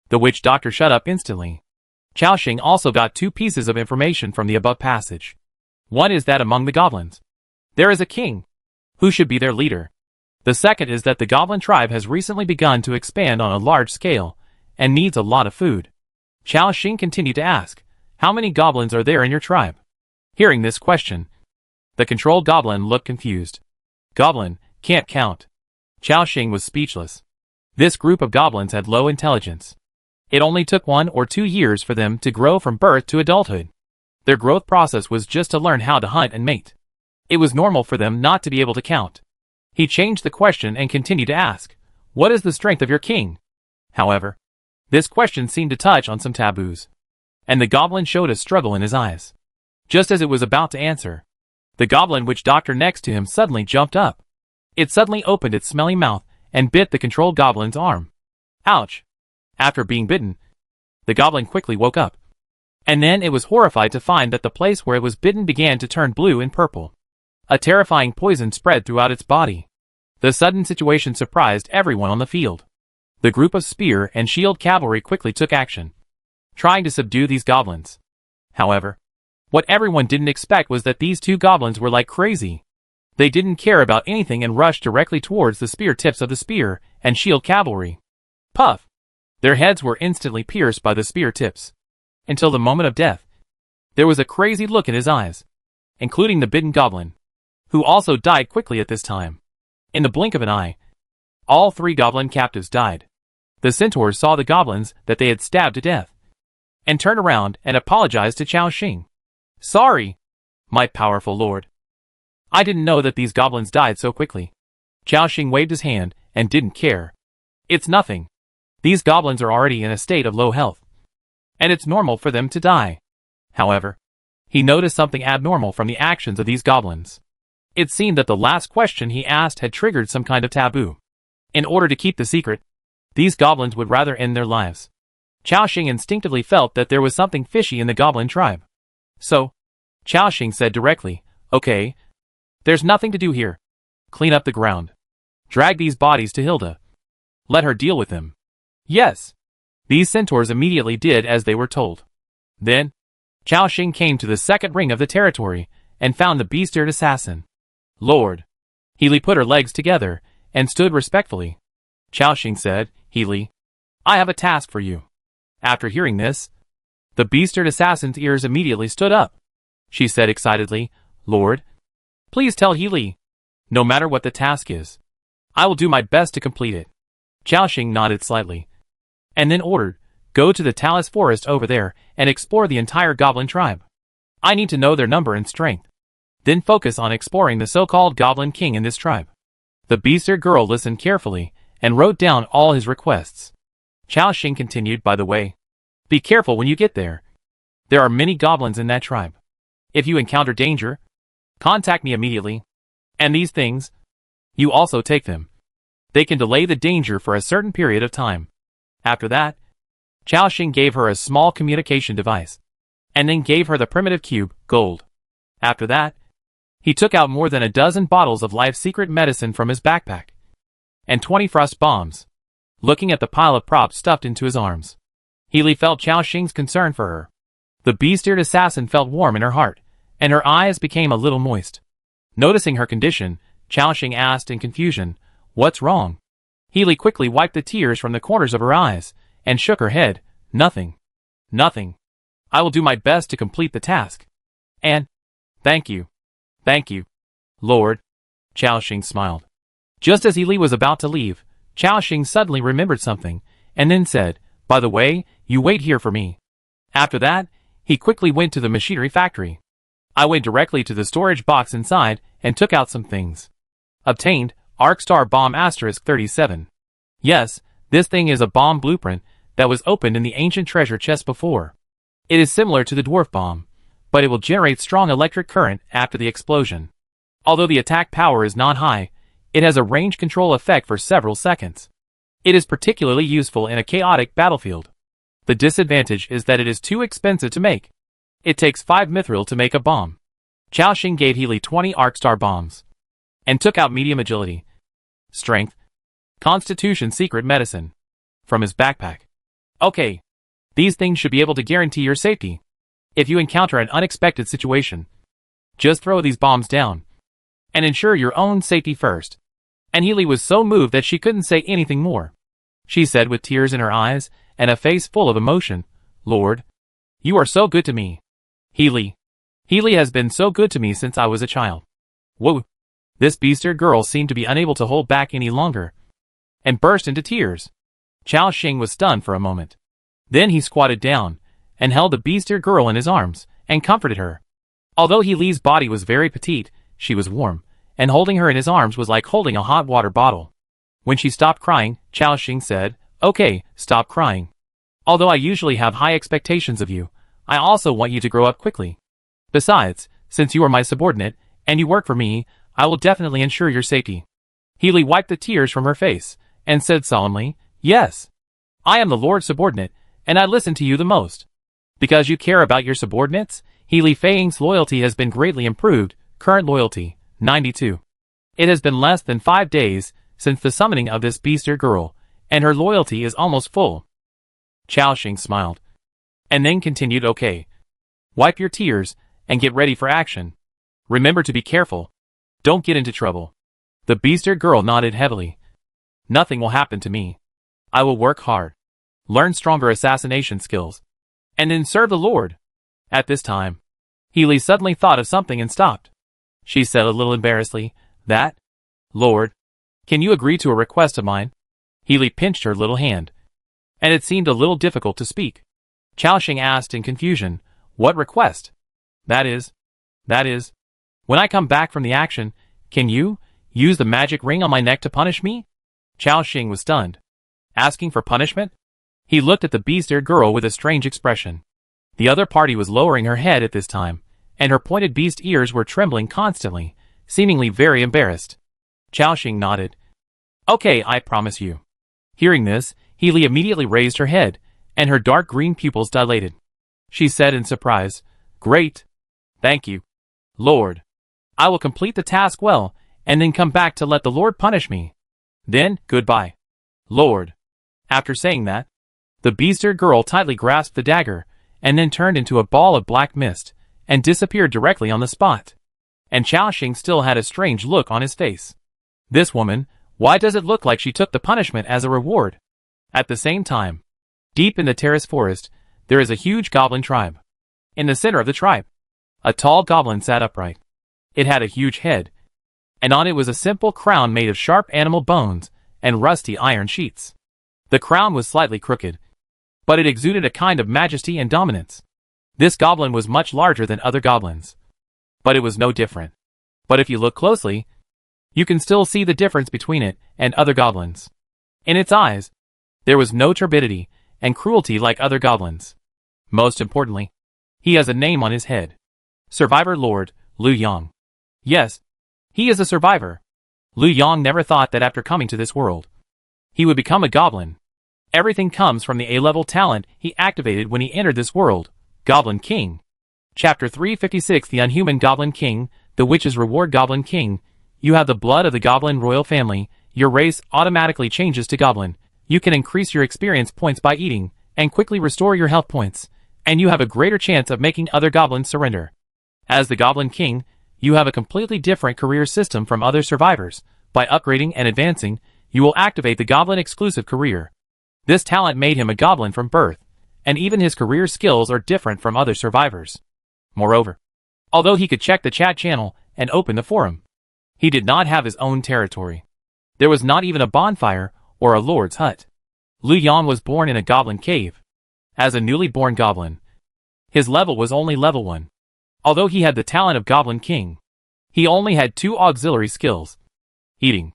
The witch doctor shut up instantly. Chao also got 2 pieces of information from the above passage. One is that among the goblins, there is a king, who should be their leader. The second is that the goblin tribe has recently begun to expand on a large scale, and needs a lot of food. Chao continued to ask, How many goblins are there in your tribe? Hearing this question, the controlled goblin looked confused. Goblin, can't count. Chao was speechless. This group of goblins had low intelligence. It only took 1 or 2 years for them to grow from birth to adulthood. Their growth process was just to learn how to hunt and mate. It was normal for them not to be able to count. He changed the question and continued to ask, What is the strength of your king? However, this question seemed to touch on some taboos, and the goblin showed a struggle in his eyes. Just as it was about to answer, the goblin witch doctor next to him suddenly jumped up. It suddenly opened its smelly mouth and bit the controlled goblin's arm. Ouch! After being bitten, the goblin quickly woke up. And then it was horrified to find that the place where it was bitten began to turn blue and purple. A terrifying poison spread throughout its body. The sudden situation surprised everyone on the field. The group of spear and shield cavalry quickly took action, trying to subdue these goblins. However, what everyone didn't expect was that these 2 goblins were like crazy. They didn't care about anything and rushed directly towards the spear tips of the spear and shield cavalry. Puff! Their heads were instantly pierced by the spear tips. Until the moment of death, there was a crazy look in his eyes, including the bitten goblin, who also died quickly at this time. In the blink of an eye, all 3 goblin captives died. The centaurs saw the goblins that they had stabbed to death, and turned around and apologized to Chao. Sorry, my powerful lord. I didn't know that these goblins died so quickly. Chao waved his hand and didn't care. It's nothing. These goblins are already in a state of low health, and it's normal for them to die. However, he noticed something abnormal from the actions of these goblins. It seemed that the last question he asked had triggered some kind of taboo. In order to keep the secret, these goblins would rather end their lives. Chao instinctively felt that there was something fishy in the goblin tribe. So, Chao said directly, Okay, there's nothing to do here. Clean up the ground. Drag these bodies to Hilda. Let her deal with them. Yes. These centaurs immediately did as they were told. Then, Chao came to the second ring of the territory, and found the beast-eared assassin. Lord. Healy put her legs together, and stood respectfully. Chao said, Healy, I have a task for you. After hearing this, the beast-eared assassin's ears immediately stood up. She said excitedly, Lord, Please tell Healy. No matter what the task is, I will do my best to complete it. Chaoxing nodded slightly, and then ordered, go to the Talus forest over there and explore the entire goblin tribe. I need to know their number and strength. Then focus on exploring the so-called Goblin King in this tribe. The beast-eared girl listened carefully and wrote down all his requests. Chaoxing continued, by the way. Be careful when you get there. There are many goblins in that tribe. If you encounter danger, contact me immediately. And these things, you also take them. They can delay the danger for a certain period of time. After that, Chaoxing gave her a small communication device, and then gave her the primitive cube, gold. After that, he took out more than a dozen bottles of life secret medicine from his backpack, and 20 frost bombs. Looking at the pile of props stuffed into his arms, Healy felt Chaoxing's concern for her. The beast-eared assassin felt warm in her heart, and her eyes became a little moist. Noticing her condition, Chaoxing asked in confusion, "What's wrong?" Healy quickly wiped the tears from the corners of her eyes, and shook her head. "Nothing. Nothing. I will do my best to complete the task. And, thank you. Thank you, Lord." Chaoxing smiled. Just as Healy was about to leave, Chaoxing suddenly remembered something, and then said, "By the way, you wait here for me." After that, he quickly went to the machinery factory. I went directly to the storage box inside and took out some things. Obtained, Arcstar Bomb *37. Yes, this thing is a bomb blueprint that was opened in the ancient treasure chest before. It is similar to the dwarf bomb, but it will generate strong electric current after the explosion. Although the attack power is not high, it has a range control effect for several seconds. It is particularly useful in a chaotic battlefield. The disadvantage is that it is too expensive to make. It takes 5 mithril to make a bomb. Chaoxing gave Healy 20 Arcstar bombs, and took out medium agility, strength, constitution secret medicine from his backpack. Okay, these things should be able to guarantee your safety. If you encounter an unexpected situation, just throw these bombs down, and ensure your own safety first. And Healy was so moved that she couldn't say anything more. She said with tears in her eyes and a face full of emotion, "Lord, you are so good to me. Healy has been so good to me since I was a child." Whoa! This beast-eared girl seemed to be unable to hold back any longer, and burst into tears. Chaoxing was stunned for a moment. Then he squatted down, and held the beast-eared girl in his arms, and comforted her. Although Healy's body was very petite, she was warm, and holding her in his arms was like holding a hot water bottle. When she stopped crying, Chaoxing said, "Okay, stop crying. Although I usually have high expectations of you, I also want you to grow up quickly. Besides, since you are my subordinate, and you work for me, I will definitely ensure your safety." Healy wiped the tears from her face, and said solemnly, "Yes. I am the Lord's subordinate, and I listen to you the most." Because you care about your subordinates, Healy Fang's loyalty has been greatly improved. Current loyalty, 92. It has been less than 5 days since the summoning of this beast-eared girl, and her loyalty is almost full. Chaoxing smiled, and then continued, "Okay. Wipe your tears, and get ready for action. Remember to be careful. Don't get into trouble." The beast-eared girl nodded heavily. "Nothing will happen to me. I will work hard, learn stronger assassination skills, and then serve the Lord." At this time, Healy suddenly thought of something and stopped. She said a little embarrassedly, "That, Lord, can you agree to a request of mine?" Healy pinched her little hand, and it seemed a little difficult to speak. Chaoxing asked in confusion, "What request?" That is, when I come back from the action, can you use the magic ring on my neck to punish me?" Chaoxing was stunned. Asking for punishment? He looked at the beast-eared girl with a strange expression. The other party was lowering her head at this time, and her pointed beast ears were trembling constantly, seemingly very embarrassed. Chaoxing nodded. "Okay, I promise you." Hearing this, Healy immediately raised her head, and her dark green pupils dilated. She said in surprise, "Great. Thank you, Lord. I will complete the task well, and then come back to let the Lord punish me. Then, goodbye, Lord." After saying that, the beast-eared girl tightly grasped the dagger, and then turned into a ball of black mist, and disappeared directly on the spot. And Chaoxing still had a strange look on his face. This woman, why does it look like she took the punishment as a reward? At the same time, deep in the terrace forest, there is a huge goblin tribe. In the center of the tribe, a tall goblin sat upright. It had a huge head, and on it was a simple crown made of sharp animal bones and rusty iron sheets. The crown was slightly crooked, but it exuded a kind of majesty and dominance. This goblin was much larger than other goblins, but it was no different. But if you look closely, you can still see the difference between it and other goblins. In its eyes, there was no turbidity and cruelty like other goblins. Most importantly, he has a name on his head. Survivor Lord Liu Yang. Yes, he is a survivor. Liu Yang never thought that after coming to this world, he would become a goblin. Everything comes from the A-level talent he activated when he entered this world, Goblin King. Chapter 356 The Unhuman Goblin King, The Witch's Reward Goblin King. You have the blood of the Goblin royal family, your race automatically changes to Goblin. You can increase your experience points by eating, and quickly restore your health points, and you have a greater chance of making other goblins surrender. As the Goblin King, you have a completely different career system from other survivors. By upgrading and advancing, you will activate the Goblin exclusive career. This talent made him a goblin from birth, and even his career skills are different from other survivors. Moreover, although he could check the chat channel and open the forum, he did not have his own territory. There was not even a bonfire or a lord's hut. Liu Yang was born in a goblin cave. As a newly born goblin, his level was only level 1. Although he had the talent of Goblin King, he only had 2 auxiliary skills: eating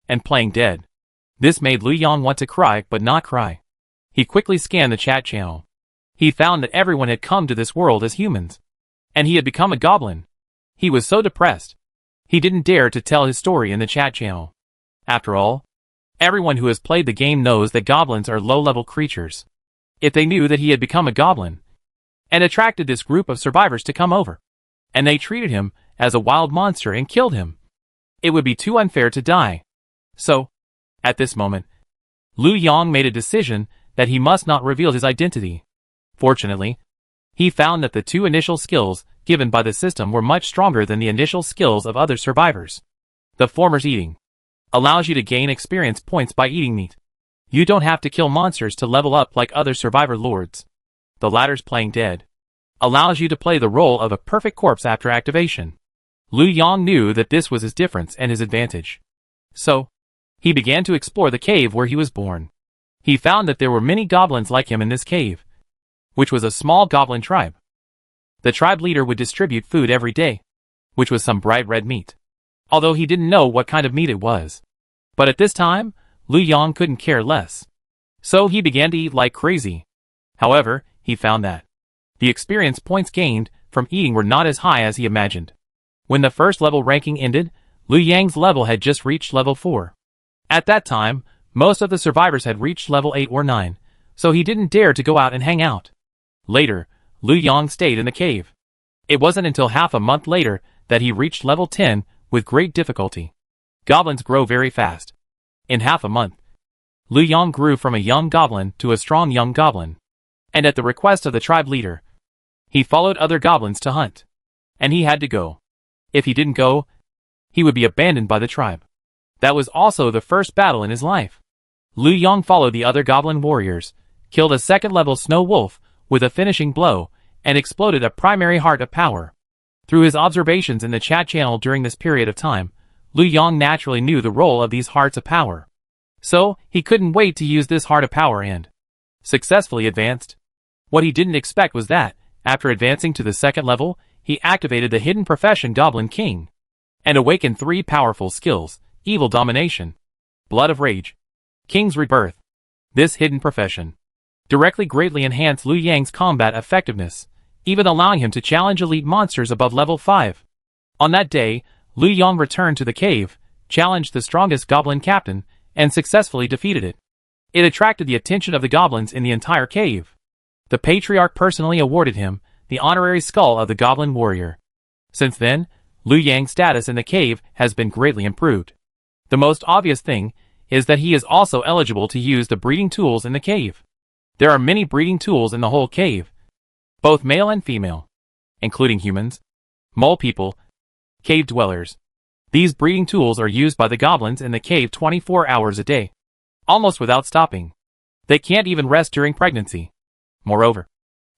and playing dead. This made Liu Yang want to cry but not cry. He quickly scanned the chat channel. He found that everyone had come to this world as humans, and he had become a goblin. He was so depressed, he didn't dare to tell his story in the chat channel. After all, everyone who has played the game knows that goblins are low-level creatures. If they knew that he had become a goblin, and attracted this group of survivors to come over, and they treated him as a wild monster and killed him, it would be too unfair to die. So, at this moment, Liu Yang made a decision that he must not reveal his identity. Fortunately, he found that the 2 initial skills given by the system were much stronger than the initial skills of other survivors. The former's eating allows you to gain experience points by eating meat. You don't have to kill monsters to level up like other survivor lords. The latter's playing dead allows you to play the role of a perfect corpse after activation. Liu Yang knew that this was his difference and his advantage. So, he began to explore the cave where he was born. He found that there were many goblins like him in this cave, which was a small goblin tribe. The tribe leader would distribute food every day, which was some bright red meat, although he didn't know what kind of meat it was. But at this time, Liu Yang couldn't care less. So he began to eat like crazy. However, he found that the experience points gained from eating were not as high as he imagined. When the first level ranking ended, Liu Yang's level had just reached level 4. At that time, most of the survivors had reached level 8 or 9, so he didn't dare to go out and hang out. Later, Liu Yang stayed in the cave. It wasn't until half a month later that he reached level 10 with great difficulty. Goblins grow very fast. In half a month, Liu Yang grew from a young goblin to a strong young goblin. And at the request of the tribe leader, he followed other goblins to hunt. And he had to go. If he didn't go, he would be abandoned by the tribe. That was also the first battle in his life. Liu Yang followed the other goblin warriors, killed a 2nd level snow wolf with a finishing blow, and exploded a primary heart of power. Through his observations in the chat channel during this period of time, Liu Yang naturally knew the role of these hearts of power. So, he couldn't wait to use this heart of power and successfully advanced. What he didn't expect was that, after advancing to the 2nd level, he activated the hidden profession Goblin King, and awakened 3 powerful skills: Evil Domination, Blood of Rage, King's Rebirth. This hidden profession directly greatly enhanced Liu Yang's combat effectiveness, even allowing him to challenge elite monsters above level 5. On that day, Liu Yang returned to the cave, challenged the strongest goblin captain, and successfully defeated it. It attracted the attention of the goblins in the entire cave. The patriarch personally awarded him the honorary skull of the goblin warrior. Since then, Liu Yang's status in the cave has been greatly improved. The most obvious thing is that he is also eligible to use the breeding tools in the cave. There are many breeding tools in the whole cave, both male and female, including humans, mole people, cave dwellers. These breeding tools are used by the goblins in the cave 24 hours a day, almost without stopping. They can't even rest during pregnancy. Moreover,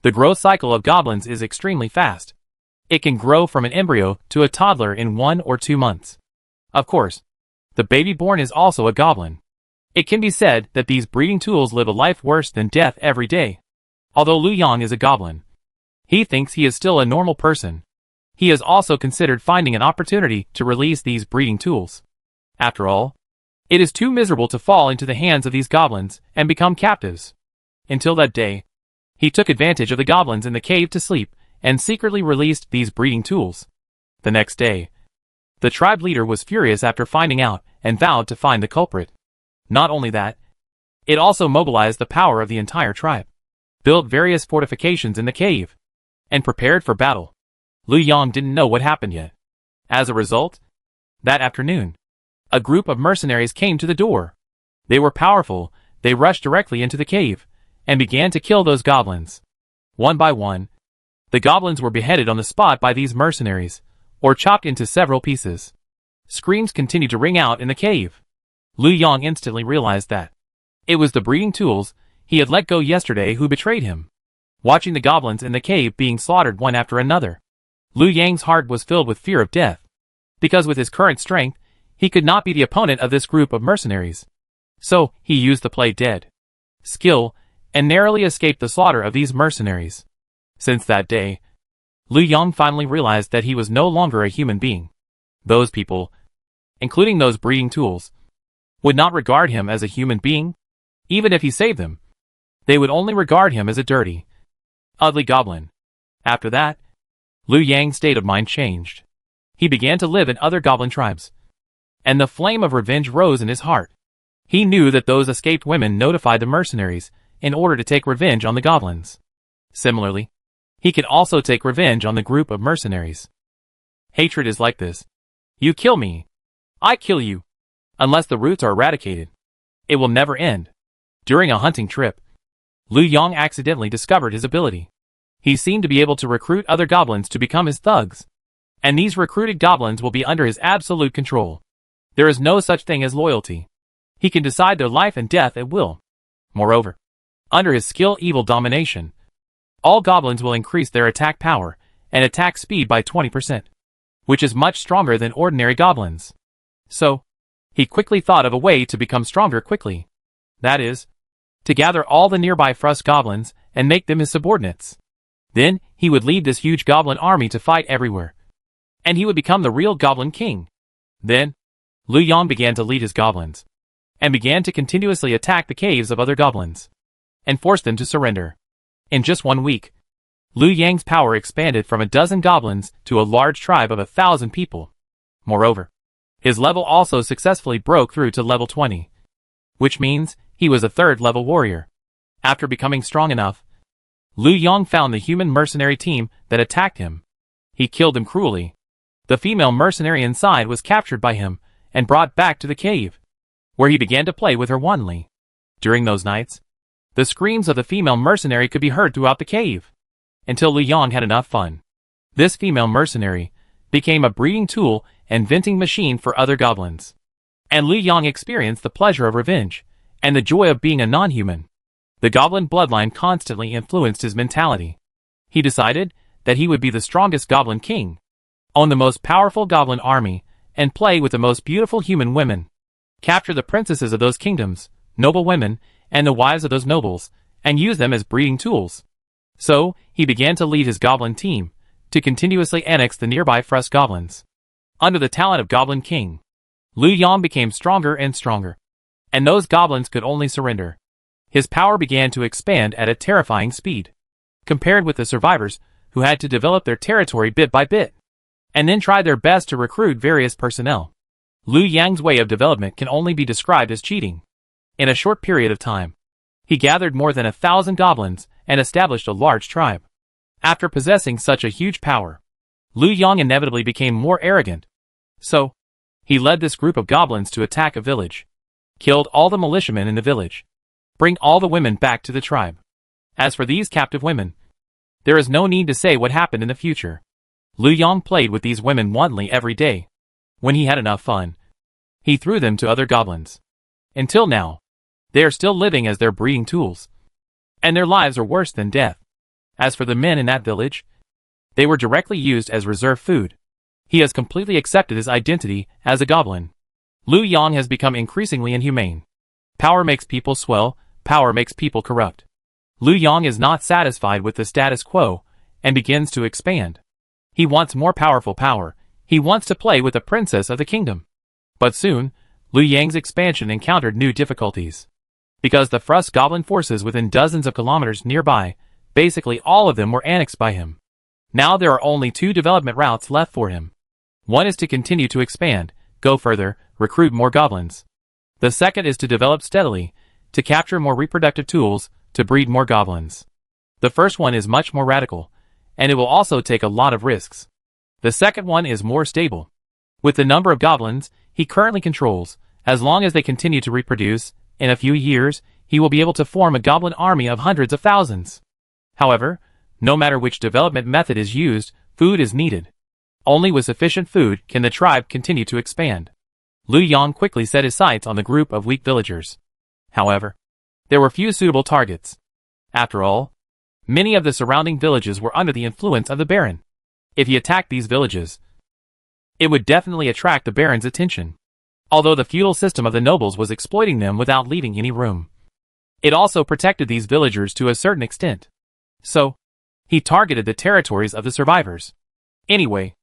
the growth cycle of goblins is extremely fast. It can grow from an embryo to a toddler in 1 or 2 months. Of course, the baby born is also a goblin. It can be said that these breeding tools live a life worse than death every day. Although Lu Yang is a goblin, he thinks he is still a normal person. He has also considered finding an opportunity to release these breeding tools. After all, it is too miserable to fall into the hands of these goblins and become captives. Until that day, he took advantage of the goblins in the cave to sleep and secretly released these breeding tools. The next day, the tribe leader was furious after finding out and vowed to find the culprit. Not only that, it also mobilized the power of the entire tribe, built various fortifications in the cave, and prepared for battle. Lu Yang didn't know what happened yet. As a result, that afternoon, a group of mercenaries came to the door. They were powerful. They rushed directly into the cave and began to kill those goblins. One by one, the goblins were beheaded on the spot by these mercenaries, or chopped into several pieces. Screams continued to ring out in the cave. Lu Yang instantly realized that it was the breeding tools he had let go yesterday who betrayed him. Watching the goblins in the cave being slaughtered one after another, Lu Yang's heart was filled with fear of death, because with his current strength, he could not be the opponent of this group of mercenaries. So, he used the play dead skill and narrowly escaped the slaughter of these mercenaries. Since that day, Lu Yang finally realized that he was no longer a human being. Those people, including those breeding tools, would not regard him as a human being. Even if he saved them, they would only regard him as a dirty, ugly goblin. After that, Lu Yang's state of mind changed. He began to live in other goblin tribes, and the flame of revenge rose in his heart. He knew that those escaped women notified the mercenaries in order to take revenge on the goblins. Similarly, he could also take revenge on the group of mercenaries. Hatred is like this. You kill me, I kill you. Unless the roots are eradicated, it will never end. During a hunting trip, Lu Yang accidentally discovered his ability. He seemed to be able to recruit other goblins to become his thugs, and these recruited goblins will be under his absolute control. There is no such thing as loyalty. He can decide their life and death at will. Moreover, under his skill evil domination, all goblins will increase their attack power and attack speed by 20%, which is much stronger than ordinary goblins. So, he quickly thought of a way to become stronger quickly. That is, to gather all the nearby Frust goblins and make them his subordinates. Then, he would lead this huge goblin army to fight everywhere, and he would become the real goblin king. Then, Lu Yang began to lead his goblins, and began to continuously attack the caves of other goblins, and force them to surrender. In just 1 week, Lu Yang's power expanded from 12 goblins to a large tribe of 1,000 people. Moreover, his level also successfully broke through to level 20, which means he was a 3rd level warrior. After becoming strong enough, Lu Yang found the human mercenary team that attacked him. He killed them cruelly. The female mercenary inside was captured by him and brought back to the cave, where he began to play with her wantonly. During those nights, the screams of the female mercenary could be heard throughout the cave, until Lu Yang had enough fun. This female mercenary became a breeding tool and venting machine for other goblins, and Lu Yang experienced the pleasure of revenge and the joy of being a non-human. The goblin bloodline constantly influenced his mentality. He decided that he would be the strongest goblin king, own the most powerful goblin army, and play with the most beautiful human women. Capture the princesses of those kingdoms, noble women, and the wives of those nobles, and use them as breeding tools. So, he began to lead his goblin team to continuously annex the nearby Frust goblins. Under the talent of Goblin King, Lu Yang became stronger and stronger, and those goblins could only surrender. His power began to expand at a terrifying speed, compared with the survivors who had to develop their territory bit by bit, and then try their best to recruit various personnel. Lu Yang's way of development can only be described as cheating. In a short period of time, he gathered more than 1,000 goblins and established a large tribe. After possessing such a huge power, Lu Yang inevitably became more arrogant. So, he led this group of goblins to attack a village, killed all the militiamen in the village, bring all the women back to the tribe. As for these captive women, there is no need to say what happened in the future. Lu Yang played with these women wantonly every day. When he had enough fun, he threw them to other goblins. Until now, they are still living as their breeding tools, and their lives are worse than death. As for the men in that village, They were directly used as reserve food. He has completely accepted his identity as a goblin. Liu Yang has become increasingly inhumane. Power makes people swell, power makes people corrupt. Liu Yang is not satisfied with the status quo, and begins to expand. He wants more powerful power. He wants to play with the princess of the kingdom. But soon, Liu Yang's expansion encountered new difficulties. Because the Frust goblin forces within dozens of kilometers nearby, basically all of them were annexed by him. Now there are only two development routes left for him. One is to continue to expand, go further, recruit more goblins. The second is to develop steadily, to capture more reproductive tools, to breed more goblins. The first one is much more radical, and it will also take a lot of risks. The second one is more stable. With the number of goblins he currently controls, as long as they continue to reproduce, in a few years, he will be able to form a goblin army of hundreds of thousands. However, no matter which development method is used, food is needed. Only with sufficient food can the tribe continue to expand. Liu Yang quickly set his sights on the group of weak villagers. However, there were few suitable targets. After all, many of the surrounding villages were under the influence of the Baron. If he attacked these villages, it would definitely attract the Baron's attention. Although the feudal system of the nobles was exploiting them without leaving any room, it also protected these villagers to a certain extent. So, he targeted the territories of the survivors. Anyway,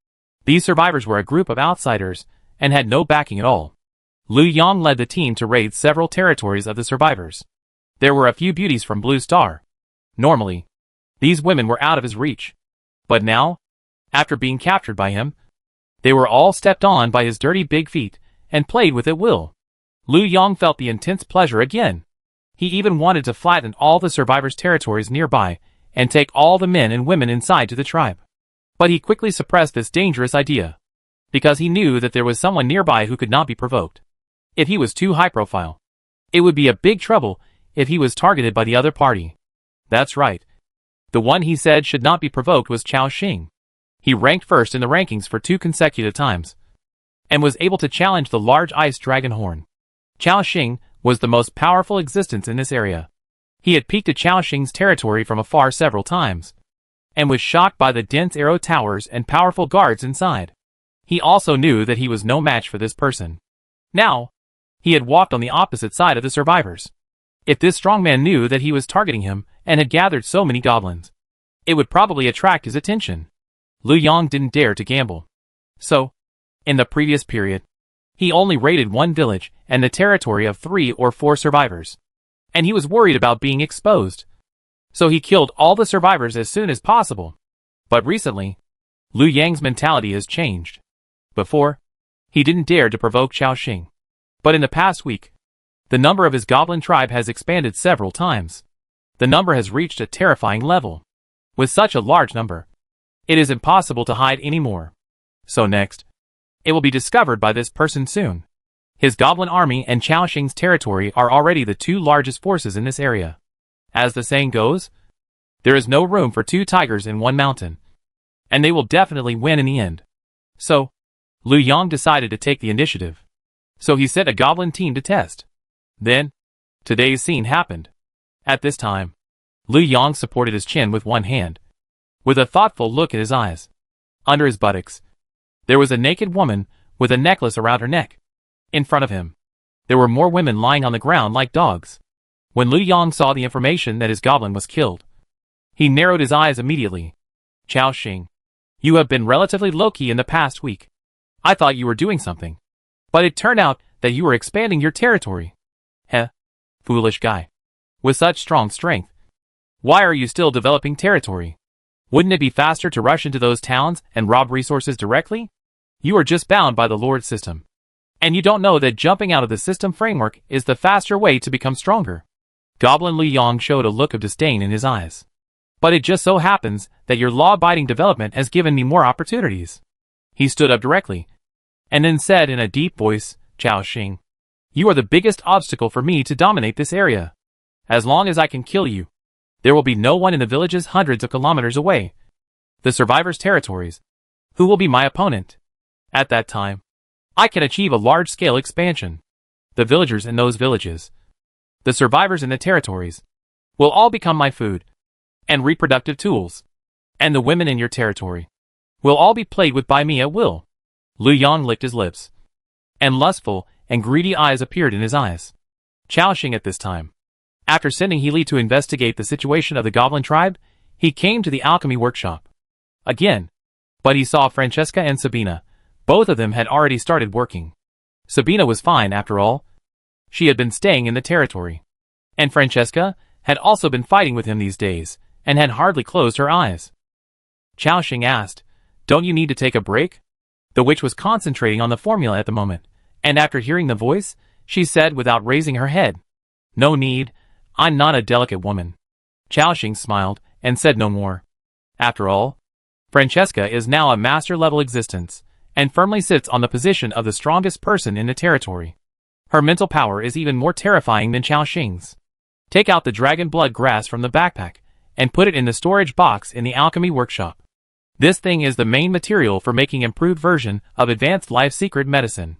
these survivors were a group of outsiders and had no backing at all. Liu Yang led the team to raid several territories of the survivors. There were a few beauties from Blue Star. Normally, these women were out of his reach. But now, after being captured by him, they were all stepped on by his dirty big feet and played with at will. Liu Yang felt the intense pleasure again. He even wanted to flatten all the survivors' territories nearby and take all the men and women inside to the tribe. But he quickly suppressed this dangerous idea, because he knew that there was someone nearby who could not be provoked. If he was too high profile, it would be a big trouble if he was targeted by the other party. That's right. The one he said should not be provoked was Chao Xing. He ranked first in the rankings for 2 consecutive times, and was able to challenge the large ice dragon horn. Chao Xing was the most powerful existence in this area. He had peeked at Chao Xing's territory from afar several times, and was shocked by the dense arrow towers and powerful guards inside. He also knew that he was no match for this person. Now, he had walked on the opposite side of the survivors. If this strong man knew that he was targeting him and had gathered so many goblins, it would probably attract his attention. Liu Yang didn't dare to gamble. So, in the previous period, he only raided one village and the territory of 3 or 4 survivors. And he was worried about being exposed. So he killed all the survivors as soon as possible. But recently, Liu Yang's mentality has changed. Before, he didn't dare to provoke Chao Xing. But in the past week, the number of his goblin tribe has expanded several times. The number has reached a terrifying level. With such a large number, it is impossible to hide anymore. So next, it will be discovered by this person soon. His goblin army and Chao Xing's territory are already the 2 largest forces in this area. As the saying goes, there is no room for 2 tigers in one mountain. And they will definitely win in the end. So, Liu Yang decided to take the initiative. So he sent a goblin team to test. Then, today's scene happened. At this time, Liu Yang supported his chin with one hand, with a thoughtful look in his eyes. Under his buttocks, there was a naked woman with a necklace around her neck. In front of him, there were more women lying on the ground like dogs. When Liu Yang saw the information that his goblin was killed, he narrowed his eyes immediately. Chao Xing, you have been relatively low-key in the past week. I thought you were doing something. But it turned out that you were expanding your territory. Heh, foolish guy. With such strong strength, why are you still developing territory? Wouldn't it be faster to rush into those towns and rob resources directly? You are just bound by the Lord system. And you don't know that jumping out of the system framework is the faster way to become stronger. Goblin Liu Yang showed a look of disdain in his eyes. But it just so happens that your law-abiding development has given me more opportunities. He stood up directly, and then said in a deep voice, Chao Xing, you are the biggest obstacle for me to dominate this area. As long as I can kill you, there will be no one in the villages hundreds of kilometers away, the survivors' territories, who will be my opponent. At that time, I can achieve a large-scale expansion. The villagers in those villages, the survivors in the territories, will all become my food and reproductive tools. And the women in your territory will all be played with by me at will. Lu Yang licked his lips, and lustful and greedy eyes appeared in his eyes. Chaoxing at this time, after sending Healy to investigate the situation of the goblin tribe, he came to the alchemy workshop again. But he saw Francesca and Sabina. Both of them had already started working. Sabina was fine after all. She had been staying in the territory. And Francesca had also been fighting with him these days, and had hardly closed her eyes. Chaoxing asked, "Don't you need to take a break?" The witch was concentrating on the formula at the moment, and after hearing the voice, she said without raising her head, "No need, I'm not a delicate woman." Chaoxing smiled, and said no more. After all, Francesca is now a master-level existence, and firmly sits on the position of the strongest person in the territory. Her mental power is even more terrifying than Chaoxing's. Take out the dragon blood grass from the backpack, and put it in the storage box in the alchemy workshop. This thing is the main material for making improved version of advanced life secret medicine.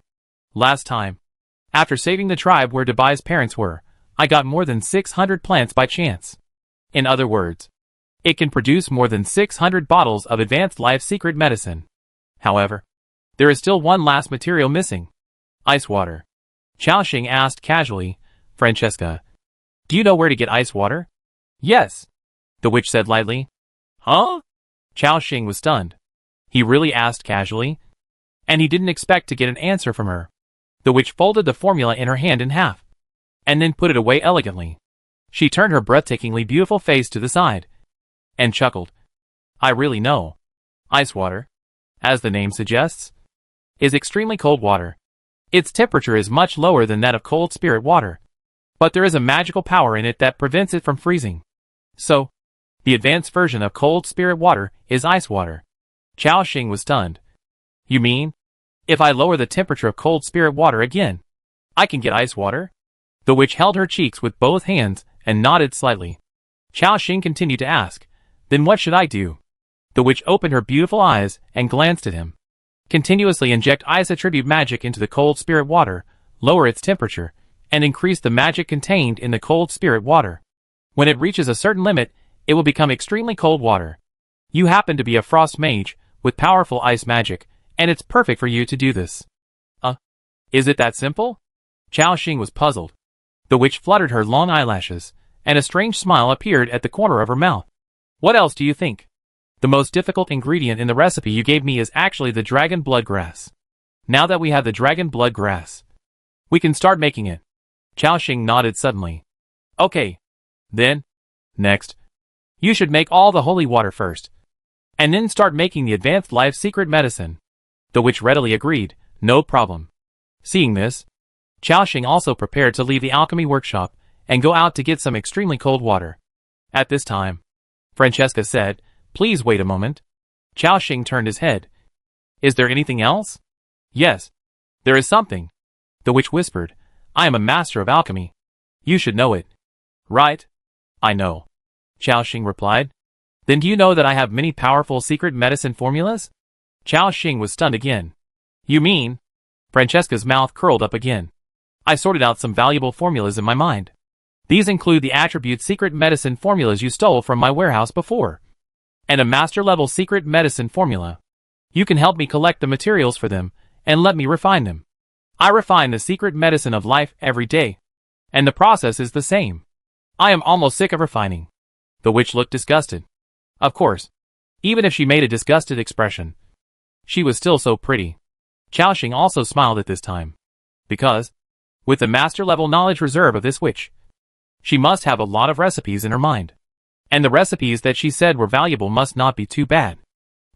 Last time, after saving the tribe where Debai's parents were, I got more than 600 plants by chance. In other words, it can produce more than 600 bottles of advanced life secret medicine. However, there is still one last material missing. Ice water. Chaoxing asked casually, "Francesca, do you know where to get ice water?" "Yes," the witch said lightly. "Huh?" Chaoxing was stunned. He really asked casually, and he didn't expect to get an answer from her. The witch folded the formula in her hand in half, and then put it away elegantly. She turned her breathtakingly beautiful face to the side, and chuckled. "I really know. Ice water, as the name suggests, is extremely cold water. Its temperature is much lower than that of cold spirit water, but there is a magical power in it that prevents it from freezing. So, the advanced version of cold spirit water is ice water." Chaoxing was stunned. "You mean, if I lower the temperature of cold spirit water again, I can get ice water?" The witch held her cheeks with both hands and nodded slightly. Chaoxing continued to ask, "Then what should I do?" The witch opened her beautiful eyes and glanced at him. "Continuously inject ice attribute magic into the cold spirit water, lower its temperature, and increase the magic contained in the cold spirit water. When it reaches a certain limit, it will become extremely cold water. You happen to be a frost mage with powerful ice magic, and it's perfect for you to do this." Is it that simple?" Chaoxing was puzzled. The witch fluttered her long eyelashes, and a strange smile appeared at the corner of her mouth. "What else do you think? The most difficult ingredient in the recipe you gave me is actually the dragon blood grass. Now that we have the dragon blood grass, we can start making it." Chaoxing nodded suddenly. "Okay. Then, next, you should make all the holy water first, and then start making the advanced life secret medicine." The witch readily agreed, "No problem." Seeing this, Chaoxing also prepared to leave the alchemy workshop and go out to get some extremely cold water. At this time, Francesca said, "Please wait a moment." Chaoxing turned his head. "Is there anything else?" "Yes, there is something," the witch whispered. "I am a master of alchemy. You should know it." "Right. I know," Chaoxing replied. "Then do you know that I have many powerful secret medicine formulas?" Chaoxing was stunned again. "You mean?" Francesca's mouth curled up again. "I sorted out some valuable formulas in my mind. These include the attribute secret medicine formulas you stole from my warehouse before, and a master-level secret medicine formula. You can help me collect the materials for them, and let me refine them. I refine the secret medicine of life every day, and the process is the same. I am almost sick of refining." The witch looked disgusted. Of course, even if she made a disgusted expression, she was still so pretty. Chaoxing also smiled at this time, because, with the master-level knowledge reserve of this witch, she must have a lot of recipes in her mind. And the recipes that she said were valuable must not be too bad.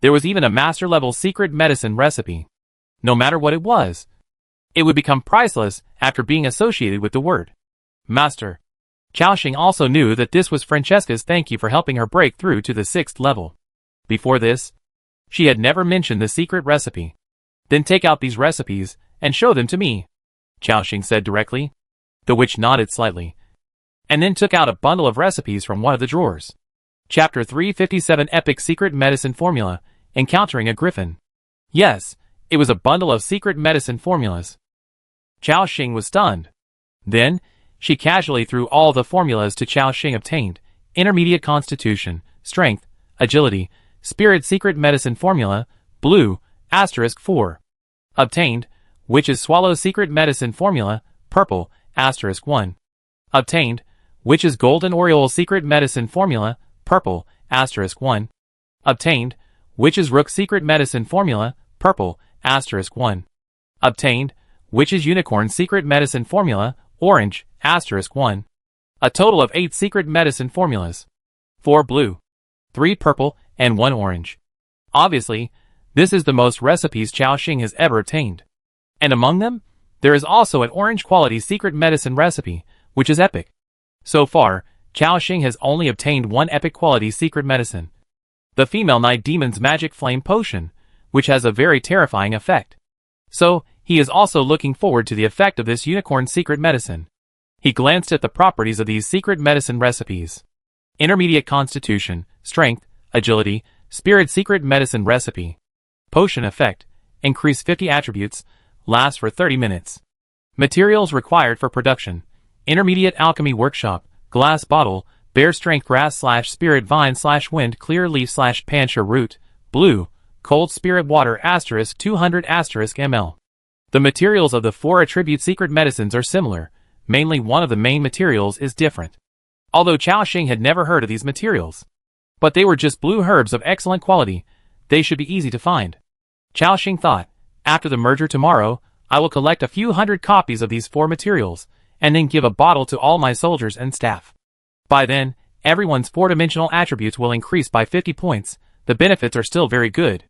There was even a master-level secret medicine recipe. No matter what it was, it would become priceless after being associated with the word master. Chaoxing also knew that this was Francesca's thank you for helping her break through to the 6th level. Before this, she had never mentioned the secret recipe. "Then take out these recipes and show them to me," Chaoxing said directly. The witch nodded slightly, and then took out a bundle of recipes from one of the drawers. Chapter 357 Epic Secret Medicine Formula, Encountering a Griffin. Yes, it was a bundle of secret medicine formulas. Chaoxing was stunned. Then, she casually threw all the formulas to Chaoxing obtained: intermediate constitution, strength, agility, Spirit Secret Medicine Formula, blue, *4. Obtained, Witch's Swallow Secret Medicine Formula, purple, *1. Obtained, Witch's Golden Oriole Secret Medicine Formula, purple, *1. Obtained, Witch's Rook Secret Medicine Formula, purple, *1. Obtained, Witch's Unicorn Secret Medicine Formula, orange, *1. A total of 8 secret medicine formulas. 4 blue, 3 purple, and 1 orange. Obviously, this is the most recipes Xiaoxing has ever obtained. And among them, there is also an orange quality secret medicine recipe, which is epic. So far, Xiaoxing has only obtained 1 epic quality secret medicine. The female night demon's magic flame potion, which has a very terrifying effect. So, he is also looking forward to the effect of this unicorn secret medicine. He glanced at the properties of these secret medicine recipes. Intermediate Constitution, Strength, Agility, Spirit Secret Medicine Recipe. Potion Effect, increase 50 attributes, lasts for 30 minutes. Materials required for production. Intermediate Alchemy Workshop, glass bottle, bear strength grass / spirit vine / wind clear leaf / pancha root, blue, cold spirit water * 200 * ml. The materials of the 4 attribute secret medicines are similar, mainly one of the main materials is different. Although Xiaoxing had never heard of these materials. But they were just blue herbs of excellent quality, they should be easy to find. Xiaoxing thought, after the merger tomorrow, I will collect a few hundred copies of these 4 materials, and then give a bottle to all my soldiers and staff. By then, everyone's 4-dimensional attributes will increase by 50 points, the benefits are still very good.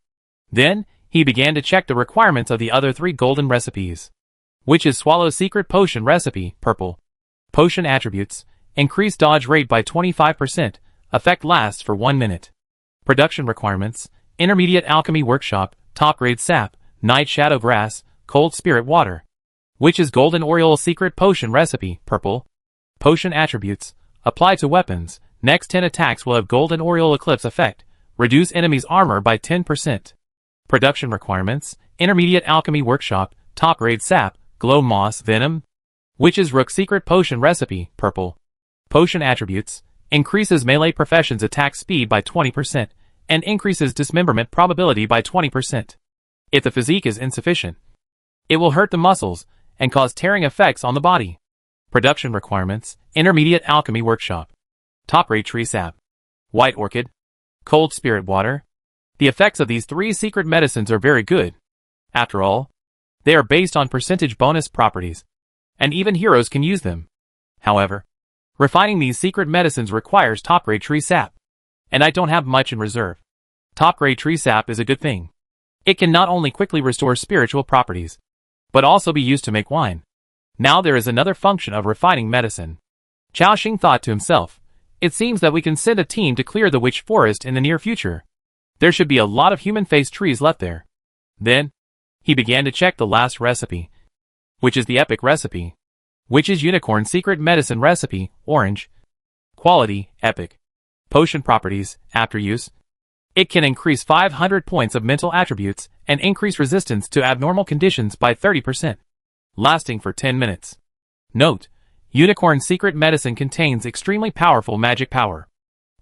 Then, he began to check the requirements of the other 3 golden recipes. Witch's Swallow Secret Potion Recipe, purple. Potion Attributes, increase dodge rate by 25%, effect lasts for 1 minute. Production Requirements, Intermediate Alchemy Workshop, top grade sap, night shadow grass, cold spirit water. Witch's Golden Oriole Secret Potion Recipe, purple. Potion Attributes, apply to weapons, next 10 attacks will have Golden Oriole Eclipse effect, reduce enemies' armor by 10%. Production Requirements, Intermediate Alchemy Workshop, top grade sap, glow moss venom. Witch's Rook Secret Potion Recipe, purple. Potion Attributes, increases melee profession's attack speed by 20%, and increases dismemberment probability by 20%. If the physique is insufficient, it will hurt the muscles, and cause tearing effects on the body. Production Requirements, Intermediate Alchemy Workshop. Top grade tree sap. White orchid. Cold spirit water. The effects of these 3 secret medicines are very good. After all, they are based on percentage bonus properties, and even heroes can use them. However, refining these secret medicines requires top-grade tree sap, and I don't have much in reserve. Top-grade tree sap is a good thing. It can not only quickly restore spiritual properties, but also be used to make wine. Now there is another function of refining medicine. Xiaoxing thought to himself, it seems that we can send a team to clear the witch forest in the near future. There should be a lot of human-faced trees left there. Then, he began to check the last recipe, which is the epic recipe. Witch's Unicorn Secret Medicine Recipe, orange. Quality, epic. Potion properties, after use. It can increase 500 points of mental attributes and increase resistance to abnormal conditions by 30%. Lasting for 10 minutes. Note, Unicorn Secret Medicine contains extremely powerful magic power.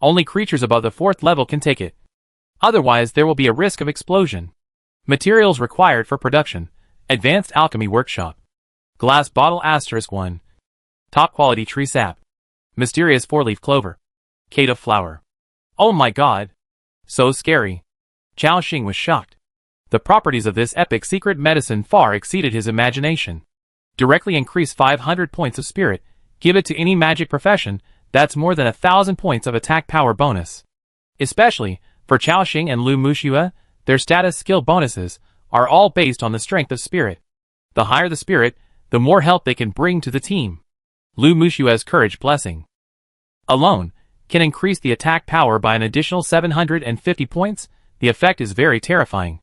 Only creatures above the 4th level can take it. Otherwise there will be a risk of explosion. Materials required for production. Advanced Alchemy Workshop. Glass bottle *1. Top quality tree sap. Mysterious 4-leaf clover. Cade flower. Oh my god. So scary. Xiaoxing was shocked. The properties of this epic secret medicine far exceeded his imagination. Directly increase 500 points of spirit. Give it to any magic profession, that's more than 1,000 points of attack power bonus. Especially, for Xiaoxing and Lu Muxue, their status skill bonuses are all based on the strength of spirit. The higher the spirit, the more help they can bring to the team. Lu Muxue's Courage Blessing alone can increase the attack power by an additional 750 points. The effect is very terrifying.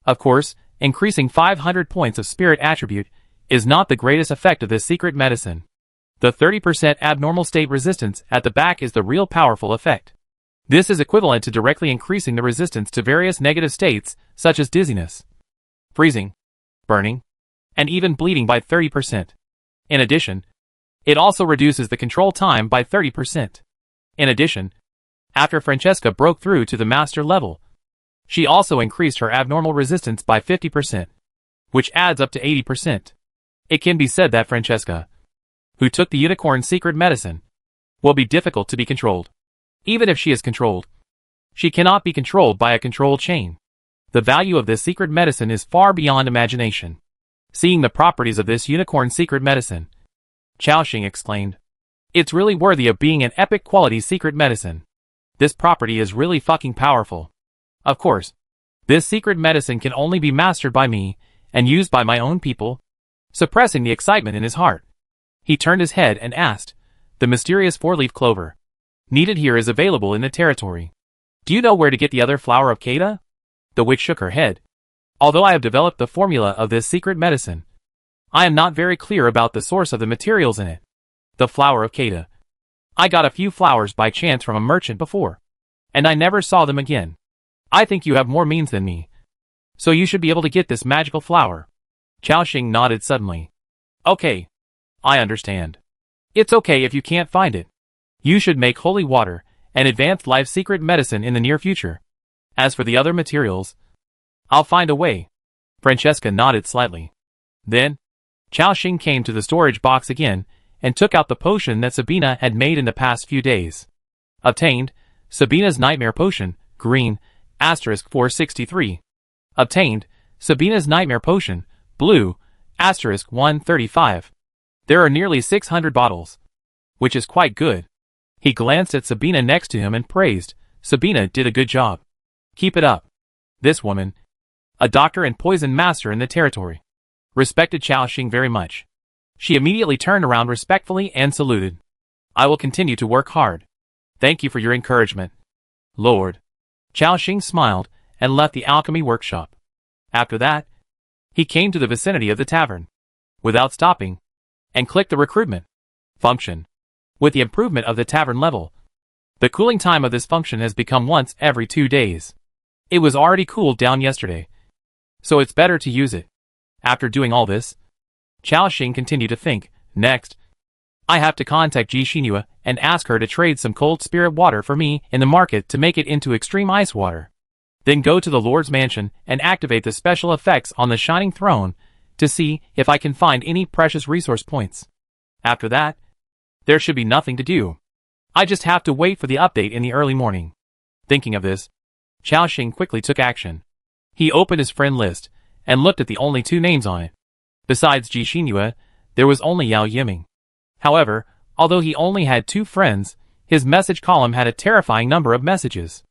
Of course, increasing 500 points of spirit attribute is not the greatest effect of this secret medicine. The 30% abnormal state resistance at the back is the real powerful effect. This is equivalent to directly increasing the resistance to various negative states, such as dizziness, freezing, burning, and even bleeding by 30%. In addition, it also reduces the control time by 30%. In addition, after Francesca broke through to the master level, She also increased her abnormal resistance by 50%, which adds up to 80%. It can be said that Francesca, who took the unicorn's secret medicine, will be difficult to be controlled. Even if she is controlled, she cannot be controlled by a control chain. The value of this secret medicine is far beyond imagination. Seeing the properties of this unicorn secret medicine, Chaoxing exclaimed, "It's really worthy of being an epic quality secret medicine. This property is really fucking powerful. Of course, this secret medicine can only be mastered by me and used by my own people." Suppressing the excitement in his heart, he turned his head and asked, "The mysterious four-leaf clover needed here is available in the territory. Do you know where to get the other flower of Kata?" The witch shook her head. "Although I have developed the formula of this secret medicine, I am not very clear about the source of the materials in it. The flower of Kata. I got a few flowers by chance from a merchant before, and I never saw them again. I think you have more means than me, so you should be able to get this magical flower." Chaoxing nodded suddenly. "Okay. I understand. It's okay if you can't find it. You should make holy water and advanced life secret medicine in the near future. As for the other materials, I'll find a way." Francesca nodded slightly. Then, Chaoxing came to the storage box again and took out the potion that Sabina had made in the past few days. Obtained, Sabina's nightmare potion, green, *463. Obtained, Sabina's nightmare potion, blue, *135. There are nearly 600 bottles, which is quite good. He glanced at Sabina next to him and praised, "Sabina did a good job. Keep it up." This woman, a doctor and poison master in the territory, respected Chaoxing very much. She immediately turned around respectfully and saluted. "I will continue to work hard. Thank you for your encouragement, Lord." Chaoxing smiled and left the alchemy workshop. After that, he came to the vicinity of the tavern, without stopping, and clicked the recruitment function. With the improvement of the tavern level, the cooling time of this function has become once every 2 days. It was already cooled down yesterday, so it's better to use it. After doing all this, Chaoxing continued to think. Next, I have to contact Ji Xinhua and ask her to trade some cold spirit water for me in the market to make it into extreme ice water. Then go to the Lord's mansion and activate the special effects on the Shining Throne to see if I can find any precious resource points. After that, there should be nothing to do. I just have to wait for the update in the early morning. Thinking of this, Chaoxing quickly took action. He opened his friend list and looked at the only 2 names on it. Besides Ji Xinhua, there was only Yao Yiming. However, although he only had 2 friends, his message column had a terrifying number of messages.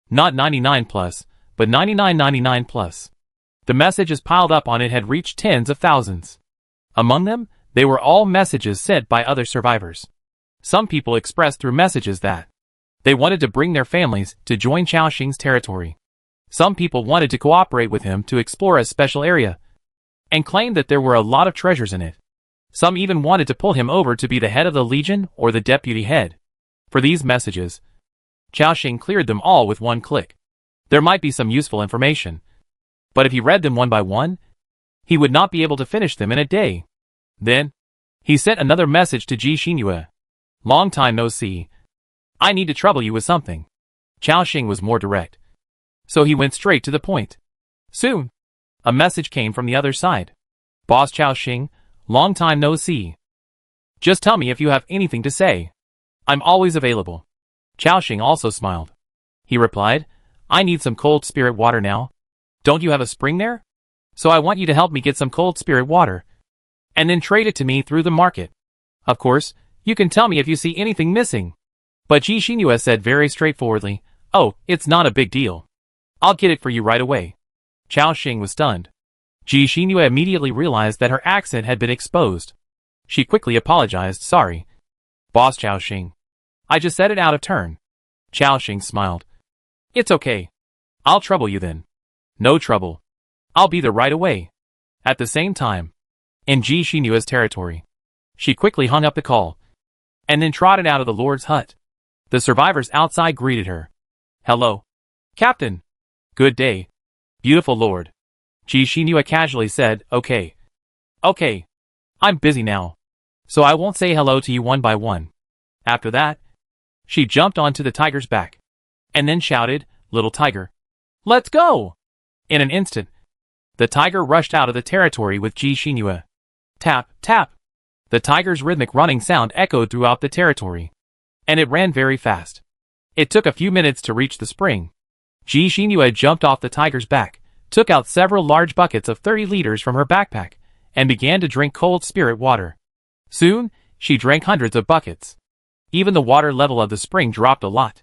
Not 99 plus, but 9999 plus. The messages piled up on it had reached tens of thousands. Among them, they were all messages sent by other survivors. Some people expressed through messages that they wanted to bring their families to join Chaoxing's territory. Some people wanted to cooperate with him to explore a special area, and claimed that there were a lot of treasures in it. Some even wanted to pull him over to be the head of the Legion or the deputy head. For these messages, Chaoxing cleared them all with one click. There might be some useful information, but if he read them one by one, he would not be able to finish them in a day. Then, he sent another message to Ji Xinhua. "Long time no see. I need to trouble you with something." Chaoxing was more direct, so he went straight to the point. Soon, a message came from the other side. "Boss Chaoxing, long time no see. Just tell me if you have anything to say. I'm always available." Chaoxing also smiled. He replied, "I need some cold spirit water now. Don't you have a spring there? So I want you to help me get some cold spirit water, and then trade it to me through the market. Of course, you can tell me if you see anything missing." But Ji Xinhua said very straightforwardly, "Oh, it's not a big deal. I'll get it for you right away." Chaoxing was stunned. Ji Xinhua immediately realized that her accent had been exposed. She quickly apologized. "Sorry, Boss Chaoxing. I just said it out of turn." Chaoxing smiled. "It's okay. I'll trouble you then." "No trouble. I'll be there right away." At the same time, in Ji Xinhua's territory, she quickly hung up the call, and then trotted out of the Lord's hut. The survivors outside greeted her. "Hello, Captain. Good day, beautiful Lord." Ji Xinhua casually said, Okay, I'm busy now, so I won't say hello to you one by one." After that, she jumped onto the tiger's back, and then shouted, "Little tiger, Let's go! In an instant, the tiger rushed out of the territory with Ji Xinhua. Tap, tap! The tiger's rhythmic running sound echoed throughout the territory. And it ran very fast. It took a few minutes to reach the spring. Ji Xinhua jumped off the tiger's back, took out several large buckets of 30 liters from her backpack, and began to drink cold spirit water. Soon, she drank hundreds of buckets. Even the water level of the spring dropped a lot.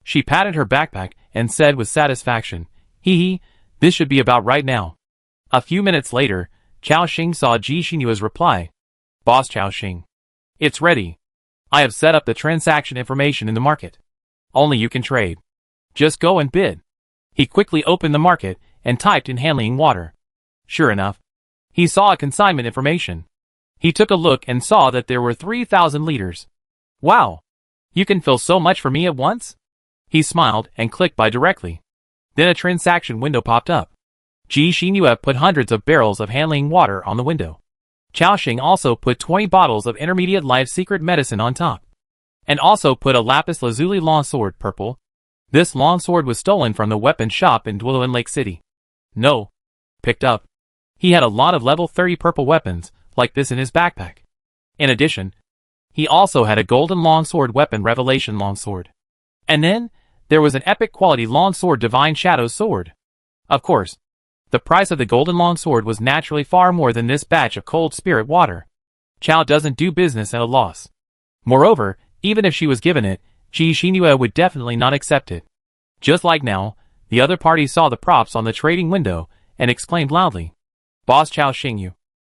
She patted her backpack and said with satisfaction, "Hee hee, this should be about right now." A few minutes later, Chao Xing saw Ji Xinhua's reply. "Boss Chao Xing. It's ready. I have set up the transaction information in the market. Only you can trade. Just go and bid." He quickly opened the market and typed in handling water. Sure enough, he saw a consignment information. He took a look and saw that there were 3,000 liters. "Wow! You can fill so much for me at once?" He smiled and clicked buy directly. Then a transaction window popped up. Ji Xinhua put hundreds of barrels of handling water on the window. Chao Xing also put 20 bottles of intermediate life secret medicine on top. And also put a lapis lazuli long sword purple. This long sword was stolen from the weapon shop in Duoluan Lake City. No. Picked up. He had a lot of level 30 purple weapons, like this in his backpack. In addition, he also had a golden longsword weapon revelation longsword. And then, there was an epic quality longsword divine shadows sword. Of course, the price of the golden longsword was naturally far more than this batch of cold spirit water. Chao doesn't do business at a loss. Moreover, even if she was given it, Ji Xinhua would definitely not accept it. Just like now, the other party saw the props on the trading window and exclaimed loudly, "Boss Chao Xing,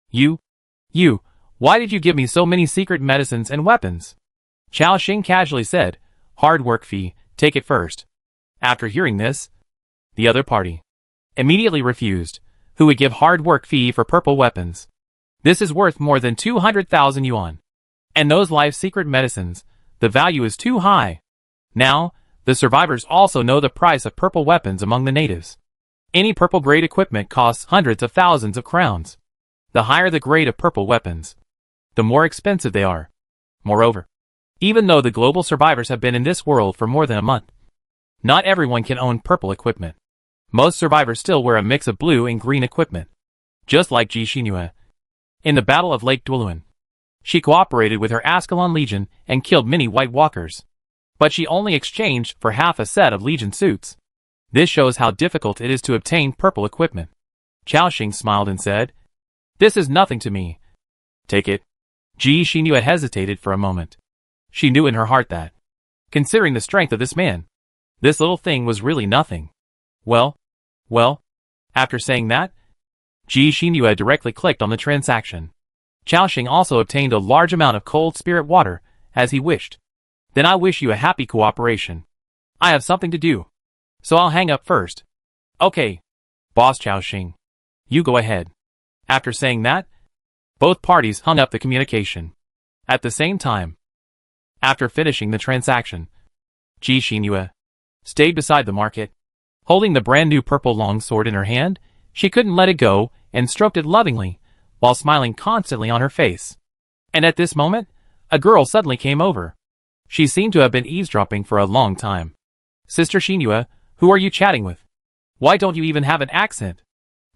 you, why did you give me so many secret medicines and weapons?" Chao Xing casually said, "Hard work fee, take it first." After hearing this, the other party immediately refused. Who would give hard work fee for purple weapons? This is worth more than 200,000 yuan. And those life secret medicines, the value is too high. Now, the survivors also know the price of purple weapons among the natives. Any purple grade equipment costs hundreds of thousands of crowns. The higher the grade of purple weapons, the more expensive they are. Moreover, even though the global survivors have been in this world for more than a month, not everyone can own purple equipment. Most survivors still wear a mix of blue and green equipment. Just like Ji Xinhua. In the Battle of Lake Duoluan, she cooperated with her Ascalon Legion and killed many White Walkers. But she only exchanged for half a set of Legion suits. This shows how difficult it is to obtain purple equipment. Chao Xing smiled and said, "This is nothing to me. Take it." Ji Xinhua hesitated for a moment. She knew in her heart that, considering the strength of this man, this little thing was really nothing. Well, after saying that, Ji Xinhua directly clicked on the transaction. Chao Xing also obtained a large amount of cold spirit water, as he wished. "Then I wish you a happy cooperation. I have something to do, so I'll hang up first." "Okay, Boss Chao Xing. You go ahead." After saying that, both parties hung up the communication. At the same time, after finishing the transaction, Ji Xinhua stayed beside the market. Holding the brand new purple longsword in her hand, she couldn't let it go and stroked it lovingly, while smiling constantly on her face. And at this moment, a girl suddenly came over. She seemed to have been eavesdropping for a long time. "Sister Xinhua, who are you chatting with? Why don't you even have an accent?"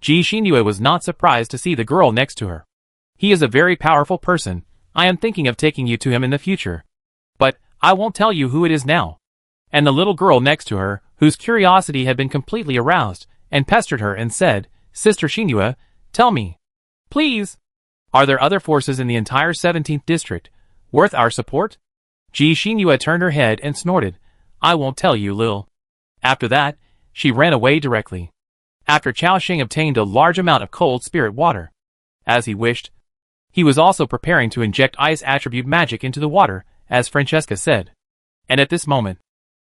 Ji Xinhua was not surprised to see the girl next to her. "He is a very powerful person. I am thinking of taking you to him in the future. But I won't tell you who it is now." And the little girl next to her, whose curiosity had been completely aroused, and pestered her and said, "Sister Xinhua, tell me, please, are there other forces in the entire 17th district worth our support?" Ji Xinhua turned her head and snorted, "I won't tell you, Lil." After that, she ran away directly. After Chao Xing obtained a large amount of cold spirit water, as he wished, he was also preparing to inject ice attribute magic into the water, as Francesca said. And at this moment,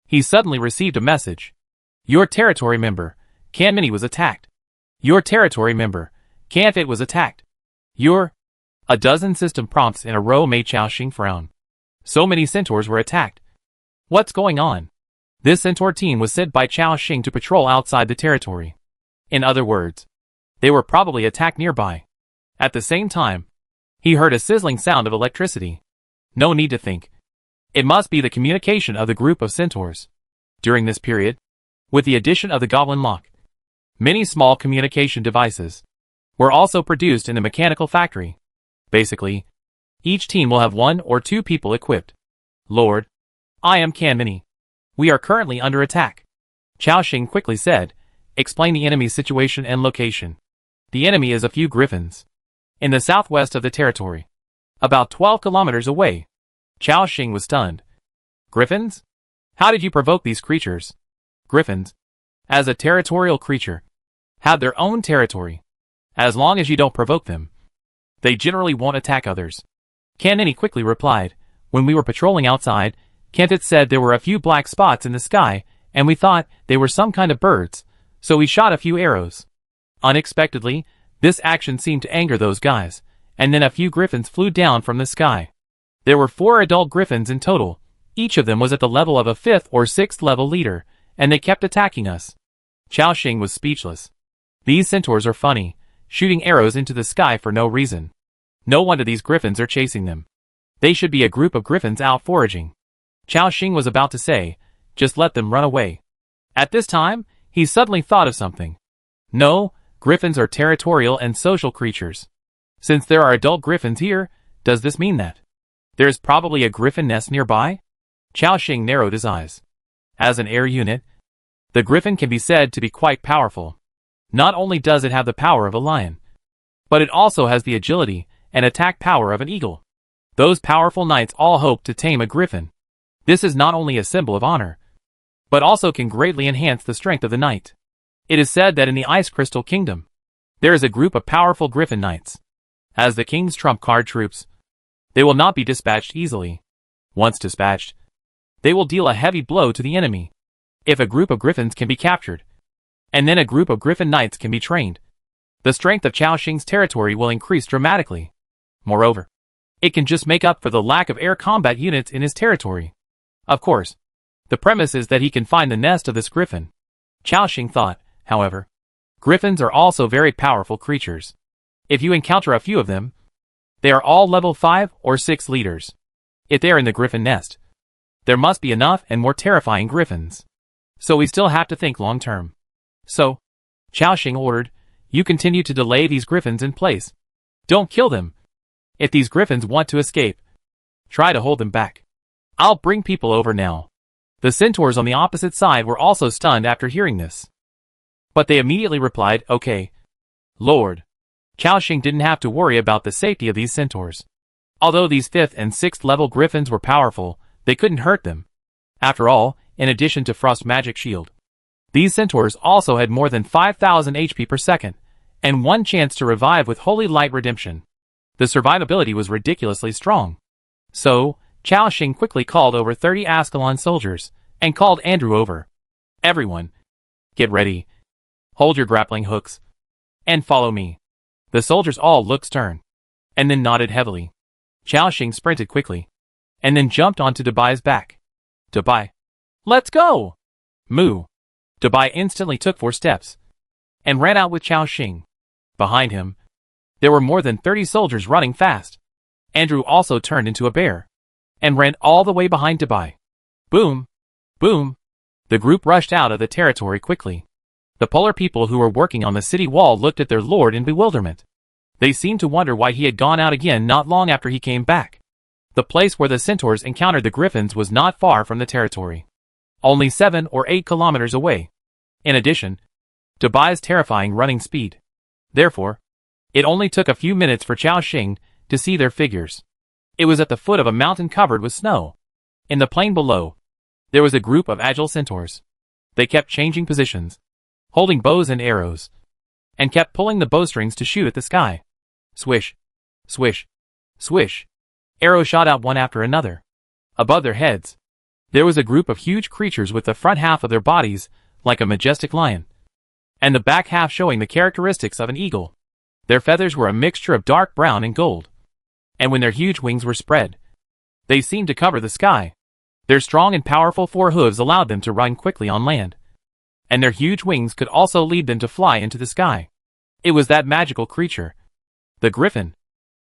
he suddenly received a message. "Your territory member, Kanmini was attacked. Your territory member, Kanfit was attacked. Your..." A dozen system prompts in a row made Chao Xing frown. So many centaurs were attacked. What's going on? This centaur team was sent by Chao Xing to patrol outside the territory. In other words, they were probably attacked nearby. At the same time, he heard a sizzling sound of electricity. No need to think. It must be the communication of the group of centaurs. During this period, With the addition of the Goblin Lock, many small communication devices were also produced in the mechanical factory. Basically, each team will have 1 or 2 people equipped. Lord, I am Kanmini. We are currently under attack. Chaoxing quickly said, explain the enemy's situation and location. The enemy is a few griffins in the southwest of the territory, about 12 kilometers away. Chaoxing was stunned. Griffins? How did you provoke these creatures? Griffins, as a territorial creature, have their own territory. As long as you don't provoke them, they generally won't attack others. Kanmini quickly replied, when we were patrolling outside, Kantit said there were a few black spots in the sky, and we thought they were some kind of birds, so we shot a few arrows. Unexpectedly, this action seemed to anger those guys, and then a few griffins flew down from the sky. There were 4 adult griffins in total. Each of them was at the level of a 5th or 6th level leader, and they kept attacking us. Chaoxing was speechless. These centaurs are funny, shooting arrows into the sky for no reason. No wonder these griffins are chasing them. They should be a group of griffins out foraging. Chaoxing was about to say, just let them run away. At this time, he suddenly thought of something. No, griffins are territorial and social creatures. Since there are adult griffins here, does this mean that there's probably a griffin nest nearby? Chaoxing narrowed his eyes. As an air unit, the griffin can be said to be quite powerful. Not only does it have the power of a lion, but it also has the agility and attack power of an eagle. Those powerful knights all hope to tame a griffin. This is not only a symbol of honor, but also can greatly enhance the strength of the knight. It is said that in the Ice Crystal Kingdom, there is a group of powerful griffin knights. As the king's trump card troops, they will not be dispatched easily. Once dispatched, they will deal a heavy blow to the enemy. If a group of griffins can be captured, and then a group of griffin knights can be trained, the strength of Chaoxing's territory will increase dramatically. Moreover, it can just make up for the lack of air combat units in his territory. Of course, the premise is that he can find the nest of this griffin. Chaoxing thought, however, griffins are also very powerful creatures. If you encounter a few of them, they are all level 5 or 6 leaders. If they are in the griffin nest, there must be enough and more terrifying griffins. So we still have to think long term. So, Chaoxing ordered, you continue to delay these griffins in place. Don't kill them. If these griffins want to escape, try to hold them back. I'll bring people over now. The centaurs on the opposite side were also stunned after hearing this. But they immediately replied, okay, Lord. Chaoxing didn't have to worry about the safety of these centaurs. Although these 5th and 6th level griffins were powerful, they couldn't hurt them. After all, in addition to Frost Magic Shield, these centaurs also had more than 5,000 HP per second, and 1 chance to revive with Holy Light Redemption. The survivability was ridiculously strong. So, Chaoxing quickly called over 30 Ascalon soldiers, and called Andrew over. Everyone, get ready. Hold your grappling hooks, and follow me. The soldiers all looked stern, and then nodded heavily. Chaoxing sprinted quickly, and then jumped onto Dubai's back. Dubai, let's go! Moo. Dubai instantly took 4 steps, and ran out with Chaoxing. Behind him, there were more than 30 soldiers running fast. Andrew also turned into a bear, and ran all the way behind Dubai. Boom! Boom! The group rushed out of the territory quickly. The polar people who were working on the city wall looked at their lord in bewilderment. They seemed to wonder why he had gone out again not long after he came back. The place where the centaurs encountered the griffins was not far from the territory, only 7 or 8 kilometers away. In addition, Dubai's terrifying running speed. Therefore, it only took a few minutes for Chaoxing to see their figures. It was at the foot of a mountain covered with snow. In the plain below, there was a group of agile centaurs. They kept changing positions, holding bows and arrows, and kept pulling the bowstrings to shoot at the sky. Swish, swish, swish. Arrows shot out one after another. Above their heads, there was a group of huge creatures with the front half of their bodies like a majestic lion, and the back half showing the characteristics of an eagle. Their feathers were a mixture of dark brown and gold, and when their huge wings were spread, they seemed to cover the sky. Their strong and powerful 4 hooves allowed them to run quickly on land, and their huge wings could also lead them to fly into the sky. It was that magical creature, the griffin.